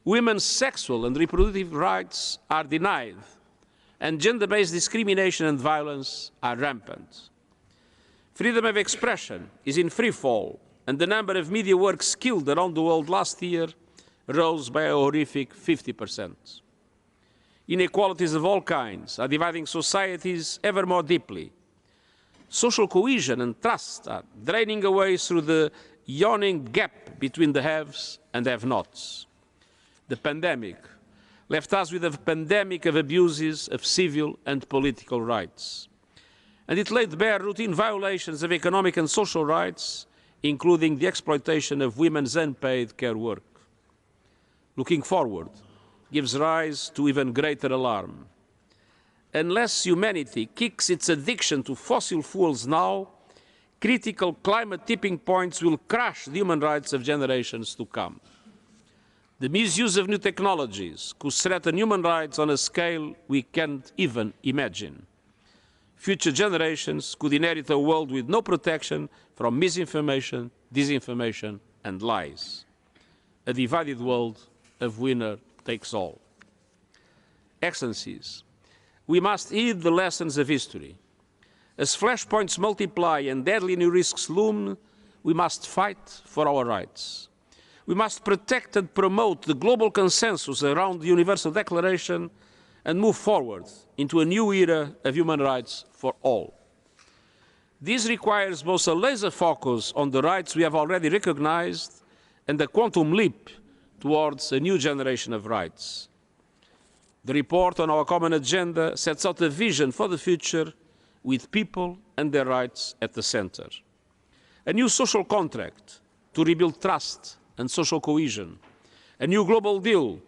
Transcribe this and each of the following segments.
Women's sexual and reproductive rights are denied, and gender-based discrimination and violence are rampant. Freedom of expression is in free fall, and the number of media works killed around the world last year rose by a horrific 50%. Inequalities of all kinds are dividing societies ever more deeply. Social cohesion and trust are draining away through the yawning gap between the haves and have-nots. The pandemic left us with a pandemic of abuses of civil and political rights. And it laid bare routine violations of economic and social rights, including the exploitation of women's unpaid care work. Looking forward gives rise to even greater alarm. Unless humanity kicks its addiction to fossil fuels now, critical climate tipping points will crush the human rights of generations to come. The misuse of new technologies could threaten human rights on a scale we can't even imagine. Future generations could inherit a world with no protection from misinformation, disinformation, and lies. A divided world of winner takes all. Excellencies, we must heed the lessons of history. As flashpoints multiply and deadly new risks loom, we must fight for our rights. We must protect and promote the global consensus around the Universal Declaration and move forward into a new era of human rights for all. This requires both a laser focus on the rights we have already recognized and a quantum leap towards a new generation of rights. The report on our common agenda sets out a vision for the future with people and their rights at the center. A new social contract to rebuild trust and social cohesion. A new global deal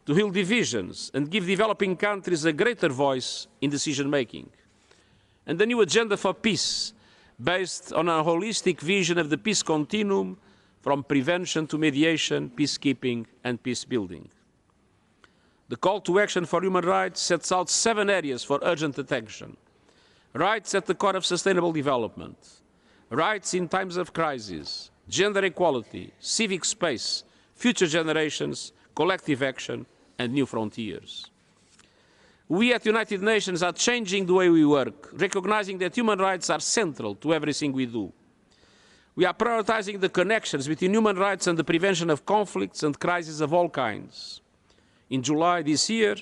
to heal divisions and give developing countries a greater voice in decision-making. And a new agenda for peace based on a holistic vision of the peace continuum from prevention to mediation, peacekeeping and peace-building. The call to action for human rights sets out 7 areas for urgent attention. Rights at the core of sustainable development, rights in times of crisis, gender equality, civic space, future generations, collective action, and new frontiers. We at the United Nations are changing the way we work, recognizing that human rights are central to everything we do. We are prioritizing the connections between human rights and the prevention of conflicts and crises of all kinds. In July this year,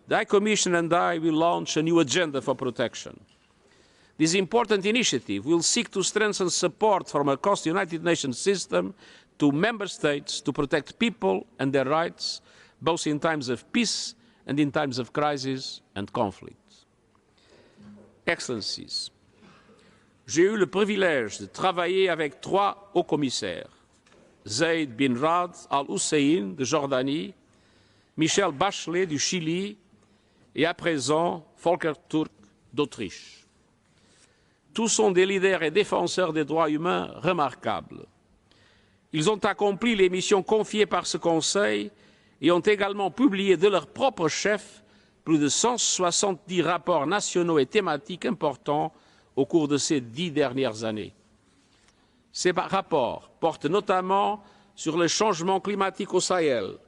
the High Commission and I will launch a new agenda for protection. This important initiative will seek to strengthen support from across the United Nations system to member states to protect people and their rights, both in times of peace and in times of crisis and conflict. Excellencies, j'ai eu le privilège de travailler avec 3 hauts commissaires, Zeid bin Rad al-Hussein de Jordanie, Michel Bachelet du Chili et à présent Volker Turk d'Autriche. Tous sont des leaders et défenseurs des droits humains remarquables. Ils ont accompli les missions confiées par ce Conseil et ont également publié de leur propre chef plus de 170 rapports nationaux et thématiques importants au cours de ces 10 dernières années. Ces rapports portent notamment sur le changement climatique au Sahel,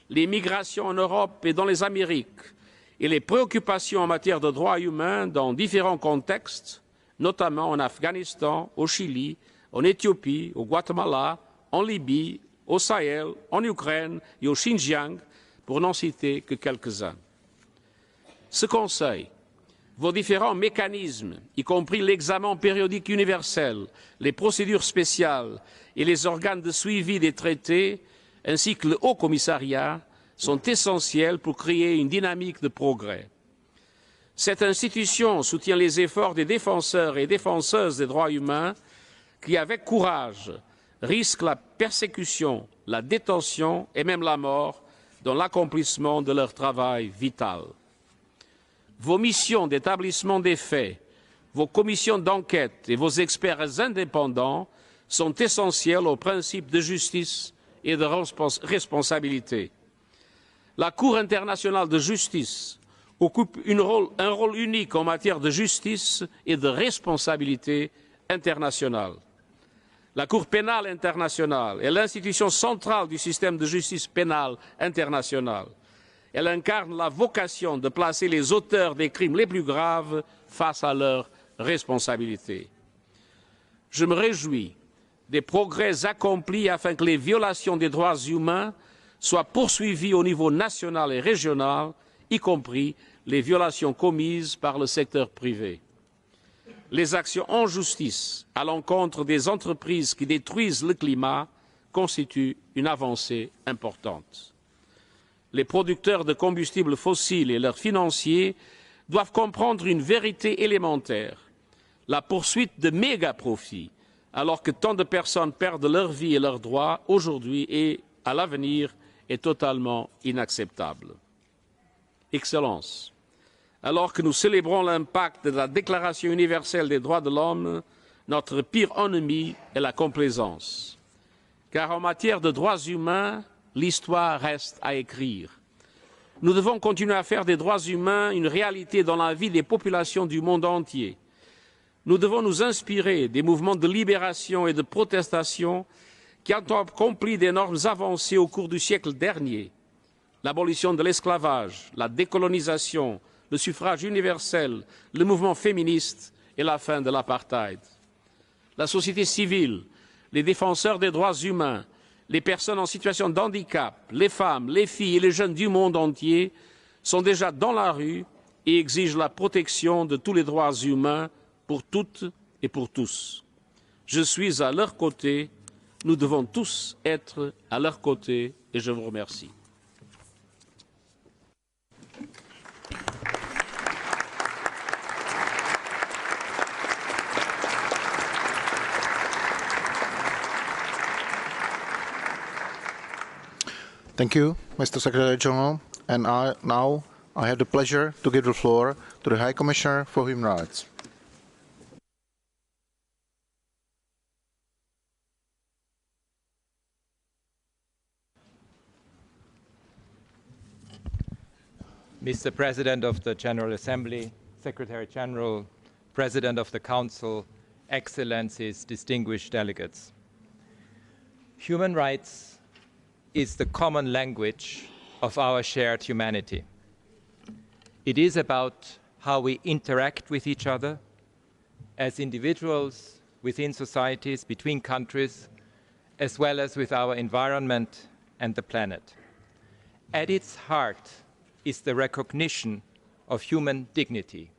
les migrations en Europe et dans les Amériques et les préoccupations en matière de droits humains dans différents contextes, notamment en Afghanistan, au Chili, en Éthiopie, au Guatemala, en Libye, au Sahel, en Ukraine et au Xinjiang, pour n'en citer que quelques-uns. Ce Conseil, vos différents mécanismes, y compris l'examen périodique universel, les procédures spéciales et les organes de suivi des traités, ainsi que le Haut Commissariat, sont essentiels pour créer une dynamique de progrès. Cette institution soutient les efforts des défenseurs et défenseuses des droits humains qui, avec courage, risquent la persécution, la détention et même la mort dans l'accomplissement de leur travail vital. Vos missions d'établissement des faits, vos commissions d'enquête et vos experts indépendants sont essentiels aux principes de justice et de responsabilité. La Cour internationale de justice occupe un rôle unique en matière de justice et de responsabilité internationale. La Cour pénale internationale est l'institution centrale du système de justice pénale internationale. Elle incarne la vocation de placer les auteurs des crimes les plus graves face à leurs responsabilités. Je me réjouis des progrès accomplis afin que les violations des droits humains soient poursuivies au niveau national et régional, y compris les violations commises par le secteur privé. Les actions en justice à l'encontre des entreprises qui détruisent le climat constituent une avancée importante. Les producteurs de combustibles fossiles et leurs financiers doivent comprendre une vérité élémentaire. La poursuite de méga profits, alors que tant de personnes perdent leur vie et leurs droits aujourd'hui et à l'avenir, est totalement inacceptable. Excellences, alors que nous célébrons l'impact de la Déclaration universelle des droits de l'homme, notre pire ennemi est la complaisance. Car en matière de droits humains, l'histoire reste à écrire. Nous devons continuer à faire des droits humains une réalité dans la vie des populations du monde entier. Nous devons nous inspirer des mouvements de libération et de protestation qui ont accompli d'énormes avancées au cours du siècle dernier. L'abolition de l'esclavage, la décolonisation, le suffrage universel, le mouvement féministe et la fin de l'apartheid. La société civile, les défenseurs des droits humains, les personnes en situation de handicap, les femmes, les filles et les jeunes du monde entier sont déjà dans la rue et exigent la protection de tous les droits humains pour toutes et pour tous. Je suis à leur côté, nous devons tous être à leur côté et je vous remercie. Thank you, Mr. Secretary General. And now I have the pleasure to give the floor to the High Commissioner for Human Rights. Mr. President of the General Assembly, Secretary General, President of the Council, Excellencies, distinguished delegates. Human rights is the common language of our shared humanity. It is about how we interact with each other as individuals, within societies, between countries, as well as with our environment and the planet. At its heart is the recognition of human dignity,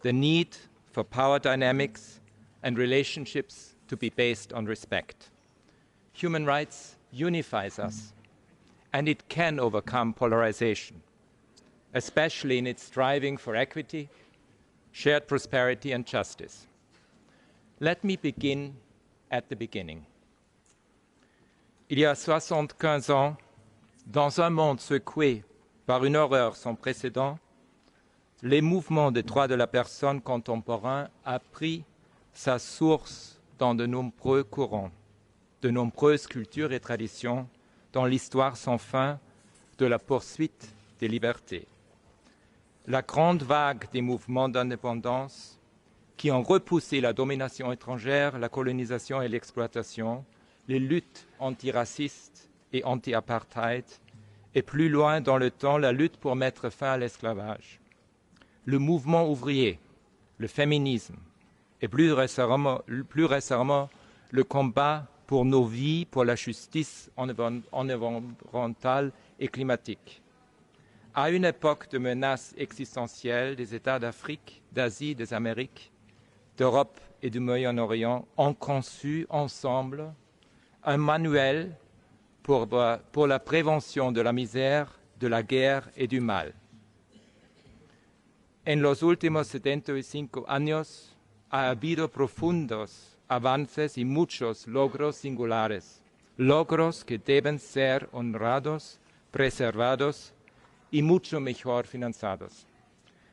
the need for power dynamics and relationships to be based on respect. Human rights unifies us, and it can overcome polarization, especially in its striving for equity, shared prosperity and justice. Let me begin at the beginning. Il y a 75 ans, dans un monde secoué par une horreur sans précédent, les mouvements des droits de la personne contemporains a pris sa source dans de nombreux courants, de nombreuses cultures et traditions dans l'histoire sans fin de la poursuite des libertés. La grande vague des mouvements d'indépendance qui ont repoussé la domination étrangère, la colonisation et l'exploitation, les luttes antiracistes et anti-apartheid, et plus loin dans le temps, la lutte pour mettre fin à l'esclavage. Le mouvement ouvrier, le féminisme et plus récemment le combat pour nos vies, pour la justice environnementale et climatique. À une époque de menaces existentielles, des États d'Afrique, d'Asie, des Amériques, d'Europe et du Moyen-Orient ont conçu ensemble un manuel pour la prévention de la misère, de la guerre et du mal. En los últimos 75 años ha habido profundos avances y muchos logros singulares, logros que deben ser honrados, preservados y mucho mejor financiados.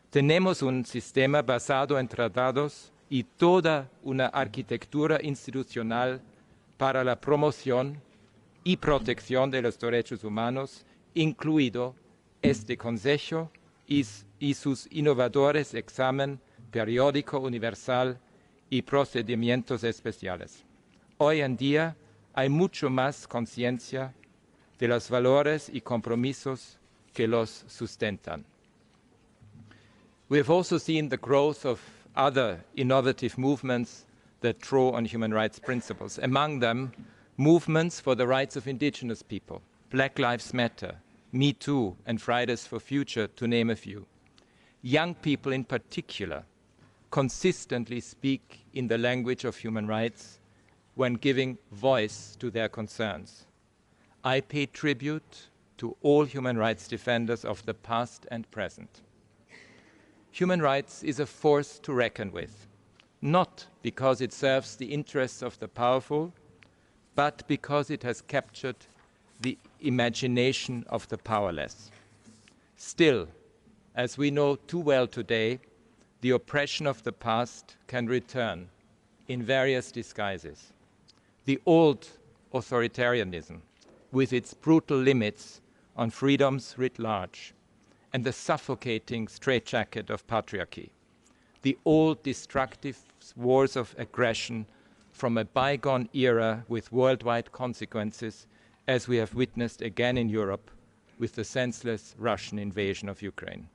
Tenemos un sistema basado en tratados y toda una arquitectura institucional para la promoción y protección de los derechos humanos, incluido este Consejo y sus innovadores examen periódico universal y procedimientos especiales. Hoy en día hay mucho más conciencia de los valores y compromisos que los sustentan. We have also seen the growth of other innovative movements that draw on human rights principles, among them movements for the rights of indigenous people, Black Lives Matter, Me Too, and Fridays for Future, to name a few. Young people in particular consistently speak in the language of human rights when giving voice to their concerns. I pay tribute to all human rights defenders of the past and present. Human rights is a force to reckon with, not because it serves the interests of the powerful, but because it has captured the imagination of the powerless. Still, as we know too well today, the oppression of the past can return in various disguises. The old authoritarianism, with its brutal limits on freedoms writ large, and the suffocating straitjacket of patriarchy. The old destructive wars of aggression from a bygone era with worldwide consequences, as we have witnessed again in Europe with the senseless Russian invasion of Ukraine.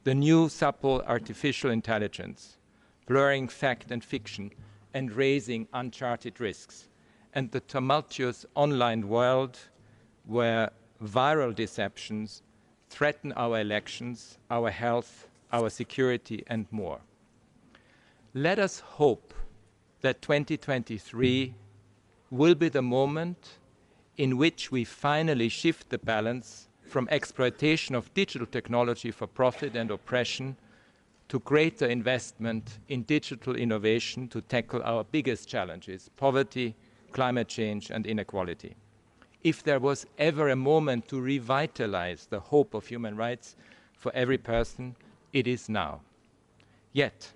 The new supple artificial intelligence, blurring fact and fiction and raising uncharted risks, and the tumultuous online world where viral deceptions threaten our elections, our health, our security, and more. Let us hope that 2023 will be the moment in which we finally shift the balance from exploitation of digital technology for profit and oppression to greater investment in digital innovation to tackle our biggest challenges, poverty, climate change, and inequality. If there was ever a moment to revitalize the hope of human rights for every person, it is now. Yet,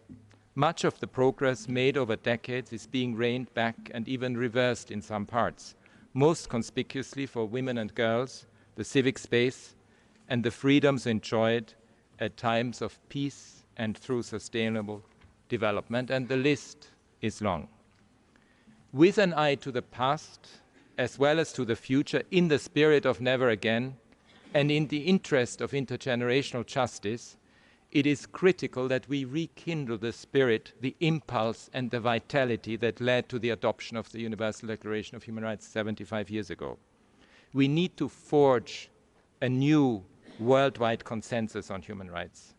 much of the progress made over decades is being reined back and even reversed in some parts, most conspicuously for women and girls, the civic space, and the freedoms enjoyed at times of peace and through sustainable development, and the list is long. With an eye to the past, as well as to the future, in the spirit of never again, and in the interest of intergenerational justice, it is critical that we rekindle the spirit, the impulse, and the vitality that led to the adoption of the Universal Declaration of Human Rights 75 years ago. We need to forge a new worldwide consensus on human rights,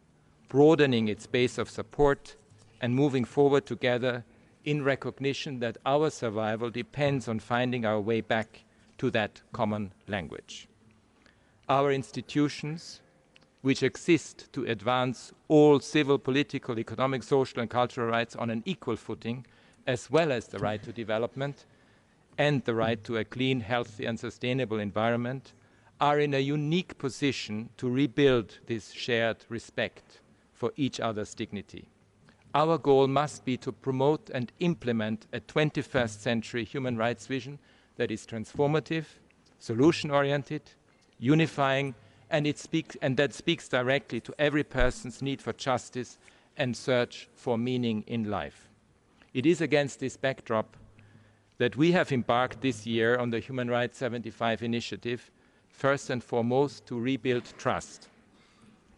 broadening its base of support and moving forward together in recognition that our survival depends on finding our way back to that common language. Our institutions, which exist to advance all civil, political, economic, social, and cultural rights on an equal footing, as well as the right to development and the right to a clean, healthy, and sustainable environment, are in a unique position to rebuild this shared respect for each other's dignity. Our goal must be to promote and implement a 21st century human rights vision that is transformative, solution-oriented, unifying, and that speaks directly to every person's need for justice and search for meaning in life. It is against this backdrop that we have embarked this year on the Human Rights 75 initiative, first and foremost to rebuild trust.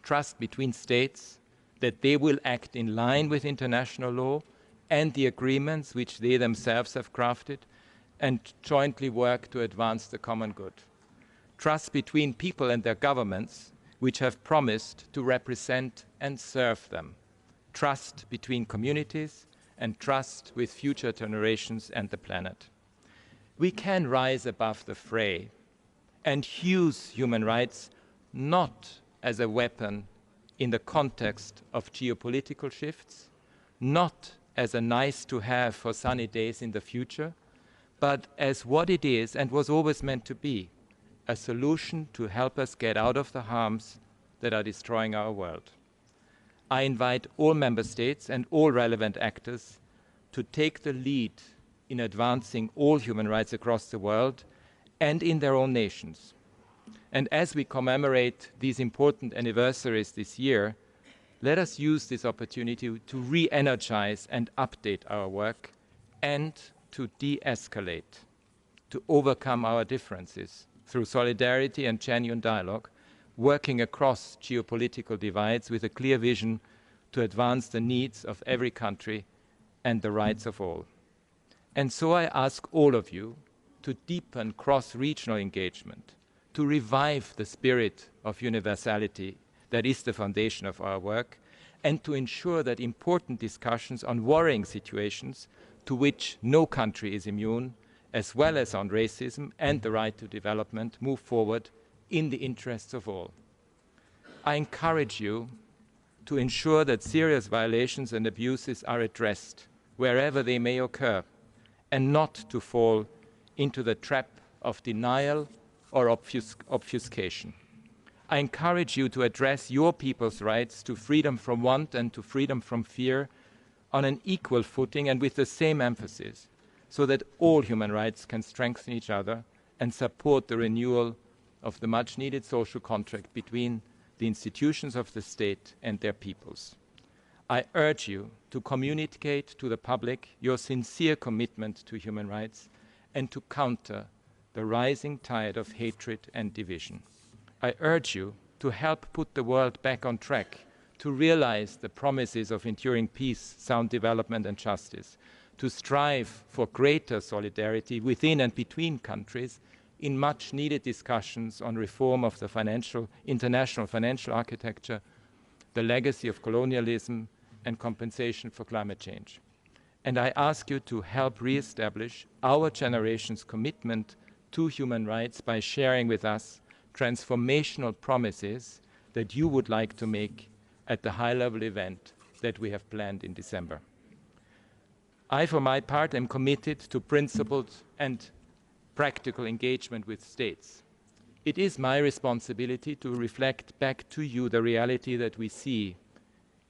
Trust between states, that they will act in line with international law and the agreements which they themselves have crafted, and jointly work to advance the common good. Trust between people and their governments, which have promised to represent and serve them. Trust between communities, and trust with future generations and the planet. We can rise above the fray and use human rights not as a weapon in the context of geopolitical shifts, not as a nice to have for sunny days in the future, but as what it is and was always meant to be, a solution to help us get out of the harms that are destroying our world. I invite all member states and all relevant actors to take the lead in advancing all human rights across the world and in their own nations. And as we commemorate these important anniversaries this year, let us use this opportunity to re-energize and update our work and to de-escalate, to overcome our differences through solidarity and genuine dialogue, working across geopolitical divides with a clear vision to advance the needs of every country and the rights of all. And so I ask all of you to deepen cross-regional engagement, to revive the spirit of universality that is the foundation of our work, and to ensure that important discussions on worrying situations to which no country is immune, as well as on racism and the right to development, move forward in the interests of all. I encourage you to ensure that serious violations and abuses are addressed wherever they may occur, and not to fall into the trap of denial or obfuscation. I encourage you to address your people's rights to freedom from want and to freedom from fear on an equal footing and with the same emphasis, so that all human rights can strengthen each other and support the renewal of the much-needed social contract between the institutions of the state and their peoples. I urge you to communicate to the public your sincere commitment to human rights and to counter the rising tide of hatred and division. I urge you to help put the world back on track, to realize the promises of enduring peace, sound development and justice, to strive for greater solidarity within and between countries in much needed discussions on reform of the international financial architecture, the legacy of colonialism and compensation for climate change. And I ask you to help re-establish our generation's commitment to human rights by sharing with us transformational promises that you would like to make at the high-level event that we have planned in December. I, for my part, am committed to principled and practical engagement with states. It is my responsibility to reflect back to you the reality that we see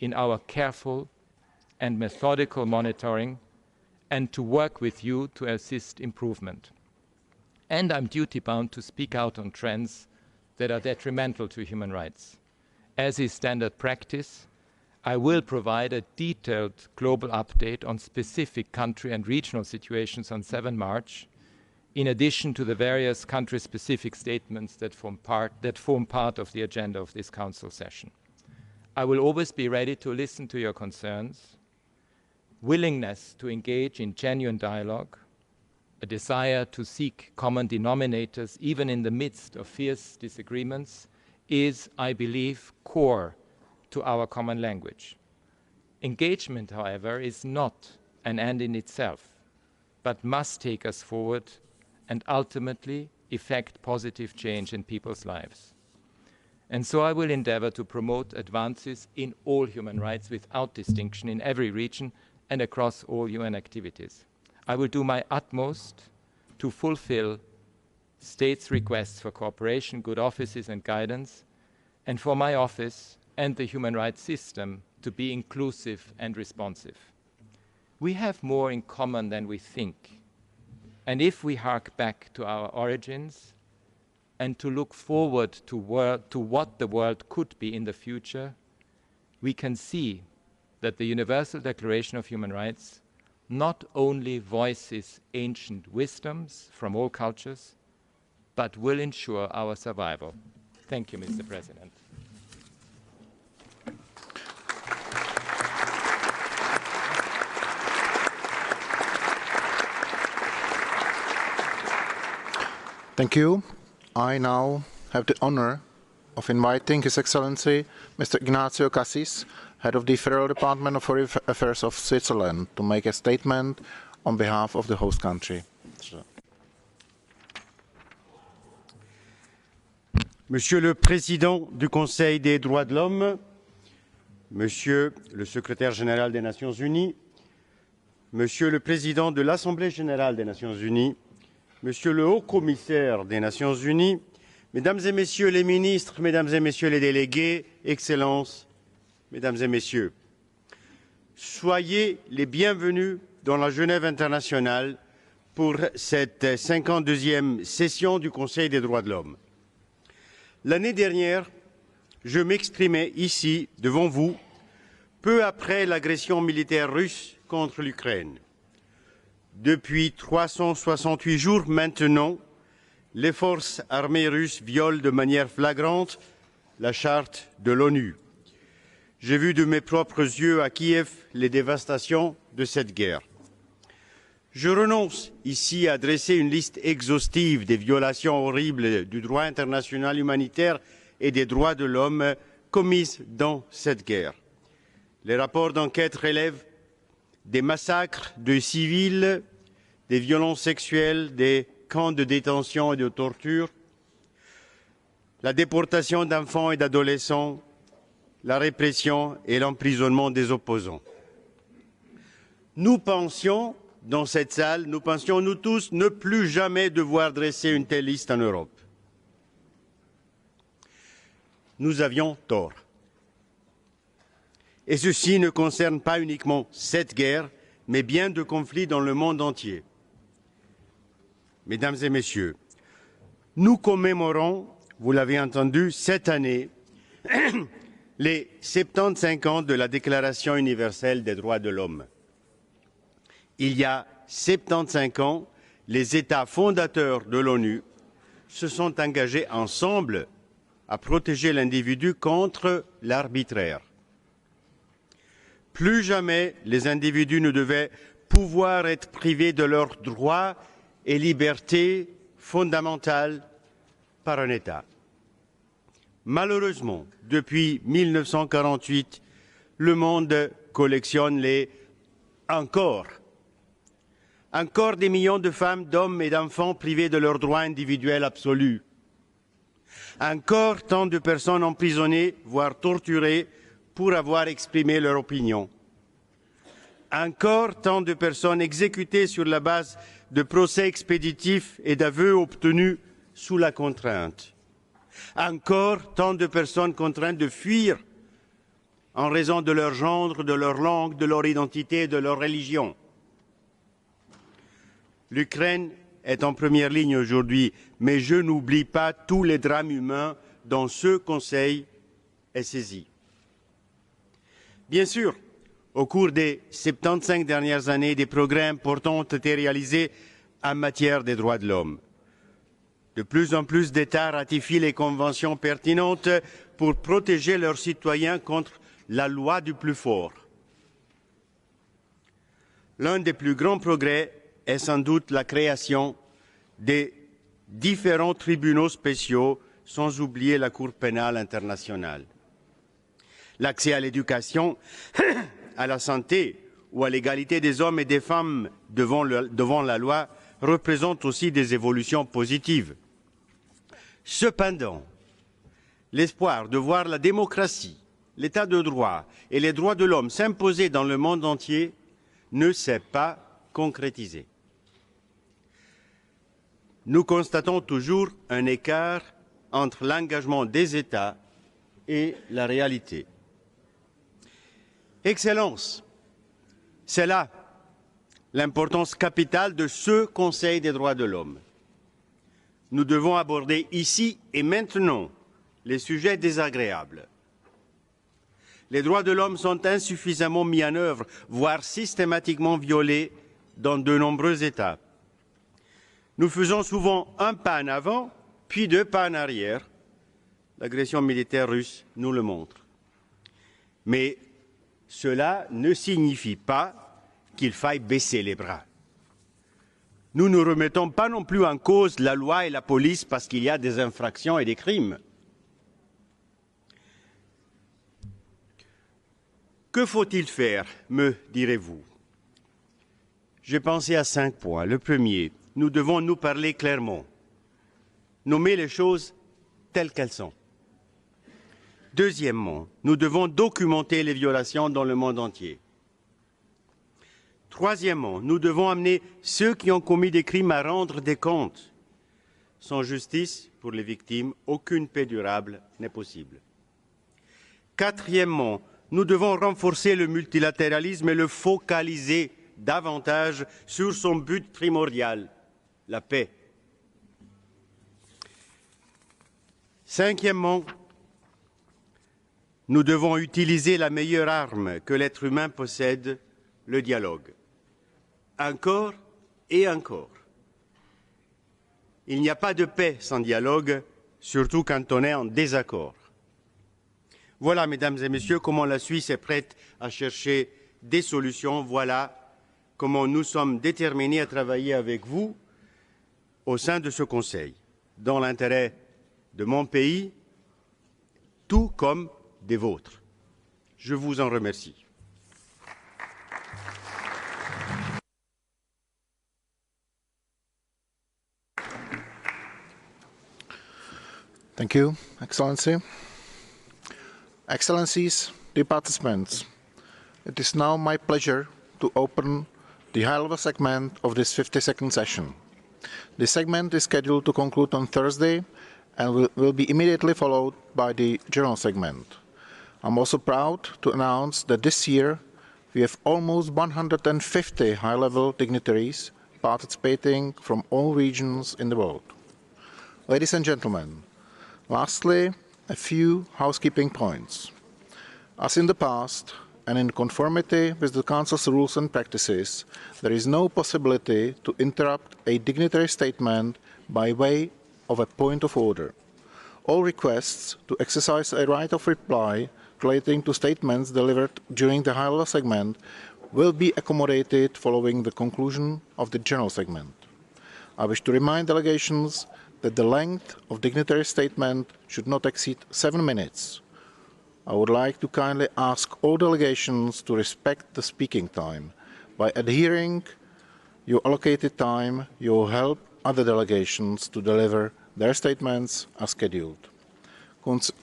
in our careful and methodical monitoring, and to work with you to assist improvement. And I'm duty-bound to speak out on trends that are detrimental to human rights. As is standard practice, I will provide a detailed global update on specific country and regional situations on 7 March, in addition to the various country-specific statements that form part of the agenda of this Council session. I will always be ready to listen to your concerns, willingness to engage in genuine dialogue, a desire to seek common denominators even in the midst of fierce disagreements is, I believe, core to our common language. Engagement, however, is not an end in itself, but must take us forward and ultimately effect positive change in people's lives. And so I will endeavor to promote advances in all human rights without distinction in every region and across all UN activities. I will do my utmost to fulfill states' requests for cooperation, good offices and guidance, and for my office and the human rights system to be inclusive and responsive. We have more in common than we think. And if we hark back to our origins and to look forward to what the world could be in the future, we can see that the Universal Declaration of Human Rights not only voices ancient wisdoms from all cultures, but will ensure our survival. Thank you, Mr. President. Thank you. I now have the honor of inviting His Excellency Mr. Ignacio Cassis, Head of the Federal Department of Foreign Affairs of Switzerland, to make a statement on behalf of the host country. Monsieur le Président du Conseil des droits de l'homme, Monsieur le Secrétaire général des Nations unies, Monsieur le Président de l'Assemblée générale des Nations unies, Monsieur le Haut-Commissaire des Nations unies, Mesdames et Messieurs les ministres, Mesdames et Messieurs les délégués, Excellences, Mesdames et Messieurs, soyez les bienvenus dans la Genève internationale pour cette 52e session du Conseil des droits de l'homme. L'année dernière, je m'exprimais ici, devant vous, peu après l'agression militaire russe contre l'Ukraine. Depuis 368 jours maintenant, les forces armées russes violent de manière flagrante la charte de l'ONU. J'ai vu de mes propres yeux à Kiev les dévastations de cette guerre. Je renonce ici à dresser une liste exhaustive des violations horribles du droit international humanitaire et des droits de l'homme commises dans cette guerre. Les rapports d'enquête relèvent des massacres de civils, des violences sexuelles, des camps de détention et de torture, la déportation d'enfants et d'adolescents, la répression et l'emprisonnement des opposants. Nous pensions, dans cette salle, nous pensions, nous tous, ne plus jamais devoir dresser une telle liste en Europe. Nous avions tort. Et ceci ne concerne pas uniquement cette guerre, mais bien de conflits dans le monde entier. Mesdames et messieurs, nous commémorons, vous l'avez entendu, cette année, les 75 ans de la Déclaration universelle des droits de l'homme. Il y a 75 ans, les États fondateurs de l'ONU se sont engagés ensemble à protéger l'individu contre l'arbitraire. Plus jamais les individus ne devaient pouvoir être privés de leurs droits et libertés fondamentales par un État. Malheureusement, depuis 1948, le monde collectionne les encore des millions de femmes, d'hommes et d'enfants privés de leurs droits individuels absolus. Encore tant de personnes emprisonnées, voire torturées, pour avoir exprimé leur opinion. Encore tant de personnes exécutées sur la base de procès expéditifs et d'aveux obtenus sous la contrainte. Encore tant de personnes contraintes de fuir en raison de leur genre, de leur langue, de leur identité et de leur religion. L'Ukraine est en première ligne aujourd'hui, mais je n'oublie pas tous les drames humains dont ce Conseil est saisi. Bien sûr, au cours des 75 dernières années, des progrès importants ont été réalisés en matière des droits de l'homme. De plus en plus d'États ratifient les conventions pertinentes pour protéger leurs citoyens contre la loi du plus fort. L'un des plus grands progrès est sans doute la création des différents tribunaux spéciaux, sans oublier la Cour pénale internationale. L'accès à l'éducation, à la santé ou à l'égalité des hommes et des femmes devant la loi représente aussi des évolutions positives. Cependant, l'espoir de voir la démocratie, l'état de droit et les droits de l'homme s'imposer dans le monde entier ne s'est pas concrétisé. Nous constatons toujours un écart entre l'engagement des États et la réalité. Excellence, c'est là l'importance capitale de ce Conseil des droits de l'homme. Nous devons aborder ici et maintenant les sujets désagréables. Les droits de l'homme sont insuffisamment mis en œuvre, voire systématiquement violés dans de nombreux États. Nous faisons souvent un pas en avant, puis deux pas en arrière. L'agression militaire russe nous le montre. Mais cela ne signifie pas qu'il faille baisser les bras. Nous ne remettons pas non plus en cause la loi et la police parce qu'il y a des infractions et des crimes. Que faut-il faire, me direz-vous? J'ai pensé à 5 points. Le premier, nous devons nous parler clairement, nommer les choses telles qu'elles sont. Deuxièmement, nous devons documenter les violations dans le monde entier. Troisièmement, nous devons amener ceux qui ont commis des crimes à rendre des comptes. Sans justice pour les victimes, aucune paix durable n'est possible. Quatrièmement, nous devons renforcer le multilatéralisme et le focaliser davantage sur son but primordial, la paix. Cinquièmement, nous devons utiliser la meilleure arme que l'être humain possède, le dialogue. Encore Et encore, il n'y a pas de paix sans dialogue, surtout quand on est en désaccord. Voilà, mesdames et messieurs, comment la Suisse est prête à chercher des solutions. Voilà comment nous sommes déterminés à travailler avec vous au sein de ce Conseil, dans l'intérêt de mon pays, tout comme des vôtres. Je vous en remercie. Thank you, Excellency. Excellencies, dear participants, it is now my pleasure to open the high-level segment of this 50-second session. This segment is scheduled to conclude on Thursday and will be immediately followed by the general segment. I'm also proud to announce that this year we have almost 150 high-level dignitaries participating from all regions in the world. Ladies and gentlemen, lastly, a few housekeeping points. As in the past, and in conformity with the Council's rules and practices, there is no possibility to interrupt a dignitary statement by way of a point of order. All requests to exercise a right of reply relating to statements delivered during the high-level segment will be accommodated following the conclusion of the general segment. I wish to remind delegations that the length of dignitary statement should not exceed 7 minutes. I would like to kindly ask all delegations to respect the speaking time. By adhering your allocated time, you will help other delegations to deliver their statements as scheduled.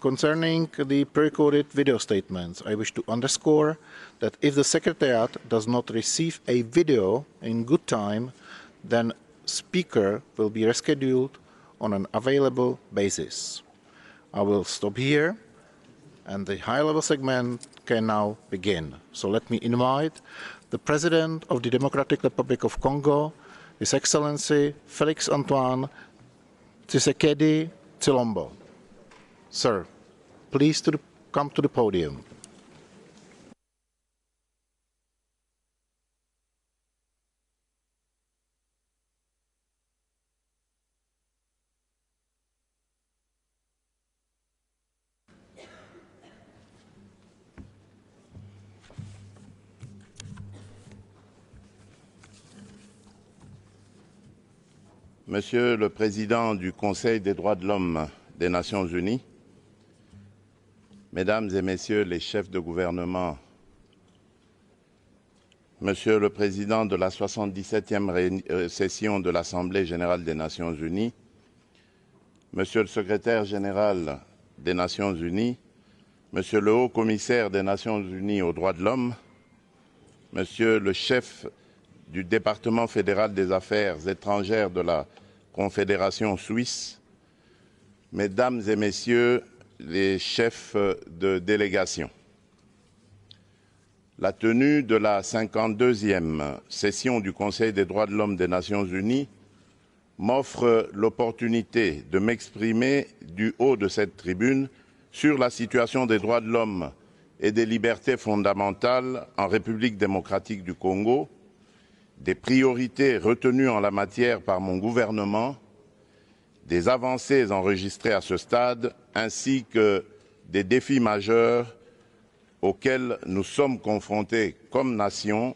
Concerning the pre-recorded video statements, I wish to underscore that if the Secretariat does not receive a video in good time, then speaker will be rescheduled on an available basis. I will stop here and the high-level segment can now begin. So let me invite the President of the Democratic Republic of Congo, His Excellency Félix Antoine Tshisekedi Tshilombo. Sir, please come to the podium. Monsieur le Président du Conseil des droits de l'homme des Nations unies, Mesdames et Messieurs les chefs de gouvernement, Monsieur le Président de la 77e session de l'Assemblée générale des Nations unies, Monsieur le Secrétaire général des Nations unies, Monsieur le Haut-Commissaire des Nations unies aux droits de l'homme, Monsieur le chef du département fédéral des affaires étrangères de la Confédération suisse, Mesdames et Messieurs les chefs de délégation. La tenue de la 52e session du Conseil des droits de l'homme des Nations unies m'offre l'opportunité de m'exprimer du haut de cette tribune sur la situation des droits de l'homme et des libertés fondamentales en République démocratique du Congo, des priorités retenues en la matière par mon gouvernement, des avancées enregistrées à ce stade, ainsi que des défis majeurs auxquels nous sommes confrontés comme nation,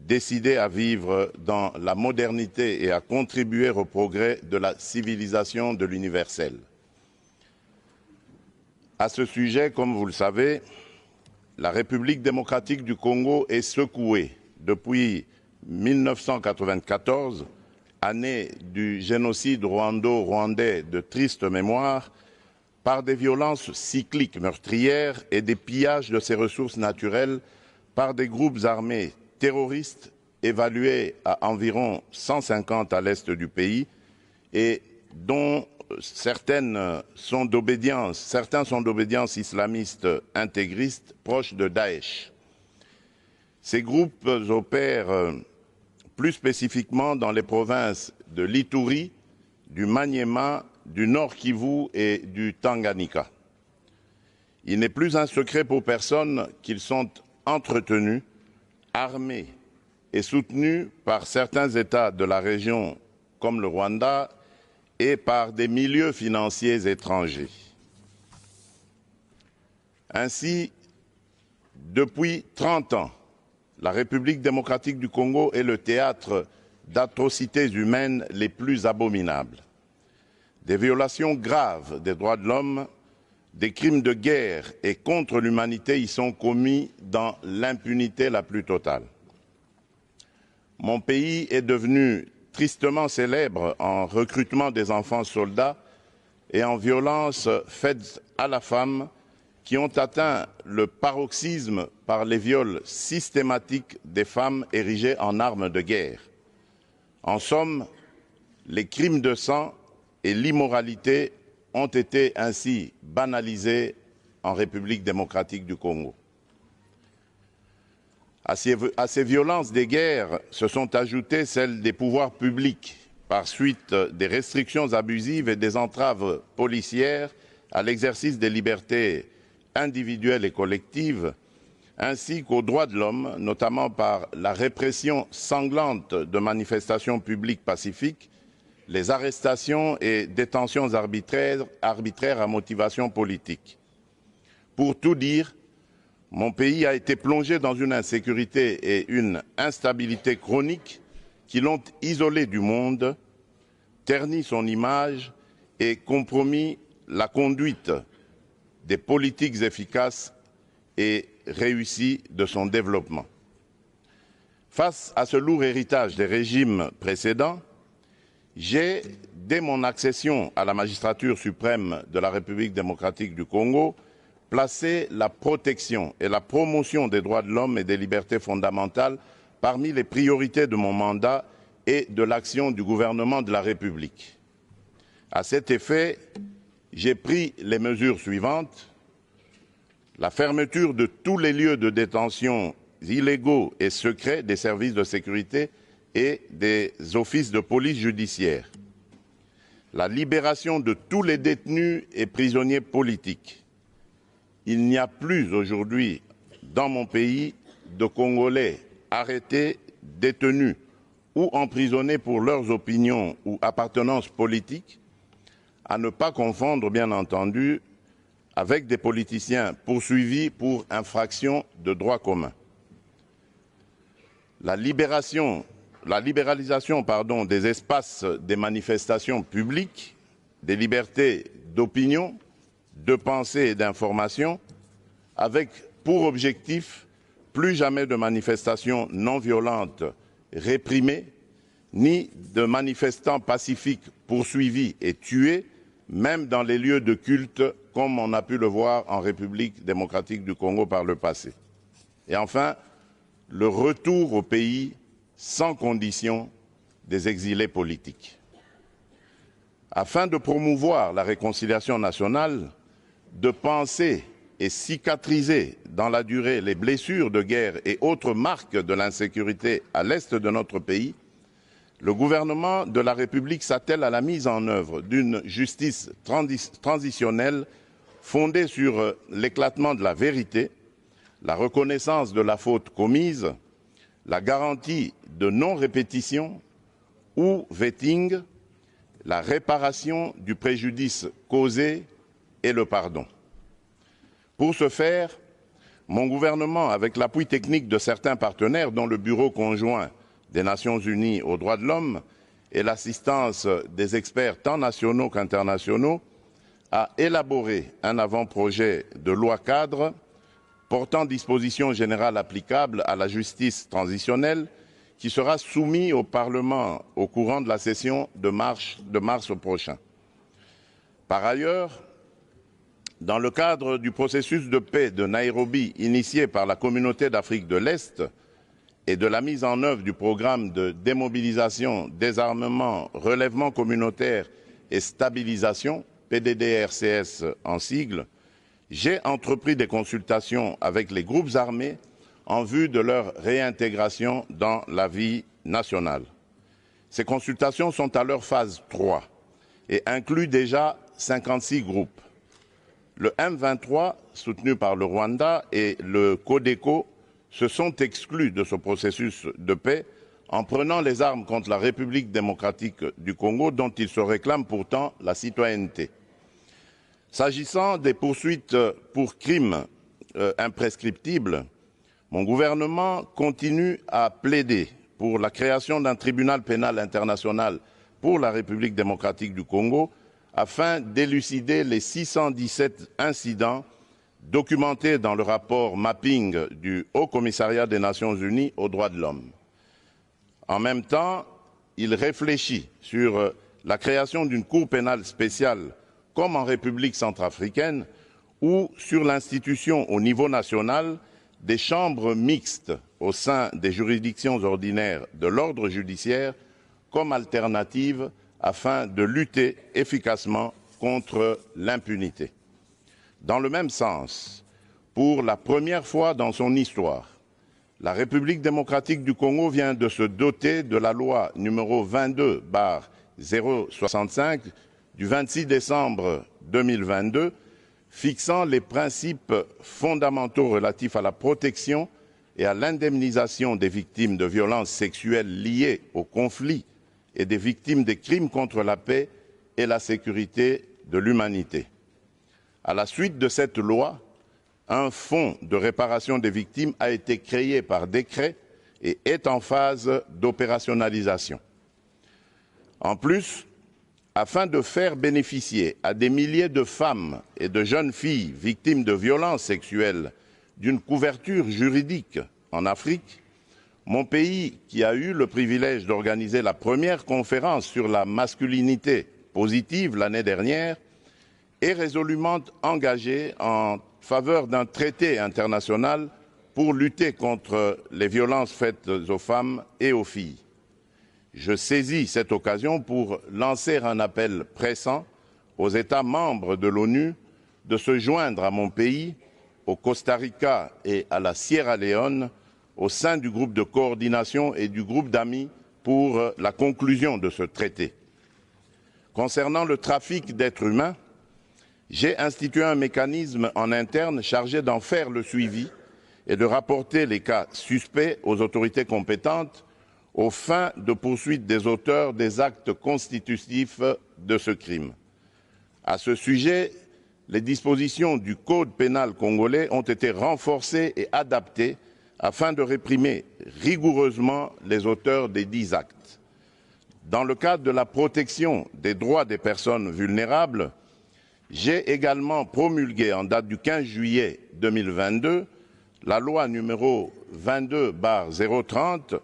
décidée à vivre dans la modernité et à contribuer au progrès de la civilisation de l'universel. À ce sujet, comme vous le savez, la République démocratique du Congo est secouée depuis 1994, année du génocide rwando-rwandais de triste mémoire, par des violences cycliques meurtrières et des pillages de ses ressources naturelles par des groupes armés terroristes évalués à environ 150 à l'est du pays et dont certains sont d'obédience islamiste intégriste proche de Daesh. Ces groupes opèrent plus spécifiquement dans les provinces de l'Ituri, du Maniema, du Nord Kivu et du Tanganyika. Il n'est plus un secret pour personne qu'ils sont entretenus, armés est soutenu par certains États de la région comme le Rwanda et par des milieux financiers étrangers. Ainsi, depuis 30 ans, la République démocratique du Congo est le théâtre d'atrocités humaines les plus abominables. Des violations graves des droits de l'homme, des crimes de guerre et contre l'humanité y sont commis dans l'impunité la plus totale. Mon pays est devenu tristement célèbre en recrutement des enfants soldats et en violences faites à la femme qui ont atteint le paroxysme par les viols systématiques des femmes érigées en armes de guerre. En somme, les crimes de sang et l'immoralité ont été ainsi banalisés en République démocratique du Congo. À ces violences des guerres se sont ajoutées celles des pouvoirs publics par suite des restrictions abusives et des entraves policières à l'exercice des libertés individuelles et collectives, ainsi qu'aux droits de l'homme, notamment par la répression sanglante de manifestations publiques pacifiques, les arrestations et détentions arbitraires à motivation politique. Pour tout dire, mon pays a été plongé dans une insécurité et une instabilité chroniques qui l'ont isolé du monde, terni son image et compromis la conduite des politiques efficaces et réussies de son développement. Face à ce lourd héritage des régimes précédents, j'ai, dès mon accession à la magistrature suprême de la République démocratique du Congo, placé la protection et la promotion des droits de l'homme et des libertés fondamentales parmi les priorités de mon mandat et de l'action du gouvernement de la République. À cet effet, j'ai pris les mesures suivantes: la fermeture de tous les lieux de détention illégaux et secrets des services de sécurité et des offices de police judiciaire, la libération de tous les détenus et prisonniers politiques. Il n'y a plus aujourd'hui dans mon pays de Congolais arrêtés, détenus ou emprisonnés pour leurs opinions ou appartenances politiques, à ne pas confondre, bien entendu, avec des politiciens poursuivis pour infraction de droit commun. La libéralisation des espaces des manifestations publiques, des libertés d'opinion, de pensée et d'information, avec pour objectif plus jamais de manifestations non violentes réprimées, ni de manifestants pacifiques poursuivis et tués, même dans les lieux de culte, comme on a pu le voir en République démocratique du Congo par le passé. Et enfin, le retour au pays sans condition des exilés politiques. Afin de promouvoir la réconciliation nationale, de penser et cicatriser dans la durée les blessures de guerre et autres marques de l'insécurité à l'est de notre pays, le gouvernement de la République s'attelle à la mise en œuvre d'une justice transitionnelle fondée sur l'éclatement de la vérité, la reconnaissance de la faute commise, la garantie de non-répétition ou vetting, la réparation du préjudice causé et le pardon. Pour ce faire, mon gouvernement, avec l'appui technique de certains partenaires, dont le Bureau conjoint des Nations Unies aux droits de l'homme et l'assistance des experts tant nationaux qu'internationaux, a élaboré un avant-projet de loi cadre portant dispositions générales applicables à la justice transitionnelle qui sera soumis au Parlement au courant de la session de mars prochain. Par ailleurs, dans le cadre du processus de paix de Nairobi initié par la Communauté d'Afrique de l'Est et de la mise en œuvre du programme de démobilisation, désarmement, relèvement communautaire et stabilisation, PDDRCS en sigle, j'ai entrepris des consultations avec les groupes armés en vue de leur réintégration dans la vie nationale. Ces consultations sont à leur phase 3 et incluent déjà 56 groupes. Le M23, soutenu par le Rwanda, et le Codeco, se sont exclus de ce processus de paix en prenant les armes contre la République démocratique du Congo, dont ils se réclament pourtant la citoyenneté. S'agissant des poursuites pour crimes imprescriptibles, mon gouvernement continue à plaider pour la création d'un tribunal pénal international pour la République démocratique du Congo afin d'élucider les 617 incidents documentés dans le rapport mapping du Haut Commissariat des Nations Unies aux droits de l'homme. En même temps, il réfléchit sur la création d'une cour pénale spéciale comme en République centrafricaine ou sur l'institution au niveau national des chambres mixtes au sein des juridictions ordinaires de l'ordre judiciaire comme alternative afin de lutter efficacement contre l'impunité. Dans le même sens, pour la première fois dans son histoire, la République démocratique du Congo vient de se doter de la loi numéro 22/065 du 26 décembre 2022 fixant les principes fondamentaux relatifs à la protection et à l'indemnisation des victimes de violences sexuelles liées au conflit et des victimes des crimes contre la paix et la sécurité de l'humanité. À la suite de cette loi, un fonds de réparation des victimes a été créé par décret et est en phase d'opérationnalisation. En plus, afin de faire bénéficier à des milliers de femmes et de jeunes filles victimes de violences sexuelles d'une couverture juridique en Afrique, mon pays, qui a eu le privilège d'organiser la première conférence sur la masculinité positive l'année dernière, est résolument engagé en faveur d'un traité international pour lutter contre les violences faites aux femmes et aux filles. Je saisis cette occasion pour lancer un appel pressant aux États membres de l'ONU de se joindre à mon pays, au Costa Rica et à la Sierra Leone, au sein du groupe de coordination et du groupe d'amis pour la conclusion de ce traité. Concernant le trafic d'êtres humains, j'ai institué un mécanisme en interne chargé d'en faire le suivi et de rapporter les cas suspects aux autorités compétentes aux fins de poursuite des auteurs des actes constitutifs de ce crime. À ce sujet, les dispositions du Code pénal congolais ont été renforcées et adaptées afin de réprimer rigoureusement les auteurs des dits actes. Dans le cadre de la protection des droits des personnes vulnérables, j'ai également promulgué en date du 15 juillet 2022 la loi numéro 22/030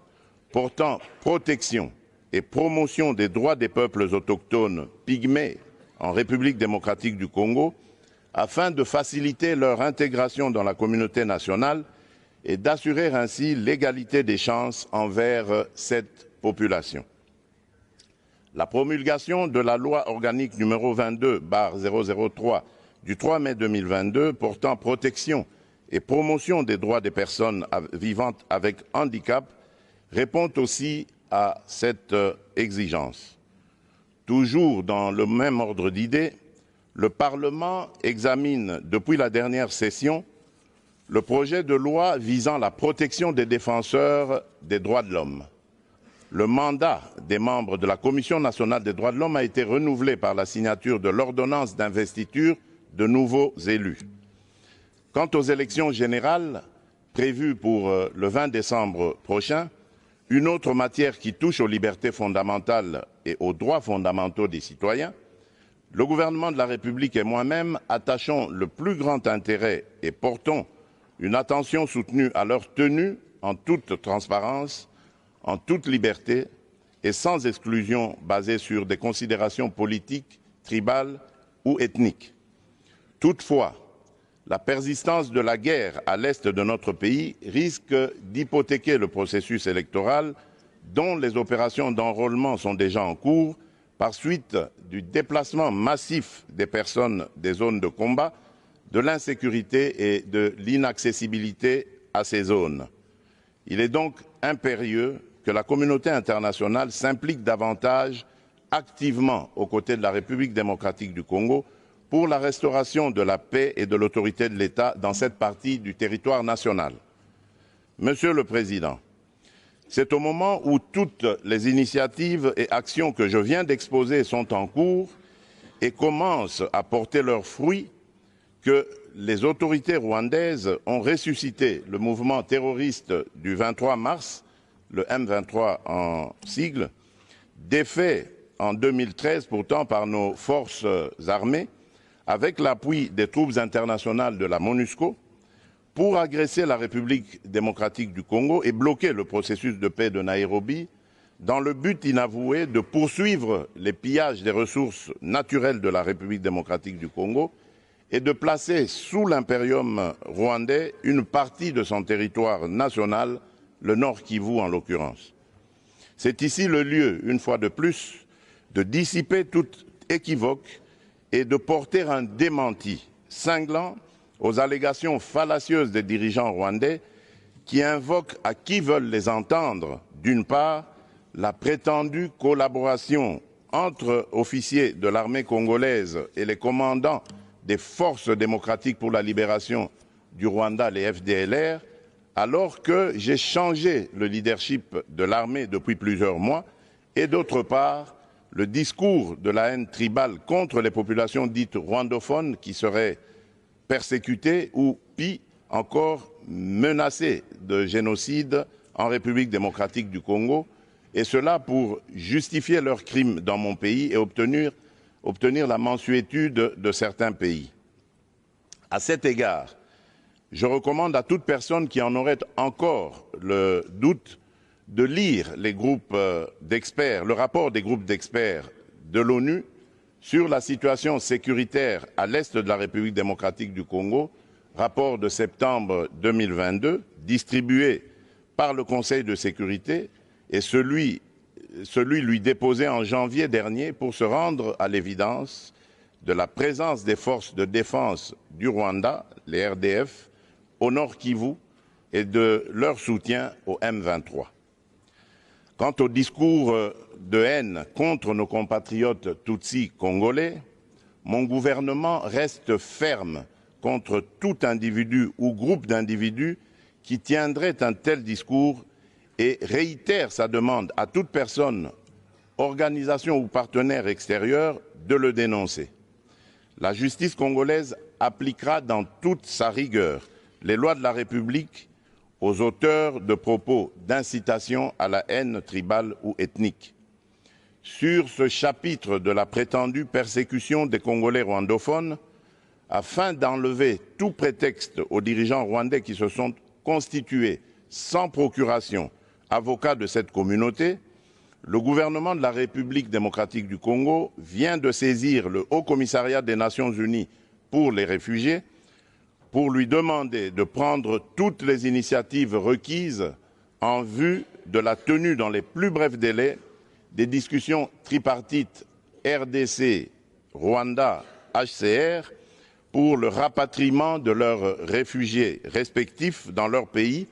portant protection et promotion des droits des peuples autochtones pygmées en République démocratique du Congo afin de faciliter leur intégration dans la communauté nationale et d'assurer ainsi l'égalité des chances envers cette population. La promulgation de la loi organique numéro 22/003 du 3 mai 2022 portant protection et promotion des droits des personnes vivantes avec handicap répond aussi à cette exigence. Toujours dans le même ordre d'idées, le Parlement examine depuis la dernière session le projet de loi visant la protection des défenseurs des droits de l'homme. Le mandat des membres de la Commission nationale des droits de l'homme a été renouvelé par la signature de l'ordonnance d'investiture de nouveaux élus. Quant aux élections générales prévues pour le 20 décembre prochain, une autre matière qui touche aux libertés fondamentales et aux droits fondamentaux des citoyens, le gouvernement de la République et moi-même attachons le plus grand intérêt et portons une attention soutenue à leur tenue en toute transparence, en toute liberté et sans exclusion basée sur des considérations politiques, tribales ou ethniques. Toutefois, la persistance de la guerre à l'est de notre pays risque d'hypothéquer le processus électoral dont les opérations d'enrôlement sont déjà en cours par suite du déplacement massif des personnes des zones de combat, de l'insécurité et de l'inaccessibilité à ces zones. Il est donc impérieux que la communauté internationale s'implique davantage activement aux côtés de la République démocratique du Congo pour la restauration de la paix et de l'autorité de l'État dans cette partie du territoire national. Monsieur le Président, c'est au moment où toutes les initiatives et actions que je viens d'exposer sont en cours et commencent à porter leurs fruits que les autorités rwandaises ont ressuscité le mouvement terroriste du 23 mars, le M23 en sigle, défait en 2013 pourtant par nos forces armées, avec l'appui des troupes internationales de la MONUSCO, pour agresser la République démocratique du Congo et bloquer le processus de paix de Nairobi, dans le but inavoué de poursuivre les pillages des ressources naturelles de la République démocratique du Congo et de placer sous l'impérium rwandais une partie de son territoire national, le Nord Kivu en l'occurrence. C'est ici le lieu, une fois de plus, de dissiper toute équivoque et de porter un démenti cinglant aux allégations fallacieuses des dirigeants rwandais qui invoquent à qui veulent les entendre, d'une part, la prétendue collaboration entre officiers de l'armée congolaise et les commandants des forces démocratiques pour la libération du Rwanda, les FDLR, alors que j'ai changé le leadership de l'armée depuis plusieurs mois, et d'autre part, le discours de la haine tribale contre les populations dites rwandophones qui seraient persécutés ou, pis encore, menacés de génocide en République démocratique du Congo, et cela pour justifier leurs crimes dans mon pays et obtenir la mansuétude de certains pays. À cet égard, je recommande à toute personne qui en aurait encore le doute de lire les groupes d'experts, le rapport des groupes d'experts de l'ONU sur la situation sécuritaire à l'est de la République démocratique du Congo, rapport de septembre 2022, distribué par le Conseil de sécurité, et celui lui déposé en janvier dernier pour se rendre à l'évidence de la présence des forces de défense du Rwanda, les RDF, au Nord Kivu et de leur soutien au M23. Quant au discours de haine contre nos compatriotes Tutsis congolais, mon gouvernement reste ferme contre tout individu ou groupe d'individus qui tiendrait un tel discours et réitère sa demande à toute personne, organisation ou partenaire extérieur de le dénoncer. La justice congolaise appliquera dans toute sa rigueur les lois de la République aux auteurs de propos d'incitation à la haine tribale ou ethnique. Sur ce chapitre de la prétendue persécution des Congolais rwandophones, afin d'enlever tout prétexte aux dirigeants rwandais qui se sont constitués sans procuration avocats de cette communauté, le gouvernement de la République démocratique du Congo vient de saisir le Haut Commissariat des Nations Unies pour les réfugiés pour lui demander de prendre toutes les initiatives requises en vue de la tenue dans les plus brefs délais des discussions tripartites RDC, Rwanda, HCR pour le rapatriement de leurs réfugiés respectifs dans leur pays,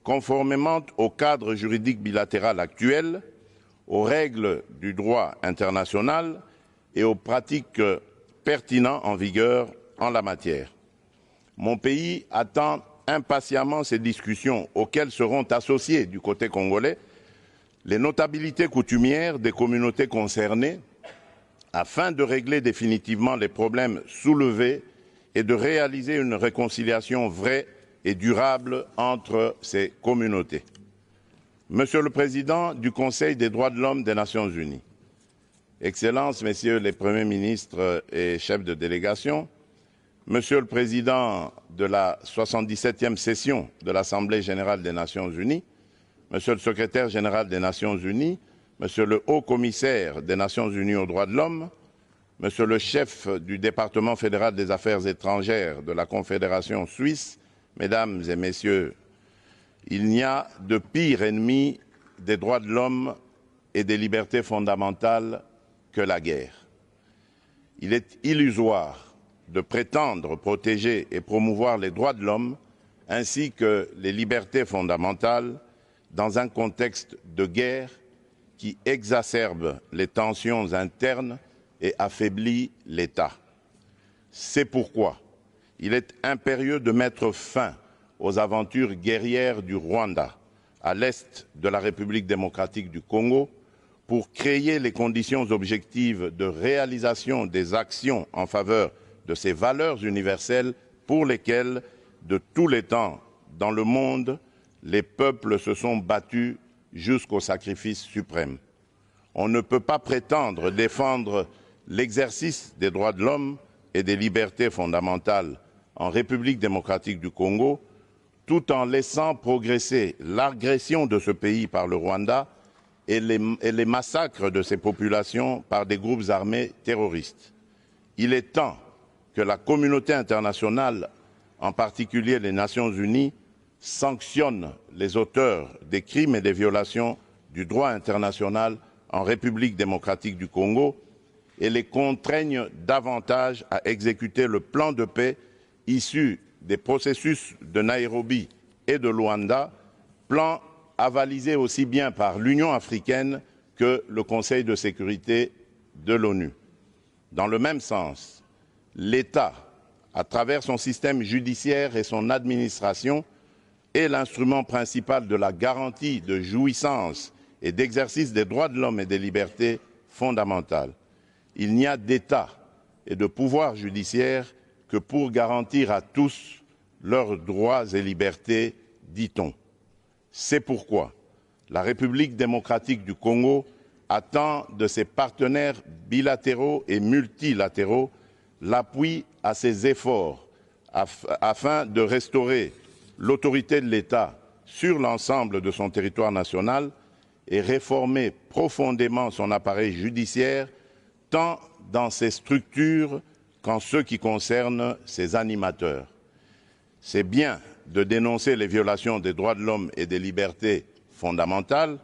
conformément au cadre juridique bilatéral actuel, aux règles du droit international et aux pratiques pertinentes en vigueur en la matière. Mon pays attend impatiemment ces discussions auxquelles seront associés du côté congolais les notabilités coutumières des communautés concernées afin de régler définitivement les problèmes soulevés et de réaliser une réconciliation vraie et durable entre ces communautés. Monsieur le Président du Conseil des droits de l'homme des Nations Unies, Excellences, Messieurs les Premiers ministres et chefs de délégation, Monsieur le Président de la 77e session de l'Assemblée générale des Nations unies, Monsieur le Secrétaire général des Nations unies, Monsieur le Haut Commissaire des Nations unies aux droits de l'homme, Monsieur le chef du département fédéral des affaires étrangères de la Confédération suisse, Mesdames et Messieurs, il n'y a de pire ennemi des droits de l'homme et des libertés fondamentales que la guerre. Il est illusoire de prétendre protéger et promouvoir les droits de l'homme ainsi que les libertés fondamentales dans un contexte de guerre qui exacerbe les tensions internes et affaiblit l'État. C'est pourquoi il est impérieux de mettre fin aux aventures guerrières du Rwanda, à l'est de la République démocratique du Congo, pour créer les conditions objectives de réalisation des actions en faveur de ces valeurs universelles pour lesquelles, de tous les temps dans le monde, les peuples se sont battus jusqu'au sacrifice suprême. On ne peut pas prétendre défendre l'exercice des droits de l'homme et des libertés fondamentales en République démocratique du Congo tout en laissant progresser l'agression de ce pays par le Rwanda et les massacres de ses populations par des groupes armés terroristes. Il est temps que la communauté internationale, en particulier les Nations unies, sanctionne les auteurs des crimes et des violations du droit international en République démocratique du Congo et les contraigne davantage à exécuter le plan de paix issu des processus de Nairobi et de Luanda, plan avalisé aussi bien par l'Union africaine que le Conseil de sécurité de l'ONU. Dans le même sens, l'État, à travers son système judiciaire et son administration, est l'instrument principal de la garantie de jouissance et d'exercice des droits de l'homme et des libertés fondamentales. Il n'y a d'État et de pouvoir judiciaire que pour garantir à tous leurs droits et libertés, dit-on. C'est pourquoi la République démocratique du Congo attend de ses partenaires bilatéraux et multilatéraux l'appui à ses efforts afin de restaurer l'autorité de l'État sur l'ensemble de son territoire national et réformer profondément son appareil judiciaire, tant dans ses structures qu'en ce qui concerne ses animateurs. C'est bien de dénoncer les violations des droits de l'homme et des libertés fondamentales,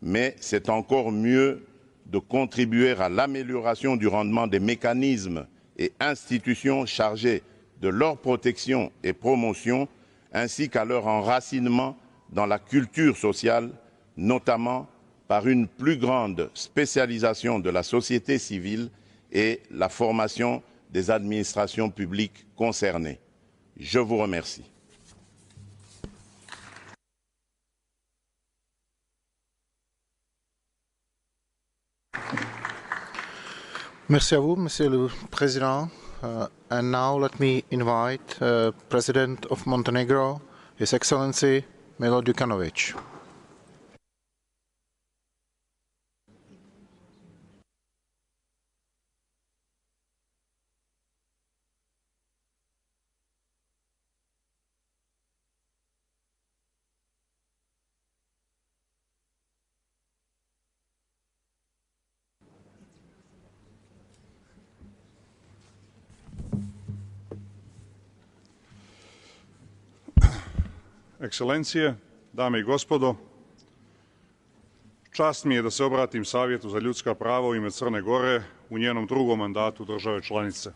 mais c'est encore mieux de contribuer à l'amélioration du rendement des mécanismes et institutions chargées de leur protection et promotion, ainsi qu'à leur enracinement dans la culture sociale, notamment par une plus grande spécialisation de la société civile et la formation des administrations publiques concernées. Je vous remercie. Merci à vous, Monsieur le Président. And now let me invite President of Montenegro, His Excellency Milo Đukanović. Ekscelencije, dame i gospodo, čast mi je da se obratim Savjetu za ljudska prava u ime Crne Gore u njenom drugom mandatu države članice.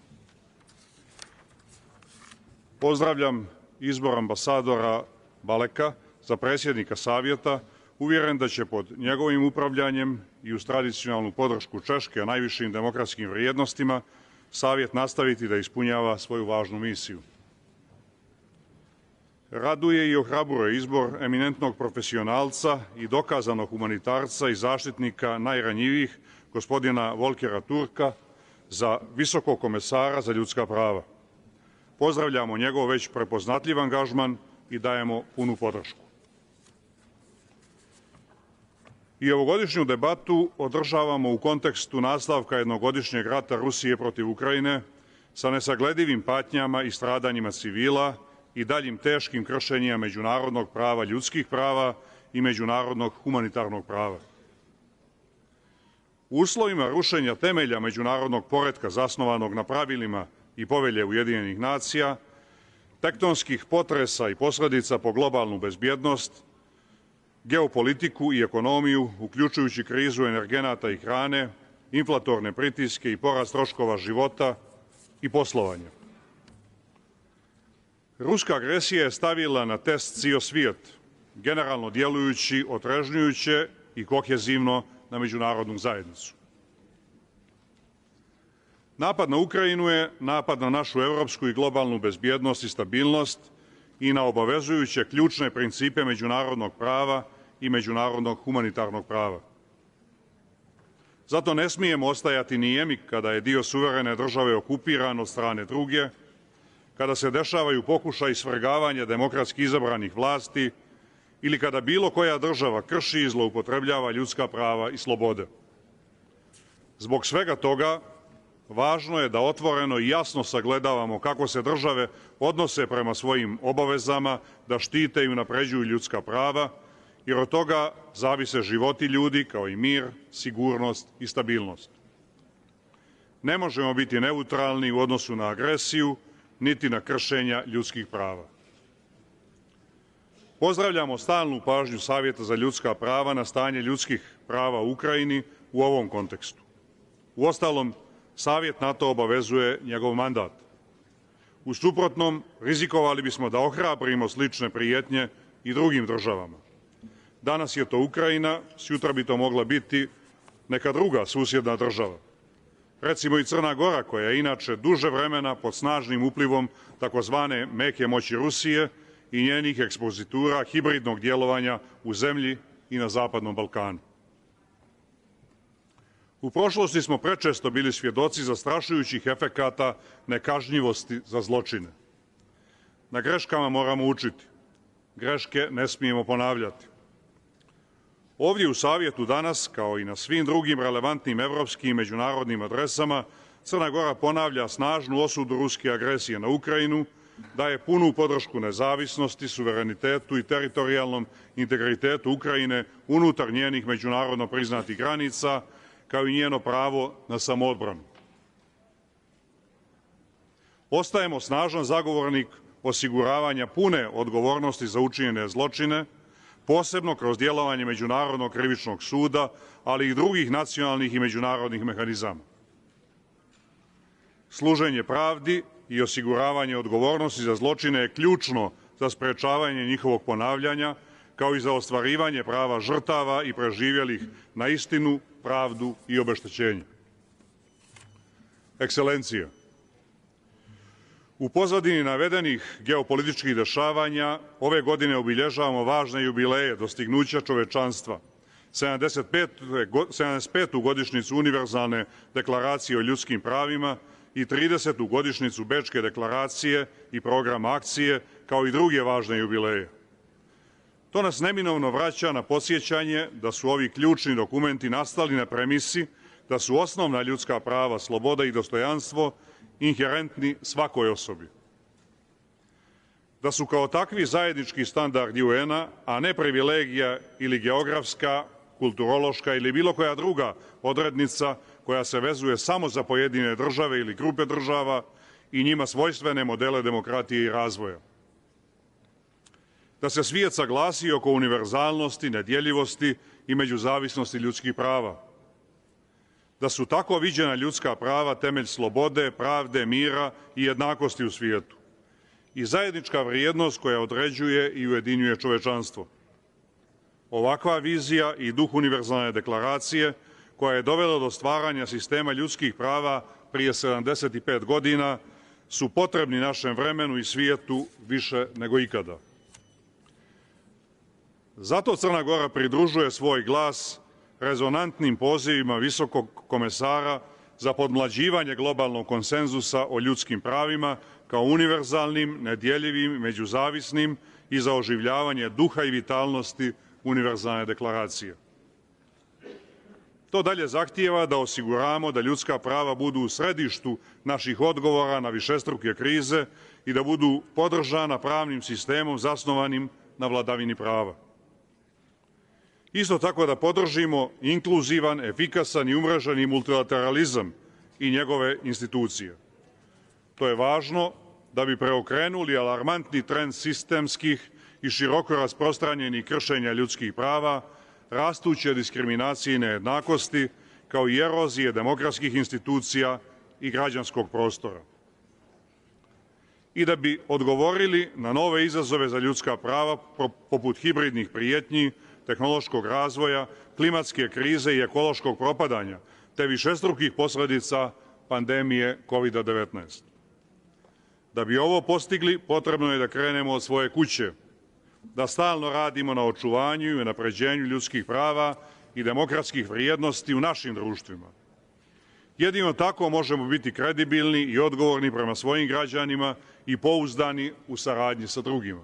Pozdravljam izbor ambasadora Baleka za predsjednika Savjeta, uvjeren da će pod njegovim upravljanjem i uz tradicionalnu podršku Češke najvišim demokratskim vrijednostima Savjet nastaviti da ispunjava svoju važnu misiju. Raduje i ohrabruje izbor eminentnog profesionalca i dokazanog humanitarca i zaštitnika najranjivijih, gospodina Volkera Turka, za visokog komesara za ljudska prava. Pozdravljamo njegov već prepoznatljiv angažman i dajemo punu podršku. I ovogodišnju debatu održavamo u kontekstu nastavka jednogodišnjeg rata Rusije protiv Ukrajine sa nesagledivim patnjama i stradanjima civila i daljim teškim kršenjima međunarodnog prava, ljudskih prava i međunarodnog humanitarnog prava. U uslovima rušenja temelja međunarodnog poretka zasnovanog na pravilima i povelje Ujedinjenih nacija, tektonskih potresa i posledica po globalnu bezbjednost, geopolitiku i ekonomiju, uključujući krizu energenata i hrane, inflatorne pritiske i porast troškova života i poslovanja. Ruska agresija je stavila na test cijel svijet, generalno djelujući otrežnjujuće i kohezivno na međunarodnu zajednicu. Napad na Ukrajinu je napad na našu evropsku i globalnu bezbjednost i stabilnost i na obavezujuće ključne principe međunarodnog prava i međunarodnog humanitarnog prava. Zato ne smijemo ostajati nijemi kada je dio suverene države okupiran od strane druge, kada se dešavaju pokušaji svrgavanja demokratski izabranih vlasti ili kada bilo koja država krši i zloupotrebljava ljudska prava i slobode. Zbog svega toga, važno je da otvoreno i jasno sagledavamo kako se države odnose prema svojim obavezama da štite i unapređuju ljudska prava, jer od toga zavise životi ljudi kao i mir, sigurnost i stabilnost. Ne možemo biti neutralni u odnosu na agresiju, niti na kršenja ljudskih prava. Pozdravljamo stalnu pažnju Savjeta za ljudska prava na stanje ljudskih prava u Ukrajini u ovom kontekstu. Uostalom, Savjet na to obavezuje njegov mandat. U suprotnom, rizikovali bismo da ohrabrimo slične prijetnje i drugim državama. Danas je to Ukrajina, sutra bi to mogla biti neka druga susjedna država. Recimo i Crna Gora, koja je inače duže vremena pod snažnim uplivom takozvane meke moći Rusije i njenih ekspozitura hibridnog djelovanja u zemlji i na Zapadnom Balkanu. U prošlosti smo prečesto bili svjedoci zastrašujućih efekata nekažnjivosti za zločine. Na greškama moramo učiti. Greške ne smijemo ponavljati. Ovdje u Savjetu danas, kao i na svim drugim relevantnim evropskim i međunarodnim adresama, Crna Gora ponavlja snažnu osudu ruske agresije na Ukrajinu, daje punu podršku nezavisnosti, suverenitetu i teritorijalnom integritetu Ukrajine unutar njenih međunarodno priznatih granica, kao i njeno pravo na samoodbranu. Ostajemo snažan zagovornik osiguravanja pune odgovornosti za učinjene zločine, posebno kroz djelovanje Međunarodnog krivičnog suda, ali i drugih nacionalnih i međunarodnih mehanizama. Služenje pravdi i osiguravanje odgovornosti za zločine je ključno za sprečavanje njihovog ponavljanja, kao i za ostvarivanje prava žrtava i preživjelih na istinu, pravdu i obeštećenje. Ekscelencija, u pozadini navedenih geopolitičkih dešavanja ove godine obilježavamo važne jubileje dostignuća čovečanstva, 75. godišnjicu Univerzalne deklaracije o ljudskim pravima i 30. godišnjicu Bečke deklaracije i programa akcije, kao i druge važne jubileje. To nas neminovno vraća na podsjećanje da su ovi ključni dokumenti nastali na premisi da su osnovna ljudska prava, sloboda i dostojanstvo inherentni svakoj osobi. Da su kao takvi zajednički standardi UN-a, a ne privilegija ili geografska, kulturološka ili bilo koja druga odrednica koja se vezuje samo za pojedine države ili grupe država i njima svojstvene modele demokratije i razvoja. Da se svijet saglasi oko univerzalnosti, nedjeljivosti i međuzavisnosti ljudskih prava. Da su tako viđena ljudska prava temelj slobode, pravde, mira i jednakosti u svijetu i zajednička vrijednost koja određuje i ujedinjuje čovečanstvo. Ovakva vizija i duh Univerzalne deklaracije, koja je dovela do stvaranja sistema ljudskih prava prije 75 godina, su potrebni našem vremenu i svijetu više nego ikada. Zato Crna Gora pridružuje svoj glas rezonantnim pozivima visokog komesara za podmlađivanje globalnog konsenzusa o ljudskim pravima kao univerzalnim, nedjeljivim, međuzavisnim i za oživljavanje duha i vitalnosti Univerzalne deklaracije. To dalje zahtijeva da osiguramo da ljudska prava budu u središtu naših odgovora na višestruke krize i da budu podržana pravnim sistemom zasnovanim na vladavini prava. Isto tako da podržimo inkluzivan, efikasan i umreženi multilateralizam i njegove institucije. To je važno da bi preokrenuli alarmantni trend sistemskih i široko rasprostranjenih kršenja ljudskih prava, rastuće diskriminacije i nejednakosti, kao i erozije demokratskih institucija i građanskog prostora. I da bi odgovorili na nove izazove za ljudska prava poput hibridnih prijetnji, tehnološkog razvoja, klimatske krize i ekološkog propadanja, te višestrukih posljedica pandemije COVID-19. Da bi ovo postigli, potrebno je da krenemo od svoje kuće, da stalno radimo na očuvanju i unapređenju ljudskih prava i demokratskih vrijednosti u našim društvima. Jedino tako možemo biti kredibilni i odgovorni prema svojim građanima i pouzdani u saradnji sa drugima.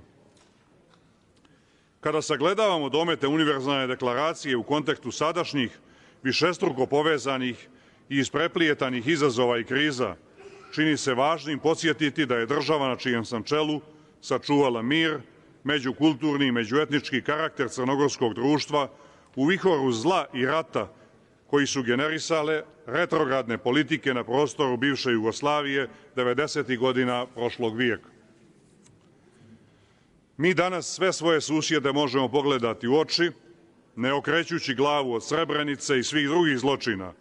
Kada sagledavamo domete univerzalne deklaracije u kontekstu sadašnjih, višestruko povezanih i ispreplijetanih izazova i kriza, čini se važnim podsjetiti da je država na čijem sam čelu sačuvala mir, međukulturni i međuetnički karakter crnogorskog društva u vihoru zla i rata koji su generisale retrogradne politike na prostoru bivše Jugoslavije 90. godina prošlog vijeka. Mi danas sve svoje susjede možemo pogledati u oči, ne okrećući glavu od Srebrenice i svih drugih zločina,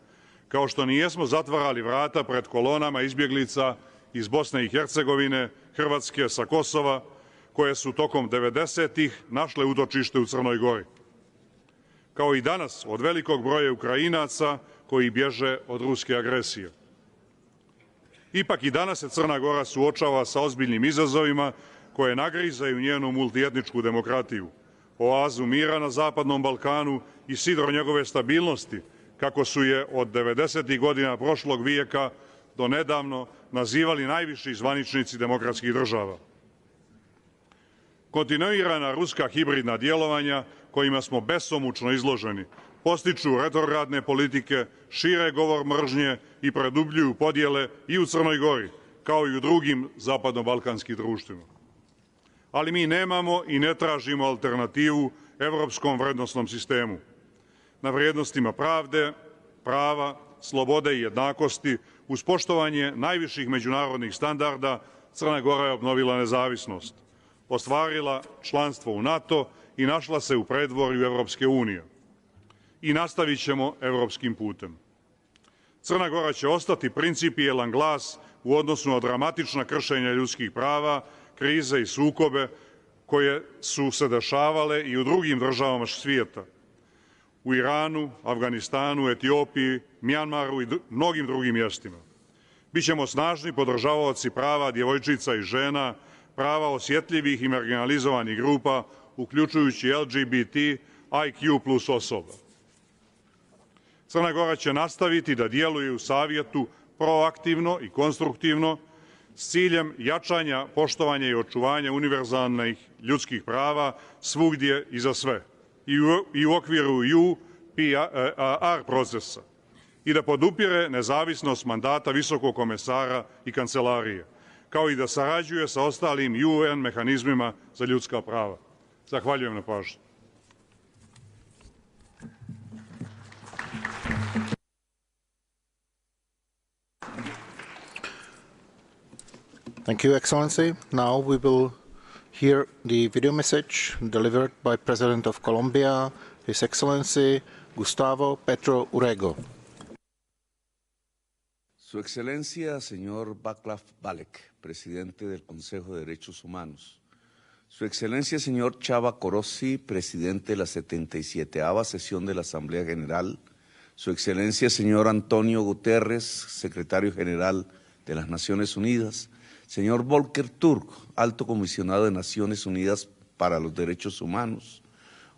kao što nijesmo zatvarali vrata pred kolonama izbjeglica iz Bosne i Hercegovine, Hrvatske, sa Kosova, koje su tokom 90-ih našle utočište u Crnoj Gori. Kao i danas od velikog broja Ukrajinaca koji bježe od ruske agresije. Ipak i danas se Crna Gora suočava sa ozbiljnim izazovima koje nagrizaju njenu multietničku demokratiju, oazu mira na Zapadnom Balkanu i sidro njegove stabilnosti, kako su je od 90. godina prošlog vijeka do nedavno nazivali najviši zvaničnici demokratskih država. Kontinuirana ruska hibridna djelovanja kojima smo besomučno izloženi postiču retrogradne politike, šire govor mržnje i produbljuju podjele i u Crnoj Gori, kao i u drugim zapadno-balkanskim društvima. Ali mi nemamo i ne tražimo alternativu evropskom vrednosnom sistemu. Na vrijednostima pravde, prava, slobode i jednakosti, uz poštovanje najviših međunarodnih standarda, Crna Gora je obnovila nezavisnost, ostvarila članstvo u NATO i našla se u predvorju Evropske unije. I nastavit ćemo evropskim putem. Crna Gora će ostati principijelan glas u odnosu na dramatična kršenja ljudskih prava, krize i sukobe koje su se dešavale i u drugim državama svijeta. U Iranu, Afganistanu, Etiopiji, Mjanmaru i mnogim drugim mjestima. Bićemo snažni podržavaoci prava djevojčica i žena, prava osjetljivih i marginalizovanih grupa, uključujući LGBT, IQ plus osoba. Crna Gora će nastaviti da djeluje u savjetu proaktivno i konstruktivno s ciljem jačanja, poštovanja i očuvanja univerzalnih ljudskih prava svugdje i za sve, i u okviru UPR procesa, i da podupire nezavisnost mandata visokog komesara i kancelarije, kao i da sarađuje sa ostalim UN mehanizmima za ljudska prava. Zahvaljujem na pažnji. Thank you, Excellency. Now we will hear the video message delivered by President of Colombia, His Excellency Gustavo Petro Urrego. Su Excelencia, señor Václav Valek, presidente del Consejo de Derechos Humanos. Su Excelencia, señor Chava Corozzi, presidente de la 77ª sesión de la Asamblea General. Su Excelencia, señor Antonio Guterres, secretario general de las Naciones Unidas. Señor Volker Turk, alto comisionado de Naciones Unidas para los Derechos Humanos.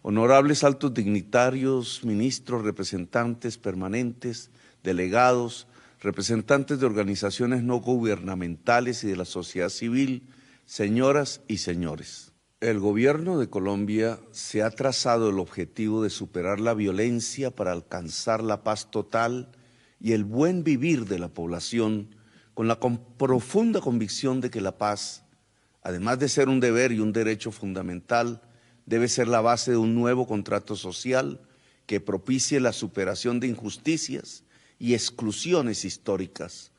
Honorables altos dignitarios, ministros, representantes permanentes, delegados, representantes de organizaciones no gubernamentales y de la sociedad civil, señoras y señores. El gobierno de Colombia se ha trazado el objetivo de superar la violencia para alcanzar la paz total y el buen vivir de la población, con la profunda convicción de que la paz, además de ser un deber y un derecho fundamental, debe ser la base de un nuevo contrato social que propicie la superación de injusticias y exclusiones históricas,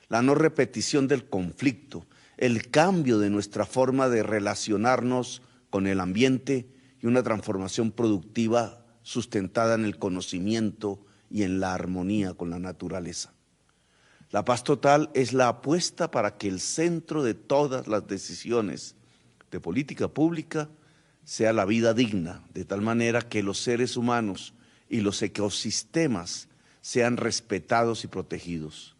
la no repetición del conflicto, el cambio de nuestra forma de relacionarnos con el ambiente y una transformación productiva sustentada en el conocimiento y en la armonía con la naturaleza. La paz total es la apuesta para que el centro de todas las decisiones de política pública sea la vida digna, de tal manera que los seres humanos y los ecosistemas sean respetados y protegidos.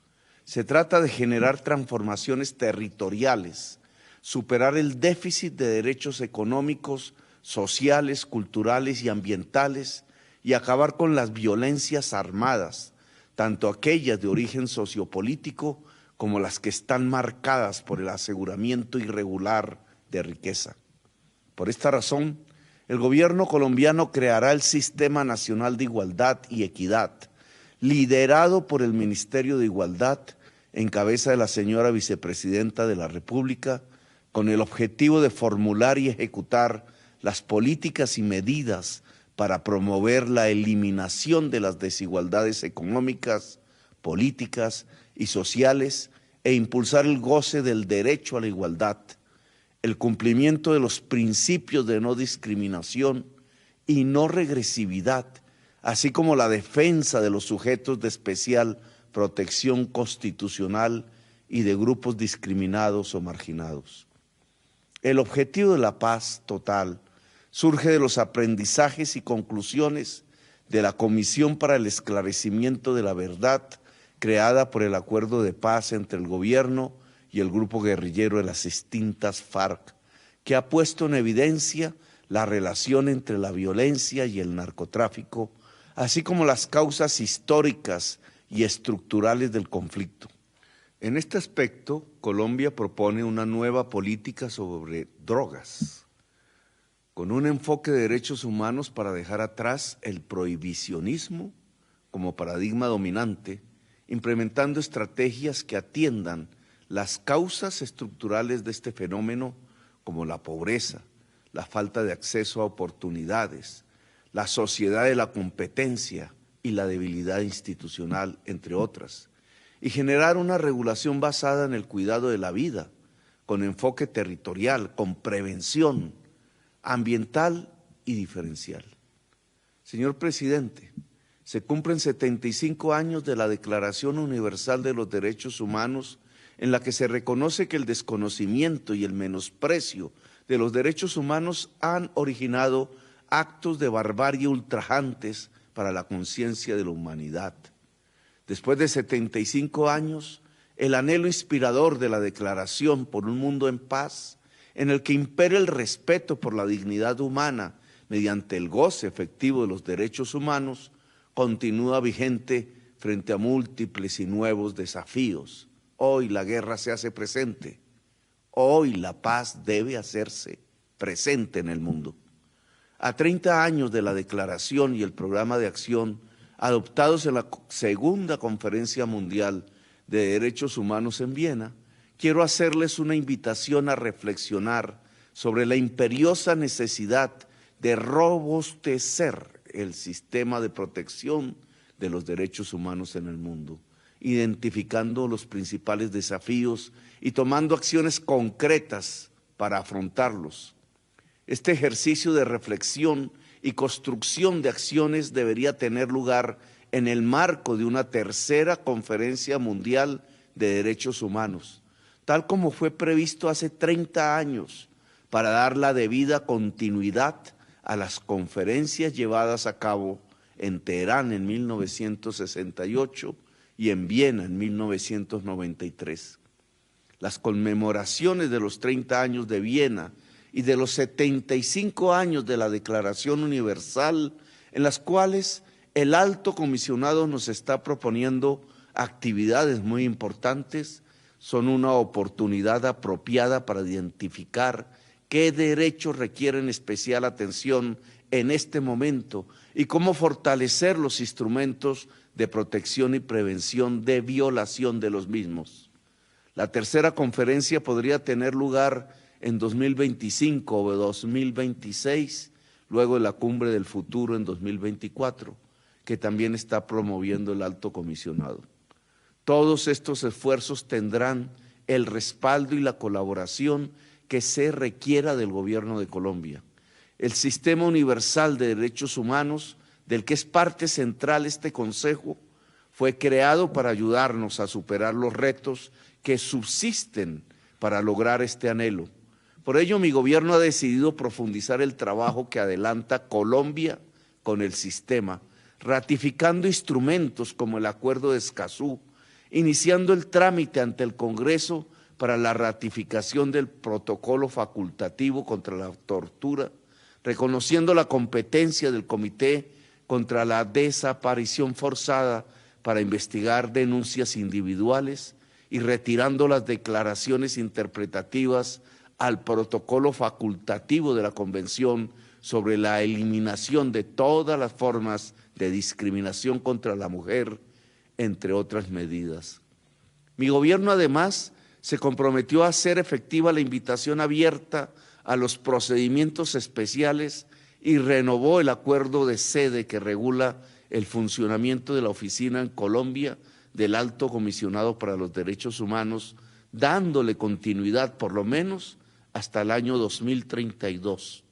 Se trata de generar transformaciones territoriales, superar el déficit de derechos económicos, sociales, culturales y ambientales y acabar con las violencias armadas, tanto aquellas de origen sociopolítico como las que están marcadas por el aseguramiento irregular de riqueza. Por esta razón, el gobierno colombiano creará el Sistema Nacional de Igualdad y Equidad, liderado por el Ministerio de Igualdad, en cabeza de la señora Vicepresidenta de la República, con el objetivo de formular y ejecutar las políticas y medidas para promover la eliminación de las desigualdades económicas, políticas y sociales e impulsar el goce del derecho a la igualdad, el cumplimiento de los principios de no discriminación y no regresividad, así como la defensa de los sujetos de especial protección constitucional y de grupos discriminados o marginados. El objetivo de la paz total surge de los aprendizajes y conclusiones de la Comisión para el Esclarecimiento de la Verdad, creada por el Acuerdo de Paz entre el gobierno y el grupo guerrillero de las extintas FARC, que ha puesto en evidencia la relación entre la violencia y el narcotráfico, así como las causas históricas y estructurales del conflicto. En este aspecto, Colombia propone una nueva política sobre drogas, con un enfoque de derechos humanos para dejar atrás el prohibicionismo como paradigma dominante, implementando estrategias que atiendan las causas estructurales de este fenómeno, como la pobreza, la falta de acceso a oportunidades, la sociedad de la competencia y la debilidad institucional, entre otras, y generar una regulación basada en el cuidado de la vida, con enfoque territorial, con prevención ambiental y diferencial. Señor Presidente, se cumplen 75 años de la Declaración Universal de los Derechos Humanos, en la que se reconoce que el desconocimiento y el menosprecio de los derechos humanos han originado actos de barbarie ultrajantes para la conciencia de la humanidad. Después de 75 años, el anhelo inspirador de la Declaración por un mundo en paz, en el que impere el respeto por la dignidad humana mediante el goce efectivo de los derechos humanos, continúa vigente frente a múltiples y nuevos desafíos. Hoy la guerra se hace presente, hoy la paz debe hacerse presente en el mundo. A 30 años de la Declaración y el programa de acción adoptados en la Segunda Conferencia Mundial de Derechos Humanos en Viena, quiero hacerles una invitación a reflexionar sobre la imperiosa necesidad de robustecer el sistema de protección de los derechos humanos en el mundo, identificando los principales desafíos y tomando acciones concretas para afrontarlos. Este ejercicio de reflexión y construcción de acciones debería tener lugar en el marco de una tercera Conferencia Mundial de Derechos Humanos, tal como fue previsto hace 30 años, para dar la debida continuidad a las conferencias llevadas a cabo en Teherán en 1968 y en Viena en 1993. Las conmemoraciones de los 30 años de Viena y de los 75 años de la Declaración Universal, en las cuales el Alto Comisionado nos está proponiendo actividades muy importantes, son una oportunidad apropiada para identificar qué derechos requieren especial atención en este momento y cómo fortalecer los instrumentos de protección y prevención de violación de los mismos. La tercera conferencia podría tener lugar en 2025 o 2026, luego de la Cumbre del Futuro en 2024, que también está promoviendo el Alto Comisionado. Todos estos esfuerzos tendrán el respaldo y la colaboración que se requiera del Gobierno de Colombia. El Sistema Universal de Derechos Humanos, del que es parte central este Consejo, fue creado para ayudarnos a superar los retos que subsisten para lograr este anhelo. Por ello, mi gobierno ha decidido profundizar el trabajo que adelanta Colombia con el sistema, ratificando instrumentos como el Acuerdo de Escazú, iniciando el trámite ante el Congreso para la ratificación del protocolo facultativo contra la tortura, reconociendo la competencia del Comité contra la Desaparición Forzada para investigar denuncias individuales y retirando las declaraciones interpretativas al protocolo facultativo de la Convención sobre la eliminación de todas las formas de discriminación contra la mujer, entre otras medidas. Mi gobierno, además, se comprometió a hacer efectiva la invitación abierta a los procedimientos especiales y renovó el acuerdo de sede que regula el funcionamiento de la oficina en Colombia del Alto Comisionado para los Derechos Humanos, dándole continuidad por lo menos hasta el año 2032.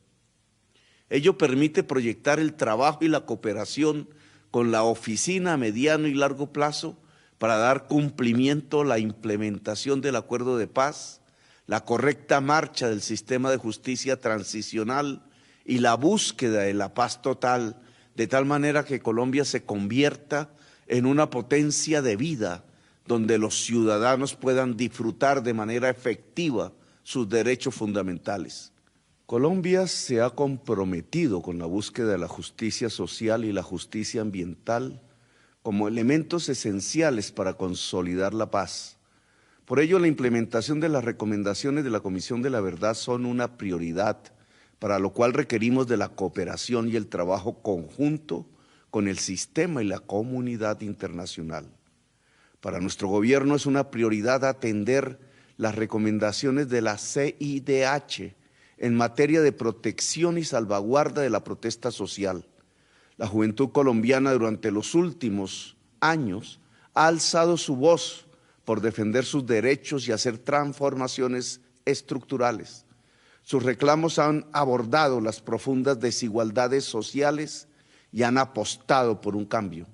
Ello permite proyectar el trabajo y la cooperación con la oficina a mediano y largo plazo para dar cumplimiento a la implementación del acuerdo de paz, la correcta marcha del sistema de justicia transicional y la búsqueda de la paz total, de tal manera que Colombia se convierta en una potencia de vida donde los ciudadanos puedan disfrutar de manera efectiva sus derechos fundamentales. Colombia se ha comprometido con la búsqueda de la justicia social y la justicia ambiental como elementos esenciales para consolidar la paz. Por ello, la implementación de las recomendaciones de la Comisión de la Verdad son una prioridad, para lo cual requerimos de la cooperación y el trabajo conjunto con el sistema y la comunidad internacional. Para nuestro gobierno es una prioridad atender las recomendaciones de la CIDH en materia de protección y salvaguarda de la protesta social. La juventud colombiana durante los últimos años ha alzado su voz por defender sus derechos y hacer transformaciones estructurales. Sus reclamos han abordado las profundas desigualdades sociales y han apostado por un cambio.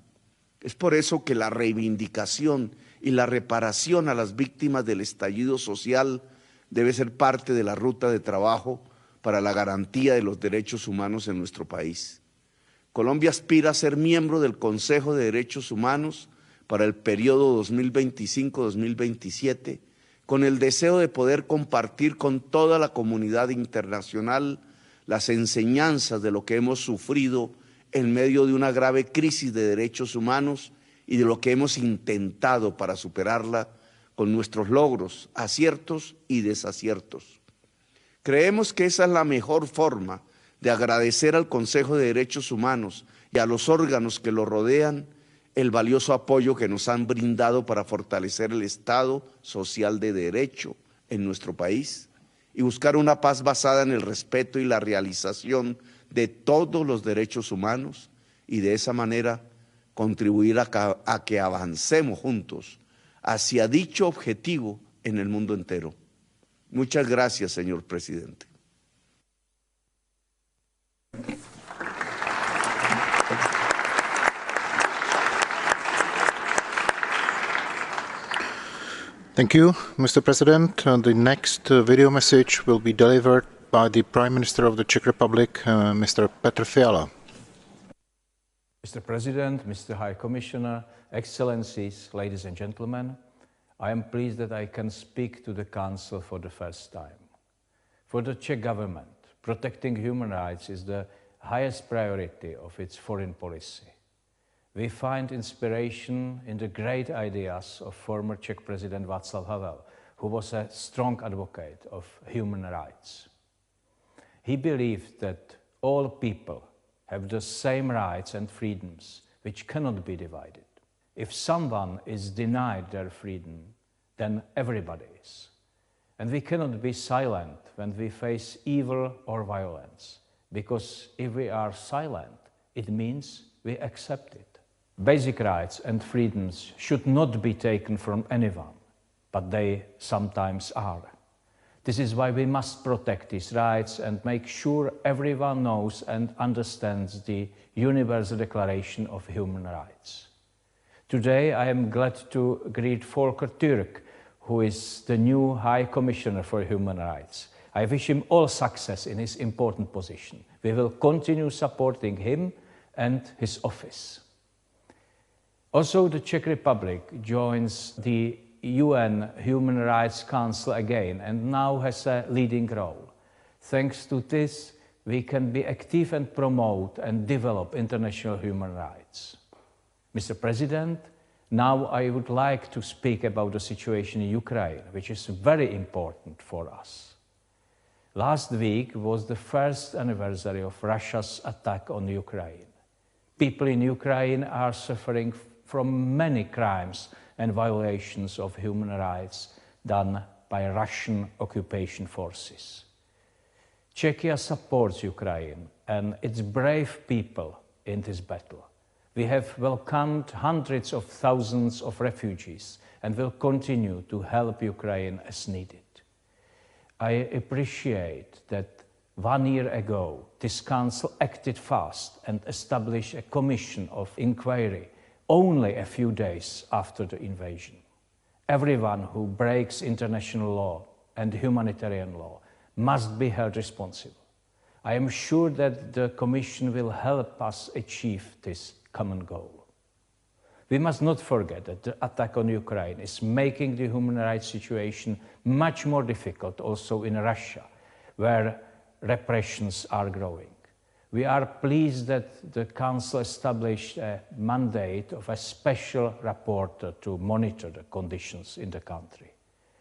Es por eso que la reivindicación y la reparación a las víctimas del estallido social debe ser parte de la ruta de trabajo para la garantía de los derechos humanos en nuestro país. Colombia aspira a ser miembro del Consejo de Derechos Humanos para el periodo 2025-2027, con el deseo de poder compartir con toda la comunidad internacional las enseñanzas de lo que hemos sufrido en medio de una grave crisis de derechos humanos y de lo que hemos intentado para superarla con nuestros logros, aciertos y desaciertos. Creemos que esa es la mejor forma de agradecer al Consejo de Derechos Humanos y a los órganos que lo rodean el valioso apoyo que nos han brindado para fortalecer el Estado social de derecho en nuestro país y buscar una paz basada en el respeto y la realización de todos los derechos humanos y de esa manera contribuir a que avancemos juntos hacia dicho objetivo en el mundo entero. Muchas gracias, señor presidente. Thank you, Mr. President. The next video message will be delivered by the Prime Minister of the Czech Republic, Mr. Petr Fiala. Mr. President, Mr. High Commissioner, Excellencies, ladies and gentlemen, I am pleased that I can speak to the Council for the first time. For the Czech government, protecting human rights is the highest priority of its foreign policy. We find inspiration in the great ideas of former Czech President Václav Havel, who was a strong advocate of human rights. He believed that all people have the same rights and freedoms which cannot be divided. If someone is denied their freedom, then everybody is. And we cannot be silent when we face evil or violence, because if we are silent, it means we accept it. Basic rights and freedoms should not be taken from anyone, but they sometimes are. This is why we must protect these rights and make sure everyone knows and understands the Universal Declaration of Human Rights. Today, I am glad to greet Volker Turk, who is the new High Commissioner for Human Rights. I wish him all success in his important position. We will continue supporting him and his office. Also, the Czech Republic joins the UN Human Rights Council again and now has a leading role. Thanks to this, we can be active and promote and develop international human rights. Mr. President, now I would like to speak about the situation in Ukraine, which is very important for us. Last week was the first anniversary of Russia's attack on Ukraine. People in Ukraine are suffering from many crimes and violations of human rights done by Russian occupation forces. Czechia supports Ukraine and its brave people in this battle. We have welcomed hundreds of thousands of refugees and will continue to help Ukraine as needed. I appreciate that 1 year ago, this Council acted fast and established a commission of inquiry only a few days after the invasion. Everyone who breaks international law and humanitarian law must be held responsible. I am sure that the Commission will help us achieve this common goal. We must not forget that the attack on Ukraine is making the human rights situation much more difficult also in Russia, where repressions are growing. We are pleased that the Council established a mandate of a special rapporteur to monitor the conditions in the country.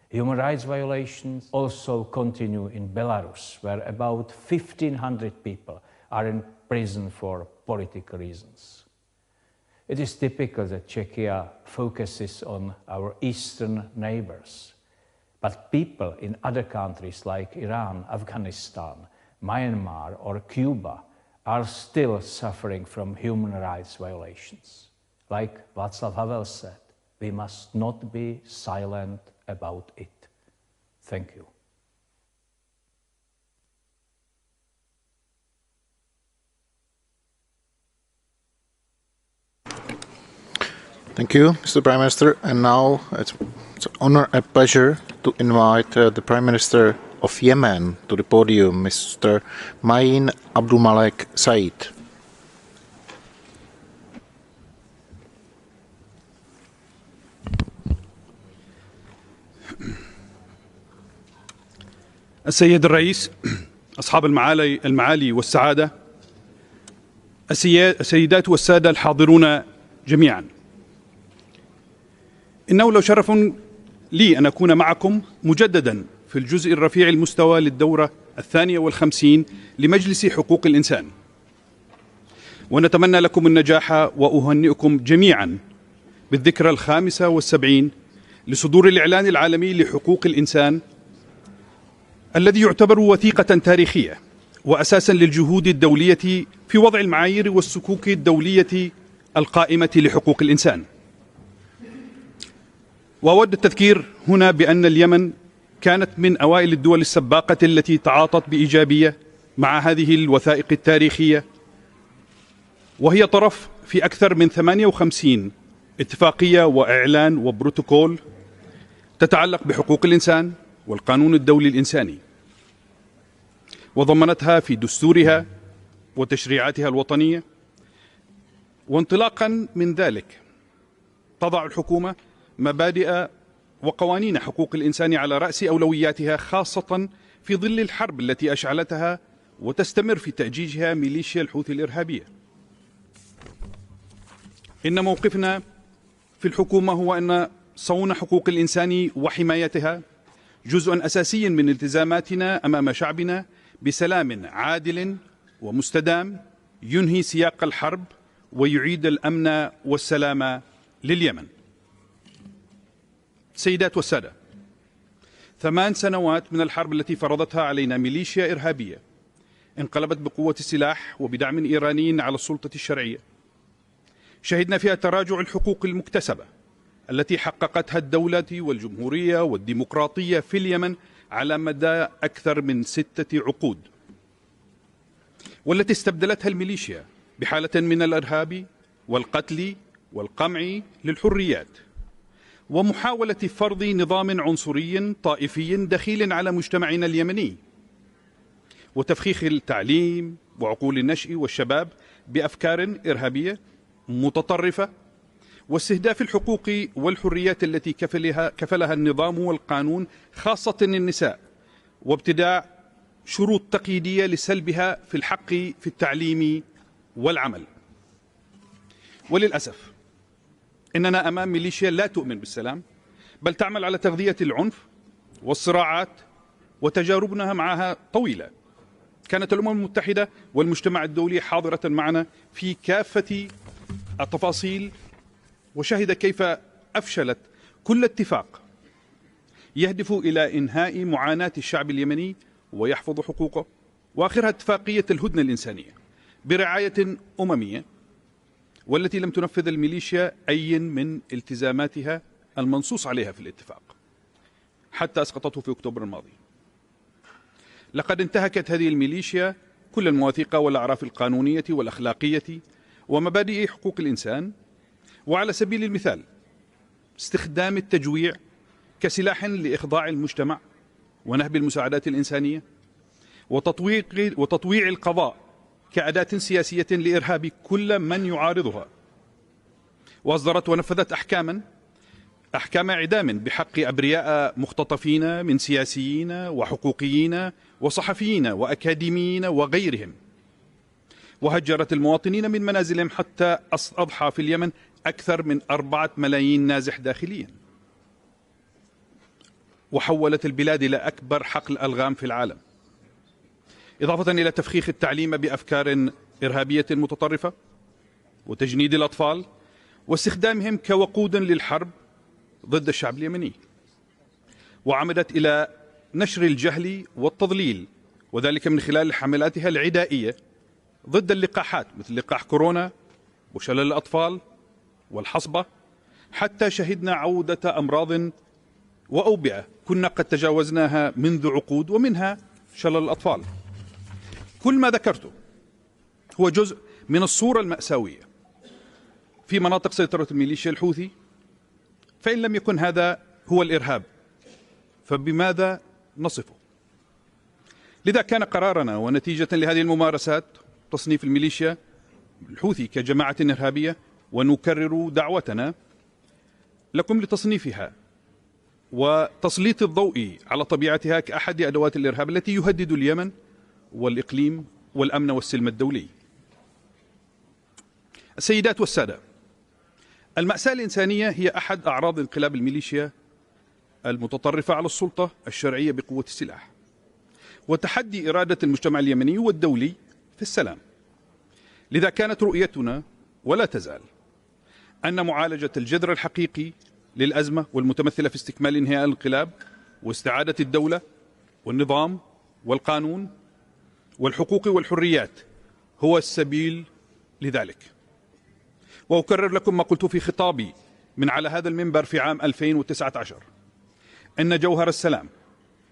Human rights violations also continue in Belarus, where about 1,500 people are in prison for political reasons. It is typical that Czechia focuses on our eastern neighbors, but people in other countries like Iran, Afghanistan, Myanmar or Cuba are still suffering from human rights violations. Like Václav Havel said, we must not be silent about it. Thank you. Thank you, Mr. Prime Minister. And now it's an honor and pleasure to invite the Prime Minister of Yemen to the podium, Mr. Amir-Abdollahian Said. السيد الرئيس، أصحاب المعالي والسعادة، السيدات والسادة الحاضرون جميعا، إنه لو شرف لي أن أكون معكم مجددا في الجزء الرفيع المستوى للدورة 52 لمجلس حقوق الإنسان، ونتمنى لكم النجاح وأهنئكم جميعا بالذكرى 75 لصدور الإعلان العالمي لحقوق الإنسان، الذي يعتبر وثيقة تاريخية وأساسا للجهود الدولية في وضع المعايير والسكوك الدولية القائمة لحقوق الإنسان. وأود التذكير هنا بأن اليمن كانت من أوائل الدول السباقة التي تعاطت بإيجابية مع هذه الوثائق التاريخية، وهي طرف في أكثر من 58 اتفاقية وإعلان وبروتوكول تتعلق بحقوق الإنسان والقانون الدولي الإنساني، وضمنتها في دستورها وتشريعاتها الوطنية. وانطلاقا من ذلك تضع الحكومة مبادئ وقوانين حقوق الإنسان على رأس أولوياتها، خاصة في ظل الحرب التي أشعلتها وتستمر في تأجيجها ميليشيا الحوثي الإرهابية. إن موقفنا في الحكومة هو أن صون حقوق الإنسان وحمايتها جزء أساسي من التزاماتنا أمام شعبنا بسلام عادل ومستدام ينهي سياق الحرب ويعيد الأمن والسلام لليمن. سيدات والسادة، 8 سنوات من الحرب التي فرضتها علينا ميليشيا إرهابية انقلبت بقوة السلاح وبدعم إيراني على السلطة الشرعية، شهدنا فيها تراجع الحقوق المكتسبة التي حققتها الدولة والجمهورية والديمقراطية في اليمن على مدى أكثر من 6 عقود، والتي استبدلتها الميليشيا بحالة من الإرهاب والقتل والقمع للحريات، ومحاولة فرض نظام عنصري طائفي دخيل على مجتمعنا اليمني، وتفخيخ التعليم وعقول النشء والشباب بأفكار إرهابية متطرفة، واستهداف الحقوق والحريات التي كفلها النظام والقانون خاصة النساء، وابتداء شروط تقييدية لسلبها في الحق في التعليم والعمل. وللأسف إننا أمام ميليشيا لا تؤمن بالسلام، بل تعمل على تغذية العنف والصراعات، وتجاربنا معها طويلة. كانت الأمم المتحدة والمجتمع الدولي حاضرة معنا في كافة التفاصيل، وشهد كيف أفشلت كل اتفاق يهدف إلى إنهاء معاناة الشعب اليمني ويحفظ حقوقه، وآخرها اتفاقية الهدنة الإنسانية برعاية أممية، والتي لم تنفذ الميليشيا أي من التزاماتها المنصوص عليها في الاتفاق حتى أسقطته في أكتوبر الماضي. لقد انتهكت هذه الميليشيا كل المواثيق والأعراف القانونية والأخلاقية ومبادئ حقوق الإنسان، وعلى سبيل المثال استخدام التجويع كسلاح لإخضاع المجتمع ونهب المساعدات الإنسانية، وتطويع القضاء كأداة سياسية لإرهاب كل من يعارضها، وأصدرت ونفذت أحكام إعدام بحق أبرياء مختطفين من سياسيين وحقوقيين وصحفيين وأكاديميين وغيرهم، وهجرت المواطنين من منازلهم حتى أضحى في اليمن أكثر من 4 ملايين نازح داخليا، وحولت البلاد إلى أكبر حقل ألغام في العالم، إضافة إلى تفخيخ التعليم بأفكار إرهابية متطرفة وتجنيد الأطفال واستخدامهم كوقود للحرب ضد الشعب اليمني، وعمدت إلى نشر الجهل والتضليل، وذلك من خلال حملاتها العدائية ضد اللقاحات مثل لقاح كورونا وشلل الأطفال والحصبة، حتى شهدنا عودة أمراض وأوبئة كنا قد تجاوزناها منذ عقود، ومنها شلل الأطفال. كل ما ذكرته هو جزء من الصورة المأساوية في مناطق سيطرة الميليشيا الحوثي، فإن لم يكن هذا هو الإرهاب فبماذا نصفه؟ لذا كان قرارنا ونتيجة لهذه الممارسات تصنيف الميليشيا الحوثي كجماعة إرهابية، ونكرر دعوتنا لكم لتصنيفها وتسليط الضوء على طبيعتها كأحد أدوات الإرهاب التي يهدد اليمن والإقليم والأمن والسلم الدولي. السيدات والسادة، المأساة الإنسانية هي أحد أعراض انقلاب الميليشيا المتطرفة على السلطة الشرعية بقوة السلاح، وتحدي إرادة المجتمع اليمني والدولي في السلام. لذا كانت رؤيتنا ولا تزال أن معالجة الجذر الحقيقي للأزمة والمتمثلة في استكمال انهياء الانقلاب واستعادة الدولة والنظام والقانون والحقوق والحريات هو السبيل لذلك. وأكرر لكم ما قلت في خطابي من على هذا المنبر في عام 2019 أن جوهر السلام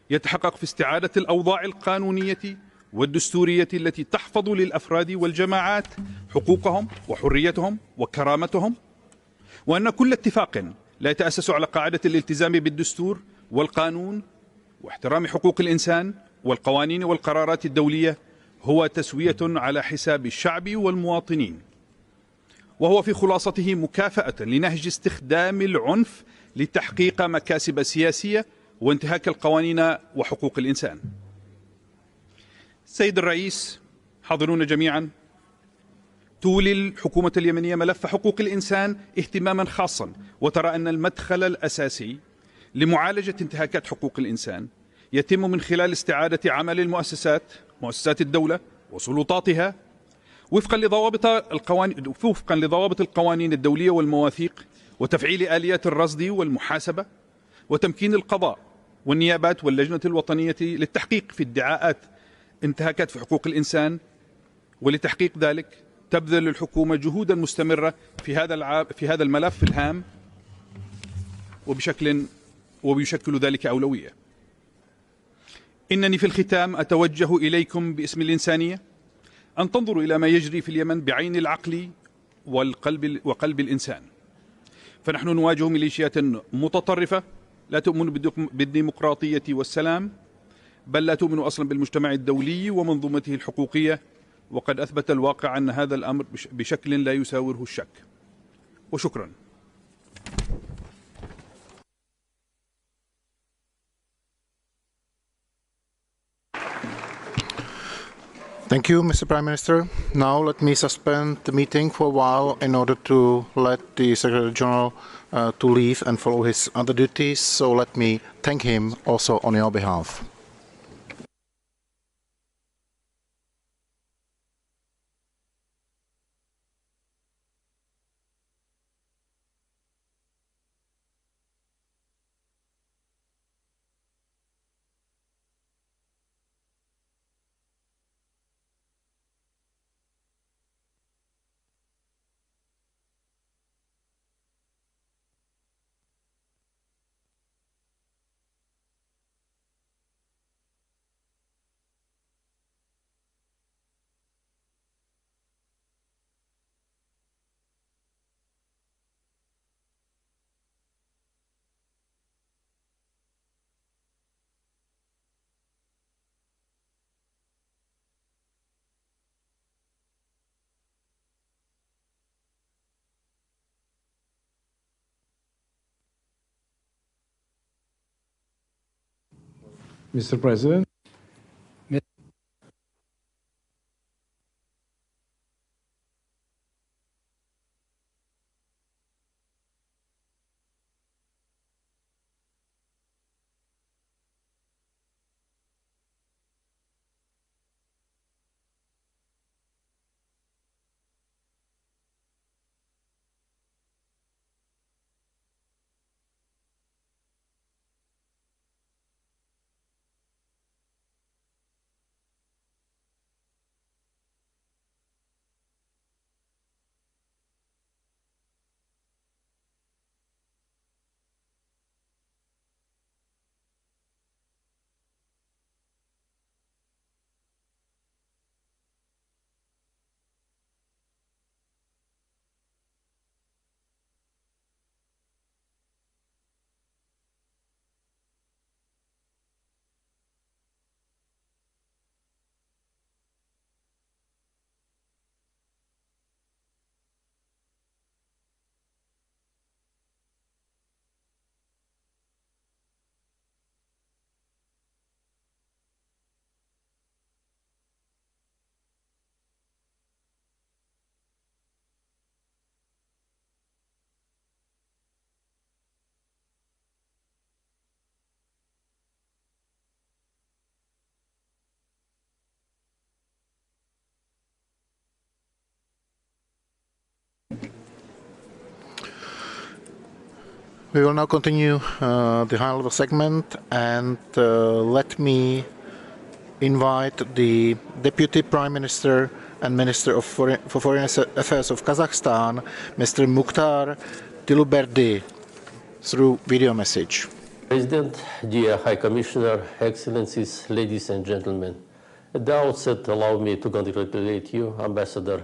يتحقق في استعادة الأوضاع القانونية والدستورية التي تحفظ للأفراد والجماعات حقوقهم وحريتهم وكرامتهم، وأن كل اتفاق لا يتأسس على قاعدة الالتزام بالدستور والقانون واحترام حقوق الإنسان والقوانين والقرارات الدولية هو تسوية على حساب الشعب والمواطنين، وهو في خلاصته مكافأة لنهج استخدام العنف لتحقيق مكاسب سياسية وانتهاك القوانين وحقوق الإنسان. السيد الرئيس، حاضرون جميعا، تولي الحكومة اليمنية ملف حقوق الإنسان اهتماما خاصا، وترى أن المدخل الأساسي لمعالجة انتهاكات حقوق الإنسان يتم من خلال استعادة عمل مؤسسات الدولة وسلطاتها وفقا لضوابط القوانين الدولية والمواثيق، وتفعيل آليات الرصد والمحاسبة، وتمكين القضاء والنيابات واللجنة الوطنية للتحقيق في ادعاءات انتهاكات في حقوق الإنسان. ولتحقيق ذلك تبذل الحكومة جهودا مستمرة في هذا الملف الهام، وبيشكل ذلك أولوية. إنني في الختام أتوجه إليكم باسم الإنسانية أن تنظروا إلى ما يجري في اليمن بعين العقل وقلب الإنسان، فنحن نواجه ميليشيات متطرفة لا تؤمن بالديمقراطية والسلام، بل لا تؤمن أصلا بالمجتمع الدولي ومنظومته الحقوقية، وقد أثبت الواقع أن هذا الأمر بشكل لا يساوره الشك. وشكرا. Thank you, Mr. Prime Minister. Now let me suspend the meeting for a while in order to let the Secretary General to leave and follow his other duties. So let me thank him also on your behalf. Mr. President. We will now continue the high-level segment, and let me invite the Deputy Prime Minister and Minister of for Foreign Affairs of Kazakhstan, Mr. Mukhtar Tiluberdi, through video message. President, dear High Commissioner, Excellencies, ladies and gentlemen, at the outset, allow me to congratulate you, Ambassador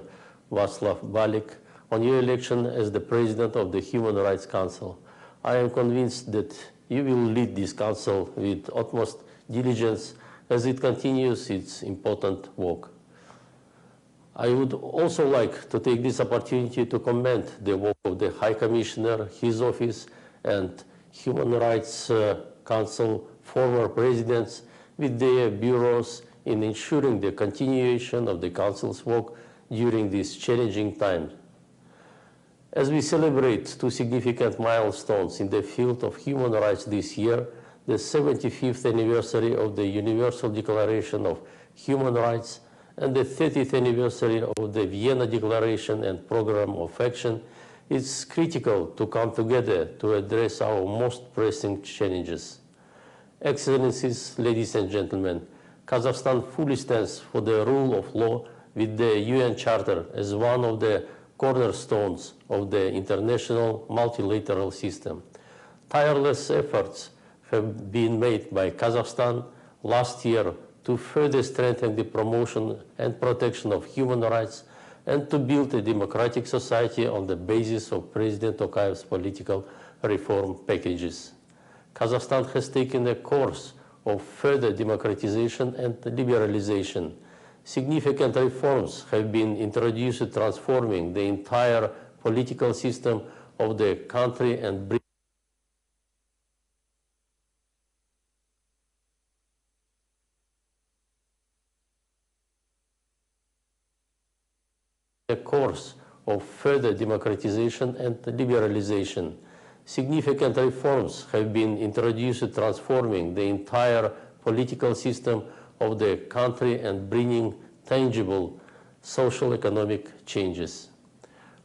Václav Balik, on your election as the President of the Human Rights Council. I am convinced that you will lead this Council with utmost diligence as it continues its important work. I would also like to take this opportunity to commend the work of the High Commissioner, his office, and Human Rights Council former presidents with their bureaus in ensuring the continuation of the Council's work during these challenging times. As we celebrate two significant milestones in the field of human rights this year, the 75th anniversary of the Universal Declaration of Human Rights and the 30th anniversary of the Vienna Declaration and Program of Action, it's critical to come together to address our most pressing challenges. Excellencies, ladies and gentlemen, Kazakhstan fully stands for the rule of law with the UN Charter as one of the cornerstones of the international multilateral system. Tireless efforts have been made by Kazakhstan last year to further strengthen the promotion and protection of human rights and to build a democratic society on the basis of President Tokayev's political reform packages. Kazakhstan has taken a course of further democratization and liberalization. Significant reforms have been introduced, transforming the entire political system of the country and a course of further democratization and liberalization. Significant reforms have been introduced, transforming the entire political system of the country and bringing tangible social economic changes.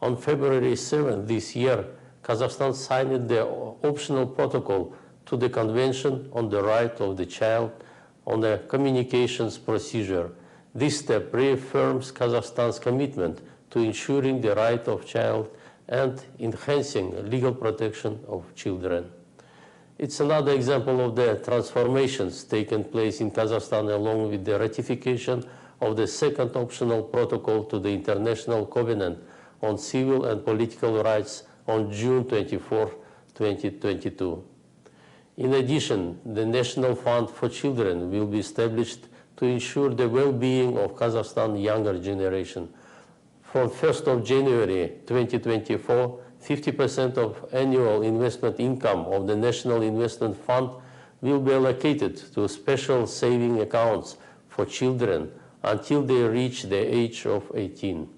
On February 7 this year, Kazakhstan signed the optional protocol to the Convention on the Right of the Child on a communications procedure. This step reaffirms Kazakhstan's commitment to ensuring the right of child and enhancing legal protection of children. It's another example of the transformations taking place in Kazakhstan, along with the ratification of the second optional protocol to the International Covenant on Civil and Political Rights on June 24, 2022. In addition, the National Fund for Children will be established to ensure the well-being of Kazakhstan's younger generation. From 1st of January 2024, 50% of annual investment income of the National Investment Fund will be allocated to special saving accounts for children until they reach the age of 18.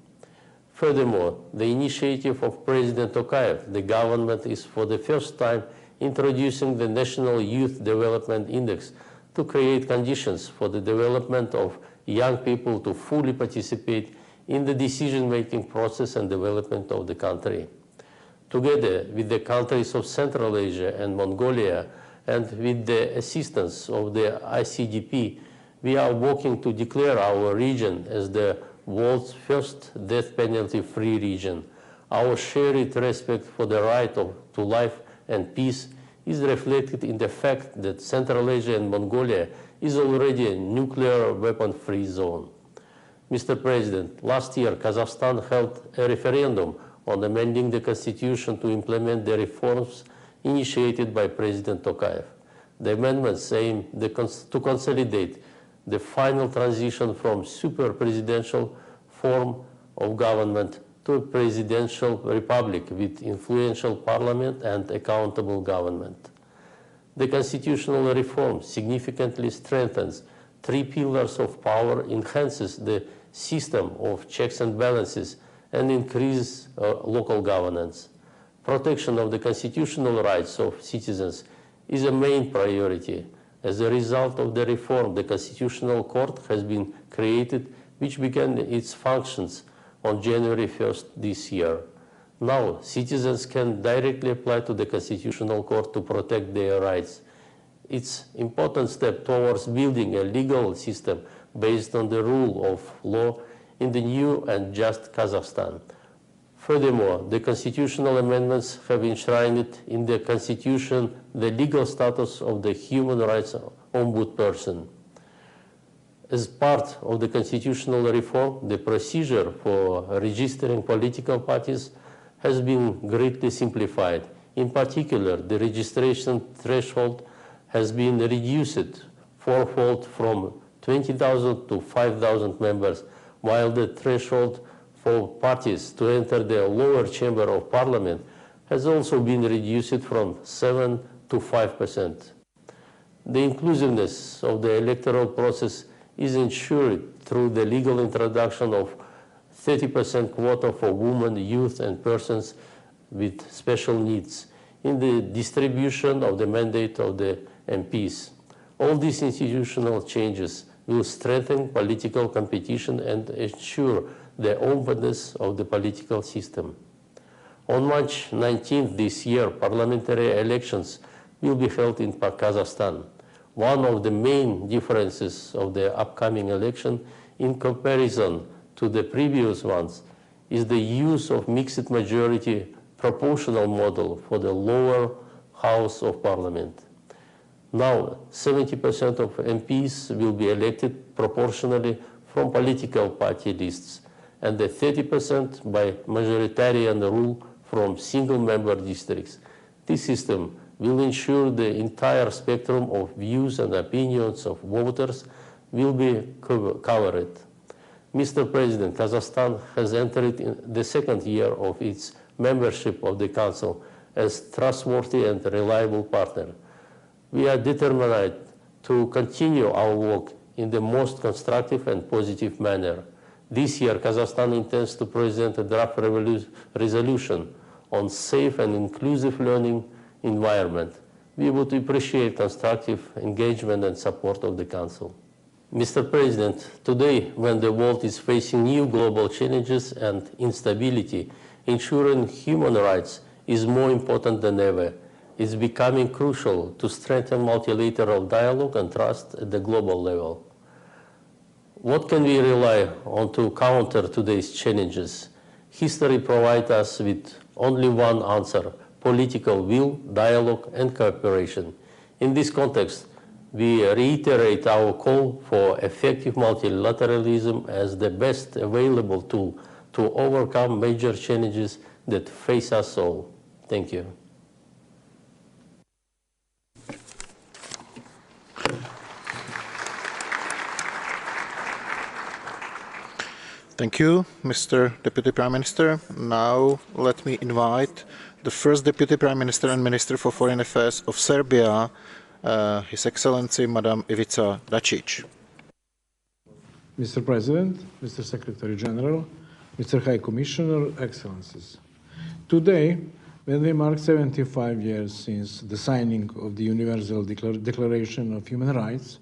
Furthermore, the initiative of President Tokayev, the government is for the first time introducing the National Youth Development Index to create conditions for the development of young people to fully participate in the decision-making process and development of the country. Together with the countries of Central Asia and Mongolia, and with the assistance of the ICDP, we are working to declare our region as the world's first death penalty-free region. Our shared respect for the right to life and peace is reflected in the fact that Central Asia and Mongolia is already a nuclear weapon-free zone. Mr. President, last year Kazakhstan held a referendum on amending the constitution to implement the reforms initiated by President Tokayev. The amendments aim to consolidate the final transition from super-presidential form of government to a presidential republic with influential parliament and accountable government. The constitutional reform significantly strengthens three pillars of power, enhances the system of checks and balances, and increases local governance. Protection of the constitutional rights of citizens is a main priority. As a result of the reform, the Constitutional Court has been created, which began its functions on January 1st this year. Now, citizens can directly apply to the Constitutional Court to protect their rights. It's an important step towards building a legal system based on the rule of law in the new and just Kazakhstan. Furthermore, the constitutional amendments have enshrined in the Constitution the legal status of the human rights ombudsperson. As part of the constitutional reform, the procedure for registering political parties has been greatly simplified. In particular, the registration threshold has been reduced fourfold from 20,000 to 5,000 members, while the threshold for parties to enter the lower chamber of parliament has also been reduced from 7 to 5%. The inclusiveness of the electoral process is ensured through the legal introduction of 30% quota for women, youth, and persons with special needs in the distribution of the mandate of the MPs. All these institutional changes will strengthen political competition and ensure the openness of the political system. On March 19th this year, parliamentary elections will be held in Kazakhstan. One of the main differences of the upcoming election in comparison to the previous ones is the use of mixed majority proportional model for the lower house of parliament. Now, 70% of MPs will be elected proportionally from political party lists, and the 30% by majoritarian rule from single-member districts. This system will ensure the entire spectrum of views and opinions of voters will be covered. Mr. President, Kazakhstan has entered in the second year of its membership of the Council as trustworthy and reliable partner. We are determined to continue our work in the most constructive and positive manner. This year, Kazakhstan intends to present a draft resolution on safe and inclusive learning environment. We would appreciate constructive engagement and support of the Council. Mr. President, today, when the world is facing new global challenges and instability, ensuring human rights is more important than ever. It's becoming crucial to strengthen multilateral dialogue and trust at the global level. What can we rely on to counter today's challenges? History provides us with only one answer: political will, dialogue, and cooperation. In this context, we reiterate our call for effective multilateralism as the best available tool to overcome major challenges that face us all. Thank you. Thank you, Mr. Deputy Prime Minister. Now let me invite the first Deputy Prime Minister and Minister for Foreign Affairs of Serbia, His Excellency Madam Ivica Dačić. Mr. President, Mr. Secretary General, Mr. High Commissioner, Excellencies. Today, when we mark 75 years since the signing of the Universal Declaration of Human Rights,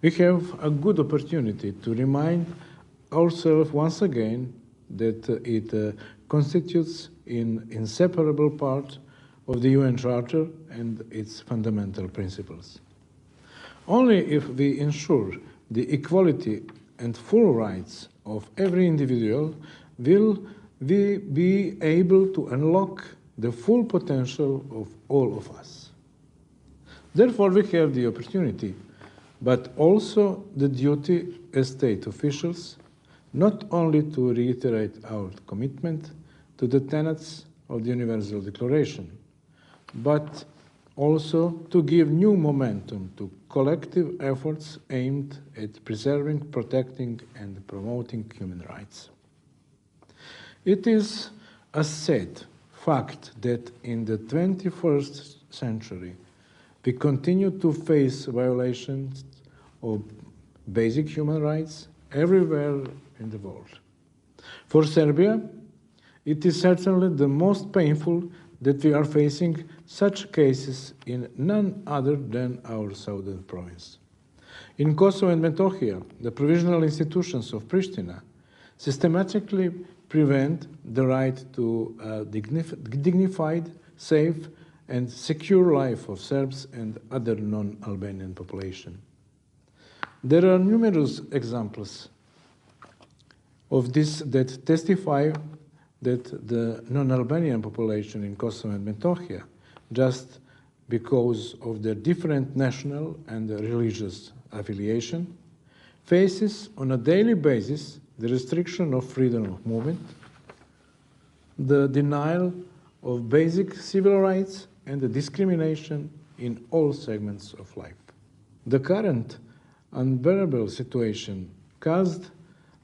we have a good opportunity to remind ourselves once again that it constitutes an inseparable part of the UN Charter and its fundamental principles. Only if we ensure the equality and full rights of every individual will we be able to unlock the full potential of all of us. Therefore, we have the opportunity, but also the duty as state officials, not only to reiterate our commitment to the tenets of the Universal Declaration, but also to give new momentum to collective efforts aimed at preserving, protecting, and promoting human rights. It is a sad fact that in the 21st century, we continue to face violations of basic human rights everywhere in the world. For Serbia, it is certainly the most painful that we are facing such cases in none other than our southern province. In Kosovo and Metohija, the provisional institutions of Pristina systematically prevent the right to a dignified, safe, and secure life of Serbs and other non-Albanian population. There are numerous examples of this that testify that the non-Albanian population in Kosovo and Metohija, just because of their different national and religious affiliation, faces on a daily basis the restriction of freedom of movement, the denial of basic civil rights, and the discrimination in all segments of life. The current unbearable situation caused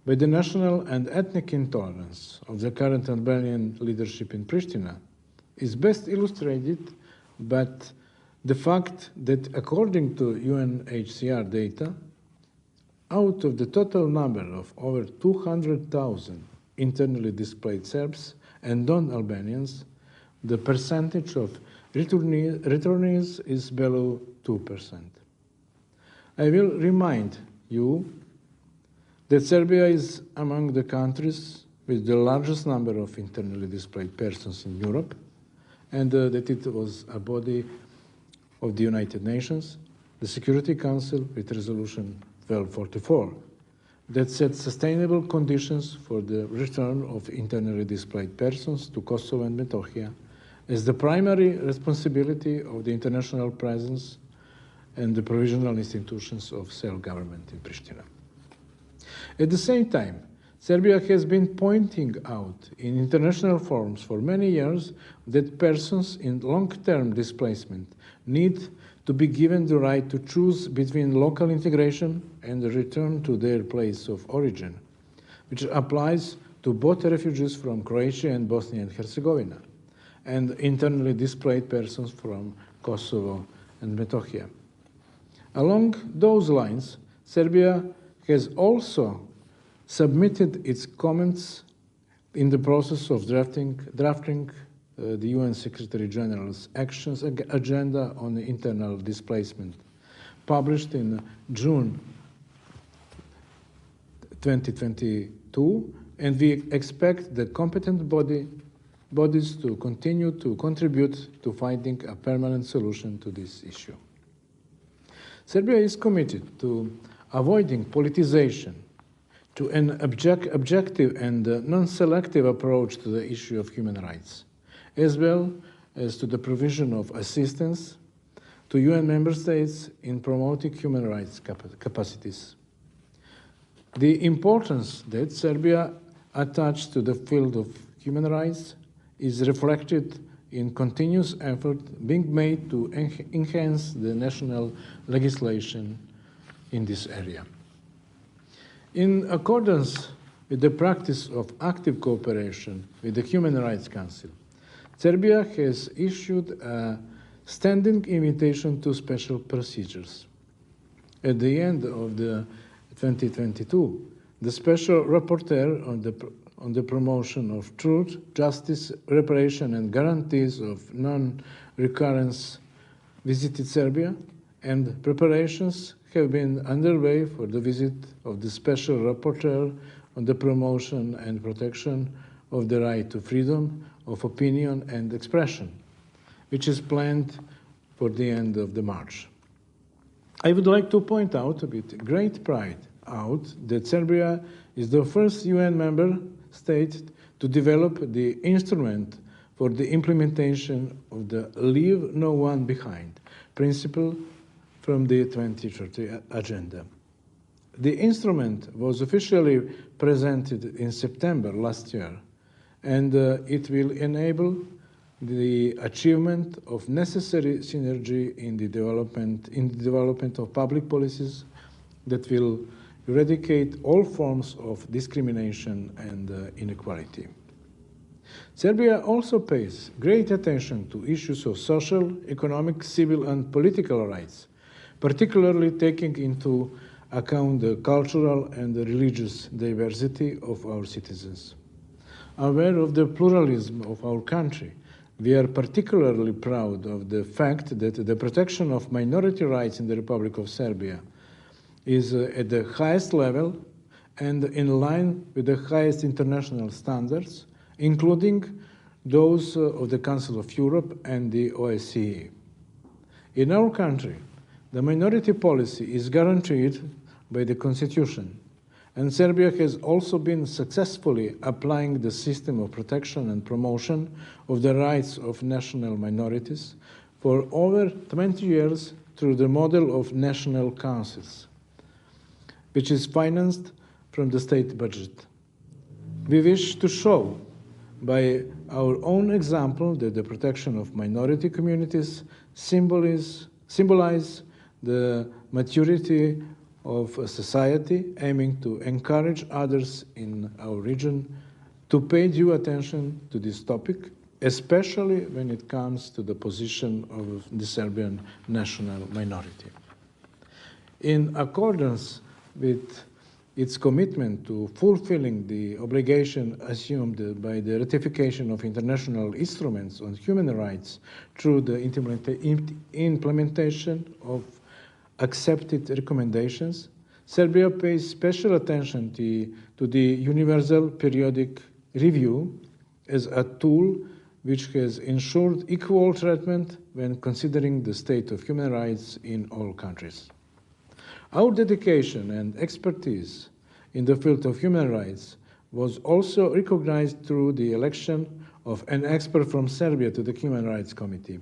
by the national and ethnic intolerance of the current Albanian leadership in Pristina is best illustrated by the fact that, according to UNHCR data, out of the total number of over 200,000 internally displaced Serbs and non-Albanians, the percentage of returnees is below 2%. I will remind you that Serbia is among the countries with the largest number of internally displaced persons in Europe, and that it was a body of the United Nations, the Security Council, with Resolution 1244, that set sustainable conditions for the return of internally displaced persons to Kosovo and Metohija as the primary responsibility of the international presence and the provisional institutions of self-government in Pristina. At the same time, Serbia has been pointing out in international forums for many years that persons in long-term displacement need to be given the right to choose between local integration and the return to their place of origin, which applies to both refugees from Croatia and Bosnia and Herzegovina, and internally displaced persons from Kosovo and Metohija. Along those lines, Serbia has also submitted its comments in the process of drafting the UN Secretary General's Actions Agenda on Internal Displacement, published in June 2022, and we expect the competent bodies to continue to contribute to finding a permanent solution to this issue. Serbia is committed to avoiding politicization, to an objective and non-selective approach to the issue of human rights, as well as to the provision of assistance to UN member states in promoting human rights capacities. The importance that Serbia attaches to the field of human rights is reflected in continuous effort being made to enhance the national legislation in this area. In accordance with the practice of active cooperation with the Human Rights Council, Serbia has issued a standing invitation to special procedures. At the end of 2022, the Special Rapporteur on the promotion of truth, justice, reparation, and guarantees of non-recurrence visited Serbia, and preparations have been underway for the visit of the Special Rapporteur on the promotion and protection of the right to freedom of opinion and expression, which is planned for the end of March. I would like to point out with great pride that Serbia is the first UN member state to develop the instrument for the implementation of the Leave No One Behind principle from the 2030 Agenda. The instrument was officially presented in September last year, and it will enable the achievement of necessary synergy in the development of public policies that will eradicate all forms of discrimination and inequality. Serbia also pays great attention to issues of social, economic, civil, and political rights, particularly taking into account the cultural and the religious diversity of our citizens. Aware of the pluralism of our country, we are particularly proud of the fact that the protection of minority rights in the Republic of Serbia is at the highest level and in line with the highest international standards, including those of the Council of Europe and the OSCE. In our country, the minority policy is guaranteed by the Constitution, and Serbia has also been successfully applying the system of protection and promotion of the rights of national minorities for over 20 years through the model of national councils, which is financed from the state budget. We wish to show by our own example that the protection of minority communities symbolize the maturity of a society aiming to encourage others in our region to pay due attention to this topic, especially when it comes to the position of the Serbian national minority. In accordance with its commitment to fulfilling the obligation assumed by the ratification of international instruments on human rights through the implementation of accepted recommendations, Serbia pays special attention to the Universal Periodic Review as a tool which has ensured equal treatment when considering the state of human rights in all countries. Our dedication and expertise in the field of human rights was also recognized through the election of an expert from Serbia to the Human Rights Committee.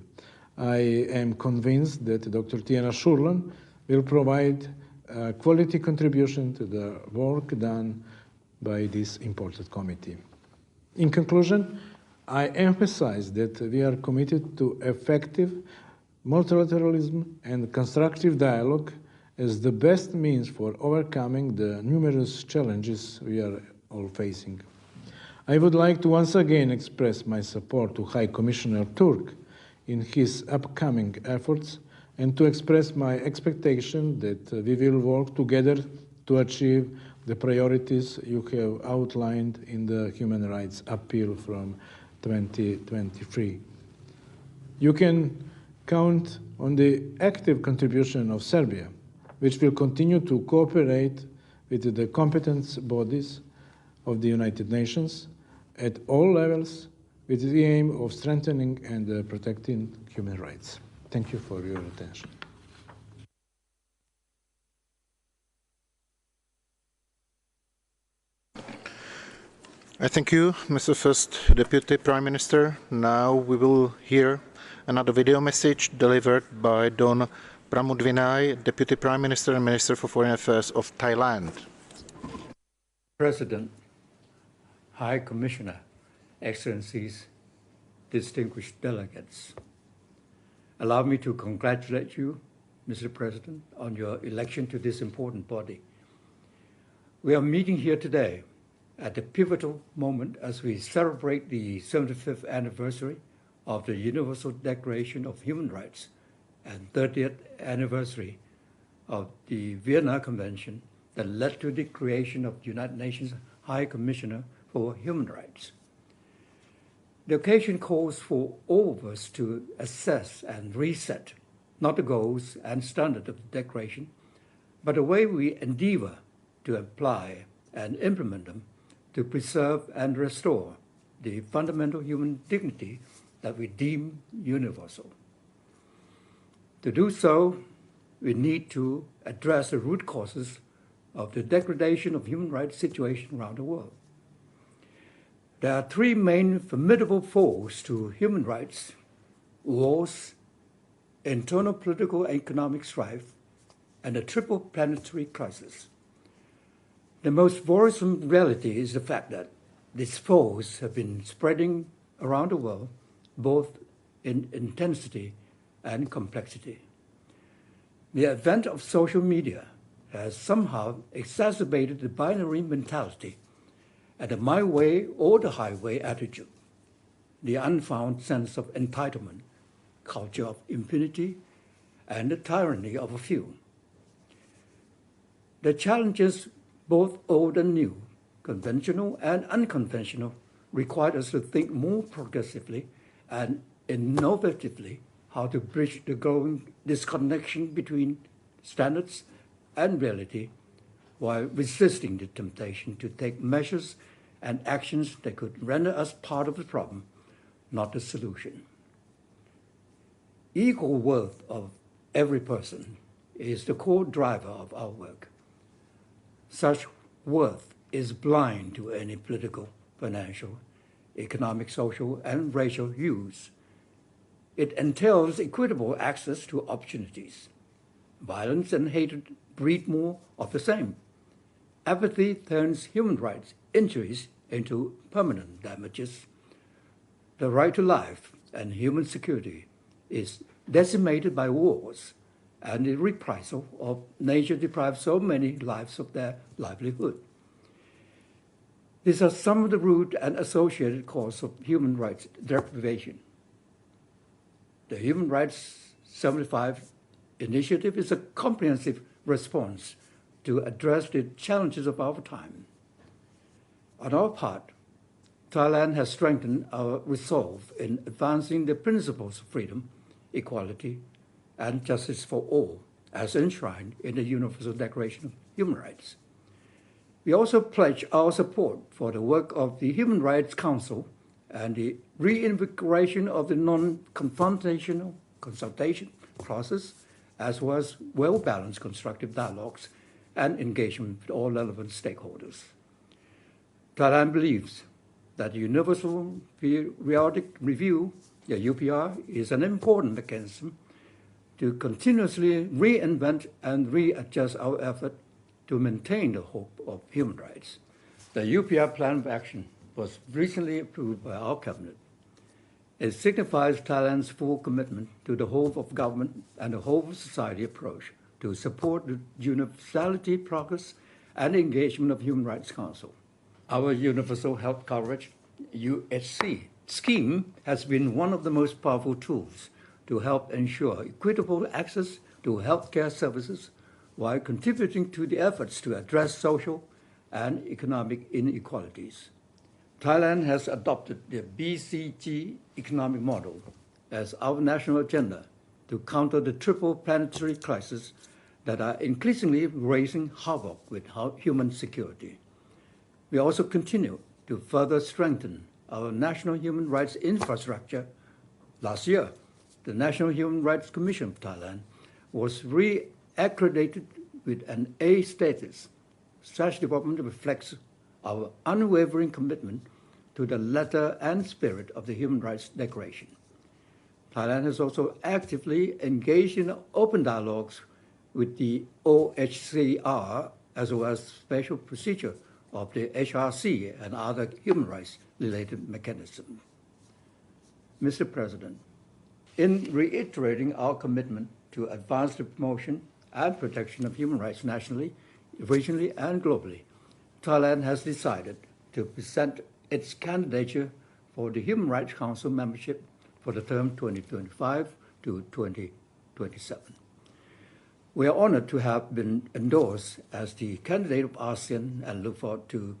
I am convinced that Dr. Tijana Šurlan will provide a quality contribution to the work done by this important committee. In conclusion, I emphasize that we are committed to effective multilateralism and constructive dialogue as the best means for overcoming the numerous challenges we are all facing. I would like to once again express my support to High Commissioner Turk in his upcoming efforts and to express my expectation that we will work together to achieve the priorities you have outlined in the human rights appeal from 2023. You can count on the active contribution of Serbia, which will continue to cooperate with the competent bodies of the United Nations at all levels with the aim of strengthening and protecting human rights. Thank you for your attention. I thank you, Mr. First Deputy Prime Minister. Now we will hear another video message delivered by Don Pramudwinai, Deputy Prime Minister and Minister for Foreign Affairs of Thailand. President, High Commissioner, Excellencies, distinguished delegates, allow me to congratulate you, Mr. President, on your election to this important body. We are meeting here today at a pivotal moment as we celebrate the 75th anniversary of the Universal Declaration of Human Rights and 30th anniversary of the Vienna Convention that led to the creation of the United Nations High Commissioner for Human Rights. The occasion calls for all of us to assess and reset not the goals and standards of the Declaration, but the way we endeavor to apply and implement them to preserve and restore the fundamental human dignity that we deem universal. To do so, we need to address the root causes of the degradation of human rights situation around the world. There are three main formidable foes to human rights: wars, internal political and economic strife, and a triple planetary crisis. The most worrisome reality is the fact that these foes have been spreading around the world, both in intensity and complexity. The advent of social media has somehow exacerbated the binary mentality and the my way or the highway attitude, the unfound sense of entitlement, culture of impunity, and the tyranny of a few. The challenges, both old and new, conventional and unconventional, require us to think more progressively and innovatively how to bridge the growing disconnection between standards and reality while resisting the temptation to take measures and actions that could render us part of the problem, not the solution. Equal worth of every person is the core driver of our work. Such worth is blind to any political, financial, economic, social, and racial use. It entails equitable access to opportunities. Violence and hatred breed more of the same. Apathy turns human rights injuries into permanent damages. The right to life and human security is decimated by wars, and the reprisal of nature deprives so many lives of their livelihood. These are some of the root and associated causes of human rights deprivation. The Human Rights 75 initiative is a comprehensive response to address the challenges of our time. On our part, Thailand has strengthened our resolve in advancing the principles of freedom, equality, and justice for all, as enshrined in the Universal Declaration of Human Rights. We also pledge our support for the work of the Human Rights Council and the reinvigoration of the non-confrontational consultation process, as well as well-balanced constructive dialogues and engagement with all relevant stakeholders. Thailand believes that the Universal Periodic Review, the UPR, is an important mechanism to continuously reinvent and readjust our effort to maintain the hope of human rights. The UPR Plan of Action was recently approved by our cabinet. It signifies Thailand's full commitment to the whole of government and the whole of society approach to support the universality, progress, and engagement of Human Rights Council. Our Universal Health Coverage, UHC, scheme has been one of the most powerful tools to help ensure equitable access to healthcare services while contributing to the efforts to address social and economic inequalities. Thailand has adopted the BCG economic model as our national agenda to counter the triple planetary crises that are increasingly raising havoc with human security. We also continue to further strengthen our national human rights infrastructure. Last year, the National Human Rights Commission of Thailand was re-accredited with an A status. Such development reflects our unwavering commitment to the letter and spirit of the Human Rights Declaration. Thailand has also actively engaged in open dialogues with the OHCR, as well as special procedure of the HRC and other human rights-related mechanisms. Mr. President, in reiterating our commitment to advance the promotion and protection of human rights nationally, regionally, and globally, Thailand has decided to present its candidature for the Human Rights Council membership for the term 2025 to 2027. We are honored to have been endorsed as the candidate of ASEAN and look forward to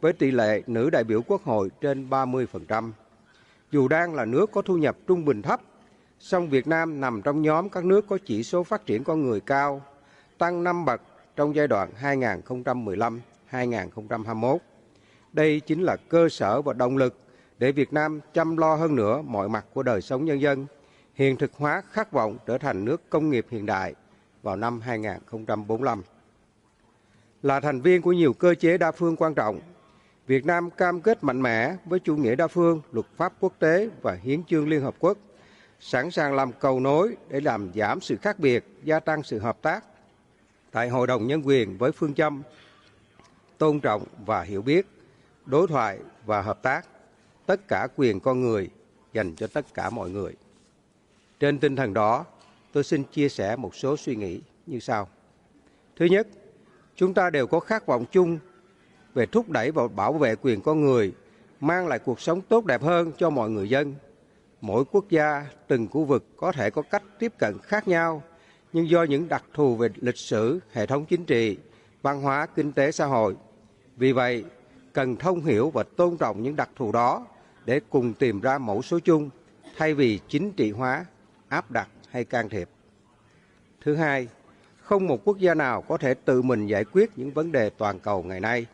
với tỷ lệ nữ đại biểu Quốc hội trên 30%. Dù đang là nước có thu nhập trung bình thấp, song Việt Nam nằm trong nhóm các nước có chỉ số phát triển con người cao, tăng 5 bậc trong giai đoạn 2015-2021. Đây chính là cơ sở và động lực để Việt Nam chăm lo hơn nữa mọi mặt của đời sống nhân dân, hiện thực hóa khát vọng trở thành nước công nghiệp hiện đại vào năm 2045. Là thành viên của nhiều cơ chế đa phương quan trọng, Việt Nam cam kết mạnh mẽ với chủ nghĩa đa phương, luật pháp quốc tế và hiến chương Liên Hợp Quốc, sẵn sàng làm cầu nối để làm giảm sự khác biệt, gia tăng sự hợp tác. Tại Hội đồng Nhân quyền với phương châm tôn trọng và hiểu biết, đối thoại và hợp tác, tất cả quyền con người dành cho tất cả mọi người. Trên tinh thần đó, tôi xin chia sẻ một số suy nghĩ như sau. Thứ nhất, chúng ta đều có khát vọng chung về thúc đẩy và bảo vệ quyền con người, mang lại cuộc sống tốt đẹp hơn cho mọi người dân. Mỗi quốc gia, từng khu vực có thể có cách tiếp cận khác nhau, nhưng do những đặc thù về lịch sử, hệ thống chính trị, văn hóa, kinh tế, xã hội. Vì vậy, cần thông hiểu và tôn trọng những đặc thù đó để cùng tìm ra mẫu số chung, thay vì chính trị hóa, áp đặt hay can thiệp. Thứ hai, không một quốc gia nào có thể tự mình giải quyết những vấn đề toàn cầu ngày nay.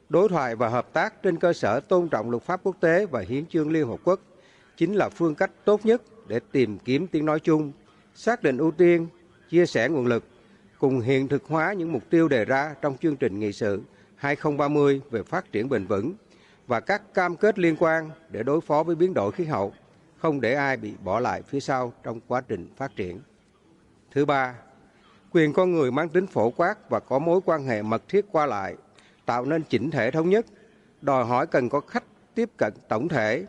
Đối thoại và hợp tác trên cơ sở tôn trọng luật pháp quốc tế và hiến chương Liên Hợp Quốc chính là phương cách tốt nhất để tìm kiếm tiếng nói chung, xác định ưu tiên, chia sẻ nguồn lực, cùng hiện thực hóa những mục tiêu đề ra trong chương trình nghị sự 2030 về phát triển bền vững và các cam kết liên quan để đối phó với biến đổi khí hậu, không để ai bị bỏ lại phía sau trong quá trình phát triển. Thứ ba, quyền con người mang tính phổ quát và có mối quan hệ mật thiết qua lại, tạo nên chỉnh thể thống nhất, đòi hỏi cần có cách tiếp cận tổng thể,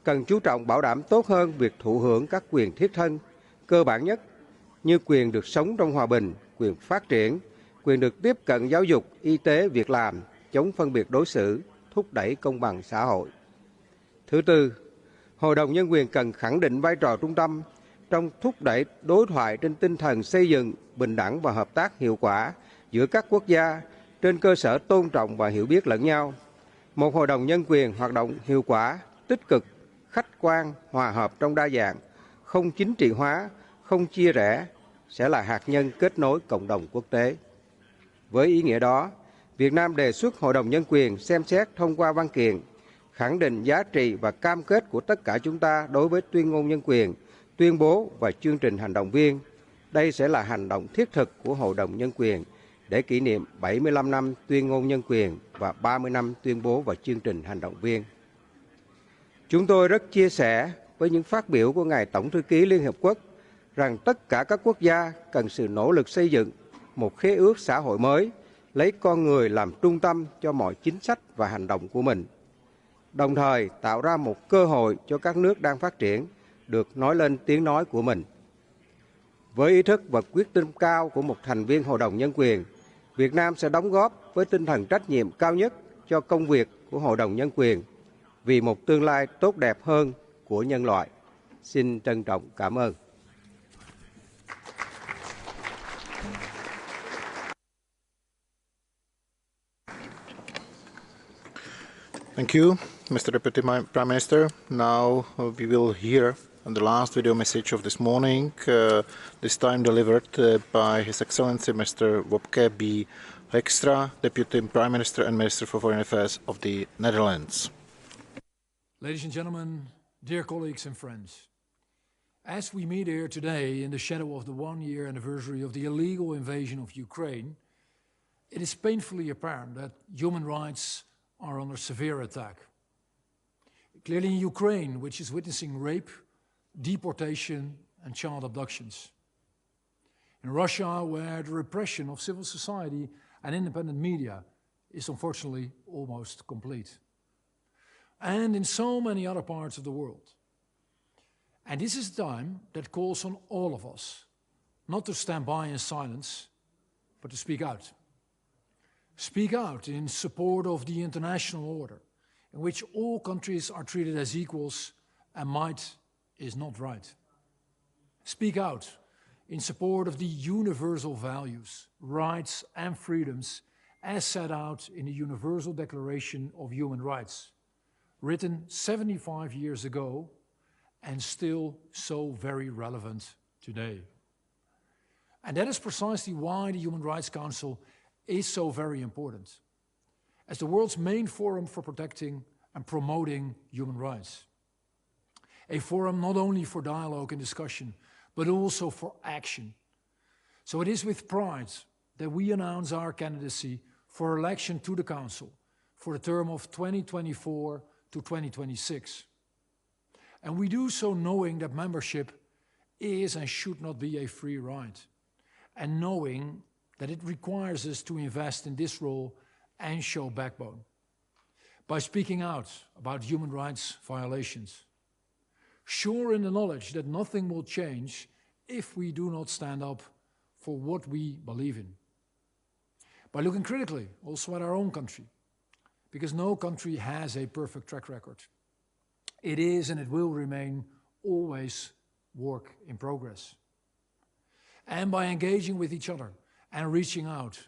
cần chú trọng bảo đảm tốt hơn việc thụ hưởng các quyền thiết thân, cơ bản nhất như quyền được sống trong hòa bình, quyền phát triển, quyền được tiếp cận giáo dục, y tế, việc làm, chống phân biệt đối xử, thúc đẩy công bằng xã hội. Thứ tư, Hội đồng Nhân quyền cần khẳng định vai trò trung tâm trong thúc đẩy đối thoại trên tinh thần xây dựng, bình đẳng và hợp tác hiệu quả giữa các quốc gia trên cơ sở tôn trọng và hiểu biết lẫn nhau. Một Hội đồng Nhân quyền hoạt động hiệu quả, tích cực, khách quan, hòa hợp trong đa dạng, không chính trị hóa, không chia rẽ, sẽ là hạt nhân kết nối cộng đồng quốc tế. Với ý nghĩa đó, Việt Nam đề xuất Hội đồng Nhân quyền xem xét thông qua văn kiện, khẳng định giá trị và cam kết của tất cả chúng ta đối với tuyên ngôn nhân quyền, tuyên bố và chương trình hành động viên. Đây sẽ là hành động thiết thực của Hội đồng Nhân quyền để kỷ niệm 75 năm tuyên ngôn nhân quyền và 30 năm tuyên bố và chương trình hành động viên. Chúng tôi rất chia sẻ với những phát biểu của Ngài Tổng thư ký Liên Hợp Quốc rằng tất cả các quốc gia cần sự nỗ lực xây dựng một khế ước xã hội mới, lấy con người làm trung tâm cho mọi chính sách và hành động của mình, đồng thời tạo ra một cơ hội cho các nước đang phát triển được nói lên tiếng nói của mình. Với ý thức và quyết tâm cao của một thành viên Hội đồng Nhân quyền, Việt Nam sẽ đóng góp với tinh thần trách nhiệm cao nhất cho công việc của Hội đồng Nhân quyền vì một tương lai tốt đẹp hơn của nhân loại. Xin trân trọng cảm ơn. Thank you, Mr. Deputy Prime Minister. Now we will hear the last video message of this morning, this time delivered by His Excellency Mr. Wopke B. Hoekstra, Deputy Prime Minister and Minister for Foreign Affairs of the Netherlands. Ladies and gentlemen, dear colleagues and friends, as we meet here today in the shadow of the one-year anniversary of the illegal invasion of Ukraine, it is painfully apparent that human rights are under severe attack. Clearly in Ukraine, which is witnessing rape, deportation and child abductions. In Russia, where the repression of civil society and independent media is unfortunately almost complete. And in so many other parts of the world. And this is a time that calls on all of us, not to stand by in silence, but to speak out. Speak out in support of the international order, in which all countries are treated as equals and might is not right. Speak out in support of the universal values, rights and freedoms as set out in the Universal Declaration of Human Rights, written 75 years ago and still so very relevant today. And that is precisely why the Human Rights Council is so very important, as the world's main forum for protecting and promoting human rights. A forum not only for dialogue and discussion, but also for action. So it is with pride that we announce our candidacy for election to the Council for the term of 2024 to 2026. And we do so knowing that membership is and should not be a free ride, and knowing that it requires us to invest in this role and show backbone by speaking out about human rights violations, sure in the knowledge that nothing will change if we do not stand up for what we believe in, by looking critically also at our own country, because no country has a perfect track record. It is and it will remain always work in progress. And by engaging with each other and reaching out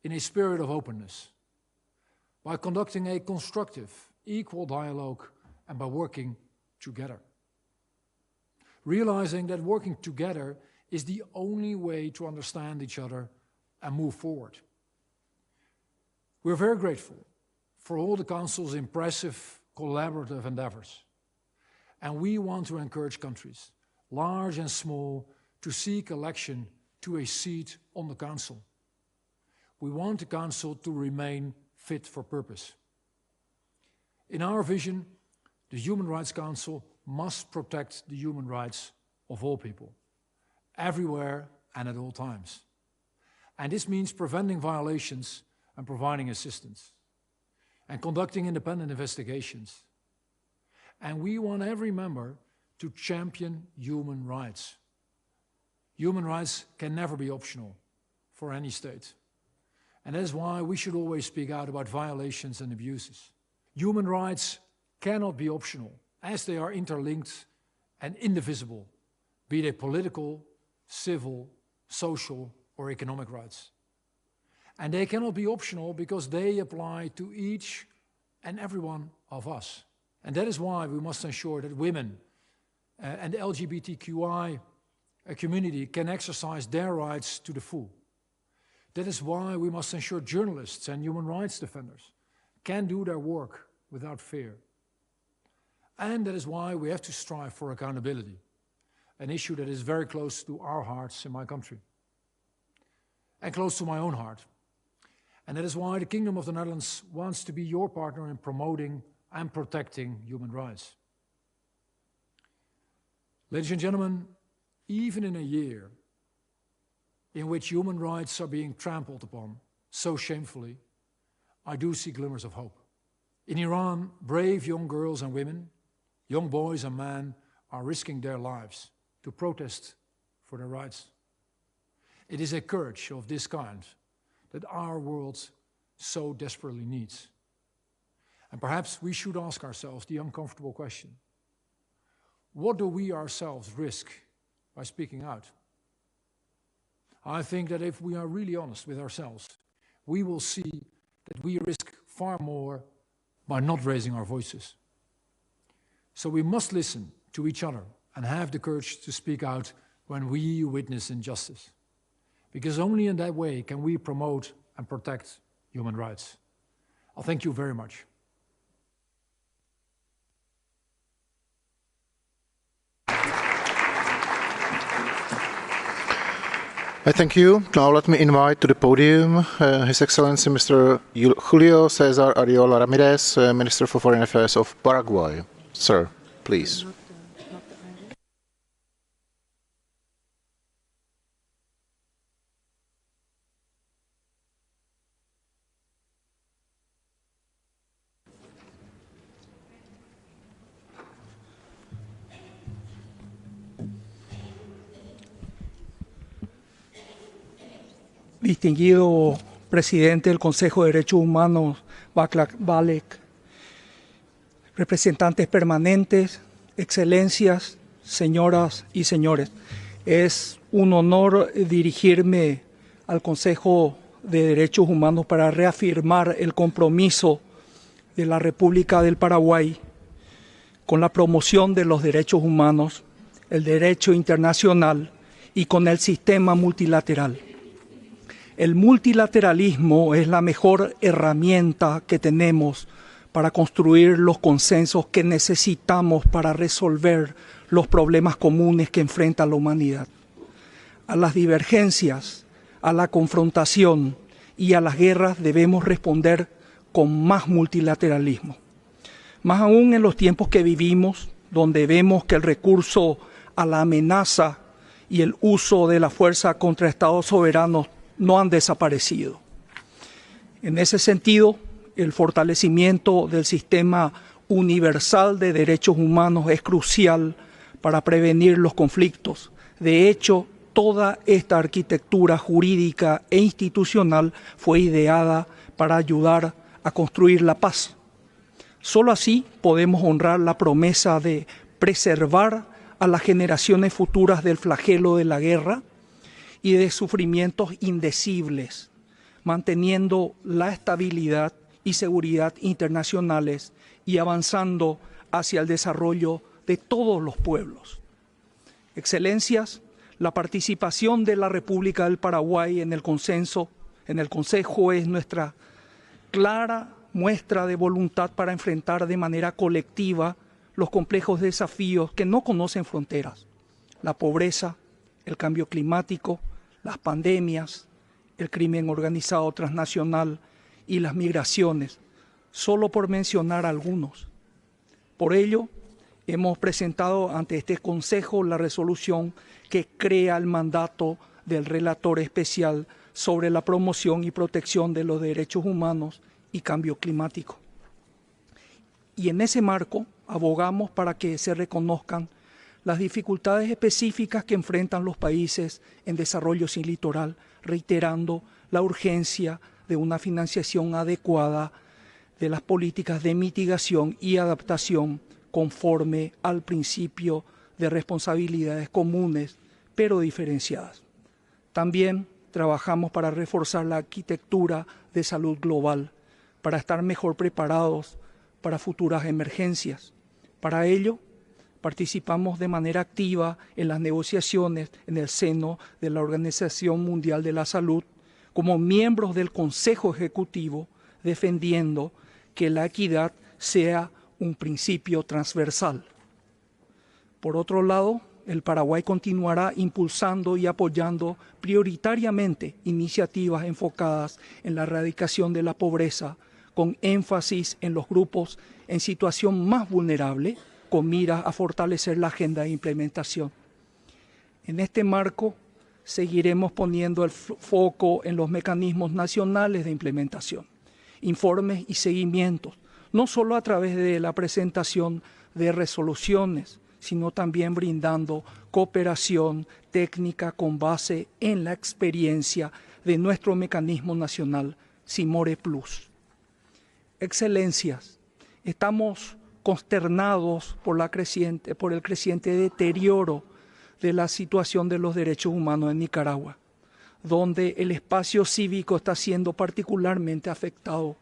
in a spirit of openness, by conducting a constructive, equal dialogue, and by working together. Realizing that working together is the only way to understand each other and move forward. We're very grateful for all the Council's impressive collaborative endeavors, and we want to encourage countries, large and small, to seek election to a seat on the Council. We want the Council to remain fit for purpose. In our vision, the Human Rights Council must protect the human rights of all people, everywhere and at all times. And this means preventing violations and providing assistance, and conducting independent investigations. And we want every member to champion human rights. Human rights can never be optional for any state. And that is why we should always speak out about violations and abuses. Human rights cannot be optional, as they are interlinked and indivisible, be they political, civil, social, or economic rights. And they cannot be optional because they apply to each and every one of us. And that is why we must ensure that women and the LGBTQI community can exercise their rights to the full. That is why we must ensure journalists and human rights defenders can do their work without fear. And that is why we have to strive for accountability, an issue that is very close to our hearts in my country, and close to my own heart. And that is why the Kingdom of the Netherlands wants to be your partner in promoting and protecting human rights. Ladies and gentlemen, even in a year in which human rights are being trampled upon so shamefully, I do see glimmers of hope. In Iran, brave young girls and women, young boys and men are risking their lives to protest for their rights. It is a courage of this kind that our world so desperately needs. And perhaps we should ask ourselves the uncomfortable question: what do we ourselves risk by speaking out? I think that if we are really honest with ourselves, we will see that we risk far more by not raising our voices. So we must listen to each other and have the courage to speak out when we witness injustice. Because only in that way can we promote and protect human rights. I'll thank you very much. I thank you. Now let me invite to the podium His Excellency Mr. Julio Cesar Ariola Ramirez, Minister for Foreign Affairs of Paraguay. Sir, please. Distinguido presidente del Consejo de Derechos Humanos, Volker Turk, representantes permanentes, excelencias, señoras y señores. Es un honor dirigirme al Consejo de Derechos Humanos para reafirmar el compromiso de la República del Paraguay con la promoción de los derechos humanos, el derecho internacional y con el sistema multilateral. El multilateralismo es la mejor herramienta que tenemos para construir los consensos que necesitamos para resolver los problemas comunes que enfrenta la humanidad. A las divergencias, a la confrontación y a las guerras debemos responder con más multilateralismo. Más aún en los tiempos que vivimos, donde vemos que el recurso a la amenaza y el uso de la fuerza contra estados soberanos no han desaparecido. En ese sentido, el fortalecimiento del sistema universal de derechos humanos es crucial para prevenir los conflictos. De hecho, toda esta arquitectura jurídica e institucional fue ideada para ayudar a construir la paz. Solo así podemos honrar la promesa de preservar a las generaciones futuras del flagelo de la guerra y de sufrimientos indecibles, manteniendo la estabilidad y seguridad internacionales y avanzando hacia el desarrollo de todos los pueblos. Excelencias, la participación de la República del Paraguay en el Consejo es nuestra clara muestra de voluntad para enfrentar de manera colectiva los complejos desafíos que no conocen fronteras: la pobreza, el cambio climático, las pandemias, el crimen organizado transnacional y las migraciones, solo por mencionar algunos. Por ello, hemos presentado ante este Consejo la resolución que crea el mandato del relator especial sobre la promoción y protección de los derechos humanos y cambio climático. Y en ese marco abogamos para que se reconozcan las dificultades específicas que enfrentan los países en desarrollo sin litoral, reiterando la urgencia de una financiación adecuada de las políticas de mitigación y adaptación conforme al principio de responsabilidades comunes, pero diferenciadas. También trabajamos para reforzar la arquitectura de salud global, para estar mejor preparados para futuras emergencias. Para ello, participamos de manera activa en las negociaciones en el seno de la Organización Mundial de la Salud, como miembros del Consejo Ejecutivo, defendiendo que la equidad sea un principio transversal. Por otro lado, el Paraguay continuará impulsando y apoyando prioritariamente iniciativas enfocadas en la erradicación de la pobreza, con énfasis en los grupos en situación más vulnerable, con miras a fortalecer la agenda de implementación. En este marco, seguiremos poniendo el foco en los mecanismos nacionales de implementación, informes y seguimientos, no solo a través de la presentación de resoluciones, sino también brindando cooperación técnica con base en la experiencia de nuestro mecanismo nacional, Simore Plus. Excelencias, estamos consternados por el creciente deterioro de la situación de los derechos humanos en Nicaragua, donde el espacio cívico está siendo particularmente afectado,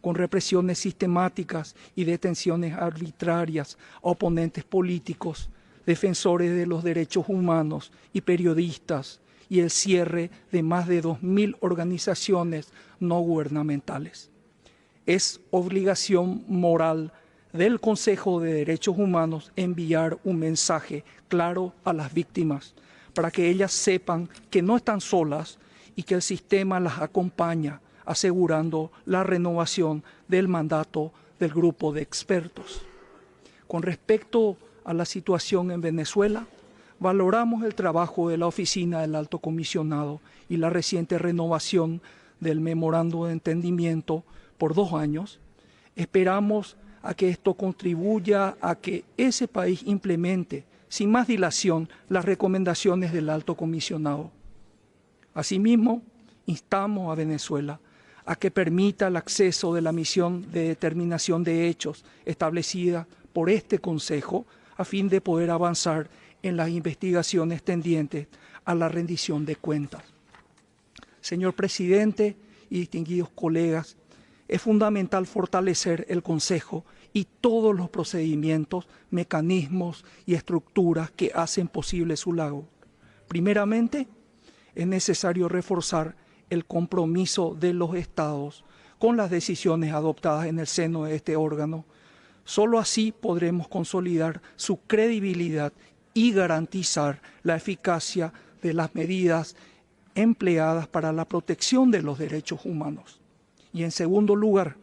con represiones sistemáticas y detenciones arbitrarias a oponentes políticos, defensores de los derechos humanos y periodistas, y el cierre de más de 2.000 organizaciones no gubernamentales. Es obligación moral del Consejo de Derechos Humanos enviar un mensaje claro a las víctimas para que ellas sepan que no están solas y que el sistema las acompaña, asegurando la renovación del mandato del grupo de expertos. Con respecto a la situación en Venezuela, valoramos el trabajo de la Oficina del Alto Comisionado y la reciente renovación del Memorando de Entendimiento por 2 años. Esperamos a que esto contribuya a que ese país implemente sin más dilación las recomendaciones del Alto Comisionado. Asimismo, instamos a Venezuela a que permita el acceso de la misión de determinación de hechos establecida por este Consejo a fin de poder avanzar en las investigaciones tendientes a la rendición de cuentas. Señor Presidente y distinguidos colegas, es fundamental fortalecer el Consejo y todos los procedimientos, mecanismos y estructuras que hacen posible su labor. Primeramente, es necesario reforzar el compromiso de los Estados con las decisiones adoptadas en el seno de este órgano. Solo así podremos consolidar su credibilidad y garantizar la eficacia de las medidas empleadas para la protección de los derechos humanos. Y en segundo lugar,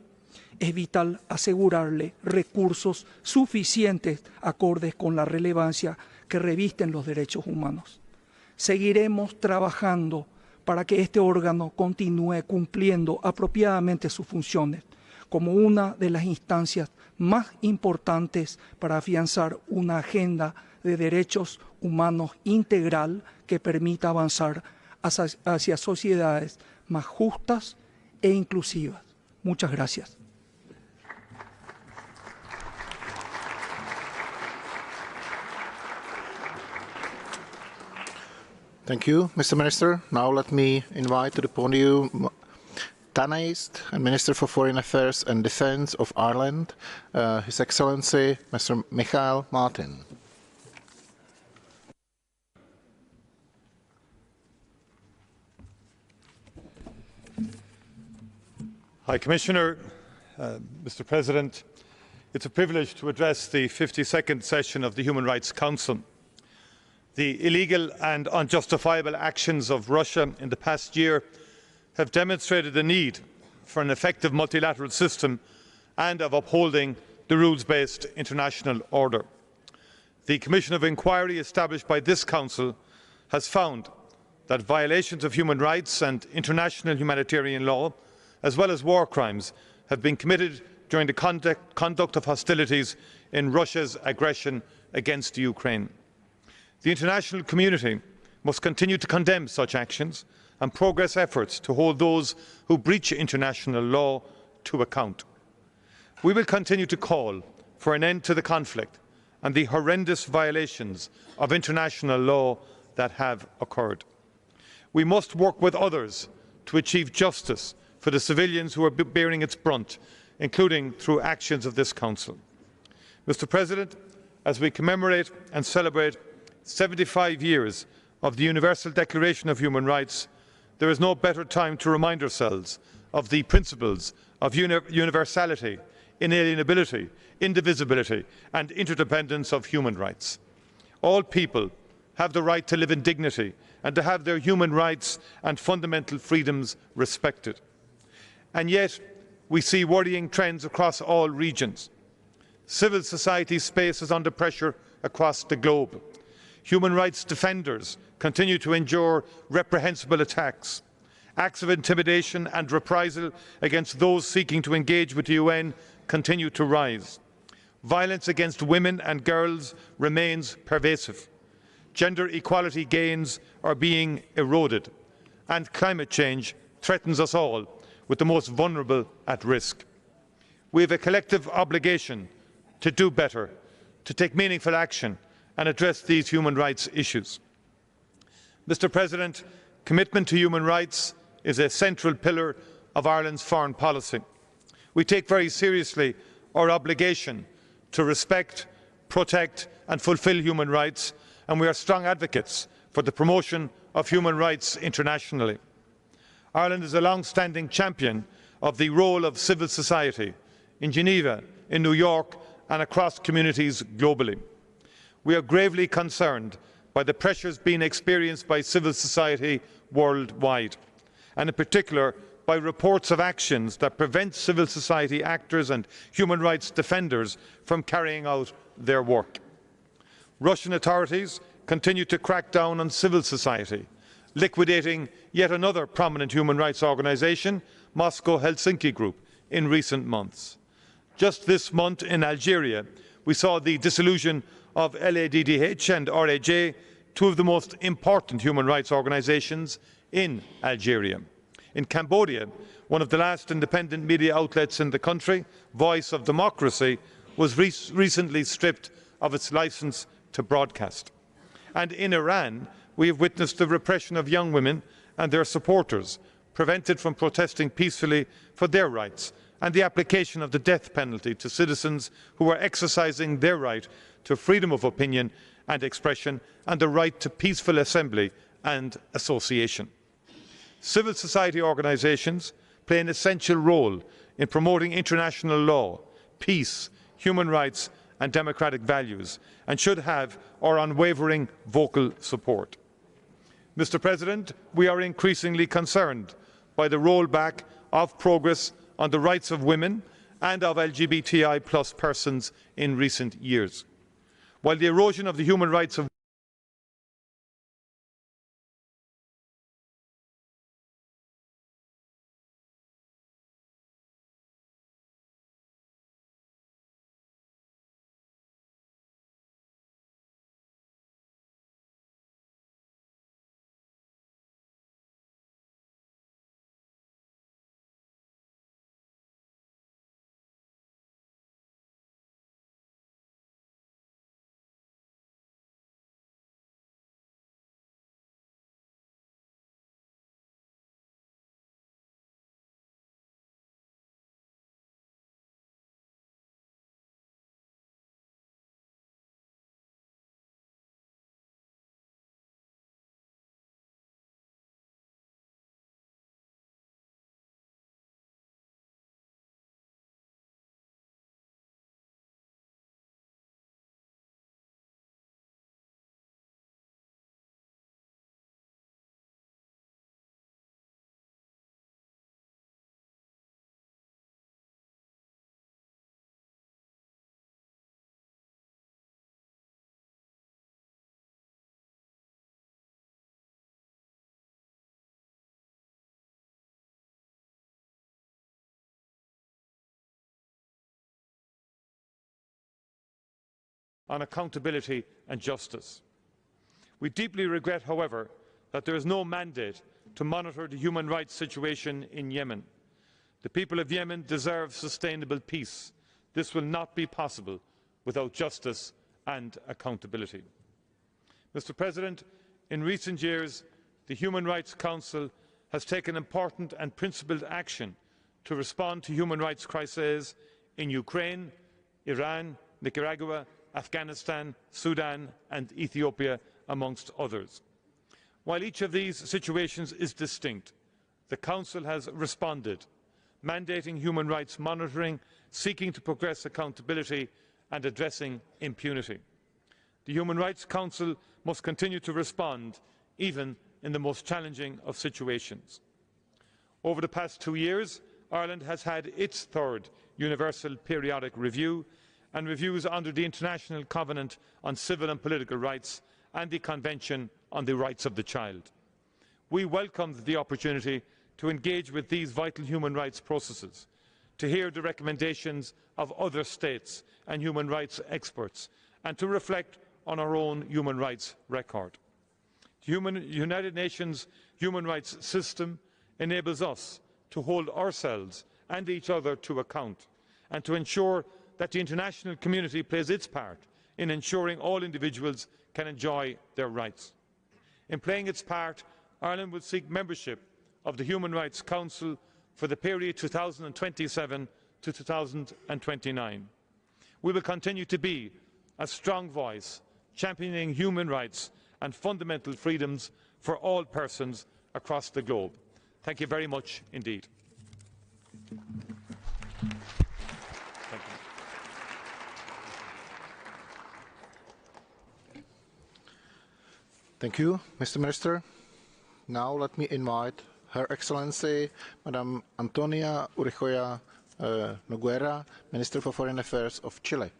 es vital asegurarle recursos suficientes acordes con la relevancia que revisten los derechos humanos. Seguiremos trabajando para que este órgano continúe cumpliendo apropiadamente sus funciones como una de las instancias más importantes para afianzar una agenda de derechos humanos integral que permita avanzar hacia sociedades más justas e inclusivas. Muchas gracias. Thank you, Mr. Minister. Now let me invite to the podium Tanaist and Minister for Foreign Affairs and Defence of Ireland, His Excellency Mr. Michael Martin. High Commissioner, Mr. President, it's a privilege to address the 52nd session of the Human Rights Council. The illegal and unjustifiable actions of Russia in the past year have demonstrated the need for an effective multilateral system and of upholding the rules-based international order. The Commission of Inquiry established by this Council has found that violations of human rights and international humanitarian law, as well as war crimes, have been committed during the conduct of hostilities in Russia's aggression against Ukraine. The international community must continue to condemn such actions and progress efforts to hold those who breach international law to account. We will continue to call for an end to the conflict and the horrendous violations of international law that have occurred. We must work with others to achieve justice for the civilians who are bearing its brunt, including through actions of this Council. Mr. President, as we commemorate and celebrate 75 years of the Universal Declaration of Human Rights, there is no better time to remind ourselves of the principles of universality, inalienability, indivisibility and interdependence of human rights. All people have the right to live in dignity and to have their human rights and fundamental freedoms respected. And yet, we see worrying trends across all regions. Civil society space is under pressure across the globe. Human rights defenders continue to endure reprehensible attacks. Acts of intimidation and reprisal against those seeking to engage with the UN continue to rise. Violence against women and girls remains pervasive. Gender equality gains are being eroded, and climate change threatens us all, with the most vulnerable at risk. We have a collective obligation to do better, to take meaningful action and address these human rights issues. Mr. President, commitment to human rights is a central pillar of Ireland's foreign policy. We take very seriously our obligation to respect, protect and fulfil human rights, and we are strong advocates for the promotion of human rights internationally. Ireland is a long-standing champion of the role of civil society in Geneva, in New York and across communities globally. We are gravely concerned by the pressures being experienced by civil society worldwide, and in particular by reports of actions that prevent civil society actors and human rights defenders from carrying out their work. Russian authorities continue to crack down on civil society, liquidating yet another prominent human rights organisation, Moscow Helsinki Group, in recent months. Just this month in Algeria, we saw the dissolution of LADDH and RAJ, two of the most important human rights organisations in Algeria. In Cambodia, one of the last independent media outlets in the country, Voice of Democracy, was recently stripped of its licence to broadcast. And in Iran, we have witnessed the repression of young women and their supporters, prevented from protesting peacefully for their rights and the application of the death penalty to citizens who are exercising their right to freedom of opinion and expression and the right to peaceful assembly and association. Civil society organisations play an essential role in promoting international law, peace, human rights and democratic values, and should have our unwavering vocal support. Mr. President, we are increasingly concerned by the rollback of progress on the rights of women and of LGBTI+ persons in recent years. While the erosion of the human rights of on accountability and justice. We deeply regret, however, that there is no mandate to monitor the human rights situation in Yemen. The people of Yemen deserve sustainable peace. This will not be possible without justice and accountability. Mr. President, in recent years, the Human Rights Council has taken important and principled action to respond to human rights crises in Ukraine, Iran, Nicaragua, Afghanistan, Sudan and Ethiopia, amongst others. While each of these situations is distinct, the Council has responded, mandating human rights monitoring, seeking to progress accountability and addressing impunity. The Human Rights Council must continue to respond, even in the most challenging of situations. Over the past 2 years, Ireland has had its third Universal Periodic Review and reviews under the International Covenant on Civil and Political Rights and the Convention on the Rights of the Child. We welcomed the opportunity to engage with these vital human rights processes, to hear the recommendations of other states and human rights experts, and to reflect on our own human rights record. The United Nations human rights system enables us to hold ourselves and each other to account, and to ensure that the international community plays its part in ensuring all individuals can enjoy their rights. In playing its part, Ireland will seek membership of the Human Rights Council for the period 2027 to 2029. We will continue to be a strong voice championing human rights and fundamental freedoms for all persons across the globe. Thank you very much indeed. Thank you, Mr. Minister. Now let me invite Her Excellency Madam Antonia Urijoya Noguera, Minister for Foreign Affairs of Chile.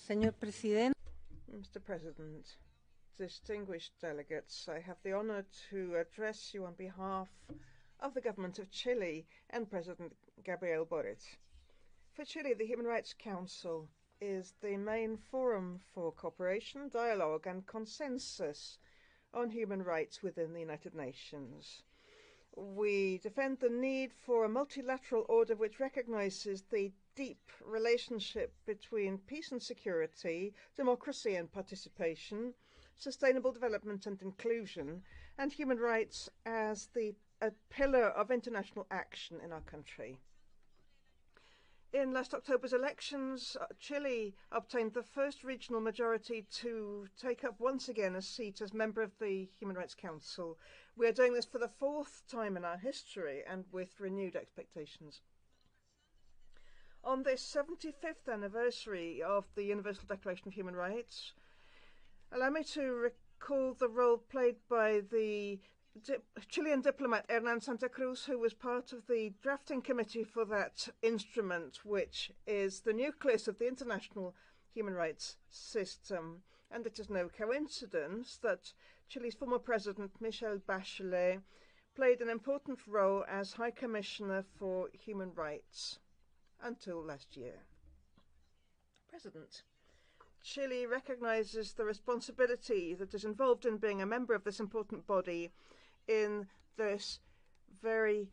Señor Presidente. Mr. President, distinguished delegates, I have the honor to address you on behalf of the government of Chile and President Gabriel Boric. For Chile, the Human Rights Council is the main forum for cooperation, dialogue and consensus on human rights within the United Nations. We defend the need for a multilateral order which recognizes the deep relationship between peace and security, democracy and participation, sustainable development and inclusion, and human rights as a pillar of international action in our country. In last October's elections, Chile obtained the first regional majority to take up once again a seat as member of the Human Rights Council. We are doing this for the fourth time in our history and with renewed expectations. On this 75th anniversary of the Universal Declaration of Human Rights, allow me to recall the role played by the Chilean diplomat Hernan Santa Cruz, who was part of the drafting committee for that instrument, which is the nucleus of the international human rights system. And it is no coincidence that Chile's former president, Michelle Bachelet, played an important role as High Commissioner for Human Rights until last year. President, Chile recognizes the responsibility that is involved in being a member of this important body in this very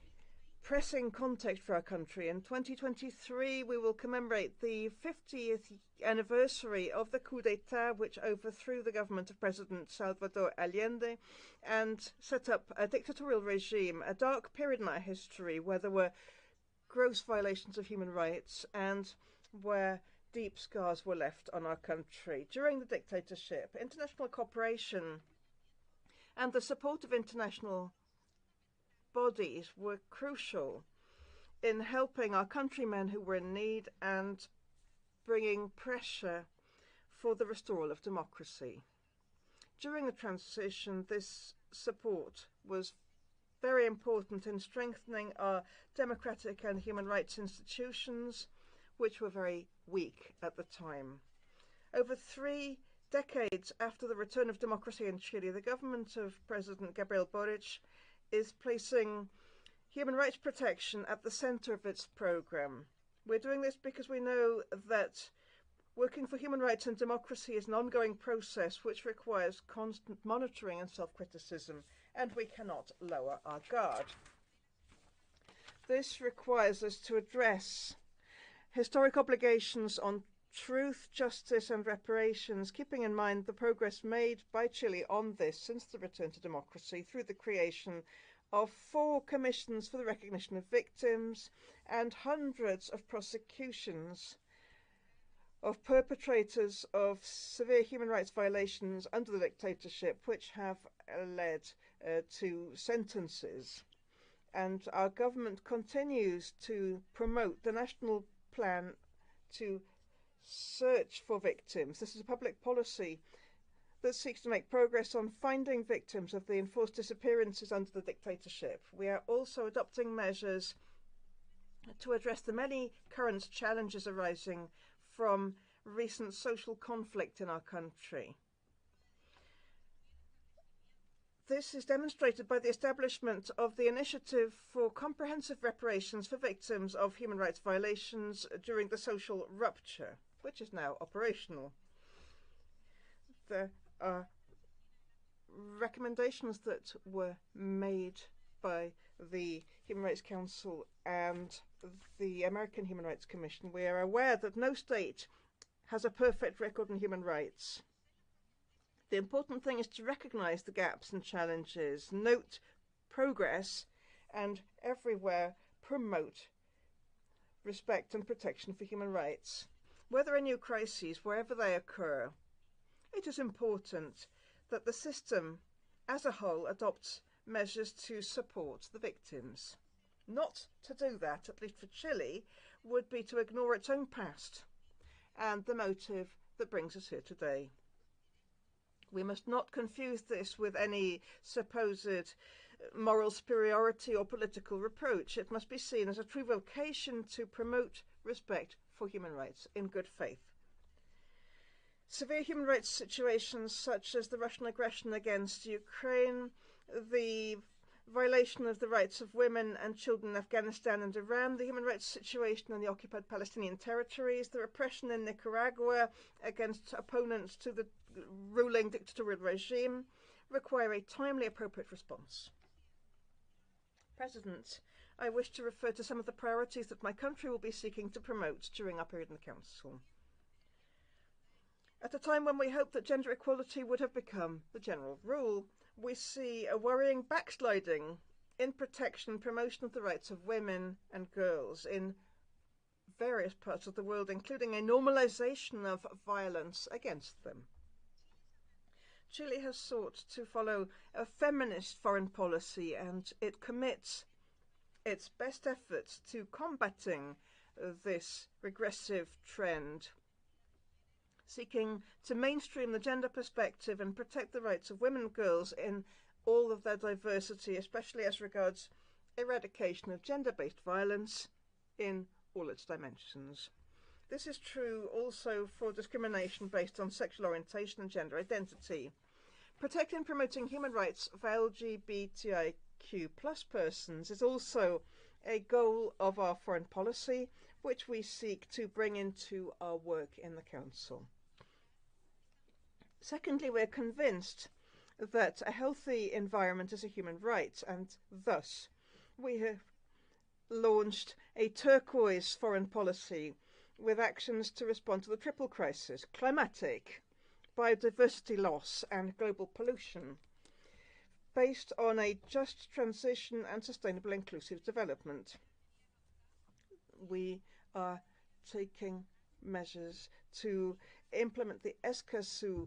pressing context for our country. In 2023, we will commemorate the 50th anniversary of the coup d'etat, which overthrew the government of President Salvador Allende and set up a dictatorial regime, a dark period in our history where there were gross violations of human rights and where deep scars were left on our country. During the dictatorship, international cooperation and the support of international bodies were crucial in helping our countrymen who were in need and bringing pressure for the restoral of democracy. During the transition, this support was very important in strengthening our democratic and human rights institutions, which were very weak at the time. Over 3 decades after the return of democracy in Chile, the government of President Gabriel Boric is placing human rights protection at the center of its program. We're doing this because we know that working for human rights and democracy is an ongoing process which requires constant monitoring and self-criticism, and we cannot lower our guard. This requires us to address historic obligations on truth, justice and reparations, keeping in mind the progress made by Chile on this since the return to democracy through the creation of 4 commissions for the recognition of victims and hundreds of prosecutions of perpetrators of severe human rights violations under the dictatorship, which have led to sentences. And our government continues to promote the national plan to search for victims. This is a public policy that seeks to make progress on finding victims of the enforced disappearances under the dictatorship. We are also adopting measures to address the many current challenges arising from recent social conflict in our country. This is demonstrated by the establishment of the Initiative for Comprehensive Reparations for Victims of Human Rights Violations during the social rupture, which is now operational. There are recommendations that were made by the Human Rights Council and the American Human Rights Commission. We are aware that no state has a perfect record on human rights. The important thing is to recognize the gaps and challenges, note progress, and everywhere promote respect and protection for human rights. Where there are new crises, wherever they occur, it is important that the system as a whole adopts measures to support the victims. Not to do that, at least for Chile, would be to ignore its own past and the motive that brings us here today. We must not confuse this with any supposed moral superiority or political reproach. It must be seen as a true vocation to promote respect for human rights in good faith. Severe human rights situations such as the Russian aggression against Ukraine, the violation of the rights of women and children in Afghanistan and Iran, the human rights situation in the occupied Palestinian territories, the repression in Nicaragua against opponents to the ruling dictatorial regime require a timely, appropriate response. President, I wish to refer to some of the priorities that my country will be seeking to promote during our period in the Council. At a time when we hoped that gender equality would have become the general rule, we see a worrying backsliding in protection and promotion of the rights of women and girls in various parts of the world, including a normalization of violence against them. Chile has sought to follow a feminist foreign policy, and it commits its best efforts to combating this regressive trend, seeking to mainstream the gender perspective and protect the rights of women and girls in all of their diversity, especially as regards eradication of gender-based violence in all its dimensions. This is true also for discrimination based on sexual orientation and gender identity. Protecting and promoting human rights of LGBTIQ+ persons is also a goal of our foreign policy, which we seek to bring into our work in the Council. Secondly, we're convinced that a healthy environment is a human right, and thus we have launched a turquoise foreign policy with actions to respond to the triple crisis: climatic, biodiversity loss, and global pollution, based on a just transition and sustainable inclusive development. We are taking measures to implement the Escazú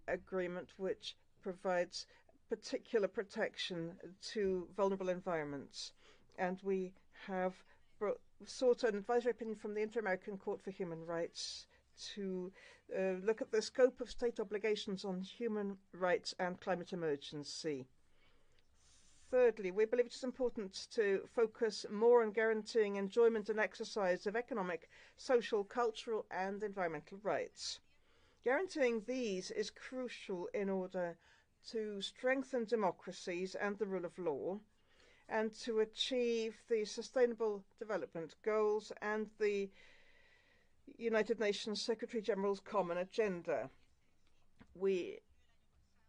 agreement, which provides particular protection to vulnerable environments. And we have sought an advisory opinion from the Inter-American Court for Human Rights to look at the scope of state obligations on human rights and climate emergency. Thirdly, we believe it is important to focus more on guaranteeing enjoyment and exercise of economic, social, cultural, and environmental rights. Guaranteeing these is crucial in order to strengthen democracies and the rule of law, and to achieve the Sustainable Development Goals and the United Nations Secretary General's Common Agenda. We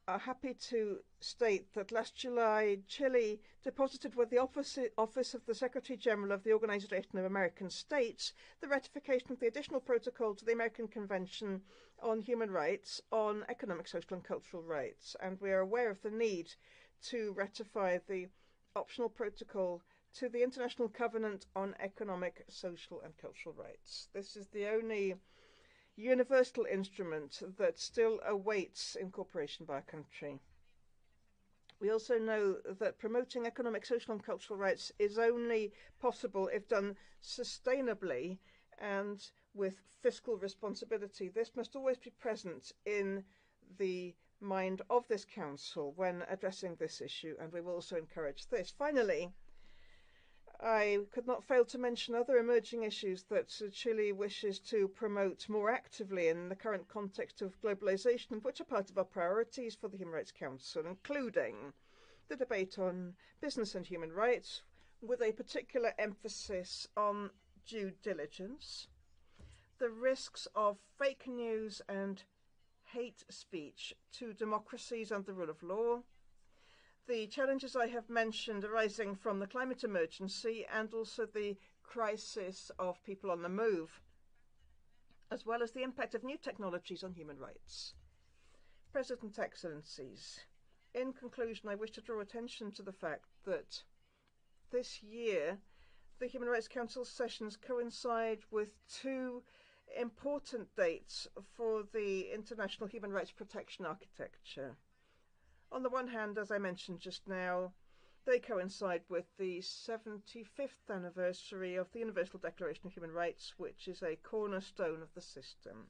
are happy to state that last July, Chile deposited with the Office of the Secretary General of the Organization of American States the ratification of the additional protocol to the American Convention on Human Rights on Economic, Social and Cultural Rights, and we are aware of the need to ratify the optional protocol to the International Covenant on Economic, Social and Cultural Rights. This is the only universal instrument that still awaits incorporation by a country. We also know that promoting economic, social and cultural rights is only possible if done sustainably and with fiscal responsibility. This must always be present in the mind of this Council when addressing this issue, and we will also encourage this. Finally, I could not fail to mention other emerging issues that Chile wishes to promote more actively in the current context of globalization, which are part of our priorities for the Human Rights Council, including the debate on business and human rights, with a particular emphasis on due diligence, the risks of fake news and hate speech to democracies and the rule of law, the challenges I have mentioned arising from the climate emergency and also the crisis of people on the move, as well as the impact of new technologies on human rights. President, Excellencies, in conclusion, I wish to draw attention to the fact that this year the Human Rights Council sessions coincide with two important dates for the international human rights protection architecture. On the one hand, as I mentioned just now, they coincide with the 75th anniversary of the Universal Declaration of Human Rights, which is a cornerstone of the system.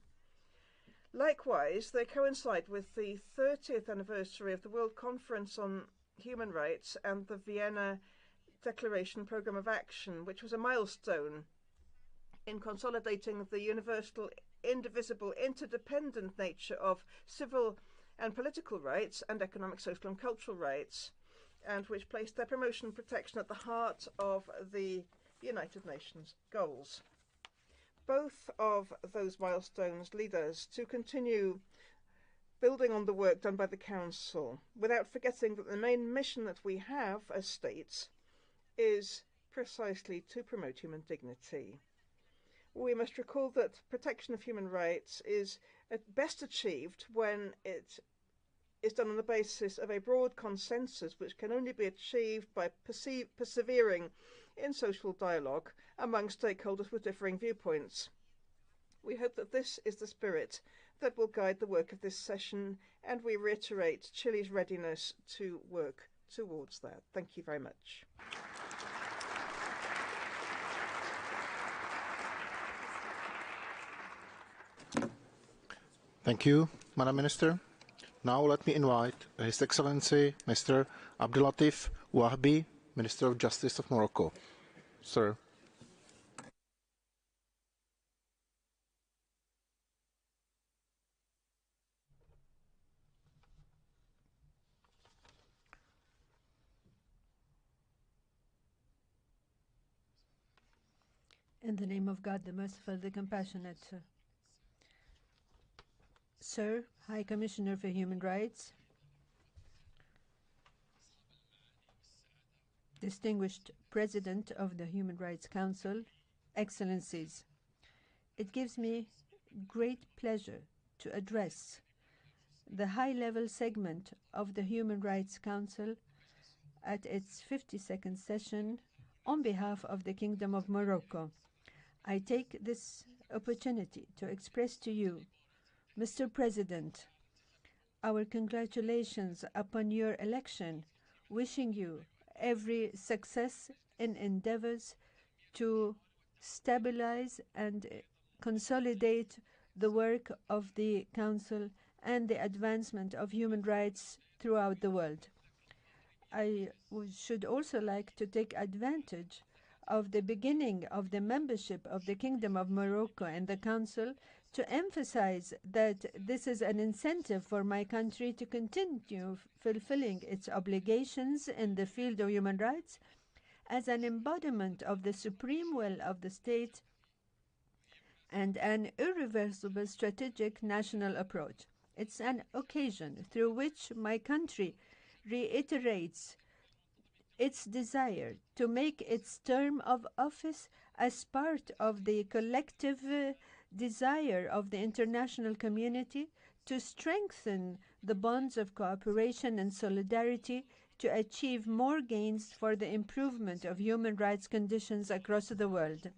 Likewise, they coincide with the 30th anniversary of the World Conference on Human Rights and the Vienna Declaration Programme of Action, which was a milestone in consolidating the universal, indivisible, interdependent nature of civil and political rights and economic, social and cultural rights, and which placed their promotion and protection at the heart of the United Nations goals. Both of those milestones lead us to continue building on the work done by the Council, without forgetting that the main mission that we have as states is precisely to promote human dignity. We must recall that protection of human rights is best achieved when it is done on the basis of a broad consensus, which can only be achieved by persevering in social dialogue among stakeholders with differing viewpoints. We hope that this is the spirit that will guide the work of this session, and we reiterate Chile's readiness to work towards that. Thank you very much. Thank you, Madam Minister. Now let me invite His Excellency Mr. Abdellatif Wahbi, Minister of Justice of Morocco. Sir. In the name of God, the merciful, the compassionate. Sir, High Commissioner for Human Rights, distinguished President of the Human Rights Council, Excellencies, it gives me great pleasure to address the high-level segment of the Human Rights Council at its 52nd session on behalf of the Kingdom of Morocco. I take this opportunity to express to you, Mr. President, our congratulations upon your election, wishing you every success in endeavors to stabilize and consolidate the work of the Council and the advancement of human rights throughout the world. I should also like to take advantage of the beginning of the membership of the Kingdom of Morocco and the Council to emphasize that this is an incentive for my country to continue fulfilling its obligations in the field of human rights as an embodiment of the supreme will of the state and an irreversible strategic national approach. It's an occasion through which my country reiterates its desire to make its term of office as part of the collective desire of the international community to strengthen the bonds of cooperation and solidarity to achieve more gains for the improvement of human rights conditions across the world.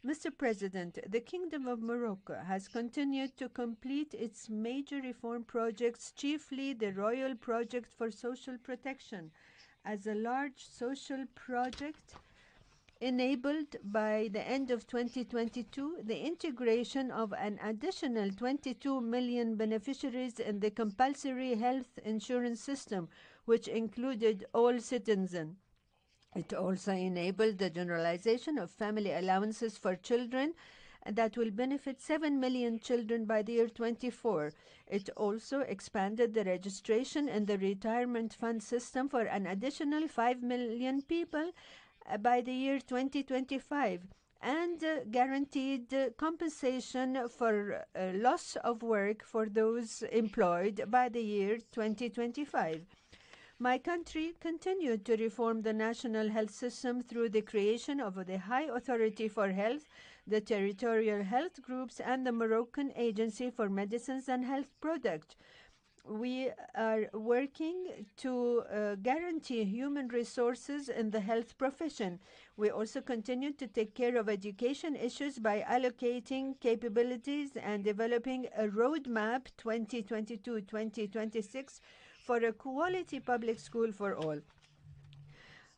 Mr. President, the Kingdom of Morocco has continued to complete its major reform projects, chiefly the Royal Project for Social Protection, as a large social project enabled by the end of 2022 the integration of an additional 22 million beneficiaries in the compulsory health insurance system, which included all citizens. It also enabled the generalization of family allowances for children that will benefit 7 million children by the year 2024. It also expanded the registration in the retirement fund system for an additional 5 million people by the year 2025 and guaranteed compensation for loss of work for those employed by the year 2025. My country continued to reform the national health system through the creation of the High Authority for Health, the territorial health groups, and the Moroccan Agency for Medicines and Health Products. We are working to guarantee human resources in the health profession. We also continue to take care of education issues by allocating capabilities and developing a roadmap 2022-2026 for a quality public school for all.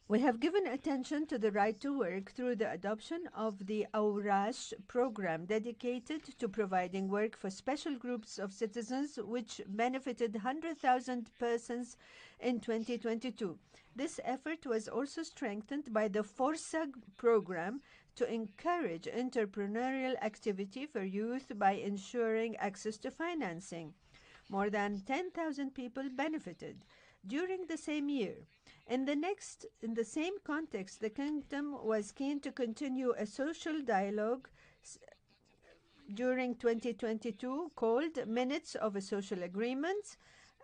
We have given attention to the right to work through the adoption of the Aurash program dedicated to providing work for special groups of citizens, which benefited 100,000 persons in 2022. This effort was also strengthened by the Forza program to encourage entrepreneurial activity for youth by ensuring access to financing. More than 10,000 people benefited during the same year. In the same context, the Kingdom was keen to continue a social dialogue during 2022 called Minutes of a Social Agreement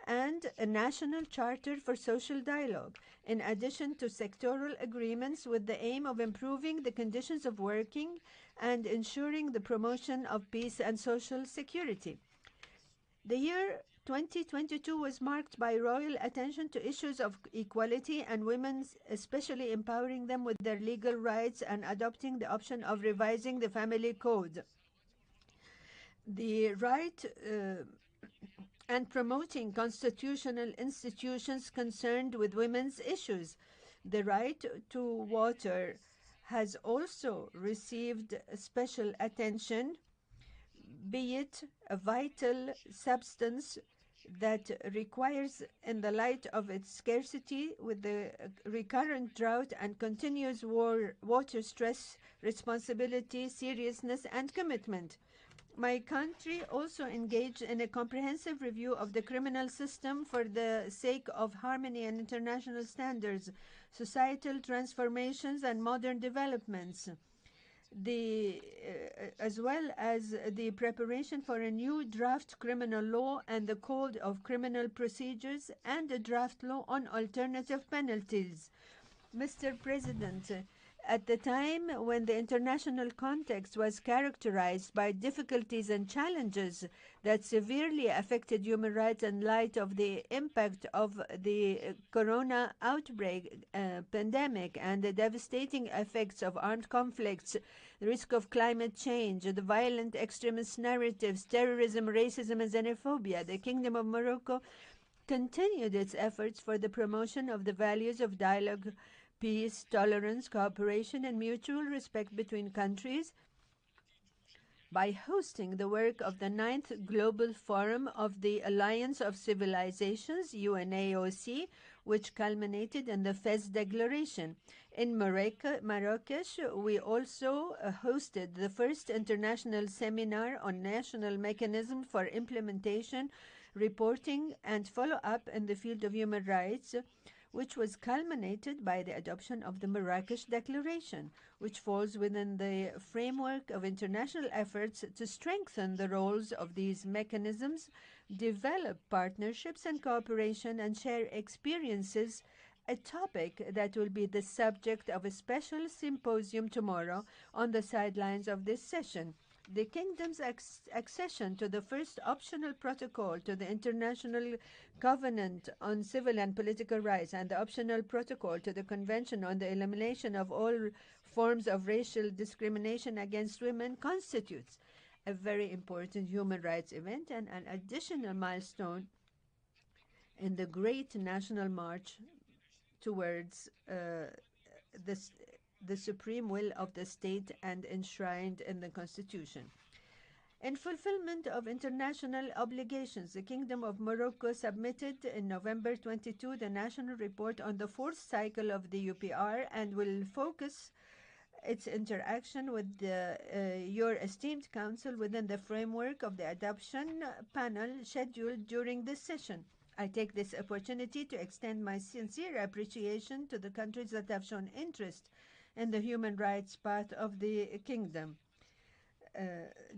and a national charter for social dialogue, in addition to sectoral agreements with the aim of improving the conditions of working and ensuring the promotion of peace and social security. The year 2022 was marked by royal attention to issues of equality and women's, especially empowering them with their legal rights and adopting the option of revising the family code. The right and promoting constitutional institutions concerned with women's issues. The right to water has also received special attention, be it a vital substance that requires, in the light of its scarcity with the recurrent drought and continuous water stress, responsibility, seriousness, and commitment. My country also engaged in a comprehensive review of the criminal system for the sake of harmony and international standards, societal transformations, and modern developments, as well as the preparation for a new draft criminal law and the Code of Criminal Procedures and a draft law on alternative penalties. Mr. President, at the time when the international context was characterized by difficulties and challenges that severely affected human rights in light of the impact of the corona outbreak pandemic and the devastating effects of armed conflicts, the risk of climate change, the violent extremist narratives, terrorism, racism, and xenophobia, the Kingdom of Morocco continued its efforts for the promotion of the values of dialogue, peace, tolerance, cooperation, and mutual respect between countries by hosting the work of the 9th Global Forum of the Alliance of Civilizations, UNAOC, which culminated in the Fez Declaration. In Marrakesh, we also hosted the first international seminar on national mechanism for implementation, reporting, and follow-up in the field of human rights, which was culminated by the adoption of the Marrakesh Declaration, which falls within the framework of international efforts to strengthen the roles of these mechanisms, develop partnerships and cooperation, and share experiences, a topic that will be the subject of a special symposium tomorrow on the sidelines of this session. The Kingdom's accession to the first optional protocol to the International Covenant on Civil and Political Rights and the optional protocol to the Convention on the Elimination of All Forms of Racial Discrimination Against Women constitutes a very important human rights event and an additional milestone in the great national march towards the supreme will of the state and enshrined in the Constitution. In fulfillment of international obligations, the Kingdom of Morocco submitted in November 22 the national report on the fourth cycle of the UPR and will focus its interaction with your esteemed Council within the framework of the adoption panel scheduled during this session. I take this opportunity to extend my sincere appreciation to the countries that have shown interest in the human rights part of the Kingdom,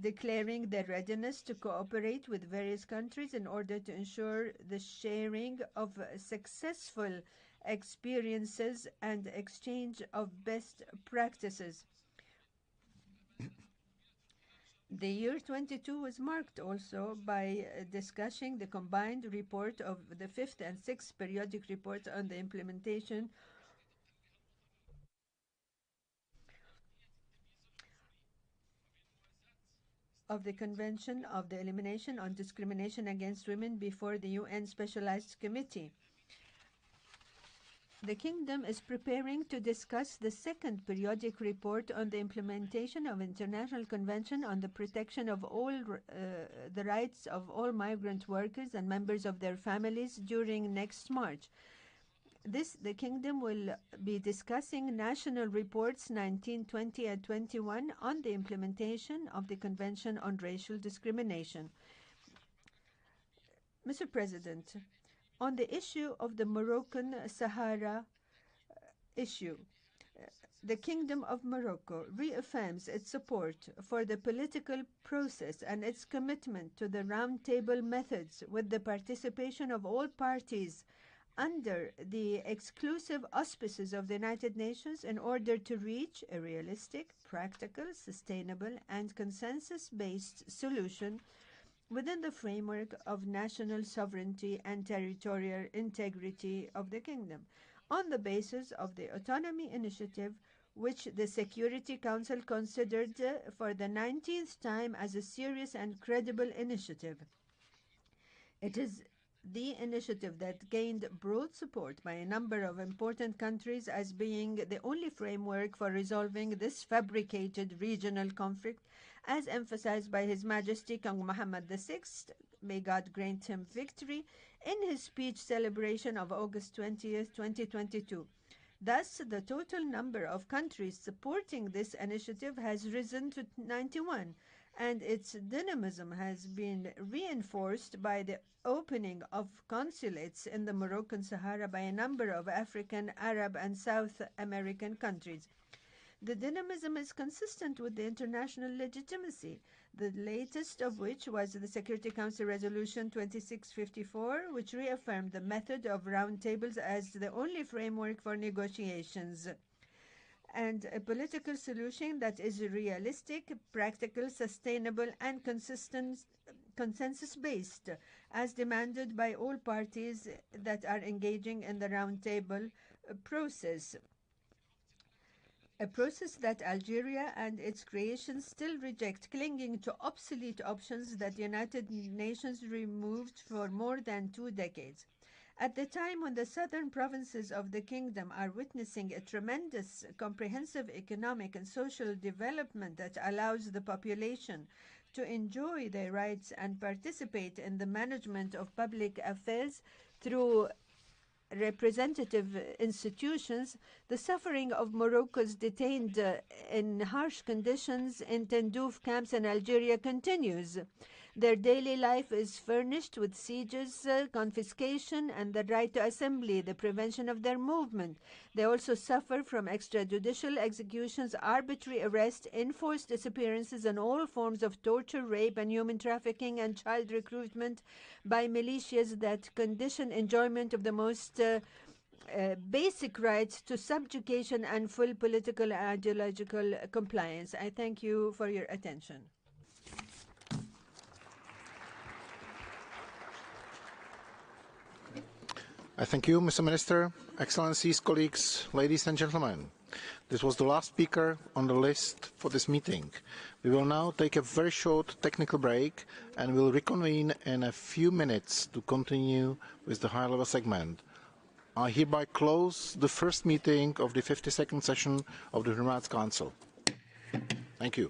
declaring their readiness to cooperate with various countries in order to ensure the sharing of successful experiences and exchange of best practices. The year 22 was marked also by discussing the combined report of the 5th and 6th periodic reports on the implementation of the Convention of the Elimination on Discrimination Against Women before the UN Specialized Committee. The Kingdom is preparing to discuss the second periodic report on the implementation of International Convention on the Protection of all the rights of all migrant workers and members of their families during next March. The Kingdom will be discussing national reports 19, 20, and 21 on the implementation of the Convention on Racial Discrimination. Mr. President, on the issue of the Moroccan Sahara issue, the Kingdom of Morocco reaffirms its support for the political process and its commitment to the roundtable methods with the participation of all parties under the exclusive auspices of the United Nations in order to reach a realistic, practical, sustainable, and consensus-based solution within the framework of national sovereignty and territorial integrity of the kingdom, on the basis of the autonomy initiative, which the Security Council considered for the 19th time as a serious and credible initiative. It is the initiative that gained broad support by a number of important countries as being the only framework for resolving this fabricated regional conflict, as emphasized by His Majesty King Mohammed VI, may God grant him victory, in his speech celebration of August 20th, 2022. Thus, the total number of countries supporting this initiative has risen to 91, and its dynamism has been reinforced by the opening of consulates in the Moroccan Sahara by a number of African, Arab, and South American countries. The dynamism is consistent with the international legitimacy, the latest of which was the Security Council Resolution 2654, which reaffirmed the method of roundtables as the only framework for negotiations, and a political solution that is realistic, practical, sustainable, and consensus-based, as demanded by all parties that are engaging in the roundtable process. A process that Algeria and its creation still reject, clinging to obsolete options that the United Nations removed for more than 2 decades. At the time when the southern provinces of the kingdom are witnessing a tremendous, comprehensive economic and social development that allows the population to enjoy their rights and participate in the management of public affairs through representative institutions, the suffering of Morocco's detained in harsh conditions in Tindouf camps in Algeria continues. Their daily life is furnished with sieges, confiscation, and the right to assembly, the prevention of their movement. They also suffer from extrajudicial executions, arbitrary arrest, enforced disappearances, and all forms of torture, rape, and human trafficking, and child recruitment by militias that condition enjoyment of the most basic rights to subjugation and full political and ideological compliance. I thank you for your attention. I thank you, Mr. Minister, Excellencies, colleagues, ladies and gentlemen. This was the last speaker on the list for this meeting. We will now take a very short technical break and will reconvene in a few minutes to continue with the high-level segment. I hereby close the first meeting of the 52nd session of the Human Rights Council. Thank you.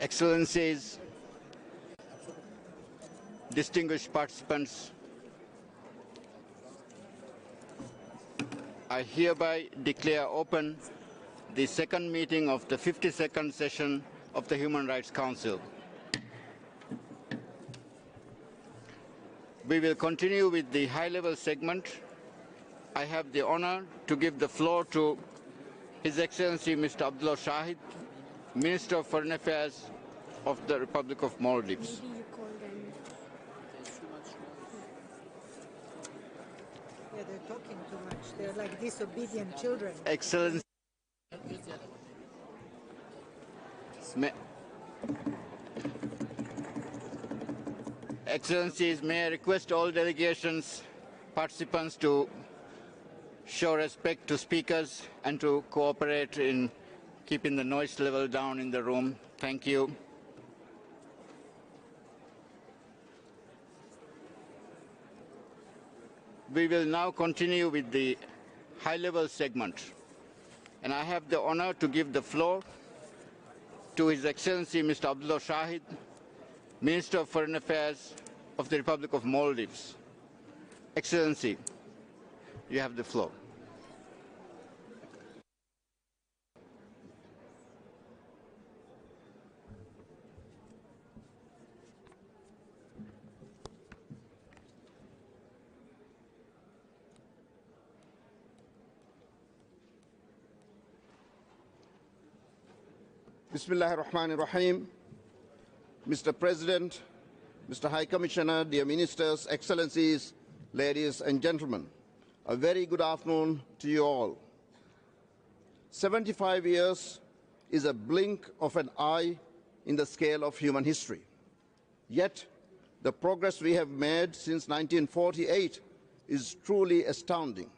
Excellencies, distinguished participants, I hereby declare open the second meeting of the 52nd session of the Human Rights Council. We will continue with the high-level segment. I have the honor to give the floor to His Excellency Mr. Abdollahian, Minister of Foreign Affairs of the Republic of Maldives. Yeah, they're talking too much. They're like disobedient children. Excellency, Excellencies, may I request all delegations, participants to show respect to speakers and to cooperate in keeping the noise level down in the room. Thank you. We will now continue with the high-level segment, and I have the honor to give the floor to His Excellency Mr. Abdollahian, Minister of Foreign Affairs of the Republic of Maldives. Excellency, you have the floor. Bismillahir Rahmanir Rahim. Mr. President, Mr. High Commissioner, dear Ministers, Excellencies, ladies and gentlemen, a very good afternoon to you all. 75 years is a blink of an eye in the scale of human history. Yet, the progress we have made since 1948 is truly astounding.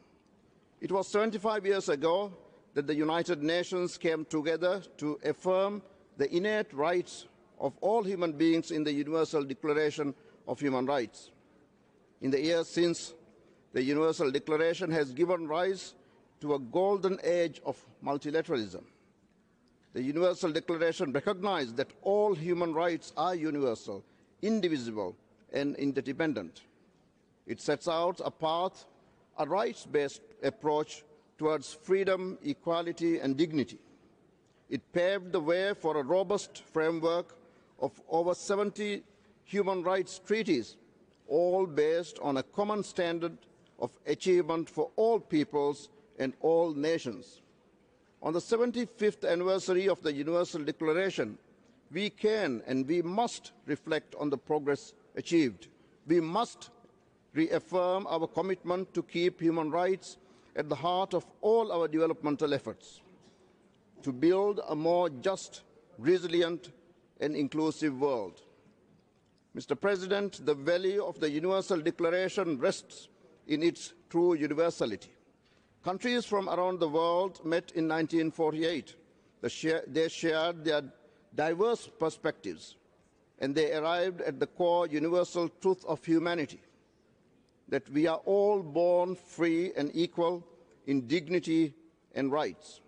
It was 75 years ago that the United Nations came together to affirm the innate rights of all human beings in the Universal Declaration of Human Rights. In the years since, the Universal Declaration has given rise to a golden age of multilateralism. The Universal Declaration recognized that all human rights are universal, indivisible, and interdependent. It sets out a path, a rights-based approach towards freedom, equality, and dignity. It paved the way for a robust framework of over 70 human rights treaties, all based on a common standard of achievement for all peoples and all nations. On the 75th anniversary of the Universal Declaration, we can and we must reflect on the progress achieved. We must reaffirm our commitment to keep human rights at the heart of all our developmental efforts, to build a more just, resilient, and inclusive world. Mr. President, the value of the Universal Declaration rests in its true universality. Countries from around the world met in 1948. They shared their diverse perspectives, and they arrived at the core universal truth of humanity, that we are all born free and equal in dignity and rights.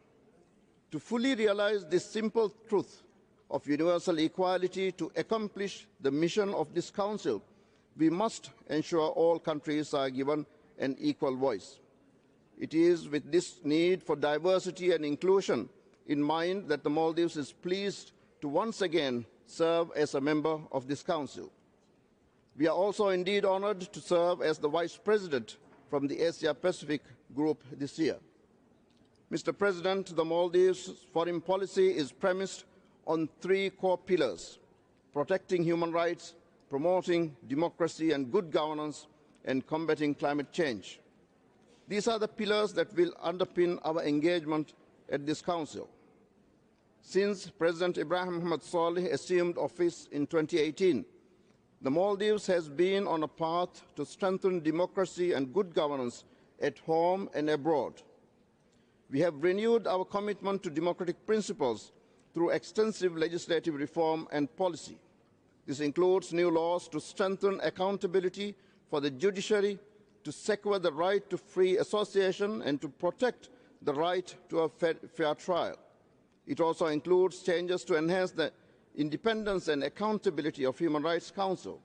To fully realize this simple truth of universal equality, to accomplish the mission of this Council, we must ensure all countries are given an equal voice. It is with this need for diversity and inclusion in mind that the Maldives is pleased to once again serve as a member of this Council. We are also indeed honored to serve as the Vice President from the Asia-Pacific Group this year. Mr. President, the Maldives' foreign policy is premised on three core pillars: protecting human rights, promoting democracy and good governance, and combating climate change. These are the pillars that will underpin our engagement at this Council. Since President Ibrahim Mohamed Saleh assumed office in 2018, the Maldives has been on a path to strengthen democracy and good governance at home and abroad. We have renewed our commitment to democratic principles through extensive legislative reform and policy. This includes new laws to strengthen accountability for the judiciary, to secure the right to free association, and to protect the right to a fair trial. It also includes changes to enhance the independence and accountability of Human Rights Council,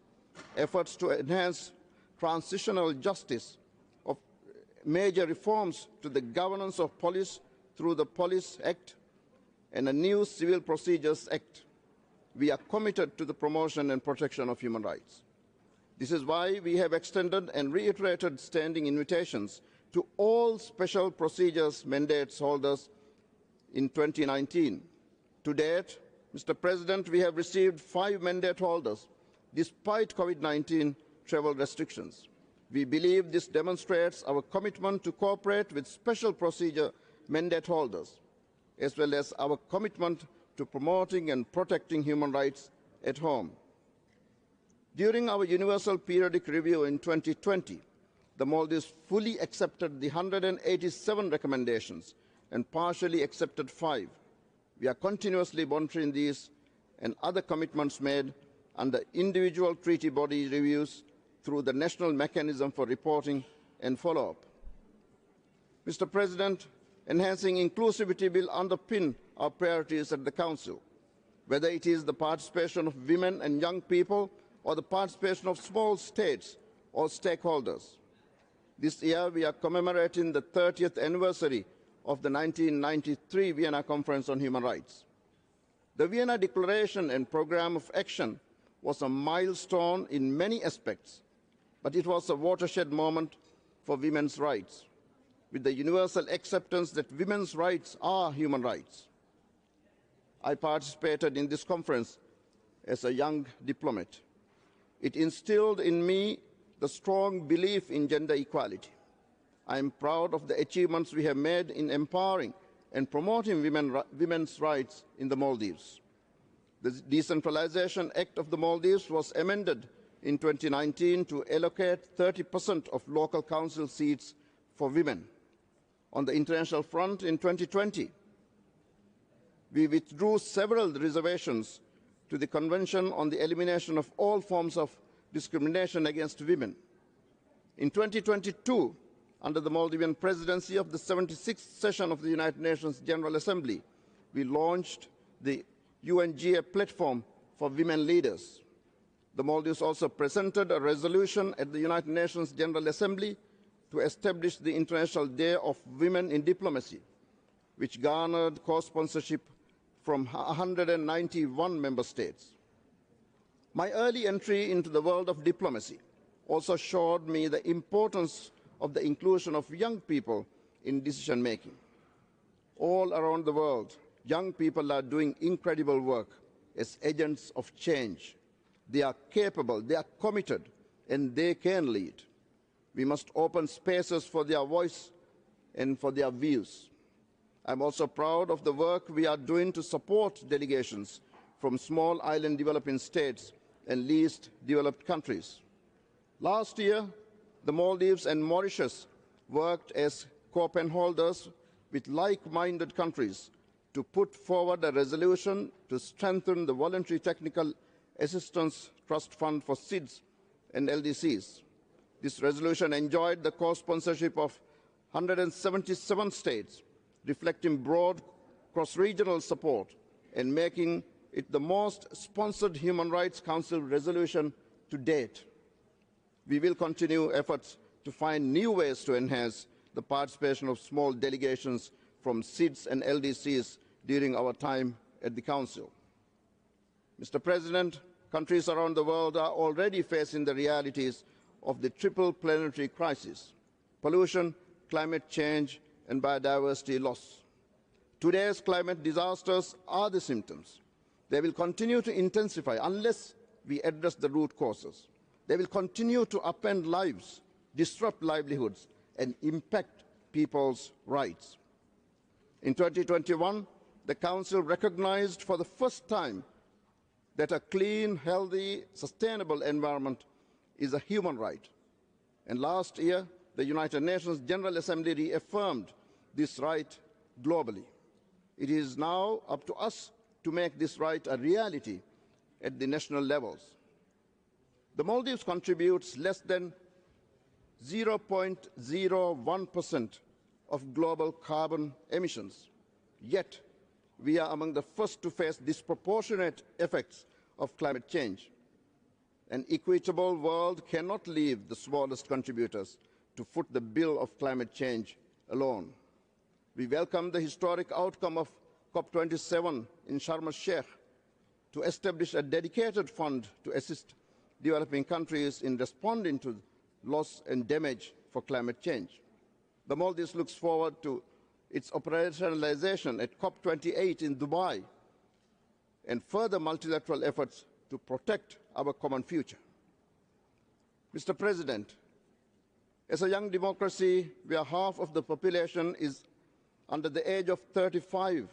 efforts to enhance transitional justice, of major reforms to the governance of police through the Police Act and a new Civil Procedures Act. We are committed to the promotion and protection of human rights. This is why we have extended and reiterated standing invitations to all special procedures mandates holders in 2019. To date, Mr. President, we have received 5 mandate holders despite COVID-19 travel restrictions. We believe this demonstrates our commitment to cooperate with special procedure mandate holders, as well as our commitment to promoting and protecting human rights at home. During our Universal Periodic Review in 2020, the Maldives fully accepted the 187 recommendations and partially accepted 5. We are continuously monitoring these and other commitments made under individual treaty body reviews through the National Mechanism for Reporting and Follow-up. Mr. President, enhancing inclusivity will underpin our priorities at the Council, whether it is the participation of women and young people or the participation of small states or stakeholders. This year we are commemorating the 30th anniversary of the 1993 Vienna Conference on Human Rights. The Vienna Declaration and Programme of Action was a milestone in many aspects, but it was a watershed moment for women's rights, with the universal acceptance that women's rights are human rights. I participated in this conference as a young diplomat. It instilled in me the strong belief in gender equality. I am proud of the achievements we have made in empowering and promoting women's rights in the Maldives. The Decentralization Act of the Maldives was amended in 2019 to allocate 30% of local council seats for women. On the international front, in 2020, we withdrew several reservations to the Convention on the Elimination of All Forms of Discrimination against Women. In 2022, under the Maldivian presidency of the 76th session of the United Nations General Assembly, we launched the UNGA platform for women leaders. The Maldives also presented a resolution at the United Nations General Assembly to establish the International Day of Women in Diplomacy, which garnered co-sponsorship from 191 member states. My early entry into the world of diplomacy also showed me the importance of the inclusion of young people in decision-making. All around the world, young people are doing incredible work as agents of change. They are capable, they are committed, and they can lead. We must open spaces for their voice and for their views. I'm also proud of the work we are doing to support delegations from small island developing states and least developed countries. Last year, the Maldives and Mauritius worked as co-pen holders with like-minded countries to put forward a resolution to strengthen the Voluntary Technical Assistance Trust Fund for SIDS and LDCs. This resolution enjoyed the co-sponsorship of 177 states, reflecting broad cross-regional support and making it the most sponsored Human Rights Council resolution to date. We will continue efforts to find new ways to enhance the participation of small delegations from SIDS and LDCs during our time at the Council. Mr. President, countries around the world are already facing the realities of the triple planetary crisis: pollution, climate change, and biodiversity loss. Today's climate disasters are the symptoms. They will continue to intensify unless we address the root causes. They will continue to upend lives, disrupt livelihoods, and impact people's rights. In 2021, the Council recognized for the first time that a clean, healthy, sustainable environment is a human right. And last year, the United Nations General Assembly reaffirmed this right globally. It is now up to us to make this right a reality at the national levels. The Maldives contributes less than 0.01% of global carbon emissions. Yet, we are among the first to face disproportionate effects of climate change. An equitable world cannot leave the smallest contributors to foot the bill of climate change alone. We welcome the historic outcome of COP27 in Sharm el-Sheikh to establish a dedicated fund to assist developing countries in responding to loss and damage for climate change. The Maldives looks forward to its operationalization at COP28 in Dubai and further multilateral efforts to protect our common future. Mr. President, as a young democracy where half of the population is under the age of 35,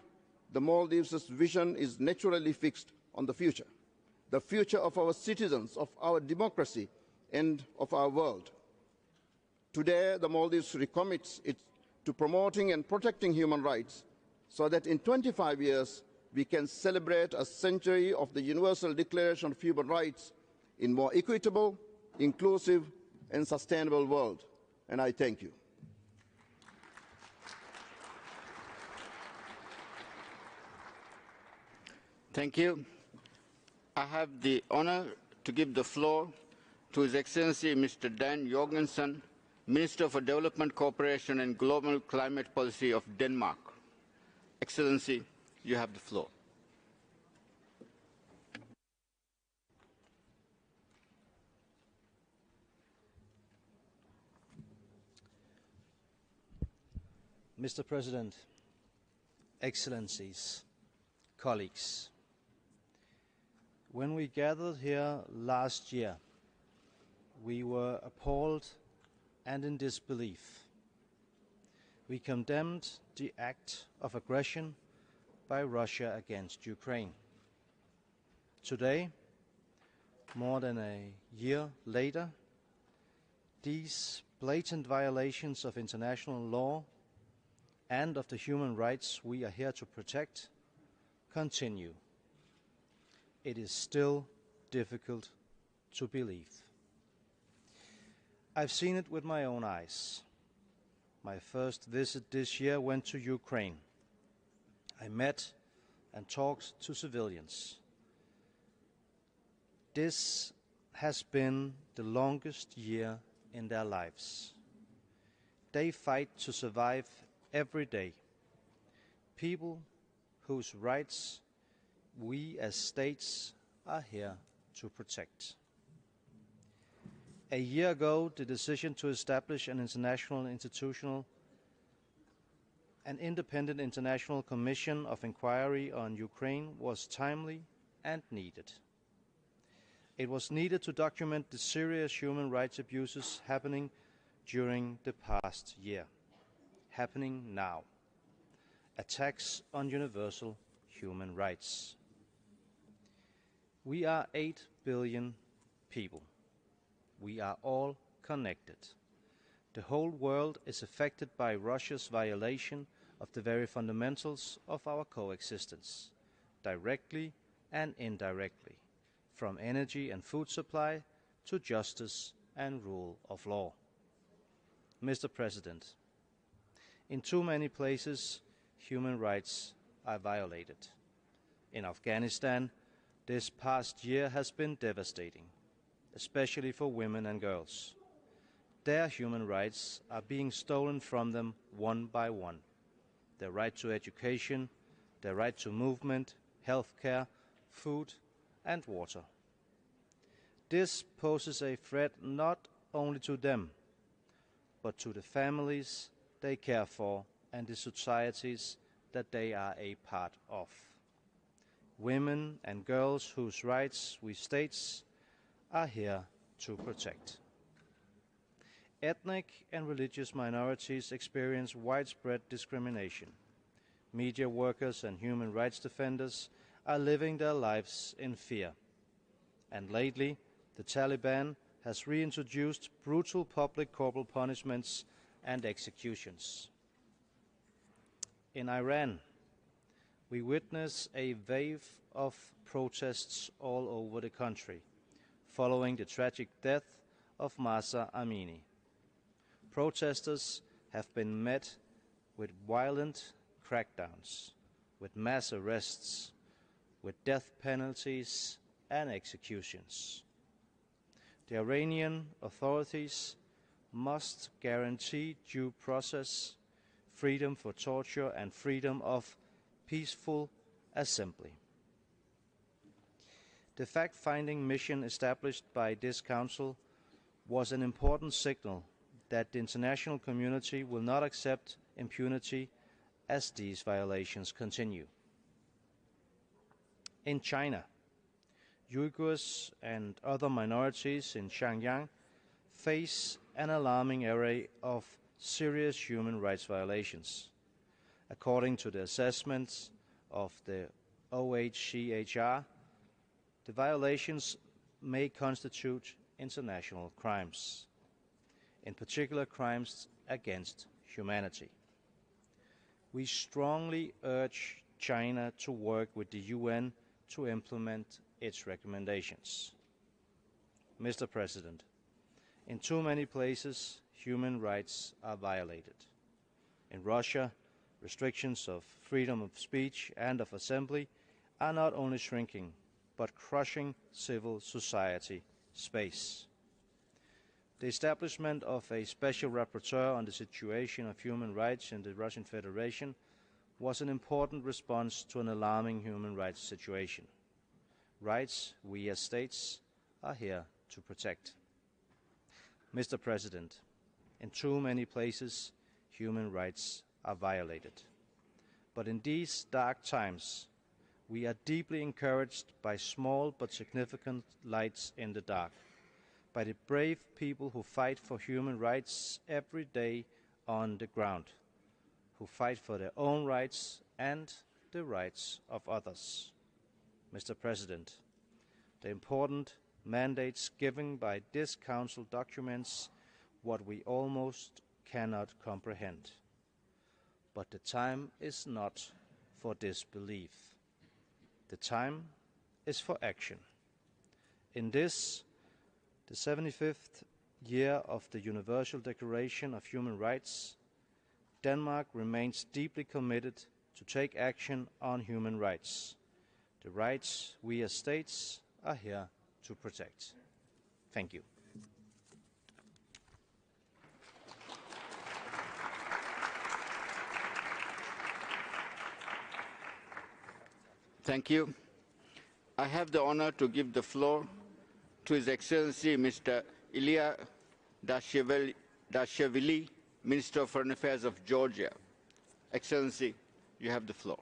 the Maldives' vision is naturally fixed on the future of our citizens, of our democracy, and of our world. Today, the Maldives recommits it to promoting and protecting human rights so that in 25 years, we can celebrate a century of the Universal Declaration of Human Rights in a more equitable, inclusive, and sustainable world. And I thank you. Thank you. I have the honor to give the floor to His Excellency Mr. Dan Jorgensen, Minister for Development Cooperation and Global Climate Policy of Denmark. Excellency, you have the floor. Mr. President, Excellencies, colleagues, when we gathered here last year, we were appalled and in disbelief. We condemned the act of aggression by Russia against Ukraine. Today, more than a year later, these blatant violations of international law and of the human rights we are here to protect continue. It is still difficult to believe. I've seen it with my own eyes. My first visit this year went to Ukraine. I met and talked to civilians. This has been the longest year in their lives. They fight to survive every day. People whose rights we as states are here to protect. A year ago, the decision to establish an independent international commission of inquiry on Ukraine was timely and needed. It was needed to document the serious human rights abuses happening during the past year, happening now. Attacks on universal human rights. We are 8 billion people. We are all connected. The whole world is affected by Russia's violation of the very fundamentals of our coexistence, directly and indirectly, from energy and food supply to justice and rule of law. Mr. President, in too many places, human rights are violated. In Afghanistan, this past year has been devastating, especially for women and girls. Their human rights are being stolen from them one by one. Their right to education, their right to movement, health care, food and water. This poses a threat not only to them, but to the families they care for and the societies that they are a part of. Women and girls whose rights we states are here to protect. Ethnic and religious minorities experience widespread discrimination. Media workers and human rights defenders are living their lives in fear. And lately, the Taliban has reintroduced brutal public corporal punishments and executions. In Iran, we witness a wave of protests all over the country, following the tragic death of Mahsa Amini. Protesters have been met with violent crackdowns, with mass arrests, with death penalties and executions. The Iranian authorities must guarantee due process, freedom for torture, and freedom of peaceful assembly. The fact-finding mission established by this Council was an important signal that the international community will not accept impunity as these violations continue. In China, Uyghurs and other minorities in Xinjiang face an alarming array of serious human rights violations. According to the assessments of the OHCHR, the violations may constitute international crimes, in particular crimes against humanity. We strongly urge China to work with the UN to implement its recommendations. Mr. President, in too many places, human rights are violated. In Russia, restrictions of freedom of speech and of assembly are not only shrinking, but crushing civil society space. The establishment of a special rapporteur on the situation of human rights in the Russian Federation was an important response to an alarming human rights situation. Rights we as states are here to protect. Mr. President, in too many places, human rights are violated. But in these dark times, we are deeply encouraged by small but significant lights in the dark, by the brave people who fight for human rights every day on the ground, who fight for their own rights and the rights of others. Mr. President, the important mandates given by this Council documents what we almost cannot comprehend. But the time is not for disbelief. The time is for action. In this, the 75th year of the Universal Declaration of Human Rights, Denmark remains deeply committed to take action on human rights, the rights we as states are here to protect. Thank you. Thank you. I have the honor to give the floor to His Excellency Mr. Ilya Dashevili, Minister of Foreign Affairs of Georgia. Excellency, you have the floor.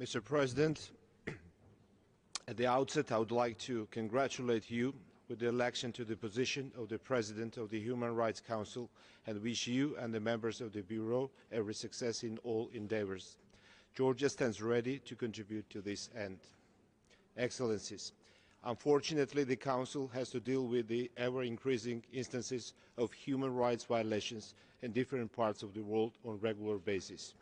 Mr. President, at the outset, I would like to congratulate you with the election to the position of the President of the Human Rights Council and wish you and the members of the Bureau every success in all endeavors. Georgia stands ready to contribute to this end. Excellencies, unfortunately, the Council has to deal with the ever-increasing instances of human rights violations in different parts of the world on a regular basis.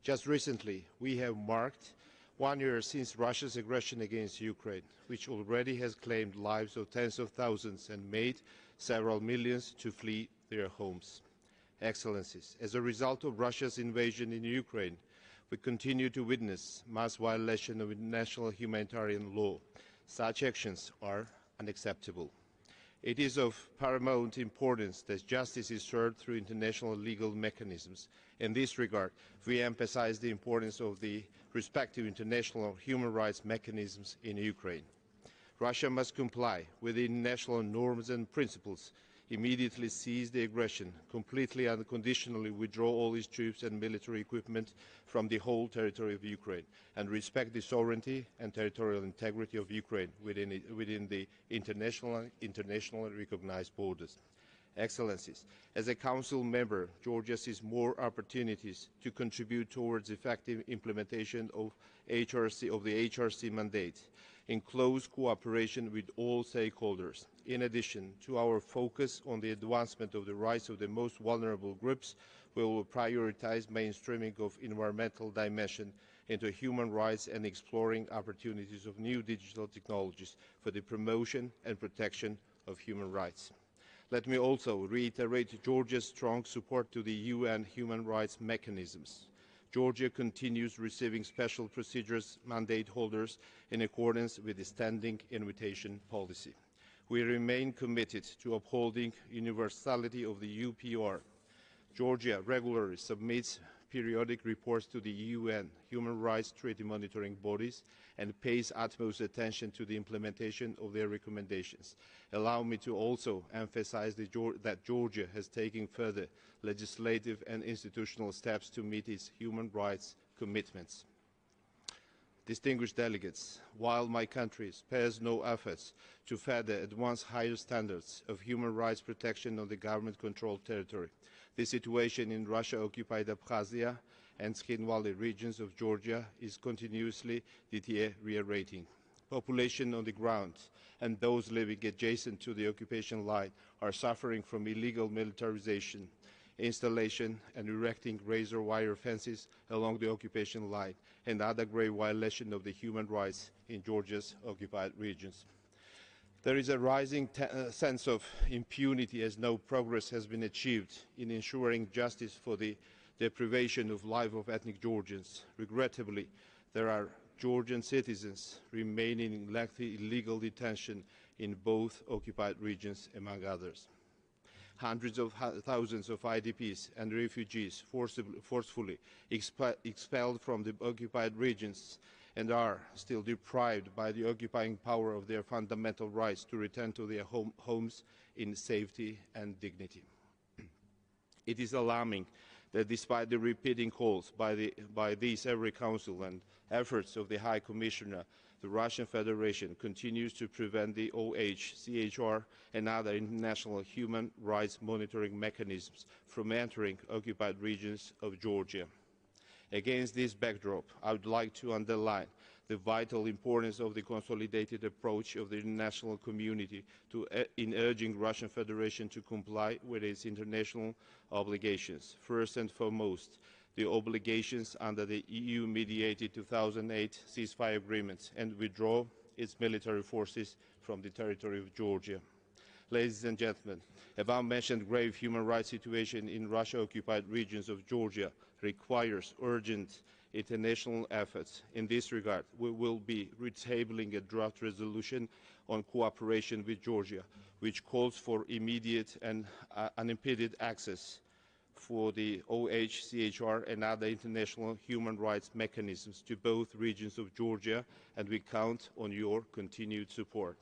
Just recently, we have marked 1 year since Russia's aggression against Ukraine, which already has claimed lives of tens of thousands and made several millions to flee their homes. Excellencies, as a result of Russia's invasion in Ukraine, we continue to witness mass violation of international humanitarian law. Such actions are unacceptable. It is of paramount importance that justice is served through international legal mechanisms. In this regard, we emphasize the importance of the respective international human rights mechanisms in Ukraine. Russia must comply with the international norms and principles, immediately cease the aggression, completely and unconditionally withdraw all its troops and military equipment from the whole territory of Ukraine, and respect the sovereignty and territorial integrity of Ukraine within the internationally recognized borders. Excellencies, as a Council member, Georgia sees more opportunities to contribute towards effective implementation of the HRC mandate. in close cooperation with all stakeholders. In addition to our focus on the advancement of the rights of the most vulnerable groups, we will prioritize mainstreaming of environmental dimension into human rights and exploring opportunities of new digital technologies for the promotion and protection of human rights. Let me also reiterate Georgia's strong support to the UN human rights mechanisms. Georgia continues receiving special procedures mandate holders in accordance with the standing invitation policy. We remain committed to upholding universality of the UPR. Georgia regularly submits periodic reports to the UN human rights treaty monitoring bodies and pays utmost attention to the implementation of their recommendations. Allow me to also emphasize that Georgia has taken further legislative and institutional steps to meet its human rights commitments. Distinguished delegates, while my country spares no efforts to further advance higher standards of human rights protection on the government-controlled territory, the situation in Russia-occupied Abkhazia and Skin Valley regions of Georgia is continuously deteriorating. Population on the ground and those living adjacent to the occupation line are suffering from illegal militarization, installation and erecting razor wire fences along the occupation line and other grave violation of the human rights in Georgia's occupied regions. There is a rising sense of impunity as no progress has been achieved in ensuring justice for the deprivation of life of ethnic Georgians. Regrettably, there are Georgian citizens remaining in lengthy illegal detention in both occupied regions, among others. Hundreds of thousands of IDPs and refugees forcefully expelled from the occupied regions and are still deprived by the occupying power of their fundamental rights to return to their homes in safety and dignity. It is alarming that despite the repeating calls by these every council and efforts of the High Commissioner, the Russian Federation continues to prevent the OHCHR and other international human rights monitoring mechanisms from entering occupied regions of Georgia. Against this backdrop, I would like to underline the vital importance of the consolidated approach of the international community in urging Russian Federation to comply with its international obligations. First and foremost, the obligations under the EU-mediated 2008 ceasefire agreements and withdraw its military forces from the territory of Georgia. Ladies and gentlemen, above-mentioned grave human rights situation in Russia-occupied regions of Georgia requires urgent international efforts. In this regard, we will be retabling a draft resolution on cooperation with Georgia, which calls for immediate and unimpeded access for the OHCHR and other international human rights mechanisms to both regions of Georgia, and we count on your continued support.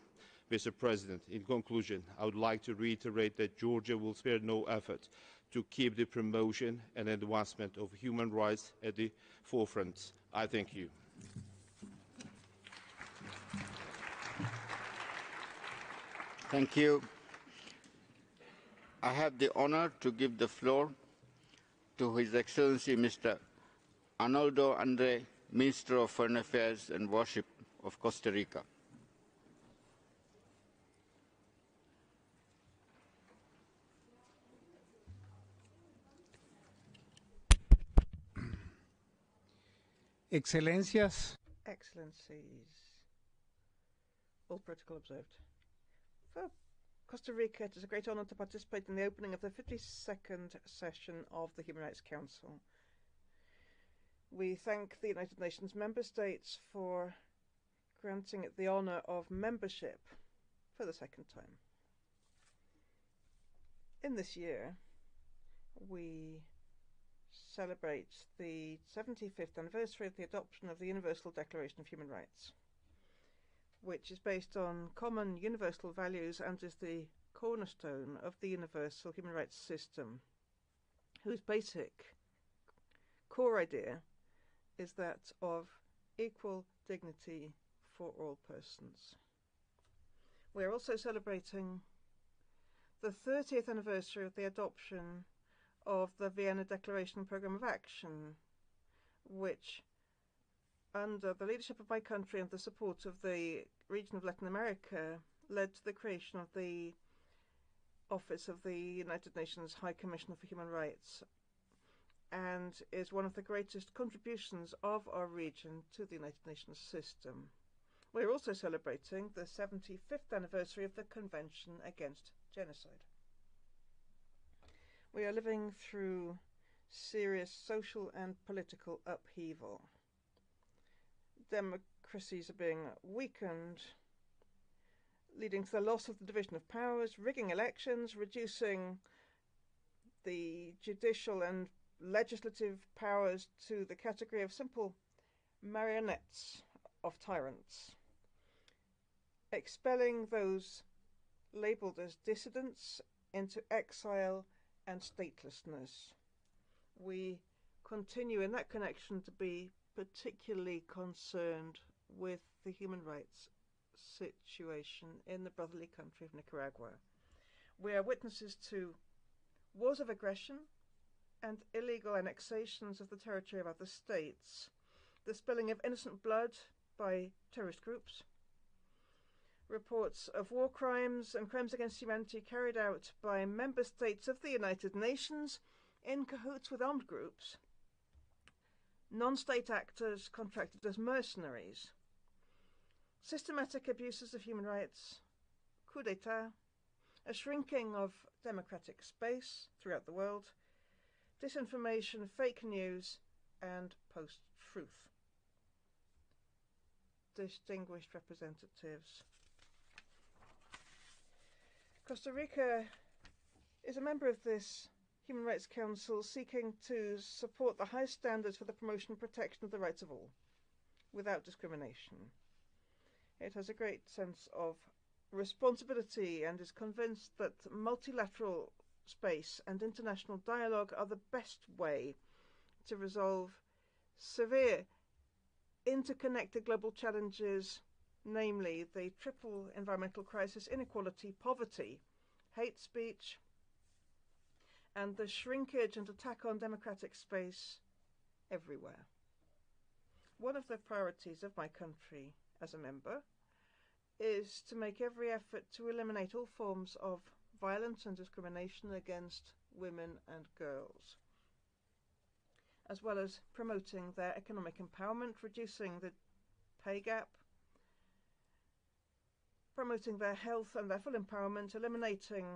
Mr. President, in conclusion, I would like to reiterate that Georgia will spare no effort to keep the promotion and advancement of human rights at the forefront. I thank you. Thank you. I have the honor to give the floor to His Excellency Mr. Arnoldo Andre, Minister of Foreign Affairs and Worship of Costa Rica. Excellencias. Excellencies, all protocol observed. For Costa Rica, it is a great honor to participate in the opening of the 52nd session of the Human Rights Council. We thank the United Nations member states for granting it the honor of membership for the second time. In this year, we celebrate the 75th anniversary of the adoption of the Universal Declaration of Human Rights, which is based on common universal values and is the cornerstone of the universal human rights system, whose basic core idea is that of equal dignity for all persons. We are also celebrating the 30th anniversary of the adoption of the Vienna Declaration Programme of Action, which, under the leadership of my country and the support of the region of Latin America led to the creation of the Office of the United Nations High Commissioner for Human Rights, and is one of the greatest contributions of our region to the United Nations system. We're also celebrating the 75th anniversary of the Convention Against Genocide. We are living through serious social and political upheaval. Democracies are being weakened, leading to the loss of the division of powers, rigging elections, reducing the judicial and legislative powers to the category of simple marionettes of tyrants, expelling those labelled as dissidents into exile and statelessness. We continue in that connection to be particularly concerned with the human rights situation in the brotherly country of Nicaragua. We are witnesses to wars of aggression and illegal annexations of the territory of other states, the spilling of innocent blood by terrorist groups, reports of war crimes and crimes against humanity carried out by member states of the United Nations in cahoots with armed groups, non-state actors contracted as mercenaries, systematic abuses of human rights, coup d'etat, a shrinking of democratic space throughout the world, disinformation, fake news, and post-truth. Distinguished representatives, Costa Rica is a member of this Human Rights Council seeking to support the high standards for the promotion and protection of the rights of all, without discrimination. It has a great sense of responsibility and is convinced that multilateral space and international dialogue are the best way to resolve severe interconnected global challenges, namely the triple environmental crisis, inequality, poverty, hate speech, and the shrinkage and attack on democratic space everywhere. One of the priorities of my country as a member is to make every effort to eliminate all forms of violence and discrimination against women and girls, as well as promoting their economic empowerment, reducing the pay gap, promoting their health and their full empowerment, eliminating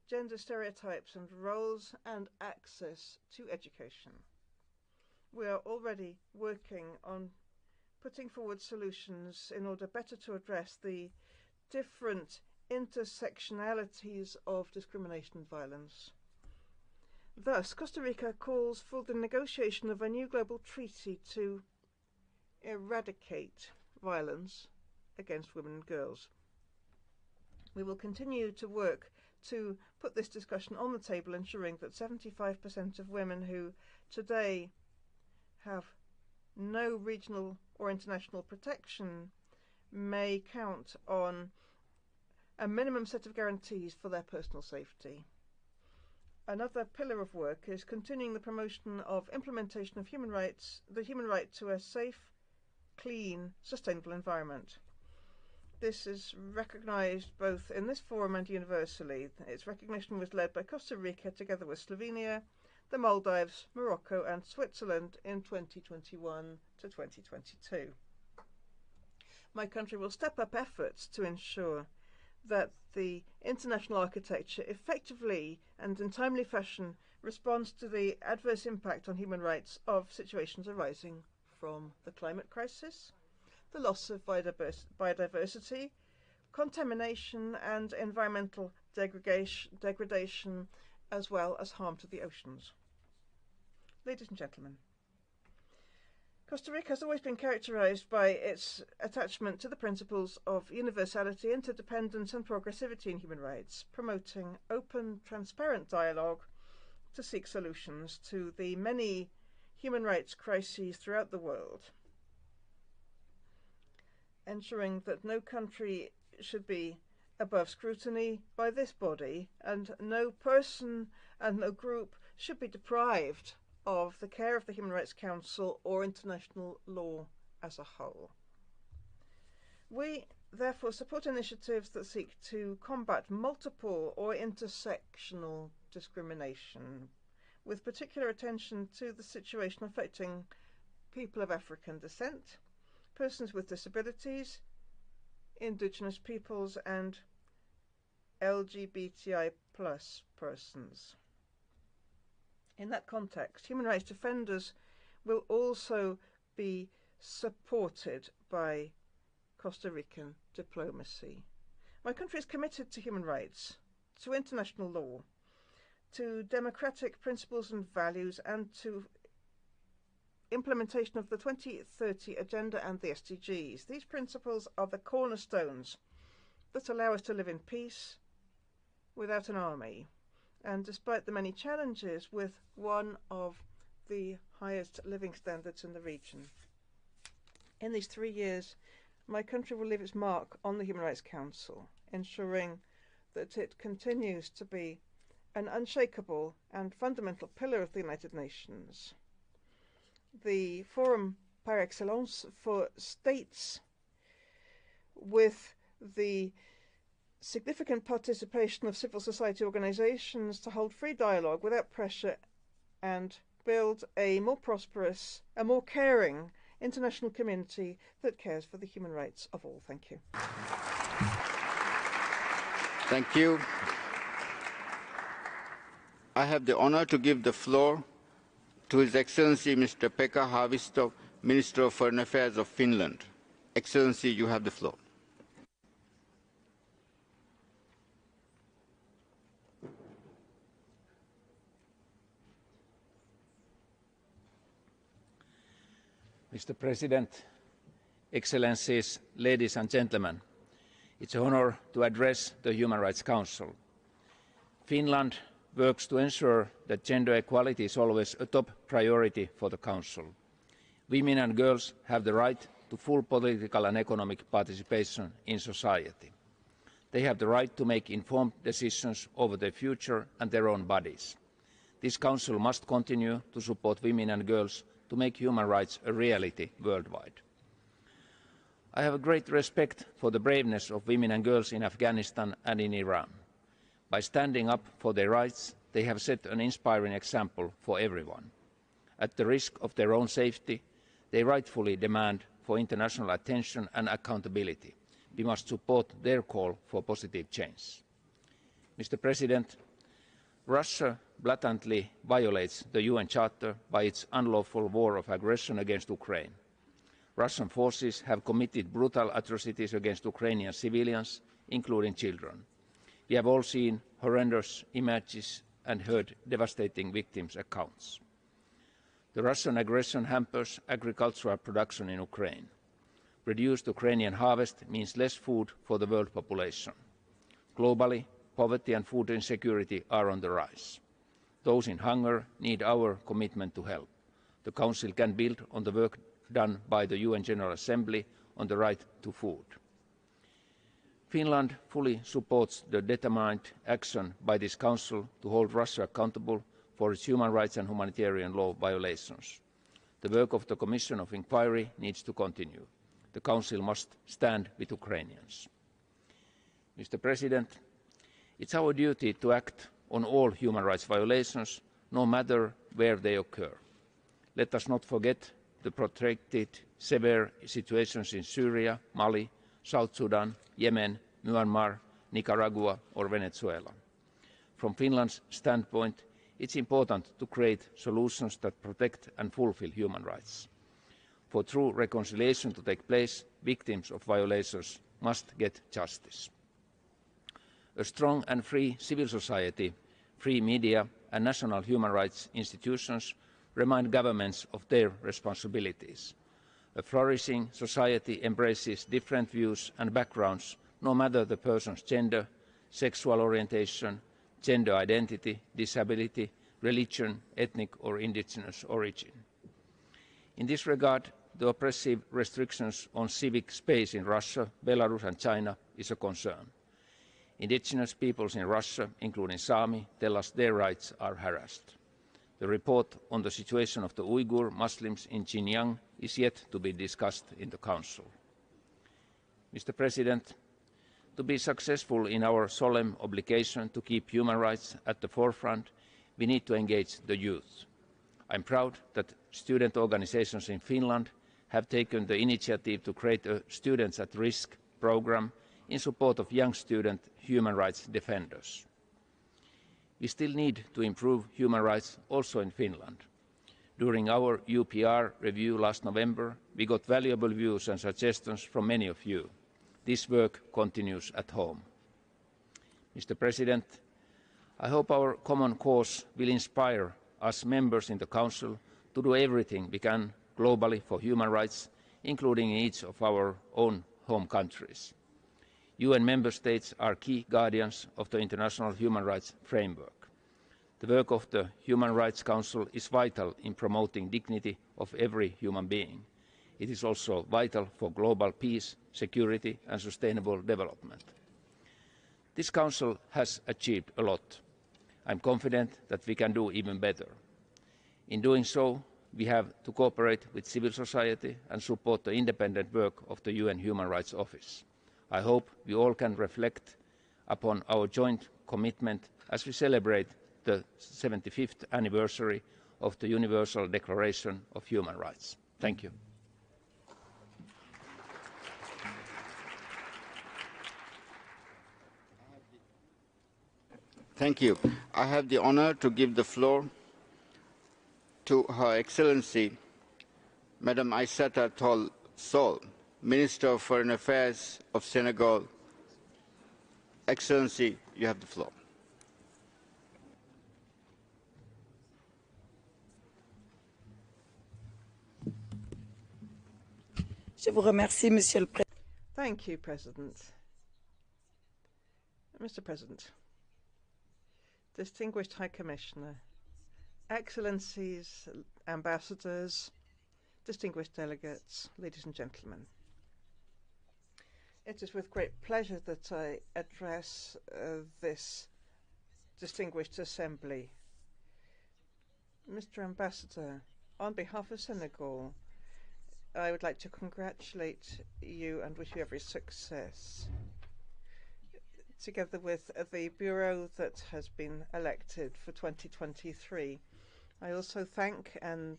gender stereotypes and roles, and access to education. We are already working on putting forward solutions in order better to address the different intersectionalities of discrimination and violence. Thus, Costa Rica calls for the negotiation of a new global treaty to eradicate violence against women and girls. We will continue to work to put this discussion on the table, ensuring that 75% of women who today have no regional or international protection may count on a minimum set of guarantees for their personal safety. Another pillar of work is continuing the promotion of implementation of human rights, the human right to a safe, clean, sustainable environment. This is recognized both in this forum and universally. Its recognition was led by Costa Rica together with Slovenia, the Maldives, Morocco and Switzerland in 2021 to 2022. My country will step up efforts to ensure that the international architecture effectively and in timely fashion responds to the adverse impact on human rights of situations arising from the climate crisis, the loss of biodiversity, contamination and environmental degradation, as well as harm to the oceans. Ladies and gentlemen, Costa Rica has always been characterized by its attachment to the principles of universality, interdependence and progressivity in human rights, promoting open, transparent dialogue to seek solutions to the many human rights crises throughout the world, ensuring that no country should be above scrutiny by this body and no person and no group should be deprived of the care of the Human Rights Council or international law as a whole. We therefore support initiatives that seek to combat multiple or intersectional discrimination, with particular attention to the situation affecting people of African descent, persons with disabilities, indigenous peoples, and LGBTI+ persons. In that context, human rights defenders will also be supported by Costa Rican diplomacy. My country is committed to human rights, to international law, to democratic principles and values, and to implementation of the 2030 Agenda and the SDGs. These principles are the cornerstones that allow us to live in peace without an army, and despite the many challenges, with one of the highest living standards in the region. In these 3 years, my country will leave its mark on the Human Rights Council, ensuring that it continues to be an unshakable and fundamental pillar of the United Nations, the forum par excellence for states, with the significant participation of civil society organizations to hold free dialogue without pressure and build a more prosperous, a more caring international community that cares for the human rights of all. Thank you. Thank you. I have the honor to give the floor to His Excellency Mr. Pekka Haavisto, Minister of Foreign Affairs of Finland. Excellency, you have the floor. Mr. President, Excellencies, ladies and gentlemen, it's an honor to address the Human Rights Council. Finland works to ensure that gender equality is always a top priority for the Council. Women and girls have the right to full political and economic participation in society. They have the right to make informed decisions over their future and their own bodies. This Council must continue to support women and girls to make human rights a reality worldwide. I have a great respect for the braveness of women and girls in Afghanistan and in Iran. By standing up for their rights, they have set an inspiring example for everyone. At the risk of their own safety, they rightfully demand for international attention and accountability. We must support their call for positive change. Mr. President, Russia blatantly violates the UN Charter by its unlawful war of aggression against Ukraine. Russian forces have committed brutal atrocities against Ukrainian civilians, including children. We have all seen horrendous images and heard devastating victims' accounts. The Russian aggression hampers agricultural production in Ukraine. Reduced Ukrainian harvest means less food for the world population. Globally, poverty and food insecurity are on the rise. Those in hunger need our commitment to help. The Council can build on the work done by the UN General Assembly on the right to food. Finland fully supports the determined action by this Council to hold Russia accountable for its human rights and humanitarian law violations. The work of the Commission of Inquiry needs to continue. The Council must stand with Ukrainians. Mr. President, it's our duty to act on all human rights violations, no matter where they occur. Let us not forget the protracted, severe situations in Syria, Mali, South Sudan, Yemen, Myanmar, Nicaragua or Venezuela. From Finland's standpoint, it's important to create solutions that protect and fulfil human rights. For true reconciliation to take place, victims of violations must get justice. A strong and free civil society, free media and national human rights institutions remind governments of their responsibilities. A flourishing society embraces different views and backgrounds, no matter the person's gender, sexual orientation, gender identity, disability, religion, ethnic or indigenous origin. In this regard, the oppressive restrictions on civic space in Russia, Belarus and China is a concern. Indigenous peoples in Russia, including Sami, tell us their rights are harassed. The report on the situation of the Uyghur Muslims in Xinjiang is yet to be discussed in the Council. Mr. President, to be successful in our solemn obligation to keep human rights at the forefront, we need to engage the youth. I am proud that student organisations in Finland have taken the initiative to create a Students at Risk programme in support of young student human rights defenders. We still need to improve human rights also in Finland. During our UPR review last November, we got valuable views and suggestions from many of you. This work continues at home. Mr. President, I hope our common cause will inspire us members in the Council to do everything we can globally for human rights, including in each of our own home countries. UN member states are key guardians of the international human rights framework. The work of the Human Rights Council is vital in promoting dignity of every human being. It is also vital for global peace, security and sustainable development. This Council has achieved a lot. I am confident that we can do even better. In doing so, we have to cooperate with civil society and support the independent work of the UN Human Rights Office. I hope we all can reflect upon our joint commitment as we celebrate the 75th anniversary of the Universal Declaration of Human Rights. Thank you. Thank you. I have the honor to give the floor to Her Excellency, Madam Aissata Tall Sall, Minister of Foreign Affairs of Senegal. Excellency, you have the floor. Je vous remercie, Monsieur le Président. Thank you, President. Mr. President, distinguished High Commissioner, Excellencies, Ambassadors, distinguished delegates, ladies and gentlemen. It is with great pleasure that I address this distinguished assembly. Mr. Ambassador, on behalf of Senegal, I would like to congratulate you and wish you every success, together with the Bureau that has been elected for 2023. I also thank and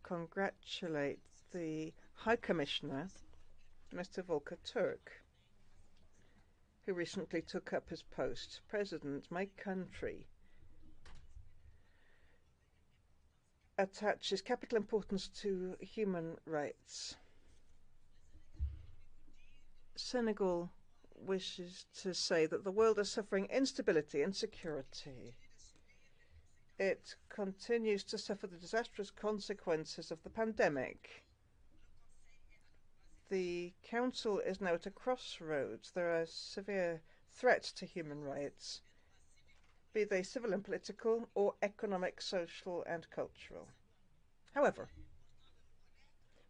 congratulate the High Commissioner, Mr. Volker Turk, who recently took up his post. President, my country attaches capital importance to human rights. Senegal wishes to say that the world is suffering instability and insecurity. It continues to suffer the disastrous consequences of the pandemic. The Council is now at a crossroads. There are severe threats to human rights, be they civil and political, or economic, social and cultural. However,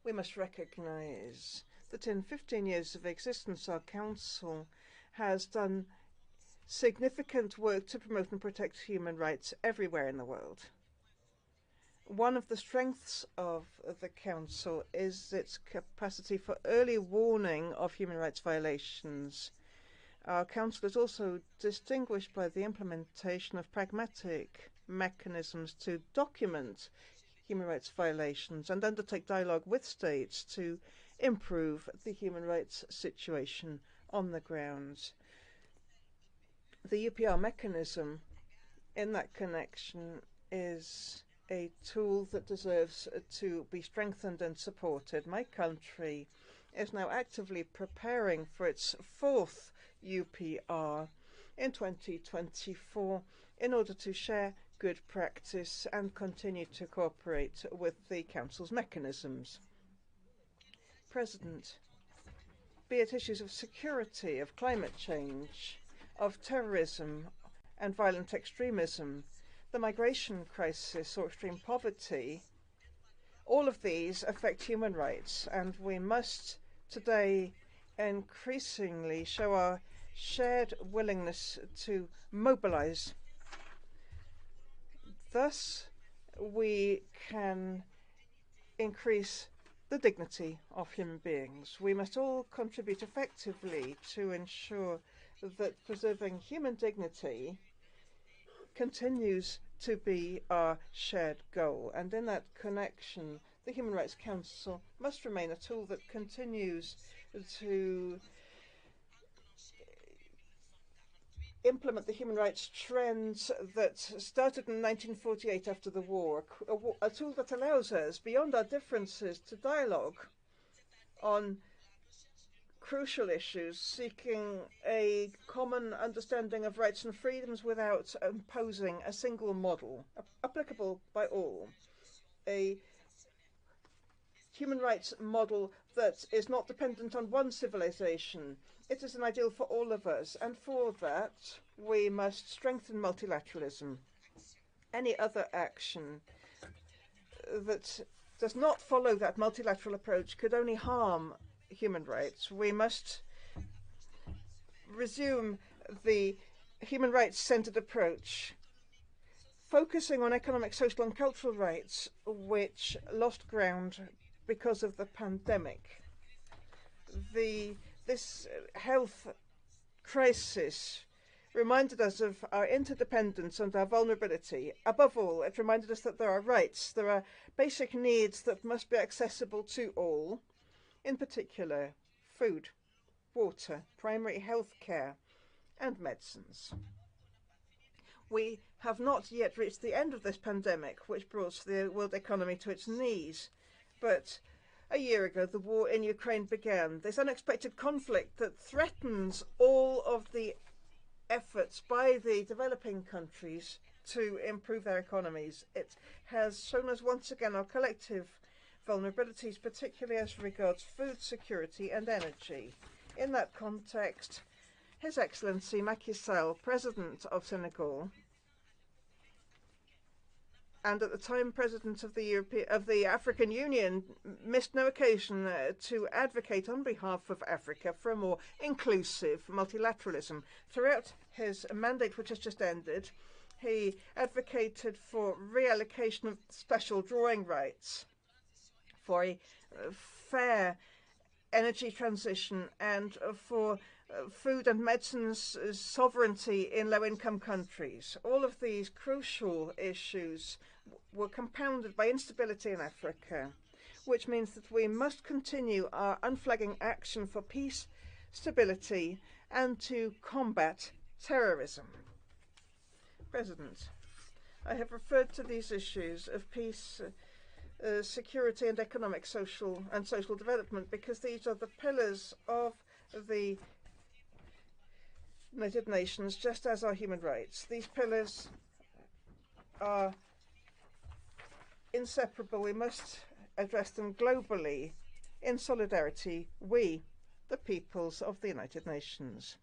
we must recognize that in 15 years of existence, our Council has done significant work to promote and protect human rights everywhere in the world. One of the strengths of the Council is its capacity for early warning of human rights violations. Our Council is also distinguished by the implementation of pragmatic mechanisms to document human rights violations and undertake dialogue with states to improve the human rights situation on the ground. The UPR mechanism in that connection is a tool that deserves to be strengthened and supported. My country is now actively preparing for its fourth UPR in 2024 in order to share good practice and continue to cooperate with the Council's mechanisms. President, be it issues of security, of climate change, of terrorism and violent extremism, the migration crisis or extreme poverty, all of these affect human rights, and we must today increasingly show our shared willingness to mobilize. Thus, we can increase the dignity of human beings. We must all contribute effectively to ensure that preserving human dignity continues to be our shared goal. And in that connection, the Human Rights Council must remain a tool that continues to implement the human rights trends that started in 1948 after the war, a tool that allows us, beyond our differences, to dialogue on crucial issues, seeking a common understanding of rights and freedoms without imposing a single model applicable by all. A human rights model that is not dependent on one civilization. It is an ideal for all of us, and for that we must strengthen multilateralism. Any other action that does not follow that multilateral approach could only harm human rights. We must resume the human rights-centered approach, focusing on economic, social and cultural rights, which lost ground because of the pandemic. This health crisis reminded us of our interdependence and our vulnerability. Above all, it reminded us that there are rights, there are basic needs that must be accessible to all, in particular food, water, primary health care and medicines. We have not yet reached the end of this pandemic, which brought the world economy to its knees, but a year ago, the war in Ukraine began. This unexpected conflict that threatens all of the efforts by the developing countries to improve their economies. It has shown us once again our collective vulnerabilities, particularly as regards food security and energy. In that context, His Excellency Macky Sall, President of Senegal, and at the time President of the African Union, missed no occasion to advocate on behalf of Africa for a more inclusive multilateralism. Throughout his mandate, which has just ended, he advocated for reallocation of special drawing rights, for a fair energy transition, and for food and medicines sovereignty in low-income countries. All of these crucial issues were compounded by instability in Africa, which means that we must continue our unflagging action for peace, stability, and to combat terrorism. President, I have referred to these issues of peace, security, and economic, social development because these are the pillars of the United Nations, just as are human rights. These pillars are inseparable. We must address them globally in solidarity, we, the peoples of the United Nations.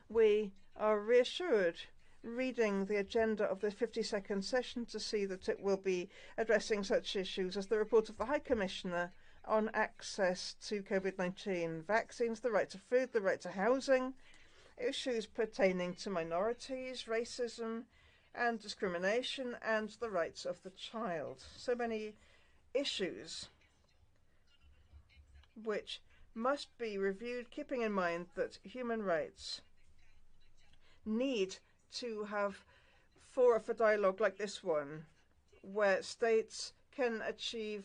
We are reassured reading the agenda of the 52nd session to see that it will be addressing such issues as the report of the High Commissioner on access to COVID-19 vaccines, the right to food, the right to housing, issues pertaining to minorities, racism and discrimination, and the rights of the child. So many issues which must be reviewed, keeping in mind that human rights need to have fora for dialogue like this one, where states can achieve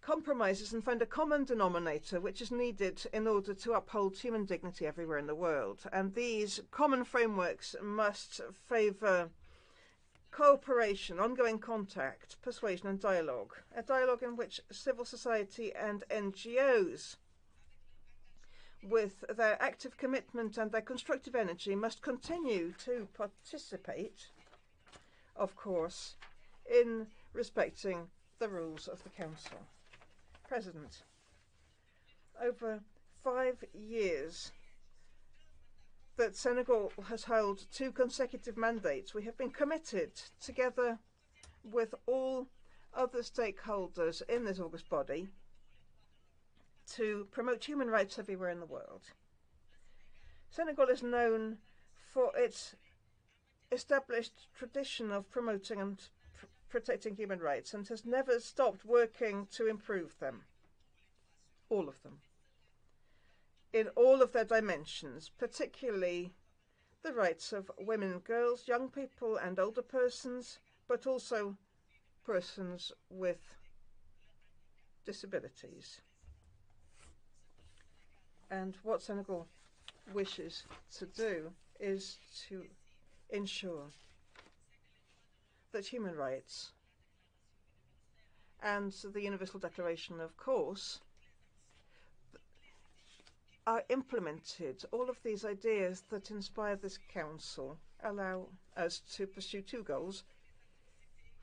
compromises and find a common denominator which is needed in order to uphold human dignity everywhere in the world. And these common frameworks must favour cooperation, ongoing contact, persuasion and dialogue. A dialogue in which civil society and NGOs, with their active commitment and their constructive energy, must continue to participate, of course, in respecting the rules of the Council. President, over 5 years that Senegal has held 2 consecutive mandates, we have been committed, together with all other stakeholders in this august body, to promote human rights everywhere in the world. Senegal is known for its established tradition of promoting and protecting human rights and has never stopped working to improve them. All of them. In all of their dimensions, particularly the rights of women and girls, young people and older persons, but also persons with disabilities. And what Senegal wishes to do is to ensure that human rights and the Universal Declaration, of course, are implemented. All of these ideas that inspire this Council allow us to pursue two goals.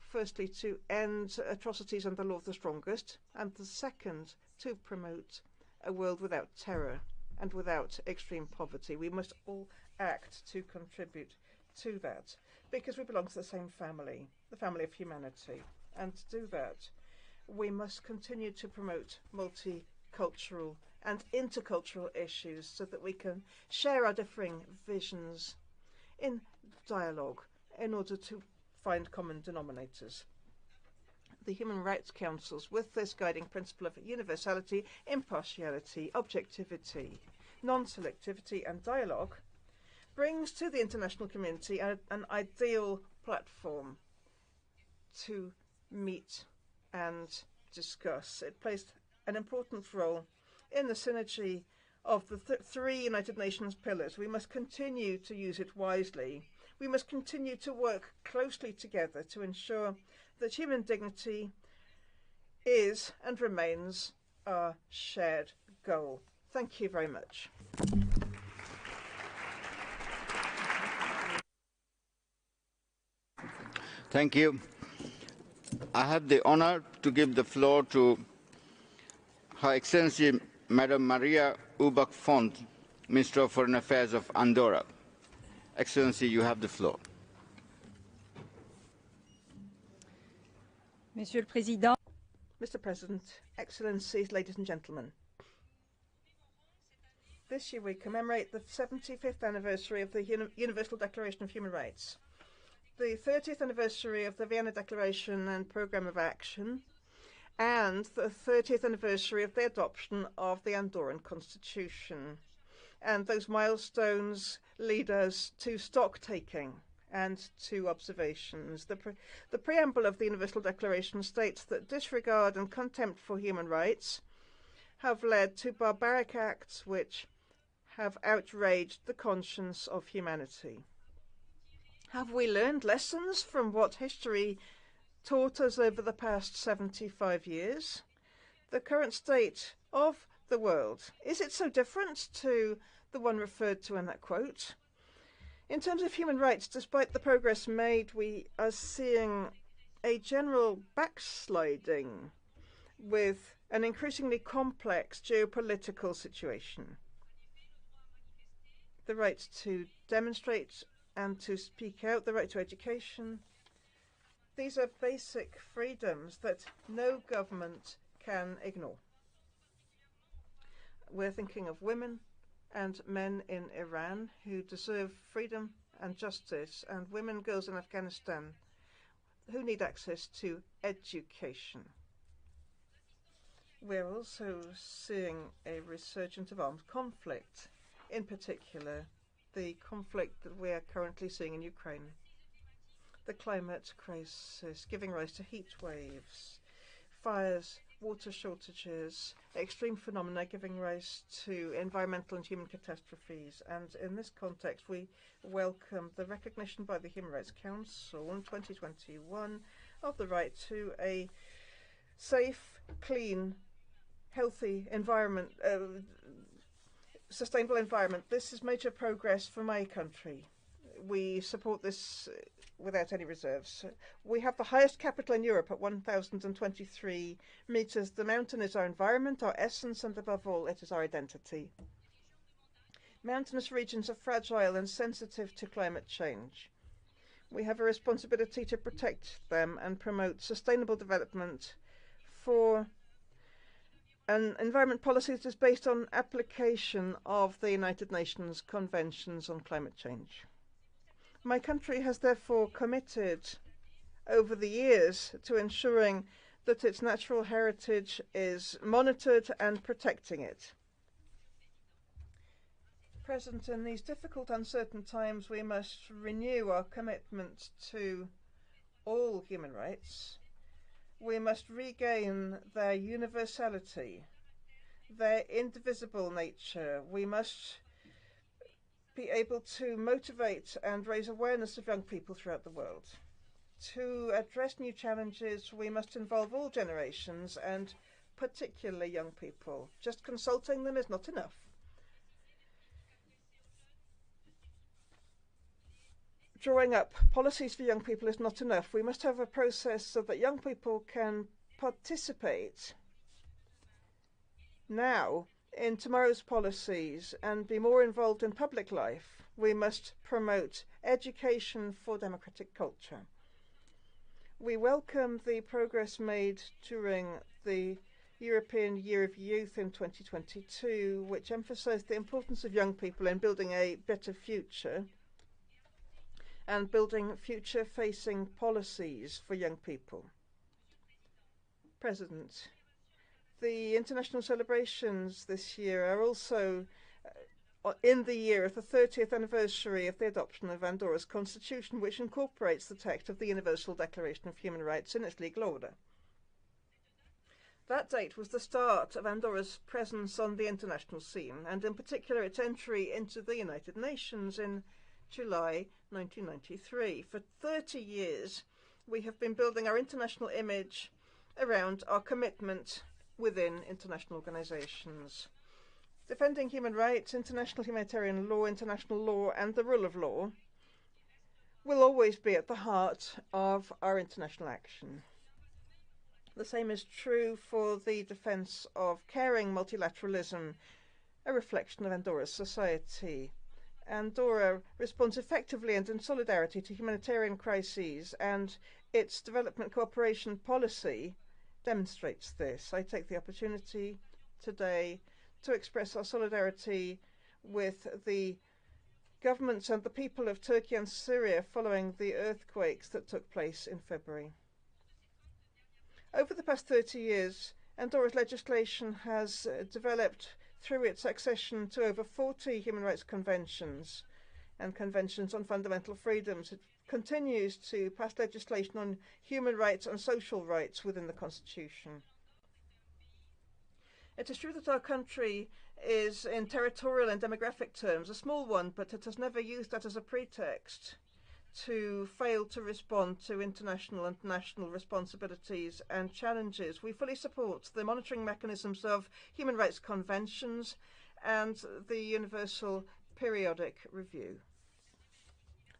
Firstly, to end atrocities under the law of the strongest, and the second, to promote a world without terror and without extreme poverty. We must all act to contribute to that, because we belong to the same family, the family of humanity. And to do that, we must continue to promote multicultural and intercultural issues so that we can share our differing visions in dialogue in order to find common denominators. The Human Rights Councils, with this guiding principle of universality, impartiality, objectivity, non-selectivity and dialogue, brings to the international community an ideal platform to meet and discuss. It plays an important role in the synergy of the three United Nations pillars. We must continue to use it wisely. We must continue to work closely together to ensure that human dignity is and remains our shared goal. Thank you very much. Thank you. I have the honor to give the floor to Her Excellency Madam Maria Ubach Font, Minister of Foreign Affairs of Andorra. Excellency, you have the floor. Monsieur le Président. Mr. President, Excellencies, ladies and gentlemen. This year we commemorate the 75th anniversary of the Universal Declaration of Human Rights, the 30th anniversary of the Vienna Declaration and Programme of Action, and the 30th anniversary of the adoption of the Andorran Constitution. And those milestones lead us to stock-taking and to observations. The preamble of the Universal Declaration states that disregard and contempt for human rights have led to barbaric acts which have outraged the conscience of humanity. Have we learned lessons from what history taught us over the past 75 years? The current state of the world, is it so different to the one referred to in that quote? In terms of human rights, despite the progress made, we are seeing a general backsliding with an increasingly complex geopolitical situation. The right to demonstrate and to speak out, the right to education, these are basic freedoms that no government can ignore. We're thinking of women and men in Iran who deserve freedom and justice, and women and girls in Afghanistan who need access to education. We're also seeing a resurgence of armed conflict, in particular the conflict that we are currently seeing in Ukraine. The climate crisis giving rise to heat waves, fires, water shortages, extreme phenomena giving rise to environmental and human catastrophes. And in this context, we welcome the recognition by the Human Rights Council in 2021 of the right to a safe, clean, healthy environment, sustainable environment. This is major progress for my country. We support this without any reserves. We have the highest capital in Europe at 1,023 meters. The mountain is our environment, our essence, and above all, it is our identity. Mountainous regions are fragile and sensitive to climate change. We have a responsibility to protect them and promote sustainable development for an environment policy that is based on application of the United Nations Conventions on Climate Change. My country has therefore committed over the years to ensuring that its natural heritage is monitored and protecting it. President, in these difficult, uncertain times, we must renew our commitment to all human rights. We must regain their universality, their indivisible nature. We must be able to motivate and raise awareness of young people throughout the world. To address new challenges, we must involve all generations, and particularly young people. Just consulting them is not enough. Drawing up policies for young people is not enough. We must have a process so that young people can participate now in tomorrow's policies and be more involved in public life. We must promote education for democratic culture. We welcome the progress made during the European Year of Youth in 2022, which emphasized the importance of young people in building a better future and building future-facing policies for young people. President, the international celebrations this year are also in the year of the 30th anniversary of the adoption of Andorra's constitution, which incorporates the text of the Universal Declaration of Human Rights in its legal order. That date was the start of Andorra's presence on the international scene, and in particular its entry into the United Nations in July 1993. For 30 years, we have been building our international image around our commitment within international organizations. Defending human rights, international humanitarian law, international law, and the rule of law will always be at the heart of our international action. The same is true for the defense of caring multilateralism, a reflection of Andorra's society. Andorra responds effectively and in solidarity to humanitarian crises, and its development cooperation policy demonstrates this. I take the opportunity today to express our solidarity with the governments and the people of Turkey and Syria following the earthquakes that took place in February. Over the past 30 years, Andorra's legislation has developed through its accession to over 40 human rights conventions and conventions on fundamental freedoms. It continues to pass legislation on human rights and social rights within the Constitution. It is true that our country is, in territorial and demographic terms, a small one, but it has never used that as a pretext to fail to respond to international and national responsibilities and challenges. We fully support the monitoring mechanisms of human rights conventions and the Universal Periodic Review.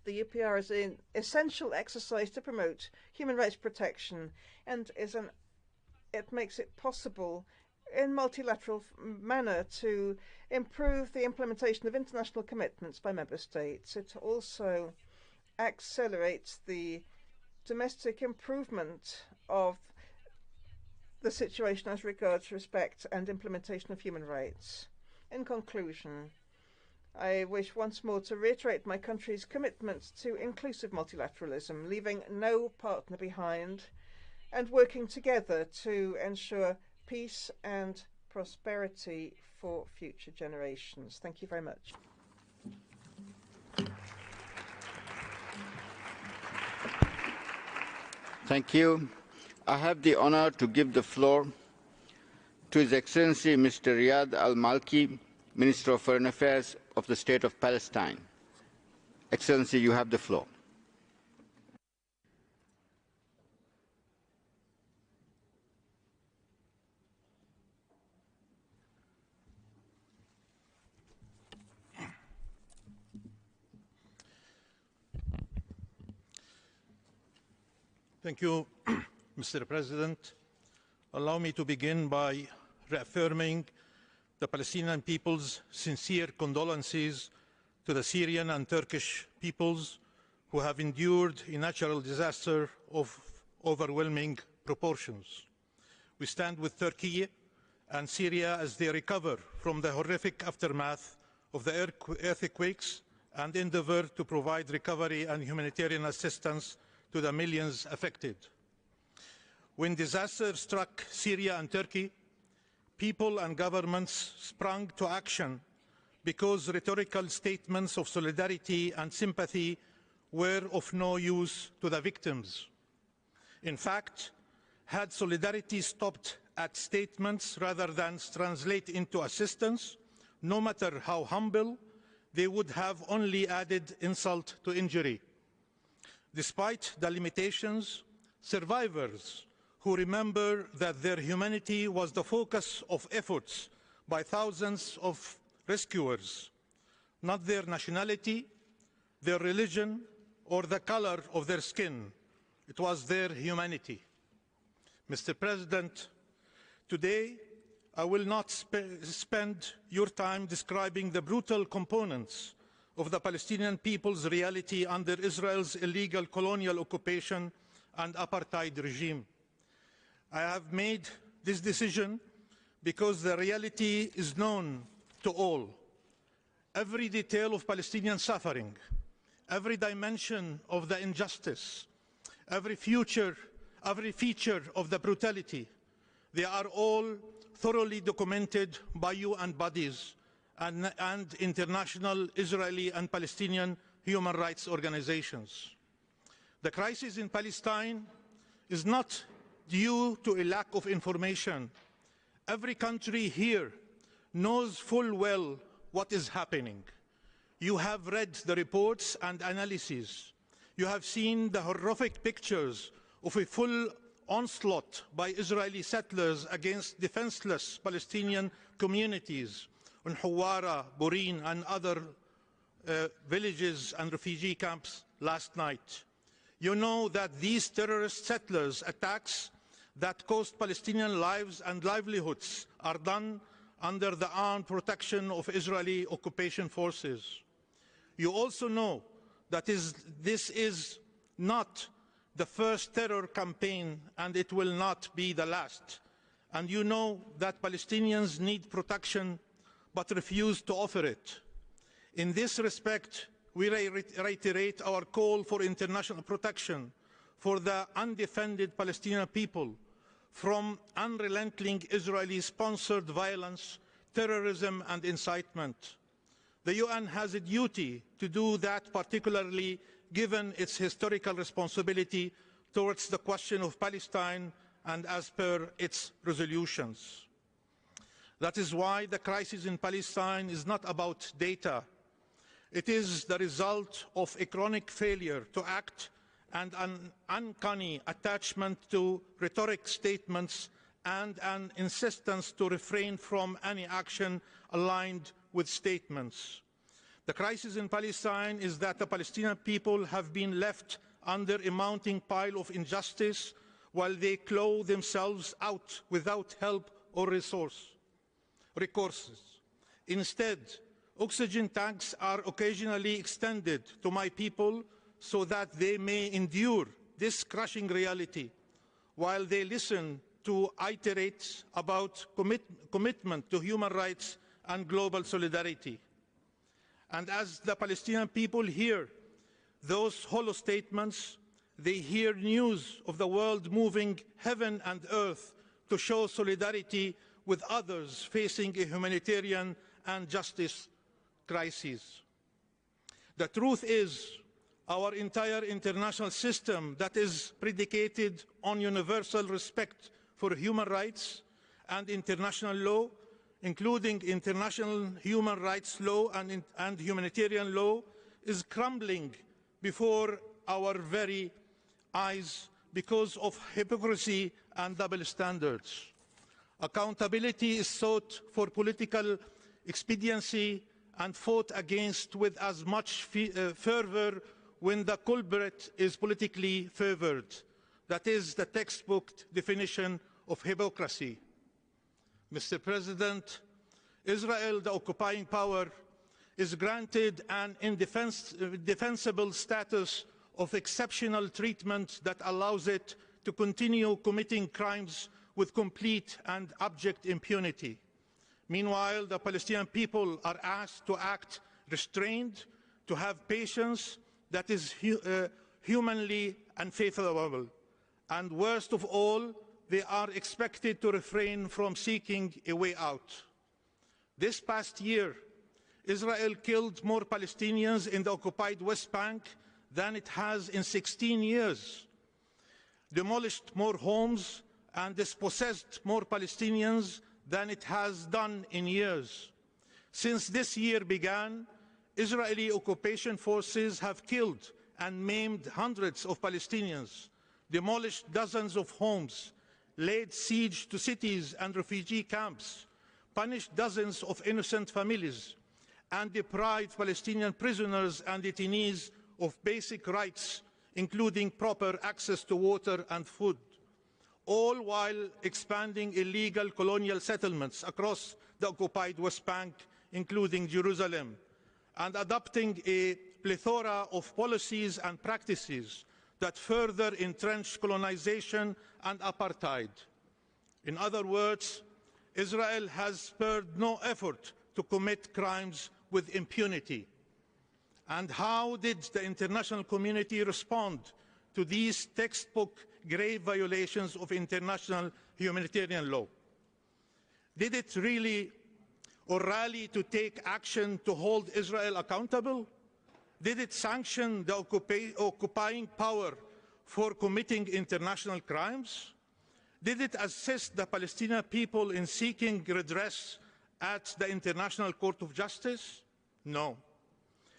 The UPR is an essential exercise to promote human rights protection and it makes it possible in multilateral manner to improve the implementation of international commitments by member states. It also accelerates the domestic improvement of the situation as regards respect and implementation of human rights. In conclusion, I wish once more to reiterate my country's commitment to inclusive multilateralism, leaving no partner behind, and working together to ensure peace and prosperity for future generations. Thank you very much. Thank you. I have the honor to give the floor to His Excellency Mr. Riyad Al-Malki, Minister of Foreign Affairs of the State of Palestine. Excellency, you have the floor. Thank you, Mr. President. Allow me to begin by reaffirming the Palestinian people's sincere condolences to the Syrian and Turkish peoples who have endured a natural disaster of overwhelming proportions. We stand with Turkey and Syria as they recover from the horrific aftermath of the earthquakes and endeavour to provide recovery and humanitarian assistance to the millions affected. When disaster struck Syria and Turkey, people and governments sprang to action because rhetorical statements of solidarity and sympathy were of no use to the victims. In fact, had solidarity stopped at statements rather than translate into assistance, no matter how humble, they would have only added insult to injury. Despite the limitations, survivors who remember that their humanity was the focus of efforts by thousands of rescuers, not their nationality, their religion, or the color of their skin. It was their humanity. Mr. President, today I will not spend your time describing the brutal components of the Palestinian people's reality under Israel's illegal colonial occupation and apartheid regime. I have made this decision because the reality is known to all. Every detail of Palestinian suffering, every dimension of the injustice, every feature of the brutality, they are all thoroughly documented by UN bodies and international Israeli and Palestinian human rights organizations. The crisis in Palestine is not due to a lack of information. Every country here knows full well what is happening. You have read the reports and analyses. You have seen the horrific pictures of a full onslaught by Israeli settlers against defenseless Palestinian communities in Hawara, Burin, and other villages and refugee camps last night. You know that these terrorist settlers' attacks that cost Palestinian lives and livelihoods are done under the armed protection of Israeli occupation forces. You also know that this is not the first terror campaign, and it will not be the last. And you know that Palestinians need protection but refuse to offer it. In this respect, we reiterate our call for international protection for the undefended Palestinian people from unrelenting Israeli-sponsored violence, terrorism, and incitement. The UN has a duty to do that, particularly given its historical responsibility towards the question of Palestine and as per its resolutions. That is why the crisis in Palestine is not about data. It is the result of a chronic failure to act and an uncanny attachment to rhetoric statements and an insistence to refrain from any action aligned with statements. The crisis in Palestine is that the Palestinian people have been left under a mounting pile of injustice while they claw themselves out without help or recourses. Instead, oxygen tanks are occasionally extended to my people so that they may endure this crushing reality while they listen to iterates about commitment to human rights and global solidarity. And as the Palestinian people hear those hollow statements, they hear news of the world moving heaven and earth to show solidarity with others facing a humanitarian and justice crisis. The truth is, our entire international system that is predicated on universal respect for human rights and international law, including international human rights law and humanitarian law, is crumbling before our very eyes because of hypocrisy and double standards. Accountability is sought for political expediency and fought against with as much fervor when the culprit is politically favored. That is the textbook definition of hypocrisy. Mr. President, Israel, the occupying power, is granted an indefensible status of exceptional treatment that allows it to continue committing crimes with complete and abject impunity. Meanwhile, the Palestinian people are asked to act restrained, to have patience that is humanly unfathomable. And worst of all, they are expected to refrain from seeking a way out. This past year, Israel killed more Palestinians in the occupied West Bank than it has in 16 years, demolished more homes and dispossessed more Palestinians than it has done in years. Since this year began, Israeli occupation forces have killed and maimed hundreds of Palestinians, demolished dozens of homes, laid siege to cities and refugee camps, punished dozens of innocent families, and deprived Palestinian prisoners and detainees of basic rights, including proper access to water and food, all while expanding illegal colonial settlements across the occupied West Bank, including Jerusalem, and adopting a plethora of policies and practices that further entrench colonization and apartheid. In other words, Israel has spared no effort to commit crimes with impunity. And how did the international community respond to these textbook grave violations of international humanitarian law? Did it really or rally to take action to hold Israel accountable? Did it sanction the occupying power for committing international crimes? Did it assist the Palestinian people in seeking redress at the International Court of Justice? No,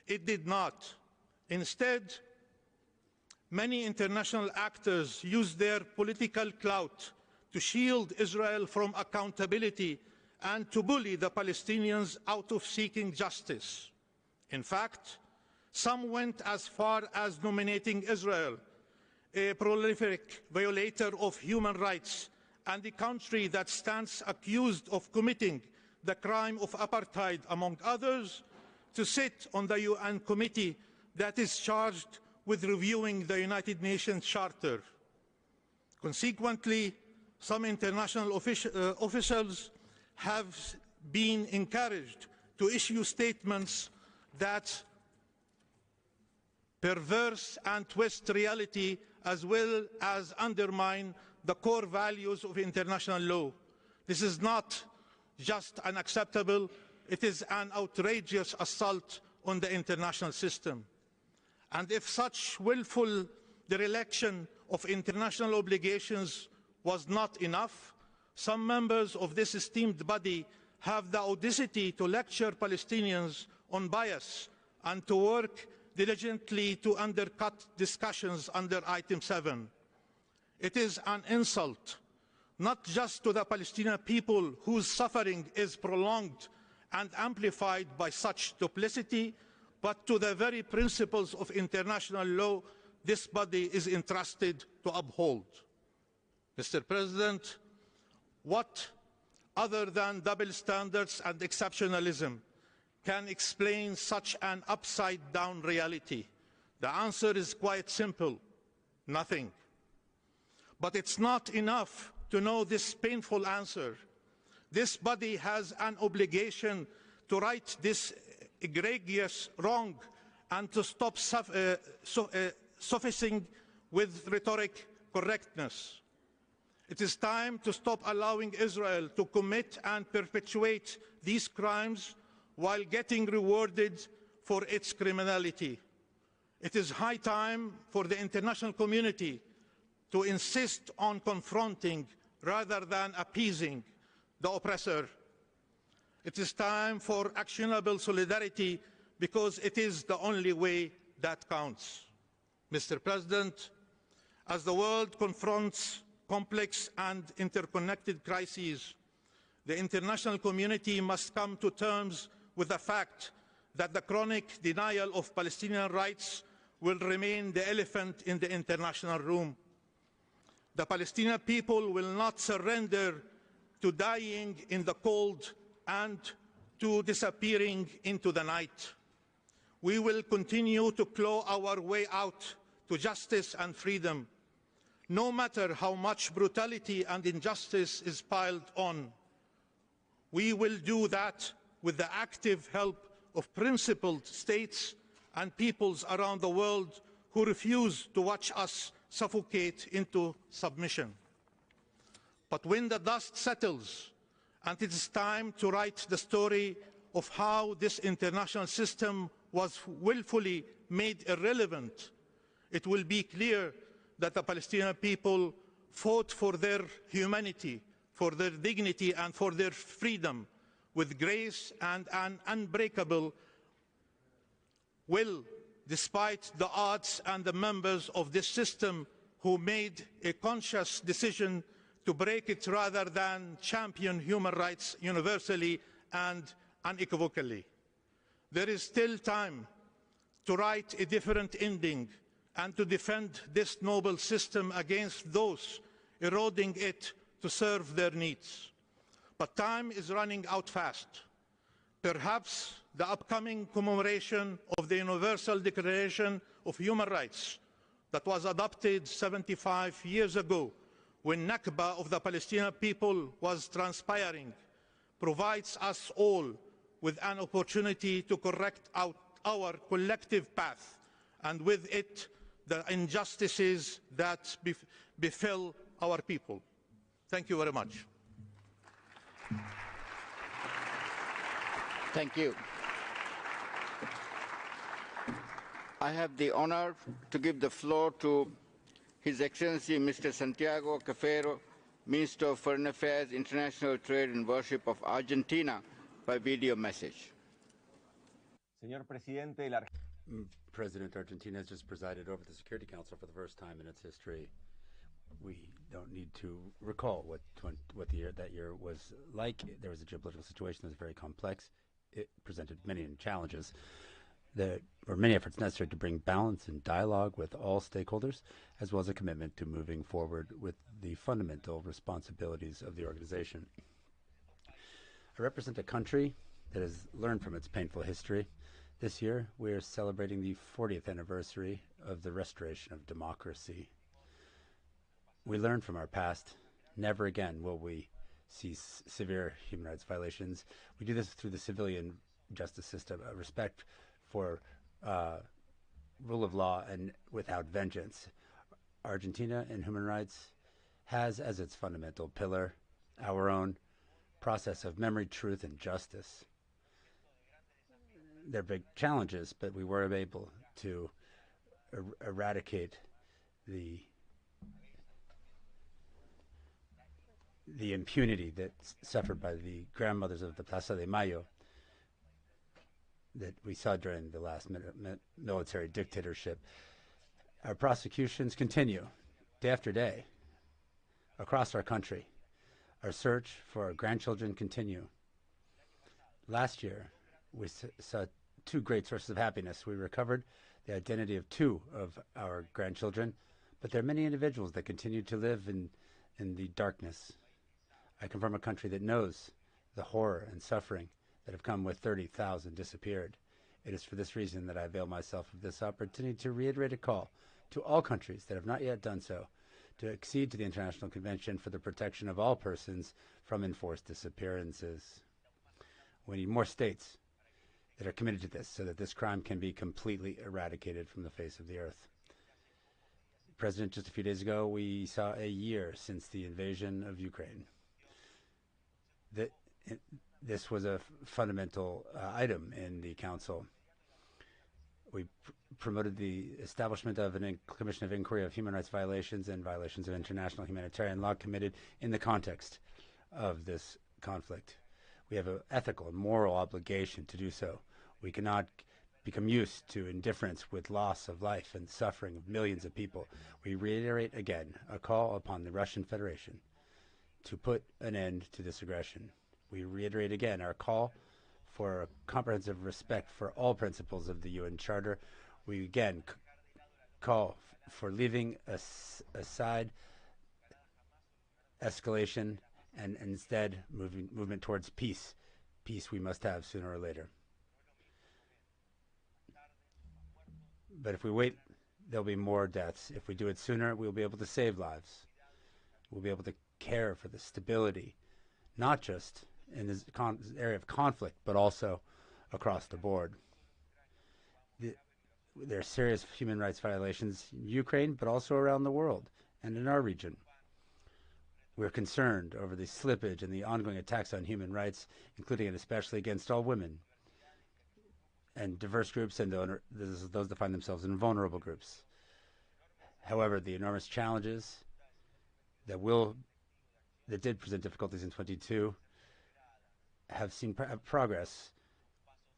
it did not. Instead, many international actors used their political clout to shield Israel from accountability and to bully the Palestinians out of seeking justice. In fact, some went as far as nominating Israel a prolific violator of human rights and a country that stands accused of committing the crime of apartheid, among others, to sit on the UN committee that is charged with reviewing the United Nations Charter. Consequently, some international officials have been encouraged to issue statements that perverse and twist reality as well as undermine the core values of international law. This is not just unacceptable, it is an outrageous assault on the international system. And if such willful dereliction of international obligations was not enough, some members of this esteemed body have the audacity to lecture Palestinians on bias and to work diligently to undercut discussions under Item 7. It is an insult, not just to the Palestinian people whose suffering is prolonged and amplified by such duplicity, but to the very principles of international law this body is entrusted to uphold. Mr. President, what other than double standards and exceptionalism can explain such an upside-down reality? The answer is quite simple: nothing. But it's not enough to know this painful answer. This body has an obligation to right this egregious wrong and to stop sufficing with rhetoric correctness. It is time to stop allowing Israel to commit and perpetuate these crimes while getting rewarded for its criminality. It is high time for the international community to insist on confronting rather than appeasing the oppressor. It is time for actionable solidarity because it is the only way that counts. Mr. President, as the world confronts complex and interconnected crises, the international community must come to terms with the fact that the chronic denial of Palestinian rights will remain the elephant in the international room. The Palestinian people will not surrender to dying in the cold and to disappearing into the night. We will continue to claw our way out to justice and freedom, no matter how much brutality and injustice is piled on. We will do that with the active help of principled states and peoples around the world who refuse to watch us suffocate into submission. But when the dust settles and it is time to write the story of how this international system was willfully made irrelevant, it will be clear that the Palestinian people fought for their humanity, for their dignity, and for their freedom with grace and an unbreakable will, despite the odds and the members of this system who made a conscious decision to break it rather than champion human rights universally and unequivocally. There is still time to write a different ending and to defend this noble system against those eroding it to serve their needs. But time is running out fast. Perhaps the upcoming commemoration of the Universal Declaration of Human Rights that was adopted 75 years ago, when Nakba of the Palestinian people was transpiring, provides us all with an opportunity to correct our collective path, and with it the injustices that befell our people. Thank you very much. Thank you. I have the honor to give the floor to His Excellency Mr. Santiago Cafiero, Minister of Foreign Affairs, International Trade and Worship of Argentina, by video message. President, Argentina has just presided over the Security Council for the first time in its history. We don't need to recall what that year was like. There was a geopolitical situation that was very complex. It presented many challenges. There were many efforts necessary to bring balance and dialogue with all stakeholders, as well as a commitment to moving forward with the fundamental responsibilities of the organization. I represent a country that has learned from its painful history. This year, we are celebrating the 40th anniversary of the restoration of democracy. We learned from our past. Never again will we see severe human rights violations. We do this through the civilian justice system, a respect for rule of law and without vengeance. Argentina in human rights has as its fundamental pillar our own process of memory, truth, and justice. There are big challenges, but we were able to eradicate the impunity that's suffered by the grandmothers of the Plaza de Mayo that we saw during the last military dictatorship. Our prosecutions continue day after day across our country. Our search for our grandchildren continue. Last year, we saw two great sources of happiness. We recovered the identity of two of our grandchildren, but there are many individuals that continue to live in the darkness. I come from a country that knows the horror and suffering that have come with 30,000 disappeared. It is for this reason that I avail myself of this opportunity to reiterate a call to all countries that have not yet done so to accede to the International Convention for the Protection of All Persons from Enforced Disappearances. We need more states that are committed to this so that this crime can be completely eradicated from the face of the earth. President, just a few days ago, we saw a year since the invasion of Ukraine. This was a fundamental item in the Council. We promoted the establishment of a Commission of Inquiry of Human Rights Violations and Violations of International Humanitarian Law committed in the context of this conflict. We have an ethical and moral obligation to do so. We cannot become used to indifference with loss of life and suffering of millions of people. We reiterate again a call upon the Russian Federation to put an end to this aggression. We reiterate again our call for a comprehensive respect for all principles of the UN Charter. We again call for leaving aside escalation and instead movement towards peace. Peace we must have sooner or later. But if we wait, there'll be more deaths. If we do it sooner, we'll be able to save lives. We'll be able to care for the stability, not just in this area of conflict, but also across the board. There are serious human rights violations in Ukraine, but also around the world and in our region. We're concerned over the slippage and the ongoing attacks on human rights, including and especially against all women and diverse groups and those that find themselves in vulnerable groups. However, the enormous challenges that did present difficulties in 22 have seen progress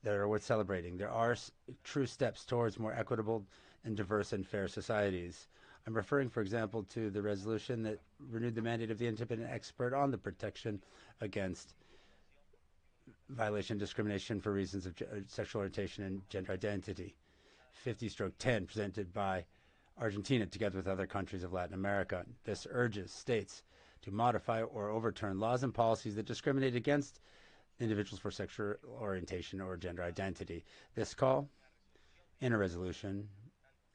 that are worth celebrating. There are true steps towards more equitable and diverse and fair societies. I'm referring, for example, to the resolution that renewed the mandate of the independent expert on the protection against violation and discrimination for reasons of sexual orientation and gender identity, 50/10, presented by Argentina together with other countries of Latin America. This urges states to modify or overturn laws and policies that discriminate against individuals for sexual orientation or gender identity. This call in a resolution,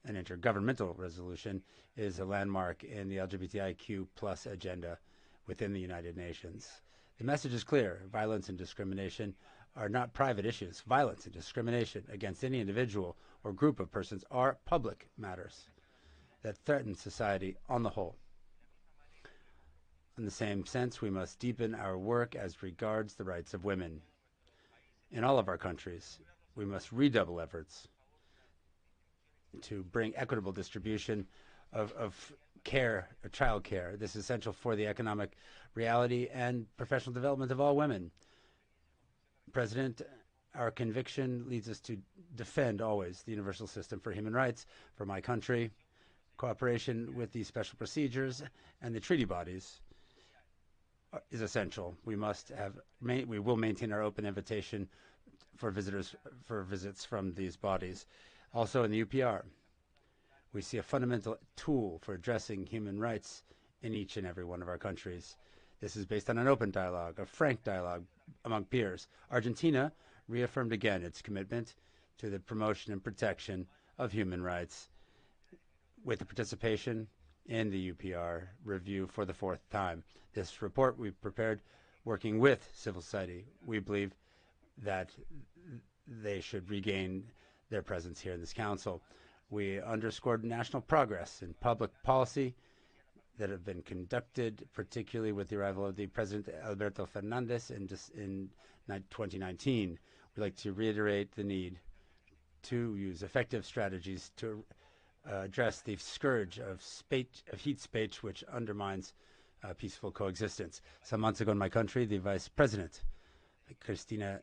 an intergovernmental resolution, is a landmark in the LGBTIQ+ agenda within the United Nations. The message is clear. Violence and discrimination are not private issues. Violence and discrimination against any individual or group of persons are public matters that threaten society on the whole. In the same sense, we must deepen our work as regards the rights of women. In all of our countries, we must redouble efforts to bring equitable distribution of care, child care. This is essential for the economic reality and professional development of all women. President, our conviction leads us to defend always the universal system for human rights for my country. Cooperation with these special procedures and the treaty bodies is essential. We will maintain our open invitation for visits from these bodies. Also in the UPR, we see a fundamental tool for addressing human rights in each and every one of our countries. This is based on an open dialogue, a frank dialogue among peers. Argentina reaffirmed again its commitment to the promotion and protection of human rights with the participation in the UPR review for the 4th time. This report we've prepared working with civil society. We believe that they should regain their presence here in this council. We underscored national progress in public policy that have been conducted, particularly with the arrival of the President Alberto Fernandez in 2019. We'd like to reiterate the need to use effective strategies to address the scourge of heat speech, which undermines peaceful coexistence. Some months ago in my country, the Vice President, Cristina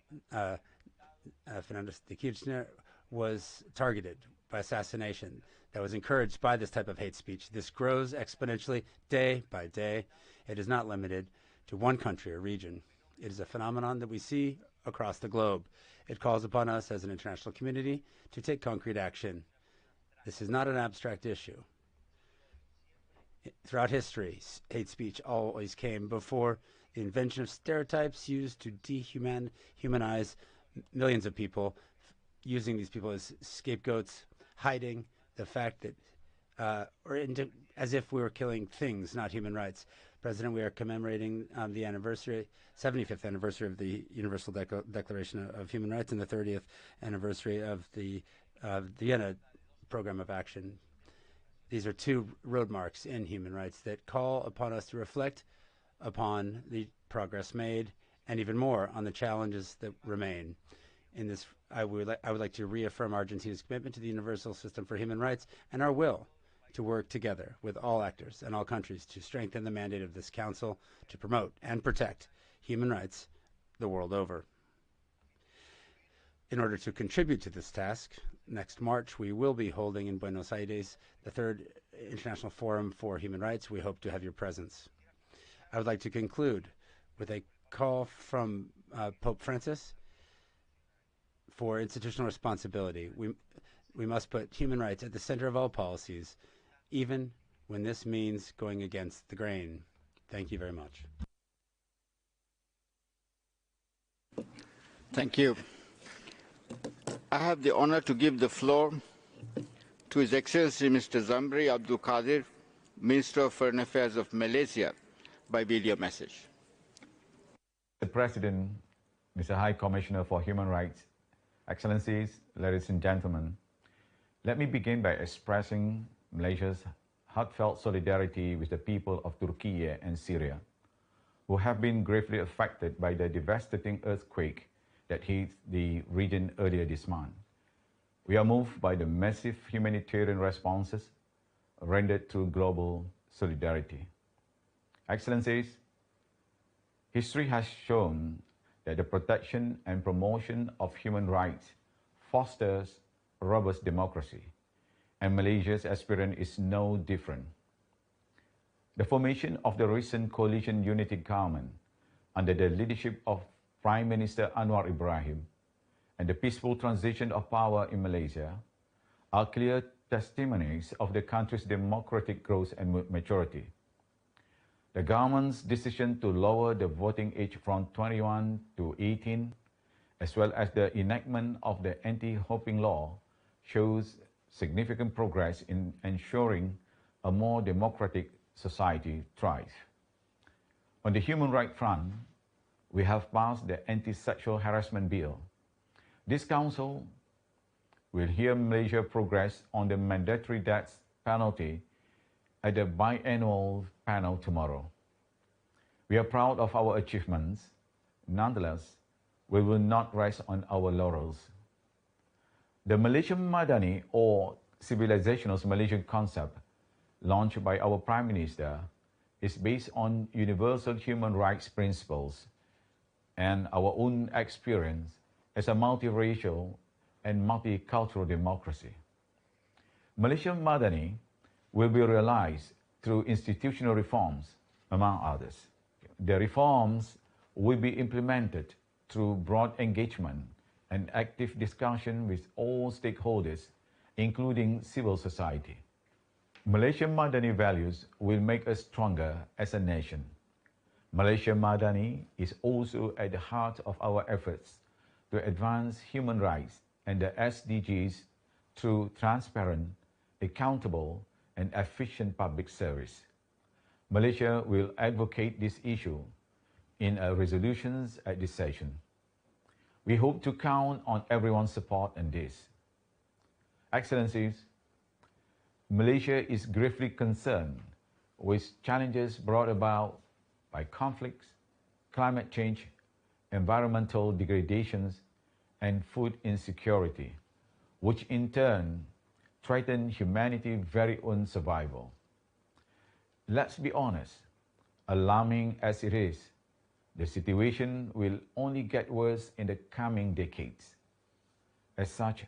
Fernandez de Kirchner, was targeted by assassination that was encouraged by this type of hate speech. This grows exponentially day by day. It is not limited to one country or region. It is a phenomenon that we see across the globe. It calls upon us as an international community to take concrete action. This is not an abstract issue. Throughout history, hate speech always came before the invention of stereotypes used to dehumanize millions of people, using these people as scapegoats, hiding the fact that, as if we were killing things, not human rights. President, we are commemorating the 75th anniversary of the Universal Declaration of Human Rights and the 30th anniversary of the Vienna Program of Action. These are two road marks in human rights that call upon us to reflect upon the progress made and even more on the challenges that remain. In this, I would like to reaffirm Argentina's commitment to the universal system for human rights and our will to work together with all actors and all countries to strengthen the mandate of this council to promote and protect human rights the world over. In order to contribute to this task, next March we will be holding in Buenos Aires the 3rd International Forum for Human Rights. We hope to have your presence. I would like to conclude with a call from Pope Francis for institutional responsibility. We must put human rights at the center of all policies, even when this means going against the grain. Thank you very much. Thank you. I have the honor to give the floor to His Excellency Mr. Zamri Abdul Qadir, Minister of Foreign Affairs of Malaysia, by video message. Mr. President, Mr. High Commissioner for Human Rights, Excellencies, ladies and gentlemen, Let me begin by expressing Malaysia's heartfelt solidarity with the people of Turkey and Syria, who have been gravely affected by the devastating earthquake that hit the region earlier this month. We are moved by the massive humanitarian responses rendered through global solidarity. Excellencies, history has shown that the protection and promotion of human rights fosters robust democracy, and Malaysia's experience is no different. The formation of the recent coalition unity government under the leadership of Prime Minister Anwar Ibrahim and the peaceful transition of power in Malaysia are clear testimonies of the country's democratic growth and maturity. The government's decision to lower the voting age from 21 to 18, as well as the enactment of the anti-doping law, shows significant progress in ensuring a more democratic society thrives. On the human rights front, we have passed the Anti-Sexual Harassment Bill. This Council will hear Malaysia progress on the mandatory death penalty at the biannual panel tomorrow. We are proud of our achievements. Nonetheless, we will not rest on our laurels. The Malaysian Madani, or Civilizational Malaysian concept, launched by our Prime Minister, is based on universal human rights principles and our own experience as a multiracial and multicultural democracy. Malaysian Madani will be realized through institutional reforms, among others. The reforms will be implemented through broad engagement and active discussion with all stakeholders, including civil society. Malaysian Madani values will make us stronger as a nation. Malaysia Madani is also at the heart of our efforts to advance human rights and the SDGs through transparent, accountable, and efficient public service. Malaysia will advocate this issue in resolutions at this session. We hope to count on everyone's support in this. Excellencies, Malaysia is gravely concerned with challenges brought about by conflicts, climate change, environmental degradations, and food insecurity, which in turn threaten humanity's very own survival. Let's be honest, alarming as it is, the situation will only get worse in the coming decades. As such,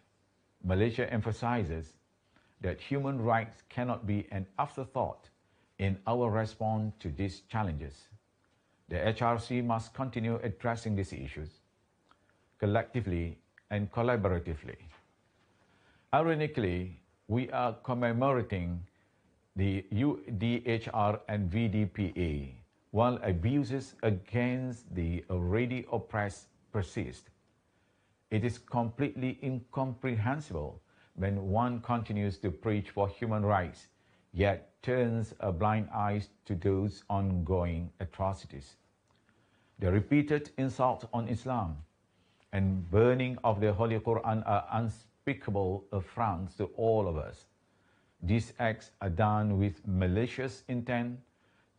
Malaysia emphasizes that human rights cannot be an afterthought in our response to these challenges. The HRC must continue addressing these issues collectively and collaboratively. Ironically, we are commemorating the UDHR and VDPA, while abuses against the already oppressed persist. It is completely incomprehensible when one continues to preach for human rights, yet turns a blind eye to those ongoing atrocities. The repeated insults on Islam and burning of the Holy Quran are unspeakable affronts to all of us. These acts are done with malicious intent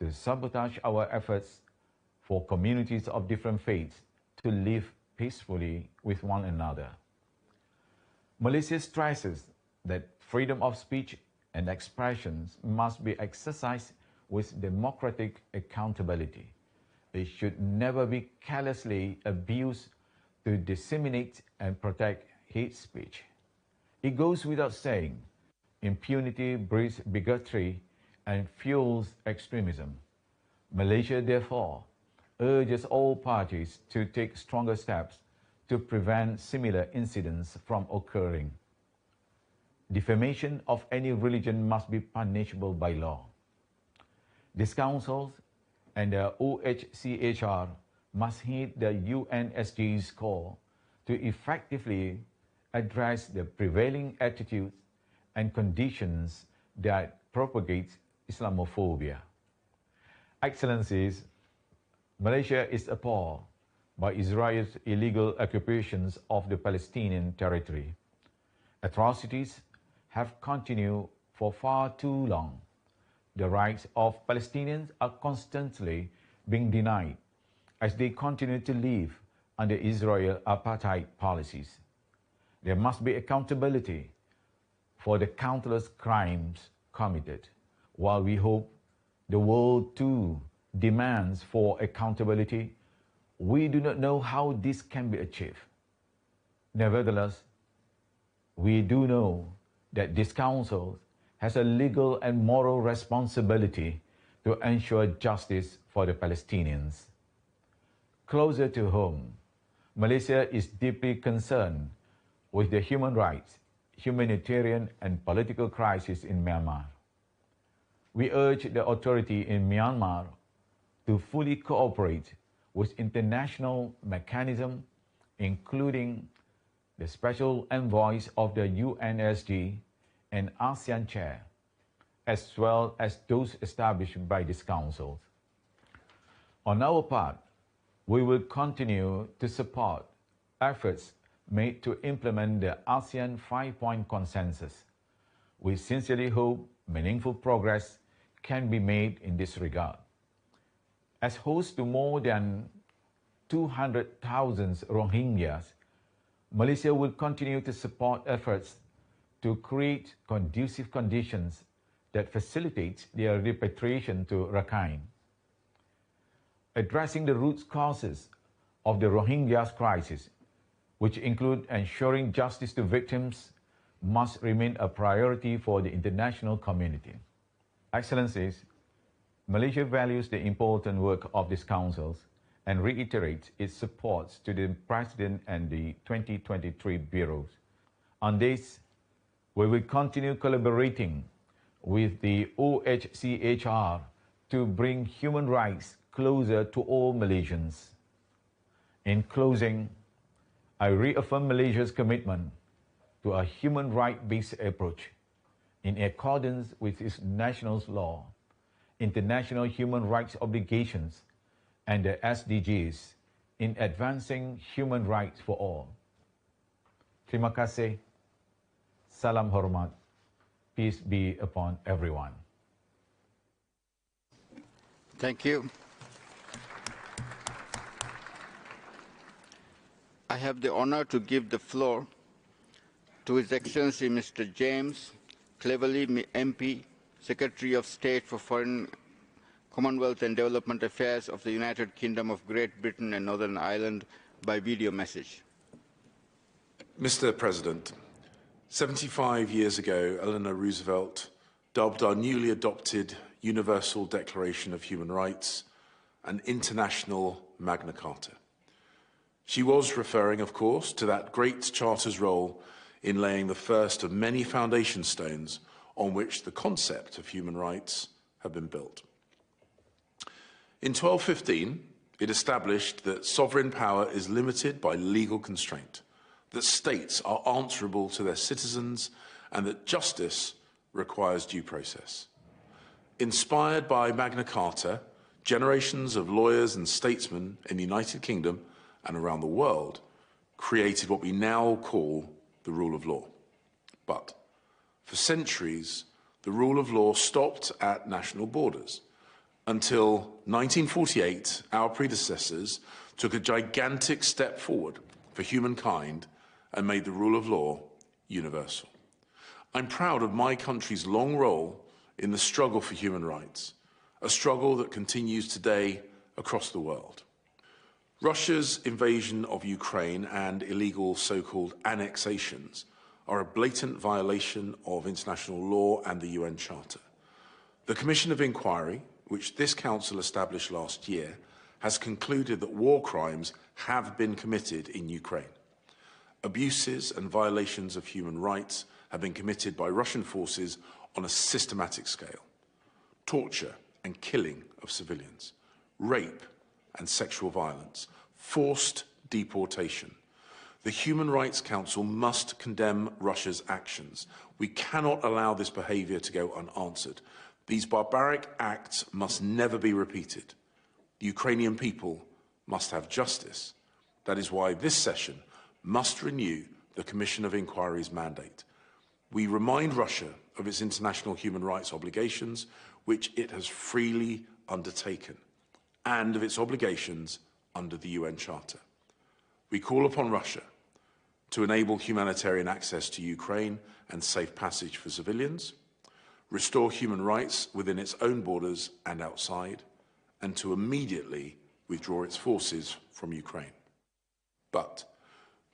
to sabotage our efforts for communities of different faiths to live peacefully with one another. Malaysia stresses that freedom of speech and expressions must be exercised with democratic accountability. It should never be carelessly abused to disseminate and protect hate speech. It goes without saying, impunity breeds bigotry and fuels extremism. Malaysia, therefore, urges all parties to take stronger steps to prevent similar incidents from occurring. Defamation of any religion must be punishable by law. This Council and the OHCHR must heed the UNSG's call to effectively address the prevailing attitudes and conditions that propagate Islamophobia. Excellencies, Malaysia is appalled by Israel's illegal occupations of the Palestinian territory. Atrocities have continued for far too long. The rights of Palestinians are constantly being denied as they continue to live under Israel apartheid policies. There must be accountability for the countless crimes committed. While we hope the world too demands for accountability, we do not know how this can be achieved. Nevertheless, we do know that this Council has a legal and moral responsibility to ensure justice for the Palestinians. Closer to home, Malaysia is deeply concerned with the human rights, humanitarian and political crisis in Myanmar. We urge the authority in Myanmar to fully cooperate with international mechanisms, including the special envoys of the UNSG and ASEAN Chair, as well as those established by this Council. On our part, we will continue to support efforts made to implement the ASEAN 5-point consensus. We sincerely hope meaningful progress can be made in this regard. As host to more than 200,000 Rohingyas, Malaysia will continue to support efforts to create conducive conditions that facilitate their repatriation to Rakhine. Addressing the root causes of the Rohingyas crisis, which include ensuring justice to victims, must remain a priority for the international community. Excellencies, Malaysia values the important work of these councils and reiterates its support to the President and the 2023 bureaus. On this, we will continue collaborating with the OHCHR to bring human rights closer to all Malaysians. In closing, I reaffirm Malaysia's commitment to a human right-based approach in accordance with its national law, international human rights obligations, and the SDGs in advancing human rights for all. Terima kasih. Salam hormat. Peace be upon everyone. Thank you. I have the honor to give the floor to His Excellency Mr. James Cleverly, MP, Secretary of State for Foreign Commonwealth and Development Affairs of the United Kingdom of Great Britain and Northern Ireland by video message. Mr. President, 75 years ago, Eleanor Roosevelt dubbed our newly adopted Universal Declaration of Human Rights an international Magna Carta. She was referring, of course, to that great charter's role in laying the first of many foundation stones on which the concept of human rights have been built. In 1215, it established that sovereign power is limited by legal constraint, that states are answerable to their citizens, and that justice requires due process. Inspired by Magna Carta, generations of lawyers and statesmen in the United Kingdom and around the world created what we now call the rule of law. But for centuries, the rule of law stopped at national borders. Until 1948, our predecessors took a gigantic step forward for humankind and made the rule of law universal. I'm proud of my country's long role in the struggle for human rights, a struggle that continues today across the world. Russia's invasion of Ukraine and illegal so-called annexations are a blatant violation of international law and the UN Charter. The Commission of Inquiry, which this Council established last year, has concluded that war crimes have been committed in Ukraine. Abuses and violations of human rights have been committed by Russian forces on a systematic scale. Torture and killing of civilians, rape and sexual violence, forced deportation. The Human Rights Council must condemn Russia's actions. We cannot allow this behaviour to go unanswered. These barbaric acts must never be repeated. The Ukrainian people must have justice. That is why this session must renew the Commission of Inquiry's mandate. We remind Russia of its international human rights obligations, which it has freely undertaken, and of its obligations under the UN Charter. We call upon Russia to enable humanitarian access to Ukraine and safe passage for civilians, restore human rights within its own borders and outside, and to immediately withdraw its forces from Ukraine. But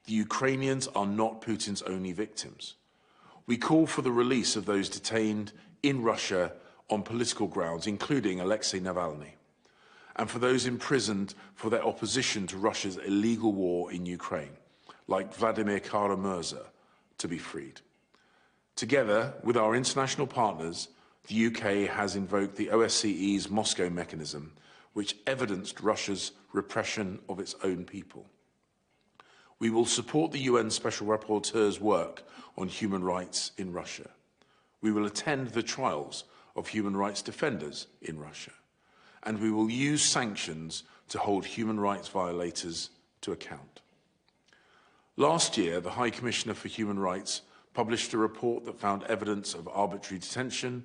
the Ukrainians are not Putin's only victims. We call for the release of those detained in Russia on political grounds, including Alexei Navalny, and for those imprisoned for their opposition to Russia's illegal war in Ukraine, like Vladimir Kara-Murza, to be freed. Together with our international partners, the UK has invoked the OSCE's Moscow mechanism, which evidenced Russia's repression of its own people. We will support the UN Special Rapporteur's work on human rights in Russia. We will attend the trials of human rights defenders in Russia, and we will use sanctions to hold human rights violators to account. Last year, the High Commissioner for Human Rights published a report that found evidence of arbitrary detention,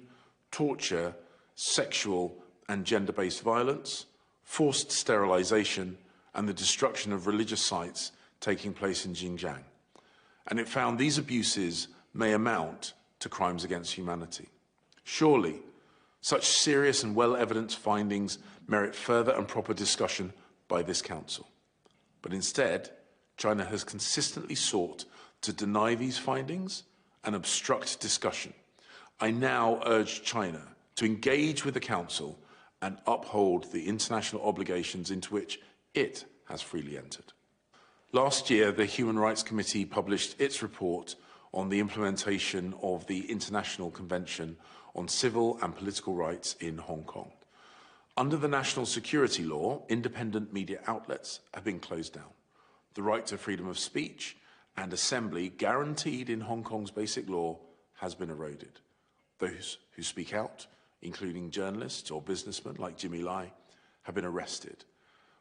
torture, sexual and gender-based violence, forced sterilization, and the destruction of religious sites taking place in Xinjiang. And it found these abuses may amount to crimes against humanity. Surely, such serious and well-evidenced findings merit further and proper discussion by this Council. But instead, China has consistently sought to deny these findings and obstruct discussion. I now urge China to engage with the Council and uphold the international obligations into which it has freely entered. Last year, the Human Rights Committee published its report on the implementation of the International Convention on Civil and Political Rights in Hong Kong. Under the national security law, independent media outlets have been closed down. The right to freedom of speech and assembly guaranteed in Hong Kong's basic law has been eroded. Those who speak out, including journalists or businessmen like Jimmy Lai, have been arrested.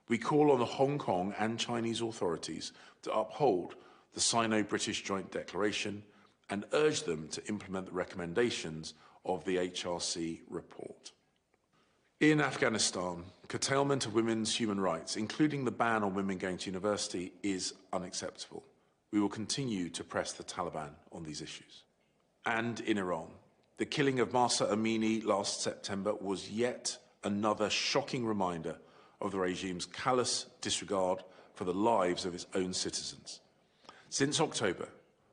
We call on the Hong Kong and Chinese authorities to uphold the Sino-British Joint Declaration and urge them to implement the recommendations of the HRC report. In Afghanistan, curtailment of women's human rights, including the ban on women going to university, is unacceptable. We will continue to press the Taliban on these issues. And in Iran, the killing of Mahsa Amini last September was yet another shocking reminder of the regime's callous disregard for the lives of its own citizens. Since October,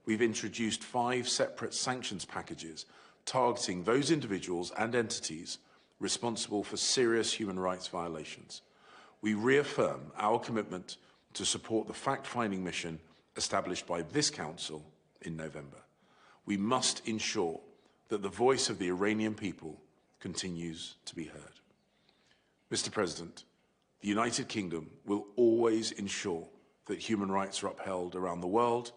we've introduced 5 separate sanctions packages targeting those individuals and entities responsible for serious human rights violations. We reaffirm our commitment to support the fact-finding mission established by this Council in November. We must ensure that the voice of the Iranian people continues to be heard. Mr. President, the United Kingdom will always ensure that human rights are upheld around the world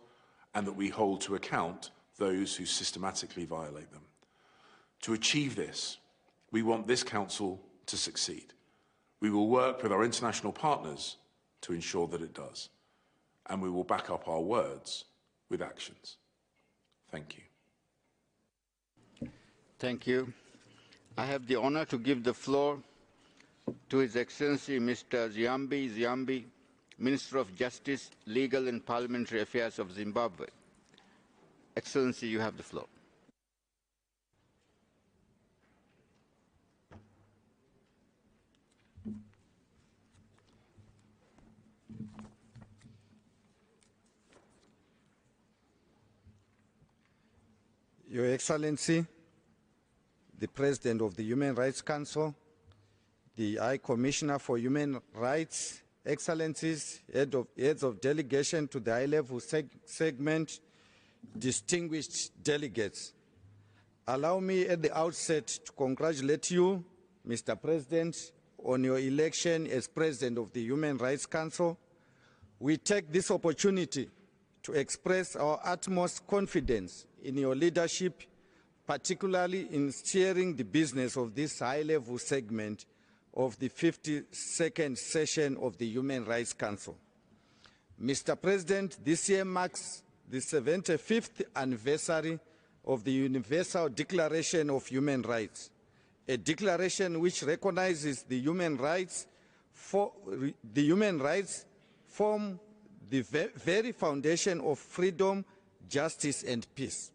and that we hold to account those who systematically violate them. To achieve this, we want this Council to succeed. We will work with our international partners to ensure that it does, and we will back up our words with actions. Thank you. Thank you. I have the honor to give the floor to His Excellency Mr. Ziambi, Minister of Justice, Legal and Parliamentary Affairs of Zimbabwe. Excellency, you have the floor. Your Excellency, the President of the Human Rights Council, the High Commissioner for Human Rights, Excellencies, heads of delegation to the high-level segment, distinguished delegates. Allow me at the outset to congratulate you, Mr. President, on your election as President of the Human Rights Council. We take this opportunity to express our utmost confidence in your leadership, particularly in steering the business of this high-level segment of the 52nd session of the Human Rights Council. Mr. President, this year marks the 75th anniversary of the Universal Declaration of Human Rights, a declaration which recognizes the human rights form the very foundation of freedom, justice, and peace.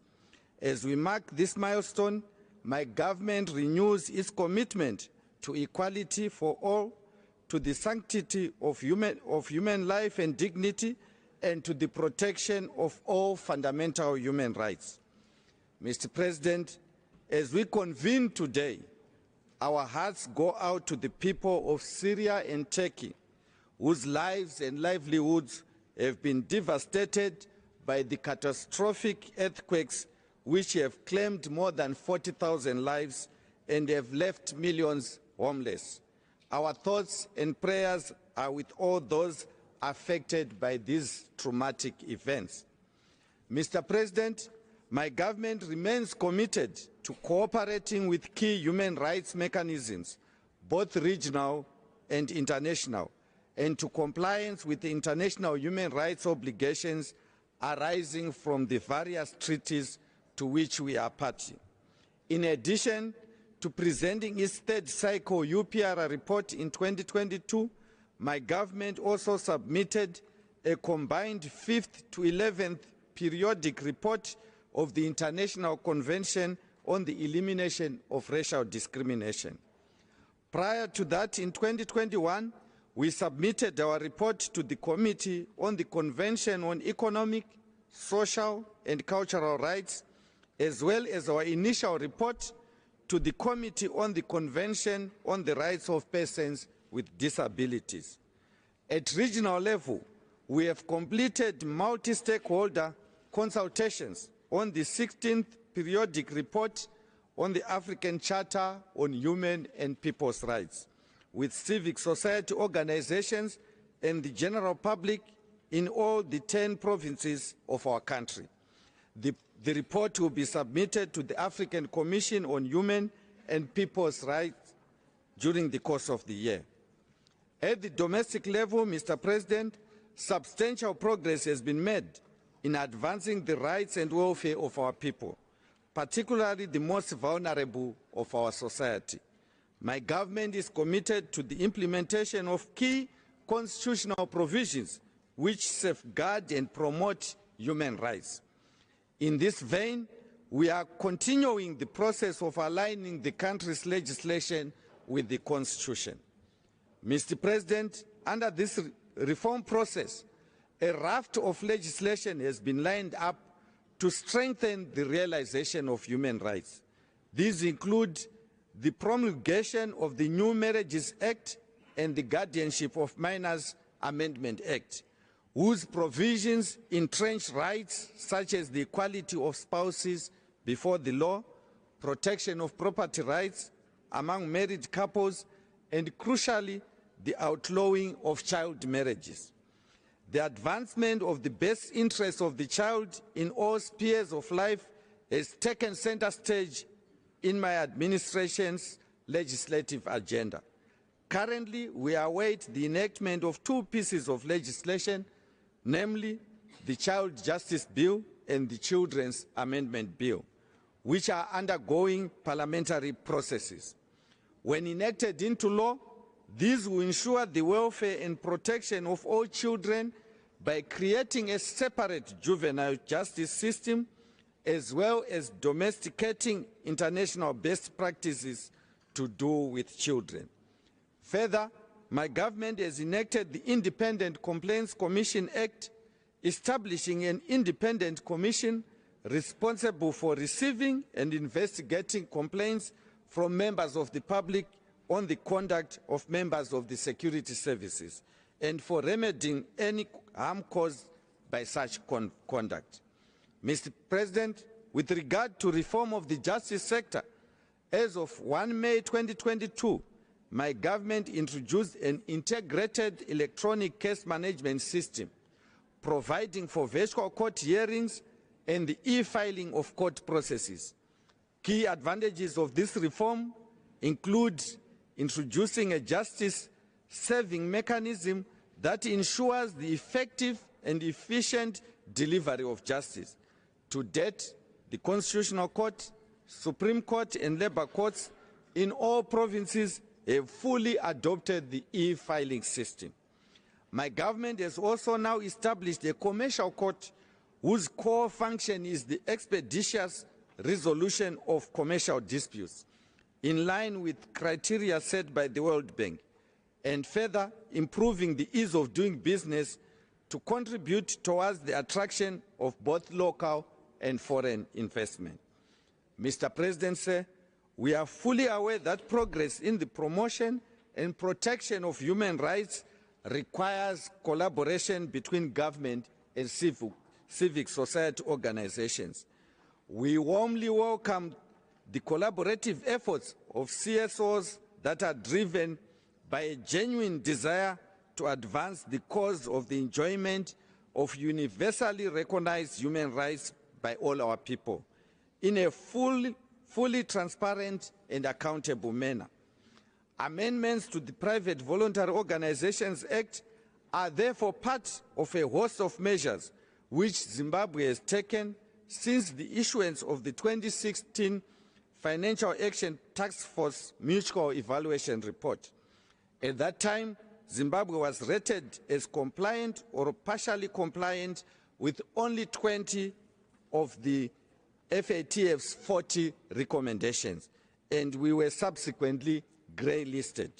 As we mark this milestone, my government renews its commitment to equality for all, to the sanctity of human life and dignity, and to the protection of all fundamental human rights. Mr. President, as we convene today, our hearts go out to the people of Syria and Turkey, whose lives and livelihoods have been devastated by the catastrophic earthquakes which have claimed more than 40,000 lives and have left millions homeless. Our thoughts and prayers are with all those affected by these traumatic events. Mr. President, my government remains committed to cooperating with key human rights mechanisms, both regional and international, and to compliance with the international human rights obligations arising from the various treaties to which we are party. In addition to presenting its third cycle UPR report in 2022, my government also submitted a combined 5th to 11th periodic report of the International Convention on the Elimination of Racial Discrimination. Prior to that, in 2021, we submitted our report to the Committee on the Convention on Economic, Social, and Cultural Rights, as well as our initial report to the Committee on the Convention on the Rights of Persons with Disabilities. At regional level, we have completed multi-stakeholder consultations on the 16th periodic report on the African Charter on Human and People's Rights, with civic society organizations and the general public in all the 10 provinces of our country. The report will be submitted to the African Commission on Human and People's Rights during the course of the year. At the domestic level, Mr. President, substantial progress has been made in advancing the rights and welfare of our people, particularly the most vulnerable of our society. My government is committed to the implementation of key constitutional provisions which safeguard and promote human rights. In this vein, we are continuing the process of aligning the country's legislation with the Constitution. Mr. President, under this reform process, a raft of legislation has been lined up to strengthen the realization of human rights. These include the promulgation of the New Marriages Act and the Guardianship of Minors Amendment Act, whose provisions entrench rights such as the equality of spouses before the law, protection of property rights among married couples, and crucially, the outlawing of child marriages. The advancement of the best interests of the child in all spheres of life has taken center stage in my administration's legislative agenda. Currently, we await the enactment of two pieces of legislation, namely the Child Justice Bill and the Children's Amendment Bill, which are undergoing parliamentary processes. When enacted into law, these will ensure the welfare and protection of all children by creating a separate juvenile justice system, as well as domesticating international best practices to do with children. Further, my government has enacted the Independent Complaints Commission Act, establishing an independent commission responsible for receiving and investigating complaints from members of the public on the conduct of members of the security services and for remedying any harm caused by such conduct. Mr. President, with regard to reform of the justice sector, as of 1 May 2022, my government introduced an integrated electronic case management system, providing for virtual court hearings and the e-filing of court processes. Key advantages of this reform include introducing a justice-saving mechanism that ensures the effective and efficient delivery of justice. To date, the Constitutional Court, Supreme Court, and labor courts in all provinces have fully adopted the e-filing system. My government has also now established a commercial court whose core function is the expeditious resolution of commercial disputes, in line with criteria set by the World Bank, and further improving the ease of doing business to contribute towards the attraction of both local and foreign investment. Mr. President, sir, we are fully aware that progress in the promotion and protection of human rights requires collaboration between government and civic society organizations. We warmly welcome the collaborative efforts of CSOs that are driven by a genuine desire to advance the cause of the enjoyment of universally recognized human rights by all our people in a fully transparent and accountable manner. Amendments to the Private Voluntary Organizations Act are therefore part of a host of measures which Zimbabwe has taken since the issuance of the 2016 Financial Action Task Force Mutual Evaluation Report. At that time, Zimbabwe was rated as compliant or partially compliant with only 20 of the FATF's 40 recommendations, and we were subsequently grey-listed.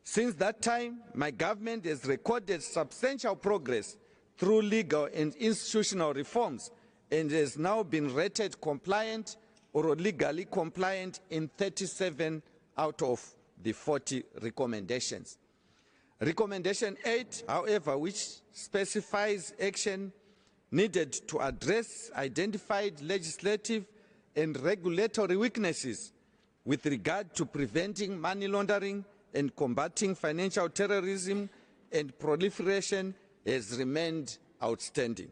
Since that time, my government has recorded substantial progress through legal and institutional reforms and has now been rated compliant or legally compliant in 37 out of the 40 recommendations. Recommendation 8, however, which specifies action needed to address identified legislative and regulatory weaknesses with regard to preventing money laundering and combating financial terrorism and proliferation, has remained outstanding.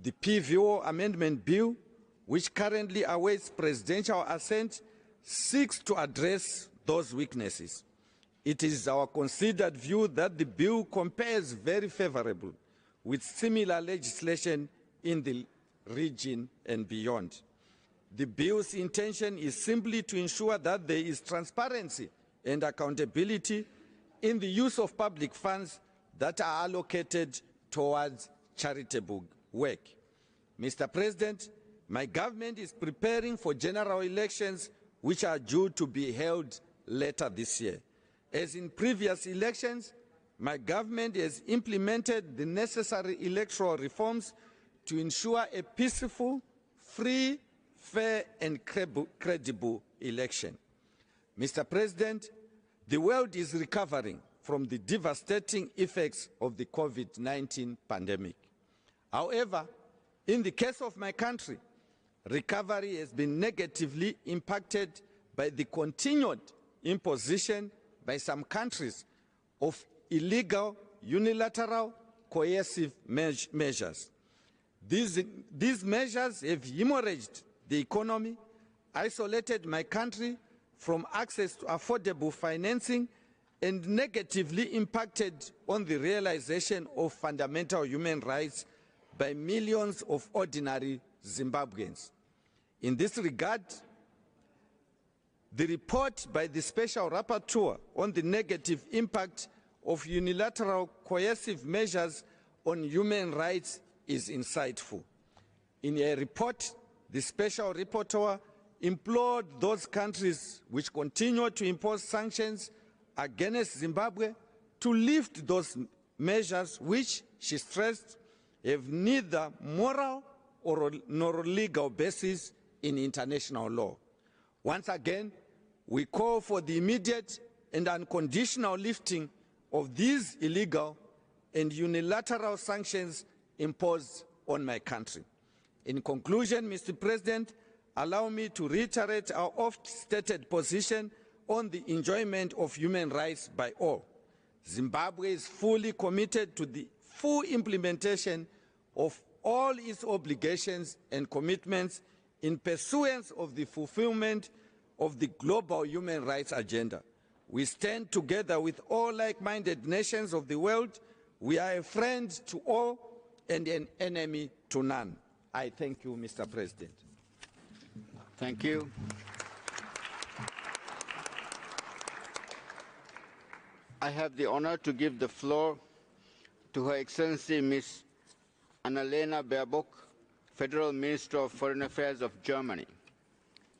The PVO Amendment Bill, which currently awaits presidential assent, seeks to address those weaknesses. It is our considered view that the bill compares very favorably with similar legislation in the region and beyond. The bill's intention is simply to ensure that there is transparency and accountability in the use of public funds that are allocated towards charitable work. Mr. President, my government is preparing for general elections which are due to be held later this year. As in previous elections, my government has implemented the necessary electoral reforms to ensure a peaceful, free, fair and credible election. Mr. President, the world is recovering from the devastating effects of the COVID-19 pandemic. However, in the case of my country, recovery has been negatively impacted by the continued imposition by some countries of illegal, unilateral, coercive measures. These measures have hemorrhaged the economy, isolated my country from access to affordable financing, and negatively impacted on the realization of fundamental human rights by millions of ordinary Zimbabweans. In this regard, the report by the Special Rapporteur on the negative impact of unilateral coercive measures on human rights is insightful. In a report, the Special Rapporteur implored those countries which continue to impose sanctions against Zimbabwe to lift those measures which, she stressed, have neither moral nor legal basis in international law. Once again, we call for the immediate and unconditional lifting of these illegal and unilateral sanctions imposed on my country. In conclusion, Mr. President, allow me to reiterate our oft-stated position on the enjoyment of human rights by all. Zimbabwe is fully committed to the full implementation of all its obligations and commitments in pursuance of the fulfillment of the global human rights agenda. We stand together with all like-minded nations of the world. We are a friend to all and an enemy to none. I thank you, Mr. President. Thank you. I have the honor to give the floor to Her Excellency Ms. Annalena Baerbock, Federal Minister of Foreign Affairs of Germany.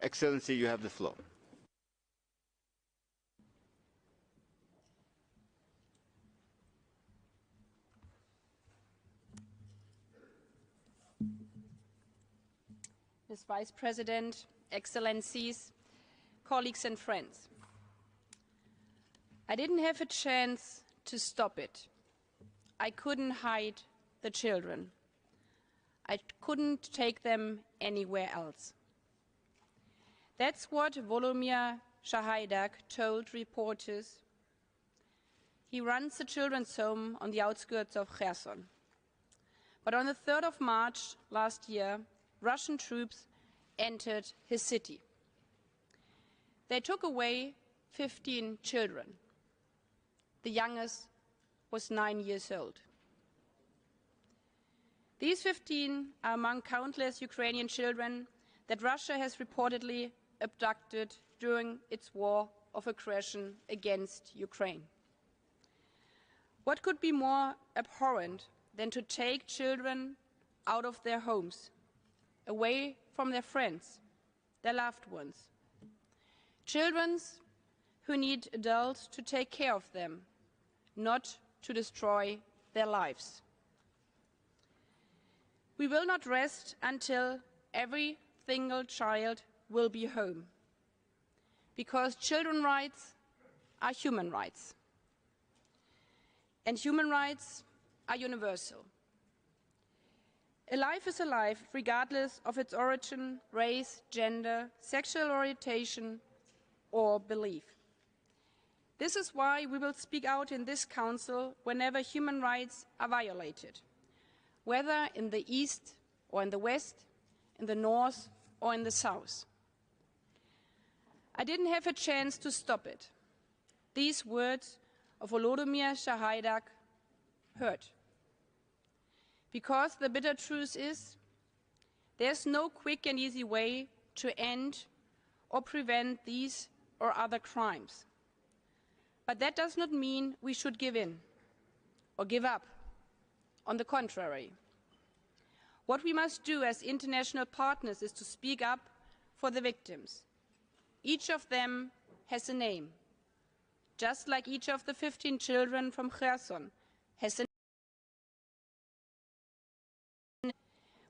Excellency, you have the floor. Ms. Vice President, Excellencies, colleagues and friends. I didn't have a chance to stop it. I couldn't hide the children. I couldn't take them anywhere else. That's what Volodymyr Shahaidak told reporters. He runs the children's home on the outskirts of Kherson. But on the 3rd of March last year, Russian troops entered his city. They took away 15 children. The youngest was 9 years old. These 15 are among countless Ukrainian children that Russia has reportedly abducted during its war of aggression against Ukraine. What could be more abhorrent than to take children out of their homes, away from their friends, their loved ones? Children who need adults to take care of them, not to destroy their lives. We will not rest until every single child will be home, because children's rights are human rights, and human rights are universal. A life is a life regardless of its origin, race, gender, sexual orientation, or belief. This is why we will speak out in this Council whenever human rights are violated, whether in the East or in the West, in the North or in the South. I didn't have a chance to stop it. These words of Volodymyr Shahaidak hurt. Because the bitter truth is, there's no quick and easy way to end or prevent these or other crimes. But that does not mean we should give in or give up. On the contrary, what we must do as international partners is to speak up for the victims. Each of them has a name, just like each of the 15 children from Kherson has a name.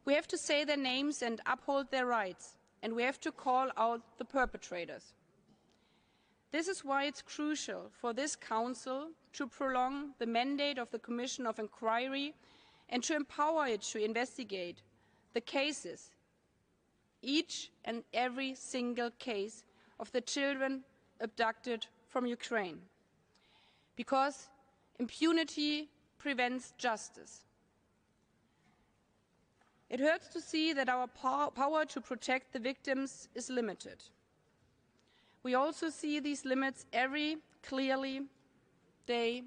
We have to say their names and uphold their rights, and we have to call out the perpetrators. This is why it's crucial for this Council to prolong the mandate of the Commission of Inquiry and to empower it to investigate the cases, each and every single case of the children abducted from Ukraine. Because impunity prevents justice. It hurts to see that our power to protect the victims is limited. We also see these limits every clearly day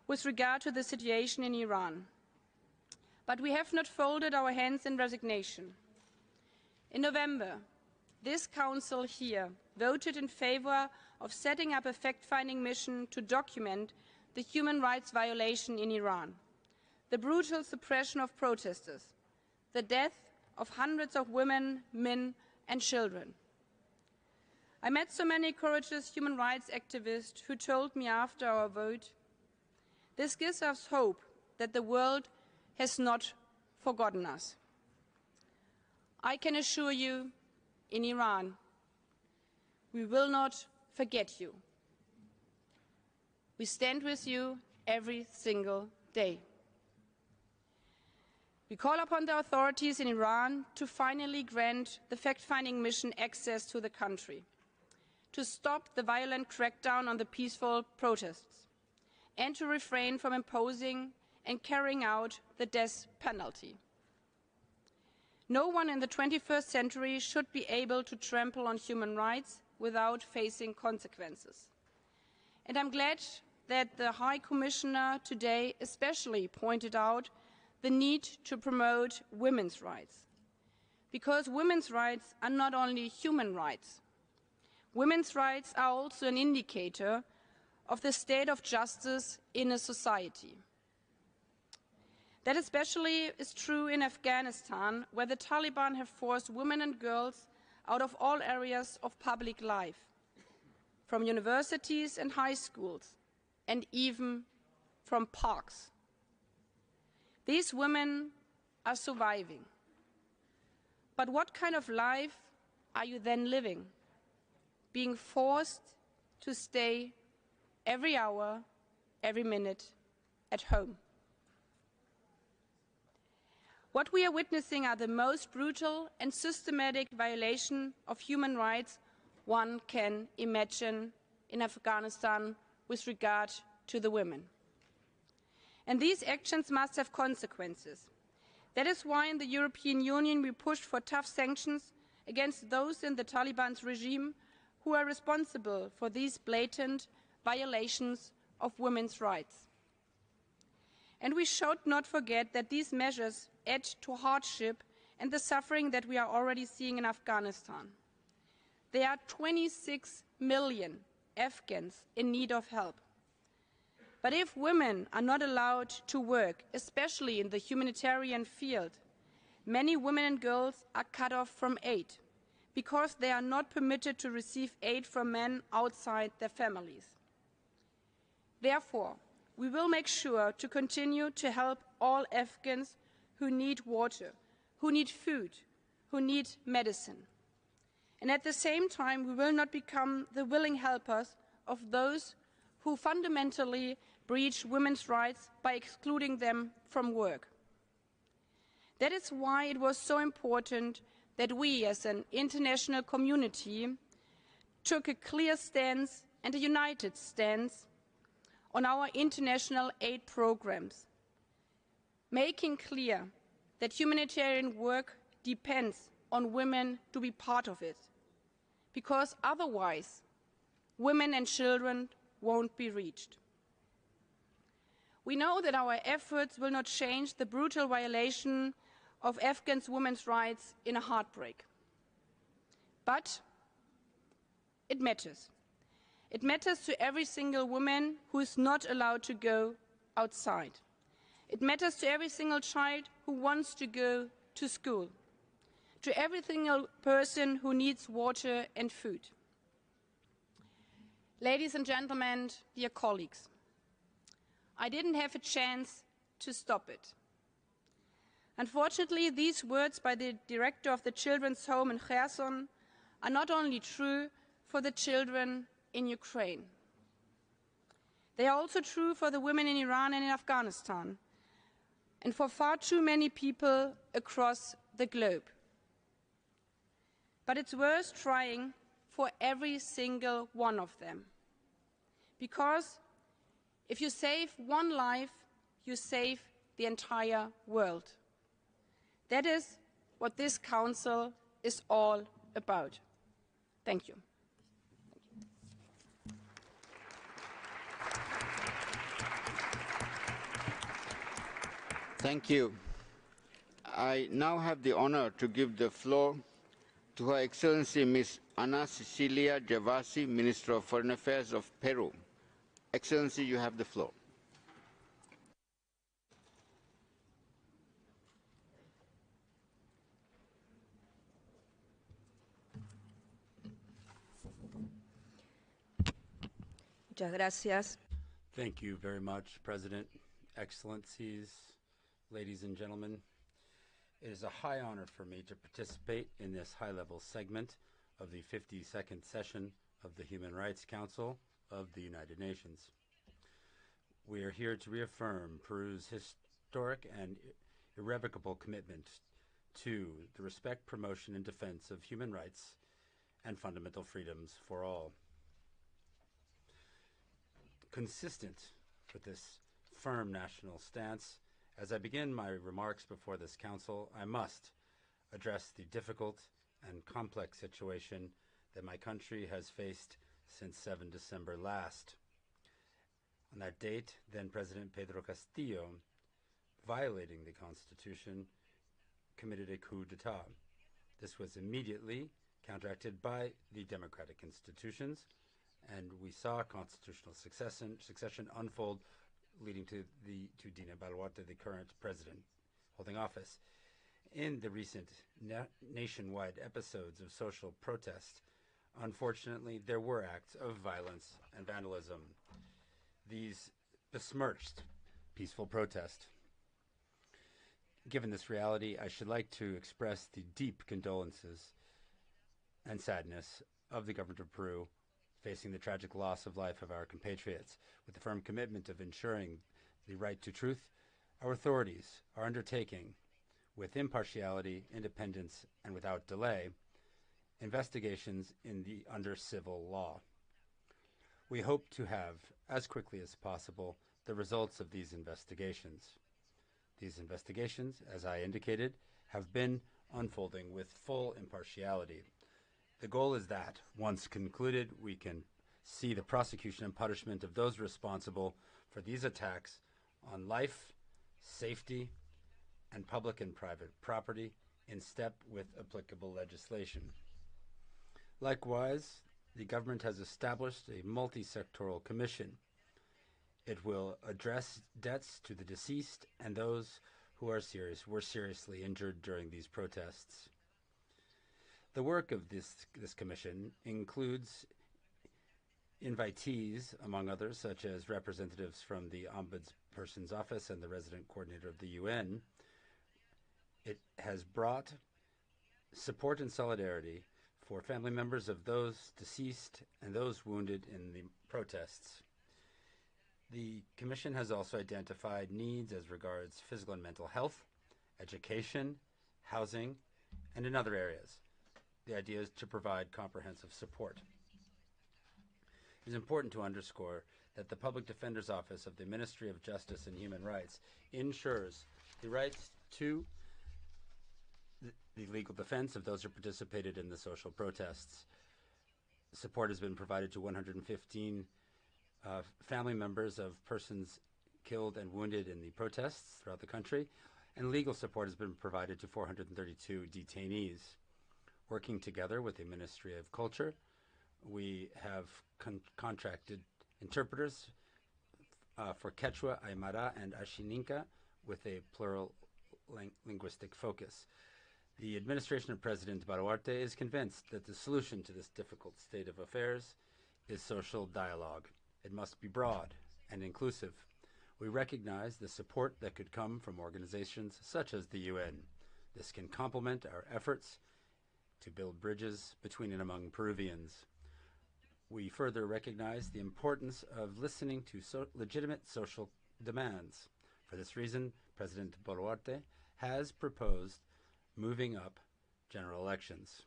with regard to the situation in Iran. But we have not folded our hands in resignation. In November, this Council here voted in favor of setting up a fact-finding mission to document the human rights violation in Iran, the brutal suppression of protesters, the death of hundreds of women, men, and children. I met so many courageous human rights activists who told me after our vote, this gives us hope that the world has not forgotten us. I can assure you, in Iran, we will not forget you. We stand with you every single day. We call upon the authorities in Iran to finally grant the fact-finding mission access to the country, to stop the violent crackdown on the peaceful protests, and to refrain from imposing and carrying out the death penalty. No one in the 21st century should be able to trample on human rights without facing consequences. And I'm glad that the High Commissioner today especially pointed out the need to promote women's rights. Because women's rights are not only human rights. Women's rights are also an indicator of the state of justice in a society. That especially is true in Afghanistan, where the Taliban have forced women and girls out of all areas of public life, from universities and high schools, and even from parks. These women are surviving. But what kind of life are you then living? Being forced to stay every hour, every minute at home. What we are witnessing are the most brutal and systematic violation of human rights one can imagine in Afghanistan with regard to the women. And these actions must have consequences. That is why in the European Union we pushed for tough sanctions against those in the Taliban's regime who are responsible for these blatant violations of women's rights. And we should not forget that these measures add to hardship and the suffering that we are already seeing in Afghanistan. There are 26 million Afghans in need of help. But if women are not allowed to work, especially in the humanitarian field, many women and girls are cut off from aid because they are not permitted to receive aid from men outside their families. Therefore, we will make sure to continue to help all Afghans who need water, who need food, who need medicine. And at the same time, we will not become the willing helpers of those who fundamentally breach women's rights by excluding them from work. That is why it was so important that we, as an international community, took a clear stance and a united stance on our international aid programs, making clear that humanitarian work depends on women to be part of it, because otherwise women and children won't be reached. We know that our efforts will not change the brutal violation of Afghan women's rights in a heartbreak. But it matters. It matters to every single woman who is not allowed to go outside. It matters to every single child who wants to go to school, to every single person who needs water and food. Ladies and gentlemen, dear colleagues, I didn't have a chance to stop it. Unfortunately, these words by the director of the children's home in Kherson are not only true for the children in Ukraine. They are also true for the women in Iran and in Afghanistan, and for far too many people across the globe. But it's worth trying for every single one of them. Because if you save one life, you save the entire world. That is what this Council is all about. Thank you. Thank you. I now have the honor to give the floor to Her Excellency Ms. Ana Cecilia Gervasi, Minister of Foreign Affairs of Peru. Excellency, you have the floor. Muchas gracias. Thank you very much, President, Excellencies, ladies and gentlemen. It is a high honor for me to participate in this high-level segment of the 52nd session of the Human Rights Council of the United Nations. We are here to reaffirm Peru's historic and irrevocable commitment to the respect, promotion, and defense of human rights and fundamental freedoms for all. Consistent with this firm national stance, as I begin my remarks before this Council, I must address the difficult and complex situation that my country has faced since 7 December last. On that date, then President Pedro Castillo, violating the Constitution, committed a coup d'etat. This was immediately counteracted by the democratic institutions, and we saw constitutional succession unfold, leading to Dina Boluarte, the current president, holding office. In the recent nationwide episodes of social protest, unfortunately, there were acts of violence and vandalism. These besmirched peaceful protest. Given this reality, I should like to express the deep condolences and sadness of the government of Peru facing the tragic loss of life of our compatriots. With the firm commitment of ensuring the right to truth, our authorities are undertaking, with impartiality, independence, and without delay, investigations under civil law. We hope to have, as quickly as possible, the results of these investigations. These investigations, as I indicated, have been unfolding with full impartiality. The goal is that, once concluded, we can see the prosecution and punishment of those responsible for these attacks on life, safety, and public and private property in step with applicable legislation. Likewise, the government has established a multi-sectoral commission. It will address debts to the deceased and those who were seriously injured during these protests. The work of this commission includes invitees, among others, such as representatives from the Ombudsperson's Office and the Resident Coordinator of the UN. It has brought support and solidarity for family members of those deceased and those wounded in the protests. The Commission has also identified needs as regards physical and mental health, education, housing, and in other areas. The idea is to provide comprehensive support. It is important to underscore that the Public Defender's Office of the Ministry of Justice and Human Rights ensures the rights to the legal defense of those who participated in the social protests. Support has been provided to 115 family members of persons killed and wounded in the protests throughout the country, and legal support has been provided to 432 detainees. Working together with the Ministry of Culture, we have contracted interpreters for Quechua, Aymara, and Ashininka with a plural linguistic focus. The administration of President Boluarte is convinced that the solution to this difficult state of affairs is social dialogue. It must be broad and inclusive. We recognize the support that could come from organizations such as the UN. This can complement our efforts to build bridges between and among Peruvians. We further recognize the importance of listening to legitimate social demands. For this reason, President Boluarte has proposed moving up general elections.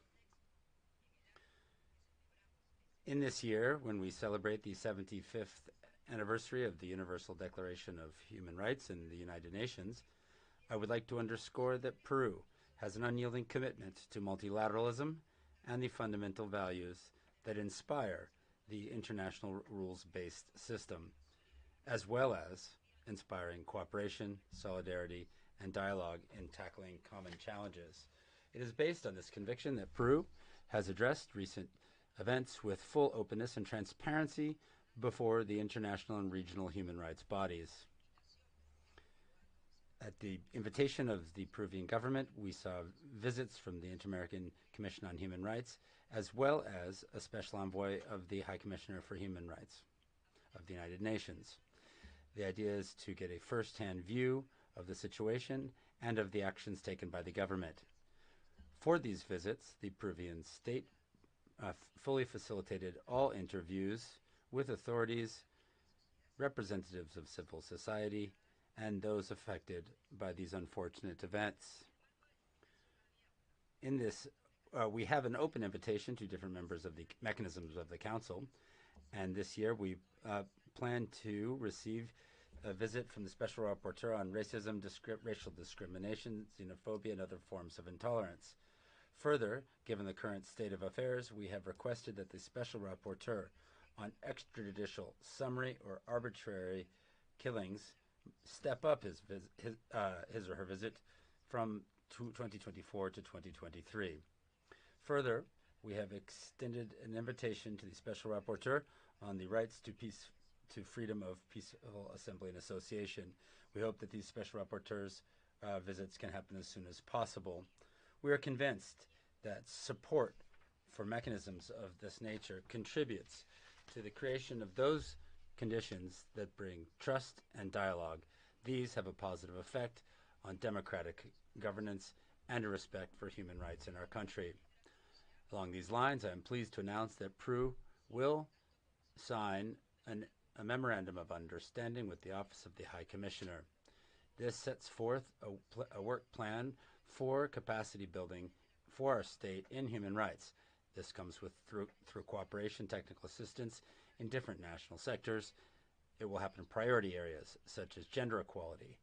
In this year, when we celebrate the 75th anniversary of the Universal Declaration of Human Rights in the United Nations, I would like to underscore that Peru has an unyielding commitment to multilateralism and the fundamental values that inspire the international rules-based system, as well as inspiring cooperation, solidarity, and dialogue in tackling common challenges. It is based on this conviction that Peru has addressed recent events with full openness and transparency before the international and regional human rights bodies. At the invitation of the Peruvian government, we saw visits from the Inter-American Commission on Human Rights, as well as a special envoy of the High Commissioner for Human Rights of the United Nations. The idea is to get a first-hand view of the situation and of the actions taken by the government. For these visits, the Peruvian state fully facilitated all interviews with authorities, representatives of civil society, and those affected by these unfortunate events. In this, we have an open invitation to different members of the mechanisms of the Council, and this year we plan to receive a visit from the Special Rapporteur on racism, racial discrimination, xenophobia, and other forms of intolerance. Further, given the current state of affairs, we have requested that the Special Rapporteur on extrajudicial, summary, or arbitrary killings step up his or her visit from 2024 to 2023. Further, we have extended an invitation to the Special Rapporteur on the rights to freedom of peaceful assembly and association. We hope that these Special Rapporteurs' visits can happen as soon as possible. We are convinced that support for mechanisms of this nature contributes to the creation of those conditions that bring trust and dialogue. These have a positive effect on democratic governance and a respect for human rights in our country. Along these lines, I am pleased to announce that Peru will sign a memorandum of understanding with the Office of the High Commissioner. This sets forth a work plan for capacity building for our state in human rights. This comes through cooperation, technical assistance in different national sectors. It will happen in priority areas such as gender equality,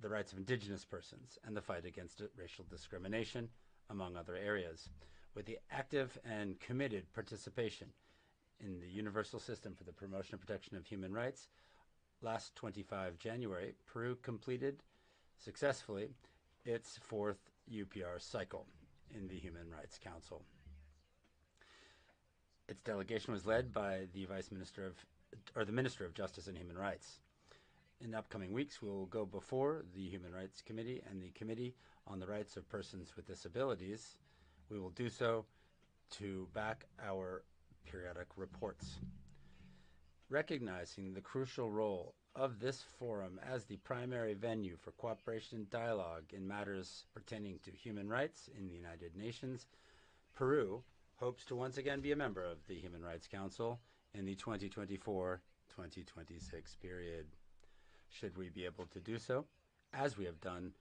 the rights of indigenous persons, and the fight against racial discrimination, among other areas. With the active and committed participation in the Universal System for the Promotion and Protection of Human Rights, last 25 January, Peru completed successfully its fourth UPR cycle in the Human Rights Council. Its delegation was led by the Minister of Justice and Human Rights. In the upcoming weeks, we will go before the Human Rights Committee and the Committee on the Rights of Persons with Disabilities. We will do so to back our periodic reports. Recognizing the crucial role of this forum as the primary venue for cooperation and dialogue in matters pertaining to human rights in the United Nations, Peru hopes to once again be a member of the Human Rights Council in the 2024-2026 period. Should we be able to do so, as we have done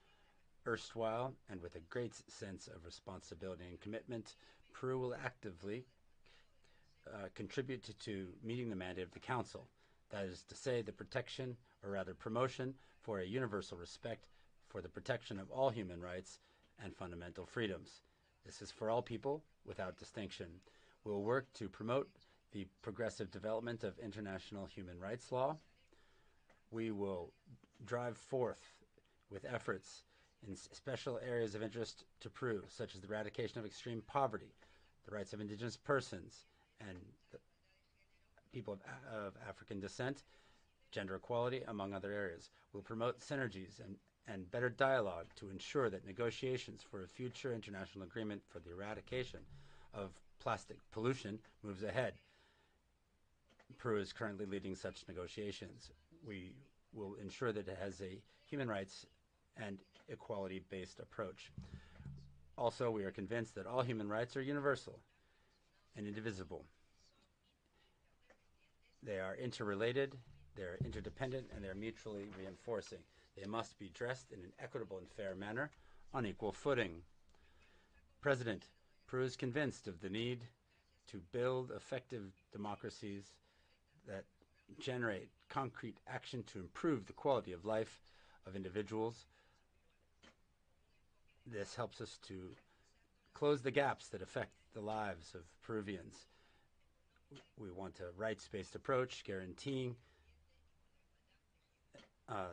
erstwhile and with a great sense of responsibility and commitment, Peru will actively contribute to meeting the mandate of the Council. That is to say, the protection, or rather promotion, for a universal respect for the protection of all human rights and fundamental freedoms. This is for all people without distinction. We will work to promote the progressive development of international human rights law. We will drive forth with efforts in special areas of interest to Peru, such as the eradication of extreme poverty, the rights of indigenous persons and the people of African descent, gender equality, among other areas. We'll promote synergies and better dialogue to ensure that negotiations for a future international agreement for the eradication of plastic pollution moves ahead. Peru is currently leading such negotiations. We will ensure that it has a human rights and equality-based approach. Also, we are convinced that all human rights are universal and indivisible. They are interrelated, they're interdependent, and they're mutually reinforcing. They must be addressed in an equitable and fair manner on equal footing. President, Peru is convinced of the need to build effective democracies that generate concrete action to improve the quality of life of individuals. This helps us to close the gaps that affect the lives of Peruvians. We want a rights-based approach guaranteeing a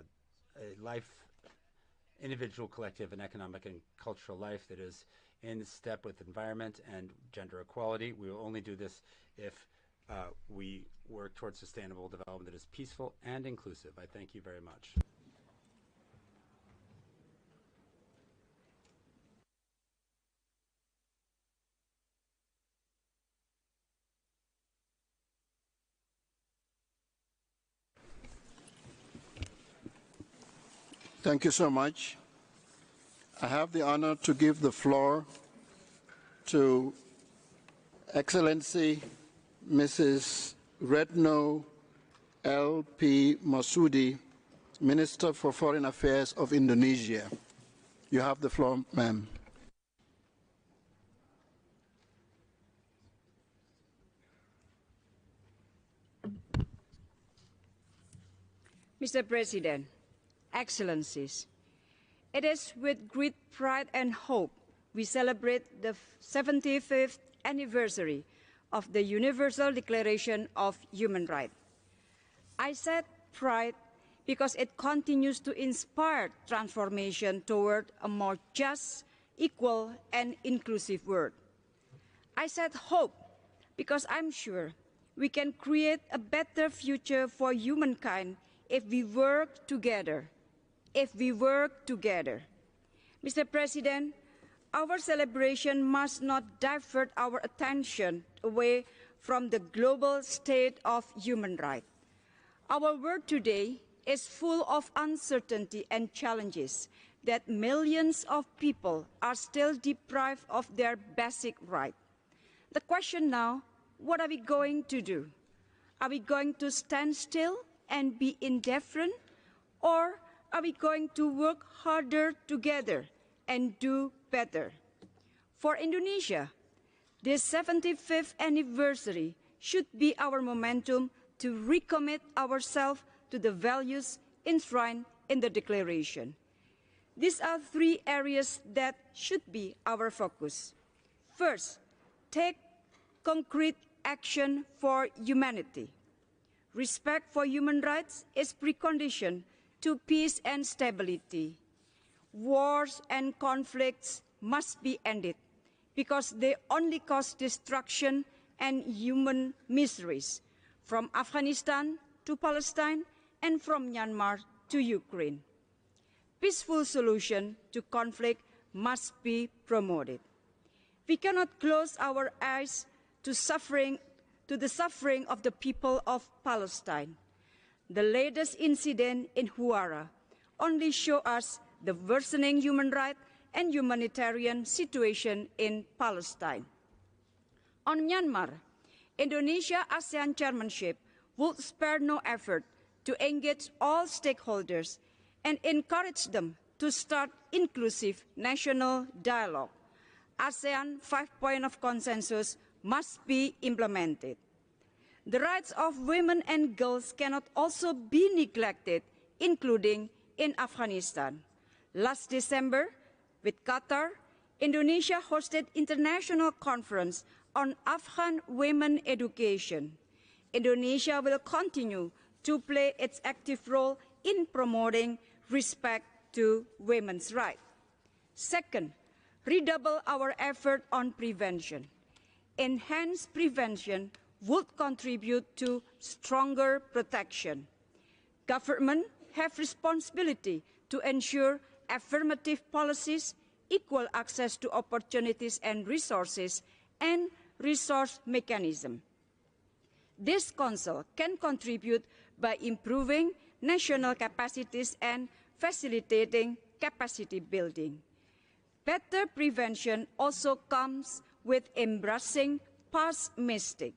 life, individual, collective, and economic and cultural life that is in step with environment and gender equality. We will only do this if we work towards sustainable development that is peaceful and inclusive. I thank you very much. Thank you so much. I have the honor to give the floor to Excellency Mrs. Retno L.P. Masudi, Minister for Foreign Affairs of Indonesia. You have the floor, ma'am. Mr. President, Excellencies, it is with great pride and hope we celebrate the 75th anniversary of the Universal Declaration of Human Rights. I said pride because it continues to inspire transformation toward a more just, equal, and inclusive world. I said hope because I'm sure we can create a better future for humankind if we work together. If we work together. Mr. President, our celebration must not divert our attention away from the global state of human rights. Our world today is full of uncertainty and challenges that millions of people are still deprived of their basic rights. The question now, what are we going to do? Are we going to stand still and be indifferent? Or are we going to work harder together and do better? For Indonesia, this 75th anniversary should be our momentum to recommit ourselves to the values enshrined in the Declaration. These are three areas that should be our focus. First, take concrete action for humanity. Respect for human rights is precondition to peace and stability. Wars and conflicts must be ended because they only cause destruction and human miseries, from Afghanistan to Palestine and from Myanmar to Ukraine. Peaceful solution to conflict must be promoted. We cannot close our eyes to the suffering of the people of Palestine. The latest incident in Huwara only shows us the worsening human rights and humanitarian situation in Palestine. On Myanmar, Indonesia-ASEAN chairmanship would spare no effort to engage all stakeholders and encourage them to start inclusive national dialogue. ASEAN 5-point of consensus must be implemented. The rights of women and girls cannot also be neglected, including in Afghanistan. Last December, with Qatar, Indonesia hosted international conference on Afghan women education. Indonesia will continue to play its active role in promoting respect to women's rights. Second, redouble our effort on prevention. Enhanced prevention would contribute to stronger protection. Government have responsibility to ensure affirmative policies, equal access to opportunities and resources, and resource mechanism. This Council can contribute by improving national capacities and facilitating capacity building. Better prevention also comes with embracing past mistakes.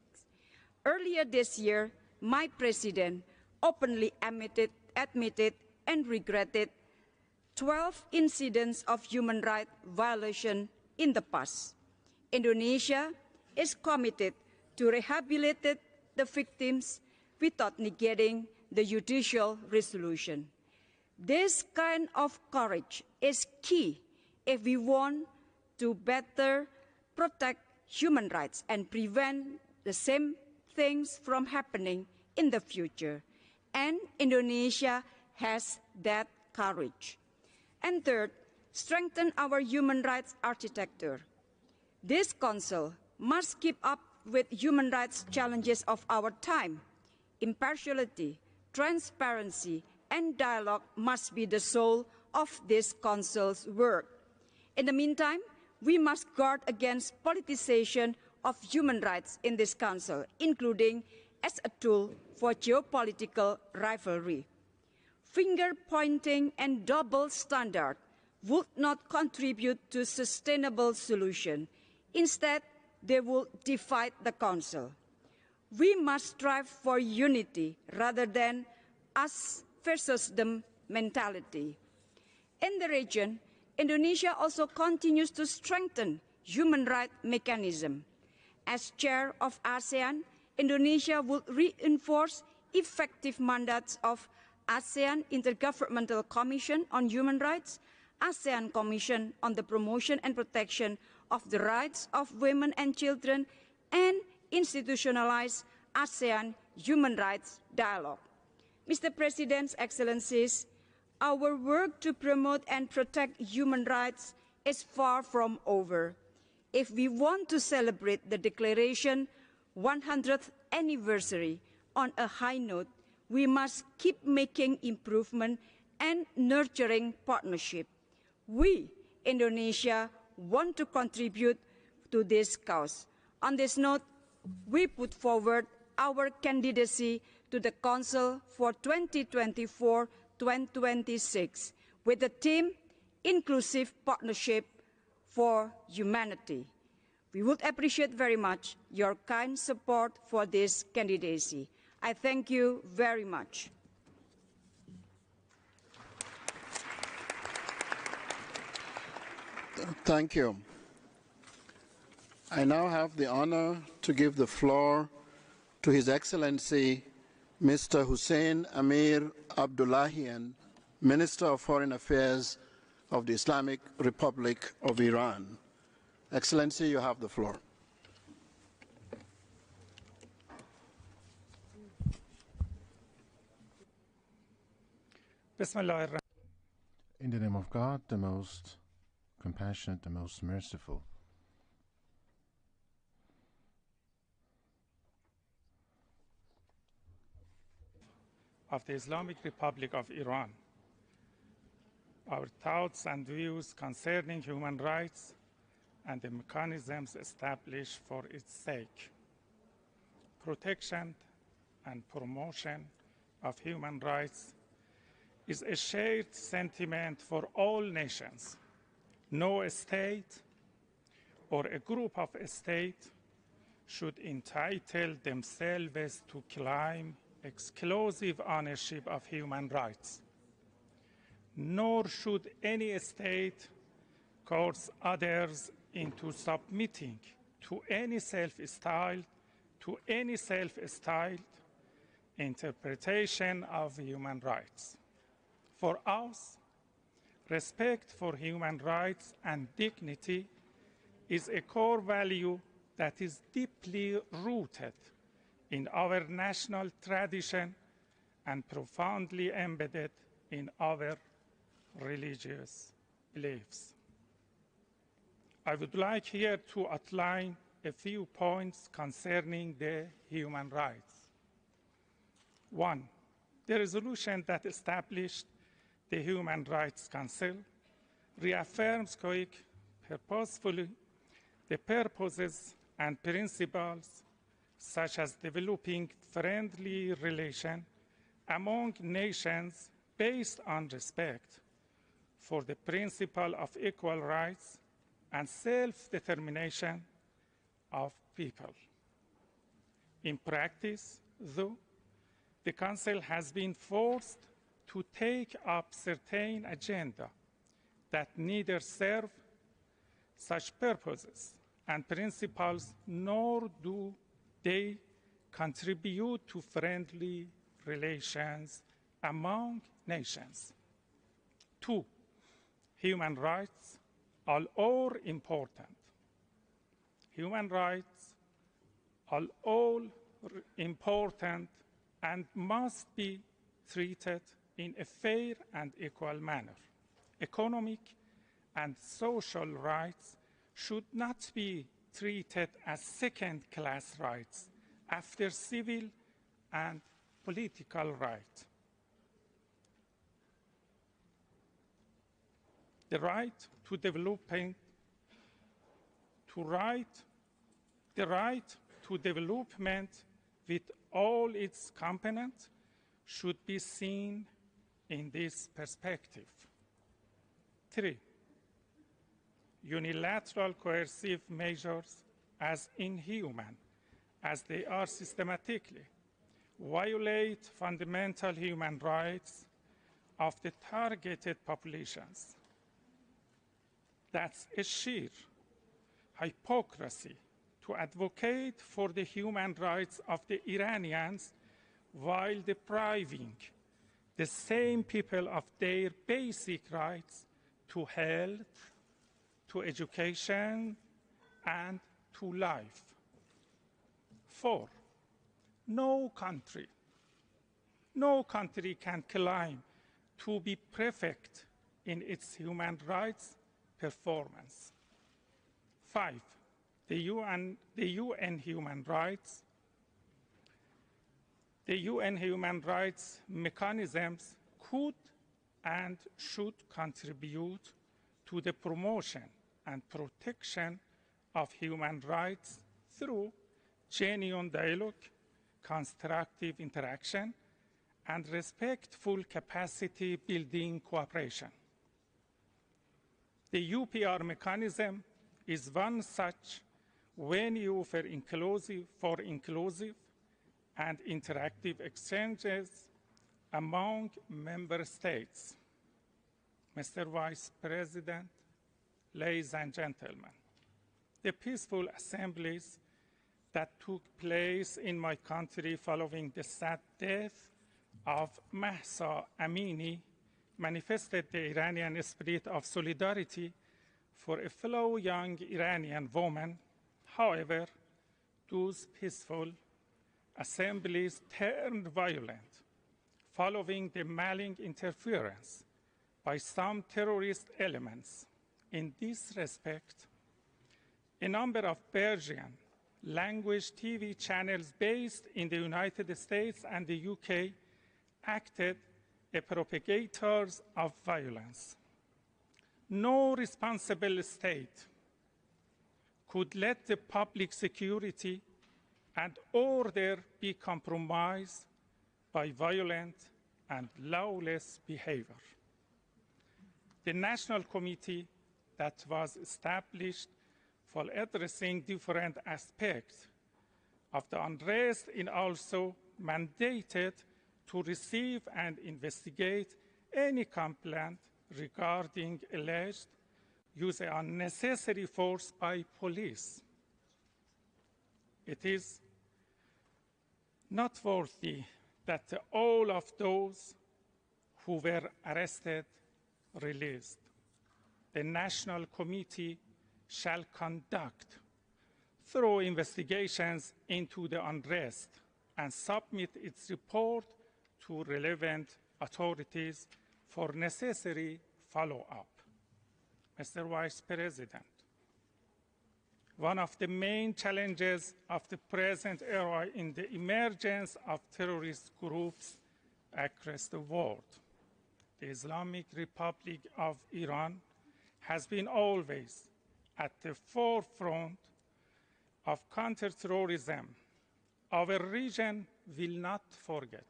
Earlier this year, my president openly admitted and regretted 12 incidents of human rights violation in the past. Indonesia is committed to rehabilitate the victims without negating the judicial resolution. This kind of courage is key if we want to better protect human rights and prevent the same things from happening in the future. And Indonesia has that courage. And third, strengthen our human rights architecture. This Council must keep up with human rights challenges of our time. Impartiality, transparency, and dialogue must be the soul of this Council's work. In the meantime, we must guard against politicization of human rights in this Council, including as a tool for geopolitical rivalry. Finger-pointing and double standard would not contribute to sustainable solution. Instead, they will divide the Council. We must strive for unity rather than us versus them mentality. In the region, Indonesia also continues to strengthen human rights mechanism. As chair of ASEAN, Indonesia will reinforce effective mandates of ASEAN Intergovernmental Commission on Human Rights, ASEAN Commission on the Promotion and Protection of the Rights of Women and Children, and institutionalize ASEAN Human Rights Dialogue. Mr. President, Excellencies, our work to promote and protect human rights is far from over. If we want to celebrate the Declaration 100th anniversary on a high note, we must keep making improvement and nurturing partnership. We, Indonesia, want to contribute to this cause. On this note, we put forward our candidacy to the Council for 2024-2026 with the theme Inclusive Partnership for Humanity. We would appreciate very much your kind support for this candidacy. I thank you very much. Thank you. I now have the honor to give the floor to His Excellency Mr. Hussein Amir-Abdollahian, Minister of Foreign Affairs of the Islamic Republic of Iran. Excellency, you have the floor. In the name of God, the most compassionate, the most merciful. Of the Islamic Republic of Iran, our thoughts and views concerning human rights and the mechanisms established for its sake. Protection and promotion of human rights is a shared sentiment for all nations. No state or a group of states should entitle themselves to claim exclusive ownership of human rights, nor should any state coerce others into submitting to any self-styled interpretation of human rights. For us, respect for human rights and dignity is a core value that is deeply rooted in our national tradition and profoundly embedded in our religious beliefs. I would like here to outline a few points concerning the human rights. 1. The resolution that established the Human Rights Council reaffirms quite purposefully the purposes and principles such as developing friendly relations among nations based on respect for the principle of equal rights and self-determination of people. In practice, though, the Council has been forced to take up certain agenda that neither serve such purposes and principles, nor do they contribute to friendly relations among nations. 2. Human rights are all important. Human rights are all important and must be treated in a fair and equal manner. Economic and social rights should not be treated as second-class rights after civil and political rights. The right to development with all its components should be seen in this perspective. 3. Unilateral coercive measures, as inhuman as they are systematically, violate fundamental human rights of the targeted populations. That's a sheer hypocrisy to advocate for the human rights of the Iranians while depriving the same people of their basic rights to health, to education, and to life. 4. No country can claim to be perfect in its human rights performance. 5. the UN human rights mechanisms could and should contribute to the promotion and protection of human rights through genuine dialogue, constructive interaction, and respectful capacity building cooperation. The UPR mechanism is one such venue for inclusive and interactive exchanges among member states. Mr. Vice President, ladies and gentlemen, the peaceful assemblies that took place in my country following the sad death of Mahsa Amini manifested the Iranian spirit of solidarity for a fellow young Iranian woman. However, those peaceful assemblies turned violent following the malign interference by some terrorist elements. In this respect, a number of Persian language TV channels based in the United States and the UK acted as propagators of violence. No responsible state could let the public security and order be compromised by violent and lawless behavior. The National Committee that was established for addressing different aspects of the unrest is also mandated to receive and investigate any complaint regarding alleged use of unnecessary force by police. It is noteworthy that all of those who were arrested released. The National Committee shall conduct thorough investigations into the unrest and submit its report to relevant authorities for necessary follow-up. Mr. Vice President, one of the main challenges of the present era in the emergence of terrorist groups across the world, the Islamic Republic of Iran has been always at the forefront of counterterrorism. Our region will not forget.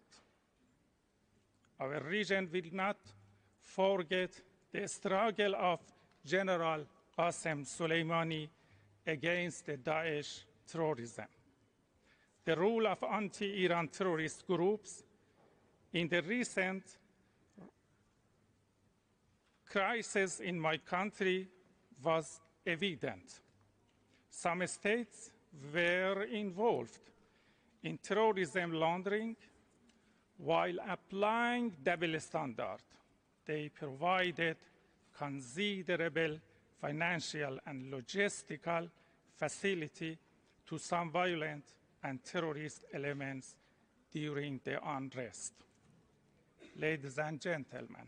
Our region will not forget the struggle of General Soleimani against the Daesh terrorism. The role of anti-Iran terrorist groups in the recent crisis in my country was evident. Some states were involved in terrorism laundering while applying double standards. They provided considerable financial and logistical facility to some violent and terrorist elements during the unrest. Ladies and gentlemen,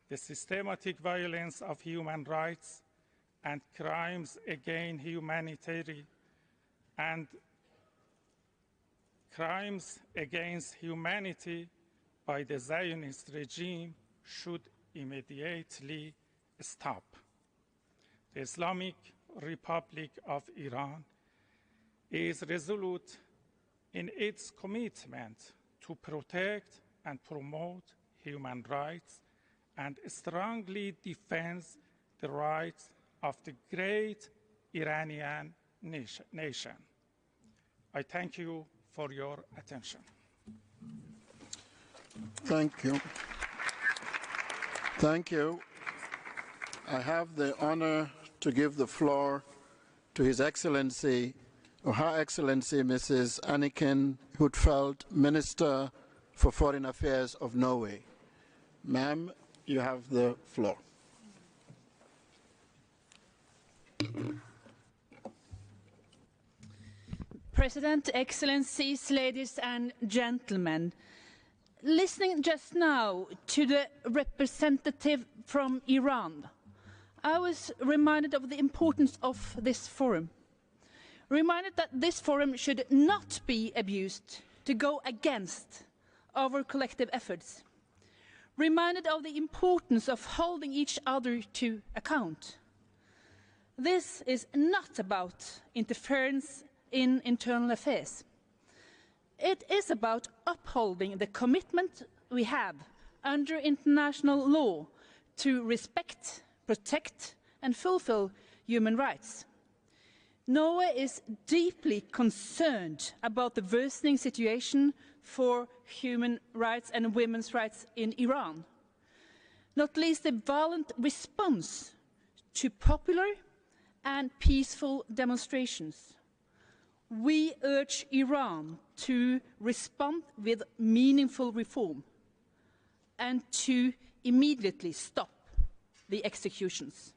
the systematic violence of human rights and crimes against humanity and crimes against humanity by the Zionist regime should immediately stop. The Islamic Republic of Iran is resolute in its commitment to protect and promote human rights and strongly defends the rights of the great Iranian nation. I thank you for your attention. Thank you. Thank you. I have the honor to give the floor to His Excellency, or Her Excellency, Mrs. Anniken Huitfeldt, Minister for Foreign Affairs of Norway. Ma'am, you have the floor. President, Excellencies, ladies and gentlemen, listening just now to the representative from Iran, I was reminded of the importance of this forum. Reminded that this forum should not be abused to go against our collective efforts. Reminded of the importance of holding each other to account. This is not about interference in internal affairs. It is about upholding the commitment we have under international law to respect, protect and fulfill human rights. Norway is deeply concerned about the worsening situation for human rights and women's rights in Iran, not least the violent response to popular and peaceful demonstrations. We urge Iran to respond with meaningful reform and to immediately stop the executions.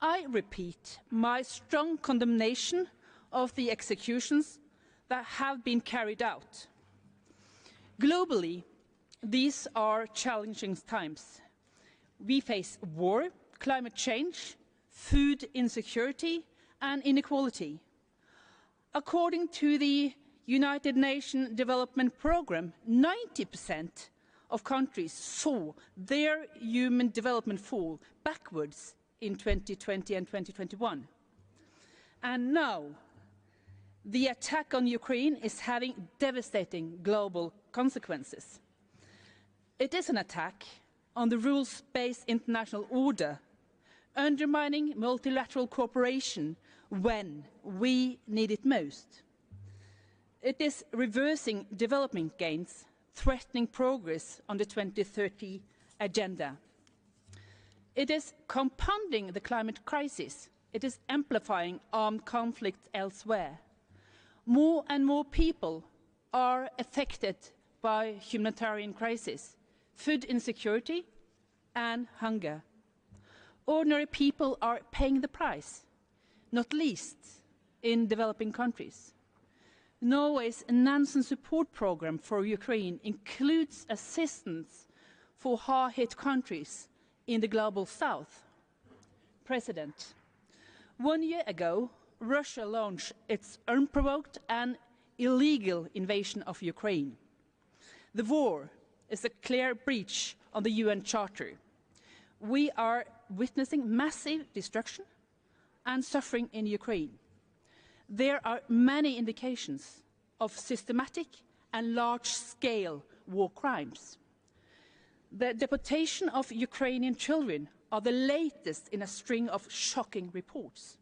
I repeat my strong condemnation of the executions that have been carried out. Globally, these are challenging times. We face war, climate change, food insecurity and inequality. According to the United Nations Development Programme, 90% of countries saw their human development fall backwards in 2020 and 2021. And now, the attack on Ukraine is having devastating global consequences. It is an attack on the rules-based international order, undermining multilateral cooperation when we need it most. It is reversing development gains, threatening progress on the 2030 agenda. It is compounding the climate crisis. It is amplifying armed conflict elsewhere. More and more people are affected by humanitarian crisis, food insecurity and hunger. Ordinary people are paying the price, not least in developing countries. Norway's Nansen support programme for Ukraine includes assistance for hard-hit countries in the global south. President, 1 year ago, Russia launched its unprovoked and illegal invasion of Ukraine. The war is a clear breach of the UN Charter. We are witnessing massive destruction and suffering in Ukraine. There are many indications of systematic and large-scale war crimes. The deportation of Ukrainian children are the latest in a string of shocking reports.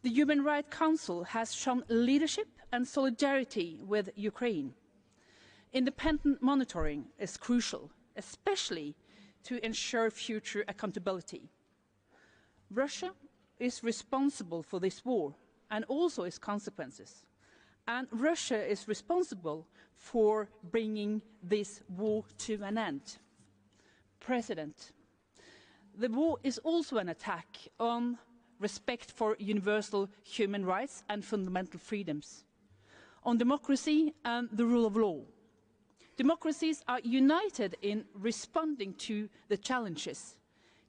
The Human Rights Council has shown leadership and solidarity with Ukraine. Independent monitoring is crucial, especially to ensure future accountability. Russia is responsible for this war and also its consequences. And Russia is responsible for bringing this war to an end. President, the war is also an attack on respect for universal human rights and fundamental freedoms, on democracy and the rule of law. Democracies are united in responding to the challenges.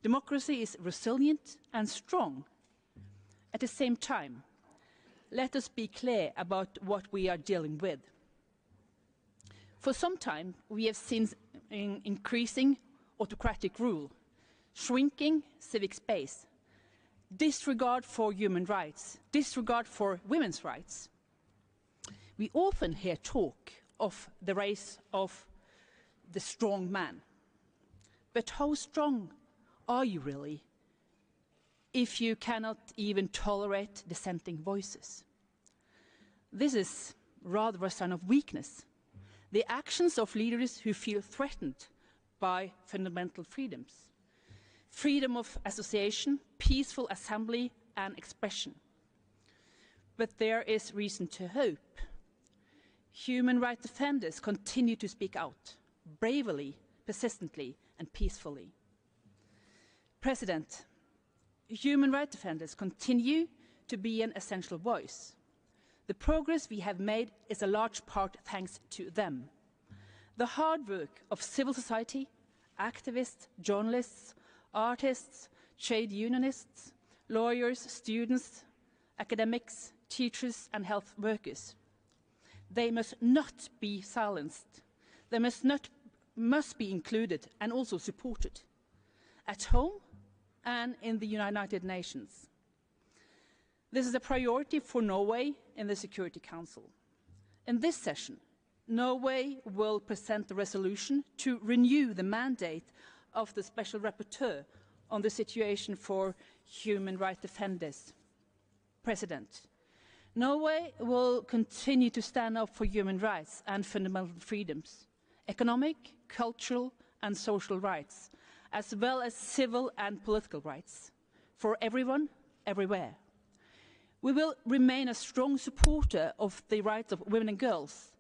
Democracy is resilient and strong. At the same time, let us be clear about what we are dealing with. For some time, we have seen increasing autocratic rule, shrinking civic space, disregard for human rights, disregard for women's rights. We often hear talk of the race of the strong man. But how strong are you really if you cannot even tolerate dissenting voices? This is rather a sign of weakness. The actions of leaders who feel threatened by fundamental freedoms. Freedom of association, peaceful assembly and expression. But there is reason to hope. Human rights defenders continue to speak out, bravely, persistently and peacefully. President, human rights defenders continue to be an essential voice. The progress we have made is a large part thanks to them. The hard work of civil society, activists, journalists, artists, trade unionists, lawyers, students, academics, teachers and health workers. They must not be silenced. They must be included and also supported at home and in the United Nations. This is a priority for Norway in the Security Council. In this session, Norway will present the resolution to renew the mandate of the Special Rapporteur on the situation for human rights defenders. President, Norway will continue to stand up for human rights and fundamental freedoms, economic, cultural and social rights, as well as civil and political rights, for everyone, everywhere. We will remain a strong supporter of the rights of women and girls.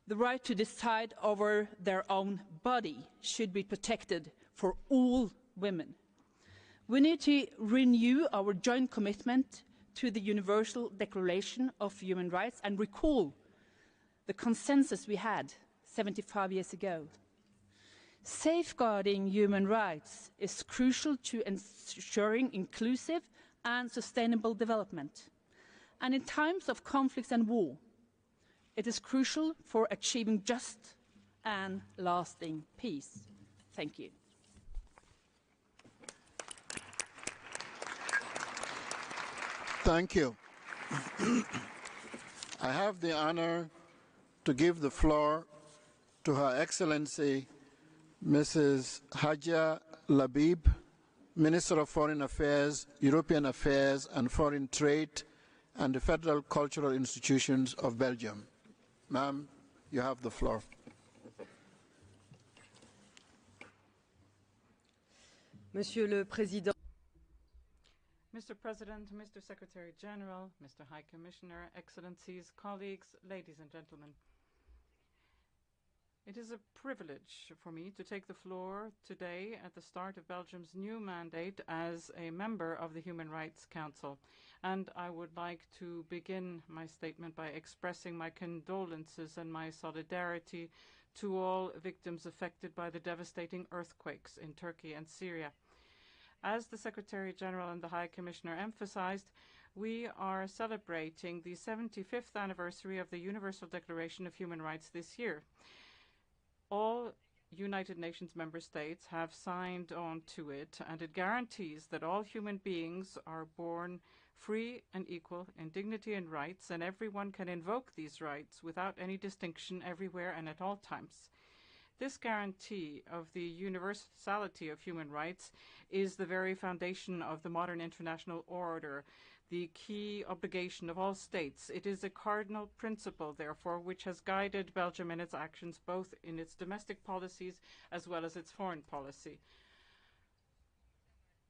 The right to decide over their own body should be protected for all women. We need to renew our joint commitment to the Universal Declaration of Human Rights and recall the consensus we had 75 years ago. Safeguarding human rights is crucial to ensuring inclusive and sustainable development. And in times of conflicts and war, it is crucial for achieving just and lasting peace. Thank you. Thank you. I have the honor to give the floor to Her Excellency Mrs. Hadia Labib, Minister of Foreign Affairs, European Affairs and Foreign Trade and the Federal Cultural Institutions of Belgium. Ma'am, you have the floor. Monsieur le Président. Mr. President, Mr. Secretary General, Mr. High Commissioner, Excellencies, colleagues, ladies and gentlemen. It is a privilege for me to take the floor today at the start of Belgium's new mandate as a member of the Human Rights Council. And I would like to begin my statement by expressing my condolences and my solidarity to all victims affected by the devastating earthquakes in Turkey and Syria. As the Secretary General and the High Commissioner emphasized, we are celebrating the 75th anniversary of the Universal Declaration of Human Rights this year. All United Nations member states have signed on to it, and it guarantees that all human beings are born free and equal in dignity and rights, and everyone can invoke these rights without any distinction everywhere and at all times. This guarantee of the universality of human rights is the very foundation of the modern international order, the key obligation of all states. It is a cardinal principle, therefore, which has guided Belgium in its actions, both in its domestic policies as well as its foreign policy.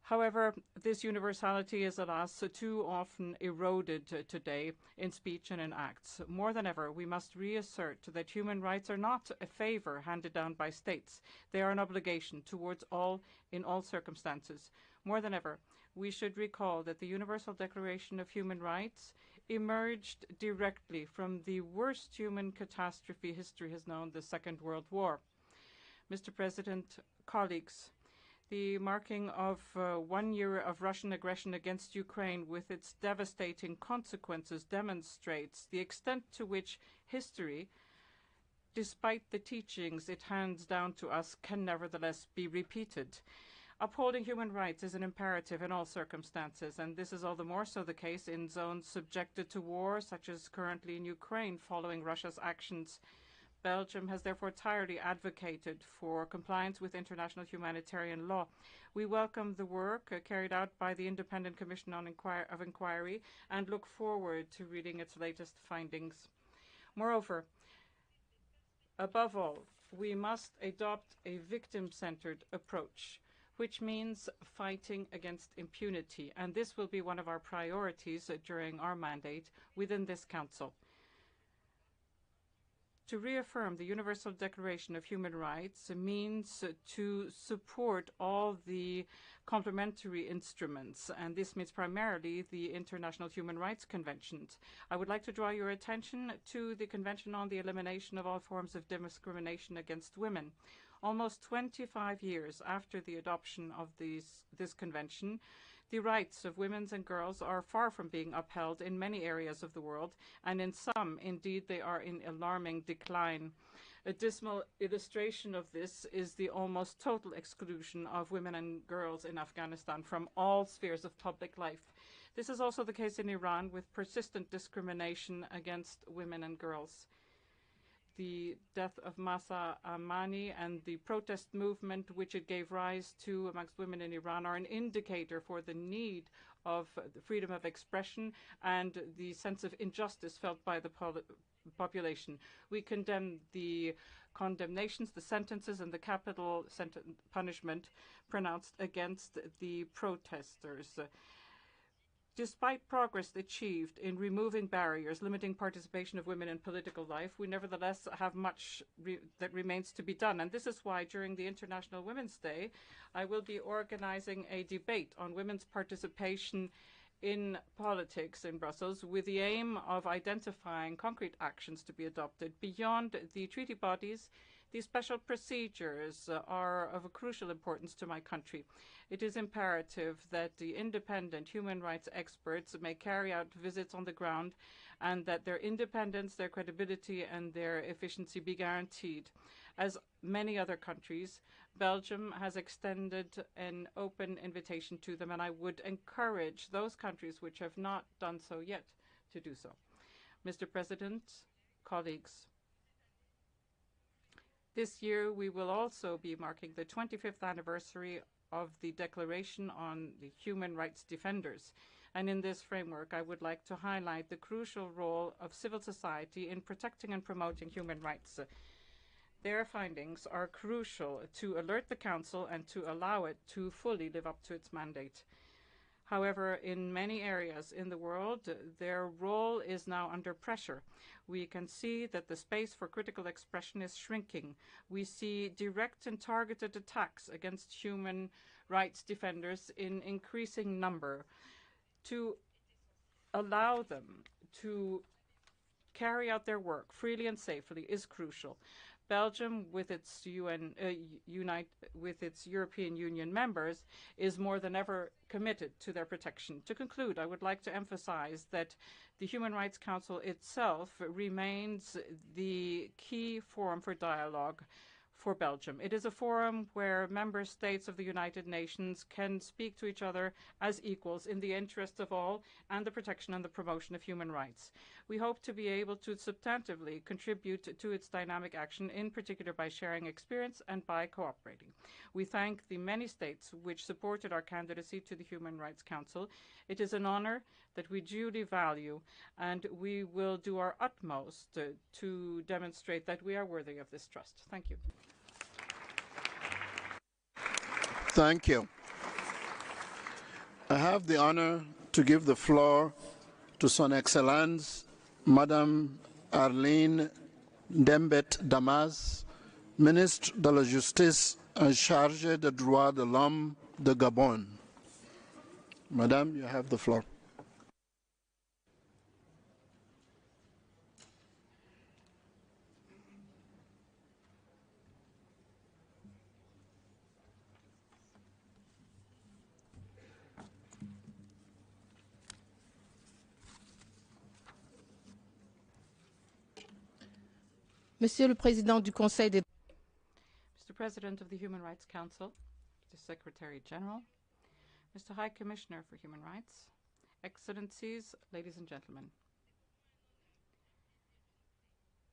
However, this universality is, alas, too often eroded today in speech and in acts. More than ever, we must reassert that human rights are not a favor handed down by states. They are an obligation towards all in all circumstances. More than ever, we should recall that the Universal Declaration of Human Rights emerged directly from the worst human catastrophe history has known, the Second World War. Mr. President, colleagues, the marking of 1 year of Russian aggression against Ukraine with its devastating consequences demonstrates the extent to which history, despite the teachings it hands down to us, can nevertheless be repeated. Upholding human rights is an imperative in all circumstances, and this is all the more so the case in zones subjected to war, such as currently in Ukraine following Russia's actions. Belgium has therefore tirelessly advocated for compliance with international humanitarian law. We welcome the work carried out by the Independent Commission of Inquiry and look forward to reading its latest findings. Moreover, above all, we must adopt a victim-centered approach, which means fighting against impunity, and this will be one of our priorities during our mandate within this Council. To reaffirm the Universal Declaration of Human Rights means to support all the complementary instruments, and this means primarily the International Human Rights Conventions. I would like to draw your attention to the Convention on the Elimination of All Forms of Discrimination Against Women. Almost 25 years after the adoption of this convention, The rights of women and girls are far from being upheld in many areas of the world, and in some, indeed, they are in alarming decline. A dismal illustration of this is the almost total exclusion of women and girls in Afghanistan from all spheres of public life. This is also the case in Iran, with persistent discrimination against women and girls. The death of Mahsa Amini and the protest movement which it gave rise to amongst women in Iran are an indicator for the need of freedom of expression and the sense of injustice felt by the population. We condemn the condemnations, the sentences, and the capital punishment pronounced against the protesters. Despite progress achieved in removing barriers limiting participation of women in political life, we nevertheless have much that remains to be done. And this is why during the International Women's Day, I will be organizing a debate on women's participation in politics in Brussels, with the aim of identifying concrete actions to be adopted. Beyond the treaty bodies, these special procedures are of a crucial importance to my country. It is imperative that the independent human rights experts may carry out visits on the ground, and that their independence, their credibility, and their efficiency be guaranteed. As many other countries, Belgium has extended an open invitation to them, and I would encourage those countries which have not done so yet to do so. Mr. President, colleagues, this year we will also be marking the 25th anniversary of the Declaration on the Human Rights Defenders. And in this framework, I would like to highlight the crucial role of civil society in protecting and promoting human rights. Their findings are crucial to alert the Council and to allow it to fully live up to its mandate. However, in many areas in the world, their role is now under pressure. We can see that the space for critical expression is shrinking. We see direct and targeted attacks against human rights defenders in increasing number. To allow them to carry out their work freely and safely is crucial. Belgium, with its European Union members, is more than ever committed to their protection. To conclude, I would like to emphasize that the Human Rights Council itself remains the key forum for dialogue for Belgium. It is a forum where member states of the United Nations can speak to each other as equals in the interest of all and the protection and the promotion of human rights. We hope to be able to substantively contribute to its dynamic action, in particular by sharing experience and by cooperating. We thank the many states which supported our candidacy to the Human Rights Council. It is an honor that we duly value, and we will do our utmost to demonstrate that we are worthy of this trust. Thank you. Thank you. I have the honor to give the floor to Son Excellence, Madame Arlene Dembet Damas, Ministre de la Justice en charge des droits de l'homme de Gabon. Madame, you have the floor. Monsieur le Président du Conseil des Mr. President of the Human Rights Council, Mr. Secretary General, Mr. High Commissioner for Human Rights, Excellencies, ladies and gentlemen.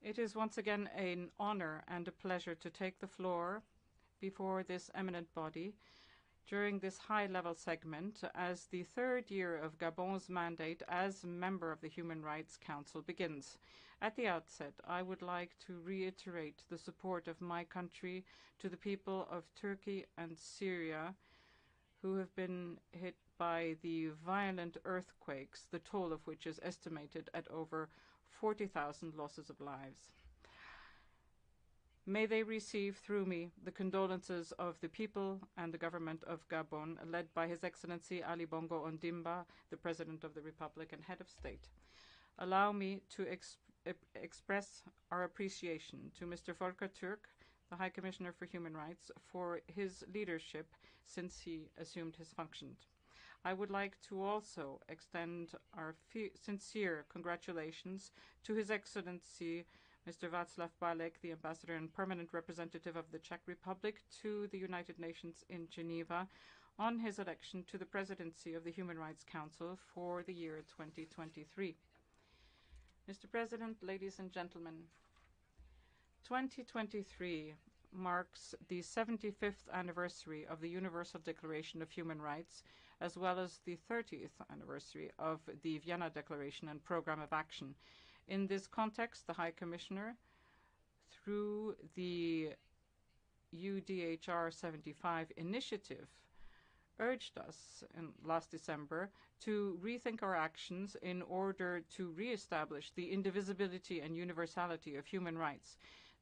It is once again an honor and a pleasure to take the floor before this eminent body during this high-level segment as the third year of Gabon's mandate as member of the Human Rights Council begins. At the outset, I would like to reiterate the support of my country to the people of Turkey and Syria who have been hit by the violent earthquakes, the toll of which is estimated at over 40,000 losses of lives. May they receive through me the condolences of the people and the government of Gabon, led by His Excellency Ali Bongo Ondimba, the President of the Republic and Head of State. Allow me to express our appreciation to Mr. Volker Turk, the High Commissioner for Human Rights, for his leadership since he assumed his functions. I would like to also extend our sincere congratulations to His Excellency Mr. Václav Balek, the Ambassador and Permanent Representative of the Czech Republic to the United Nations in Geneva, on his election to the presidency of the Human Rights Council for the year 2023. Mr. President, ladies and gentlemen, 2023 marks the 75th anniversary of the Universal Declaration of Human Rights, as well as the 30th anniversary of the Vienna Declaration and Programme of Action. In this context, the High Commissioner, through the UDHR 75 initiative, urged us last December to rethink our actions in order to re-establish the indivisibility and universality of human rights.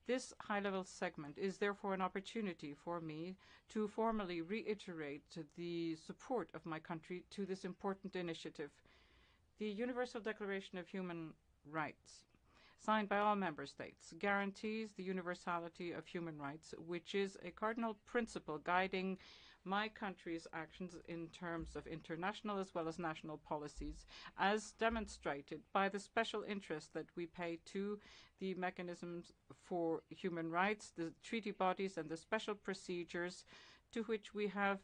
This high-level segment is therefore an opportunity for me to formally reiterate the support of my country to this important initiative. The Universal Declaration of Human Rights, signed by all member states, guarantees the universality of human rights, which is a cardinal principle guiding my country's actions in terms of international as well as national policies, as demonstrated by the special interest that we pay to the mechanisms for human rights, the treaty bodies, and the special procedures to which we have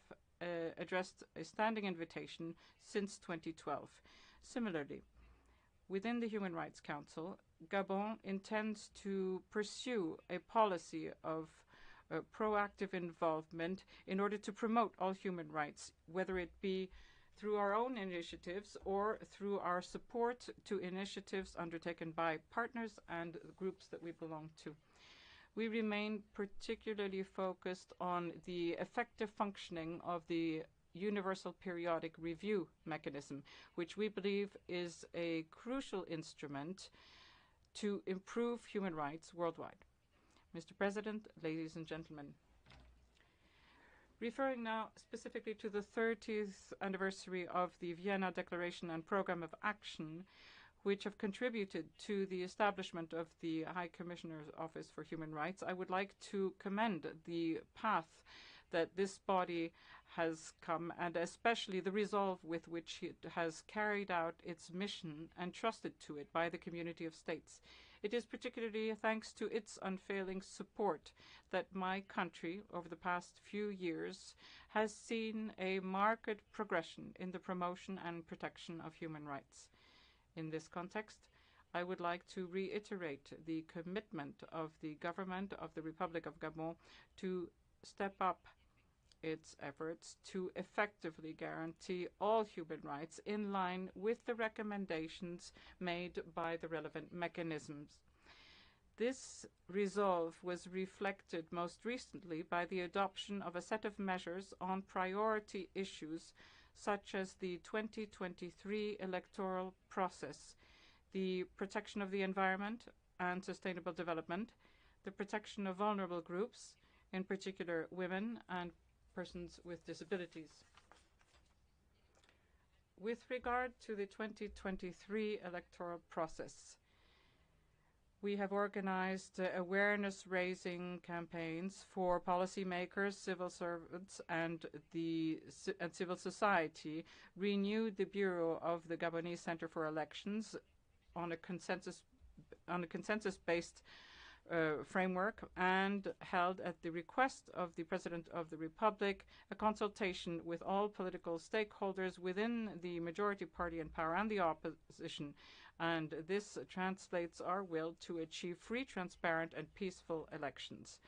addressed a standing invitation since 2012. Similarly, within the Human Rights Council, Gabon intends to pursue a policy of proactive involvement in order to promote all human rights, whether it be through our own initiatives or through our support to initiatives undertaken by partners and groups that we belong to. We remain particularly focused on the effective functioning of the Universal Periodic Review mechanism, which we believe is a crucial instrument to improve human rights worldwide. Mr. President, ladies and gentlemen, referring now specifically to the 30th anniversary of the Vienna Declaration and Programme of Action, which have contributed to the establishment of the High Commissioner's Office for Human Rights, I would like to commend the path that this body has come, and especially the resolve with which it has carried out its mission entrusted to it by the community of states. It is particularly thanks to its unfailing support that my country, over the past few years, has seen a marked progression in the promotion and protection of human rights. In this context, I would like to reiterate the commitment of the government of the Republic of Gabon to step up its efforts to effectively guarantee all human rights in line with the recommendations made by the relevant mechanisms. This resolve was reflected most recently by the adoption of a set of measures on priority issues such as the 2023 electoral process, the protection of the environment and sustainable development, the protection of vulnerable groups, in particular women and persons with disabilities. With regard to the 2023 electoral process, we have organized awareness-raising campaigns for policymakers, civil servants, and civil society, renewed the Bureau of the Gabonese Center for Elections on a consensus-based framework, and held at the request of the President of the Republic a consultation with all political stakeholders within the majority party in power and the opposition, and this translates our will to achieve free, transparent and peaceful elections.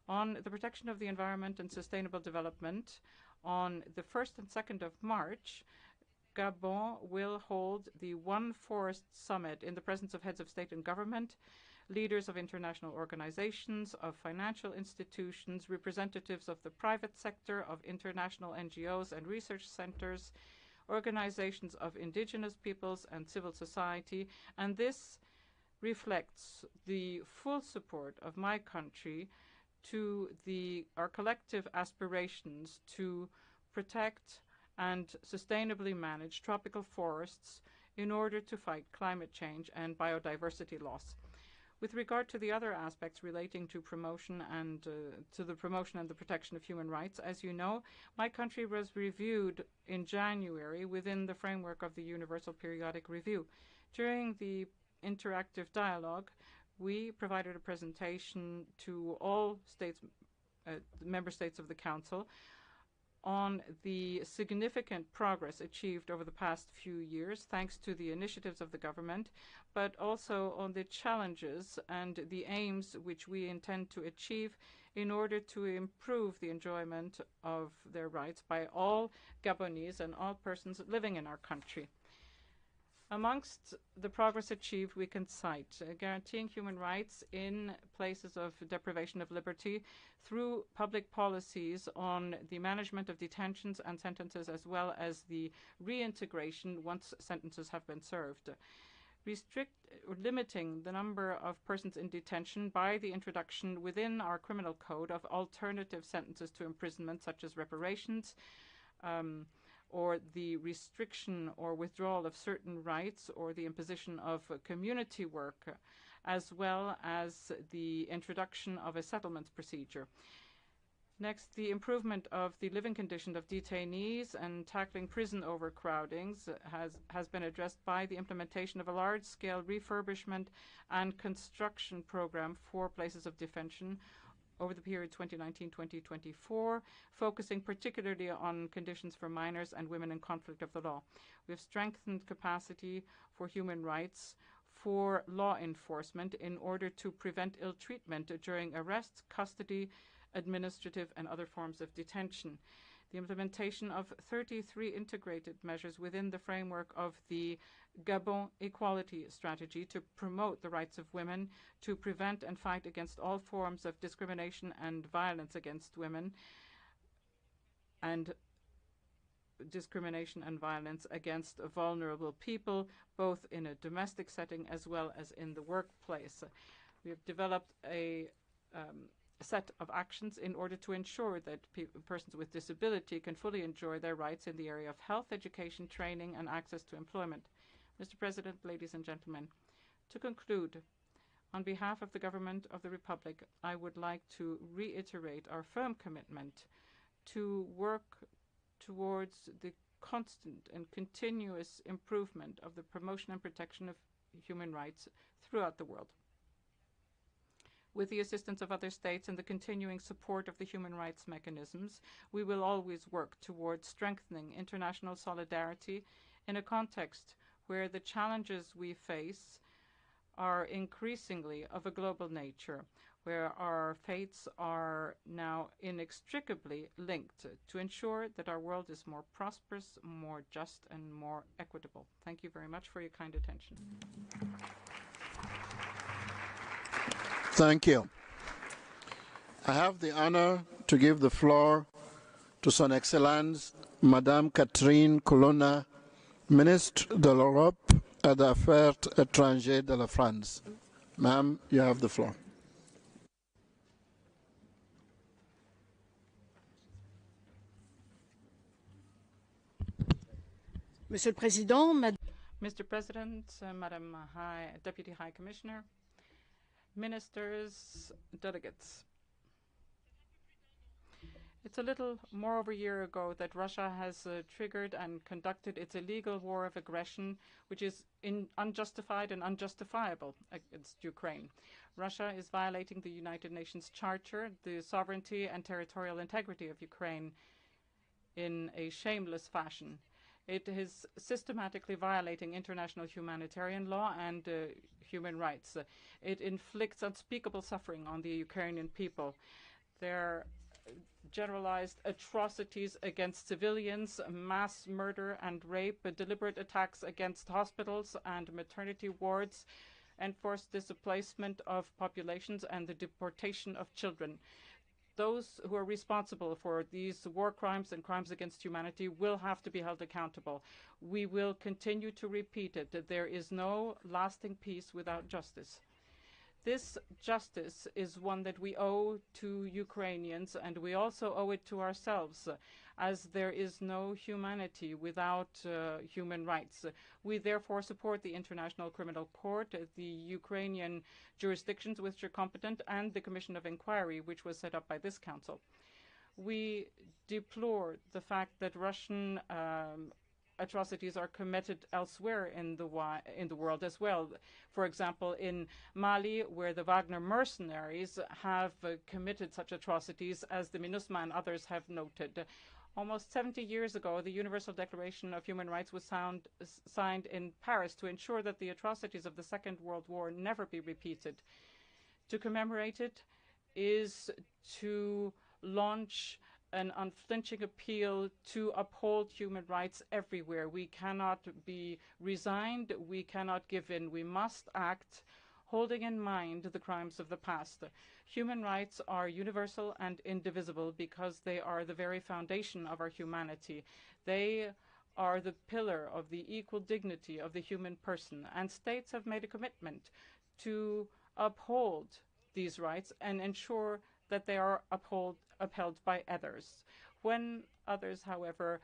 On the protection of the environment and sustainable development, on the 1st and 2nd of March, Gabon will hold the One Forest Summit in the presence of heads of state and government, leaders of international organizations, of financial institutions, representatives of the private sector, of international NGOs and research centers, organizations of indigenous peoples and civil society, and this reflects the full support of my country to our collective aspirations to protect and sustainably manage tropical forests in order to fight climate change and biodiversity loss. With regard to the other aspects relating to promotion and to the promotion and the protection of human rights, as you know, my country was reviewed in January within the framework of the Universal Periodic Review. During the interactive dialogue, we provided a presentation to all states, member states of the Council, on the significant progress achieved over the past few years thanks to the initiatives of the government, but also on the challenges and the aims which we intend to achieve in order to improve the enjoyment of their rights by all Gabonese and all persons living in our country. Amongst the progress achieved, we can cite guaranteeing human rights in places of deprivation of liberty through public policies on the management of detentions and sentences, as well as the reintegration once sentences have been served. Limiting the number of persons in detention by the introduction within our criminal code of alternative sentences to imprisonment, such as reparations, or the restriction or withdrawal of certain rights, or the imposition of community work, as well as the introduction of a settlements procedure. Next, the improvement of the living condition of detainees and tackling prison overcrowdings has been addressed by the implementation of a large-scale refurbishment and construction program for places of detention over the period 2019-2024, focusing particularly on conditions for minors and women in conflict of the law. We have strengthened capacity for human rights for law enforcement in order to prevent ill treatment during arrest, custody, administrative and other forms of detention. The implementation of 33 integrated measures within the framework of the Gabon Equality Strategy to promote the rights of women, to prevent and fight against all forms of discrimination and violence against women, and discrimination and violence against vulnerable people, both in a domestic setting as well as in the workplace. We have developed a set of actions in order to ensure that persons with disability can fully enjoy their rights in the area of health, education, training, and access to employment. Mr. President, ladies and gentlemen, to conclude, on behalf of the Government of the Republic, I would like to reiterate our firm commitment to work towards the constant and continuous improvement of the promotion and protection of human rights throughout the world. With the assistance of other states and the continuing support of the human rights mechanisms, we will always work towards strengthening international solidarity in a context where the challenges we face are increasingly of a global nature, where our fates are now inextricably linked to ensure that our world is more prosperous, more just, and more equitable. Thank you very much for your kind attention. Thank you. I have the honor to give the floor to Son Excellence Madame Catherine Colonna, Ministre de l'Europe et des Affaires étrangères de la France. Ma'am, you have the floor. Monsieur le Président, Mr. President, Madam Deputy High Commissioner, ministers, delegates. It's a little more over a year ago that Russia has triggered and conducted its illegal war of aggression, which is unjustified and unjustifiable against Ukraine. Russia is violating the United Nations Charter, the sovereignty and territorial integrity of Ukraine in a shameless fashion. It is systematically violating international humanitarian law and human rights. It inflicts unspeakable suffering on the Ukrainian people. There generalized atrocities against civilians, mass murder and rape, deliberate attacks against hospitals and maternity wards, enforced displacement of populations, and the deportation of children. Those who are responsible for these war crimes and crimes against humanity will have to be held accountable. We will continue to repeat it, that there is no lasting peace without justice. This justice is one that we owe to Ukrainians, and we also owe it to ourselves, as there is no humanity without human rights. We therefore support the International Criminal Court, the Ukrainian jurisdictions which are competent, and the Commission of Inquiry, which was set up by this Council. We deplore the fact that Russian atrocities are committed elsewhere in the world as well. For example, in Mali, where the Wagner mercenaries have committed such atrocities, as the MINUSMA and others have noted. Almost 70 years ago, the Universal Declaration of Human Rights was signed in Paris to ensure that the atrocities of the Second World War never be repeated. To commemorate it is to launch an unflinching appeal to uphold human rights everywhere. We cannot be resigned. We cannot give in. We must act, holding in mind the crimes of the past. Human rights are universal and indivisible because they are the very foundation of our humanity. They are the pillar of the equal dignity of the human person, and states have made a commitment to uphold these rights and ensure that they are upheld by others. When others, however,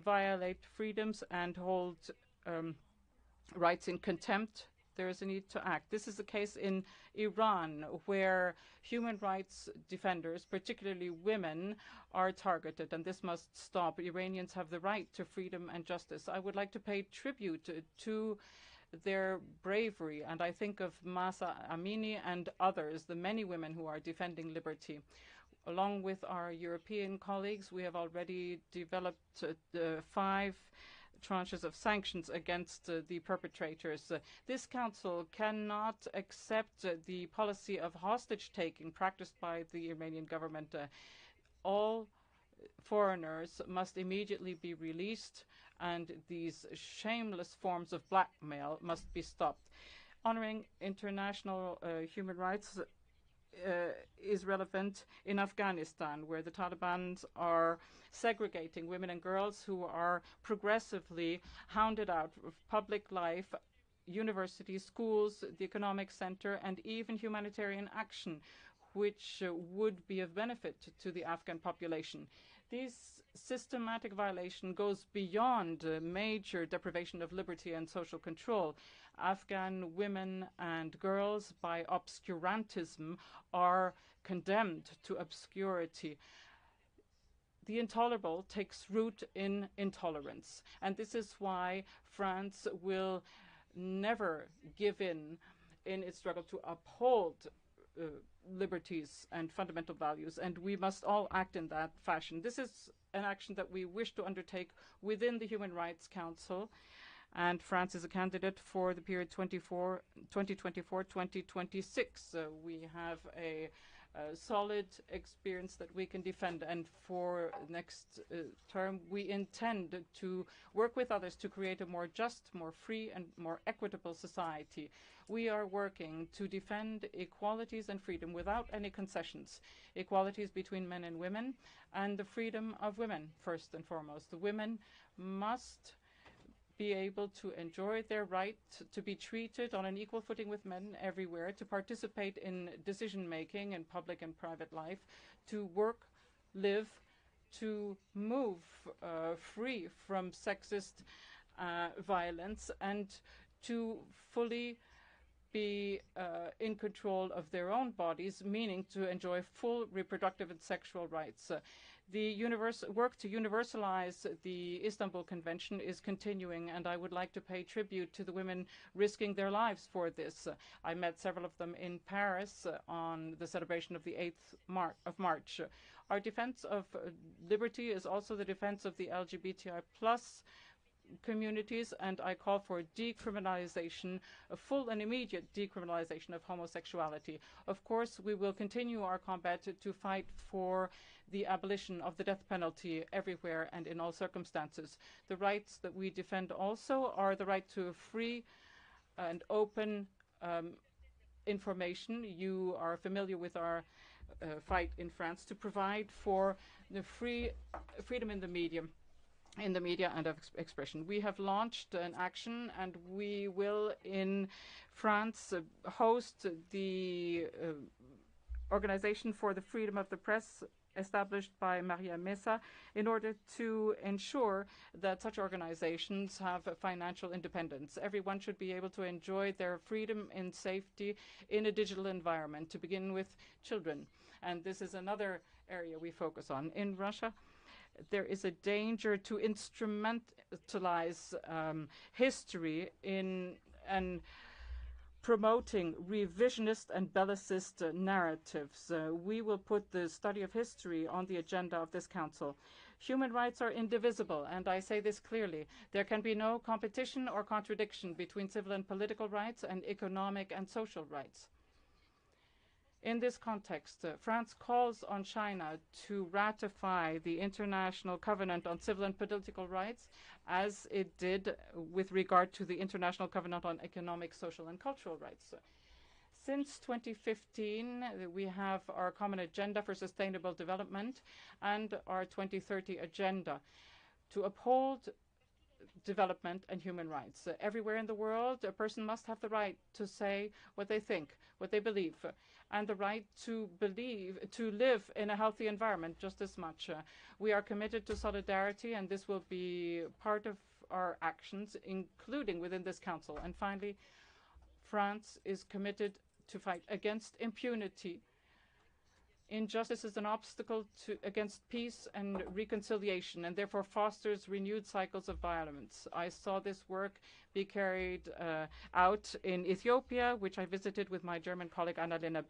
violate freedoms and hold rights in contempt, there is a need to act. This is the case in Iran, where human rights defenders, particularly women, are targeted, and this must stop. Iranians have the right to freedom and justice. I would like to pay tribute to their bravery, and I think of Mahsa Amini and others, the many women who are defending liberty. Along with our European colleagues, we have already developed 5 tranches of sanctions against the perpetrators. This Council cannot accept the policy of hostage-taking practiced by the Iranian government. All foreigners must immediately be released, and these shameless forms of blackmail must be stopped. Honoring international human rights is relevant in Afghanistan, where the Taliban are segregating women and girls who are progressively hounded out of public life, universities, schools, the economic center, and even humanitarian action, which would be of benefit to the Afghan population. This systematic violation goes beyond major deprivation of liberty and social control. Afghan women and girls, by obscurantism, are condemned to obscurity. The intolerable takes root in intolerance, and this is why France will never give in its struggle to uphold liberties and fundamental values, and we must all act in that fashion. This is an action that we wish to undertake within the Human Rights Council, and France is a candidate for the period 2024-2026. We have a solid experience that we can defend, and for next term we intend to work with others to create a more just, more free and more equitable society. We are working to defend equalities and freedom without any concessions, equalities between men and women, and the freedom of women first and foremost. The women must be able to enjoy their right to be treated on an equal footing with men everywhere, to participate in decision-making in public and private life, to work, live, to move free from sexist violence, and to fully be in control of their own bodies, meaning to enjoy full reproductive and sexual rights. The work to universalize the Istanbul Convention is continuing, and I would like to pay tribute to the women risking their lives for this. I met several of them in Paris on the celebration of the 8th of March. Our defense of liberty is also the defense of the LGBTI+ communities, and I call for decriminalization, a full and immediate decriminalization of homosexuality. Of course, we will continue our combat to fight for the abolition of the death penalty everywhere and in all circumstances. The rights that we defend also are the right to free and open information. You are familiar with our fight in France to provide for the freedom in the media. in the media and of expression. We have launched an action, and we will in France host the Organization for the Freedom of the Press established by Maria Mesa in order to ensure that such organizations have financial independence. Everyone should be able to enjoy their freedom and safety in a digital environment, to begin with children. And this is another area we focus on. In Russia, there is a danger to instrumentalize history in promoting revisionist and bellicist narratives. We will put the study of history on the agenda of this Council. Human rights are indivisible, and I say this clearly. There can be no competition or contradiction between civil and political rights and economic and social rights. In this context, France calls on China to ratify the International Covenant on Civil and Political Rights, as it did with regard to the International Covenant on Economic, Social and Cultural Rights. Since 2015, we have our Common Agenda for Sustainable Development and our 2030 Agenda to uphold development and human rights. Everywhere in the world, a person must have the right to say what they think, what they believe, and the right to live in a healthy environment just as much. We are committed to solidarity, and this will be part of our actions, including within this Council. And finally, France is committed to fight against impunity. Injustice is an obstacle against peace and reconciliation, and therefore fosters renewed cycles of violence. I saw this work be carried out in Ethiopia, which I visited with my German colleague Annalena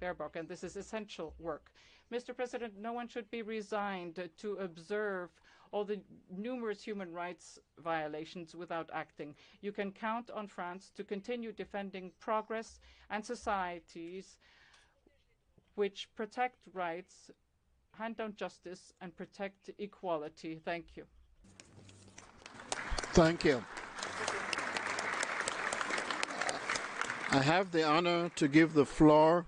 Baerbock, and this is essential work. Mr. President, no one should be resigned to observe all the numerous human rights violations without acting. You can count on France to continue defending progress and societies which protect rights, hand down justice, and protect equality. Thank you. Thank you. I have the honor to give the floor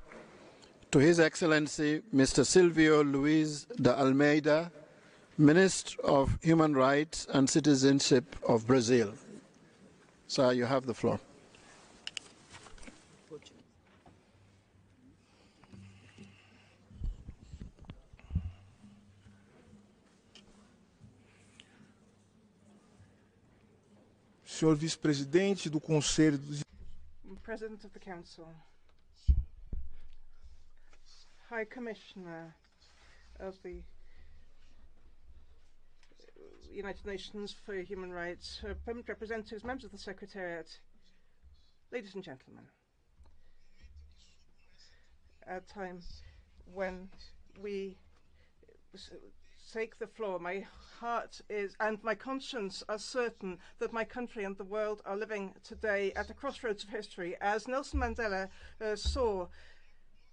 to His Excellency Mr. Silvio Luis de Almeida, Minister of Human Rights and Citizenship of Brazil. Sir, you have the floor. Senhor Vice-Presidente do Conselho dos President of the Council, High Commissioner of the United Nations for Human Rights, permanent representatives, members of the Secretariat, ladies and gentlemen. At a time when we take the floor, my heart is and my conscience are certain that my country and the world are living today at the crossroads of history, as Nelson Mandela saw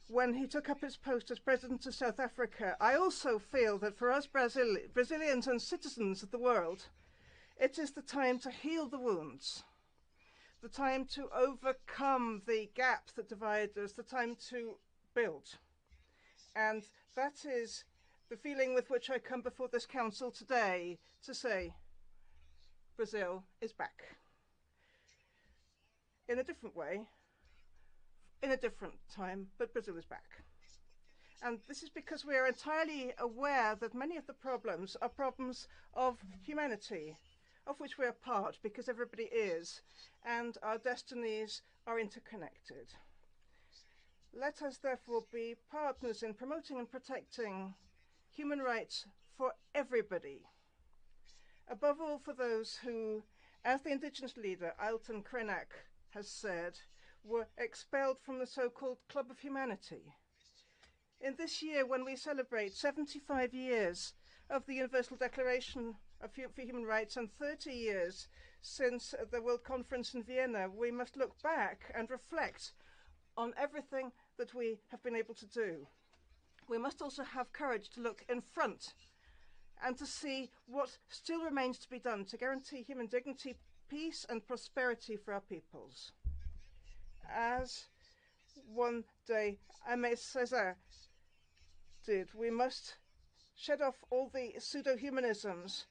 when he took up his post as President of South Africa. I also feel that for us Brazilians and citizens of the world, it is the time to heal the wounds, the time to overcome the gaps that divide us, the time to build. And that is the feeling with which I come before this Council today to say Brazil is back. In a different way, in a different time, but Brazil is back. And this is because we are entirely aware that many of the problems are problems of humanity, of which we are part because everybody is, and our destinies are interconnected. Let us therefore be partners in promoting and protecting human rights for everybody, above all for those who, as the indigenous leader Ailton Krenak has said, were expelled from the so-called Club of Humanity. In this year, when we celebrate 75 years of the Universal Declaration for Human Rights and 30 years since the World Conference in Vienna, we must look back and reflect on everything that we have been able to do. We must also have courage to look in front and to see what still remains to be done to guarantee human dignity, peace and prosperity for our peoples. As one day Aimé Césaire did, we must shed off all the pseudo-humanisms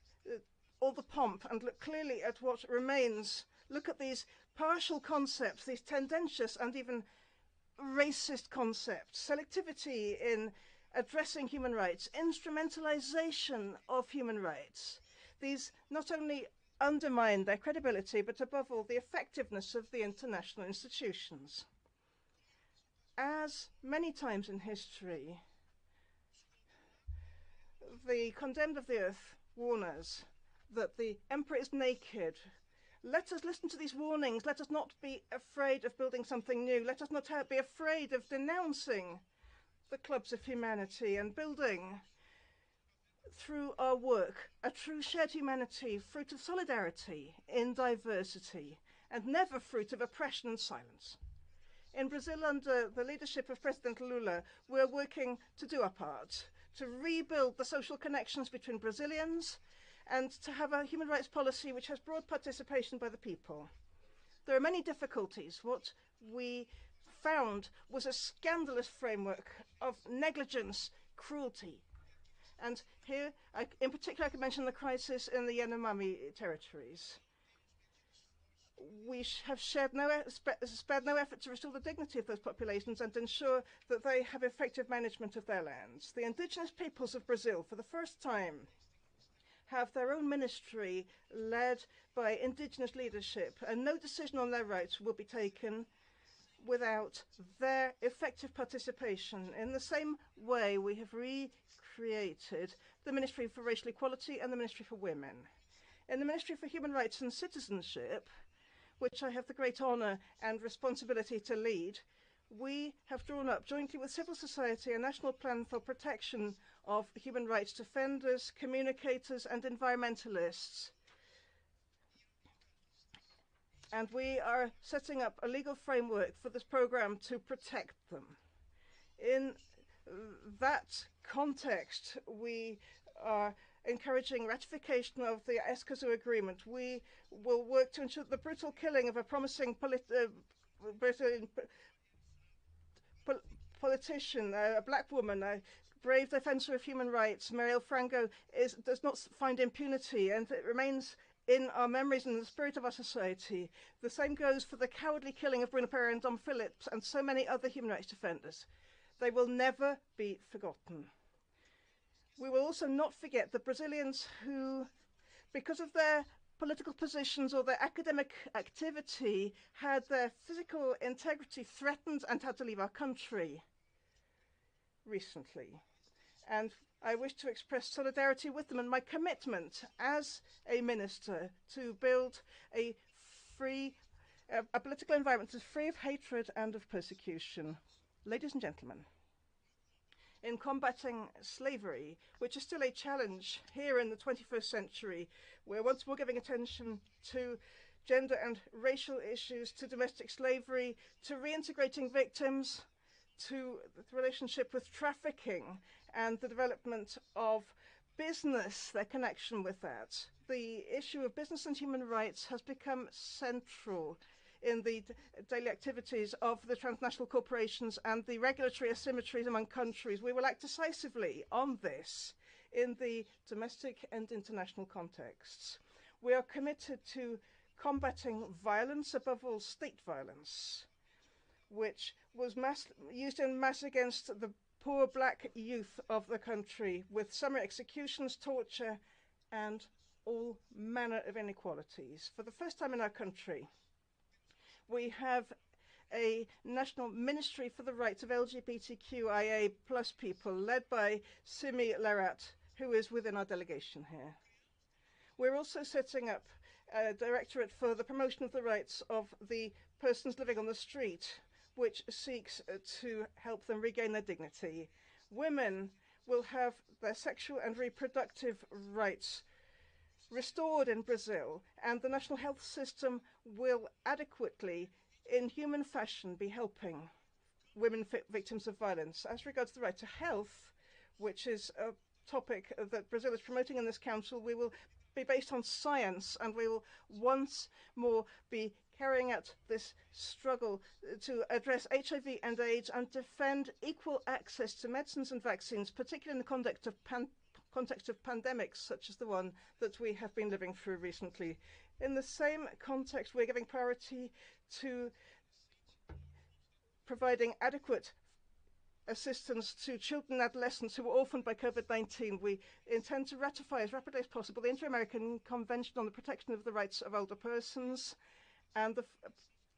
all the pomp and look clearly at what remains. Look at these partial concepts, these tendentious and even racist concepts, selectivity in addressing human rights, instrumentalization of human rights. These not only undermine their credibility, but above all, the effectiveness of the international institutions. As many times in history, the condemned of the earth warn us that the emperor is naked. Let us listen to these warnings. Let us not be afraid of building something new. Let us not be afraid of denouncing the clubs of humanity and building, through our work, a true shared humanity, fruit of solidarity in diversity, and never fruit of oppression and silence. In Brazil, under the leadership of President Lula, we're working to do our part, to rebuild the social connections between Brazilians, and to have a human rights policy which has broad participation by the people. There are many difficulties. What we found was a scandalous framework of negligence, cruelty. And here, in particular, I could mention the crisis in the Yanomami territories. We have spared no effort to restore the dignity of those populations and ensure that they have effective management of their lands. The indigenous peoples of Brazil, for the first time, have their own ministry led by indigenous leadership, and no decision on their rights will be taken without their effective participation. In the same way, we have recreated the Ministry for Racial Equality and the Ministry for Women. In the Ministry for Human Rights and Citizenship, which I have the great honour and responsibility to lead, we have drawn up, jointly with civil society, a national plan for protection of human rights defenders, communicators and environmentalists. And we are setting up a legal framework for this programme to protect them. In that context, we are encouraging ratification of the Escazú Agreement. We will work to ensure the brutal killing of a promising politician, a black woman, a brave defender of human rights, Marielle Franco, does not find impunity, and it remains in our memories and in the spirit of our society. The same goes for the cowardly killing of Bruno Pereira and Dom Phillips and so many other human rights defenders. They will never be forgotten. We will also not forget the Brazilians who, because of their political positions or their academic activity, had their physical integrity threatened and had to leave our country recently. And I wish to express solidarity with them and my commitment as a minister to build a political environment that is free of hatred and of persecution. Ladies and gentlemen, in combating slavery, which is still a challenge here in the 21st century, we're once more giving attention to gender and racial issues, to domestic slavery, to reintegrating victims, to the relationship with trafficking and the development of business, their connection with that. The issue of business and human rights has become central in the daily activities of the transnational corporations and the regulatory asymmetries among countries. We will act decisively on this in the domestic and international contexts. We are committed to combating violence, above all state violence, which was used en masse against the poor black youth of the country, with summary executions, torture, and all manner of inequalities. For the first time in our country, we have a national ministry for the rights of LGBTQIA+ people, led by Simi Larat, who is within our delegation here. We're also setting up a directorate for the promotion of the rights of the persons living on the street, which seeks to help them regain their dignity. Women will have their sexual and reproductive rights restored in Brazil, and the national health system will adequately, in human fashion, be helping women victims of violence. As regards the right to health, which is a topic that Brazil is promoting in this council, we will be based on science, and we will once more be carrying out this struggle to address HIV and AIDS and defend equal access to medicines and vaccines, particularly in the context of context of pandemics such as the one that we have been living through recently. In the same context, we're giving priority to providing adequate assistance to children and adolescents who were orphaned by COVID-19. We intend to ratify as rapidly as possible the Inter-American Convention on the Protection of the Rights of Older Persons and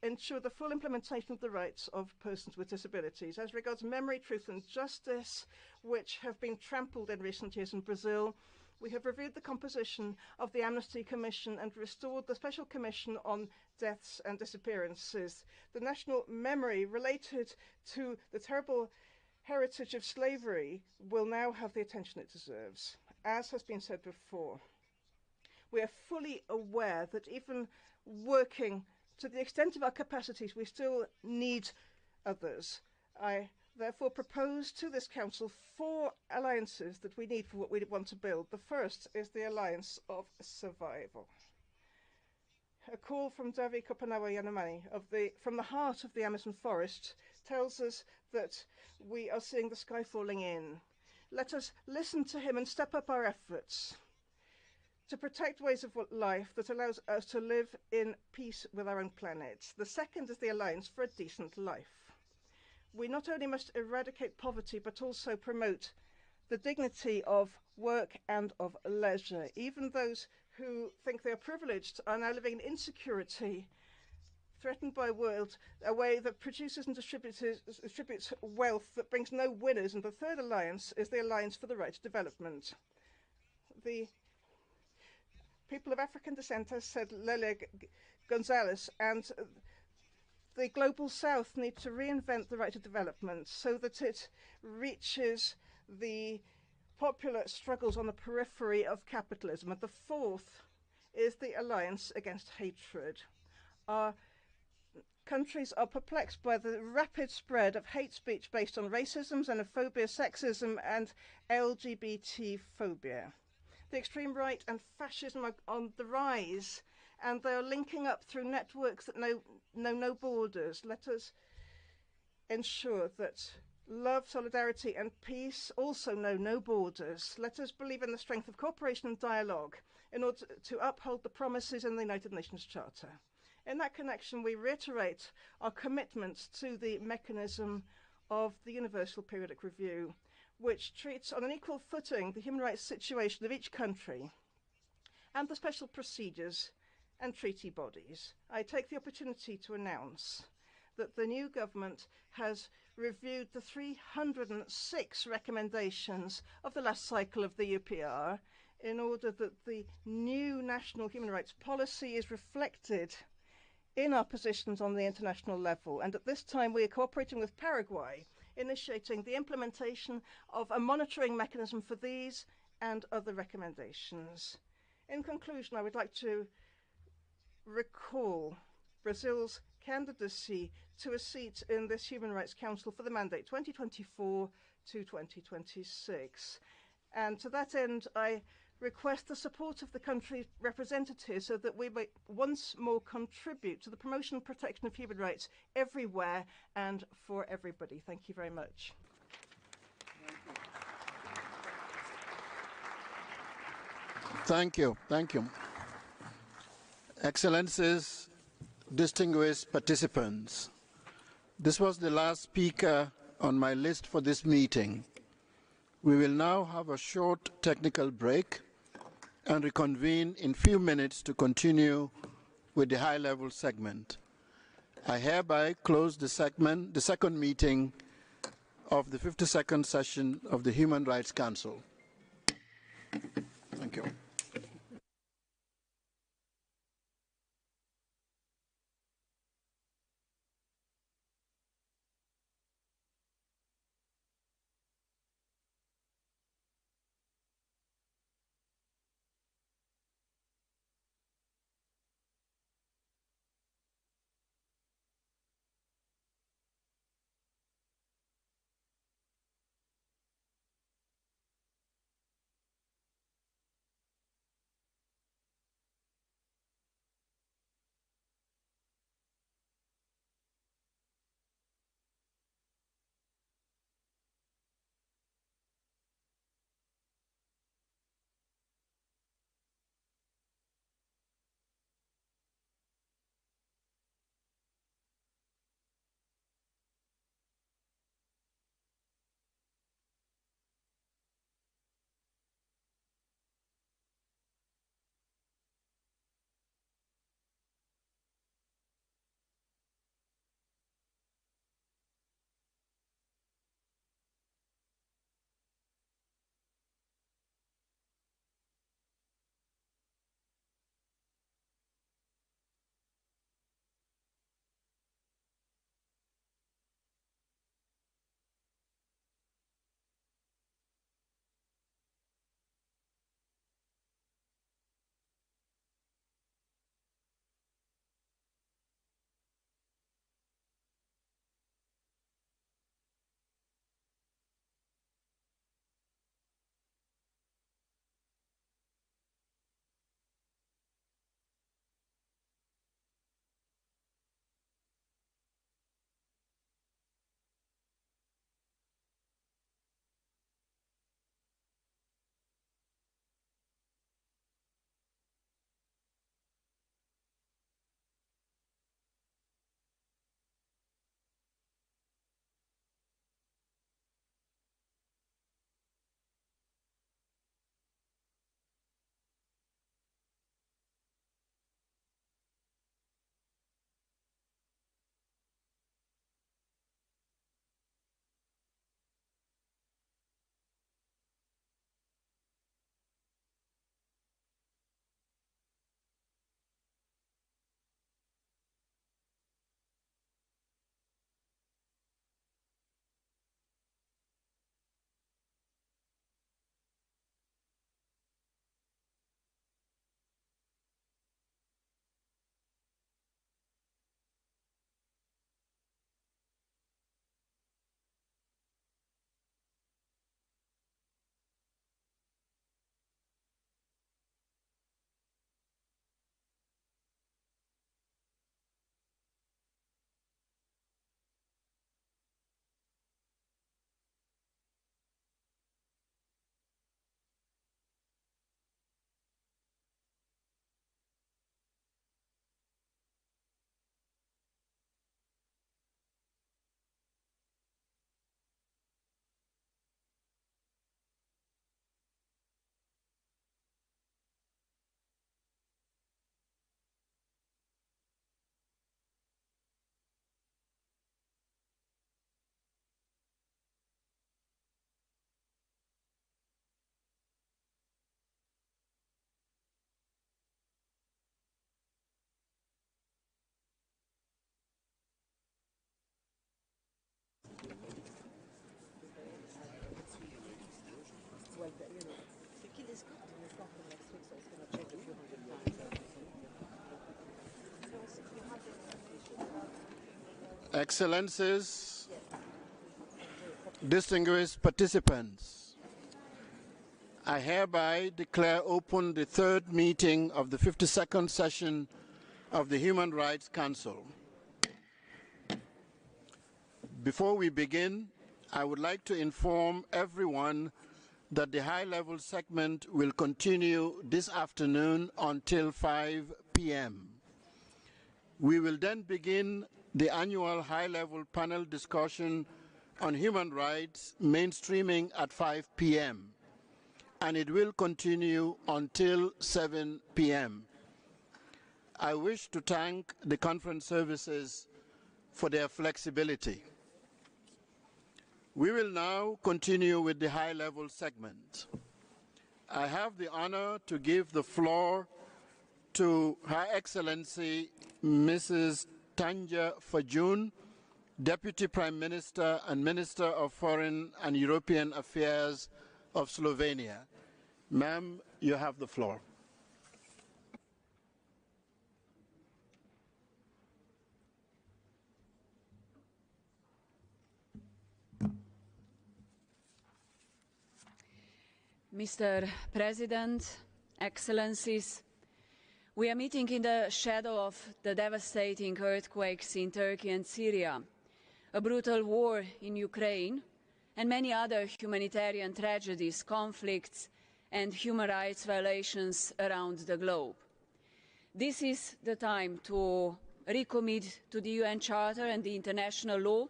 ensure the full implementation of the rights of persons with disabilities. As regards memory, truth and justice, which have been trampled in recent years in Brazil, we have reviewed the composition of the Amnesty Commission and restored the Special Commission on Deaths and Disappearances. The national memory related to the terrible heritage of slavery will now have the attention it deserves. As has been said before, we are fully aware that even working to the extent of our capacities, we still need others. I therefore propose to this Council 4 alliances that we need for what we want to build. The first is the Alliance of Survival. A call from Davi Kopanawa Yanomami from the heart of the Amazon forest tells us that we are seeing the sky falling in. Let us listen to him and step up our efforts to protect ways of life that allows us to live in peace with our own planet. The second is the Alliance for a Decent Life. We not only must eradicate poverty, but also promote the dignity of work and of leisure. Even those who think they are privileged are now living in insecurity, threatened by a way that produces and distributes wealth that brings no winners. And the third alliance is the Alliance for the Right to Development. The people of African descent, as said Lele Gonzalez, and the Global South need to reinvent the right to development so that it reaches the popular struggles on the periphery of capitalism. And the fourth is the Alliance Against Hatred. Our countries are perplexed by the rapid spread of hate speech based on racism, xenophobia, sexism, and LGBT phobia. The extreme right and fascism are on the rise, and they are linking up through networks that know no borders. Let us ensure that love, solidarity, and peace also know no borders. Let us believe in the strength of cooperation and dialogue in order to uphold the promises in the United Nations Charter. In that connection, we reiterate our commitment to the mechanism of the Universal Periodic Review, which treats on an equal footing the human rights situation of each country and the special procedures and treaty bodies. I take the opportunity to announce that the new government has reviewed the 306 recommendations of the last cycle of the UPR in order that the new national human rights policy is reflected in our positions on the international level. And at this time, we are cooperating with Paraguay, initiating the implementation of a monitoring mechanism for these and other recommendations. In conclusion, I would like to recall Brazil's candidacy to a seat in this Human Rights Council for the mandate 2024 to 2026. And to that end, I request the support of the country's representatives so that we may once more contribute to the promotion and protection of human rights everywhere and for everybody. Thank you very much. Thank you. Thank you. Excellencies, distinguished participants, this was the last speaker on my list for this meeting. We will now have a short technical break and reconvene in a few minutes to continue with the high-level segment. I hereby close the second meeting of the 52nd session of the Human Rights Council. Thank you. Excellencies, distinguished participants, I hereby declare open the third meeting of the 52nd session of the Human Rights Council. Before we begin, I would like to inform everyone that the high-level segment will continue this afternoon until 5 p.m. We will then begin the annual high-level panel discussion on human rights mainstreaming at 5 p.m. and it will continue until 7 p.m. I wish to thank the conference services for their flexibility. We will now continue with the high-level segment. I have the honor to give the floor to Her Excellency Mrs. Tanja Fajon, Deputy Prime Minister and Minister of Foreign and European Affairs of Slovenia. Ma'am, you have the floor. Mr. President, Excellencies, we are meeting in the shadow of the devastating earthquakes in Turkey and Syria, a brutal war in Ukraine, and many other humanitarian tragedies, conflicts, and human rights violations around the globe. This is the time to recommit to the UN Charter and the international law,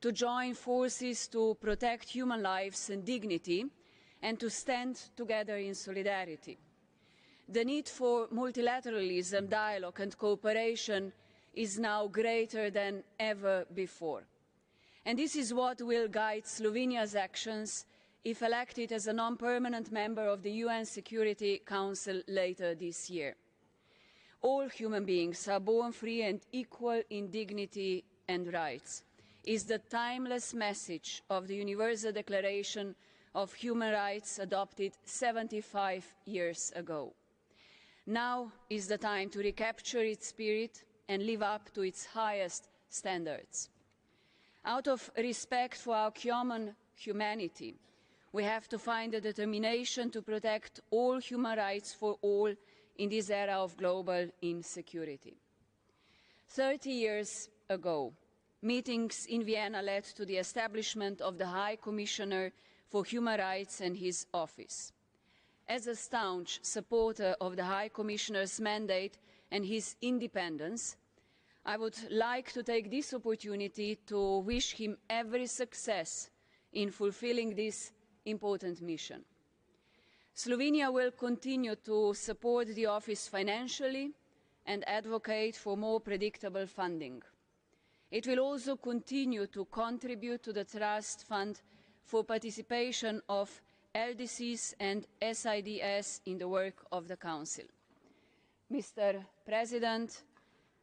to join forces to protect human lives and dignity, and to stand together in solidarity. The need for multilateralism, dialogue and cooperation is now greater than ever before. And this is what will guide Slovenia's actions if elected as a non-permanent member of the UN Security Council later this year. All human beings are born free and equal in dignity and rights, is the timeless message of the Universal Declaration of Human Rights adopted 75 years ago. Now is the time to recapture its spirit and live up to its highest standards. Out of respect for our common humanity, we have to find the determination to protect all human rights for all in this era of global insecurity. 30 years ago, meetings in Vienna led to the establishment of the High Commissioner for Human Rights and his office. As a staunch supporter of the High Commissioner's mandate and his independence, I would like to take this opportunity to wish him every success in fulfilling this important mission. Slovenia will continue to support the office financially and advocate for more predictable funding. It will also continue to contribute to the Trust Fund for participation of LDCs and SIDS in the work of the Council. Mr. President,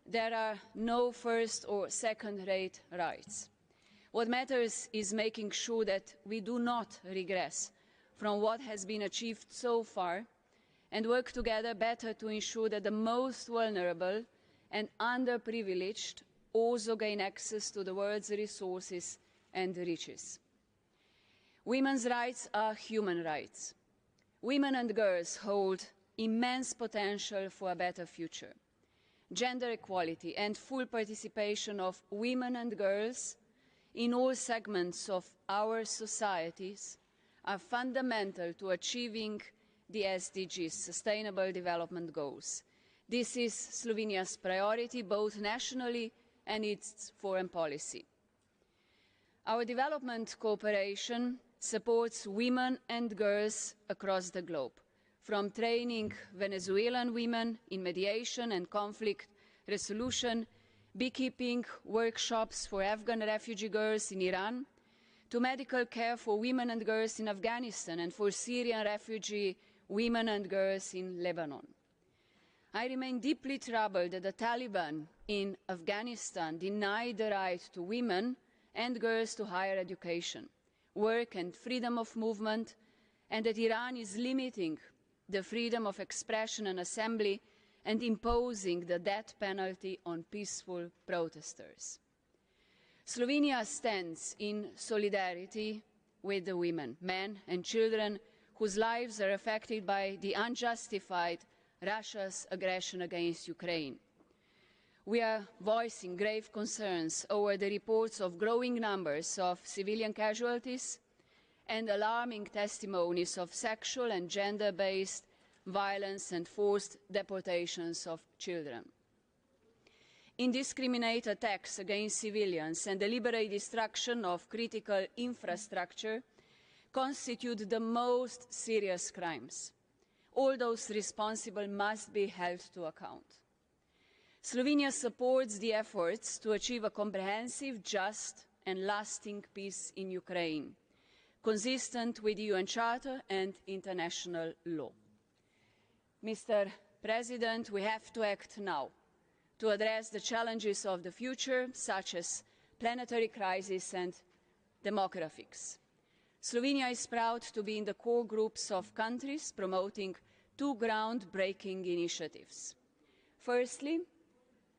there are no first or second-rate rights. What matters is making sure that we do not regress from what has been achieved so far and work together better to ensure that the most vulnerable and underprivileged also gain access to the world's resources and riches. Women's rights are human rights. Women and girls hold immense potential for a better future. Gender equality and full participation of women and girls in all segments of our societies are fundamental to achieving the SDGs, Sustainable Development Goals. This is Slovenia's priority, both nationally and its foreign policy. Our development cooperation supports women and girls across the globe, from training Venezuelan women in mediation and conflict resolution, beekeeping workshops for Afghan refugee girls in Iran, to medical care for women and girls in Afghanistan and for Syrian refugee women and girls in Lebanon. I remain deeply troubled that the Taliban in Afghanistan denied the right to women and girls to higher education, work and freedom of movement, and that Iran is limiting the freedom of expression and assembly and imposing the death penalty on peaceful protesters. Slovenia stands in solidarity with the women, men and children whose lives are affected by the unjustified Russia's aggression against Ukraine. We are voicing grave concerns over the reports of growing numbers of civilian casualties and alarming testimonies of sexual and gender-based violence and forced deportations of children. Indiscriminate attacks against civilians and deliberate destruction of critical infrastructure constitute the most serious crimes. All those responsible must be held to account. Slovenia supports the efforts to achieve a comprehensive, just and lasting peace in Ukraine, consistent with the UN Charter and international law. Mr. President, we have to act now to address the challenges of the future, such as planetary crisis and demographics. Slovenia is proud to be in the core groups of countries promoting two groundbreaking initiatives. Firstly,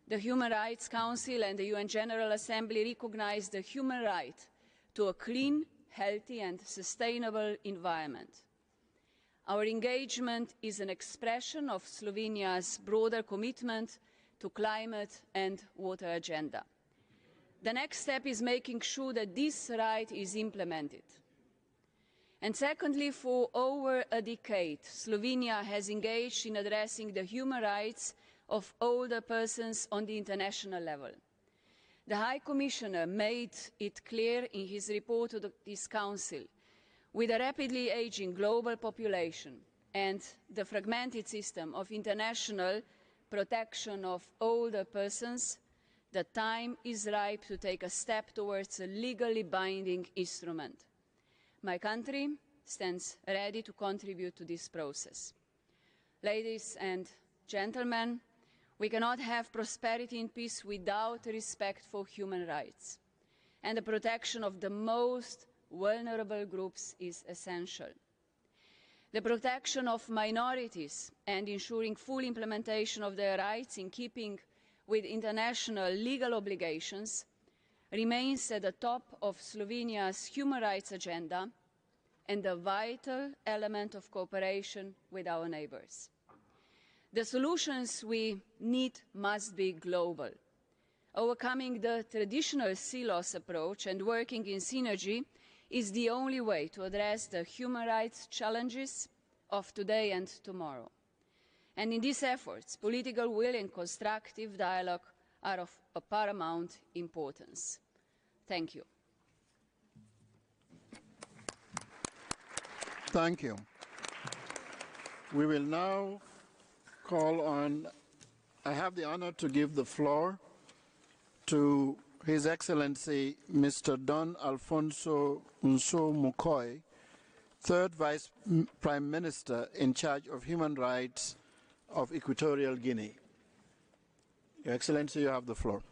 the Human Rights Council and the UN General Assembly recognize the human right to a clean, healthy and sustainable environment. Our engagement is an expression of Slovenia's broader commitment to climate and water agenda. The next step is making sure that this right is implemented. And secondly, for over a decade, Slovenia has engaged in addressing the human rights of older persons on the international level. The High Commissioner made it clear in his report to this Council, with a rapidly aging global population and the fragmented system of international protection of older persons, the time is ripe to take a step towards a legally binding instrument. My country stands ready to contribute to this process. Ladies and gentlemen, we cannot have prosperity and peace without respect for human rights, and the protection of the most vulnerable groups is essential. The protection of minorities and ensuring full implementation of their rights in keeping with international legal obligations remains at the top of Slovenia's human rights agenda and a vital element of cooperation with our neighbours. The solutions we need must be global. Overcoming the traditional silos approach and working in synergy is the only way to address the human rights challenges of today and tomorrow. And in these efforts, political will and constructive dialogue are of paramount importance. Thank you. Thank you. We will now call on, I have the honor to give the floor to His Excellency Mr. Don Alfonso Nso Mukoy, Third Vice Prime Minister in charge of Human Rights of Equatorial Guinea. Your Excellency, you have the floor.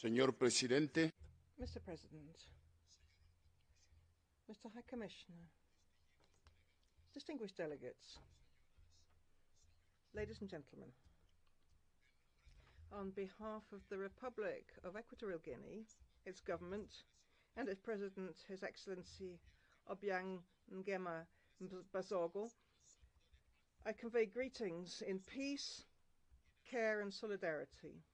Señor Presidente. Mr. President, Mr. High Commissioner, distinguished delegates, ladies and gentlemen, on behalf of the Republic of Equatorial Guinea, its government, and its President, His Excellency Obiang Nguema Bazogo, I convey greetings in peace, care and solidarity.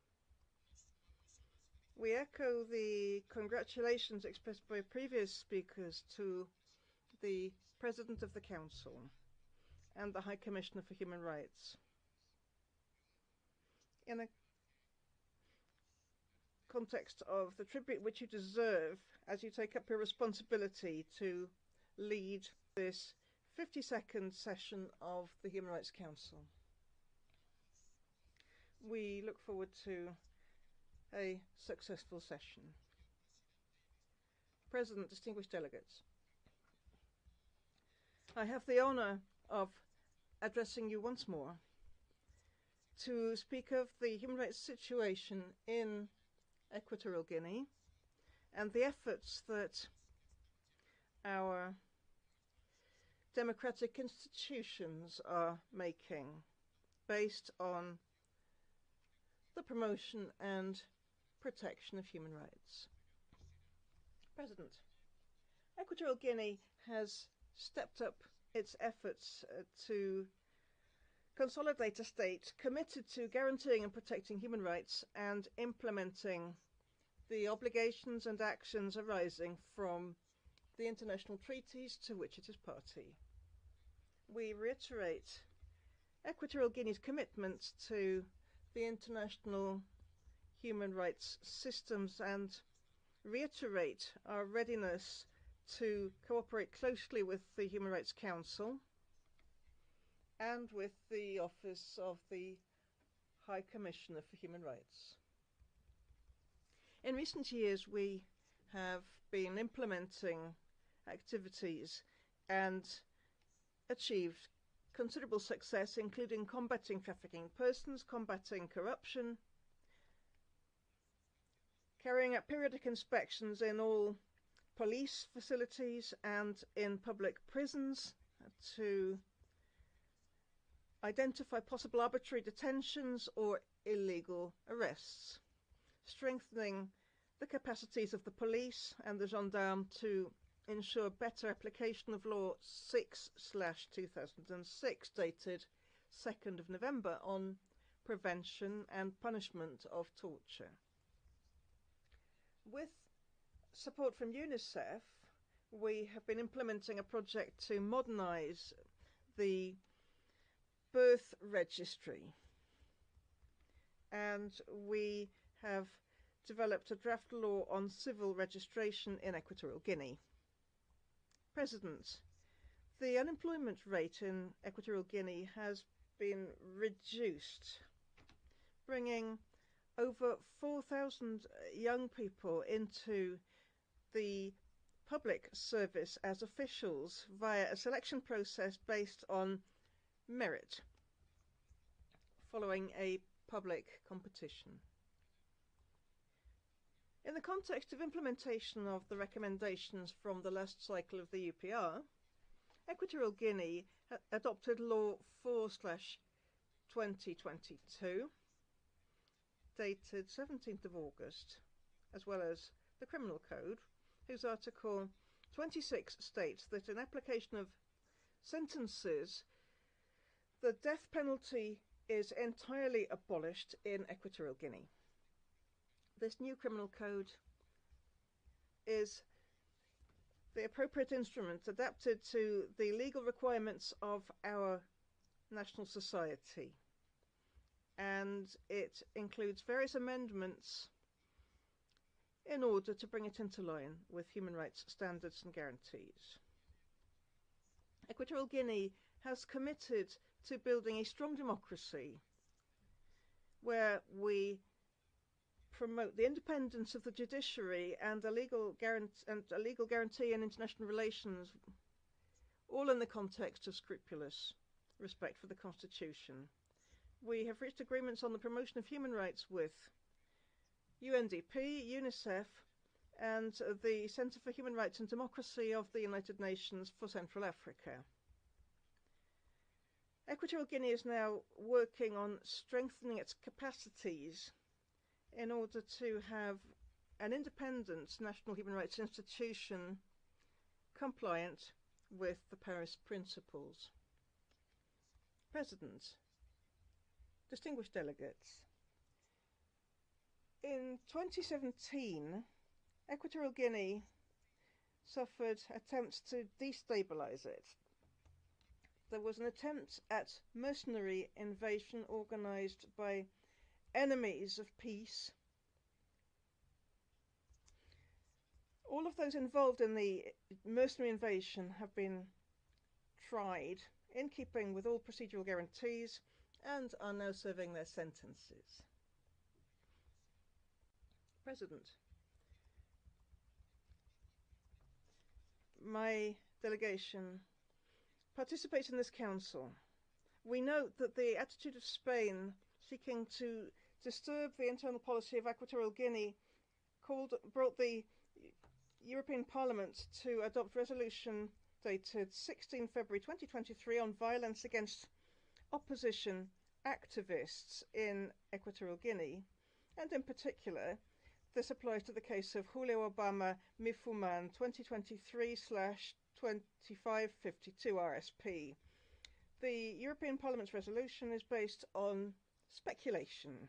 We echo the congratulations expressed by previous speakers to the President of the Council and the High Commissioner for Human Rights. In a context of the tribute which you deserve as you take up your responsibility to lead this 52nd session of the Human Rights Council. We look forward to a successful session. President, distinguished delegates, I have the honor of addressing you once more to speak of the human rights situation in Equatorial Guinea and the efforts that our democratic institutions are making based on the promotion and protection of human rights. President, Equatorial Guinea has stepped up its efforts to consolidate a state committed to guaranteeing and protecting human rights and implementing the obligations and actions arising from the international treaties to which it is party. We reiterate Equatorial Guinea's commitment to the international human rights systems and reiterate our readiness to cooperate closely with the Human Rights Council and with the Office of the High Commissioner for Human Rights. In recent years, we have been implementing activities and achieved considerable success, including combating trafficking in persons, combating corruption, carrying out periodic inspections in all police facilities and in public prisons to identify possible arbitrary detentions or illegal arrests, strengthening the capacities of the police and the gendarmes to ensure better application of Law 6/2006, dated 2nd of November, on prevention and punishment of torture. With support from UNICEF, we have been implementing a project to modernize the birth registry, and we have developed a draft law on civil registration in Equatorial Guinea. President, the unemployment rate in Equatorial Guinea has been reduced, bringing over 4,000 young people into the public service as officials via a selection process based on merit, following a public competition. In the context of implementation of the recommendations from the last cycle of the UPR, Equatorial Guinea adopted Law 4/2022, dated 17th of August, as well as the Criminal Code, whose Article 26 states that in application of sentences, the death penalty is entirely abolished in Equatorial Guinea. This new criminal code is the appropriate instrument adapted to the legal requirements of our national society, and it includes various amendments in order to bring it into line with human rights standards and guarantees. Equatorial Guinea has committed to building a strong democracy where we promote the independence of the judiciary and a legal guarantee in international relations, all in the context of scrupulous respect for the Constitution. We have reached agreements on the promotion of human rights with UNDP, UNICEF, and the Centre for Human Rights and Democracy of the United Nations for Central Africa. Equatorial Guinea is now working on strengthening its capacities in order to have an independent national human rights institution compliant with the Paris Principles. President, distinguished delegates, in 2017, Equatorial Guinea suffered attempts to destabilize it. There was an attempt at mercenary invasion organized by enemies of peace. All of those involved in the mercenary invasion have been tried in keeping with all procedural guarantees and are now serving their sentences. President, my delegation participates in this council. We note that the attitude of Spain seeking to disturb the internal policy of Equatorial Guinea brought the European Parliament to adopt resolution dated 16 February 2023 on violence against opposition activists in Equatorial Guinea, and in particular, this applies to the case of Julio Obama Mifuman 2023/2552 RSP. The European Parliament's resolution is based on speculation.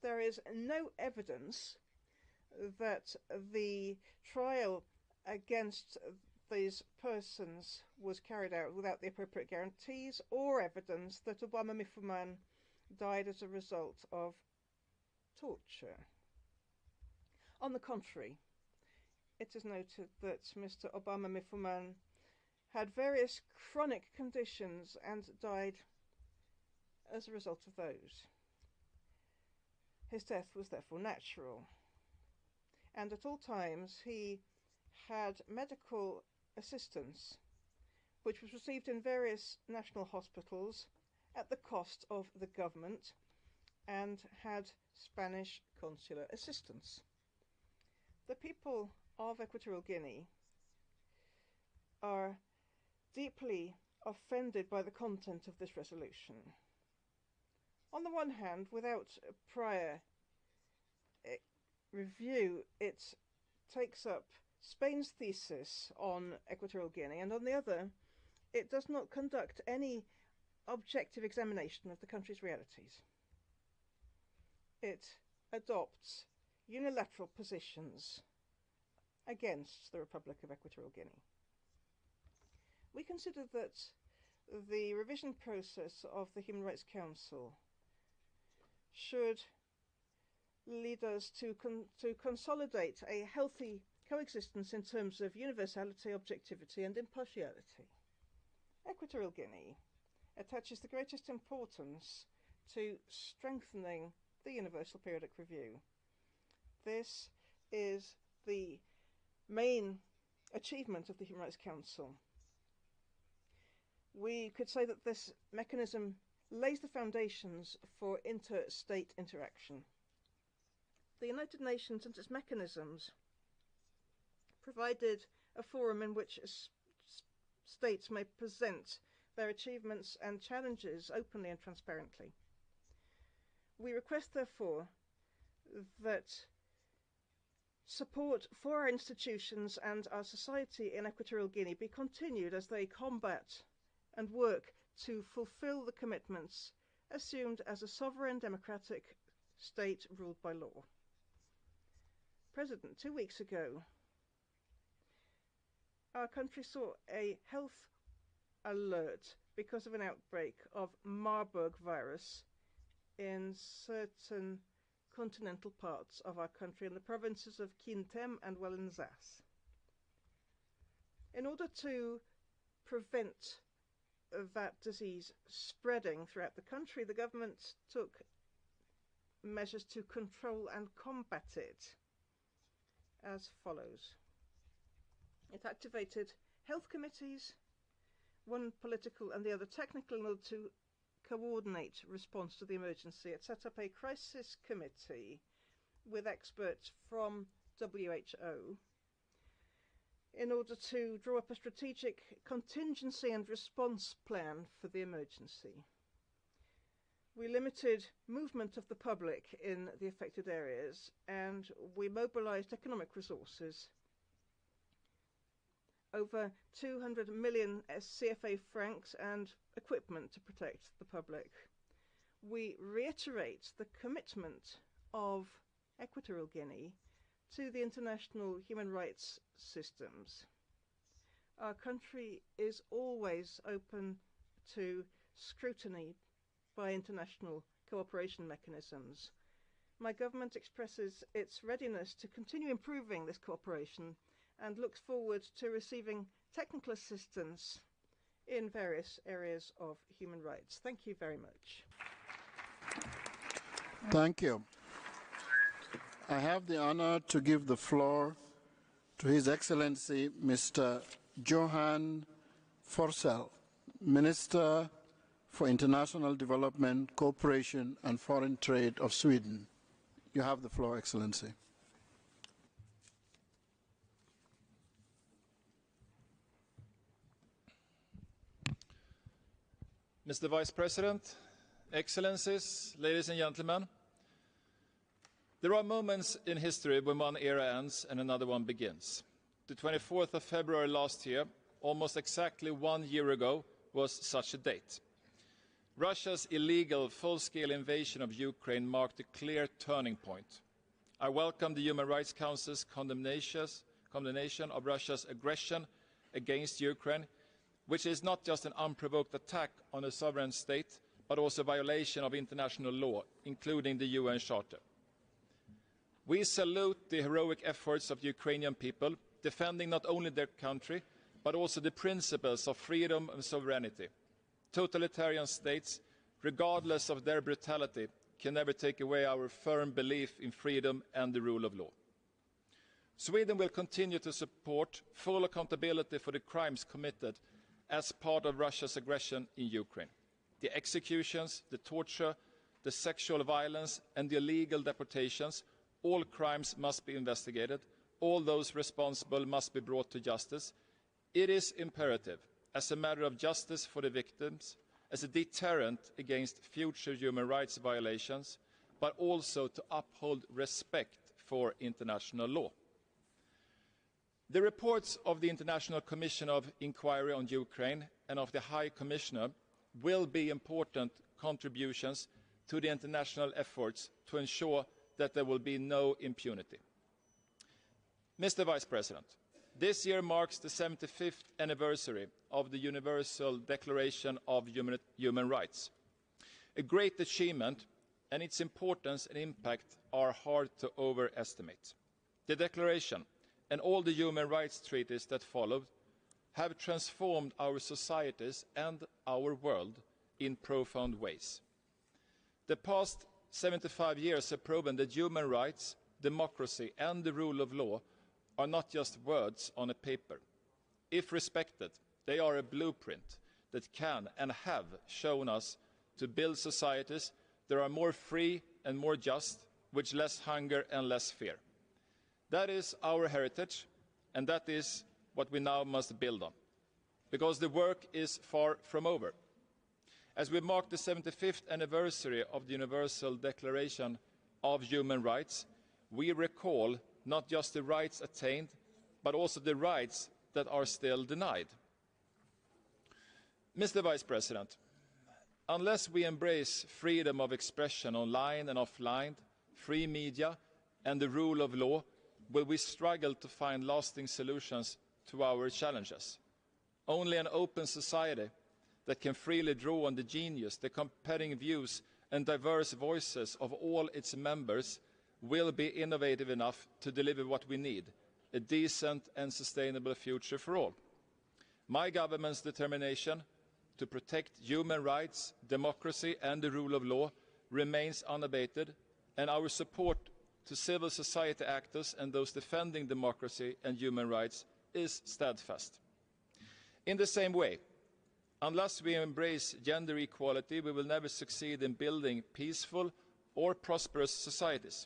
There is no evidence that the trial against these persons was carried out without the appropriate guarantees, or evidence that Obama Mifuman died as a result of torture. On the contrary, it is noted that Mr. Obama Mifuman had various chronic conditions and died as a result of those. His death was therefore natural, and at all times he had medical assistance which was received in various national hospitals at the cost of the government and had Spanish consular assistance. The people of Equatorial Guinea are deeply offended by the content of this resolution. On the one hand, without prior review, it takes up Spain's thesis on Equatorial Guinea, and on the other, it does not conduct any objective examination of the country's realities. It adopts unilateral positions against the Republic of Equatorial Guinea. We consider that the revision process of the Human Rights Council should lead us to consolidate a healthy coexistence in terms of universality, objectivity, and impartiality. Equatorial Guinea attaches the greatest importance to strengthening the Universal Periodic Review. This is the main achievement of the Human Rights Council. We could say that this mechanism lays the foundations for interstate interaction. The United Nations and its mechanisms provided a forum in which states may present their achievements and challenges openly and transparently. We request, therefore, that support for our institutions and our society in Equatorial Guinea be continued as they combat and work to fulfill the commitments assumed as a sovereign democratic state ruled by law. President, 2 weeks ago, our country saw a health alert because of an outbreak of Marburg virus in certain continental parts of our country in the provinces of Kintem and Walensas. In order to prevent that disease spreading throughout the country, the government took measures to control and combat it as follows. It activated health committees, one political and the other technical, in order to coordinate response to the emergency. It set up a crisis committee with experts from WHO in order to draw up a strategic contingency and response plan for the emergency. We limited movement of the public in the affected areas, and we mobilized economic resources. Over 200 million CFA francs and equipment to protect the public. We reiterate the commitment of Equatorial Guinea to the international human rights systems. Our country is always open to scrutiny by international cooperation mechanisms. My government expresses its readiness to continue improving this cooperation and looks forward to receiving technical assistance in various areas of human rights. Thank you very much. Thank you. I have the honor to give the floor to His Excellency Mr. Johan Forssell, Minister for International Development, Cooperation and Foreign Trade of Sweden. You have the floor, Excellency. Mr. Vice President, Excellencies, ladies and gentlemen, there are moments in history when one era ends and another one begins. The 24th of February last year, almost exactly 1 year ago, was such a date. Russia's illegal full-scale invasion of Ukraine marked a clear turning point. I welcome the Human Rights Council's condemnation of Russia's aggression against Ukraine, which is not just an unprovoked attack on a sovereign state, but also a violation of international law, including the UN Charter. We salute the heroic efforts of the Ukrainian people, defending not only their country, but also the principles of freedom and sovereignty. Totalitarian states, regardless of their brutality, can never take away our firm belief in freedom and the rule of law. Sweden will continue to support full accountability for the crimes committed as part of Russia's aggression in Ukraine. The executions, the torture, the sexual violence and the illegal deportations, all crimes must be investigated. All those responsible must be brought to justice. It is imperative, as a matter of justice for the victims, as a deterrent against future human rights violations, but also to uphold respect for international law. The reports of the International Commission of Inquiry on Ukraine and of the High Commissioner will be important contributions to the international efforts to ensure that there will be no impunity. Mr. Vice President, this year marks the 75th anniversary of the Universal Declaration of Human Rights. A great achievement, and its importance and impact are hard to overestimate. The Declaration and all the human rights treaties that followed have transformed our societies and our world in profound ways. The past 75 years have proven that human rights, democracy and the rule of law are not just words on a paper. If respected, they are a blueprint that can and have shown us to build societies that are more free and more just, with less hunger and less fear. That is our heritage, and that is what we now must build on, because the work is far from over. As we mark the 75th anniversary of the Universal Declaration of Human Rights, we recall not just the rights attained, but also the rights that are still denied. Mr. Vice President, unless we embrace freedom of expression online and offline, free media, and the rule of law, will we struggle to find lasting solutions to our challenges. Only an open society that can freely draw on the genius, the competing views and diverse voices of all its members will be innovative enough to deliver what we need, a decent and sustainable future for all. My government's determination to protect human rights, democracy and the rule of law remains unabated, and our support to civil society actors and those defending democracy and human rights is steadfast. In the same way, unless we embrace gender equality, we will never succeed in building peaceful or prosperous societies.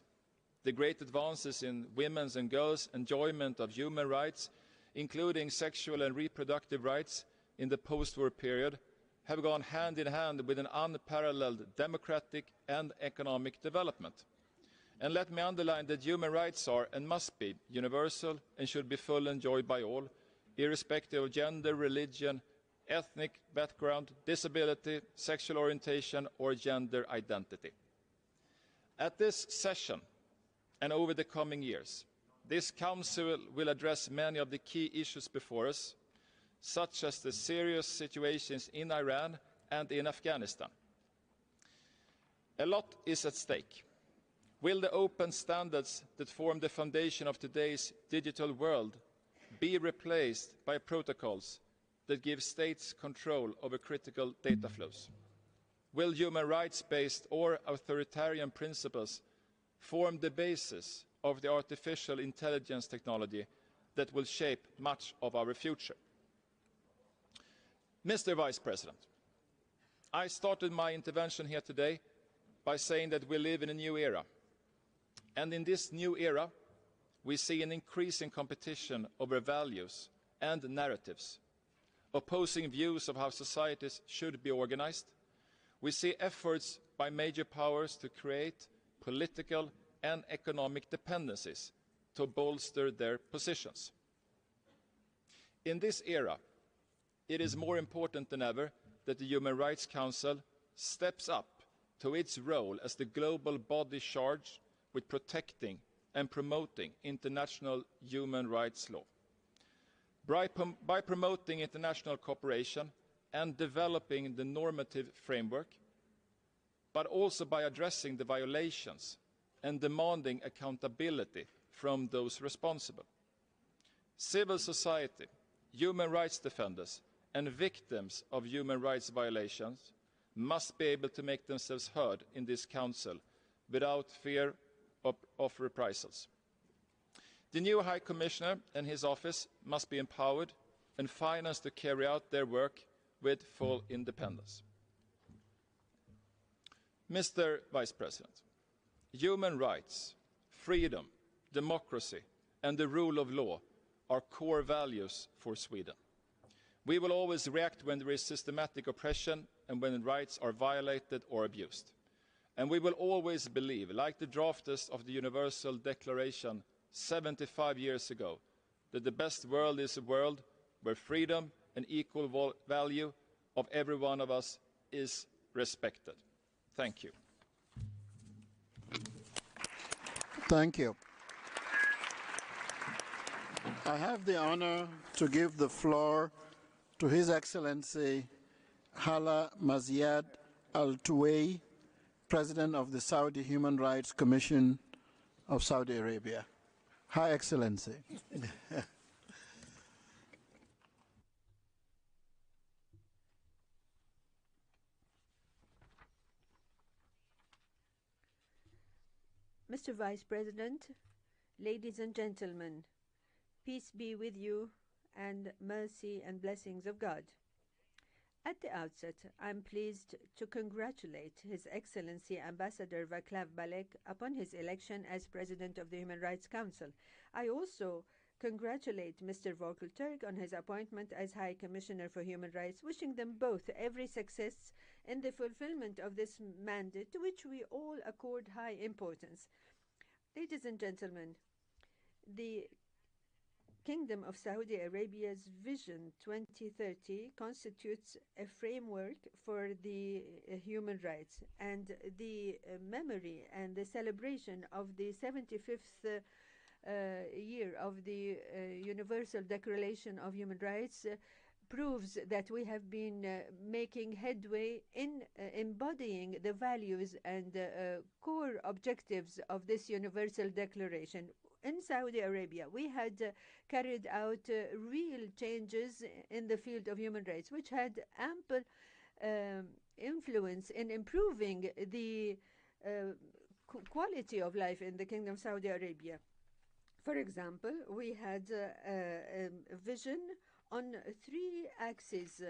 The great advances in women's and girls' enjoyment of human rights, including sexual and reproductive rights in the post-war period, have gone hand in hand with an unparalleled democratic and economic development. And let me underline that human rights are and must be universal and should be fully enjoyed by all, irrespective of gender, religion, ethnic background, disability, sexual orientation or gender identity. At this session and over the coming years, this Council will address many of the key issues before us, such as the serious situations in Iran and in Afghanistan. A lot is at stake. Will the open standards that form the foundation of today's digital world be replaced by protocols that give states control over critical data flows? Will human rights-based or authoritarian principles form the basis of the artificial intelligence technology that will shape much of our future? Mr. Vice President, I started my intervention here today by saying that we live in a new era. And in this new era, we see an increasing competition over values and narratives. opposing views of how societies should be organized. We see efforts by major powers to create political and economic dependencies to bolster their positions. In this era, it is more important than ever that the Human Rights Council steps up to its role as the global body charged with protecting and promoting international human rights law. By promoting international cooperation and developing the normative framework, but also by addressing the violations and demanding accountability from those responsible. Civil society, human rights defenders, and victims of human rights violations must be able to make themselves heard in this Council without fear of reprisals. The new High Commissioner and his office must be empowered and financed to carry out their work with full independence. Mr. Vice President, human rights, freedom, democracy, and the rule of law are core values for Sweden. We will always react when there is systematic oppression and when rights are violated or abused. And we will always believe, like the drafters of the Universal Declaration 75 years ago, that the best world is a world where freedom and equal value of every one of us is respected. Thank you. Thank you. I have the honor to give the floor to His Excellency Hala Maziad Al Tuwai, President of the Saudi Human Rights Commission of Saudi Arabia. High Excellency. Mr. Vice President, ladies and gentlemen, peace be with you and mercy and blessings of God. At the outset, I'm pleased to congratulate His Excellency Ambassador Václav Balek upon his election as President of the Human Rights Council. I also congratulate Mr. Volker Turk on his appointment as High Commissioner for Human Rights, wishing them both every success in the fulfillment of this mandate, to which we all accord high importance. Ladies and gentlemen, the Kingdom of Saudi Arabia's Vision 2030 constitutes a framework for the human rights, and the memory and the celebration of the 75th year of the Universal Declaration of Human Rights proves that we have been making headway in embodying the values and core objectives of this Universal Declaration. In Saudi Arabia, we had carried out real changes in the field of human rights, which had ample influence in improving the quality of life in the Kingdom of Saudi Arabia. For example, we had a vision on 3 axes.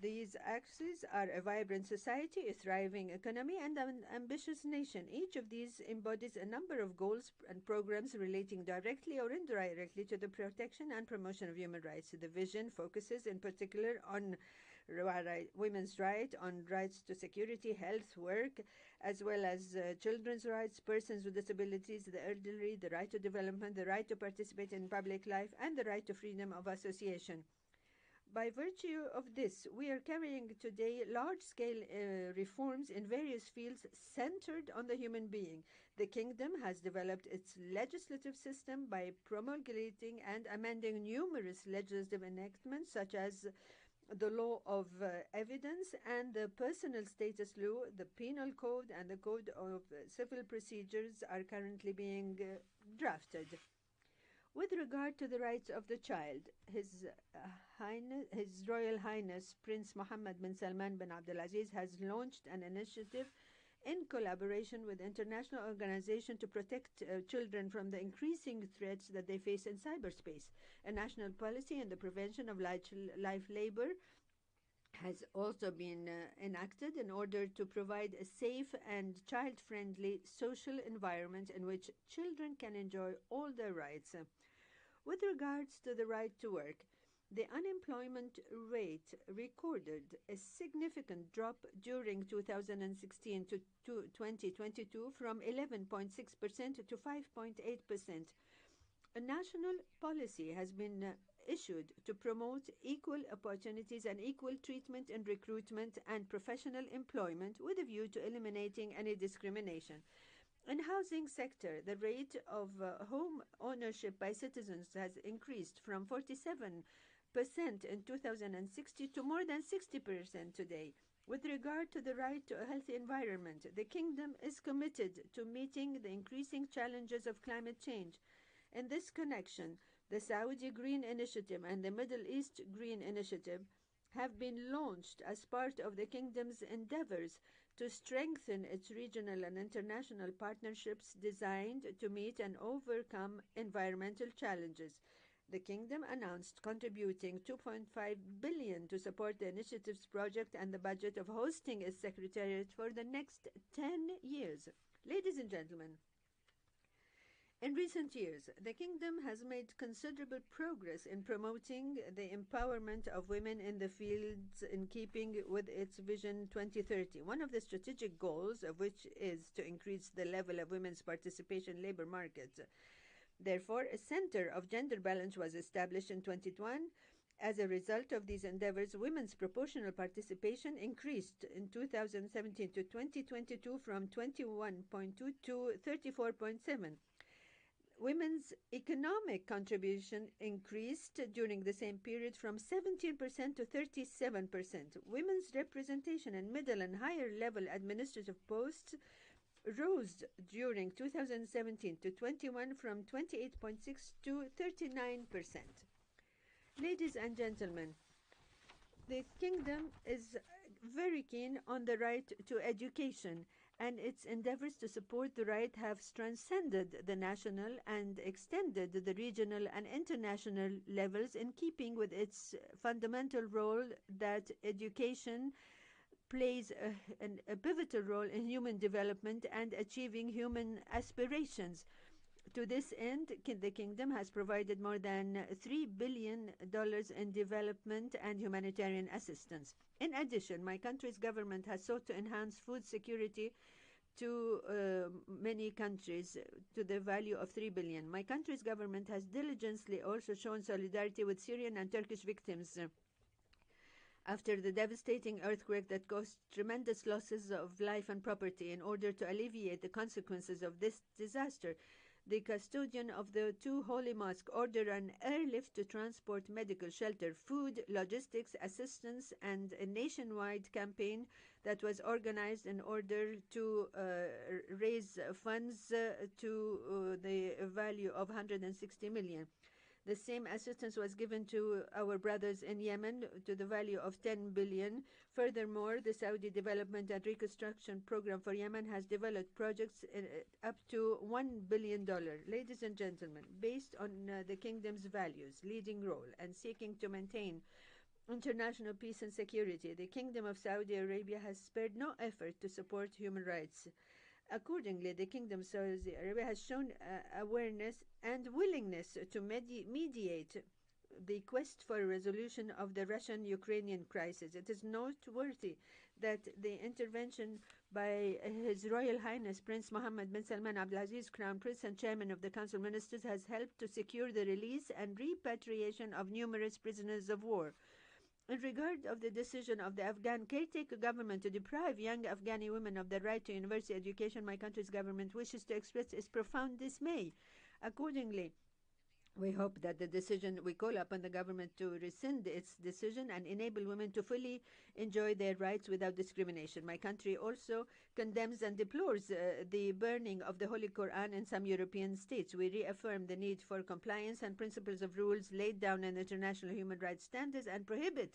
These axes are a vibrant society, a thriving economy, and an ambitious nation. Each of these embodies a number of goals and programs relating directly or indirectly to the protection and promotion of human rights. The vision focuses in particular on women's rights, on rights to security, health, work, as well as children's rights, persons with disabilities, the elderly, the right to development, the right to participate in public life, and the right to freedom of association. By virtue of this, we are carrying today large-scale reforms in various fields centered on the human being. The Kingdom has developed its legislative system by promulgating and amending numerous legislative enactments, such as the Law of Evidence and the Personal Status Law. The Penal Code and the Code of Civil Procedures are currently being drafted. With regard to the rights of the child, His Royal Highness Prince Mohammed bin Salman bin Abdulaziz has launched an initiative in collaboration with international organizations to protect children from the increasing threats that they face in cyberspace. A national policy in the prevention of life labor has also been enacted in order to provide a safe and child-friendly social environment in which children can enjoy all their rights. With regards to the right to work, The unemployment rate recorded a significant drop during 2016 to 2022 from 11.6% to 5.8%. A national policy has been issued to promote equal opportunities and equal treatment in recruitment and professional employment with a view to eliminating any discrimination. In housing sector, the rate of home ownership by citizens has increased from 47% in 2060 to more than 60% today. With regard to the right to a healthy environment, the Kingdom is committed to meeting the increasing challenges of climate change. In this connection, the Saudi Green Initiative and the Middle East Green Initiative have been launched as part of the Kingdom's endeavors to strengthen its regional and international partnerships designed to meet and overcome environmental challenges. The Kingdom announced contributing $2.5 billion to support the initiative's project and the budget of hosting its secretariat for the next 10 years. Ladies and gentlemen, in recent years, the Kingdom has made considerable progress in promoting the empowerment of women in the fields in keeping with its Vision 2030, one of the strategic goals of which is to increase the level of women's participation in labor markets. Therefore, a Center of Gender Balance was established in 2021. As a result of these endeavors, women's proportional participation increased in 2017 to 2022 from 21.2 to 34.7. Women's economic contribution increased during the same period from 17% to 37%. Women's representation in middle and higher level administrative posts rose during 2017 to 21 from 28.6 to 39%. Ladies and gentlemen, the Kingdom is very keen on the right to education, and its endeavors to support the right have transcended the national and extended the regional and international levels in keeping with its fundamental role that education plays a pivotal role in human development and achieving human aspirations. To this end, the Kingdom has provided more than $3 billion in development and humanitarian assistance. In addition, my country's government has sought to enhance food security to many countries to the value of $3 billion. My country's government has diligently also shown solidarity with Syrian and Turkish victims after the devastating earthquake that caused tremendous losses of life and property. In order to alleviate the consequences of this disaster, the custodian of the two holy mosques ordered an airlift to transport medical shelter, food, logistics, assistance, and a nationwide campaign that was organized in order to raise funds to the value of $160 million. The same assistance was given to our brothers in Yemen to the value of $10 billion. Furthermore, the Saudi Development and Reconstruction Program for Yemen has developed projects up to $1 billion. Ladies and gentlemen, based on the Kingdom's values, leading role, and seeking to maintain international peace and security, the Kingdom of Saudi Arabia has spared no effort to support human rights. Accordingly, the Kingdom of Saudi Arabia has shown awareness and willingness to mediate the quest for a resolution of the Russian-Ukrainian crisis. It is noteworthy that the intervention by His Royal Highness Prince Mohammed bin Salman Abdulaziz, Crown Prince and Chairman of the Council of Ministers, has helped to secure the release and repatriation of numerous prisoners of war. In regard of the decision of the Afghan caretaker government to deprive young Afghani women of their right to university education, my country's government wishes to express its profound dismay. Accordingly, we hope that we call upon the government to rescind its decision and enable women to fully enjoy their rights without discrimination. My country also condemns and deplores the burning of the Holy Quran in some European states. We reaffirm the need for compliance and principles of rules laid down in international human rights standards and prohibit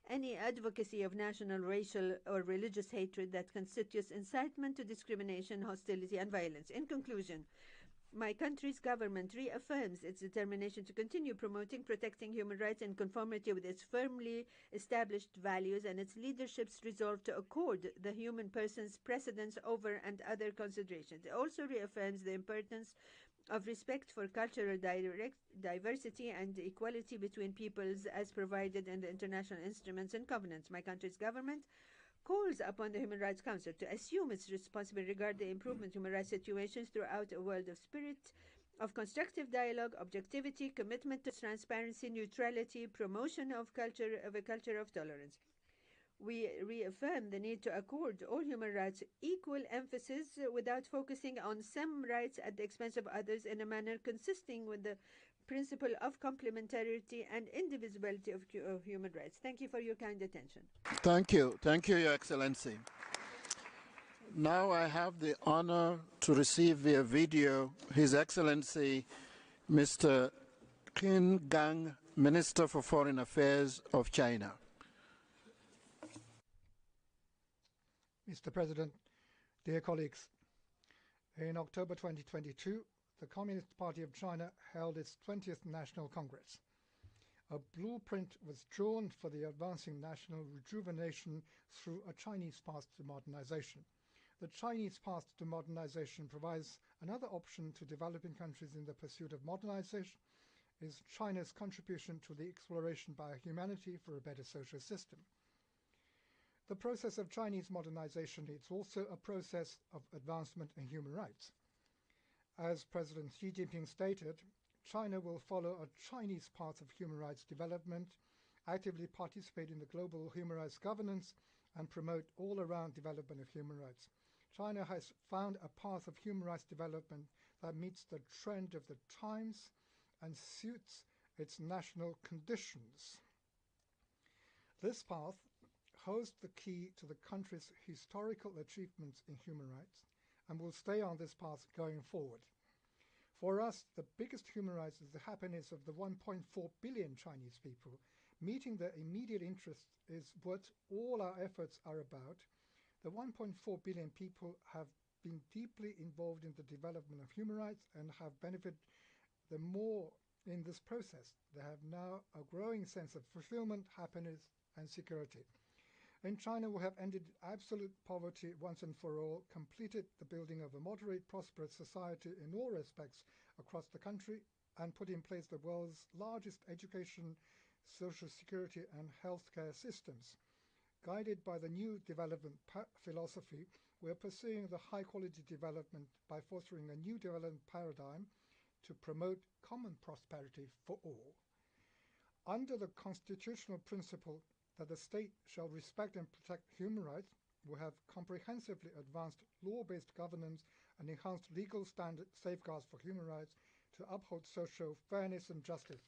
any advocacy of national, racial, or religious hatred that constitutes incitement to discrimination, hostility, and violence. In conclusion, My country's government reaffirms its determination to continue promoting, protecting human rights in conformity with its firmly established values and its leadership's resolve to accord the human person's precedence over and other considerations. It also reaffirms the importance of respect for cultural diversity and equality between peoples as provided in the international instruments and covenants. My country's government calls upon the Human Rights Council to assume its responsibility regarding the improvement of human rights situations throughout a world of spirit of constructive dialogue, objectivity, commitment to transparency, neutrality, promotion of a culture of tolerance. We reaffirm the need to accord all human rights equal emphasis without focusing on some rights at the expense of others in a manner consistent with the principle of complementarity and indivisibility of human rights. Thank you for your kind attention. Thank you. Thank you, Your Excellency. Now I have the honor to receive via video His Excellency Mr. Qin Gang, Minister for Foreign Affairs of China. Mr. President, dear colleagues, in October 2022, the Communist Party of China held its 20th National Congress. A blueprint was drawn for the advancing national rejuvenation through a Chinese path to modernization. The Chinese path to modernization provides another option to developing countries in the pursuit of modernization, is China's contribution to the exploration by humanity for a better social system. The process of Chinese modernization is also a process of advancement in human rights. As President Xi Jinping stated, China will follow a Chinese path of human rights development, actively participate in the global human rights governance, and promote all-around development of human rights. China has found a path of human rights development that meets the trend of the times and suits its national conditions. This path holds the key to the country's historical achievements in human rights and will stay on this path going forward. For us, the biggest human rights is the happiness of the 1.4 billion Chinese people. Meeting their immediate interests is what all our efforts are about. The 1.4 billion people have been deeply involved in the development of human rights and have benefited the more in this process. They have now a growing sense of fulfillment, happiness, and security. In China, we have ended absolute poverty once and for all, completed the building of a moderate, prosperous society in all respects across the country, and put in place the world's largest education, social security, and healthcare systems. Guided by the new development philosophy, we are pursuing the high-quality development by fostering a new development paradigm to promote common prosperity for all. Under the constitutional principle that the state shall respect and protect human rights, we have comprehensively advanced law-based governance and enhanced legal safeguards for human rights to uphold social fairness and justice.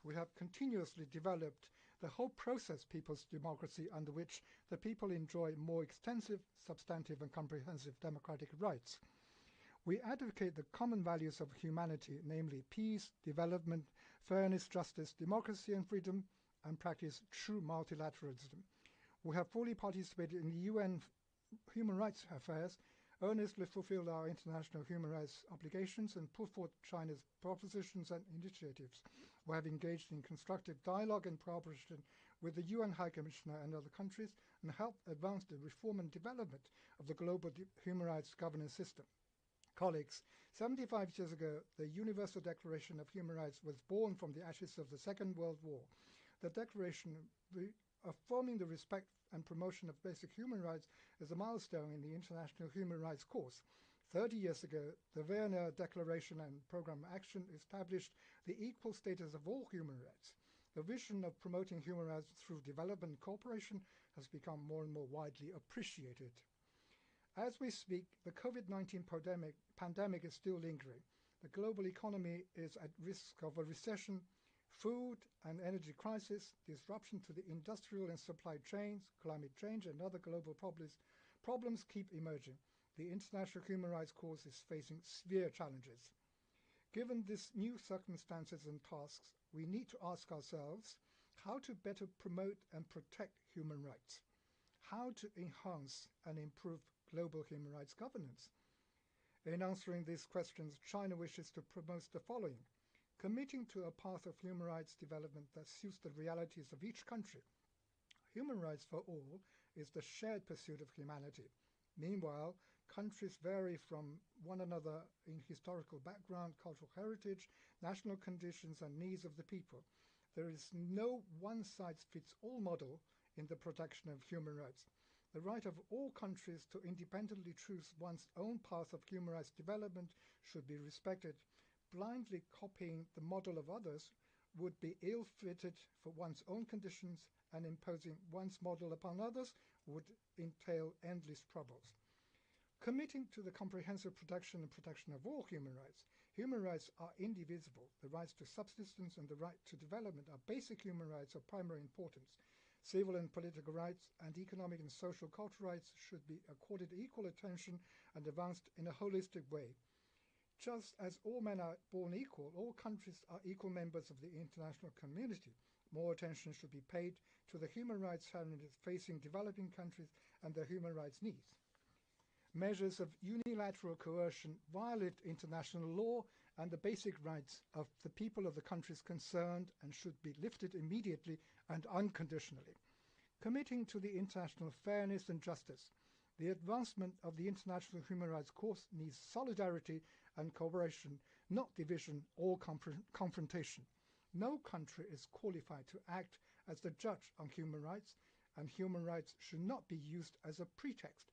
We have continuously developed the whole process people's democracy, under which the people enjoy more extensive, substantive, and comprehensive democratic rights. We advocate the common values of humanity, namely peace, development, fairness, justice, democracy, and freedom, and practice true multilateralism. We have fully participated in the UN human rights affairs, earnestly fulfilled our international human rights obligations, and put forth China's propositions and initiatives. We have engaged in constructive dialogue and cooperation with the UN High Commissioner and other countries, and helped advance the reform and development of the global human rights governance system. Colleagues, 75 years ago, the Universal Declaration of Human Rights was born from the ashes of the Second World War. The Declaration, affirming the respect and promotion of basic human rights, is a milestone in the international human rights course. 30 years ago, the Vienna Declaration and Programme Action established the equal status of all human rights. The vision of promoting human rights through development cooperation has become more and more widely appreciated. As we speak, the COVID-19 pandemic is still lingering. The global economy is at risk of a recession, food and energy crisis, disruption to the industrial and supply chains, climate change, and other global problems keep emerging. The international human rights cause is facing severe challenges. Given these new circumstances and tasks, we need to ask ourselves how to better promote and protect human rights, how to enhance and improve global human rights governance. In answering these questions, China wishes to promote the following: committing to a path of human rights development that suits the realities of each country. Human rights for all is the shared pursuit of humanity. Meanwhile, countries vary from one another in historical background, cultural heritage, national conditions, and needs of the people. There is no one-size-fits-all model in the protection of human rights. The right of all countries to independently choose one's own path of human rights development should be respected. Blindly copying the model of others would be ill-fitted for one's own conditions, and imposing one's model upon others would entail endless troubles. Committing to the comprehensive protection of all human rights are indivisible. The rights to subsistence and the right to development are basic human rights of primary importance. Civil and political rights and economic and social cultural rights should be accorded equal attention and advanced in a holistic way. Just as all men are born equal, all countries are equal members of the international community. More attention should be paid to the human rights challenges facing developing countries and their human rights needs. Measures of unilateral coercion violate international law and the basic rights of the people of the countries concerned and should be lifted immediately and unconditionally. Committing to the international fairness and justice, the advancement of the international human rights course needs solidarity and cooperation, not division or confrontation. No country is qualified to act as the judge on human rights, and human rights should not be used as a pretext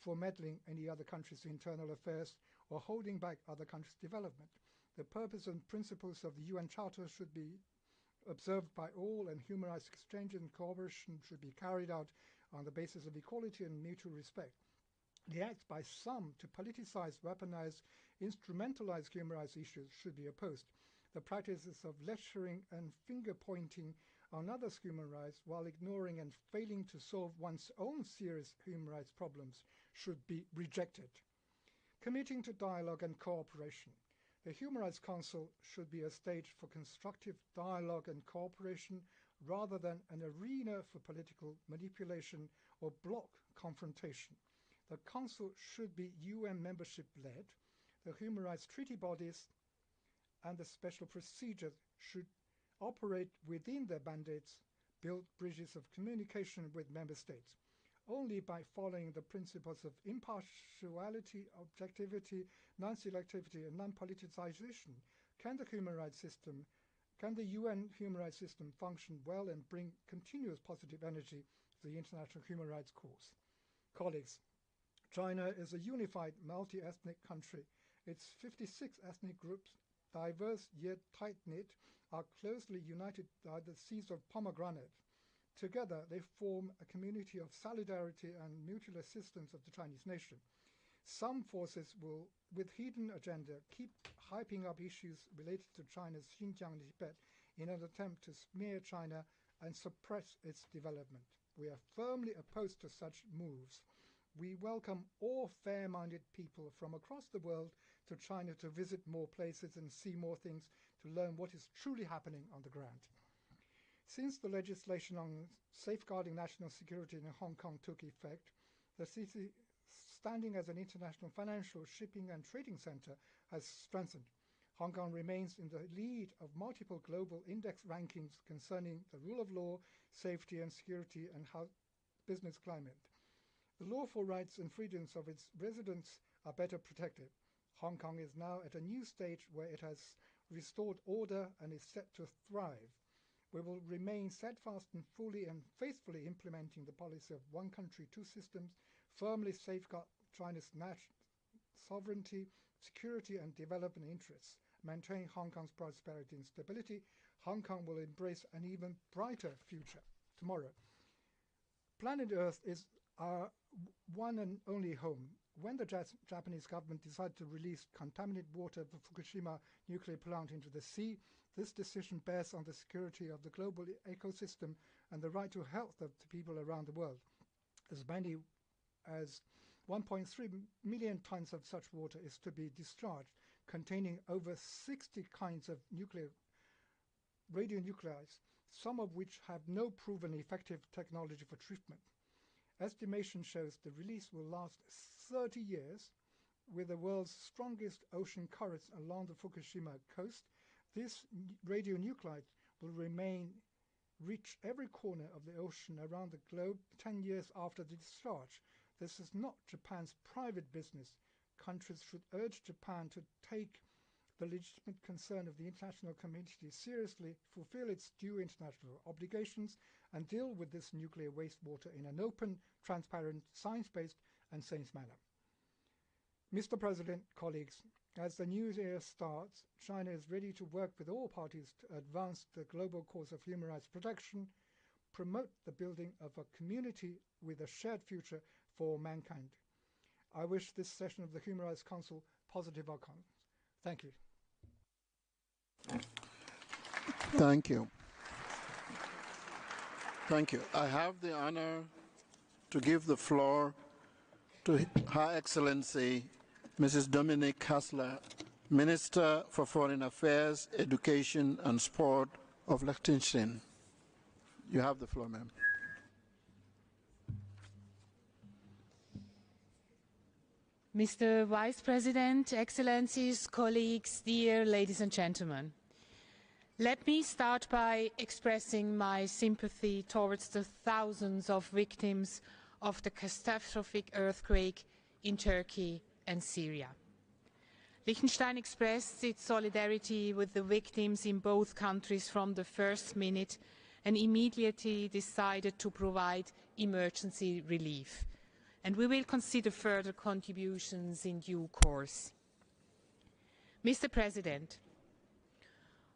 for meddling any other country's internal affairs or holding back other countries' development. The purpose and principles of the UN Charter should be observed by all, and human rights exchange and cooperation should be carried out on the basis of equality and mutual respect. The acts by some to politicize, weaponize, instrumentalize human rights issues should be opposed. The practices of lecturing and finger-pointing on others' human rights while ignoring and failing to solve one's own serious human rights problems should be rejected. Committing to dialogue and cooperation. The Human Rights Council should be a stage for constructive dialogue and cooperation rather than an arena for political manipulation or bloc confrontation. The Council should be UN membership-led. The human rights treaty bodies and the special procedures should operate within their mandates, build bridges of communication with member states. Only by following the principles of impartiality, objectivity, non-selectivity, and non-politicization can the UN human rights system function well and bring continuous positive energy to the international human rights cause. Colleagues, China is a unified multi-ethnic country. Its 56 ethnic groups, diverse yet tight-knit, are closely united by the seeds of pomegranate. Together, they form a community of solidarity and mutual assistance of the Chinese nation. Some forces will, with hidden agenda, keep hyping up issues related to China's Xinjiang and Tibet in an attempt to smear China and suppress its development. We are firmly opposed to such moves. We welcome all fair-minded people from across the world to China to visit more places and see more things, to learn what is truly happening on the ground. Since the legislation on safeguarding national security in Hong Kong took effect, the city, standing as an international financial, shipping and trading center, has strengthened. Hong Kong remains in the lead of multiple global index rankings concerning the rule of law, safety and security, and business climate. The lawful rights and freedoms of its residents are better protected. Hong Kong is now at a new stage where it has restored order and is set to thrive. We will remain steadfast and fully and faithfully implementing the policy of one country, two systems, firmly safeguard China's national sovereignty, security and development interests, maintain Hong Kong's prosperity and stability. Hong Kong will embrace an even brighter future tomorrow. Planet Earth is our one and only home. When the Japanese government decided to release contaminated water of the Fukushima nuclear plant into the sea, this decision bears on the security of the global ecosystem and the right to health of the people around the world. As many as 1.3 million tons of such water is to be discharged, containing over 60 kinds of radionuclides, some of which have no proven effective technology for treatment. Estimation shows the release will last 30 years, with the world's strongest ocean currents along the Fukushima coast, this radionuclide will reach every corner of the ocean around the globe 10 years after the discharge. This is not Japan's private business. Countries should urge Japan to take the legitimate concern of the international community seriously, fulfill its due international obligations, and deal with this nuclear wastewater in an open, transparent, science-based, and sane manner. Mr. President, colleagues, as the new year starts, China is ready to work with all parties to advance the global cause of human rights protection, promote the building of a community with a shared future for mankind. I wish this session of the Human Rights Council positive outcomes. Thank you. Thank you. Thank you. I have the honor to give the floor to Her Excellency Mrs. Dominique Hassler, Minister for Foreign Affairs, Education and Sport of Liechtenstein. You have the floor, ma'am. Mr. Vice President, Excellencies, colleagues, dear ladies and gentlemen, let me start by expressing my sympathy towards the thousands of victims of the catastrophic earthquake in Turkey and Syria. Liechtenstein expressed its solidarity with the victims in both countries from the first minute and immediately decided to provide emergency relief. And we will consider further contributions in due course. Mr. President,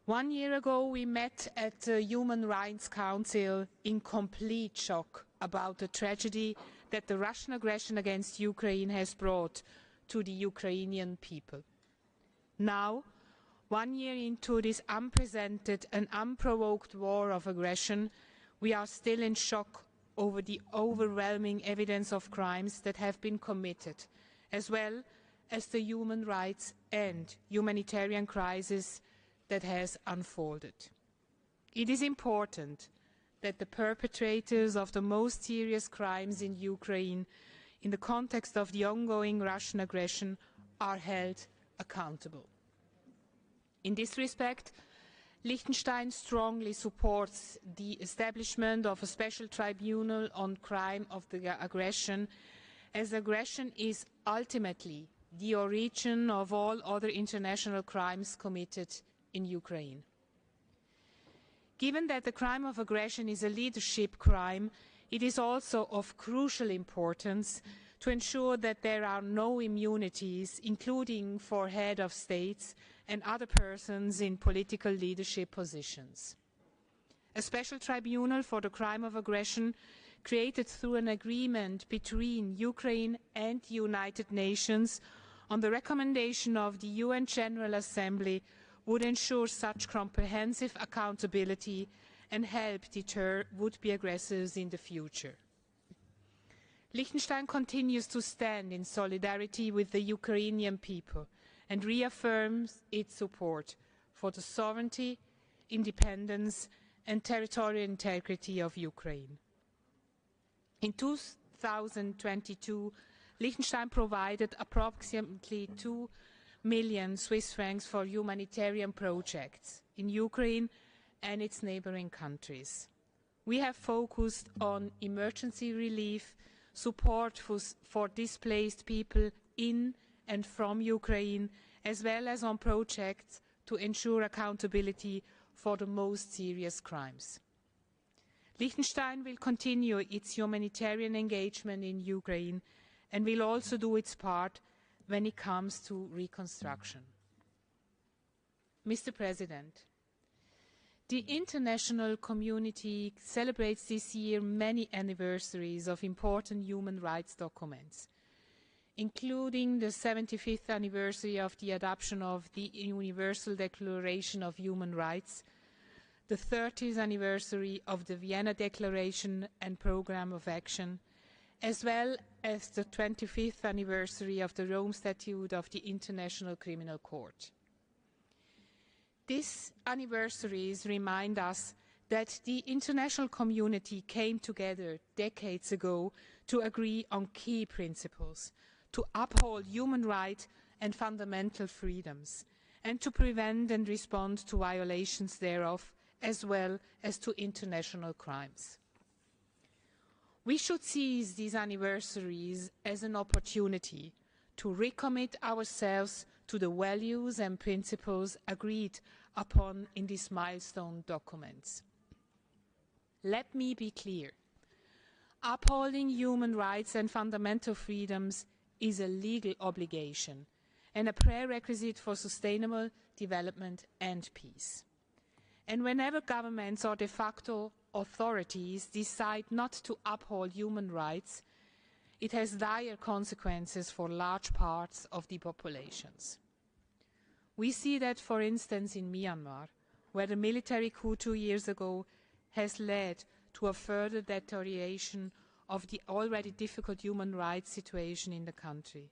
1 year ago we met at the Human Rights Council in complete shock about the tragedy that the Russian aggression against Ukraine has brought to the Ukrainian people. Now, 1 year into this unprecedented and unprovoked war of aggression, we are still in shock over the overwhelming evidence of crimes that have been committed, as well as the human rights and humanitarian crisis that has unfolded. It is important that the perpetrators of the most serious crimes in Ukraine, in the context of the ongoing Russian aggression, are held accountable. In this respect, Liechtenstein strongly supports the establishment of a special tribunal on crime of the aggression, as aggression is ultimately the origin of all other international crimes committed in Ukraine. Given that the crime of aggression is a leadership crime, it is also of crucial importance to ensure that there are no immunities, including for head of states and other persons in political leadership positions. A special tribunal for the crime of aggression, created through an agreement between Ukraine and the United Nations on the recommendation of the UN General Assembly, would ensure such comprehensive accountability and help deter would-be aggressors in the future. Liechtenstein continues to stand in solidarity with the Ukrainian people and reaffirms its support for the sovereignty, independence and territorial integrity of Ukraine. In 2022, Liechtenstein provided approximately 2 million Swiss francs for humanitarian projects in Ukraine and its neighboring countries. We have focused on emergency relief, support for displaced people in and from Ukraine, as well as on projects to ensure accountability for the most serious crimes. Liechtenstein will continue its humanitarian engagement in Ukraine and will also do its part when it comes to reconstruction. Mr. President, the international community celebrates this year many anniversaries of important human rights documents, including the 75th anniversary of the adoption of the Universal Declaration of Human Rights, the 30th anniversary of the Vienna Declaration and Programme of Action, as well as the 25th anniversary of the Rome Statute of the International Criminal Court. These anniversaries remind us that the international community came together decades ago to agree on key principles, to uphold human rights and fundamental freedoms, and to prevent and respond to violations thereof, as well as to international crimes. We should seize these anniversaries as an opportunity to recommit ourselves to the values and principles agreed upon in these milestone documents. Let me be clear. Upholding human rights and fundamental freedoms is a legal obligation and a prerequisite for sustainable development and peace. And whenever governments or de facto authorities decide not to uphold human rights, it has dire consequences for large parts of the populations. We see that, for instance, in Myanmar, where the military coup 2 years ago has led to a further deterioration of the already difficult human rights situation in the country,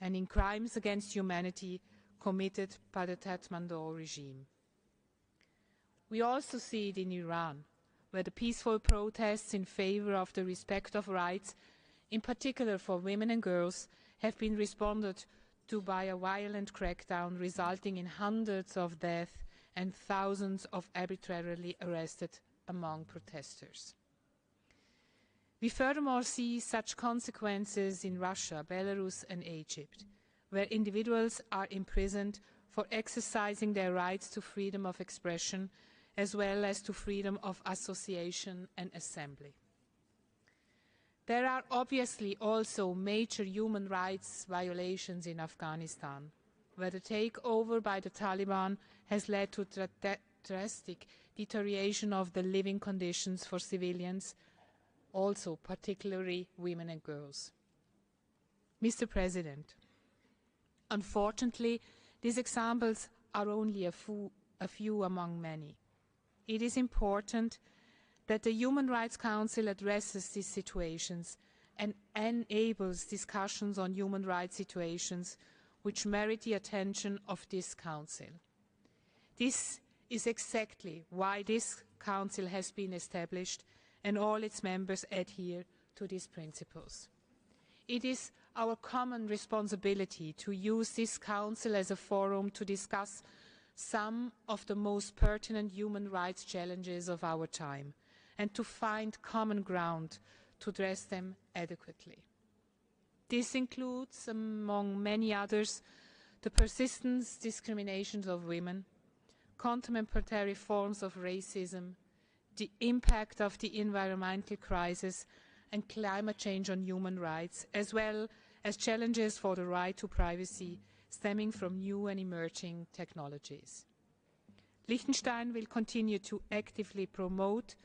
and in crimes against humanity committed by the Kathmandu regime. We also see it in Iran, where the peaceful protests in favor of the respect of rights, in particular for women and girls, have been responded to by a violent crackdown resulting in hundreds of deaths and thousands of arbitrarily arrested among protesters. We furthermore see such consequences in Russia, Belarus and Egypt, where individuals are imprisoned for exercising their rights to freedom of expression as well as to freedom of association and assembly. There are obviously also major human rights violations in Afghanistan, where the takeover by the Taliban has led to drastic deterioration of the living conditions for civilians, also particularly women and girls. Mr. President, unfortunately, these examples are only a few among many. It is important that the Human Rights Council addresses these situations and enables discussions on human rights situations which merit the attention of this Council. This is exactly why this Council has been established and all its members adhere to these principles. It is our common responsibility to use this Council as a forum to discuss some of the most pertinent human rights challenges of our time and to find common ground to address them adequately. This includes, among many others, the persistent discrimination of women, contemporary forms of racism, the impact of the environmental crisis and climate change on human rights, as well as challenges for the right to privacy stemming from new and emerging technologies. Liechtenstein will continue to actively promote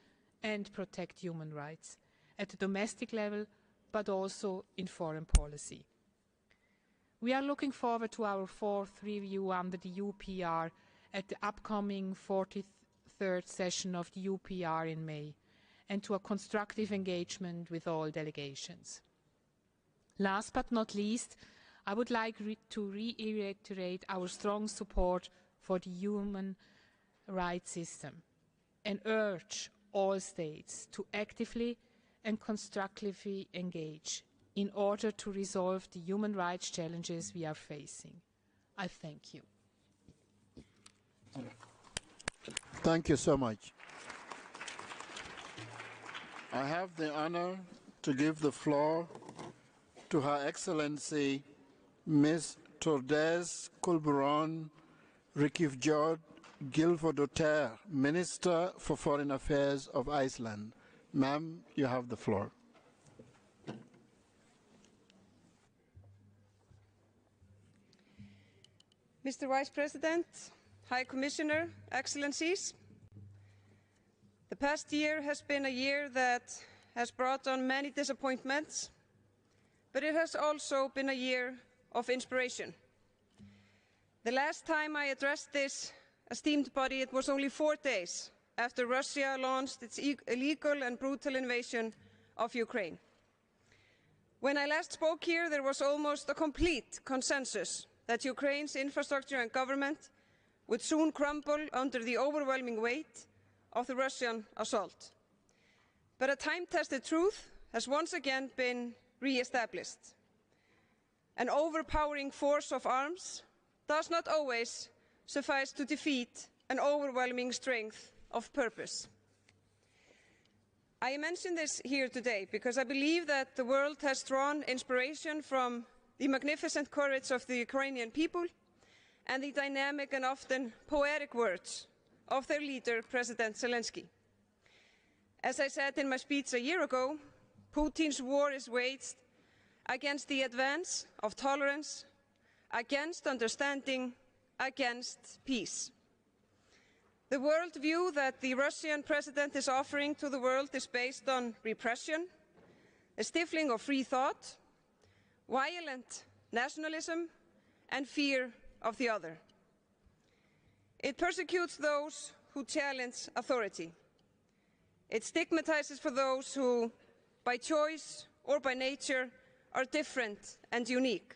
and protect human rights at the domestic level, but also in foreign policy. We are looking forward to our fourth review under the UPR at the upcoming 43rd session of the UPR in May, and to a constructive engagement with all delegations. Last but not least, I would like to reiterate our strong support for the human rights system and urge all states to actively and constructively engage in order to resolve the human rights challenges we are facing. I thank you. Thank you so much. I have the honor to give the floor to Her Excellency Ms. Tordez Kulburon Rikifjord Gylfadóttir, Minister for Foreign Affairs of Iceland. Ma'am, you have the floor. Mr. Vice President, High Commissioner, Excellencies, the past year has been a year that has brought on many disappointments, but it has also been a year of inspiration. The last time I addressed this esteemed body, it was only 4 days after Russia launched its illegal and brutal invasion of Ukraine. When I last spoke here, there was almost a complete consensus that Ukraine's infrastructure and government would soon crumble under the overwhelming weight of the Russian assault. But a time-tested truth has once again been re-established. An overpowering force of arms does not always suffice to defeat an overwhelming strength of purpose. I mention this here today because I believe that the world has drawn inspiration from the magnificent courage of the Ukrainian people and the dynamic and often poetic words of their leader, President Zelensky. As I said in my speech a year ago, Putin's war is waged against the advance of tolerance, against understanding, against peace. The worldview that the Russian president is offering to the world is based on repression, a stifling of free thought, violent nationalism, and fear of the other. It persecutes those who challenge authority. It stigmatizes for those who, by choice or by nature, are different and unique.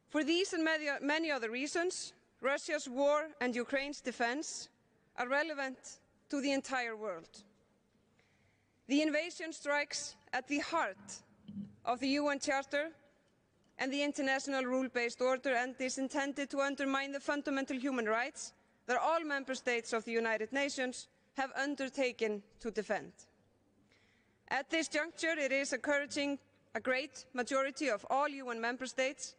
For these and many other reasons, Russia's war and Ukraine's defense are relevant to the entire world. The invasion strikes at the heart of the UN Charter and the international rule-based order and is intended to undermine the fundamental human rights that all member states of the United Nations have undertaken to defend. At this juncture, it is encouraging a great majority of all UN member states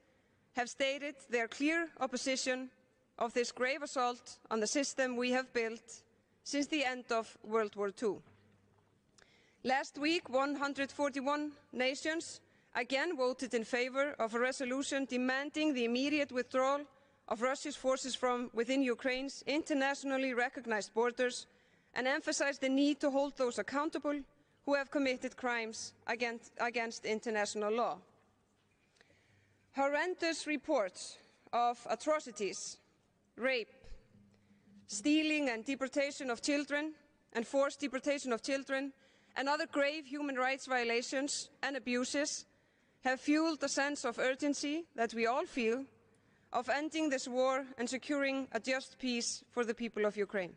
have stated their clear opposition of this grave assault on the system we have built since the end of World War II. Last week, 141 nations again voted in favor of a resolution demanding the immediate withdrawal of Russia's forces from within Ukraine's internationally recognized borders and emphasized the need to hold those accountable who have committed crimes against international law. Horrendous reports of atrocities, rape, stealing and deportation of children, and forced deportation of children, and other grave human rights violations and abuses have fueled a sense of urgency that we all feel of ending this war and securing a just peace for the people of Ukraine.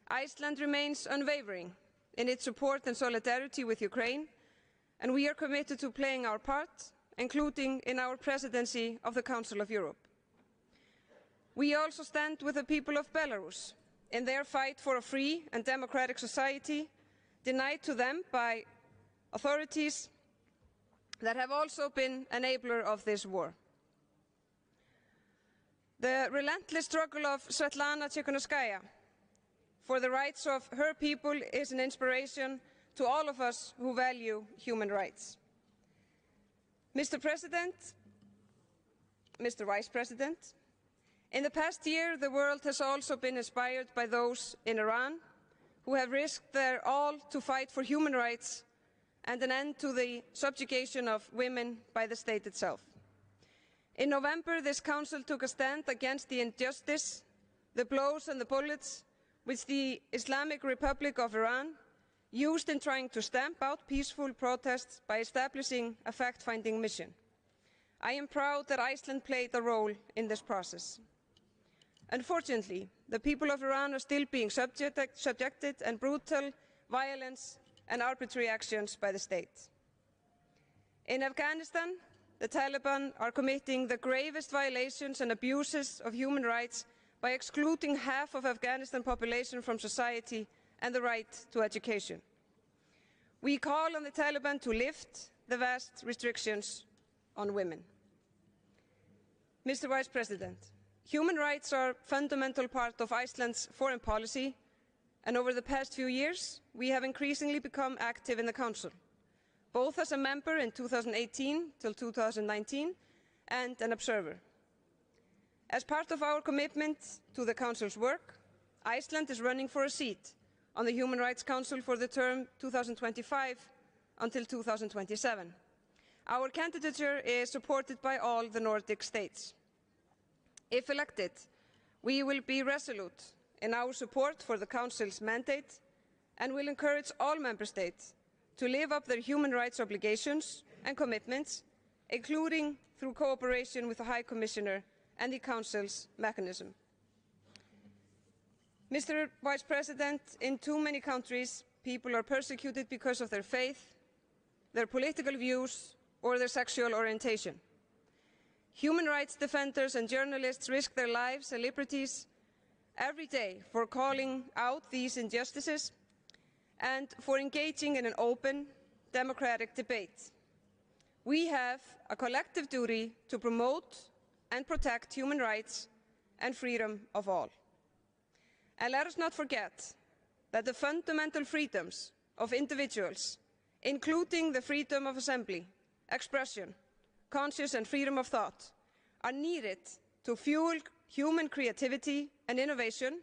Iceland remains unwavering in its support and solidarity with Ukraine, and we are committed to playing our part, including in our presidency of the Council of Europe. We also stand with the people of Belarus in their fight for a free and democratic society denied to them by authorities that have also been enabler of this war. The relentless struggle of Svetlana Tsikhanouskaya for the rights of her people is an inspiration to all of us who value human rights. Mr. President, Mr. Vice President, in the past year, the world has also been inspired by those in Iran who have risked their all to fight for human rights and an end to the subjugation of women by the state itself. In November, this Council took a stand against the injustice, the blows and the bullets which the Islamic Republic of Iran used in trying to stamp out peaceful protests by establishing a fact-finding mission. I am proud that Iceland played a role in this process. Unfortunately, the people of Iran are still being subjected to brutal violence and arbitrary actions by the state. In Afghanistan, the Taliban are committing the gravest violations and abuses of human rights by excluding half of Afghanistan population from society and the right to education. We call on the Taliban to lift the vast restrictions on women. Mr. Vice President, human rights are a fundamental part of Iceland's foreign policy, and over the past few years, we have increasingly become active in the Council, both as a member in 2018 till 2019 and an observer. As part of our commitment to the Council's work, Iceland is running for a seat on the Human Rights Council for the term 2025 until 2027. Our candidature is supported by all the Nordic states. If elected, we will be resolute in our support for the Council's mandate and will encourage all Member States to live up their human rights obligations and commitments, including through cooperation with the High Commissioner and the Council's mechanism. Mr. Vice President, in too many countries, people are persecuted because of their faith, their political views, or their sexual orientation. Human rights defenders and journalists risk their lives and liberties every day for calling out these injustices and for engaging in an open, democratic debate. We have a collective duty to promote and protect human rights and freedom of all. And let us not forget that the fundamental freedoms of individuals, including the freedom of assembly, expression, conscience and freedom of thought, are needed to fuel human creativity and innovation,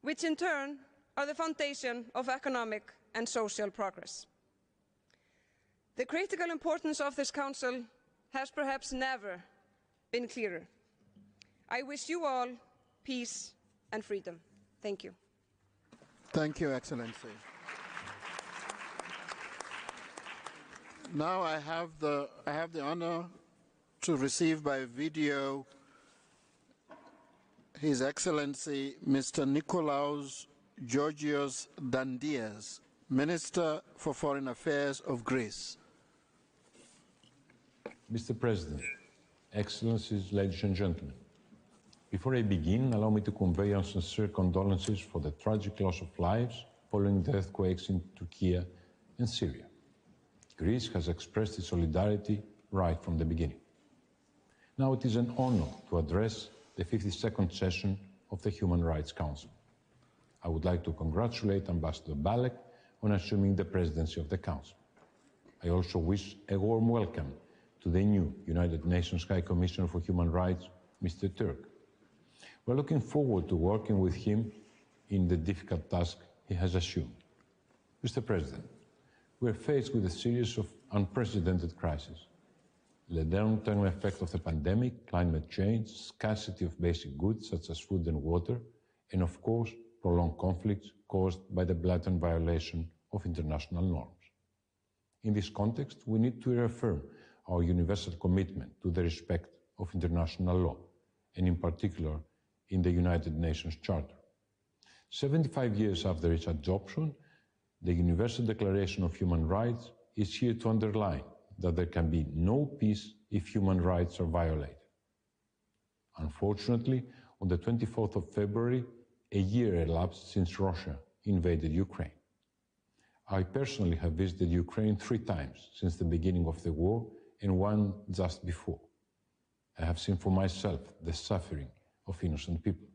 which in turn are the foundation of economic and social progress. The critical importance of this Council has perhaps never been clearer. I wish you all peace and freedom. Thank you. Thank you, Excellency. Now I have the honor to receive by video His Excellency Mr. Nikolaos Georgios Dandias, Minister for Foreign Affairs of Greece. Mr. President, Excellencies, ladies and gentlemen, before I begin, allow me to convey our sincere condolences for the tragic loss of lives following the earthquakes in Turkey and Syria. Greece has expressed its solidarity right from the beginning. Now it is an honor to address the 52nd session of the Human Rights Council. I would like to congratulate Ambassador Balek on assuming the presidency of the Council. I also wish a warm welcome to the new United Nations High Commissioner for Human Rights, Mr. Turk. We're looking forward to working with him in the difficult task he has assumed. Mr. President, we're faced with a series of unprecedented crises. The long-term effect of the pandemic, climate change, scarcity of basic goods such as food and water, and of course, prolonged conflicts caused by the blatant violation of international norms. In this context, we need to reaffirm our universal commitment to the respect of international law, and in particular, in the United Nations Charter. 75 years after its adoption, the Universal Declaration of Human Rights is here to underline that there can be no peace if human rights are violated. Unfortunately, on the 24th of February, a year elapsed since Russia invaded Ukraine. I personally have visited Ukraine 3 times since the beginning of the war and one just before. I have seen for myself the suffering of innocent people.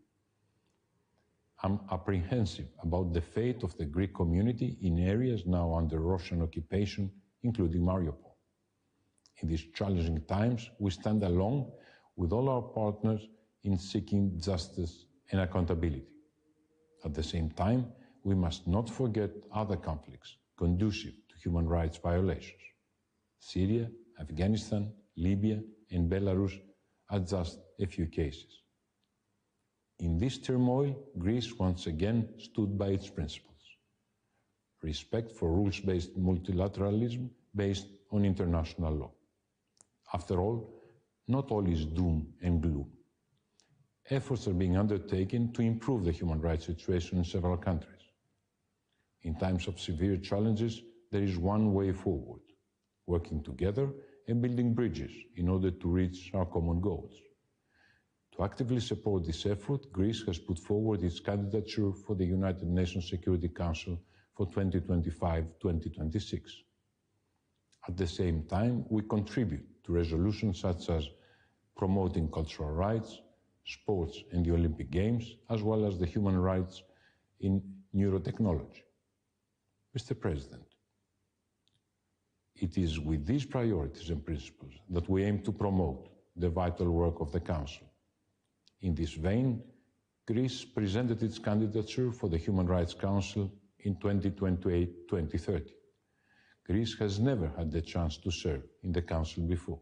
I'm apprehensive about the fate of the Greek community in areas now under Russian occupation, including Mariupol. In these challenging times, we stand along with all our partners in seeking justice and accountability. At the same time, we must not forget other conflicts conducive to human rights violations. Syria, Afghanistan, Libya, and Belarus are just a few cases. In this turmoil, Greece once again stood by its principles. Respect for rules-based multilateralism based on international law. After all, not all is doom and gloom. Efforts are being undertaken to improve the human rights situation in several countries. In times of severe challenges, there is one way forward: working together and building bridges in order to reach our common goals. To actively support this effort, Greece has put forward its candidature for the United Nations Security Council for 2025-2026. At the same time, we contribute to resolutions such as promoting cultural rights, sports and the Olympic Games, as well as the human rights in neurotechnology. Mr. President, it is with these priorities and principles that we aim to promote the vital work of the Council. In this vein, Greece presented its candidature for the Human Rights Council in 2028-2030. Greece has never had the chance to serve in the Council before.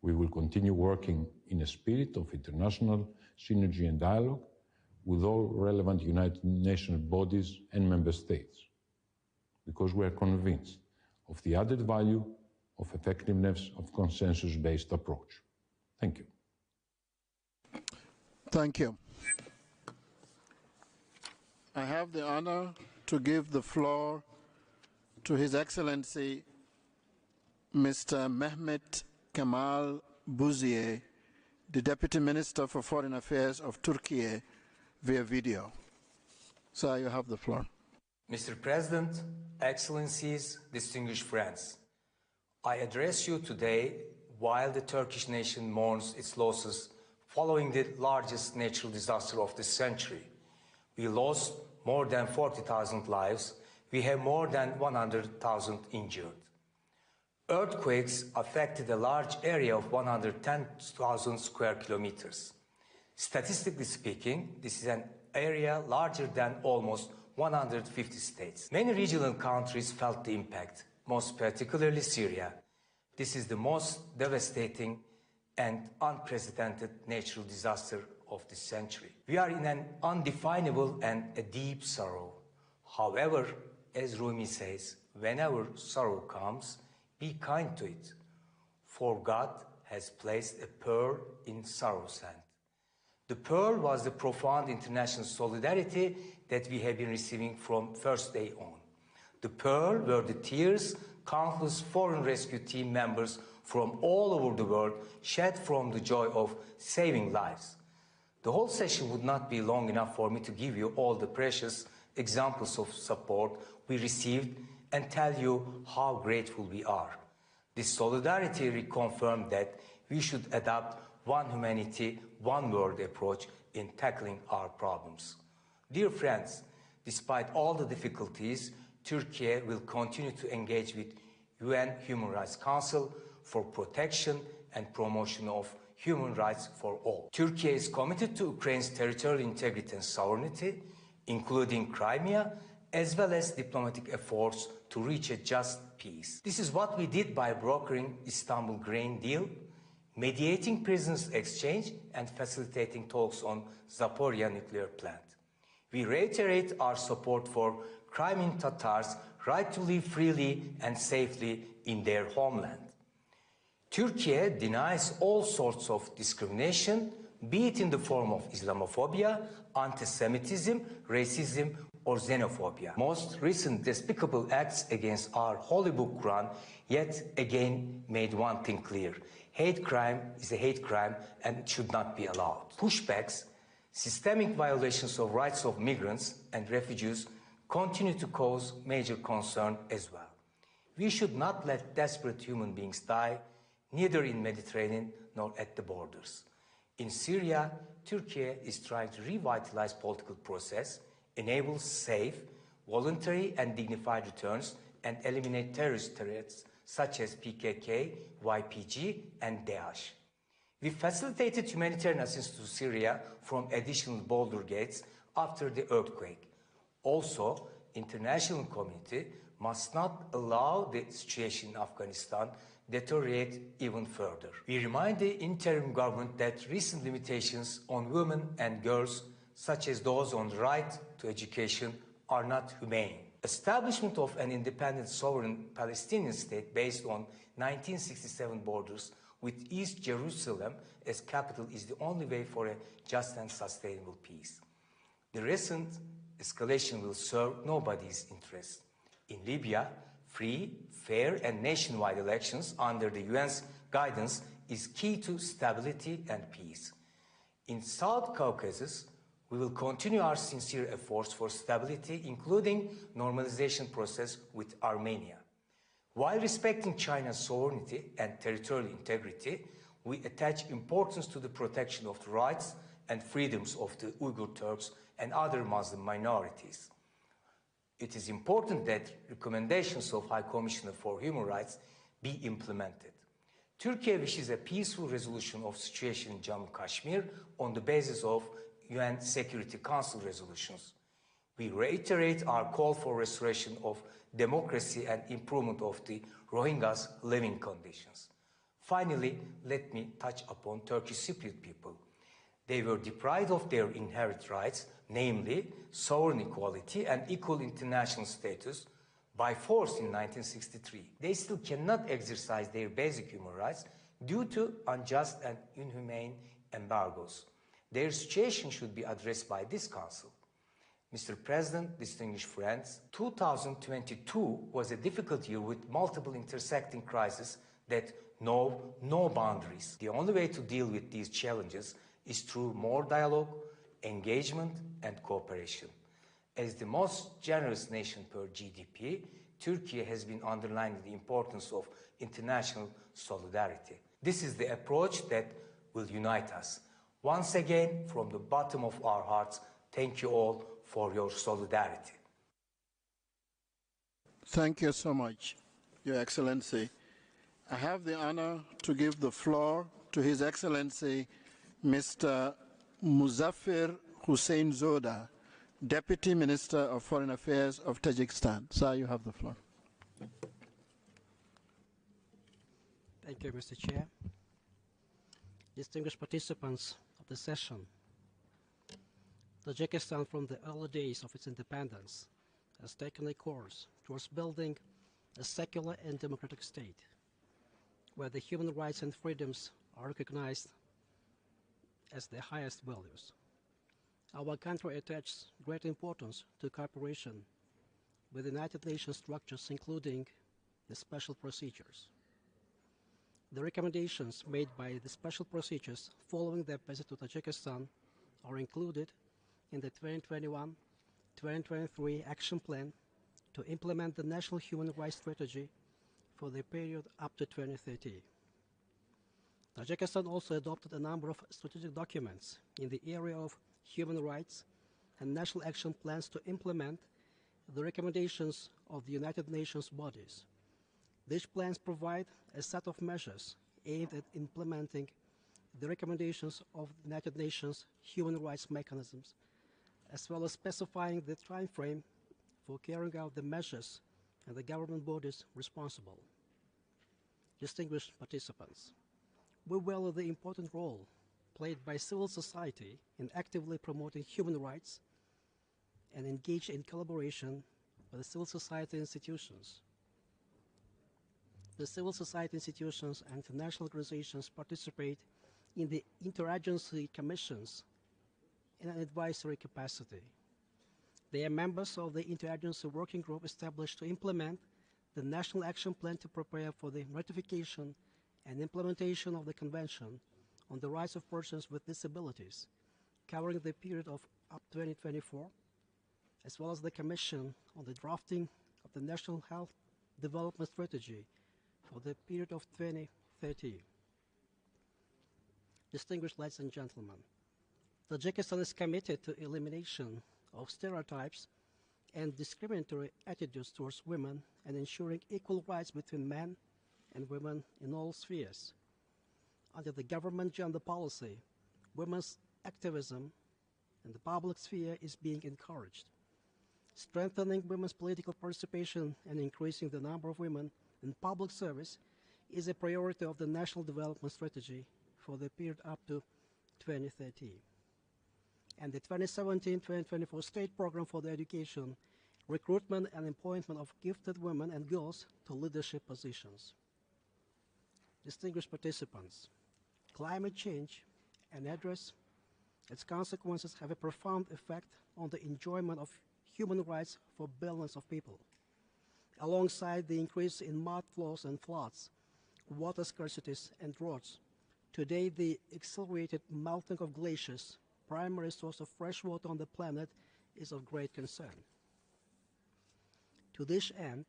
We will continue working in a spirit of international synergy and dialogue with all relevant United Nations bodies and member states, because we are convinced of the added value of effectiveness of consensus-based approach. Thank you. Thank you. I have the honor to give the floor to His Excellency Mr. Mehmet Kemal Buziye, the Deputy Minister for Foreign Affairs of Turkey, via video. Sir, you have the floor. Mr. President, Excellencies, distinguished friends, I address you today while the Turkish nation mourns its losses following the largest natural disaster of this century. We lost more than 40,000 lives. We have more than 100,000 injured. Earthquakes affected a large area of 110,000 square kilometers. Statistically speaking, this is an area larger than almost 150 states. Many regional countries felt the impact, most particularly Syria. This is the most devastating and unprecedented natural disaster of this century. We are in an undefinable and a deep sorrow. However, as Rumi says, whenever sorrow comes, be kind to it, for God has placed a pearl in sorrow's hand. The pearl was the profound international solidarity that we have been receiving from first day on. The pearl were the tears countless foreign rescue team members from all over the world shed from the joy of saving lives. The whole session would not be long enough for me to give you all the precious examples of support we received and tell you how grateful we are. This solidarity reconfirmed that we should adopt one humanity, one world approach in tackling our problems. Dear friends, despite all the difficulties, Turkey will continue to engage with UN Human Rights Council for protection and promotion of human rights for all. Turkey is committed to Ukraine's territorial integrity and sovereignty, including Crimea, as well as diplomatic efforts to reach a just peace. This is what we did by brokering Istanbul grain deal, mediating prisoners exchange, and facilitating talks on Zaporizhzhia nuclear plant. We reiterate our support for Crimean Tatars' right to live freely and safely in their homeland. Turkey denies all sorts of discrimination, be it in the form of Islamophobia, anti-Semitism, racism, or xenophobia. Most recent despicable acts against our holy book Quran yet again made one thing clear. Hate crime is a hate crime and should not be allowed. Pushbacks, systemic violations of rights of migrants and refugees continue to cause major concern as well. We should not let desperate human beings die, neither in Mediterranean nor at the borders. In Syria, Turkey is trying to revitalize political process, enable safe, voluntary and dignified returns, and eliminate terrorist threats such as PKK, YPG, and Daesh. We facilitated humanitarian assistance to Syria from additional border gates after the earthquake. Also, international community must not allow the situation in Afghanistan deteriorate even further. We remind the interim government that recent limitations on women and girls, such as those on the right to education, are not humane. Establishment of an independent sovereign Palestinian state based on 1967 borders with East Jerusalem as capital is the only way for a just and sustainable peace. The recent escalation will serve nobody's interest. In Libya, free, fair, and nationwide elections under the UN's guidance is key to stability and peace. In South Caucasus, we will continue our sincere efforts for stability, including normalization process with Armenia. While respecting China's sovereignty and territorial integrity, we attach importance to the protection of the rights and freedoms of the Uyghur Turks and other Muslim minorities. It is important that recommendations of High Commissioner for Human Rights be implemented. Turkey wishes a peaceful resolution of the situation in Jammu and Kashmir on the basis of UN Security Council resolutions. We reiterate our call for restoration of democracy and improvement of the Rohingyas' living conditions. Finally, let me touch upon Turkish Cypriot people. They were deprived of their inherent rights, namely sovereign equality and equal international status, by force in 1963. They still cannot exercise their basic human rights due to unjust and inhumane embargoes. Their situation should be addressed by this Council. Mr. President, distinguished friends, 2022 was a difficult year with multiple intersecting crises that know no boundaries. The only way to deal with these challenges is through more dialogue, engagement, and cooperation. As the most generous nation per GDP, Turkey has been underlining the importance of international solidarity. This is the approach that will unite us. Once again, from the bottom of our hearts, thank you all for your solidarity. Thank you so much, Your Excellency. I have the honor to give the floor to His Excellency, Mr. Muzaffar Hussein Zoda, Deputy Minister of Foreign Affairs of Tajikistan. Sir, you have the floor. Thank you, Mr. Chair. Distinguished participants of the session, Tajikistan, from the early days of its independence, has taken a course towards building a secular and democratic state, where the human rights and freedoms are recognized as the highest values. Our country attaches great importance to cooperation with the United Nations structures, including the special procedures. The recommendations made by the special procedures following the visit to Tajikistan are included in the 2021-2023 Action Plan to implement the National Human Rights Strategy for the period up to 2030. Tajikistan also adopted a number of strategic documents in the area of human rights and national action plans to implement the recommendations of the United Nations bodies. These plans provide a set of measures aimed at implementing the recommendations of the United Nations human rights mechanisms, as well as specifying the time frame for carrying out the measures and the government bodies responsible. Distinguished participants, we value the important role played by civil society in actively promoting human rights and engage in collaboration with the civil society institutions. The civil society institutions and international organizations participate in the interagency commissions in an advisory capacity. They are members of the interagency working group established to implement the National Action Plan to prepare for the ratification and implementation of the Convention on the Rights of Persons with Disabilities, covering the period of up to 2024, as well as the Commission on the drafting of the National Health Development Strategy for the period of 2030. Distinguished ladies and gentlemen, Tajikistan is committed to elimination of stereotypes and discriminatory attitudes towards women and ensuring equal rights between men and women in all spheres. Under the government gender policy, women's activism in the public sphere is being encouraged. Strengthening women's political participation and increasing the number of women in public service is a priority of the National Development Strategy for the period up to 2030. And the 2017-2024 State Program for the Education, Recruitment and Appointment of Gifted Women and Girls to Leadership Positions. Distinguished participants, climate change and its consequences have a profound effect on the enjoyment of human rights for billions of people. Alongside the increase in mud flows and floods, water scarcities and droughts, today the accelerated melting of glaciers, primary source of fresh water on the planet, is of great concern. To this end,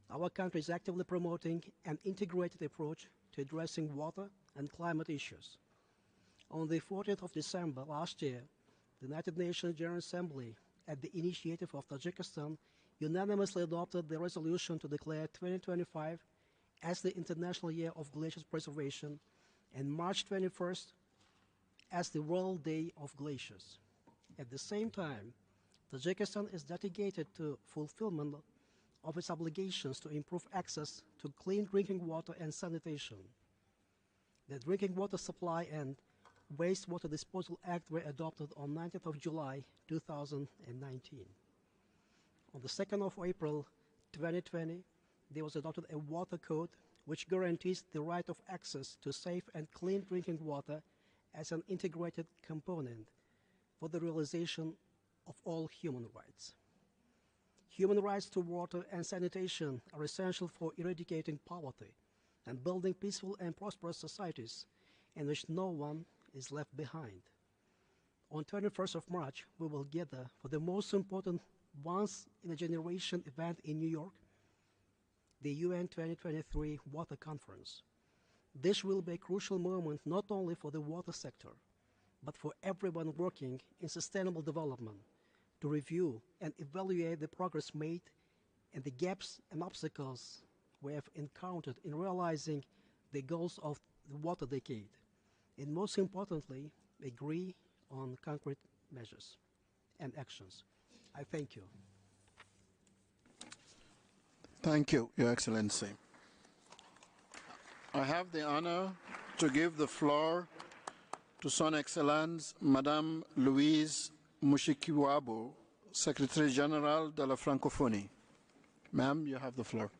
our country is actively promoting an integrated approach to addressing water and climate issues. On the 14th of December last year, the United Nations General Assembly, at the initiative of Tajikistan, unanimously adopted the resolution to declare 2025 as the International Year of Glaciers Preservation and March 21st as the World Day of Glaciers. At the same time, Tajikistan is dedicated to fulfillment of its obligations to improve access to clean drinking water and sanitation. The Drinking Water Supply and Wastewater Disposal Act were adopted on 19th of July 2019. On the 2nd of April 2020, there was adopted a water code which guarantees the right of access to safe and clean drinking water as an integrated component for the realization of all human rights. Human rights to water and sanitation are essential for eradicating poverty and building peaceful and prosperous societies in which no one is left behind. On 21st of March, we will gather for the most important once-in-a-generation event in New York, the UN 2023 Water Conference. This will be a crucial moment not only for the water sector, but for everyone working in sustainable development to review and evaluate the progress made and the gaps and obstacles we have encountered in realizing the goals of the water decade, and most importantly, agree on concrete measures and actions. I thank you. Thank you, Your Excellency. I have the honor to give the floor to Son Excellence Madame Louise Mushikiwabo, Secretary General de la Francophonie. Ma'am, you have the floor.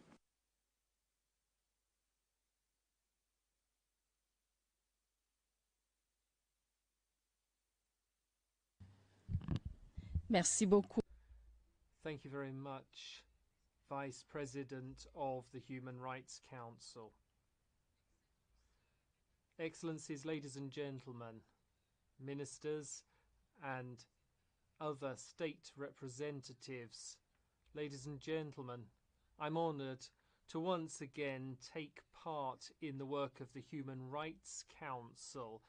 Merci beaucoup. Thank you very much, Vice President of the Human Rights Council. Excellencies, ladies and gentlemen, ministers and other state representatives, ladies and gentlemen, I'm honoured to once again take part in the work of the Human Rights Council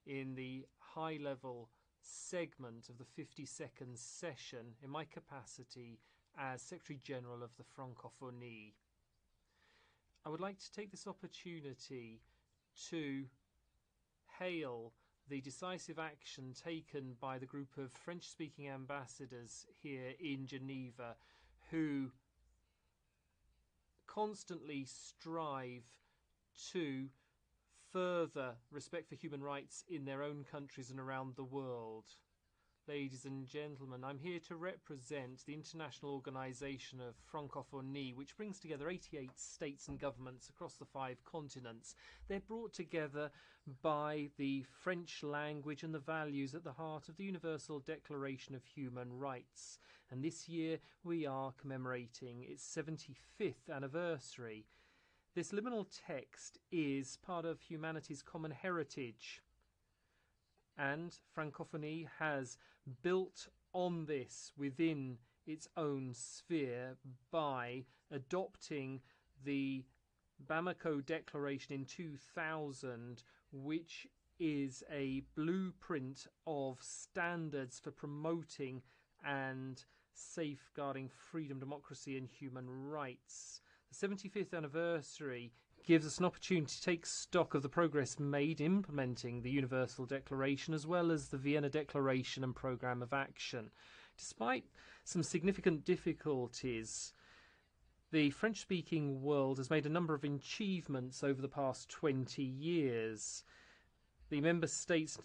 in the high-level segment of the 52nd session in my capacity as Secretary General of the Francophonie. I would like to take this opportunity to hail the decisive action taken by the group of French-speaking ambassadors here in Geneva who constantly strive to further respect for human rights in their own countries and around the world. Ladies and gentlemen, I'm here to represent the International Organization of Francophonie, which brings together 88 states and governments across the 5 continents. They're brought together by the French language and the values at the heart of the Universal Declaration of Human Rights. And this year we are commemorating its 75th anniversary. This liminal text is part of humanity's common heritage, and Francophonie has built on this within its own sphere by adopting the Bamako Declaration in 2000, which is a blueprint of standards for promoting and safeguarding freedom, democracy and human rights. The 75th anniversary gives us an opportunity to take stock of the progress made implementing the Universal Declaration as well as the Vienna Declaration and Programme of Action. Despite some significant difficulties, the French-speaking world has made a number of achievements over the past 20 years. The member states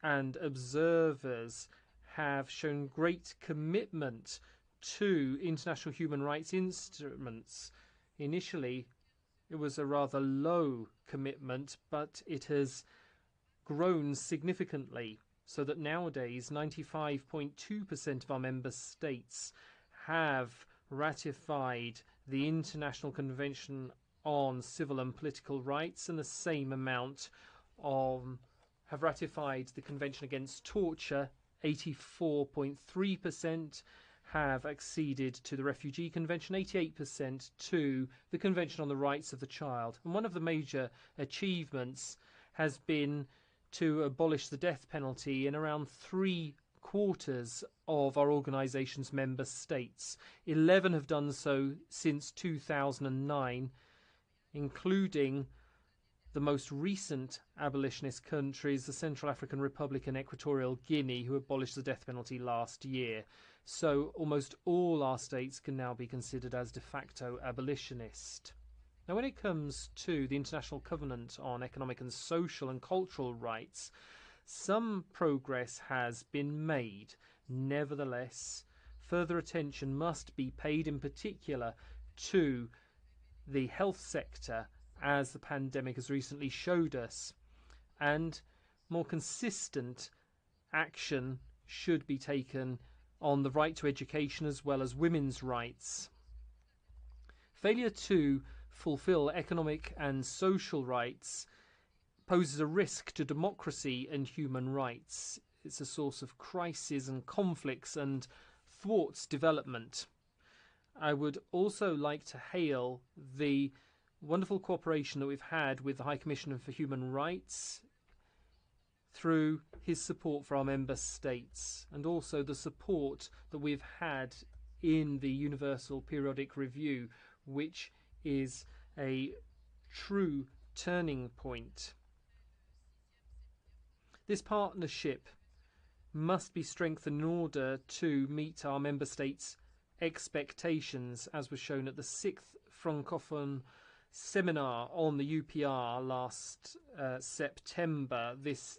and observers have shown great commitment to international human rights instruments. Initially, it was a rather low commitment, but it has grown significantly so that nowadays 95.2% of our member states have ratified the International Convention on Civil and Political Rights, and the same amount have ratified the Convention Against Torture. 84.3% have acceded to the Refugee Convention, 88% to the Convention on the Rights of the Child. And one of the major achievements has been to abolish the death penalty in around 3/4 of our organisation's member states. 11 have done so since 2009, including the most recent abolitionist countries, the Central African Republic and Equatorial Guinea, who abolished the death penalty last year. So almost all our states can now be considered as de facto abolitionist. Now, when it comes to the International Covenant on Economic and Social and Cultural Rights, some progress has been made. Nevertheless, further attention must be paid in particular to the health sector, as the pandemic has recently showed us, and more consistent action should be taken on the right to education as well as women's rights. Failure to fulfill economic and social rights poses a risk to democracy and human rights. It's a source of crises and conflicts and thwarts development. I would also like to hail the wonderful cooperation that we've had with the High Commissioner for Human Rights through his support for our member states, and also the support that we've had in the Universal Periodic Review, which is a true turning point. This partnership must be strengthened in order to meet our member states' expectations, as was shown at the 6th Francophone seminar on the UPR last September. This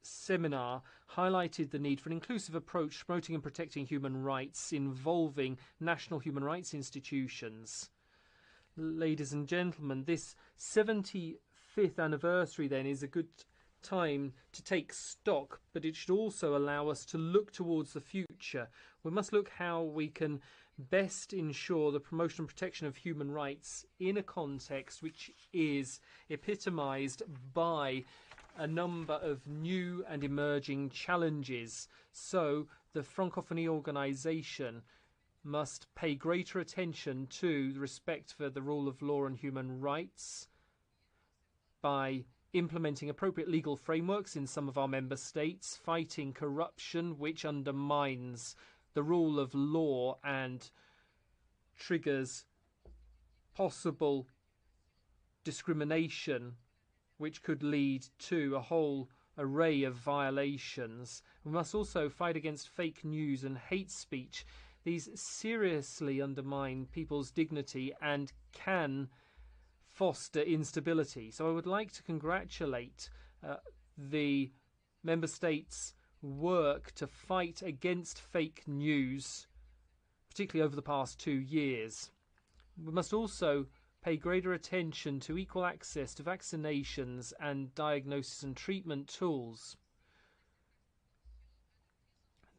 seminar highlighted the need for an inclusive approach to promoting and protecting human rights involving national human rights institutions. Ladies and gentlemen, this 75th anniversary then is a good time to take stock, but it should also allow us to look towards the future. We must look how we can best ensure the promotion and protection of human rights in a context which is epitomised by a number of new and emerging challenges. So the Francophonie organisation must pay greater attention to the respect for the rule of law and human rights by implementing appropriate legal frameworks in some of our member states, fighting corruption which undermines the rule of law and triggers possible discrimination which could lead to a whole array of violations. We must also fight against fake news and hate speech. These seriously undermine people's dignity and can foster instability. So I would like to congratulate the member states' work to fight against fake news, particularly over the past 2 years. We must also pay greater attention to equal access to vaccinations and diagnosis and treatment tools.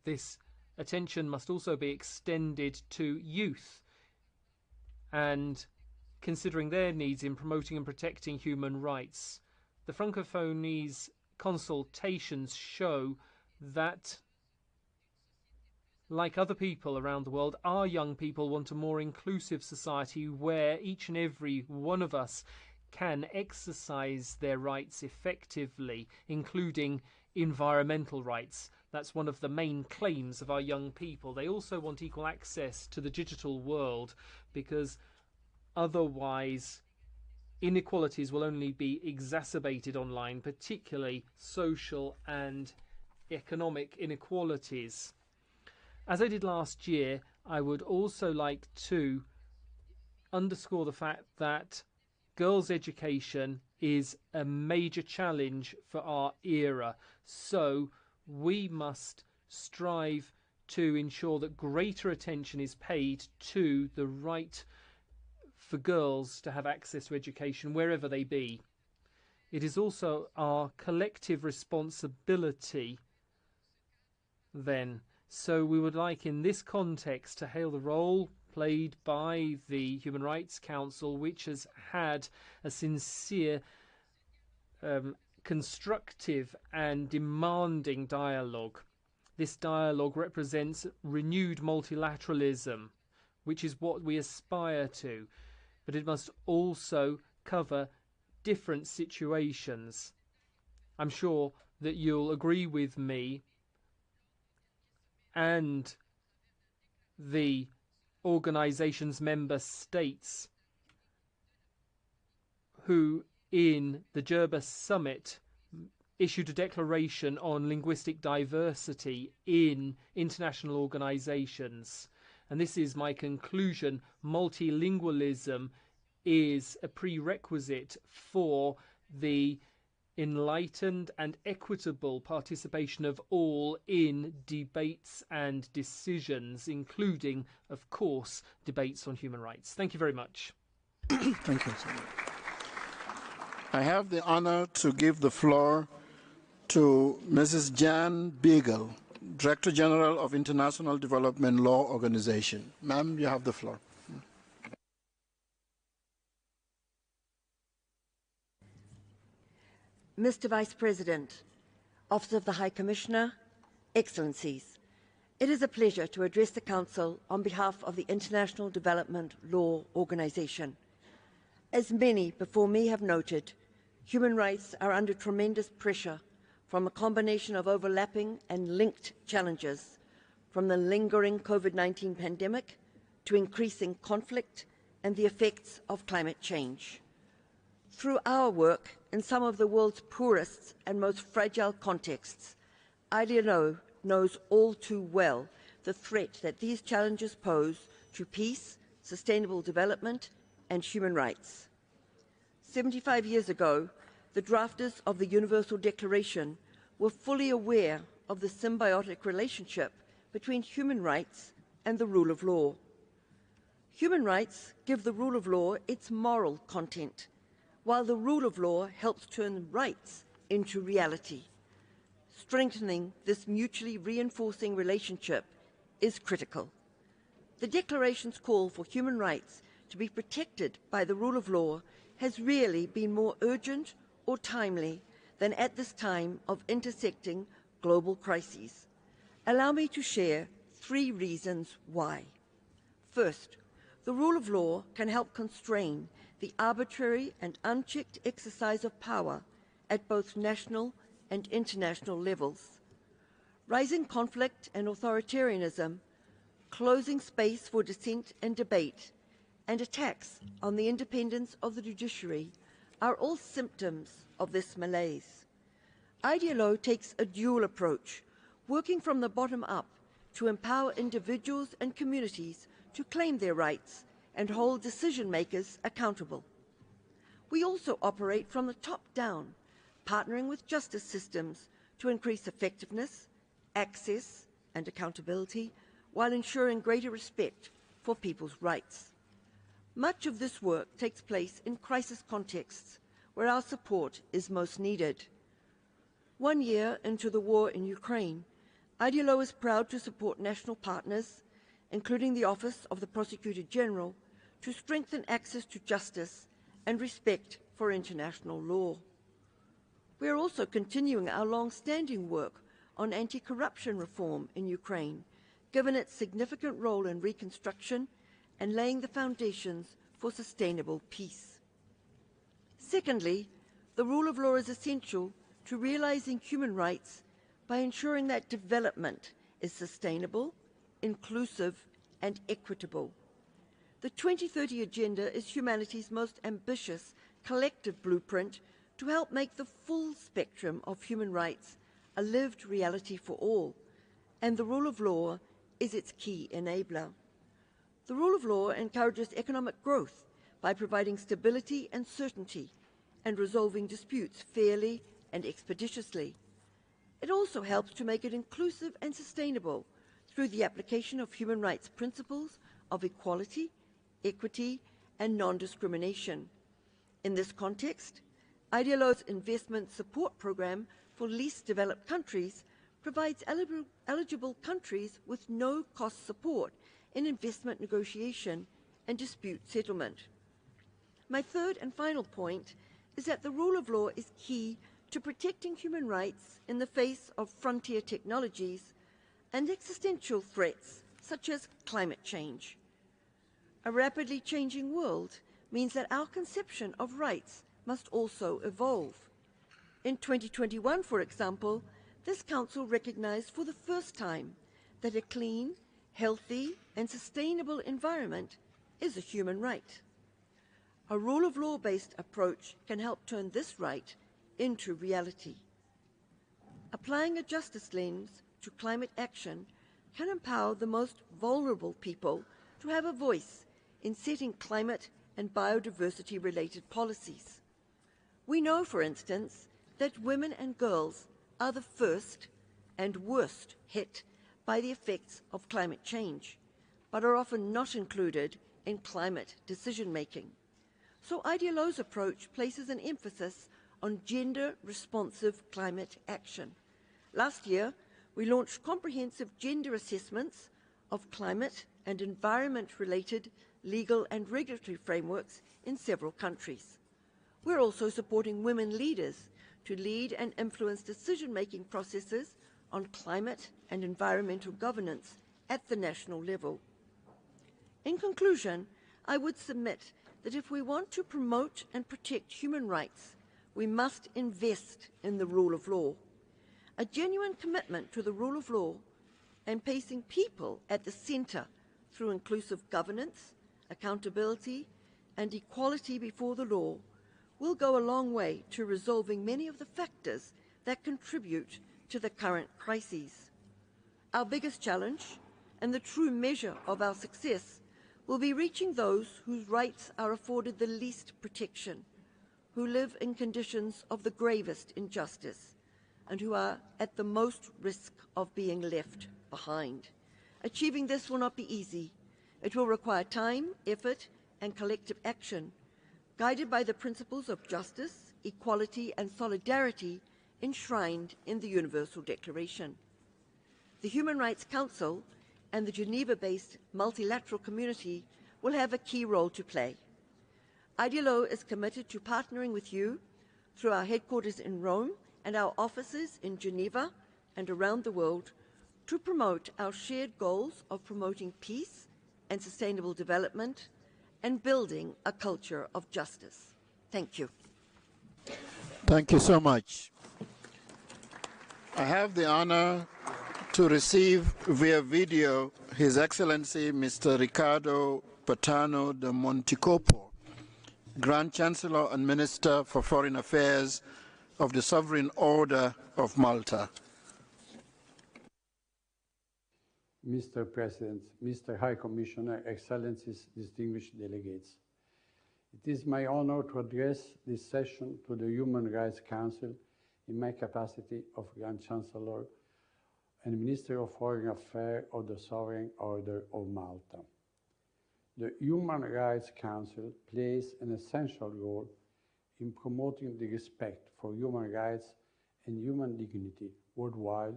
This attention must also be extended to youth and considering their needs in promoting and protecting human rights. The Francophonies consultations show that, like other people around the world, our young people want a more inclusive society where each and every one of us can exercise their rights effectively, including environmental rights. That's one of the main claims of our young people. They also want equal access to the digital world because otherwise inequalities will only be exacerbated online, particularly social and economic inequalities. As I did last year, I would also like to underscore the fact that girls' education is a major challenge for our era. So we must strive to ensure that greater attention is paid to the right for girls to have access to education wherever they be. It is also our collective responsibility then. So we would like in this context to hail the role played by the Human Rights Council, which has had a sincere, constructive and demanding dialogue. This dialogue represents renewed multilateralism, which is what we aspire to, but it must also cover different situations. I'm sure that you'll agree with me and the organization's member states who in the Gerba summit issued a declaration on linguistic diversity in international organizations. And this is my conclusion. Multilingualism is a prerequisite for the enlightened and equitable participation of all in debates and decisions, including, of course, debates on human rights. Thank you very much. Thank you. I have the honor to give the floor to Mrs. Jan Beagle. Director General of International Development Law Organization. Ma'am, you have the floor. Mr. Vice President, Office of the High Commissioner, Excellencies, it is a pleasure to address the Council on behalf of the International Development Law Organization. As many before me have noted, human rights are under tremendous pressure from a combination of overlapping and linked challenges, from the lingering COVID-19 pandemic to increasing conflict and the effects of climate change. Through our work in some of the world's poorest and most fragile contexts, IDLO knows all too well the threat that these challenges pose to peace, sustainable development, and human rights. 75 years ago, the drafters of the Universal Declaration were fully aware of the symbiotic relationship between human rights and the rule of law. Human rights give the rule of law its moral content, while the rule of law helps turn rights into reality. Strengthening this mutually reinforcing relationship is critical. The Declaration's call for human rights to be protected by the rule of law has rarely been more urgent or timely than at this time of intersecting global crises. Allow me to share 3 reasons why. First, the rule of law can help constrain the arbitrary and unchecked exercise of power at both national and international levels. Rising conflict and authoritarianism, closing space for dissent and debate, and attacks on the independence of the judiciary are all symptoms of this malaise. IDLO takes a dual approach, working from the bottom up to empower individuals and communities to claim their rights and hold decision makers accountable. We also operate from the top down, partnering with justice systems to increase effectiveness, access, and accountability while ensuring greater respect for people's rights. Much of this work takes place in crisis contexts where our support is most needed. 1 year into the war in Ukraine, IDLO is proud to support national partners, including the Office of the Prosecutor General, to strengthen access to justice and respect for international law. We are also continuing our long-standing work on anti-corruption reform in Ukraine, given its significant role in reconstruction and laying the foundations for sustainable peace. Secondly, the rule of law is essential to realizing human rights by ensuring that development is sustainable, inclusive, and equitable. The 2030 Agenda is humanity's most ambitious collective blueprint to help make the full spectrum of human rights a lived reality for all, and the rule of law is its key enabler. The rule of law encourages economic growth by providing stability and certainty and resolving disputes fairly and expeditiously. It also helps to make it inclusive and sustainable through the application of human rights principles of equality, equity, and non-discrimination. In this context, IDLO's investment support program for least developed countries provides eligible countries with no-cost support in investment negotiation and dispute settlement. My third and final point is that the rule of law is key to protecting human rights in the face of frontier technologies and existential threats such as climate change. A rapidly changing world means that our conception of rights must also evolve. In 2021, for example, this Council recognized for the first time that a clean, healthy, and sustainable environment is a human right. A rule of law-based approach can help turn this right into reality. Applying a justice lens to climate action can empower the most vulnerable people to have a voice in setting climate and biodiversity-related policies. We know, for instance, that women and girls are the first and worst hit by the effects of climate change, but are often not included in climate decision-making. So IDLO's approach places an emphasis on gender-responsive climate action. Last year, We launched comprehensive gender assessments of climate and environment-related legal and regulatory frameworks in several countries. We're also supporting women leaders to lead and influence decision-making processes on climate and environmental governance at the national level. In conclusion, I would submit that if we want to promote and protect human rights, we must invest in the rule of law. A genuine commitment to the rule of law and placing people at the centre through inclusive governance, accountability, and equality before the law will go a long way to resolving many of the factors that contribute to the current crises. Our biggest challenge, and the true measure of our success, will be reaching those whose rights are afforded the least protection, who live in conditions of the gravest injustice, and who are at the most risk of being left behind. Achieving this will not be easy. It will require time, effort, and collective action, guided by the principles of justice, equality, and solidarity enshrined in the Universal Declaration. The Human Rights Council and the Geneva-based multilateral community will have a key role to play. IDLO is committed to partnering with you through our headquarters in Rome and our offices in Geneva and around the world to promote our shared goals of promoting peace and sustainable development and building a culture of justice. Thank you. Thank you so much. I have the honor to receive via video His Excellency Mr. Ricardo Patano de Monticopo, Grand Chancellor and Minister for Foreign Affairs of the Sovereign Order of Malta. Mr. President, Mr. High Commissioner, Excellencies, distinguished delegates. It is my honor to address this session to the Human Rights Council in my capacity of Grand Chancellor and Minister of Foreign Affairs of the Sovereign Order of Malta. The Human Rights Council plays an essential role in promoting the respect for human rights and human dignity worldwide,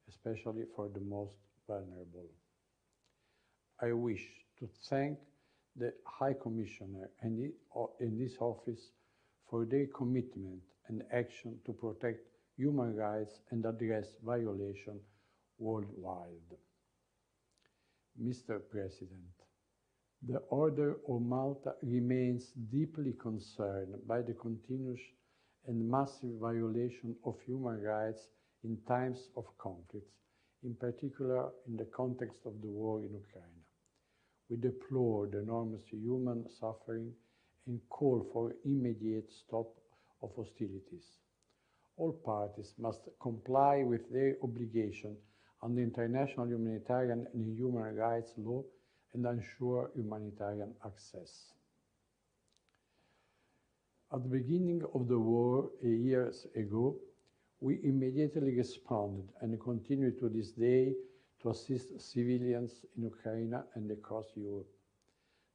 especially for the most vulnerable. I wish to thank the High Commissioner and in this office for their commitment and action to protect human rights and address violations worldwide. Mr. President, the Order of Malta remains deeply concerned by the continuous and massive violation of human rights in times of conflicts, in particular in the context of the war in Ukraine. We deplore the enormous human suffering and call for immediate stop of hostilities. All parties must comply with their obligation under international humanitarian and human rights law and ensure humanitarian access. At the beginning of the war years ago, we immediately responded and continue to this day to assist civilians in Ukraine and across Europe.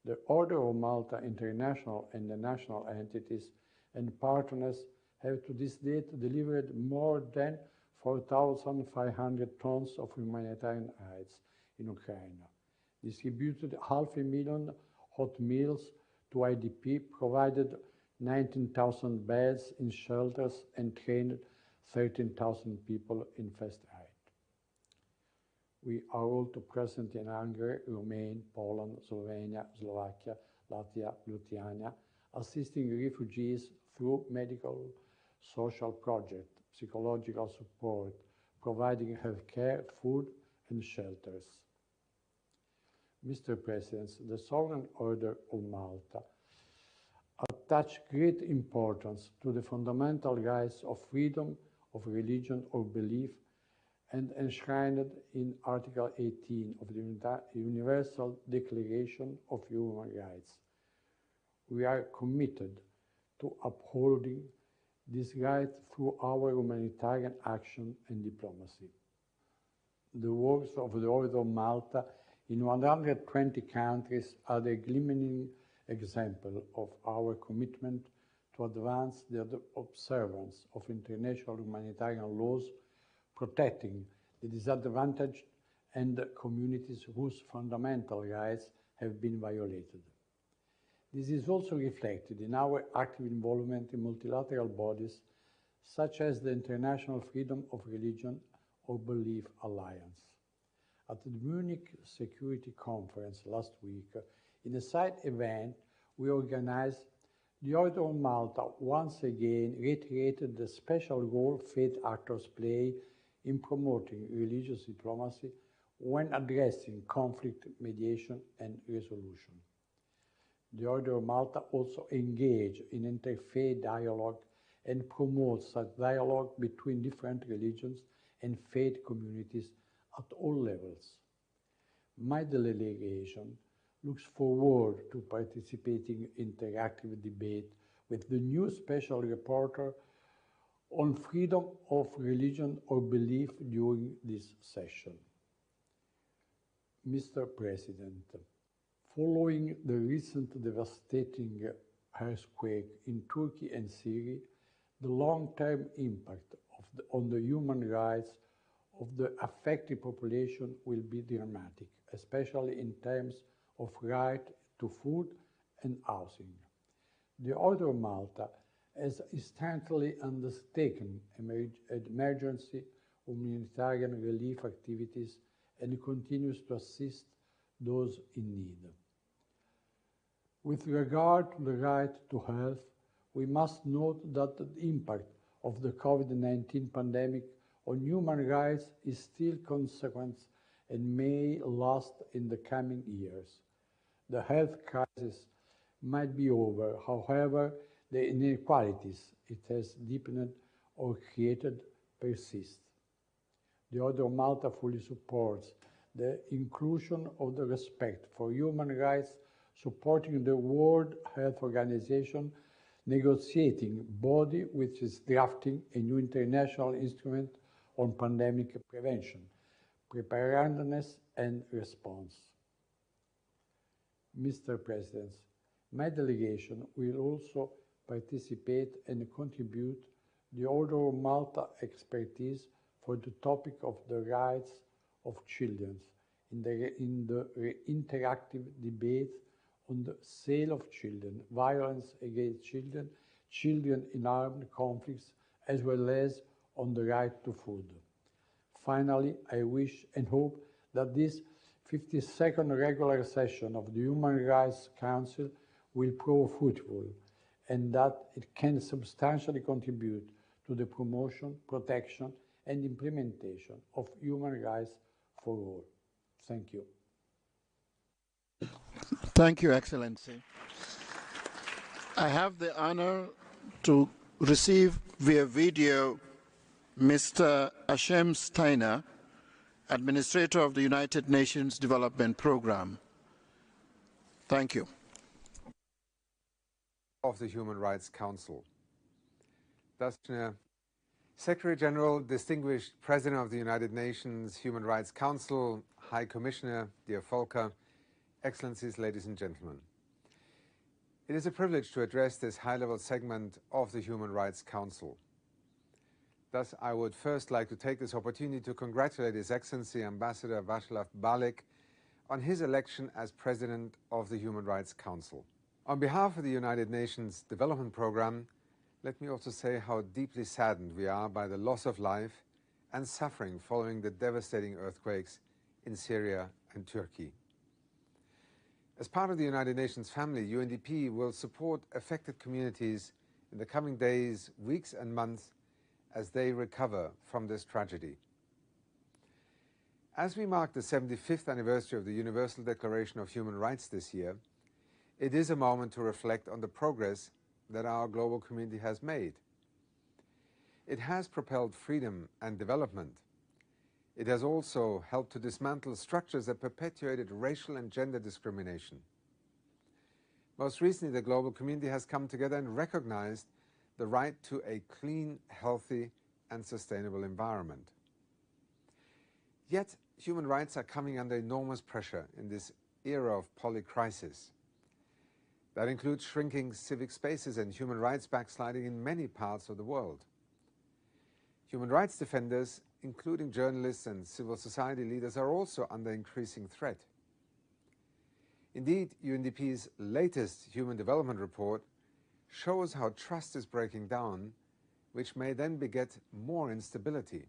The Order of Malta International and the national entities and partners have to this date delivered more than 4,500 tons of humanitarian aids in Ukraine, distributed 500,000 hot meals to IDP, provided 19,000 beds in shelters, and trained 13,000 people in first aid. We are also present in Hungary, Romania, Poland, Slovenia, Slovakia, Latvia, Lithuania, assisting refugees through medical, social projects, psychological support, providing healthcare, food, and shelters. Mr. President, the Sovereign Order of Malta attach great importance to the fundamental rights of freedom of religion or belief and enshrined in Article 18 of the Universal Declaration of Human Rights. We are committed to upholding this right through our humanitarian action and diplomacy. The works of the Order of Malta in 120 countries are the glimmering example of our commitment to advance the observance of international humanitarian laws protecting the disadvantaged, and communities whose fundamental rights have been violated. This is also reflected in our active involvement in multilateral bodies such as the International Freedom of Religion or Belief Alliance. At the Munich Security Conference last week, in a side event we organized, the Order of Malta once again reiterated the special role faith actors play in promoting religious diplomacy when addressing conflict mediation and resolution. The Order of Malta also engaged in interfaith dialogue and promotes such dialogue between different religions and faith communities at all levels. My delegation looks forward to participating in interactive debate with the new special reporter on freedom of religion or belief during this session. Mr. President, following the recent devastating earthquake in Turkey and Syria, the long-term impact on the human rights of the affected population will be dramatic, especially in terms of right to food and housing. The Order of Malta has instantly undertaken emergency humanitarian relief activities and continues to assist those in need. With regard to the right to health, we must note that the impact of the COVID-19 pandemic on human rights is still consequent and may last in the coming years. The health crisis might be over, however, the inequalities it has deepened or created persist. The Order of Malta fully supports the inclusion of the respect for human rights, supporting the World Health Organization negotiating body which is drafting a new international instrument on pandemic prevention, preparedness and response. Mr. President, my delegation will also participate and contribute the Order of Malta expertise for the topic of the rights of children in the interactive debate on the sale of children, violence against children, children in armed conflicts, as well as on the right to food. Finally, I wish and hope that this 52nd regular session of the Human Rights Council will prove fruitful and that it can substantially contribute to the promotion, protection, and implementation of human rights for all. Thank you. Thank you, Excellency. I have the honor to receive via video Mr. Hashem Steiner, Administrator of the United Nations Development Programme. Thank you. Of the Human Rights Council. Secretary General, Distinguished President of the United Nations Human Rights Council, High Commissioner, dear Volker, Excellencies, ladies and gentlemen. It is a privilege to address this high-level segment of the Human Rights Council. Thus, I would first like to take this opportunity to congratulate His Excellency Ambassador Václav Balik on his election as President of the Human Rights Council. On behalf of the United Nations Development Programme, let me also say how deeply saddened we are by the loss of life and suffering following the devastating earthquakes in Syria and Turkey. As part of the United Nations family, UNDP will support affected communities in the coming days, weeks and months as they recover from this tragedy. As we mark the 75th anniversary of the Universal Declaration of Human Rights this year, it is a moment to reflect on the progress that our global community has made. It has propelled freedom and development. It has also helped to dismantle structures that perpetuated racial and gender discrimination. Most recently, the global community has come together and recognized the right to a clean, healthy, and sustainable environment. Yet, human rights are coming under enormous pressure in this era of polycrisis. That includes shrinking civic spaces and human rights backsliding in many parts of the world. Human rights defenders, including journalists and civil society leaders, are also under increasing threat. Indeed, UNDP's latest Human Development Report shows how trust is breaking down, which may then beget more instability.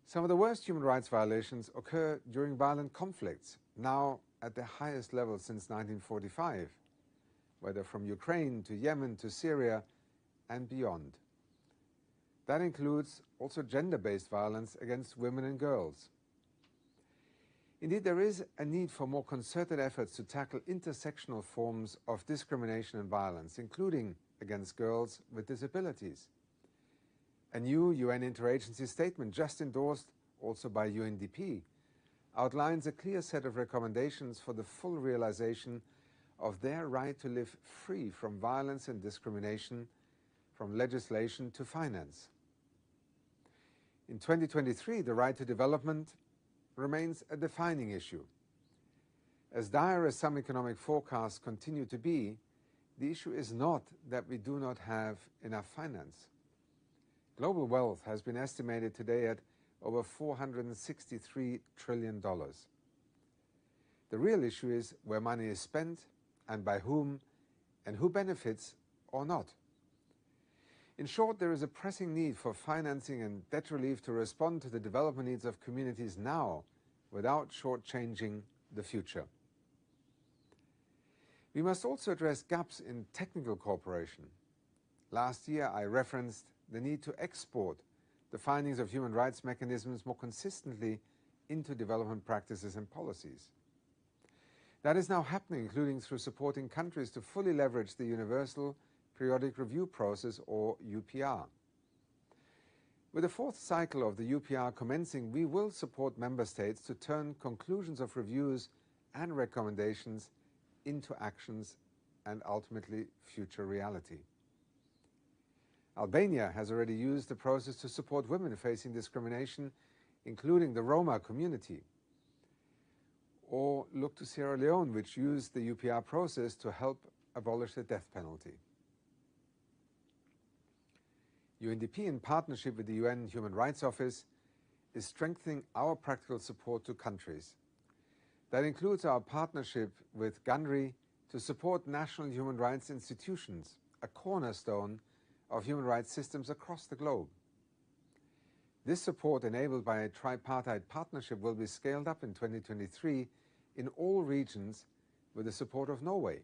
Some of the worst human rights violations occur during violent conflicts, now at the highest level since 1945, whether from Ukraine to Yemen to Syria and beyond. That includes also gender-based violence against women and girls. Indeed, there is a need for more concerted efforts to tackle intersectional forms of discrimination and violence, including against girls with disabilities. A new UN interagency statement, just endorsed also by UNDP, outlines a clear set of recommendations for the full realization of their right to live free from violence and discrimination, from legislation to finance. In 2023, the right to development remains a defining issue. As dire as some economic forecasts continue to be, the issue is not that we do not have enough finance. Global wealth has been estimated today at over $463 trillion. The real issue is where money is spent and by whom, and who benefits or not. In short, there is a pressing need for financing and debt relief to respond to the development needs of communities now without shortchanging the future. We must also address gaps in technical cooperation. Last year, I referenced the need to export the findings of human rights mechanisms more consistently into development practices and policies. That is now happening, including through supporting countries to fully leverage the Universal Periodic Review Process, or UPR. With the fourth cycle of the UPR commencing, we will support member states to turn conclusions of reviews and recommendations into actions and ultimately future reality. Albania has already used the process to support women facing discrimination, including the Roma community. Or look to Sierra Leone, which used the UPR process to help abolish the death penalty. UNDP, in partnership with the UN Human Rights Office, is strengthening our practical support to countries. That includes our partnership with GUNRI to support national human rights institutions, a cornerstone of human rights systems across the globe. This support, enabled by a tripartite partnership, will be scaled up in 2023 in all regions with the support of Norway.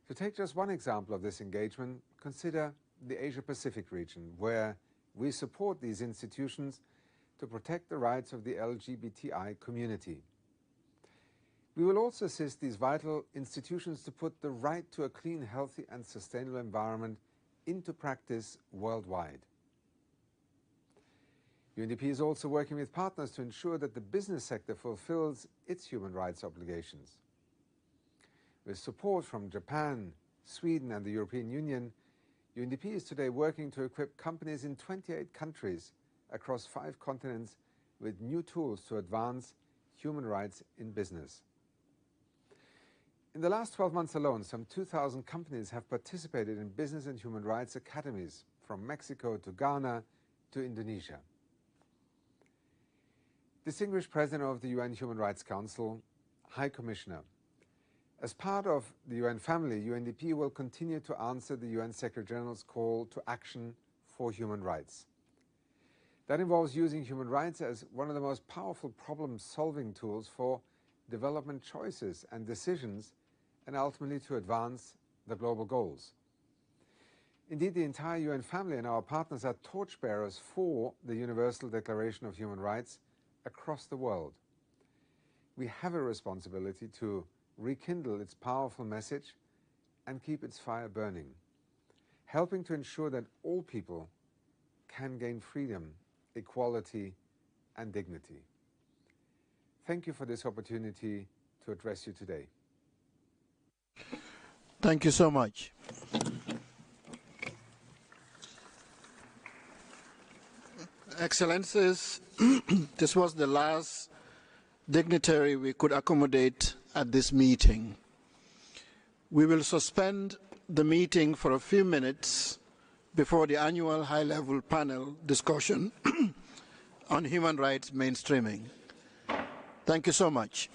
To take just one example of this engagement, consider the Asia-Pacific region, where we support these institutions to protect the rights of the LGBTI community. We will also assist these vital institutions to put the right to a clean, healthy and sustainable environment into practice worldwide. UNDP is also working with partners to ensure that the business sector fulfills its human rights obligations. With support from Japan, Sweden and the European Union, UNDP is today working to equip companies in 28 countries across 5 continents with new tools to advance human rights in business. In the last 12 months alone, some 2,000 companies have participated in business and human rights academies, from Mexico to Ghana to Indonesia. Distinguished President of the UN Human Rights Council, High Commissioner, as part of the UN family, UNDP will continue to answer the UN Secretary-General's call to action for human rights. That involves using human rights as one of the most powerful problem-solving tools for development choices and decisions, and ultimately to advance the global goals. Indeed, the entire UN family and our partners are torchbearers for the Universal Declaration of Human Rights across the world. We have a responsibility to rekindle its powerful message and keep its fire burning, helping to ensure that all people can gain freedom, equality, and dignity. Thank you for this opportunity to address you today. Thank you so much. Excellencies, this was the last dignitary we could accommodate at this meeting. We will suspend the meeting for a few minutes before the annual high-level panel discussion on human rights mainstreaming. Thank you so much.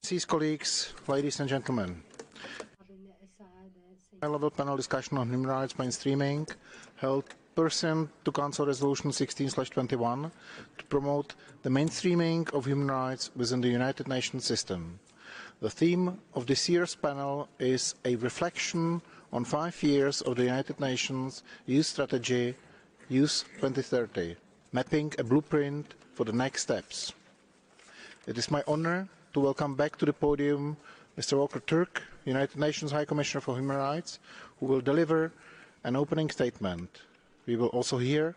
Colleagues, ladies and gentlemen, high-level panel discussion on human rights mainstreaming held pursuant to Council Resolution 16/21 to promote the mainstreaming of human rights within the United Nations system. The theme of this year's panel is a reflection on 5 years of the United Nations Youth Strategy, Youth 2030, mapping a blueprint for the next steps. It is my honor to welcome back to the podium Mr. Volker Turk, United Nations High Commissioner for Human Rights, who will deliver an opening statement. We will also hear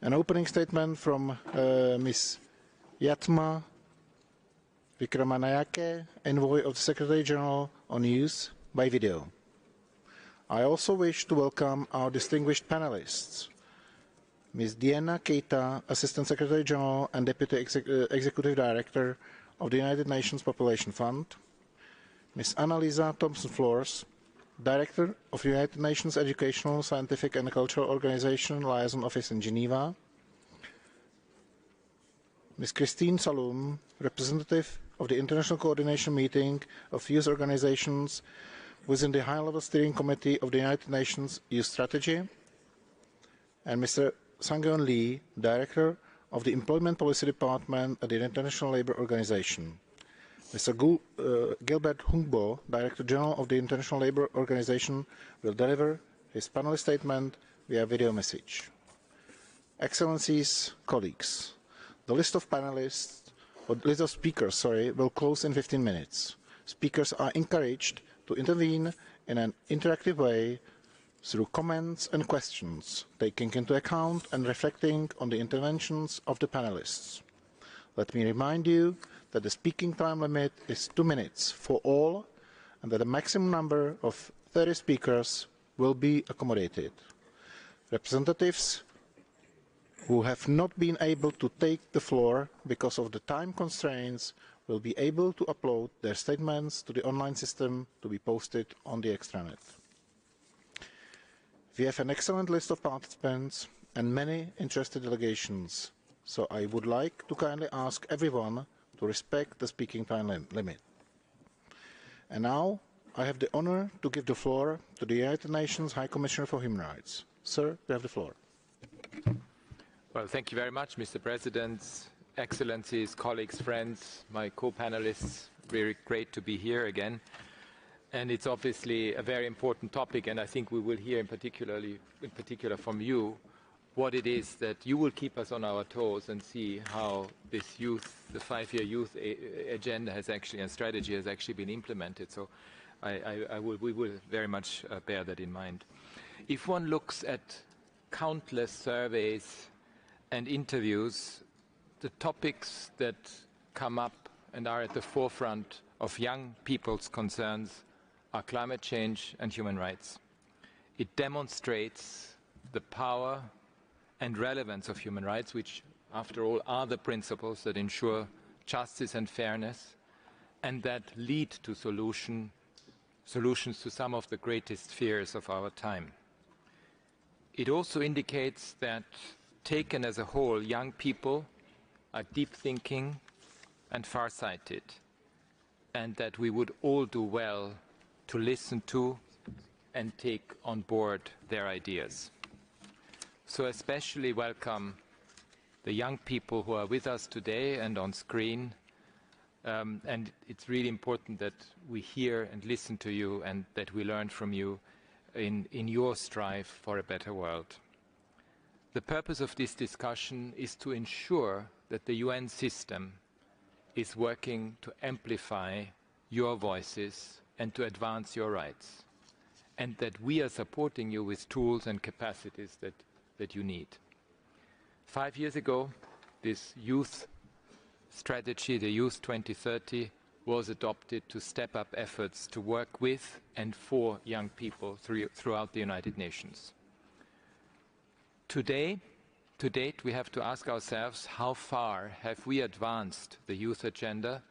an opening statement from Ms. Yatma Vikramanayake, Envoy of the Secretary General on Youth, by video. I also wish to welcome our distinguished panelists, Ms. Diana Keita, Assistant Secretary General and Deputy Executive Director of the United Nations Population Fund, Ms. Annalisa Thompson-Flores, Director of the United Nations Educational, Scientific and Cultural Organization Liaison Office in Geneva, Ms. Christine Saloum, Representative of the International Coordination Meeting of Youth Organizations within the High-Level Steering Committee of the United Nations Youth Strategy, and Mr. Sang-Yeon Lee, Director of the Employment Policy Department at the International Labour Organization. Mr. Gilbert Hungbo, Director General of the International Labour Organization, will deliver his panel statement via video message. Excellencies, colleagues, the list of panelists, or list of speakers, will close in 15 minutes. Speakers are encouraged to intervene in an interactive way through comments and questions, taking into account and reflecting on the interventions of the panelists. Let me remind you that the speaking time limit is 2 minutes for all, and that a maximum number of 30 speakers will be accommodated. Representatives who have not been able to take the floor because of the time constraints will be able to upload their statements to the online system to be posted on the extranet. We have an excellent list of participants and many interested delegations, so I would like to kindly ask everyone to respect the speaking time limit. And now I have the honor to give the floor to the United Nations High Commissioner for Human Rights. Sir, you have the floor. Well, thank you very much, Mr. President, Excellencies, colleagues, friends, my co-panelists. Very great to be here again. And it's obviously a very important topic, and I think we will hear in particular from you what it is that you will keep us on our toes and see how this youth, the 5-year youth agenda has actually, and strategy has actually been implemented. So we will very much bear that in mind. If one looks at countless surveys and interviews, the topics that come up and are at the forefront of young people's concerns are climate change and human rights. It demonstrates the power and relevance of human rights, which, after all, are the principles that ensure justice and fairness and that lead to solutions to some of the greatest fears of our time. It also indicates that, taken as a whole, young people are deep thinking and far-sighted, and that we would all do well to listen to and take on board their ideas. So especially welcome the young people who are with us today and on screen, and it's really important that we hear and listen to you and that we learn from you in your strive for a better world. The purpose of this discussion is to ensure that the UN system is working to amplify your voices and to advance your rights, and that we are supporting you with tools and capacities that you need. 5 years ago, this youth strategy, the Youth 2030, was adopted to step up efforts to work with and for young people throughout the United Nations. To date, we have to ask ourselves, how far have we advanced the youth agenda,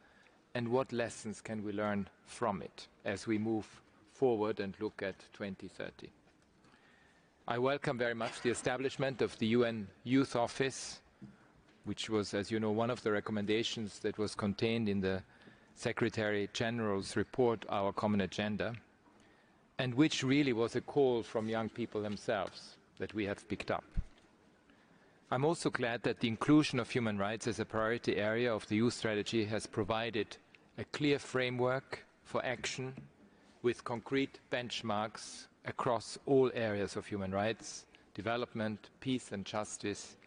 and what lessons can we learn from it as we move forward and look at 2030? I welcome very much the establishment of the UN Youth Office, which was, as you know, one of the recommendations that was contained in the Secretary General's report, Our Common Agenda, and which really was a call from young people themselves that we have picked up. I'm also glad that the inclusion of human rights as a priority area of the youth strategy has provided a clear framework for action with concrete benchmarks across all areas of human rights, development, peace and justice,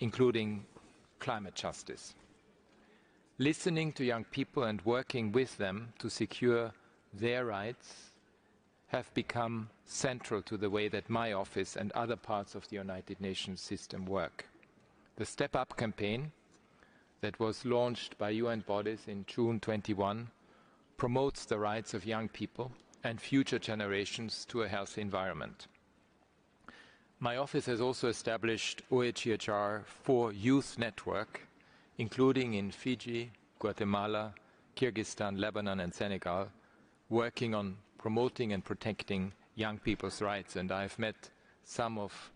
including climate justice. Listening to young people and working with them to secure their rights have become central to the way that my office and other parts of the United Nations system work. The Step Up campaign that was launched by UN bodies in June 21 promotes the rights of young people and future generations to a healthy environment. My office has also established OHCHR 4 Youth Network, including in Fiji, Guatemala, Kyrgyzstan, Lebanon and Senegal, working on promoting and protecting young people's rights. And I've met some of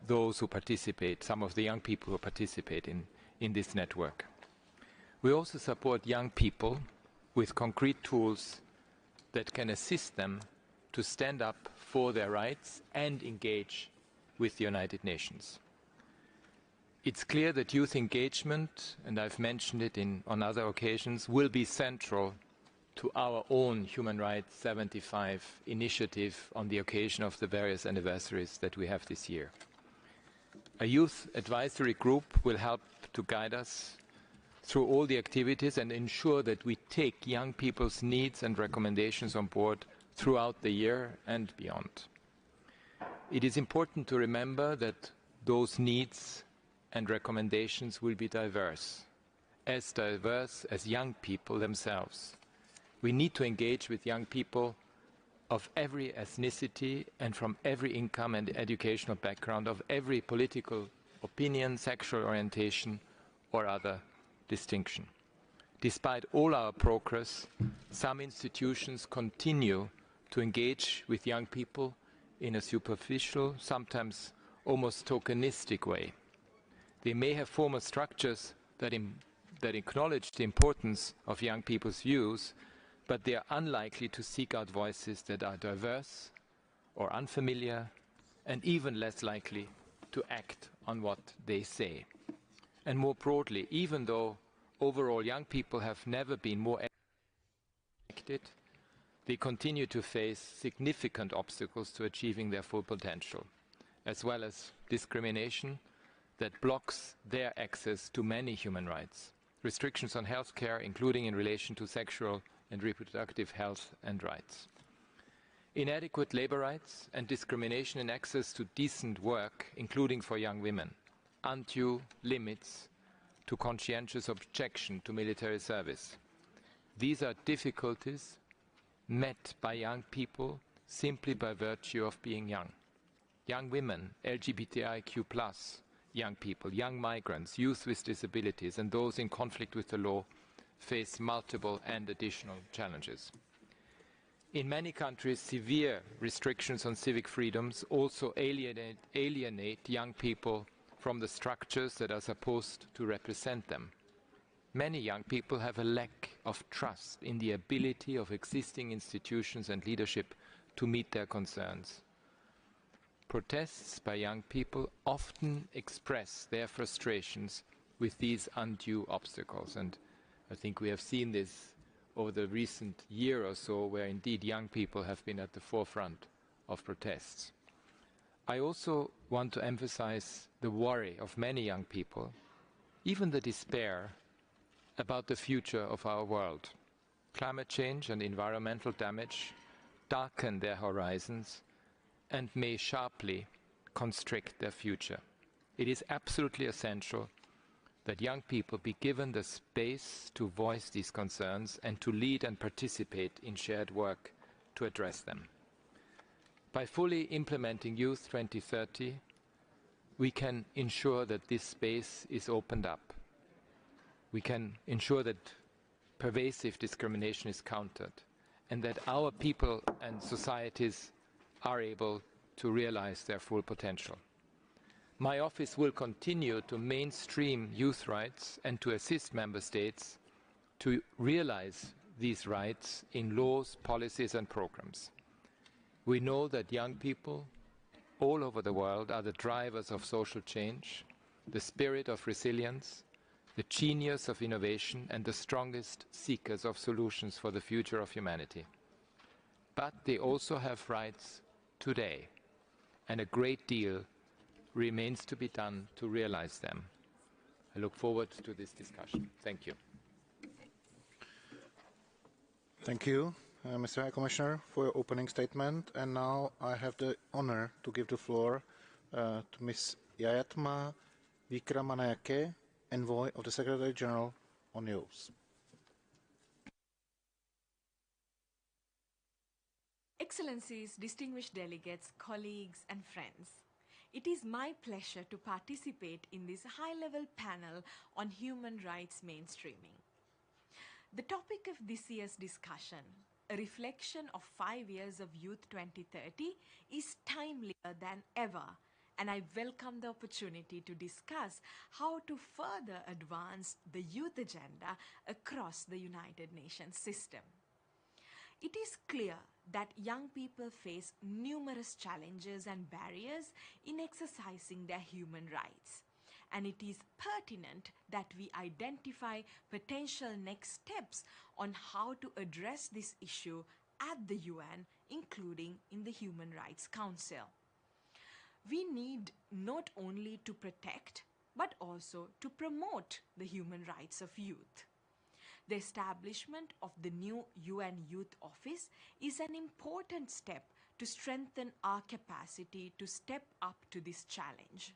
those who participate, some of the young people who participate in this network. We also support young people with concrete tools that can assist them to stand up for their rights and engage with the United Nations. It's clear that youth engagement, and I've mentioned it on other occasions, will be central to our own Human Rights 75 initiative on the occasion of the various anniversaries that we have this year. A youth advisory group will help to guide us through all the activities and ensure that we take young people's needs and recommendations on board throughout the year and beyond. It is important to remember that those needs and recommendations will be diverse as young people themselves. We need to engage with young people of every ethnicity and from every income and educational background, of every political opinion, sexual orientation or other distinction. Despite all our progress, some institutions continue to engage with young people in a superficial, sometimes almost tokenistic way. They may have formal structures that acknowledge the importance of young people's views, but they are unlikely to seek out voices that are diverse or unfamiliar, and even less likely to act on what they say. And more broadly, even though overall young people have never been more active, they continue to face significant obstacles to achieving their full potential, as well as discrimination that blocks their access to many human rights, restrictions on health care, including in relation to sexual and reproductive health and rights, inadequate labor rights and discrimination in access to decent work, including for young women, undue limits to conscientious objection to military service. These are difficulties met by young people simply by virtue of being young. Young women, LGBTIQ+, young people, young migrants, youth with disabilities, and those in conflict with the law face multiple and additional challenges. In many countries, severe restrictions on civic freedoms also alienate young people from the structures that are supposed to represent them. Many young people have a lack of trust in the ability of existing institutions and leadership to meet their concerns. Protests by young people often express their frustrations with these undue obstacles, and I think we have seen this over the recent year or so, where indeed young people have been at the forefront of protests. I also want to emphasize the worry of many young people, even the despair about the future of our world. Climate change and environmental damage darken their horizons and may sharply constrict their future. It is absolutely essential that young people be given the space to voice these concerns and to lead and participate in shared work to address them. By fully implementing Youth 2030, we can ensure that this space is opened up. We can ensure that pervasive discrimination is countered, and that our people and societies are able to realize their full potential. My office will continue to mainstream youth rights and to assist member states to realize these rights in laws, policies and programs. We know that young people all over the world are the drivers of social change, the spirit of resilience, the genius of innovation and the strongest seekers of solutions for the future of humanity. But they also have rights today, and a great deal remains to be done to realize them. I look forward to this discussion. Thank you. Thank you, Mr. High Commissioner, for your opening statement. And now I have the honor to give the floor to Ms. Yayatma Vikramanayake, Envoy of the Secretary General on Youth. Excellencies, distinguished delegates, colleagues and friends, it is my pleasure to participate in this high-level panel on human rights mainstreaming. The topic of this year's discussion, a reflection of 5 years of Youth 2030, is timelier than ever, and I welcome the opportunity to discuss how to further advance the youth agenda across the United Nations system. It is clear that young people face numerous challenges and barriers in exercising their human rights, and it is pertinent that we identify potential next steps on how to address this issue at the UN, including in the Human Rights Council. We need not only to protect, but also to promote the human rights of youth. The establishment of the new UN Youth Office is an important step to strengthen our capacity to step up to this challenge.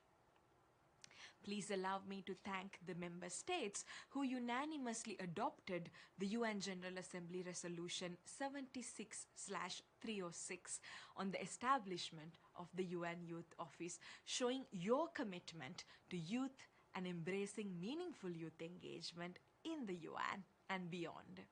Please allow me to thank the member states who unanimously adopted the UN General Assembly Resolution 76/306 on the establishment of the UN Youth Office, showing your commitment to youth and embracing meaningful youth engagement in the UN and beyond.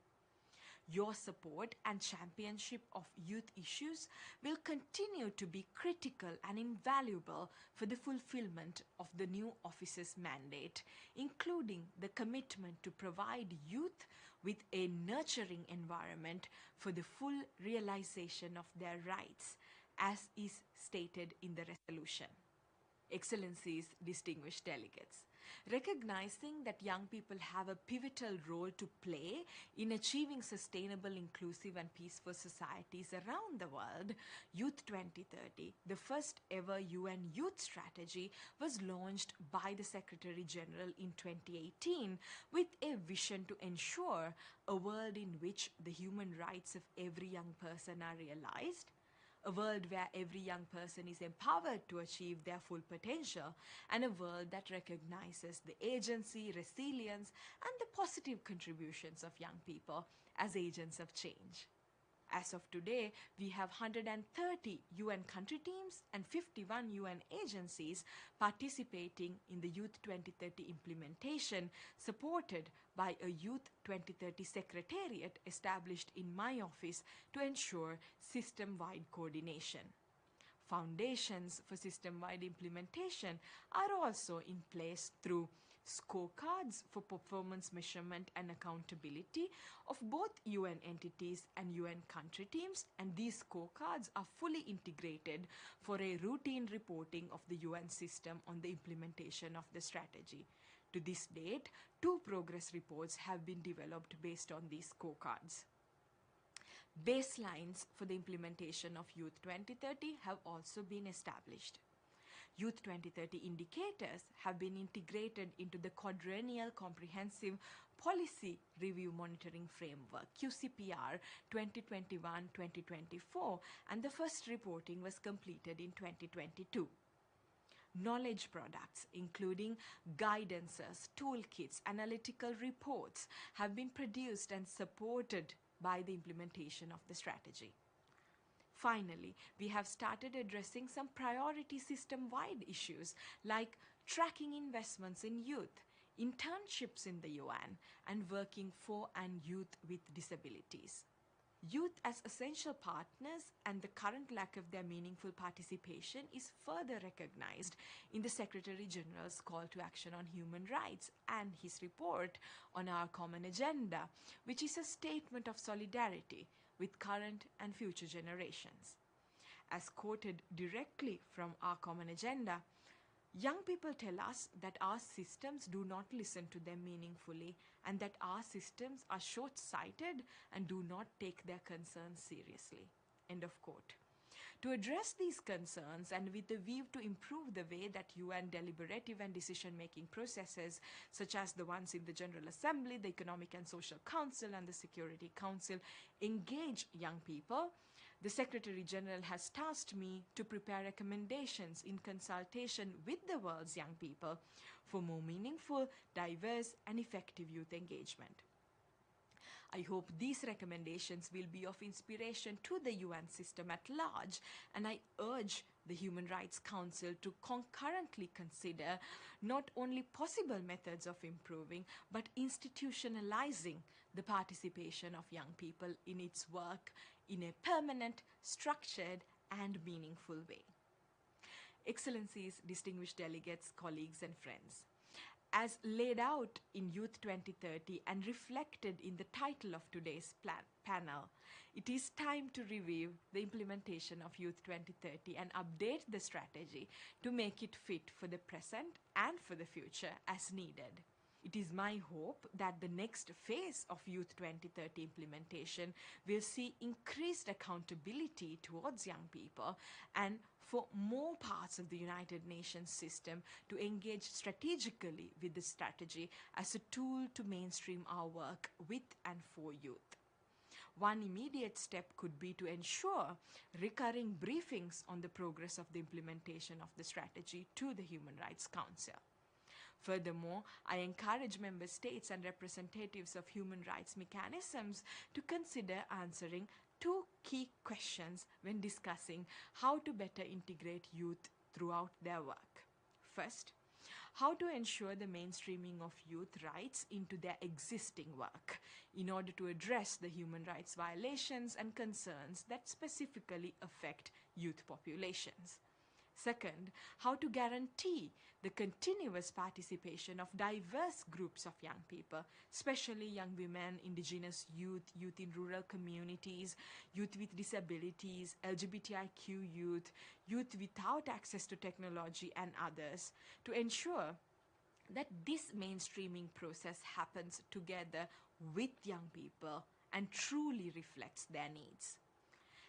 Your support and championship of youth issues will continue to be critical and invaluable for the fulfillment of the new office's mandate, including the commitment to provide youth with a nurturing environment for the full realization of their rights, as is stated in the resolution. Excellencies, distinguished delegates, recognizing that young people have a pivotal role to play in achieving sustainable, inclusive and peaceful societies around the world, Youth 2030, the first ever UN Youth Strategy, was launched by the Secretary General in 2018 with a vision to ensure a world in which the human rights of every young person are realized, a world where every young person is empowered to achieve their full potential, and a world that recognizes the agency, resilience, and the positive contributions of young people as agents of change. As of today, we have 130 UN country teams and 51 UN agencies participating in the Youth 2030 implementation, supported by a Youth 2030 Secretariat established in my office to ensure system-wide coordination. Foundations for system-wide implementation are also in place through scorecards for performance measurement and accountability of both UN entities and UN country teams, and these scorecards are fully integrated for a routine reporting of the UN system on the implementation of the strategy. To this date, 2 progress reports have been developed based on these scorecards. Baselines for the implementation of Youth 2030 have also been established. Youth 2030 indicators have been integrated into the quadrennial comprehensive policy review monitoring framework, QCPR 2021-2024, and the first reporting was completed in 2022. Knowledge products, including guidances, toolkits, analytical reports, have been produced and supported by the implementation of the strategy. Finally, we have started addressing some priority system-wide issues like tracking investments in youth, internships in the UN, and working for and youth with disabilities. youth as essential partners and the current lack of their meaningful participation is further recognized in the Secretary General's call to action on human rights and his report on our common agenda, which is a statement of solidarity with current and future generations. As quoted directly from our common agenda, young people tell us that our systems do not listen to them meaningfully and that our systems are short-sighted and do not take their concerns seriously. End of quote. To address these concerns and with the view to improve the way that UN deliberative and decision-making processes, such as the ones in the General Assembly, the Economic and Social Council, and the Security Council, engage young people, the Secretary General has tasked me to prepare recommendations in consultation with the world's young people for more meaningful, diverse, and effective youth engagement. I hope these recommendations will be of inspiration to the UN system at large, and I urge the Human Rights Council to concurrently consider not only possible methods of improving, but institutionalizing the participation of young people in its work in a permanent, structured, and meaningful way. Excellencies, distinguished delegates, colleagues, and friends, as laid out in Youth 2030 and reflected in the title of today's panel, it is time to review the implementation of Youth 2030 and update the strategy to make it fit for the present and for the future as needed. It is my hope that the next phase of Youth 2030 implementation will see increased accountability towards young people and for more parts of the United Nations system to engage strategically with the strategy as a tool to mainstream our work with and for youth. One immediate step could be to ensure recurring briefings on the progress of the implementation of the strategy to the Human Rights Council. Furthermore, I encourage member states and representatives of human rights mechanisms to consider answering two key questions when discussing how to better integrate youth throughout their work. First, how to ensure the mainstreaming of youth rights into their existing work in order to address the human rights violations and concerns that specifically affect youth populations. Second, how to guarantee the continuous participation of diverse groups of young people, especially young women, indigenous youth, youth in rural communities, youth with disabilities, LGBTIQ youth, youth without access to technology, and others, to ensure that this mainstreaming process happens together with young people and truly reflects their needs.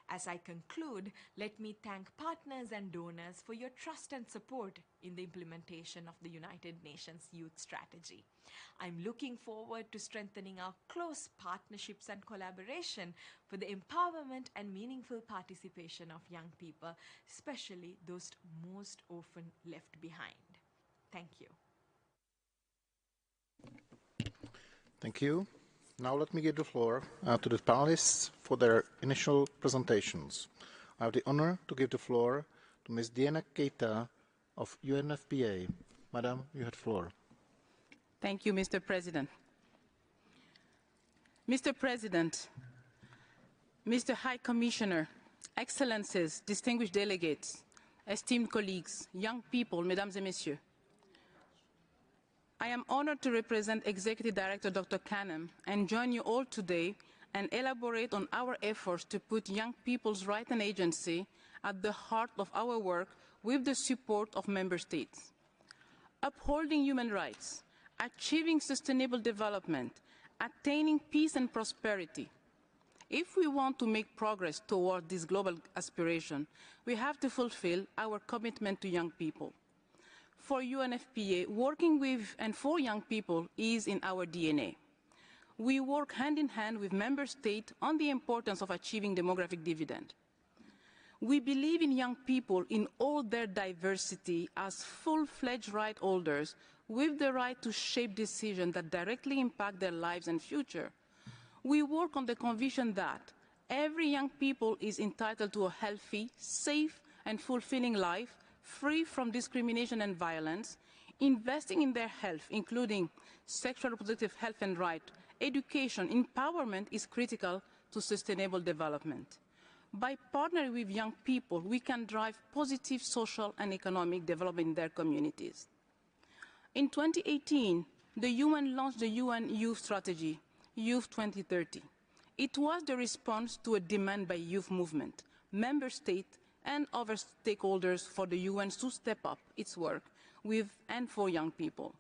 As I conclude, let me thank partners and donors for your trust and support in the implementation of the United Nations Youth Strategy. I'm looking forward to strengthening our close partnerships and collaboration for the empowerment and meaningful participation of young people, especially those most often left behind. Thank you. Thank you. Now let me give the floor to the panelists for their initial presentations. I have the honor to give the floor to Ms. Diana Keita of UNFPA. Madam, you have the floor. Thank you, Mr. President. Mr. President, Mr. High Commissioner, Excellencies, distinguished delegates, esteemed colleagues, young people, Mesdames et Messieurs, I am honored to represent Executive Director Dr. Kanem and join you all today and elaborate on our efforts to put young people's rights and agency at the heart of our work with the support of member states. Upholding human rights, achieving sustainable development, attaining peace and prosperity. If we want to make progress toward this global aspiration, we have to fulfill our commitment to young people. For UNFPA, working with and for young people is in our DNA. We work hand in hand with member states on the importance of achieving demographic dividend. We believe in young people in all their diversity as full-fledged right holders with the right to shape decisions that directly impact their lives and future. We work on the conviction that every young people is entitled to a healthy, safe, and fulfilling life, free from discrimination and violence, investing in their health, including sexual reproductive health and right, education, empowerment is critical to sustainable development. By partnering with young people, we can drive positive social and economic development in their communities. In 2018, the UN launched the UN Youth Strategy, Youth 2030. It was the response to a demand by youth movement, member states, and other stakeholders for the UN to step up its work with and for young people.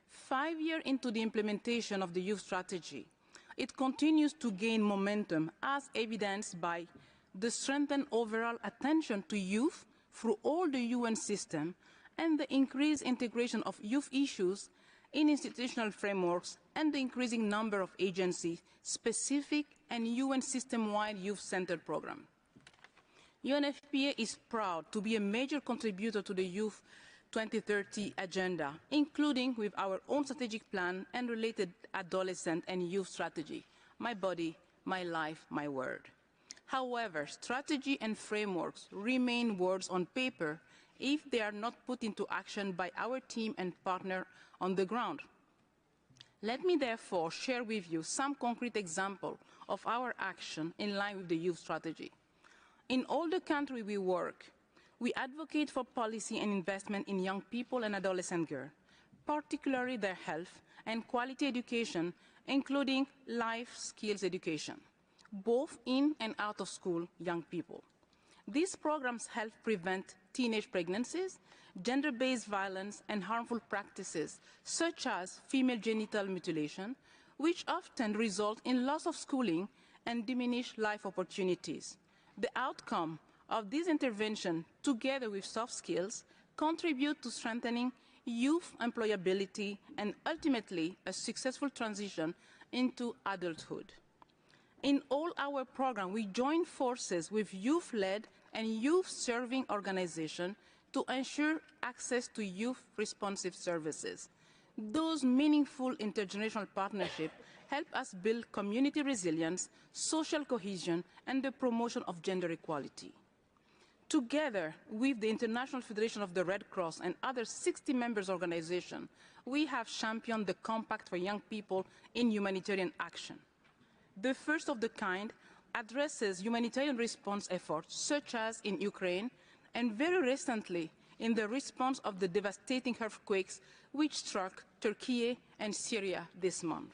5 years into the implementation of the youth strategy, it continues to gain momentum as evidenced by the strengthened overall attention to youth through all the UN system and the increased integration of youth issues in institutional frameworks and the increasing number of agency-specific and UN system-wide youth-centered programs. UNFPA is proud to be a major contributor to the Youth 2030 agenda, including with our own strategic plan and related adolescent and youth strategy, My Body, My Life, My Word. However, strategy and frameworks remain words on paper if they are not put into action by our team and partner on the ground. Let me therefore share with you some concrete examples of our action in line with the youth strategy. In all the countries we work, we advocate for policy and investment in young people and adolescent girls, particularly their health and quality education, including life skills education, both in and out of school young people. These programs help prevent teenage pregnancies, gender-based violence, and harmful practices, such as female genital mutilation, which often result in loss of schooling and diminished life opportunities. The outcome of this intervention, together with soft skills, contribute to strengthening youth employability and ultimately a successful transition into adulthood. In all our programs, we join forces with youth-led and youth-serving organizations to ensure access to youth-responsive services. Those meaningful intergenerational partnerships help us build community resilience, social cohesion, and the promotion of gender equality. Together with the International Federation of the Red Cross and other 60 members organizations, we have championed the Compact for Young People in Humanitarian Action. The first of the kind addresses humanitarian response efforts, such as in Ukraine, and very recently in the response of the devastating earthquakes which struck Turkey and Syria this month.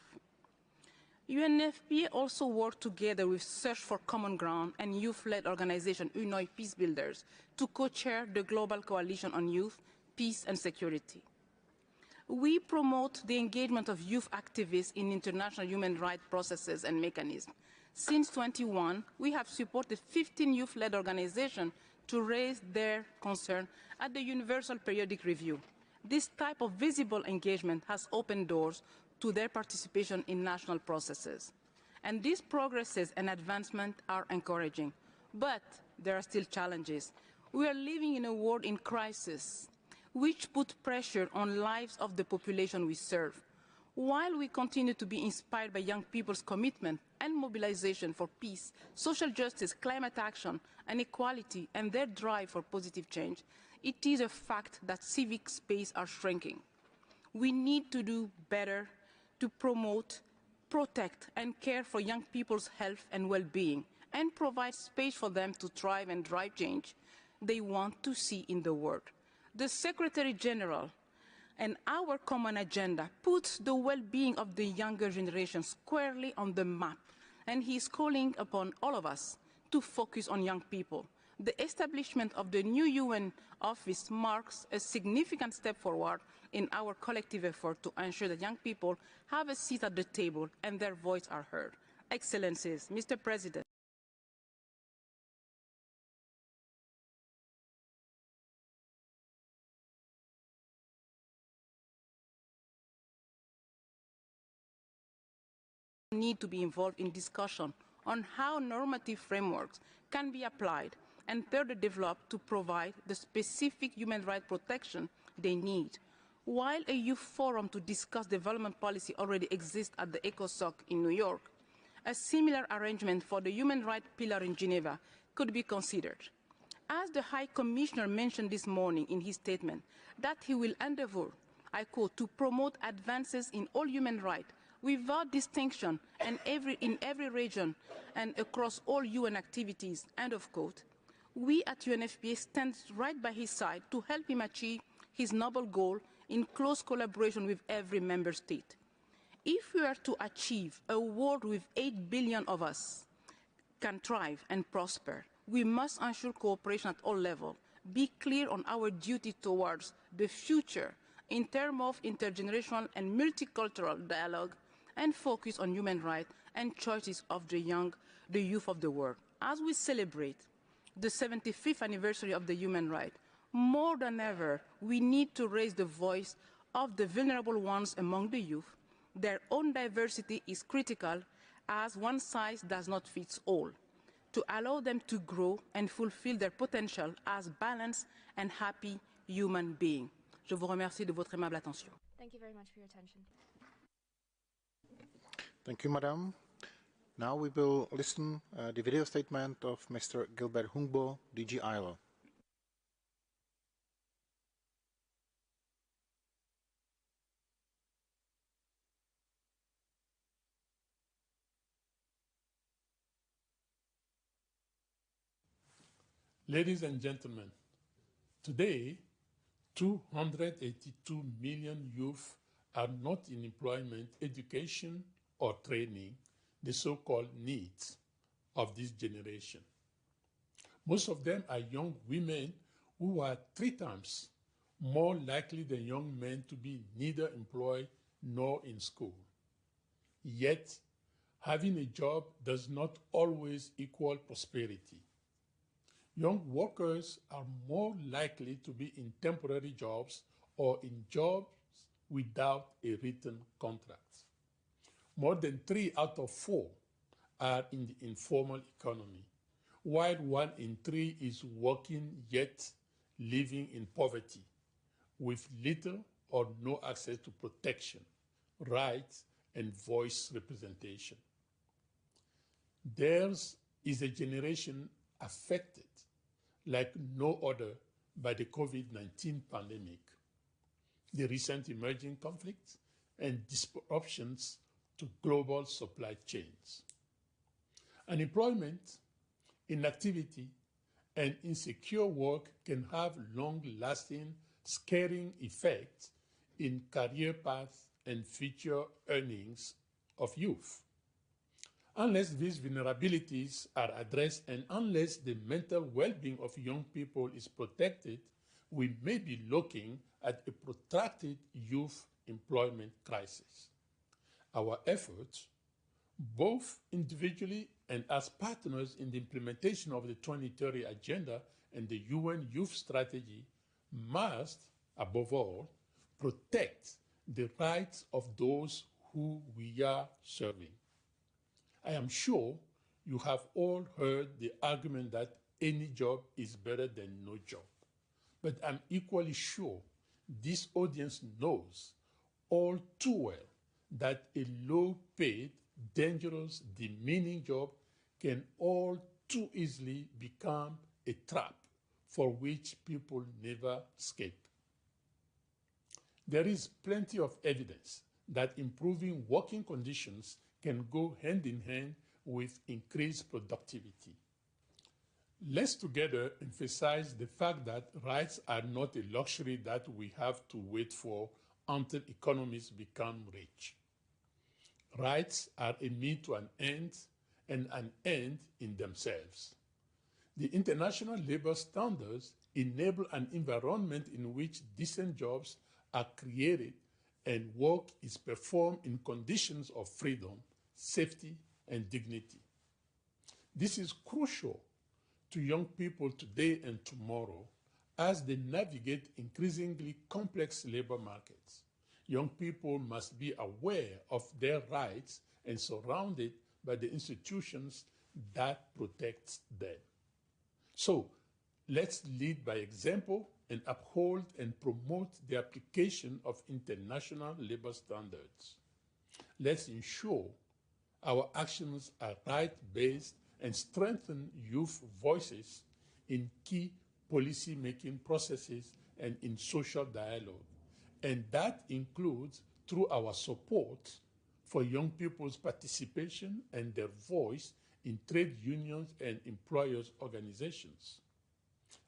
UNFPA also worked together with Search for Common Ground and youth-led organization UNOI Peacebuilders to co-chair the Global Coalition on Youth, Peace and Security. We promote the engagement of youth activists in international human rights processes and mechanisms. Since 2021, we have supported 15 youth-led organizations to raise their concern at the Universal Periodic Review. This type of visible engagement has opened doors to their participation in national processes. And these progresses and advancements are encouraging. But there are still challenges. We are living in a world in crisis, which put pressure on lives of the population we serve. While we continue to be inspired by young people's commitment and mobilization for peace, social justice, climate action, and equality, and their drive for positive change, it is a fact that civic spaces are shrinking. We need to do better to promote, protect, and care for young people's health and well-being, and provide space for them to thrive and drive change they want to see in the world. The Secretary General and our common agenda puts the well-being of the younger generation squarely on the map, and he is calling upon all of us to focus on young people. The establishment of the new UN office marks a significant step forward in our collective effort to ensure that young people have a seat at the table and their voices are heard. Excellencies, Mr. President, need to be involved in discussion on how normative frameworks can be applied and further developed to provide the specific human rights protection they need. While a youth forum to discuss development policy already exists at the ECOSOC in New York, a similar arrangement for the human rights pillar in Geneva could be considered. As the High Commissioner mentioned this morning in his statement, that he will endeavor, I quote, to promote advances in all human rights without distinction and in every region and across all UN activities, end of quote, we at UNFPA stand right by his side to help him achieve his noble goal in close collaboration with every member state. If we are to achieve a world with 8 billion of us can thrive and prosper, we must ensure cooperation at all levels, be clear on our duty towards the future in terms of intergenerational and multicultural dialogue, and focus on human rights and choices of the youth of the world. As we celebrate the 75th anniversary of the human rights, more than ever, we need to raise the voice of the vulnerable ones among the youth. Their own diversity is critical, as one size does not fit all, to allow them to grow and fulfill their potential as balanced and happy human beings. Je vous remercie de votre aimable attention. Thank you very much for your attention. Thank you, Madam. Now we will listen the video statement of Mr. Gilbert Hungbo, DG ILO. Ladies and gentlemen, today, 282 million youth are not in employment, education, or training, the so-called needs of this generation. Most of them are young women who are 3 times more likely than young men to be neither employed nor in school. Yet, having a job does not always equal prosperity. Young workers are more likely to be in temporary jobs or in jobs without a written contract. More than 3 out of 4 are in the informal economy, while 1 in 3 is working yet living in poverty, with little or no access to protection, rights, and voice representation. Theirs is a generation affected like no other by the COVID-19 pandemic, the recent emerging conflicts, and disruptions to global supply chains. Unemployment, inactivity, and insecure work can have long-lasting, scaring effects in career paths and future earnings of youth. Unless these vulnerabilities are addressed and unless the mental well-being of young people is protected, we may be looking at a protracted youth employment crisis. Our efforts, both individually and as partners in the implementation of the 2030 Agenda and the UN Youth Strategy, must, above all, protect the rights of those who we are serving. I am sure you have all heard the argument that any job is better than no job. But I'm equally sure this audience knows all too well that a low-paid, dangerous, demeaning job can all too easily become a trap for which people never escape. There is plenty of evidence that improving working conditions can go hand in hand with increased productivity. Let's together emphasize the fact that rights are not a luxury that we have to wait for until economies become rich. Rights are a means to an end and an end in themselves. The international labor standards enable an environment in which decent jobs are created and work is performed in conditions of freedom, safety, and dignity. This is crucial to young people today and tomorrow as they navigate increasingly complex labor markets. Young people must be aware of their rights and surrounded by the institutions that protect them. So, let's lead by example and uphold and promote the application of international labor standards. Let's ensure our actions are right-based and strengthen youth voices in key policy-making processes and in social dialogue. And that includes through our support for young people's participation and their voice in trade unions and employers' organizations.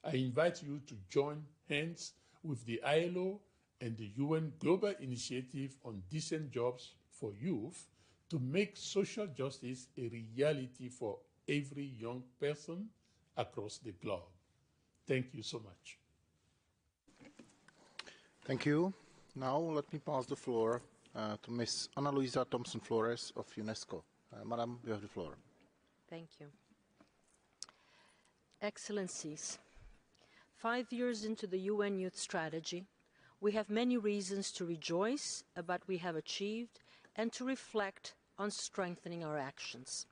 I invite you to join hands with the ILO and the UN Global Initiative on Decent Jobs for Youth to make social justice a reality for every young person across the globe. Thank you so much. Thank you. Now let me pass the floor to Ms. Ana Luisa Thompson-Flores of UNESCO. Madam, you have the floor. Thank you. Excellencies, 5 years into the UN Youth Strategy, we have many reasons to rejoice about what we have achieved and to reflect on strengthening our actions.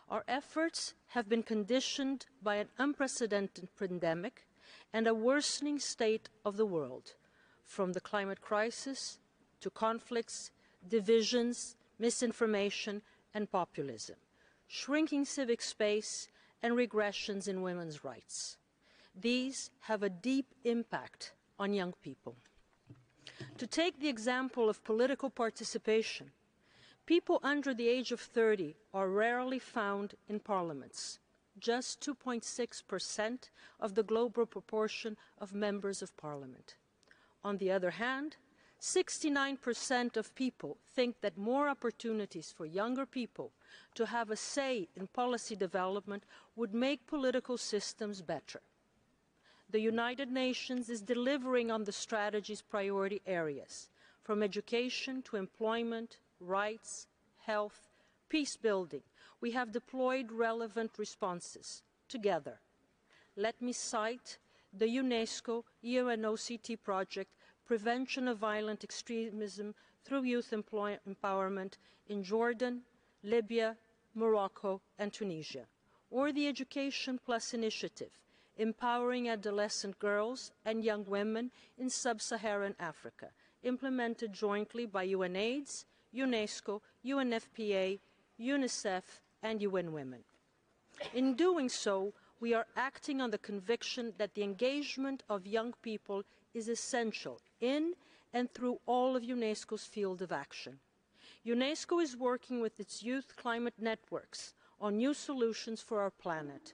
Our efforts have been conditioned by an unprecedented pandemic and a worsening state of the world, from the climate crisis to conflicts, divisions, misinformation, and populism, shrinking civic space, and regressions in women's rights. These have a deep impact on young people. To take the example of political participation, people under the age of 30 are rarely found in parliaments, just 2.6% of the global proportion of members of parliament. On the other hand, 69% of people think that more opportunities for younger people to have a say in policy development would make political systems better. The United Nations is delivering on the strategy's priority areas, from education to employment, rights, health, peace building. We have deployed relevant responses together. Let me cite the UNESCO UNOCT project, Prevention of Violent Extremism through Youth Empowerment in Jordan, Libya, Morocco, and Tunisia, or the Education Plus initiative, empowering adolescent girls and young women in sub-Saharan Africa, implemented jointly by UNAIDS, UNESCO, UNFPA, UNICEF, and UN Women. In doing so, we are acting on the conviction that the engagement of young people is essential in and through all of UNESCO's field of action. UNESCO is working with its youth climate networks on new solutions for our planet.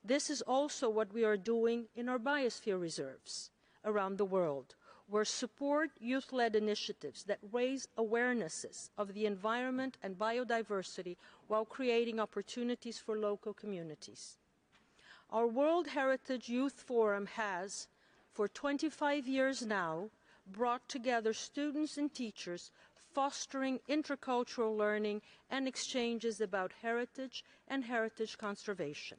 This is also what we are doing in our biosphere reserves around the world, where support youth-led initiatives that raise awarenesses of the environment and biodiversity while creating opportunities for local communities. Our World Heritage Youth Forum has, for 25 years now, brought together students and teachers, fostering intercultural learning and exchanges about heritage and heritage conservation.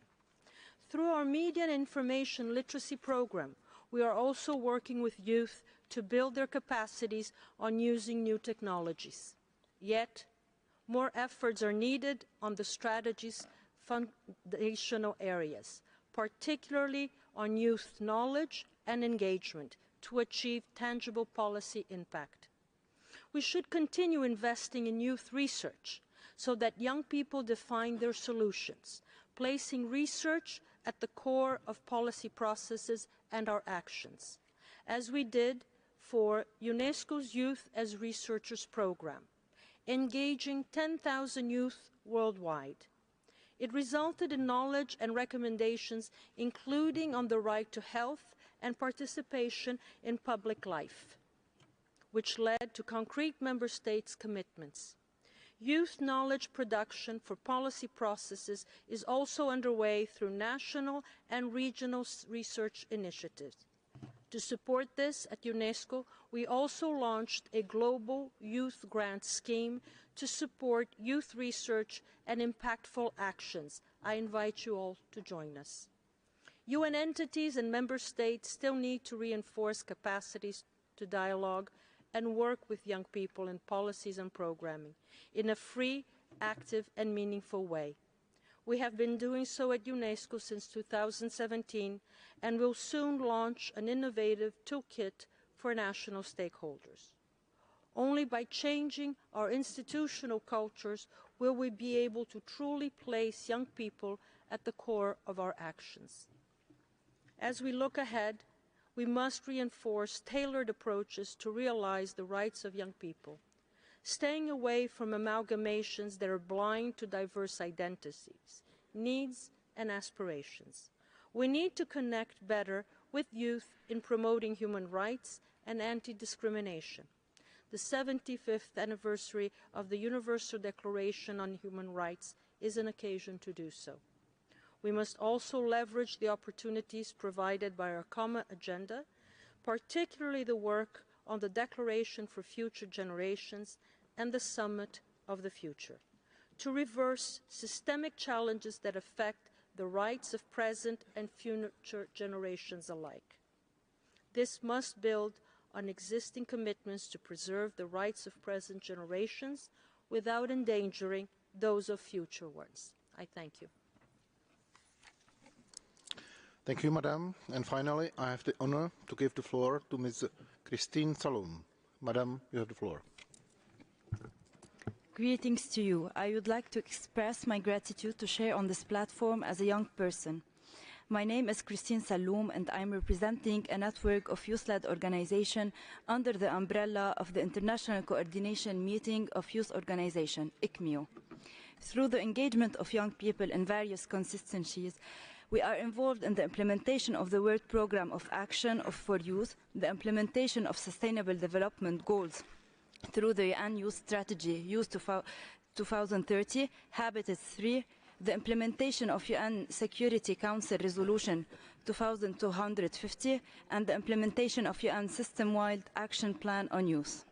Through our media and information literacy program, we are also working with youth to build their capacities on using new technologies. Yet, more efforts are needed on the strategy's foundational areas, particularly on youth knowledge and engagement to achieve tangible policy impact. We should continue investing in youth research so that young people define their solutions, placing research at the core of policy processes and our actions, as we did for UNESCO's Youth as Researchers program, engaging 10,000 youth worldwide. It resulted in knowledge and recommendations, including on the right to health and participation in public life, which led to concrete member states' commitments. Youth knowledge production for policy processes is also underway through national and regional research initiatives. To support this at UNESCO, we also launched a global youth grant scheme to support youth research and impactful actions. I invite you all to join us. UN entities and member states still need to reinforce capacities to dialogue and work with young people in policies and programming in a free, active, and meaningful way. We have been doing so at UNESCO since 2017 and will soon launch an innovative toolkit for national stakeholders. Only by changing our institutional cultures will we be able to truly place young people at the core of our actions. As we look ahead, we must reinforce tailored approaches to realize the rights of young people. staying away from amalgamations that are blind to diverse identities, needs, and aspirations. We need to connect better with youth in promoting human rights and anti-discrimination. The 75th anniversary of the Universal Declaration on Human Rights is an occasion to do so. We must also leverage the opportunities provided by our common agenda, particularly the work on the Declaration for Future Generations and the Summit of the Future, to reverse systemic challenges that affect the rights of present and future generations alike. This must build on existing commitments to preserve the rights of present generations without endangering those of future ones. I thank you. Thank you, Madam. And finally, I have the honor to give the floor to Ms. Christine Saloom. Madam, you have the floor. Greetings to you. I would like to express my gratitude to share on this platform as a young person. My name is Christine Saloom, and I am representing a network of youth-led organizations under the umbrella of the International Coordination Meeting of Youth Organization, ICMEO. Through the engagement of young people in various constituencies, we are involved in the implementation of the World Programme of Action for Youth, the implementation of Sustainable Development Goals through the UN Youth Strategy, Youth 2030, Habitat 3, the implementation of UN Security Council Resolution 2250, and the implementation of UN System-Wide Action Plan on Youth.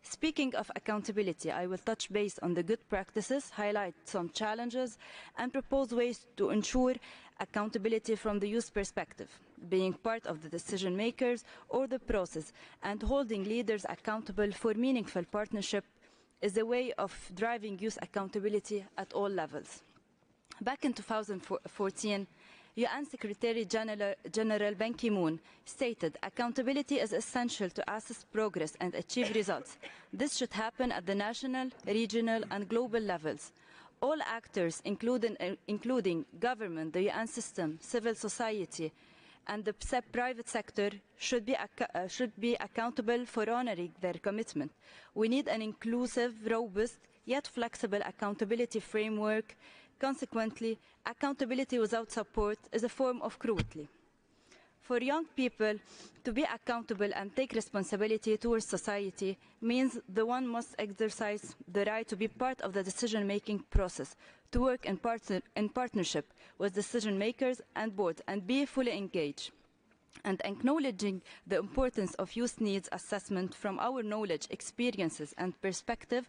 Speaking of accountability, I will touch base on the good practices, highlight some challenges, and propose ways to ensure accountability from the youth perspective, being part of the decision makers or the process, and holding leaders accountable for meaningful partnership is a way of driving youth accountability at all levels. Back in 2014, UN Secretary General Ban Ki-moon stated, "Accountability is essential to assess progress and achieve results. This should happen at the national, regional, and global levels. All actors, including government, the UN system, civil society, and the private sector, should be accountable for honoring their commitment. We need an inclusive, robust, yet flexible accountability framework. Consequently, accountability without support is a form of cruelty." For young people, to be accountable and take responsibility towards society means the one must exercise the right to be part of the decision-making process, to work in partnership with decision makers and boards, and be fully engaged. And acknowledging the importance of youth needs assessment from our knowledge, experiences, and perspective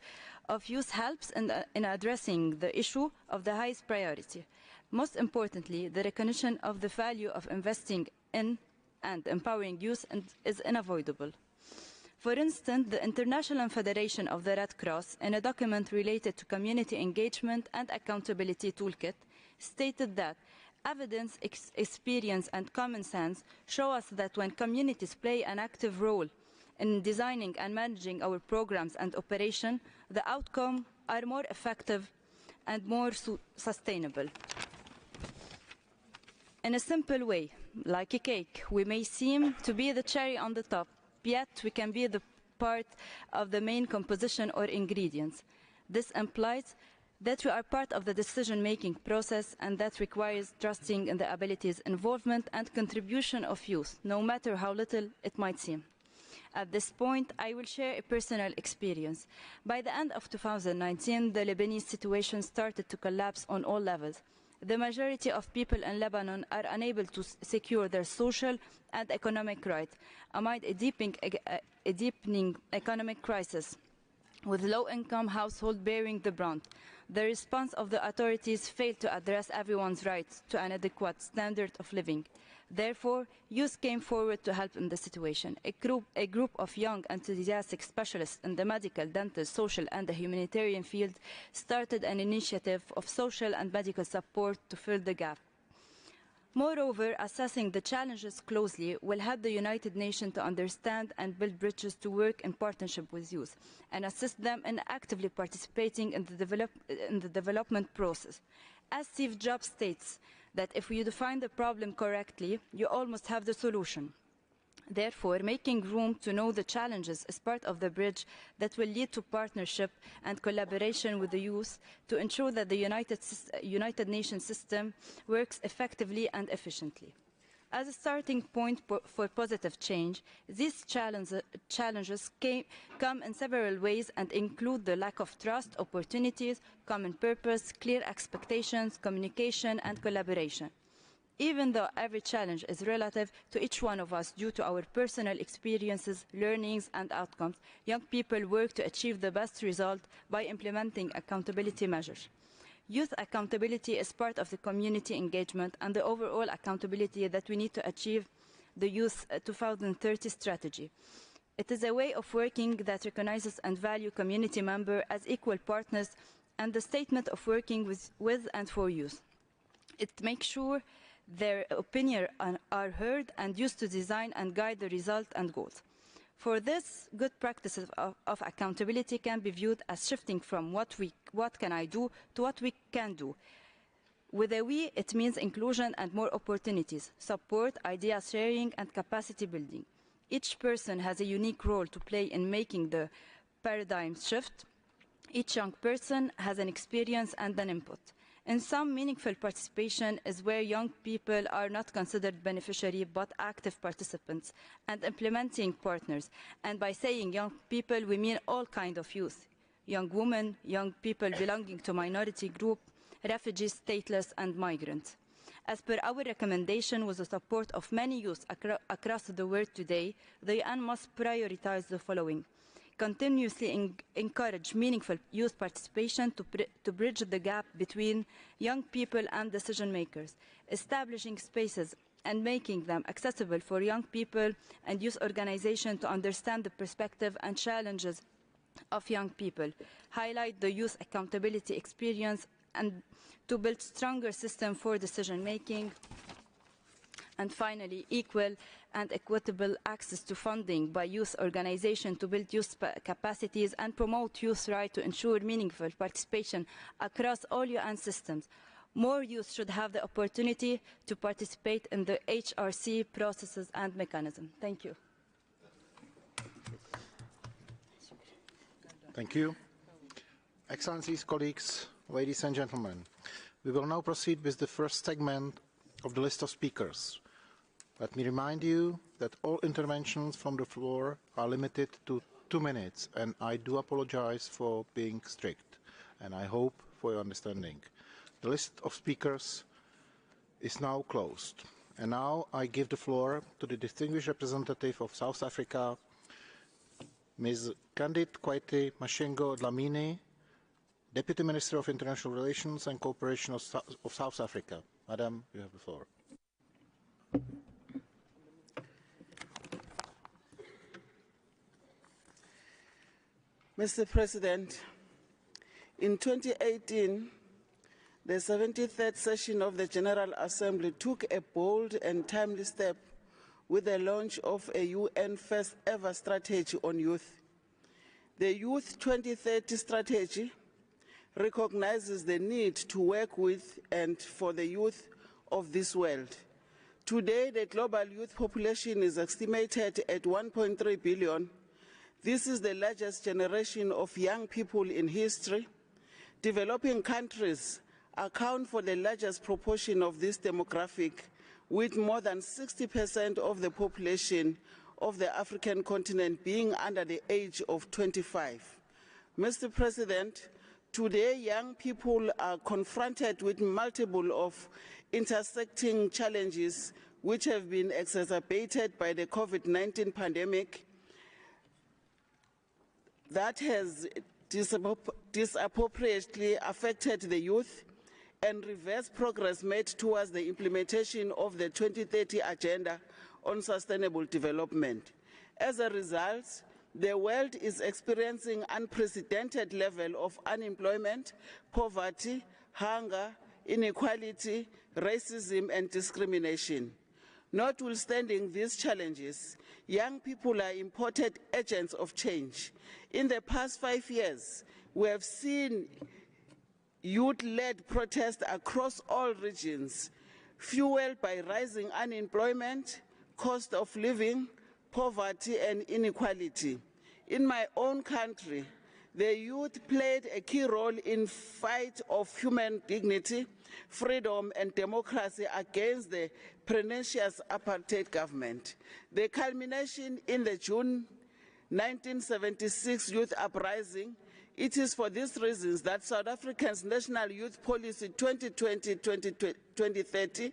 of youth helps in addressing the issue of the highest priority. Most importantly, the recognition of the value of investing in and empowering youth is unavoidable. For instance, the International Federation of the Red Cross, in a document related to community engagement and accountability toolkit, stated that evidence, experience, and common sense show us that when communities play an active role in designing and managing our programs and operations, the outcomes are more effective and more sustainable. In a simple way, like a cake, we may seem to be the cherry on the top, yet we can be the part of the main composition or ingredients. This implies that we are part of the decision-making process, and that requires trusting in the abilities, involvement, and contribution of youth, no matter how little it might seem. At this point, I will share a personal experience. By the end of 2019, the Lebanese situation started to collapse on all levels. The majority of people in Lebanon are unable to secure their social and economic rights amid a deepening economic crisis, with low-income households bearing the brunt. The response of the authorities failed to address everyone's rights to an adequate standard of living. Therefore, youth came forward to help in the situation. A group of young, enthusiastic specialists in the medical, dental, social, and the humanitarian field started an initiative of social and medical support to fill the gap. Moreover, assessing the challenges closely will help the United Nations to understand and build bridges to work in partnership with youth and assist them in actively participating in the development process. As Steve Jobs states, that if you define the problem correctly, you almost have the solution. Therefore, making room to know the challenges is part of the bridge that will lead to partnership and collaboration with the youth to ensure that the United Nations system works effectively and efficiently. As a starting point for positive change, these challenges come in several ways and include the lack of trust, opportunities, common purpose, clear expectations, communication, and collaboration. Even though every challenge is relative to each one of us due to our personal experiences, learnings, and outcomes, young people work to achieve the best result by implementing accountability measures. Youth accountability is part of the community engagement and the overall accountability that we need to achieve the Youth 2030 strategy. It is a way of working that recognizes and values community members as equal partners and the statement of working with and for youth. It makes sure their opinions are heard and used to design and guide the result and goals. For this, good practices of accountability can be viewed as shifting from what can I do to what we can do. With a we, it means inclusion and more opportunities, support, idea sharing, and capacity building. Each person has a unique role to play in making the paradigm shift. Each young person has an experience and an input. In some, meaningful participation is where young people are not considered beneficiaries but active participants and implementing partners. And by saying young people, we mean all kinds of youth. Young women, young people belonging to minority groups, refugees, stateless, and migrants. As per our recommendation, with the support of many youth across the world today, the UN must prioritize the following. Continuously encourage meaningful youth participation to bridge the gap between young people and decision makers, establishing spaces and making them accessible for young people and youth organizations to understand the perspective and challenges of young people, highlight the youth accountability experience and to build stronger systems for decision making. And finally, equal and equitable access to funding by youth organizations to build youth capacities and promote youth rights to ensure meaningful participation across all UN systems. More youth should have the opportunity to participate in the HRC processes and mechanisms. Thank you. Thank you. Excellencies, colleagues, ladies and gentlemen, we will now proceed with the first segment of the list of speakers. Let me remind you that all interventions from the floor are limited to 2 minutes, and I do apologize for being strict, and I hope for your understanding. The list of speakers is now closed. And now I give the floor to the distinguished representative of South Africa, Ms. Candid Kwaite Mashengo Dlamini, Deputy Minister of International Relations and Cooperation of South Africa. Madam, you have the floor. Mr. President, in 2018, the 73rd session of the General Assembly took a bold and timely step with the launch of a UN first ever strategy on youth. The Youth 2030 strategy recognizes the need to work with and for the youth of this world. Today, the global youth population is estimated at 1.3 billion. This is the largest generation of young people in history. Developing countries account for the largest proportion of this demographic, with more than 60% of the population of the African continent being under the age of 25. Mr. President, today young people are confronted with multiple of intersecting challenges which have been exacerbated by the COVID-19 pandemic that has disproportionately affected the youth and reverse progress made towards the implementation of the 2030 Agenda on Sustainable Development. As a result, the world is experiencing unprecedented level of unemployment, poverty, hunger, inequality, racism, and discrimination. Notwithstanding these challenges, young people are important agents of change. In the past 5 years, we have seen youth-led protests across all regions, fueled by rising unemployment, cost of living, poverty and inequality. In my own country, the youth played a key role in fight of human dignity, freedom and democracy against the pernicious apartheid government. The culmination in the June 1976 youth uprising. It is for these reasons that South Africa's National Youth Policy 2020-2030,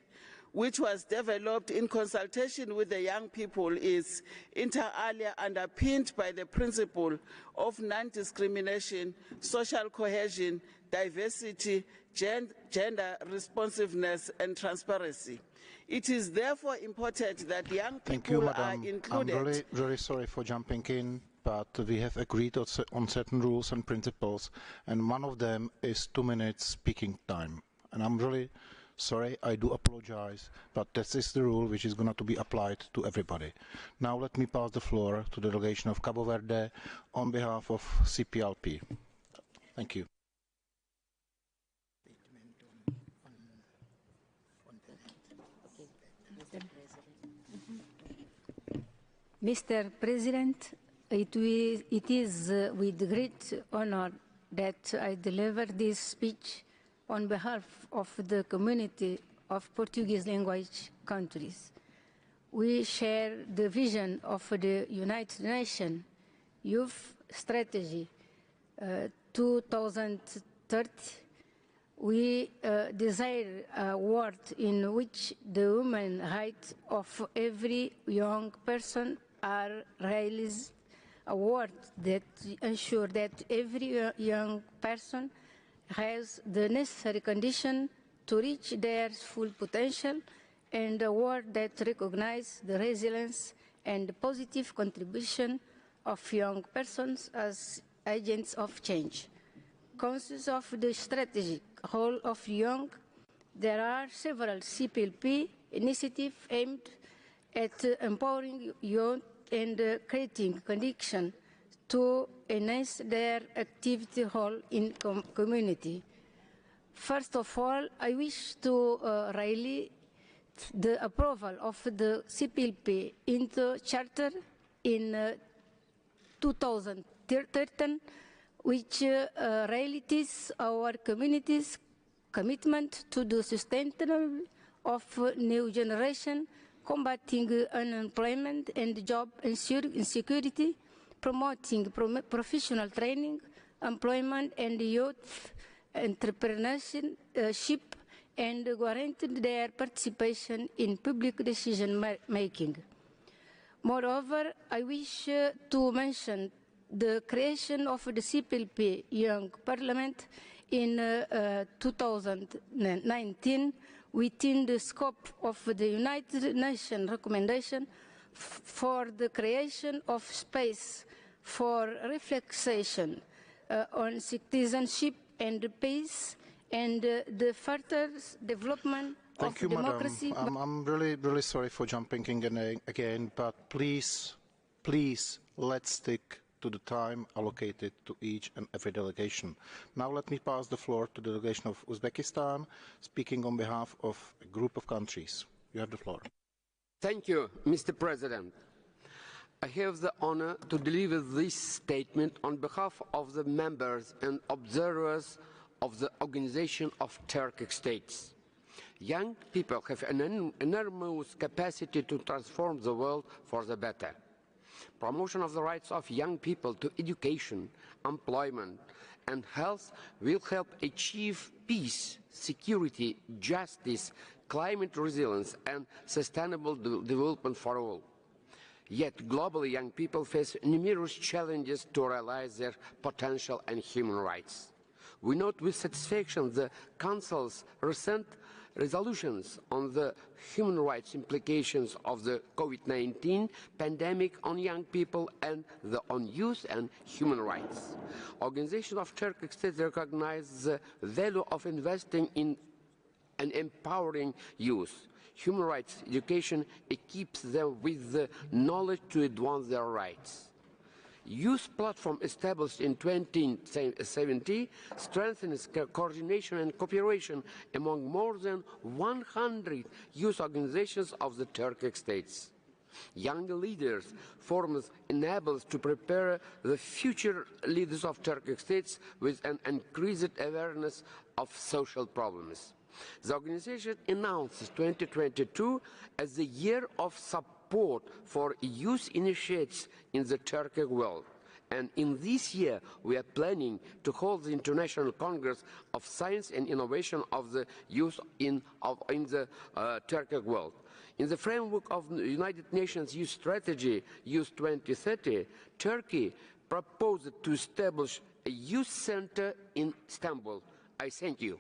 which was developed in consultation with the young people, is inter alia underpinned by the principle of non-discrimination, social cohesion, diversity, gender responsiveness, and transparency. It is therefore important that young people are included. I'm really sorry for jumping in, but we have agreed on certain rules and principles, and one of them is 2 minutes speaking time. And I'm really sorry, I do apologize, but this is the rule which is going to be applied to everybody. Now let me pass the floor to the delegation of Cabo Verde on behalf of CPLP. Thank you. Mr. President, it is with great honor that I deliver this speech on behalf of the community of Portuguese language countries. We share the vision of the United Nations Youth Strategy 2030. We desire a world in which the human rights of every young person are realized, a world that ensures that every young person has the necessary condition to reach their full potential, and a world that recognizes the resilience and positive contribution of young persons as agents of change. Conscious of the strategic role of young, there are several CPLP initiatives aimed at empowering youth and creating conditions to enhance their activity role in community. First of all, I wish to rally the approval of the CPLP into Charter in 2013, which realities our community's commitment to the sustainability of new generation, combating unemployment and job insecurity, promoting professional training, employment and youth entrepreneurship, and guaranteeing their participation in public decision making. Moreover, I wish to mention the creation of the CPLP Young Parliament in 2019 within the scope of the United Nations recommendation for the creation of space for reflection on citizenship and peace and the further development of democracy. Madam. I'm really sorry for jumping in again, but please, let's stick to the time allocated to each and every delegation. Now let me pass the floor to the delegation of Uzbekistan, speaking on behalf of a group of countries. You have the floor. Thank you, Mr. President. I have the honor to deliver this statement on behalf of the members and observers of the Organization of Turkic States. Young people have an enormous capacity to transform the world for the better. Promotion of the rights of young people to education, employment, and health will help achieve peace, security, justice, climate resilience, and sustainable development for all. Yet globally, young people face numerous challenges to realize their potential and human rights. We note with satisfaction the Council's recent resolutions on the human rights implications of the COVID-19 pandemic on young people and on youth and human rights. Organization of Turkic States recognize the value of investing in and empowering youth. Human rights education equips them with the knowledge to advance their rights. Youth platform established in 2017 strengthens coordination and cooperation among more than 100 youth organizations of the Turkic states. Young leaders forms enables to prepare the future leaders of Turkic states with an increased awareness of social problems. The organization announces 2022 as the year of support for youth initiatives in the Turkic world. And in this year, we are planning to hold the International Congress of Science and Innovation of the Youth in the Turkic world. In the framework of the United Nations Youth Strategy, Youth 2030, Turkey proposed to establish a youth center in Istanbul. I thank you.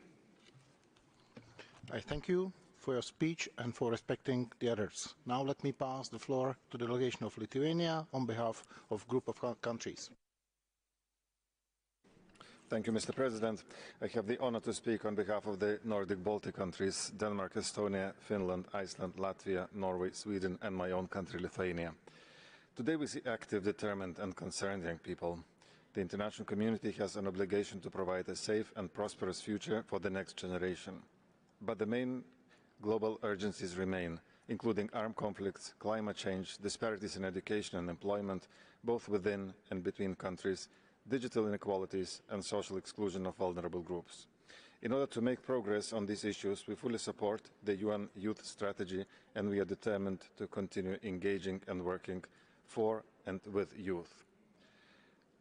I thank you for your speech and for respecting the others. Now let me pass the floor to the delegation of Lithuania on behalf of a group of countries. Thank you, Mr. President. I have the honor to speak on behalf of the Nordic Baltic countries, Denmark, Estonia, Finland, Iceland, Latvia, Norway, Sweden, and my own country, Lithuania. Today we see active, determined, and concerned young people. The international community has an obligation to provide a safe and prosperous future for the next generation. But the main global urgencies remain, including armed conflicts, climate change, disparities in education and employment, both within and between countries, digital inequalities, and social exclusion of vulnerable groups. In order to make progress on these issues, we fully support the UN Youth Strategy, and we are determined to continue engaging and working for and with youth.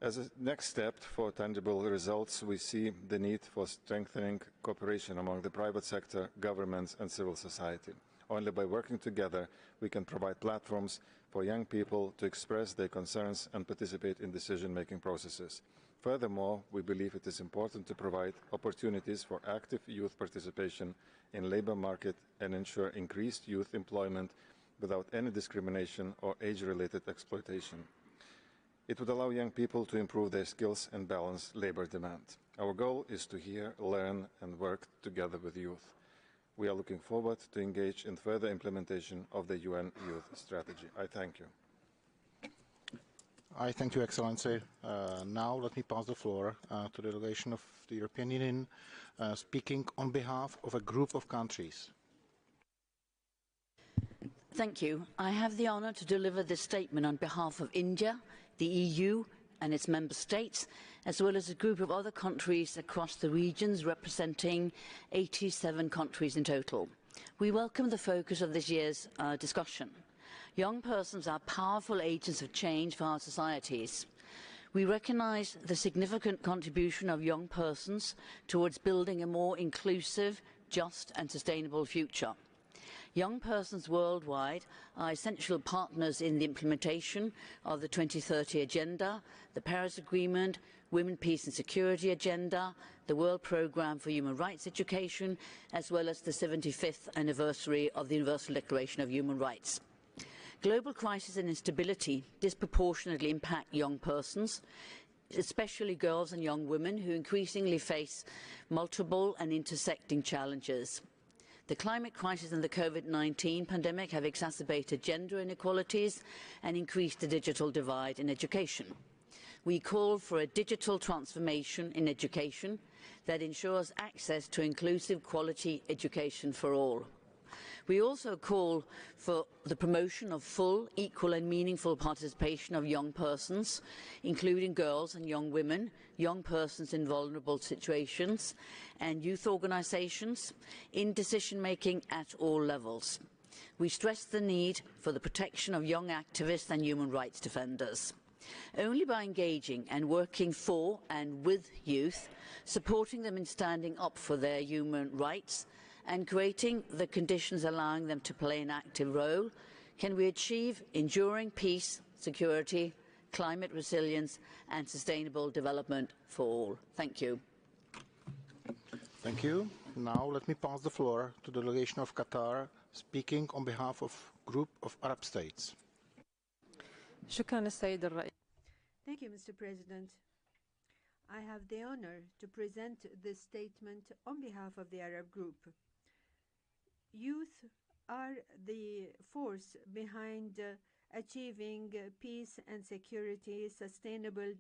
As a next step for tangible results, we see the need for strengthening cooperation among the private sector, governments, and civil society. Only by working together, we can provide platforms for young people to express their concerns and participate in decision-making processes. Furthermore, we believe it is important to provide opportunities for active youth participation in the labour market and ensure increased youth employment without any discrimination or age-related exploitation. It would allow young people to improve their skills and balance labour demand. Our goal is to hear, learn, and work together with youth. We are looking forward to engage in further implementation of the UN Youth Strategy. I thank you. I thank you, Excellency. Now let me pass the floor to the delegation of the European Union, speaking on behalf of a group of countries. Thank you. I have the honour to deliver this statement on behalf of India, the EU and its member states, as well as a group of other countries across the regions representing 87 countries in total. We welcome the focus of this year's discussion. Young persons are powerful agents of change for our societies. We recognise the significant contribution of young persons towards building a more inclusive, just and sustainable future. Young persons worldwide are essential partners in the implementation of the 2030 Agenda, the Paris Agreement, Women, Peace and Security Agenda, the World Programme for Human Rights Education, as well as the 75th anniversary of the Universal Declaration of Human Rights. Global crisis and instability disproportionately impact young persons, especially girls and young women who increasingly face multiple and intersecting challenges. The climate crisis and the COVID-19 pandemic have exacerbated gender inequalities and increased the digital divide in education. We call for a digital transformation in education that ensures access to inclusive quality education for all. We also call for the promotion of full, equal and meaningful participation of young persons, including girls and young women, young persons in vulnerable situations, and youth organisations in decision-making at all levels. We stress the need for the protection of young activists and human rights defenders. Only by engaging and working for and with youth, supporting them in standing up for their human rights, and creating the conditions allowing them to play an active role, can we achieve enduring peace, security, climate resilience and sustainable development for all. Thank you. Thank you. Now let me pass the floor to the delegation of Qatar, speaking on behalf of a group of Arab states. Thank you, Mr. President. I have the honor to present this statement on behalf of the Arab group. Youth are the force behind achieving peace and security, sustainable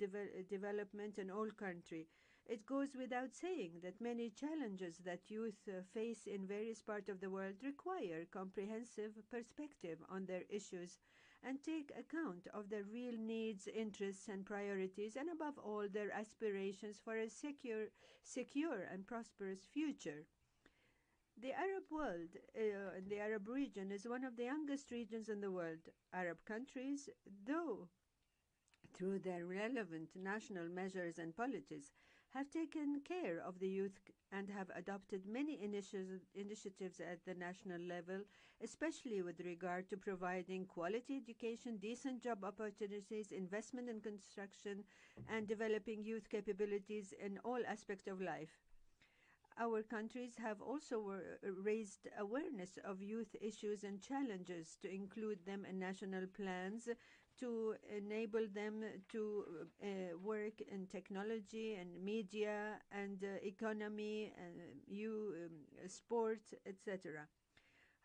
development in all countries. It goes without saying that many challenges that youth face in various parts of the world require comprehensive perspective on their issues and take account of their real needs, interests, and priorities, and above all, their aspirations for a secure and prosperous future. The Arab world and the Arab region is one of the youngest regions in the world. Arab countries, though through their relevant national measures and policies, have taken care of the youth and have adopted many initiatives at the national level, especially with regard to providing quality education, decent job opportunities, investment in construction, and developing youth capabilities in all aspects of life. Our countries have also raised awareness of youth issues and challenges to include them in national plans to enable them to work in technology and media and economy and sport, etc.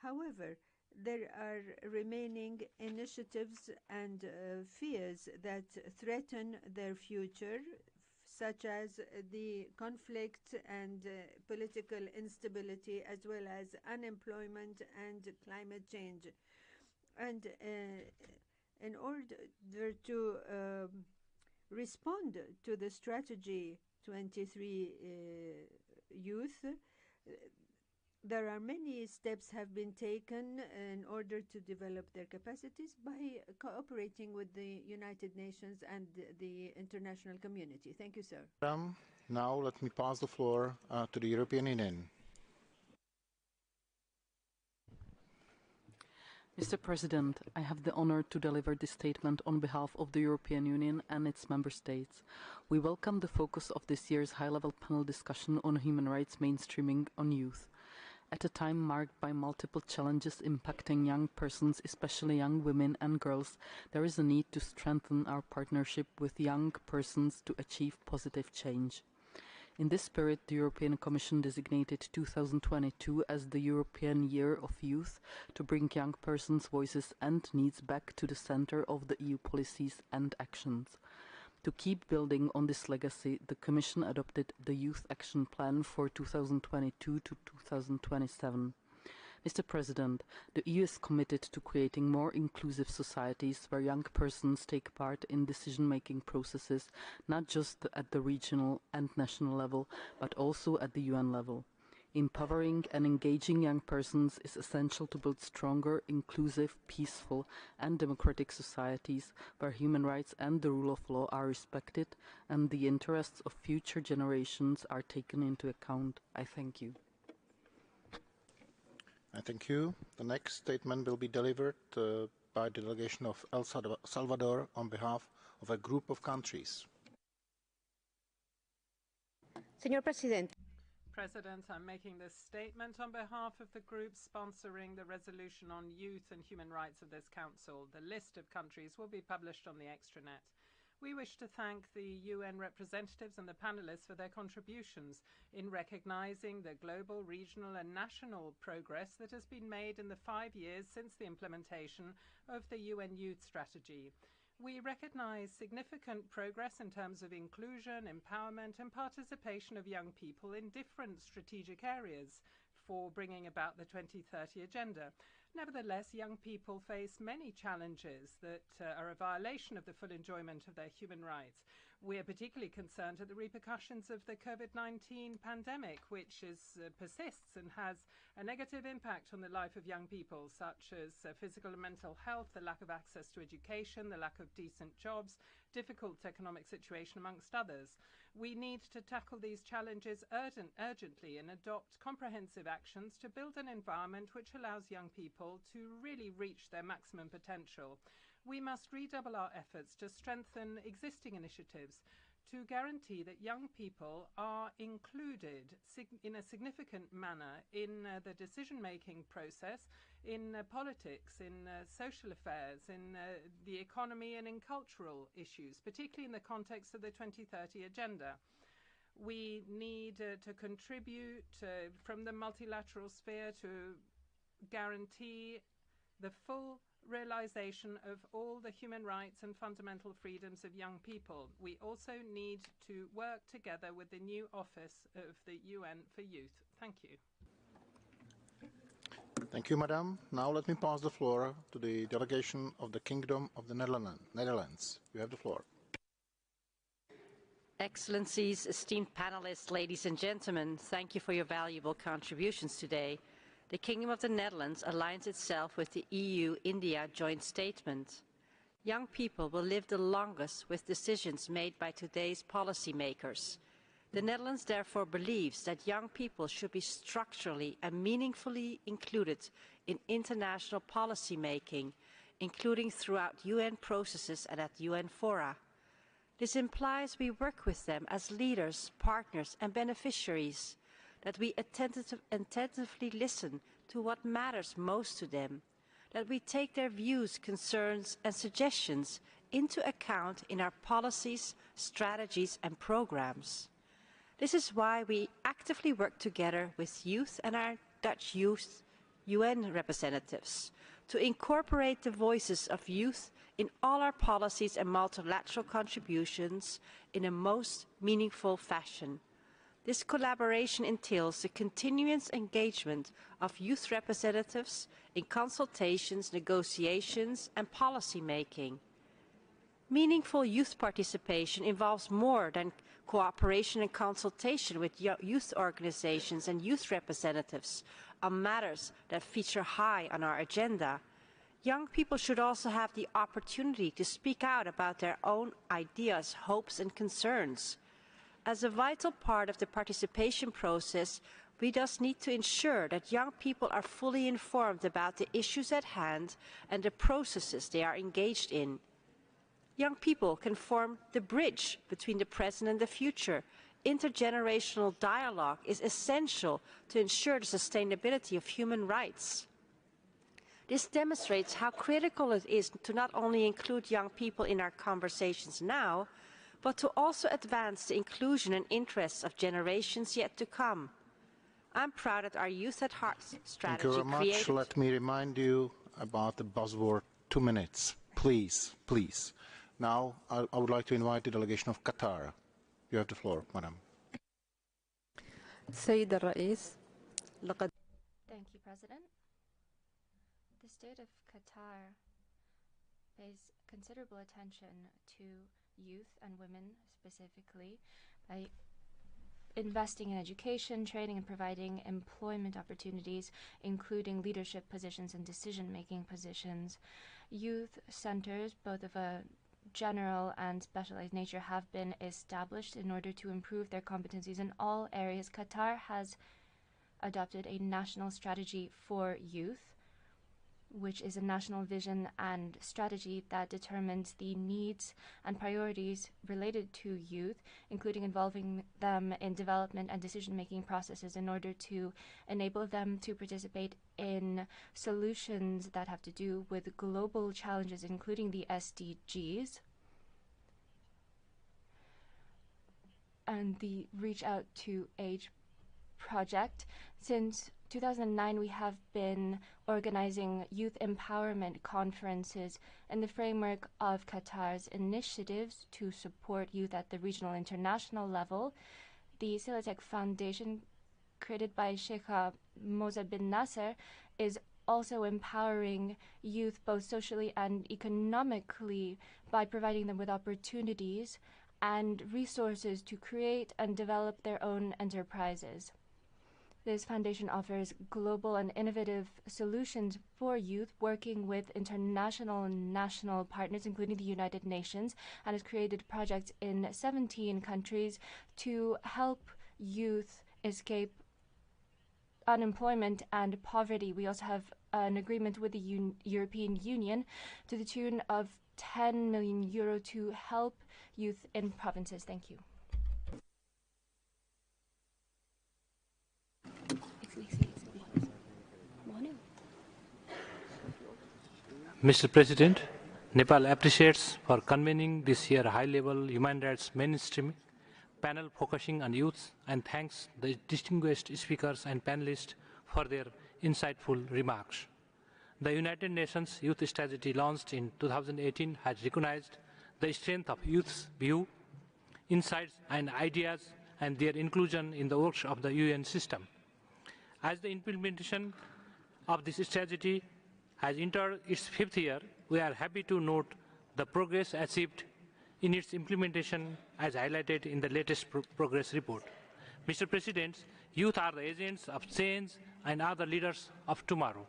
However, there are remaining initiatives and fears that threaten their future, such as the conflict and political instability, as well as unemployment and climate change. And in order to respond to the strategy 23 youth, there are many steps have been taken in order to develop their capacities by cooperating with the United Nations and the international community. Thank you, sir. Now let me pass the floor to the European Union. Mr. President, I have the honor to deliver this statement on behalf of the European Union and its member states. We welcome the focus of this year's high-level panel discussion on human rights mainstreaming on youth. At a time marked by multiple challenges impacting young persons, especially young women and girls, there is a need to strengthen our partnership with young persons to achieve positive change. In this spirit, the European Commission designated 2022 as the European Year of Youth to bring young persons' voices and needs back to the center of the EU policies and actions. To keep building on this legacy, the Commission adopted the Youth Action Plan for 2022 to 2027. Mr. President, the EU is committed to creating more inclusive societies where young persons take part in decision-making processes, not just at the regional and national level, but also at the UN level. Empowering and engaging young persons is essential to build stronger, inclusive, peaceful and democratic societies where human rights and the rule of law are respected and the interests of future generations are taken into account. I thank you. I thank you. The next statement will be delivered by the delegation of El Salvador on behalf of a group of countries. Señor Presidente. President, I'm making this statement on behalf of the group sponsoring the resolution on youth and human rights of this council. The list of countries will be published on the extranet. We wish to thank the UN representatives and the panelists for their contributions in recognizing the global, regional and national progress that has been made in the 5 years since the implementation of the UN Youth Strategy. We recognize significant progress in terms of inclusion, empowerment and participation of young people in different strategic areas for bringing about the 2030 Agenda. Nevertheless, young people face many challenges that are a violation of the full enjoyment of their human rights. We are particularly concerned at the repercussions of the COVID-19 pandemic, which persists and has a negative impact on the life of young people, such as physical and mental health, the lack of access to education, the lack of decent jobs, difficult economic situation, amongst others. We need to tackle these challenges urgently and adopt comprehensive actions to build an environment which allows young people to really reach their maximum potential. We must redouble our efforts to strengthen existing initiatives to guarantee that young people are included in a significant manner in the decision-making process, in politics, in social affairs, in the economy and in cultural issues, particularly in the context of the 2030 Agenda. We need to contribute from the multilateral sphere to guarantee the full realization of all the human rights and fundamental freedoms of young people. We also need to work together with the new office of the UN for Youth. Thank you. Thank you, Madam. Now let me pass the floor to the delegation of the Kingdom of the Netherlands. You have the floor. Excellencies, esteemed panelists, ladies and gentlemen, thank you for your valuable contributions today. The Kingdom of the Netherlands aligns itself with the EU-India joint statement. Young people will live the longest with decisions made by today's policymakers. The Netherlands therefore believes that young people should be structurally and meaningfully included in international policy making, including throughout UN processes and at UN fora. This implies we work with them as leaders, partners and beneficiaries, that we attentively listen to what matters most to them, that we take their views, concerns and suggestions into account in our policies, strategies and programs. This is why we actively work together with youth and our Dutch youth UN representatives to incorporate the voices of youth in all our policies and multilateral contributions in a most meaningful fashion. This collaboration entails the continuous engagement of youth representatives in consultations, negotiations and policy making. Meaningful youth participation involves more than cooperation and consultation with youth organizations and youth representatives on matters that feature high on our agenda. Young people should also have the opportunity to speak out about their own ideas, hopes and concerns. As a vital part of the participation process, we thus need to ensure that young people are fully informed about the issues at hand and the processes they are engaged in. Young people can form the bridge between the present and the future. Intergenerational dialogue is essential to ensure the sustainability of human rights. This demonstrates how critical it is to not only include young people in our conversations now, but to also advance the inclusion and interests of generations yet to come. I'm proud that our Youth at Heart strategy Thank you very much. Let me remind you about the buzzword 2 minutes. Please, please. Now, I would like to invite the delegation of Qatar. You have the floor, Madam. Thank you, President. The state of Qatar pays considerable attention to youth and women specifically by investing in education, training, and providing employment opportunities, including leadership positions and decision-making positions. Youth centers, both of a general and specialized nature, have been established in order to improve their competencies in all areas. Qatar has adopted a national strategy for youth, which is a national vision and strategy that determines the needs and priorities related to youth, including involving them in development and decision-making processes in order to enable them to participate in solutions that have to do with global challenges, including the SDGs and the Reach Out to Age project. Since 2009, we have been organizing youth empowerment conferences in the framework of Qatar's initiatives to support youth at the regional and international level. The Silatek Foundation, created by Sheikh Moza bin Nasser, is also empowering youth both socially and economically by providing them with opportunities and resources to create and develop their own enterprises. This foundation offers global and innovative solutions for youth, working with international and national partners, including the United Nations, and has created projects in 17 countries to help youth escape unemployment and poverty. We also have an agreement with the European Union to the tune of €10 million to help youth in provinces. Thank you. Mr. President, Nepal appreciates for convening this year high-level human rights mainstream panel focusing on youth and thanks the distinguished speakers and panelists for their insightful remarks. The United Nations Youth Strategy launched in 2018 has recognized the strength of youth's view, insights and ideas and their inclusion in the works of the UN system. As the implementation of this strategy has entered its 5th year, we are happy to note the progress achieved in its implementation as highlighted in the latest progress report. Mr. President, youth are the agents of change and are the leaders of tomorrow.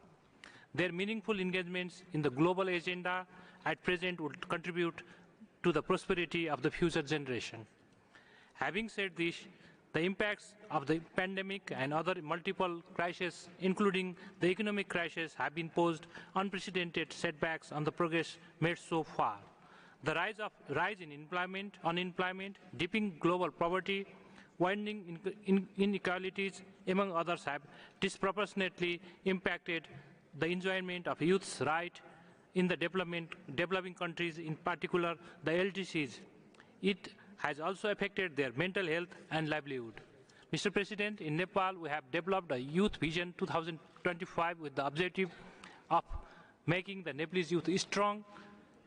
Their meaningful engagements in the global agenda at present would contribute to the prosperity of the future generation. Having said this, the impacts of the pandemic and other multiple crises, including the economic crisis, have been posed unprecedented setbacks on the progress made so far. The rise in unemployment, deepening global poverty, widening inequalities, among others, have disproportionately impacted the enjoyment of youth's right in the developing countries, in particular the LDCs. It has also affected their mental health and livelihood. Mr. President, in Nepal, we have developed a Youth Vision 2025 with the objective of making the Nepalese youth strong,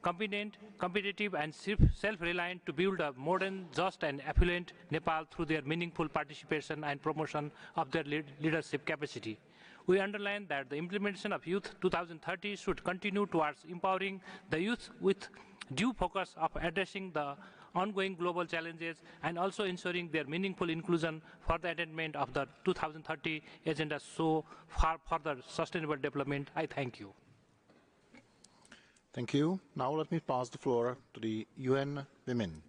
competent, competitive, and self-reliant to build a modern, just, and affluent Nepal through their meaningful participation and promotion of their leadership capacity. We underline that the implementation of Youth 2030 should continue towards empowering the youth with due focus of addressing the ongoing global challenges and also ensuring their meaningful inclusion for the attainment of the 2030 agenda so far further sustainable development. I thank you. Thank you. Now let me pass the floor to the UN Women.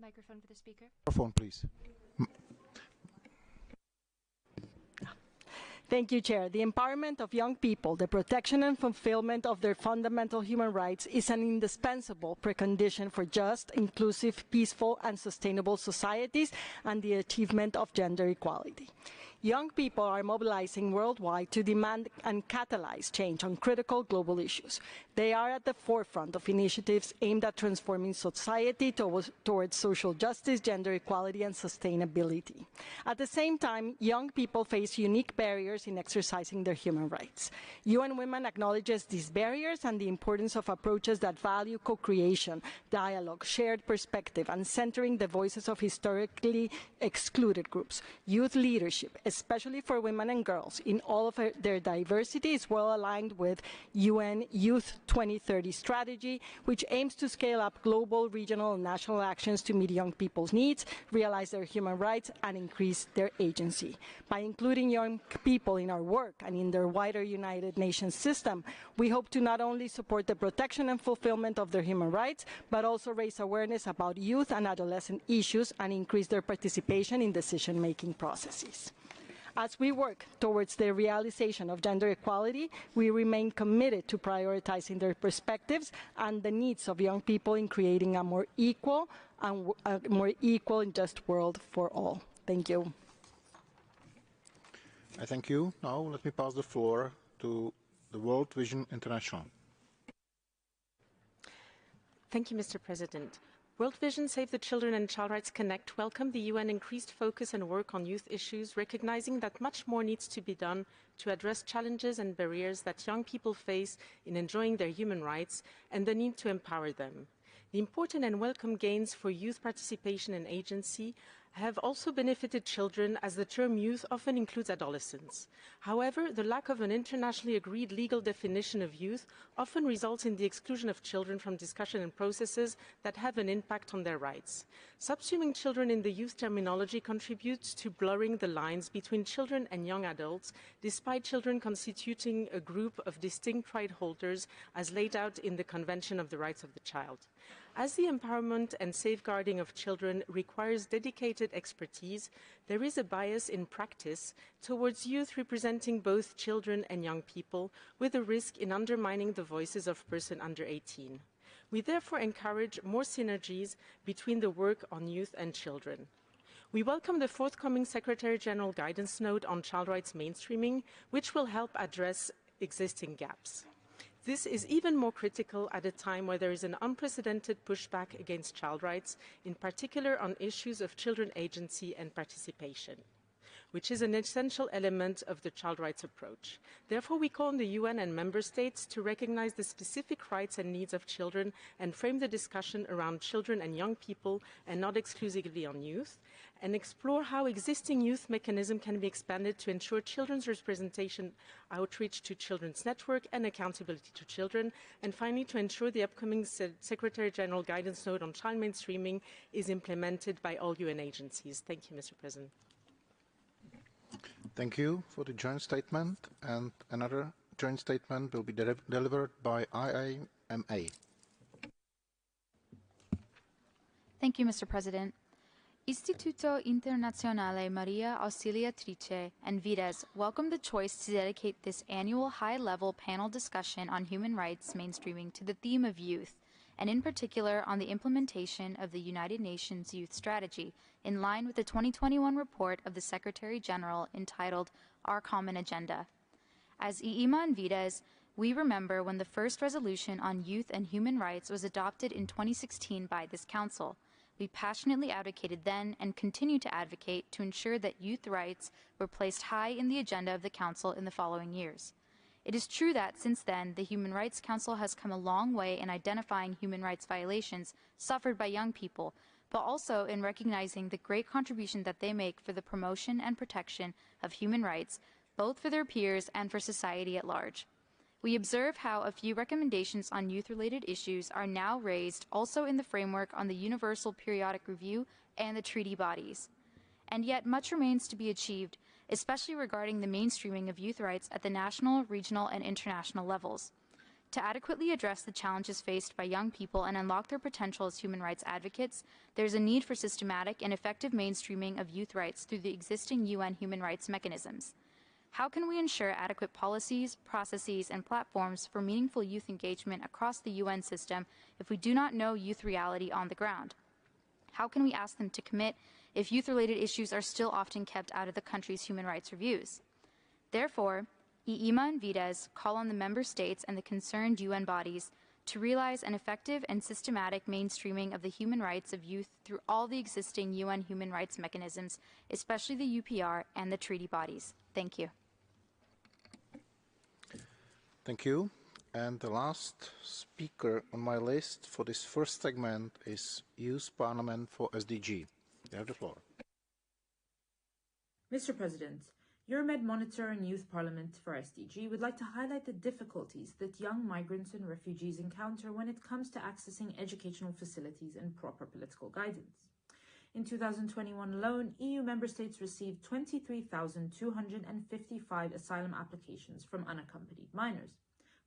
Microphone for the speaker. Microphone, please. Thank you, Chair. The empowerment of young people, the protection and fulfillment of their fundamental human rights is an indispensable precondition for just, inclusive, peaceful, and sustainable societies and the achievement of gender equality. Young people are mobilizing worldwide to demand and catalyze change on critical global issues. They are at the forefront of initiatives aimed at transforming society towards social justice, gender equality, and sustainability. At the same time, young people face unique barriers in exercising their human rights. UN Women acknowledges these barriers and the importance of approaches that value co-creation, dialogue, shared perspective, and centering the voices of historically excluded groups. Youth leadership, especially for women and girls, in all of their diversity, is well aligned with UN Youth 2030 strategy, which aims to scale up global, regional, and national actions to meet young people's needs, realize their human rights, and increase their agency. By including young people in our work and in their wider United Nations system, we hope to not only support the protection and fulfillment of their human rights, but also raise awareness about youth and adolescent issues and increase their participation in decision-making processes. As we work towards the realization of gender equality, we remain committed to prioritizing their perspectives and the needs of young people in creating a more equal and just world for all. Thank you. I thank you. Now let me pass the floor to the World Vision International. Thank you, Mr. President. World Vision, Save the Children and Child Rights Connect welcome the UN increased focus and work on youth issues, recognizing that much more needs to be done to address challenges and barriers that young people face in enjoying their human rights and the need to empower them. The important and welcome gains for youth participation and agency have also benefited children, as the term youth often includes adolescents. However, the lack of an internationally agreed legal definition of youth often results in the exclusion of children from discussion and processes that have an impact on their rights. Subsuming children in the youth terminology contributes to blurring the lines between children and young adults, despite children constituting a group of distinct right holders as laid out in the Convention of the Rights of the Child. As the empowerment and safeguarding of children requires dedicated expertise, there is a bias in practice towards youth representing both children and young people, with a risk in undermining the voices of persons under 18. We therefore encourage more synergies between the work on youth and children. We welcome the forthcoming Secretary General guidance note on child rights mainstreaming, which will help address existing gaps. This is even more critical at a time where there is an unprecedented pushback against child rights, in particular on issues of children agency and participation. which is an essential element of the child rights approach. Therefore, we call on the UN and member states to recognize the specific rights and needs of children and frame the discussion around children and young people and not exclusively on youth, and explore how existing youth mechanisms can be expanded to ensure children's representation, outreach to children's network, and accountability to children, and finally to ensure the upcoming Secretary General guidance note on child mainstreaming is implemented by all UN agencies. Thank you, Mr. President. Thank you for the joint statement, and another joint statement will be delivered by IAMA. Thank you, Mr. President. Istituto Internazionale Maria Auxiliatrice and Vides welcome the choice to dedicate this annual high-level panel discussion on human rights mainstreaming to the theme of youth, and in particular on the implementation of the United Nations Youth Strategy, in line with the 2021 report of the Secretary General entitled Our Common Agenda. As IIMA and Vides, we remember when the first resolution on youth and human rights was adopted in 2016 by this Council. We passionately advocated then and continue to advocate to ensure that youth rights were placed high in the agenda of the Council in the following years. It is true that since then, the Human Rights Council has come a long way in identifying human rights violations suffered by young people, but also in recognizing the great contribution that they make for the promotion and protection of human rights, both for their peers and for society at large. We observe how a few recommendations on youth-related issues are now raised also in the framework on the Universal Periodic Review and the treaty bodies. And yet much remains to be achieved, especially regarding the mainstreaming of youth rights at the national, regional, and international levels. To adequately address the challenges faced by young people and unlock their potential as human rights advocates, there is a need for systematic and effective mainstreaming of youth rights through the existing UN human rights mechanisms. How can we ensure adequate policies, processes, and platforms for meaningful youth engagement across the UN system if we do not know youth reality on the ground? How can we ask them to commit if youth-related issues are still often kept out of the country's human rights reviews? Therefore, IIMA and Vides call on the member states and the concerned UN bodies to realize an effective and systematic mainstreaming of the human rights of youth through all the existing UN human rights mechanisms, especially the UPR and the treaty bodies. Thank you. Thank you. And the last speaker on my list for this first segment is Youth Parliament for SDG. You have the floor. Mr. President, Euromed Monitor and Youth Parliament for SDG would like to highlight the difficulties that young migrants and refugees encounter when it comes to accessing educational facilities and proper political guidance. In 2021 alone, EU member states received 23,255 asylum applications from unaccompanied minors,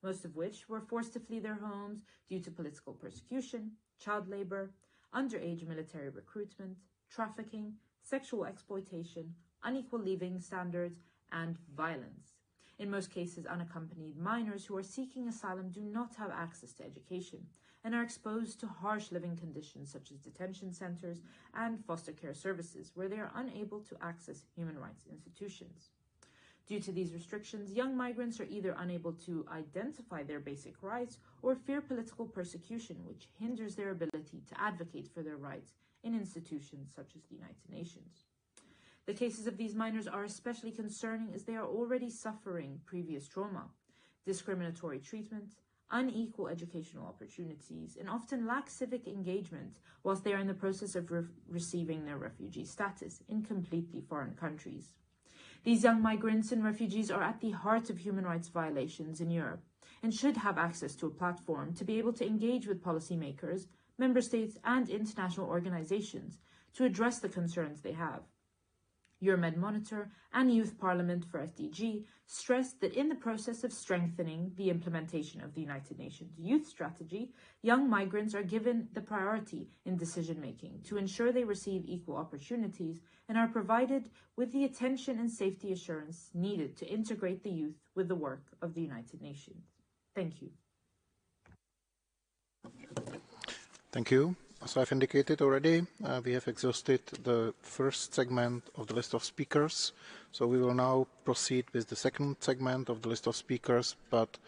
most of which were forced to flee their homes due to political persecution, child labor, underage military recruitment, trafficking, sexual exploitation, unequal living standards, and violence. In most cases, unaccompanied minors who are seeking asylum do not have access to education and are exposed to harsh living conditions such as detention centers and foster care services, where they are unable to access human rights institutions. Due to these restrictions, young migrants are either unable to identify their basic rights or fear political persecution, which hinders their ability to advocate for their rights in institutions such as the United Nations. The cases of these minors are especially concerning as they are already suffering previous trauma, discriminatory treatment, unequal educational opportunities, and often lack civic engagement whilst they are in the process of receiving their refugee status in completely foreign countries. These young migrants and refugees are at the heart of human rights violations in Europe and should have access to a platform to be able to engage with policymakers, member states, and international organizations to address the concerns they have. Euromed Monitor and Youth Parliament for SDG stressed that in the process of strengthening the implementation of the United Nations Youth Strategy, young migrants are given the priority in decision-making to ensure they receive equal opportunities and are provided with the attention and safety assurance needed to integrate the youth with the work of the United Nations. Thank you. Thank you. As I've indicated already, we have exhausted the first segment of the list of speakers. So we will now proceed with the second segment of the list of speakers, but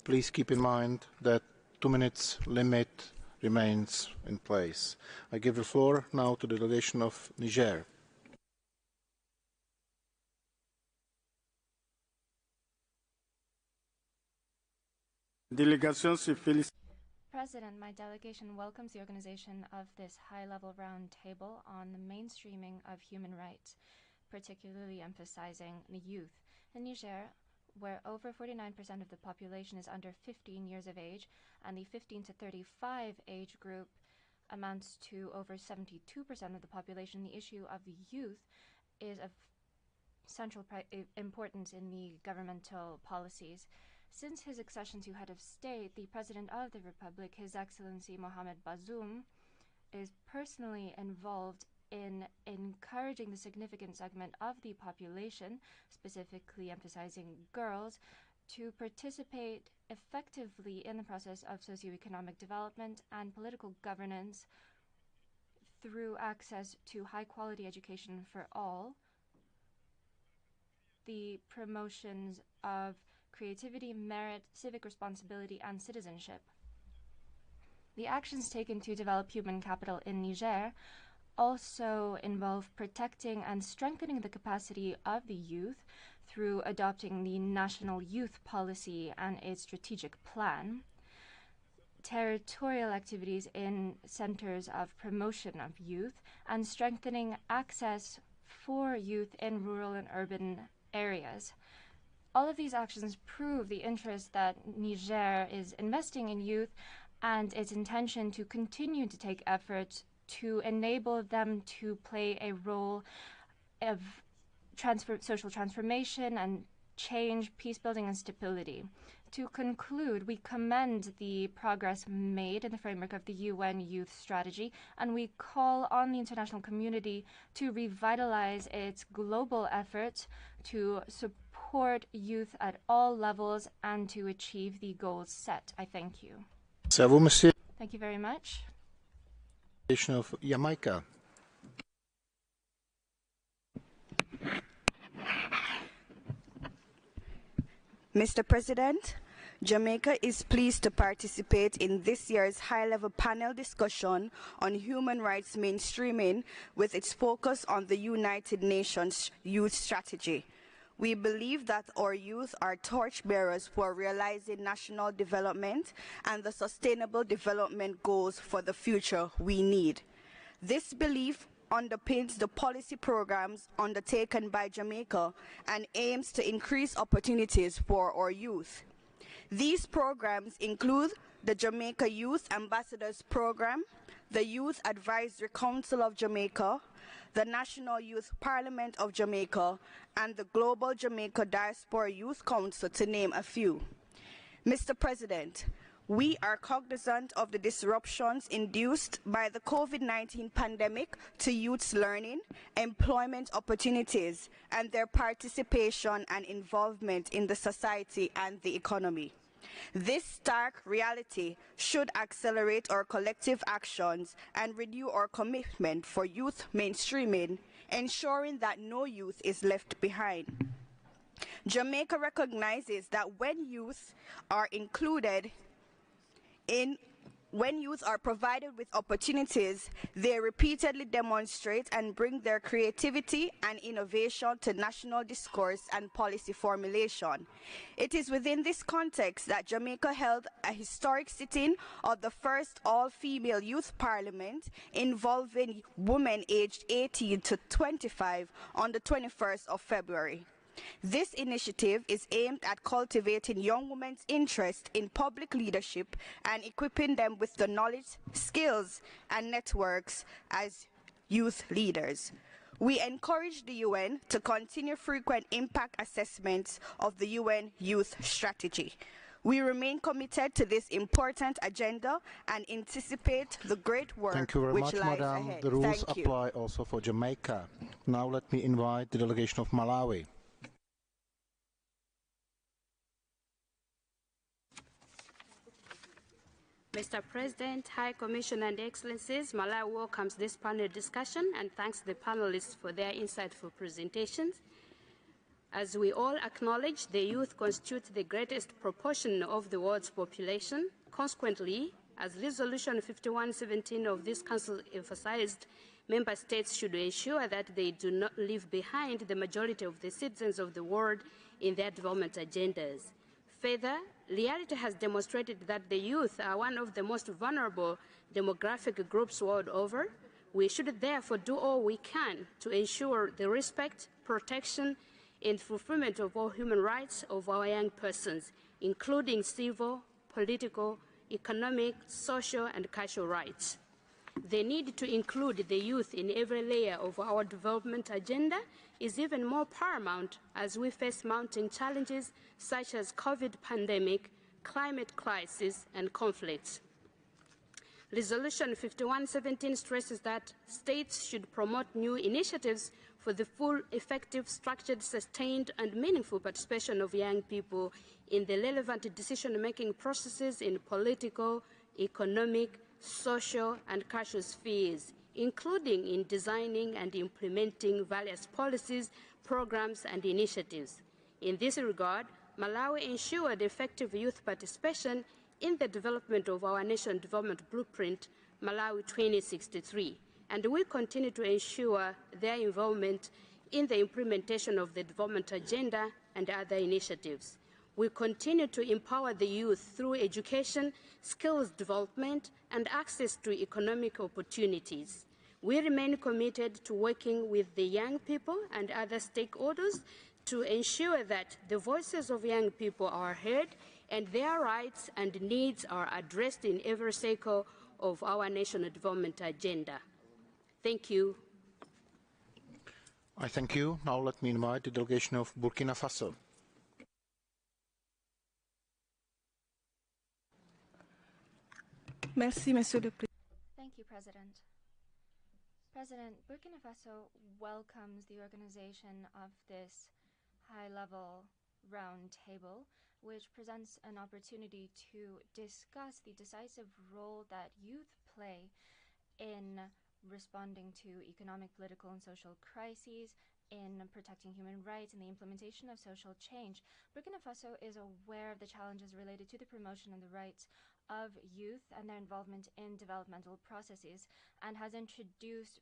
please keep in mind that 2 minutes limit remains in place. I give the floor now to the delegation of Niger. Délégation se félicite. President, my delegation welcomes the organization of this high-level roundtable on the mainstreaming of human rights, particularly emphasizing the youth. In Niger, where over 49% of the population is under 15 years of age, and the 15 to 35 age group amounts to over 72% of the population, the issue of the youth is of central importance in the governmental policies. Since his accession to head of state, the President of the Republic, His Excellency Mohamed Bazoum, is personally involved in encouraging the significant segment of the population, specifically emphasizing girls, to participate effectively in the process of socioeconomic development and political governance through access to high-quality education for all, the promotions of creativity, merit, civic responsibility, and citizenship. The actions taken to develop human capital in Niger also involve protecting and strengthening the capacity of the youth through adopting the National Youth Policy and its strategic plan, territorial activities in centers of promotion of youth, and strengthening access for youth in rural and urban areas. All of these actions prove the interest that Niger is investing in youth and its intention to continue to take efforts to enable them to play a role of social transformation and change, peace building, and stability. To conclude, we commend the progress made in the framework of the UN Youth Strategy, and we call on the international community to revitalize its global efforts to support youth at all levels and to achieve the goals set. I thank you. Thank you very much. Of Jamaica. Mr. President, Jamaica is pleased to participate in this year's high-level panel discussion on human rights mainstreaming with its focus on the United Nations Youth Strategy. We believe that our youth are torchbearers for realizing national development and the sustainable development goals for the future we need. This belief underpins the policy programs undertaken by Jamaica and aims to increase opportunities for our youth. These programs include the Jamaica Youth Ambassadors Program, the Youth Advisory Council of Jamaica, the National Youth Parliament of Jamaica, and the Global Jamaica Diaspora Youth Council, to name a few. Mr. President, we are cognizant of the disruptions induced by the COVID-19 pandemic to youth's learning, employment opportunities, and their participation and involvement in the society and the economy. This stark reality should accelerate our collective actions and renew our commitment for youth mainstreaming, ensuring that no youth is left behind. Jamaica recognizes that when youth are provided with opportunities, they repeatedly demonstrate and bring their creativity and innovation to national discourse and policy formulation. It is within this context that Jamaica held a historic sitting of the first all-female youth parliament involving women aged 18 to 25 on the 21st of February. This initiative is aimed at cultivating young women's interest in public leadership and equipping them with the knowledge, skills, and networks as youth leaders. We encourage the UN to continue frequent impact assessments of the UN Youth Strategy. We remain committed to this important agenda and anticipate the great work Thank you very which much, lies Madam. ahead. The rules Thank you. apply also for Jamaica. Now let me invite the delegation of Malawi. Mr. President, High Commission and Excellencies, Malawi welcomes this panel discussion and thanks the panelists for their insightful presentations. As we all acknowledge, the youth constitute the greatest proportion of the world's population. Consequently, as Resolution 5117 of this Council emphasized, member states should ensure that they do not leave behind the majority of the citizens of the world in their development agendas. Further, reality has demonstrated that the youth are one of the most vulnerable demographic groups world over. We should therefore do all we can to ensure the respect, protection, and fulfillment of all human rights of our young persons, including civil, political, economic, social, and cultural rights. The need to include the youth in every layer of our development agenda is even more paramount as we face mounting challenges such as COVID pandemic, climate crisis, and conflicts. Resolution 5117 stresses that states should promote new initiatives for the full, effective, structured, sustained, and meaningful participation of young people in the relevant decision-making processes in political, economic, social, and cultural spheres, including in designing and implementing various policies, programs, and initiatives. In this regard, Malawi ensured effective youth participation in the development of our National Development Blueprint, Malawi 2063, and we continue to ensure their involvement in the implementation of the development agenda and other initiatives. We continue to empower the youth through education, skills development, and access to economic opportunities. We remain committed to working with the young people and other stakeholders to ensure that the voices of young people are heard and their rights and needs are addressed in every cycle of our national development agenda. Thank you. I thank you. Now let me invite the delegation of Burkina Faso. Merci, Monsieur le Président. Thank you, President. President, Burkina Faso welcomes the organization of this high-level roundtable, which presents an opportunity to discuss the decisive role that youth play in responding to economic, political, and social crises, in protecting human rights, and the implementation of social change. Burkina Faso is aware of the challenges related to the promotion of the rights of youth and their involvement in developmental processes, and has introduced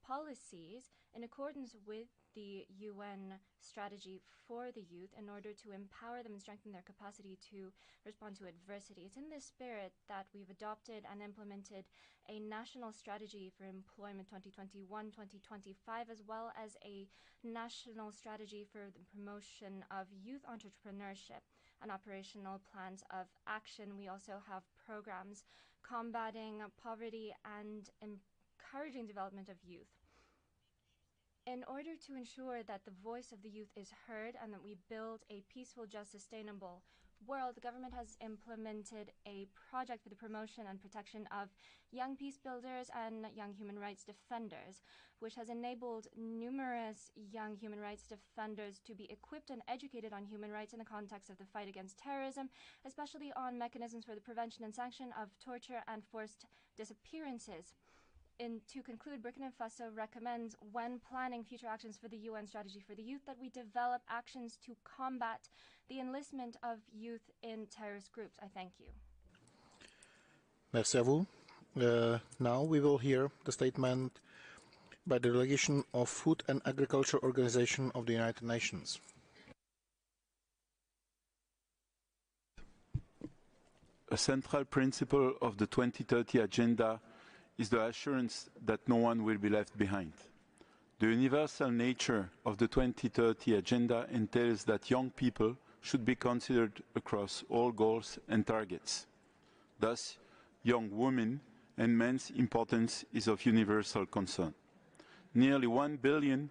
policies in accordance with the UN strategy for the youth in order to empower them and strengthen their capacity to respond to adversity. It's in this spirit that we've adopted and implemented a national strategy for employment 2021-2025, as well as a national strategy for the promotion of youth entrepreneurship and operational plans of action. We also have programs combating poverty and encouraging development of youth. In order to ensure that the voice of the youth is heard and that we build a peaceful, just, sustainable world, the government has implemented a project for the promotion and protection of young peace builders and young human rights defenders, which has enabled numerous young human rights defenders to be equipped and educated on human rights in the context of the fight against terrorism, especially on mechanisms for the prevention and sanction of torture and forced disappearances. To conclude, Burkina Faso recommends, when planning future actions for the UN strategy for the youth, that we develop actions to combat the enlistment of youth in terrorist groups. I thank you. Merci à vous. Now we will hear the statement by the delegation of Food and Agriculture Organization of the United Nations. A central principle of the 2030 Agenda is the assurance that no one will be left behind. The universal nature of the 2030 Agenda entails that young people should be considered across all goals and targets. Thus, young women and men's importance is of universal concern. Nearly 1 billion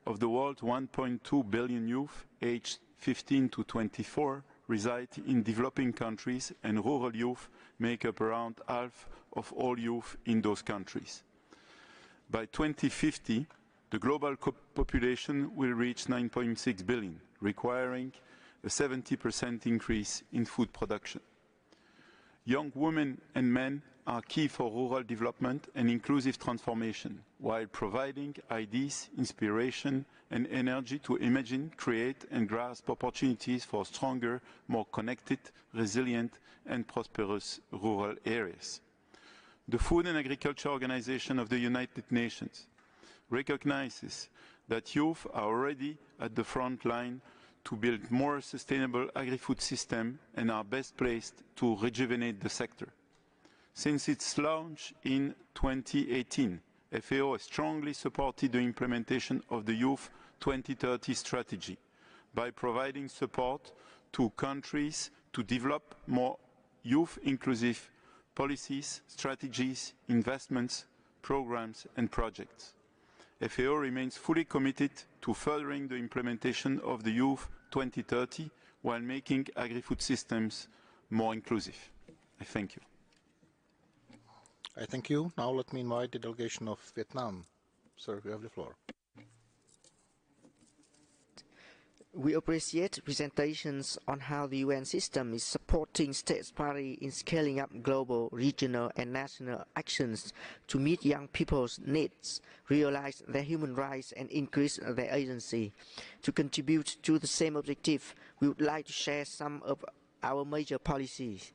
of the world's 1.2 billion youth aged 15 to 24 reside in developing countries, and rural youth make up around half of all youth in those countries. By 2050, the global population will reach 9.6 billion, requiring a 70% increase in food production. Young women and men are key for rural development and inclusive transformation, while providing ideas, inspiration, and energy to imagine, create, and grasp opportunities for stronger, more connected, resilient, and prosperous rural areas. The Food and Agriculture Organization of the United Nations recognizes that youth are already at the front line to build more sustainable agri-food system and are best placed to rejuvenate the sector. Since its launch in 2018, FAO has strongly supported the implementation of the Youth 2030 strategy by providing support to countries to develop more youth-inclusive policies, strategies, investments, programs and projects. FAO remains fully committed to furthering the implementation of the Youth 2030 while making agri-food systems more inclusive. I thank you. I thank you. Now let me invite the delegation of Vietnam. Sir, you have the floor. We appreciate presentations on how the UN system is supporting states party in scaling up global, regional and national actions to meet young people's needs, realize their human rights and increase their agency. To contribute to the same objective, we would like to share some of our major policies.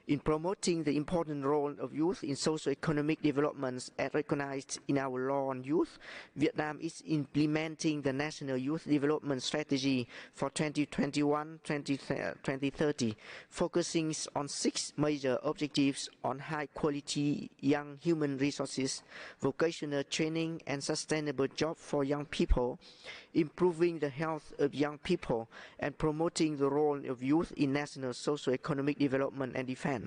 In promoting the important role of youth in socio-economic developments as recognized in our law on youth, Vietnam is implementing the National Youth Development Strategy for 2021-2030, focusing on 6 major objectives on high-quality young human resources, vocational training and sustainable jobs for young people, improving the health of young people, and promoting the role of youth in national socio-economic development and defense.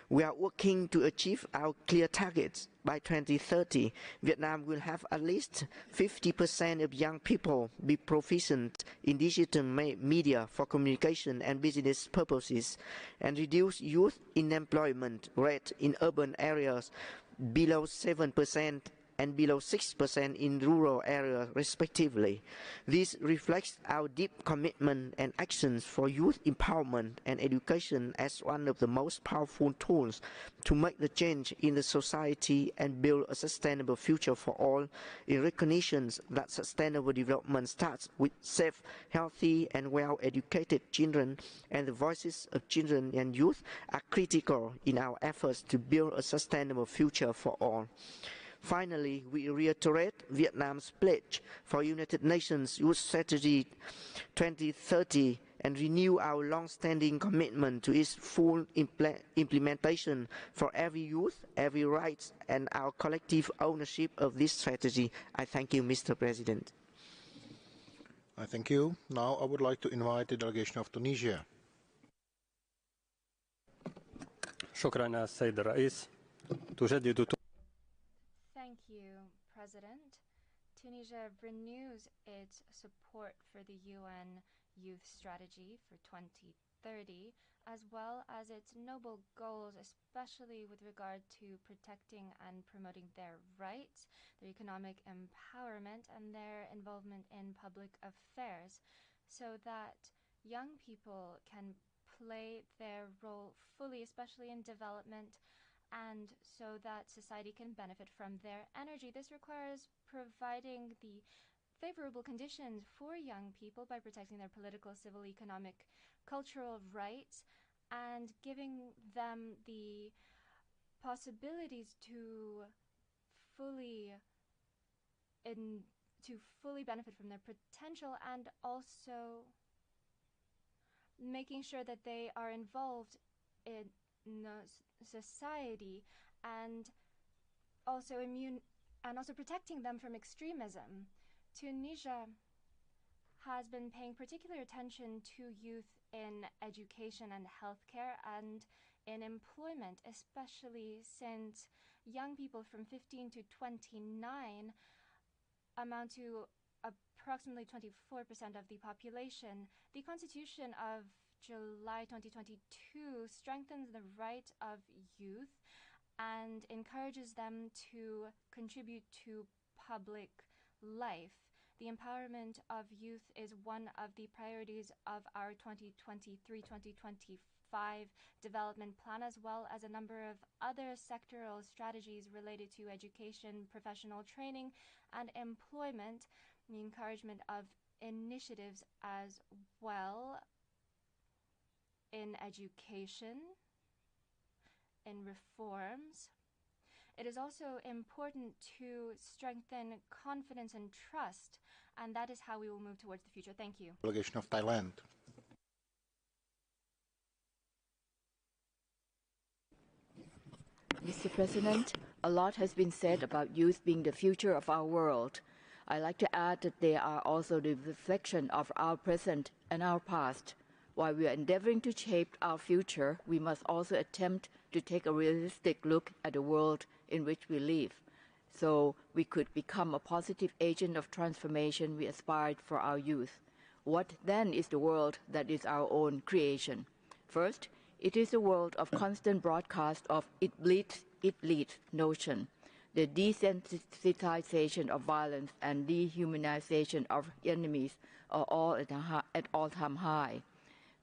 We are working to achieve our clear targets. By 2030, Vietnam will have at least 50% of young people be proficient in digital media for communication and business purposes, and reduce youth unemployment rate in urban areas below 7% and below 6% in rural areas, respectively. This reflects our deep commitment and actions for youth empowerment and education as one of the most powerful tools to make the change in the society and build a sustainable future for all, in recognition that sustainable development starts with safe, healthy and well-educated children, and the voices of children and youth are critical in our efforts to build a sustainable future for all. Finally, we reiterate Vietnam's pledge for United Nations Youth Strategy 2030 and renew our long-standing commitment to its full implementation for every youth, every right, and our collective ownership of this strategy. I thank you, Mr. President. I thank you. Now I would like to invite the delegation of Tunisia. شكرا السيد الرئيس. تجدد Thank you, President. Tunisia renews its support for the UN Youth Strategy for 2030, as well as its noble goals, especially with regard to protecting and promoting their rights, their economic empowerment, and their involvement in public affairs, so that young people can play their role fully, especially in development, and so that society can benefit from their energy. This requires providing the favorable conditions for young people by protecting their political, civil, economic, cultural rights, and giving them the possibilities to fully benefit from their potential, and also making sure that they are involved in society, and also protecting them from extremism. Tunisia has been paying particular attention to youth in education and healthcare and in employment, especially since young people from 15 to 29 amount to approximately 24% of the population. The Constitution of July 2022 strengthens the right of youth and encourages them to contribute to public life. The empowerment of youth is one of the priorities of our 2023-2025 development plan, as well as a number of other sectoral strategies related to education, professional training, and employment, the encouragement of initiatives as well in education, in reforms, It is also important to strengthen confidence and trust, and that is how we will move towards the future. Thank you. Delegation of Thailand. Mr. President, a lot has been said about youth being the future of our world. I'd like to add that they are also the reflection of our present and our past. While we are endeavoring to shape our future, we must also attempt to take a realistic look at the world in which we live, so we could become a positive agent of transformation we aspired for our youth. What then is the world that is our own creation? First, it is a world of constant broadcast of it bleeds, it leads notion, the desensitization of violence and dehumanization of enemies are all at all-time high.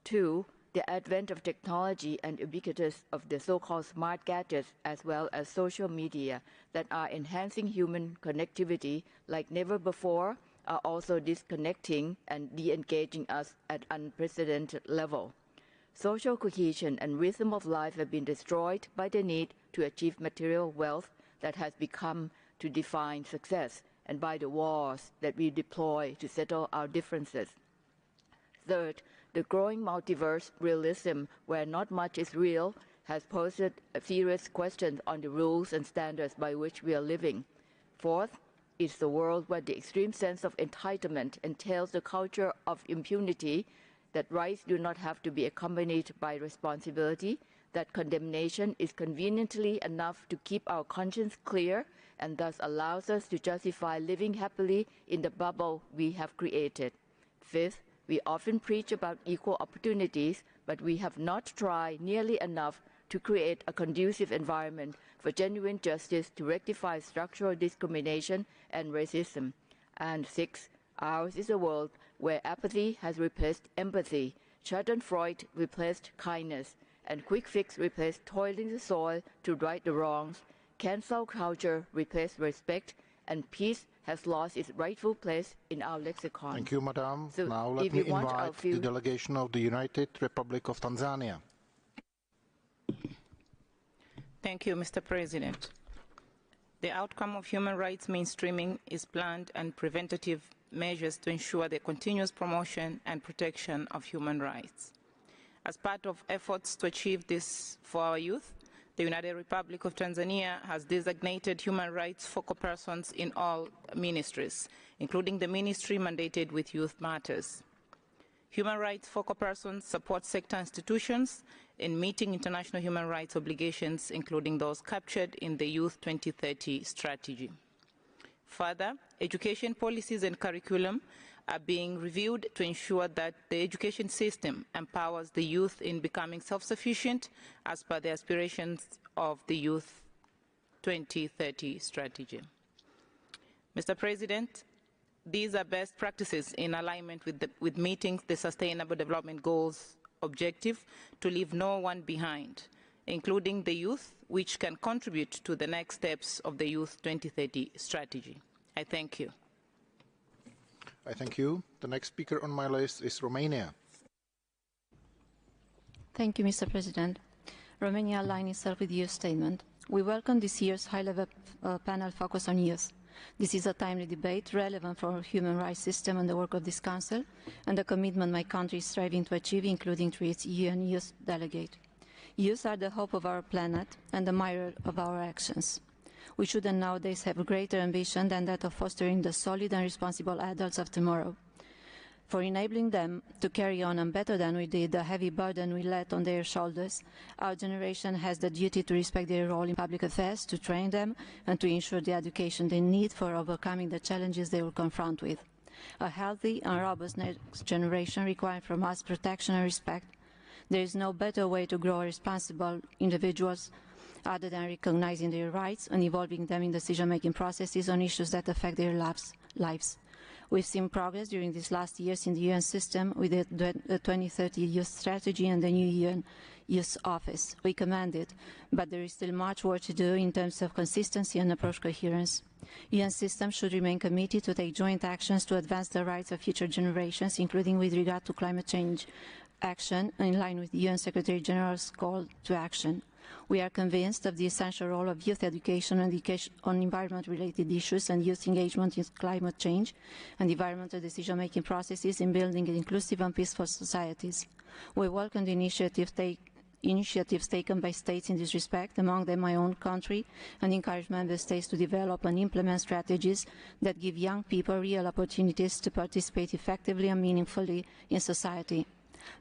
Two, the advent of technology and ubiquitous of the so-called smart gadgets as well as social media that are enhancing human connectivity like never before are also disconnecting and de-engaging us at unprecedented level. Social cohesion and rhythm of life have been destroyed by the need to achieve material wealth that has become to define success and by the wars that we deploy to settle our differences. Third, the growing multiverse realism, where not much is real, has posed serious questions on the rules and standards by which we are living. Fourth, is the world where the extreme sense of entitlement entails a culture of impunity, that rights do not have to be accompanied by responsibility, that condemnation is conveniently enough to keep our conscience clear and thus allows us to justify living happily in the bubble we have created. Fifth, we often preach about equal opportunities, but we have not tried nearly enough to create a conducive environment for genuine justice to rectify structural discrimination and racism. And sixth, ours is a world where apathy has replaced empathy, Schadenfreude replaced kindness, and quick fix replaced toiling the soil to right the wrongs, cancel culture replaced respect, and peace has lost its rightful place in our lexicon. Thank you, Madam. So now let me invite the delegation of the United Republic of Tanzania. Thank you, Mr. President. The outcome of human rights mainstreaming is planned and preventative measures to ensure the continuous promotion and protection of human rights. As part of efforts to achieve this for our youth, the United Republic of Tanzania has designated human rights focal persons in all ministries, including the ministry mandated with youth matters. Human rights focal persons support sector institutions in meeting international human rights obligations, including those captured in the Youth 2030 strategy. Further, education policies and curriculum are being reviewed to ensure that the education system empowers the youth in becoming self-sufficient as per the aspirations of the Youth 2030 strategy. Mr. President, these are best practices in alignment with meeting the Sustainable Development Goals objective to leave no one behind, including the youth, which can contribute to the next steps of the Youth 2030 strategy. I thank you. I thank you. The next speaker on my list is Romania. Thank you, Mr. President. Romania aligns itself with the youth statement. We welcome this year's high-level panel focus on youth. This is a timely debate relevant for our human rights system and the work of this Council, and the commitment my country is striving to achieve, including through its UN Youth Delegate. Youth are the hope of our planet and the mirror of our actions. We should nowadays have a greater ambition than that of fostering the solid and responsible adults of tomorrow. For enabling them to carry on and better than we did the heavy burden we laid on their shoulders, our generation has the duty to respect their role in public affairs, to train them and to ensure the education they need for overcoming the challenges they will confront with. A healthy and robust next generation requires from us protection and respect. There is no better way to grow responsible individuals other than recognizing their rights and involving them in decision-making processes on issues that affect their lives. We've seen progress during these last years in the UN system with the 2030 Youth Strategy and the new UN Youth Office. We commend it, but there is still much work to do in terms of consistency and approach coherence. UN systems should remain committed to take joint actions to advance the rights of future generations, including with regard to climate change action, in line with the UN Secretary General's call to action. We are convinced of the essential role of youth education and education on environment-related issues and youth engagement in climate change and environmental decision-making processes in building inclusive and peaceful societies. We welcome the initiatives taken by states in this respect, among them my own country, and encourage member states to develop and implement strategies that give young people real opportunities to participate effectively and meaningfully in society.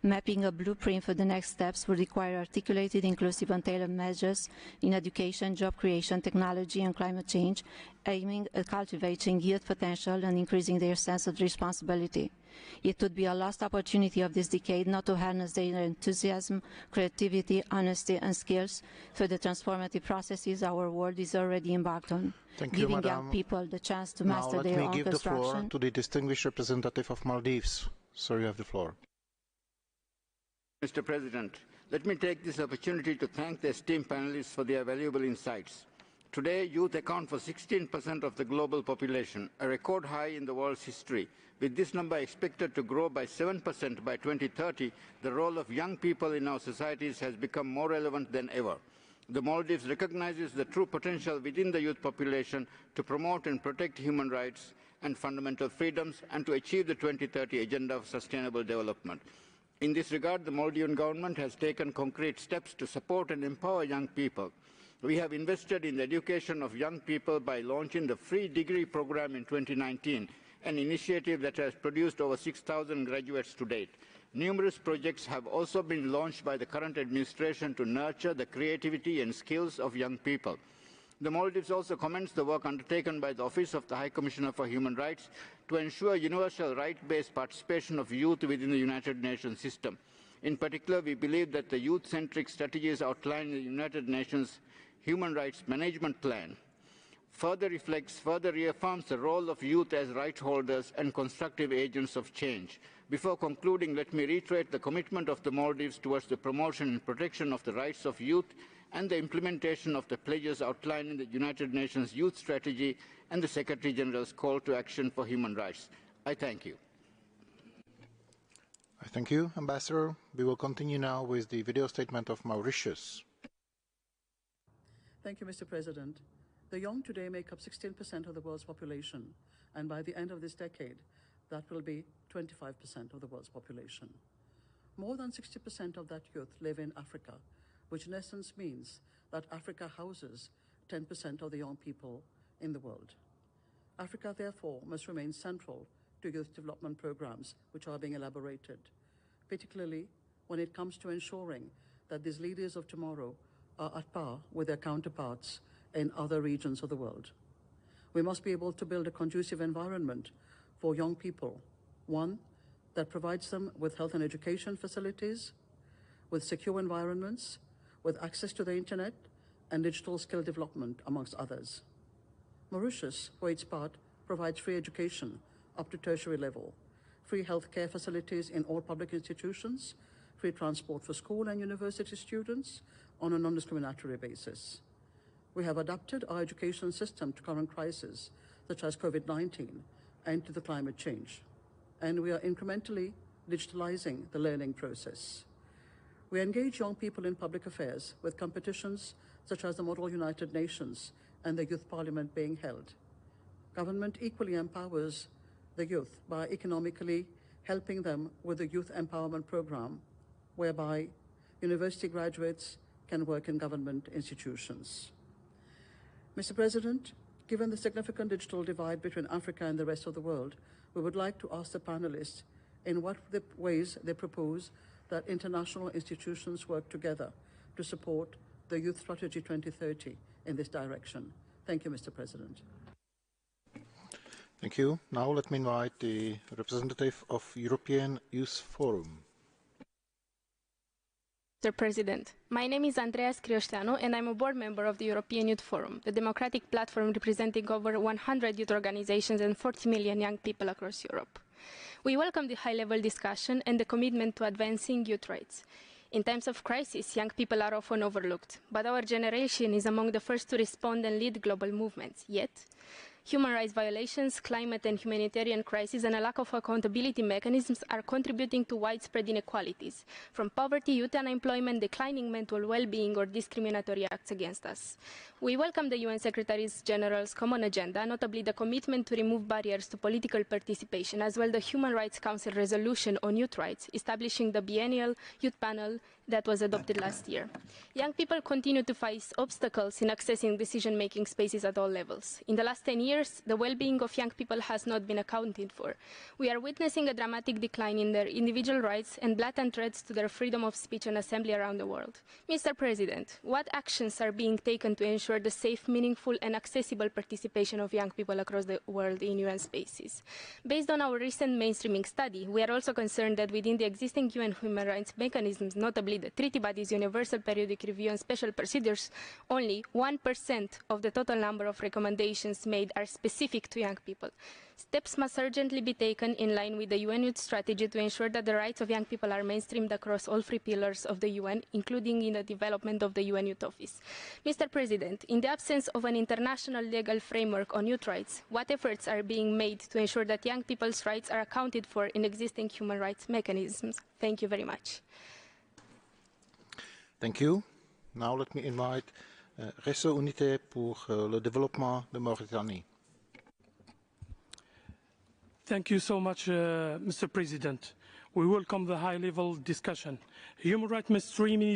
Mapping a blueprint for the next steps will require articulated, inclusive and tailored measures in education, job creation, technology and climate change, aiming at cultivating youth potential and increasing their sense of responsibility. It would be a lost opportunity of this decade not to harness their enthusiasm, creativity, honesty and skills for the transformative processes our world is already embarked on. Giving young people the chance to master their own construction. Now let me give the floor to the distinguished representative of Maldives. Sir, you have the floor. Mr. President, let me take this opportunity to thank the esteemed panelists for their valuable insights. Today, youth account for 16% of the global population, a record high in the world's history. With this number expected to grow by 7% by 2030, the role of young people in our societies has become more relevant than ever. The Maldives recognizes the true potential within the youth population to promote and protect human rights and fundamental freedoms and to achieve the 2030 Agenda of Sustainable Development. In this regard, the Maldivian government has taken concrete steps to support and empower young people. We have invested in the education of young people by launching the free degree program in 2019, an initiative that has produced over 6,000 graduates to date. Numerous projects have also been launched by the current administration to nurture the creativity and skills of young people. The Maldives also commends the work undertaken by the Office of the High Commissioner for Human Rights to ensure universal right-based participation of youth within the United Nations system. In particular, we believe that the youth-centric strategies outlined in the United Nations Human Rights Management Plan further reaffirms the role of youth as right holders and constructive agents of change. Before concluding, let me reiterate the commitment of the Maldives towards the promotion and protection of the rights of youth and the implementation of the pledges outlined in the United Nations Youth Strategy and the Secretary General's call to action for human rights. I thank you. I thank you, Ambassador. We will continue now with the video statement of Mauritius. Thank you, Mr. President. The young today make up 16% of the world's population, and by the end of this decade, that will be 25% of the world's population. More than 60% of that youth live in Africa, which in essence means that Africa houses 10% of the young people in the world. Africa, therefore, must remain central to youth development programs which are being elaborated, particularly when it comes to ensuring that these leaders of tomorrow are at par with their counterparts in other regions of the world. We must be able to build a conducive environment for young people, one that provides them with health and education facilities, with secure environments, with access to the internet and digital skill development, amongst others. Mauritius, for its part, provides free education up to tertiary level, free healthcare facilities in all public institutions, free transport for school and university students on a non-discriminatory basis. We have adapted our education system to current crises, such as COVID-19, and to the climate change. And we are incrementally digitalizing the learning process. We engage young people in public affairs with competitions such as the Model United Nations and the Youth Parliament being held. Government equally empowers the youth by economically helping them with the Youth Empowerment Program, whereby university graduates can work in government institutions. Mr. President, given the significant digital divide between Africa and the rest of the world, we would like to ask the panelists in what ways they propose that international institutions work together to support the Youth Strategy 2030 in this direction. Thank you, Mr. President. Thank you. Now let me invite the representative of European Youth Forum. Mr. President, my name is Andreea Scrioșteanu and I'm a board member of the European Youth Forum, the democratic platform representing over 100 youth organizations and 40 million young people across Europe. We welcome the high-level discussion and the commitment to advancing youth rights. In times of crisis, young people are often overlooked, but our generation is among the first to respond and lead global movements. Yet, Human rights violations, climate and humanitarian crises, and a lack of accountability mechanisms are contributing to widespread inequalities, from poverty, youth unemployment, declining mental well-being, or discriminatory acts against us. We welcome the UN Secretary General's common agenda, notably the commitment to remove barriers to political participation, as well as the Human Rights Council resolution on youth rights, establishing the biennial youth panel that was adopted last year. Young people continue to face obstacles in accessing decision-making spaces at all levels. In the last 10 years, the well-being of young people has not been accounted for. We are witnessing a dramatic decline in their individual rights and blatant threats to their freedom of speech and assembly around the world. Mr. President, what actions are being taken to ensure the safe, meaningful, and accessible participation of young people across the world in UN spaces? Based on our recent mainstreaming study, we are also concerned that within the existing UN human rights mechanisms, notably the treaty bodies, universal periodic review, and special procedures, only 1% of the total number of recommendations made are specific to young people. Steps must urgently be taken in line with the UN Youth Strategy to ensure that the rights of young people are mainstreamed across all three pillars of the UN, including in the development of the UN Youth Office. Mr. President, in the absence of an international legal framework on youth rights, what efforts are being made to ensure that young people's rights are accounted for in existing human rights mechanisms? Thank you very much. Thank you. Now let me invite Réseau Unité pour le développement de Mauritanie. Thank you so much, Mr. President. We welcome the high-level discussion. Human rights mainstreaming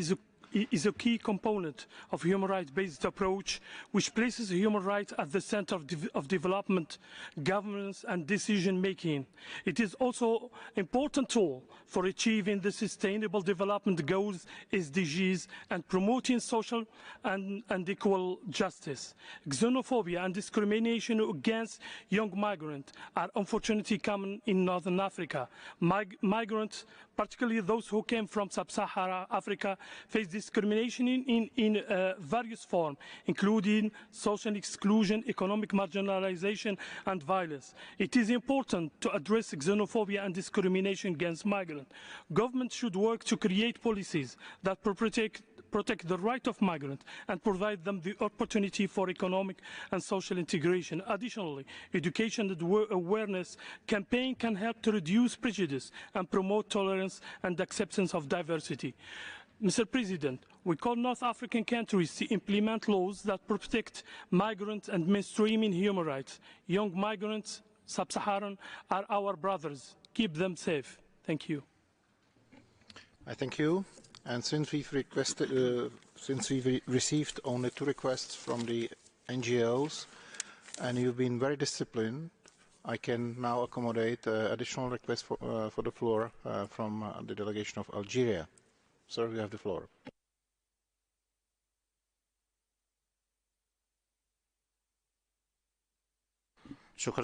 is a key component of human rights-based approach, which places human rights at the center of development, governance, and decision-making. It is also an important tool for achieving the Sustainable Development Goals, SDGs, and promoting social and equal justice. Xenophobia and discrimination against young migrants are unfortunately common in Northern Africa. Migrants, particularly those who came from sub-Saharan Africa, face discrimination in various forms, including social exclusion, economic marginalization, and violence. It is important to address xenophobia and discrimination against migrants. Governments should work to create policies that protect the right of migrants and provide them the opportunity for economic and social integration. Additionally, education and awareness campaign can help to reduce prejudice and promote tolerance and acceptance of diversity. Mr. President, we call North African countries to implement laws that protect migrants and mainstreaming human rights. Young migrants, sub-Saharan, are our brothers. Keep them safe. Thank you. I thank you. And since we've received only 2 requests from the NGOs, and you've been very disciplined, I can now accommodate additional requests for the floor from the delegation of Algeria. Sir, you have the floor. Thank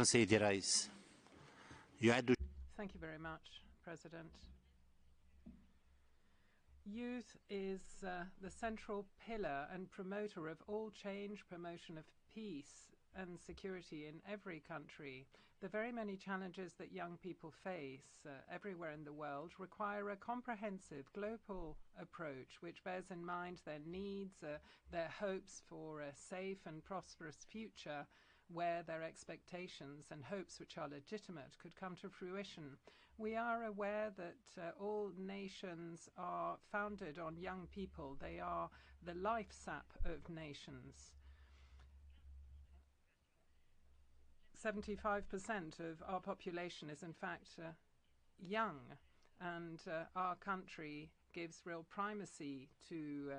you very much, President. Youth is the central pillar and promoter of all change, promotion of peace and security in every country. The very many challenges that young people face everywhere in the world require a comprehensive global approach which bears in mind their needs, their hopes for a safe and prosperous future where their expectations and hopes which are legitimate could come to fruition. We are aware that all nations are founded on young people. They are the life sap of nations. 75% of our population is in fact young, and our country gives real primacy to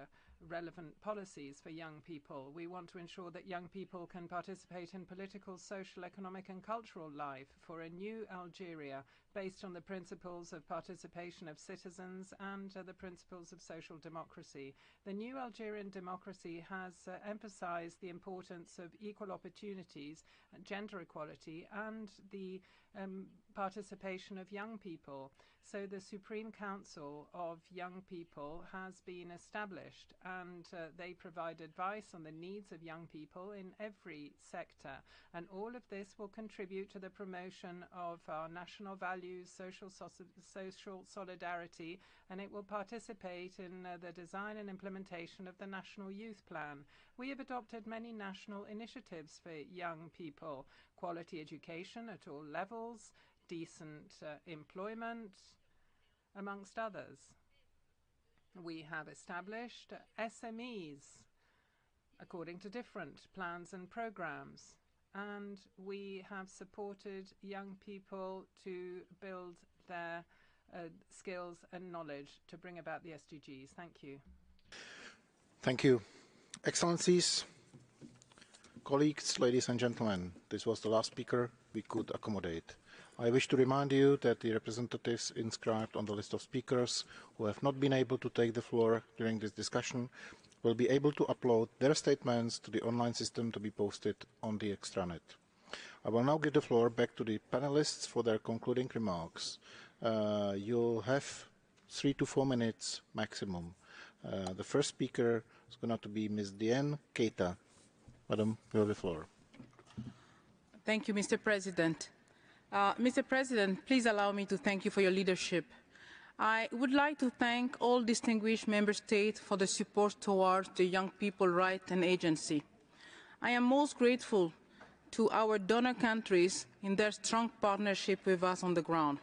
relevant policies for young people. We want to ensure that young people can participate in political, social, economic and cultural life for a new Algeria based on the principles of participation of citizens and the principles of social democracy. The new Algerian democracy has emphasized the importance of equal opportunities, gender equality and the participation of young people. So the Supreme Council of Young People has been established, and they provide advice on the needs of young people in every sector. And all of this will contribute to the promotion of our national values, social solidarity, and it will participate in the design and implementation of the National Youth Plan. We have adopted many national initiatives for young people: quality education at all levels, decent employment, amongst others. We have established SMEs according to different plans and programs, and we have supported young people to build their skills and knowledge to bring about the SDGs. Thank you. Thank you. Excellencies, colleagues, ladies and gentlemen, this was the last speaker we could accommodate. I wish to remind you that the representatives inscribed on the list of speakers who have not been able to take the floor during this discussion will be able to upload their statements to the online system to be posted on the extranet. I will now give the floor back to the panelists for their concluding remarks. You'll have 3 to 4 minutes maximum. The first speaker is going to be Ms. Diane Keita. Madam, you have the floor. Thank you, Mr. President. Mr. President, please allow me to thank you for your leadership. I would like to thank all distinguished member states for the support towards the Young People Rights and Agency. I am most grateful to our donor countries in their strong partnership with us on the ground.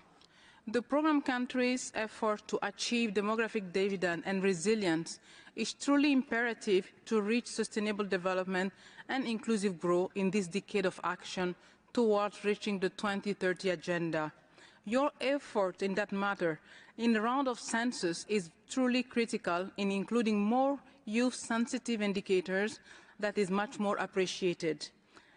The program countries' effort to achieve demographic dividend and resilience is truly imperative to reach sustainable development and inclusive growth in this decade of action towards reaching the 2030 agenda. Your effort in that matter in the round of census is truly critical in including more youth-sensitive indicators that is much more appreciated.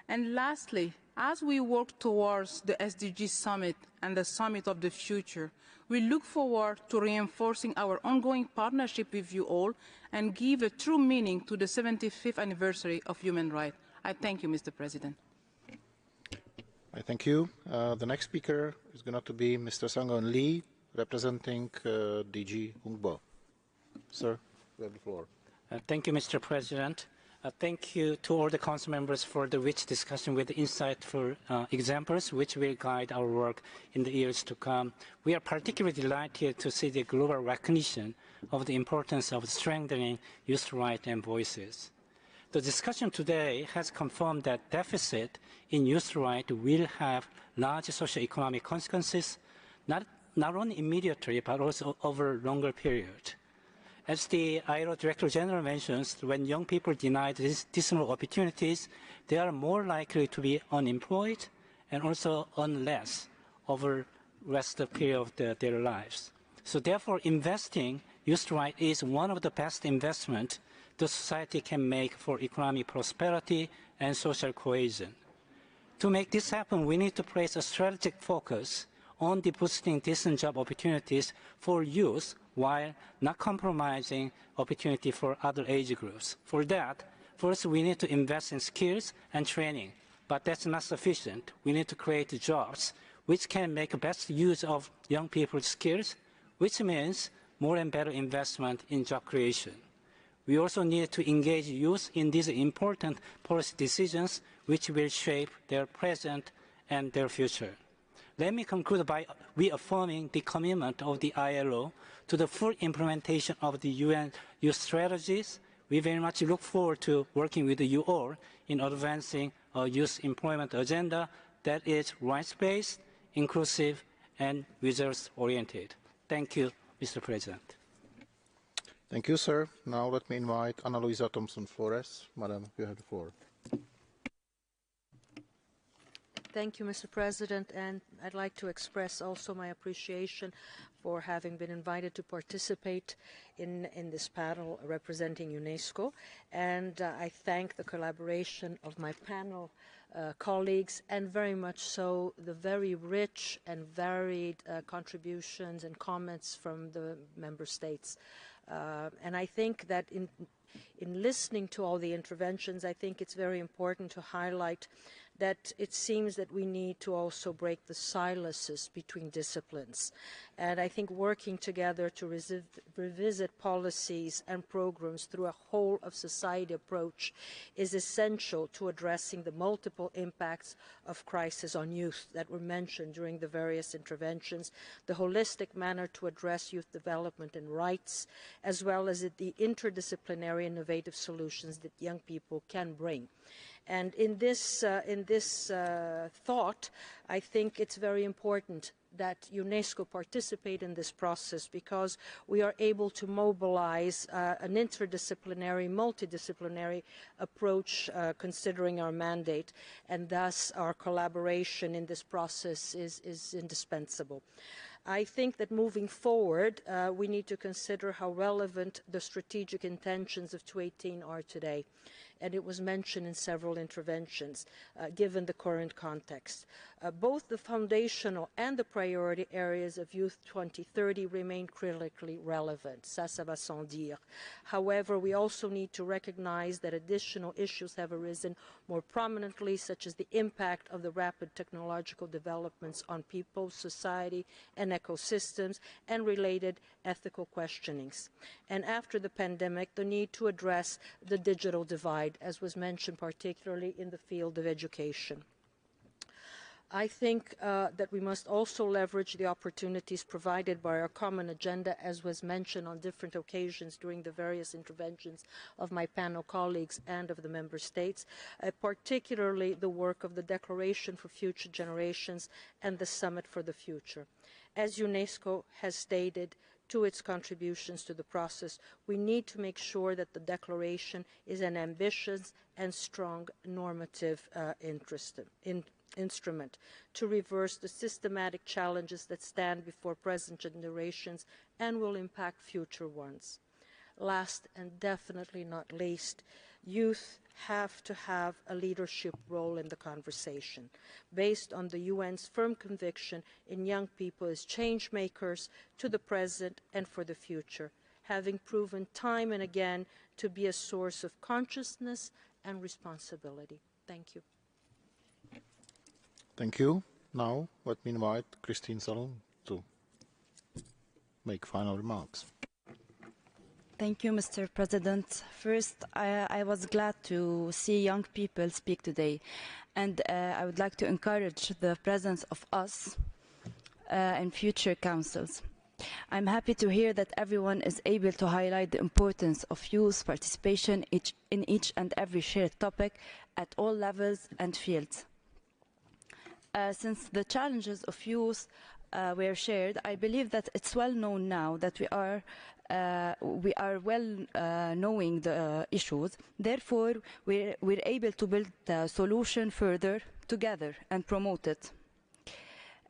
And lastly, as we work towards the SDG Summit and the Summit of the Future, we look forward to reinforcing our ongoing partnership with you all and give a true meaning to the 75th anniversary of human rights. I thank you, Mr. President. I thank you. The next speaker is going to be Mr. Sang-Eun Lee, representing DG Hungbo. Sir, you have the floor. Thank you, Mr. President. Thank you to all the council members for the rich discussion with insightful examples which will guide our work in the years to come. We are particularly delighted to see the global recognition of the importance of strengthening youth rights and voices. The discussion today has confirmed that deficit in youth rights will have large socio-economic consequences, not only immediately but also over a longer period. As the ILO Director General mentions, when young people denied decent opportunities, they are more likely to be unemployed and also earn less over the rest of the period of their lives. So therefore, investing youth rights is one of the best investments the society can make for economic prosperity and social cohesion. To make this happen, we need to place a strategic focus on boosting decent job opportunities for youth while not compromising opportunity for other age groups. For that, first we need to invest in skills and training, but that's not sufficient. We need to create jobs which can make best use of young people's skills, which means more and better investment in job creation. We also need to engage youth in these important policy decisions which will shape their present and their future. Let me conclude by reaffirming the commitment of the ILO to the full implementation of the UN youth strategies. We very much look forward to working with you all in advancing a youth employment agenda that is rights-based, inclusive, and results-oriented. Thank you, Mr. President. Thank you, sir. Now let me invite Ana Luisa Thompson-Flores. Madam, you have the floor. Thank you, Mr. President, and I'd like to express also my appreciation for having been invited to participate in this panel representing UNESCO, and I thank the collaboration of my panel colleagues, and very much so the very rich and varied contributions and comments from the member states. And I think that in listening to all the interventions, I think it's very important to highlight that it seems that we need to also break the silences between disciplines. And I think working together to revisit policies and programs through a whole of society approach is essential to addressing the multiple impacts of crisis on youth that were mentioned during the various interventions, the holistic manner to address youth development and rights, as well as the interdisciplinary innovative solutions that young people can bring. And in this thought, I think it's very important that UNESCO participate in this process, because we are able to mobilize an interdisciplinary, multidisciplinary approach considering our mandate, and thus our collaboration in this process is indispensable. I think that moving forward, we need to consider how relevant the strategic intentions of 2018 are today. And it was mentioned in several interventions, given the current context. Both the foundational and the priority areas of Youth 2030 remain critically relevant, ça va sans dire. However, we also need to recognize that additional issues have arisen more prominently, such as the impact of the rapid technological developments on people, society, and ecosystems, and related ethical questionings. And after the pandemic, the need to address the digital divide, as was mentioned particularly in the field of education. I think that we must also leverage the opportunities provided by our common agenda, as was mentioned on different occasions during the various interventions of my panel colleagues and of the member states, particularly the work of the Declaration for Future Generations and the Summit for the Future. As UNESCO has stated, to its contributions to the process, we need to make sure that the declaration is an ambitious and strong normative instrument to reverse the systematic challenges that stand before present generations and will impact future ones. Last and definitely not least, youth have to have a leadership role in the conversation, based on the UN's firm conviction in young people as change makers to the present and for the future, having proven time and again to be a source of consciousness and responsibility. Thank you. Thank you. Now, let me invite Christine Salom to make final remarks. Thank you, Mr. President. First, I was glad to see young people speak today, and I would like to encourage the presence of us in future councils. I'm happy to hear that everyone is able to highlight the importance of youth participation in each and every shared topic at all levels and fields. Since the challenges of youth were shared, I believe that it's well known now that we are well knowing the issues. Therefore, we're able to build the solution further together and promote it.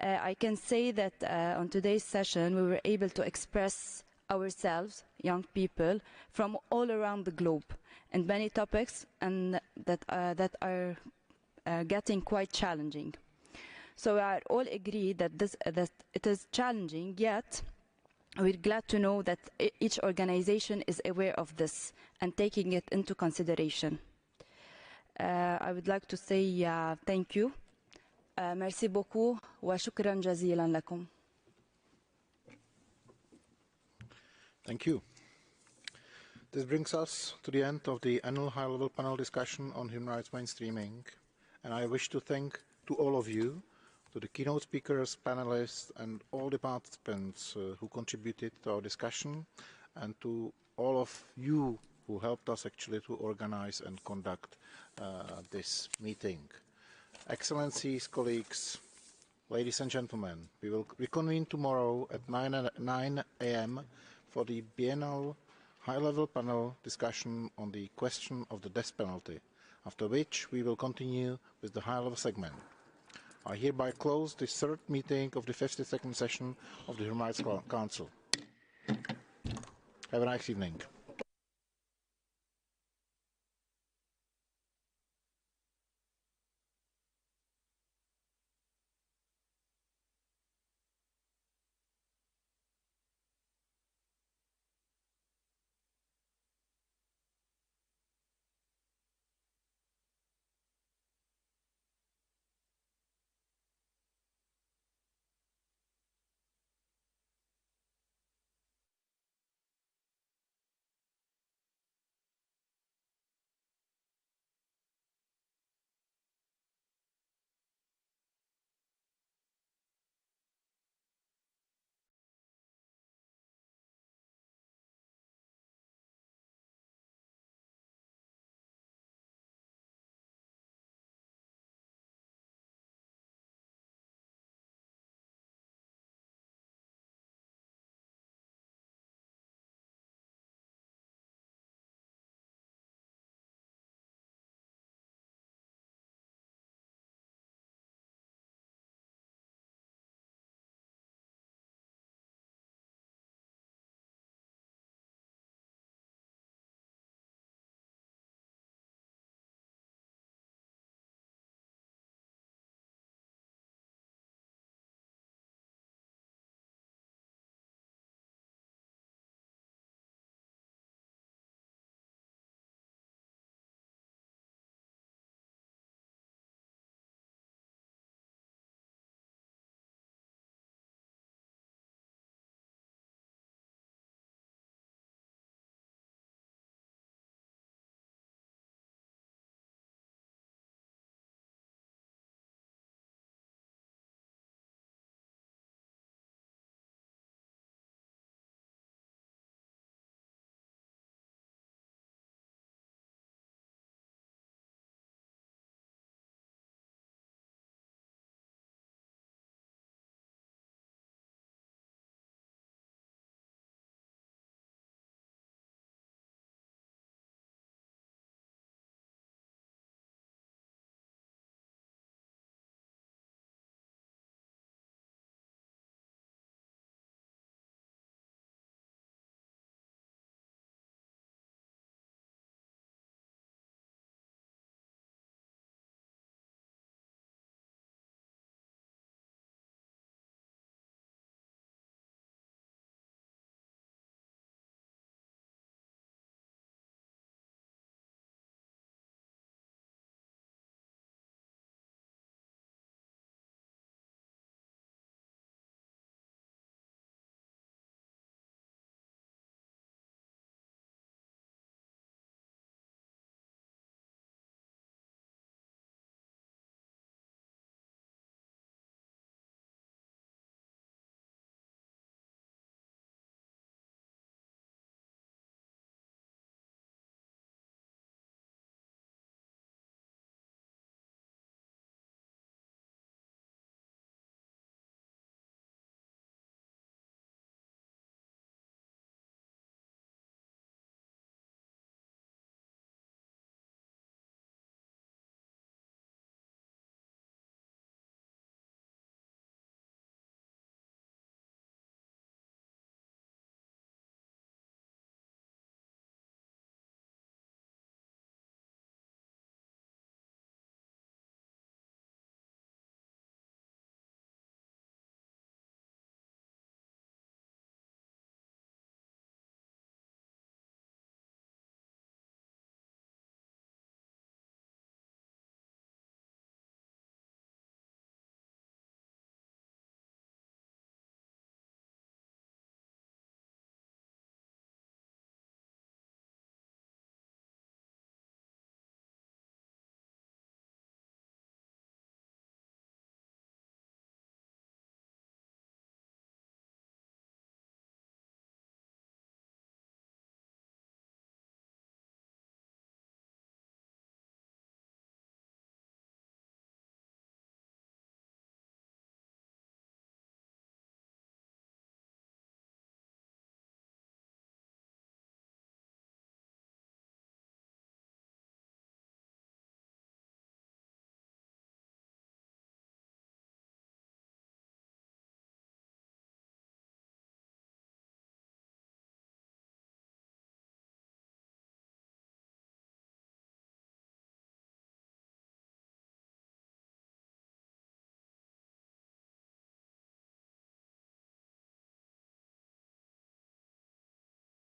I can say that on today's session, we were able to express ourselves, young people, from all around the globe, and many topics and that are getting quite challenging. So we are all agreed that it is challenging, yet we're glad to know that each organization is aware of this and taking it into consideration. I would like to say thank you. Merci beaucoup وشكرا جزيلا لكم. Thank you. This brings us to the end of the annual high-level panel discussion on human rights mainstreaming, and I wish to thank to all of you, to the keynote speakers, panelists, and all the participants who contributed to our discussion, and to all of you who helped us actually to organize and conduct this meeting. Excellencies, colleagues, ladies and gentlemen, we will reconvene tomorrow at 9 a.m. for the biennial high-level panel discussion on the question of the death penalty, after which we will continue with the high-level segment. I hereby close the third meeting of the 52nd session of the Human Rights Council. Have a nice evening.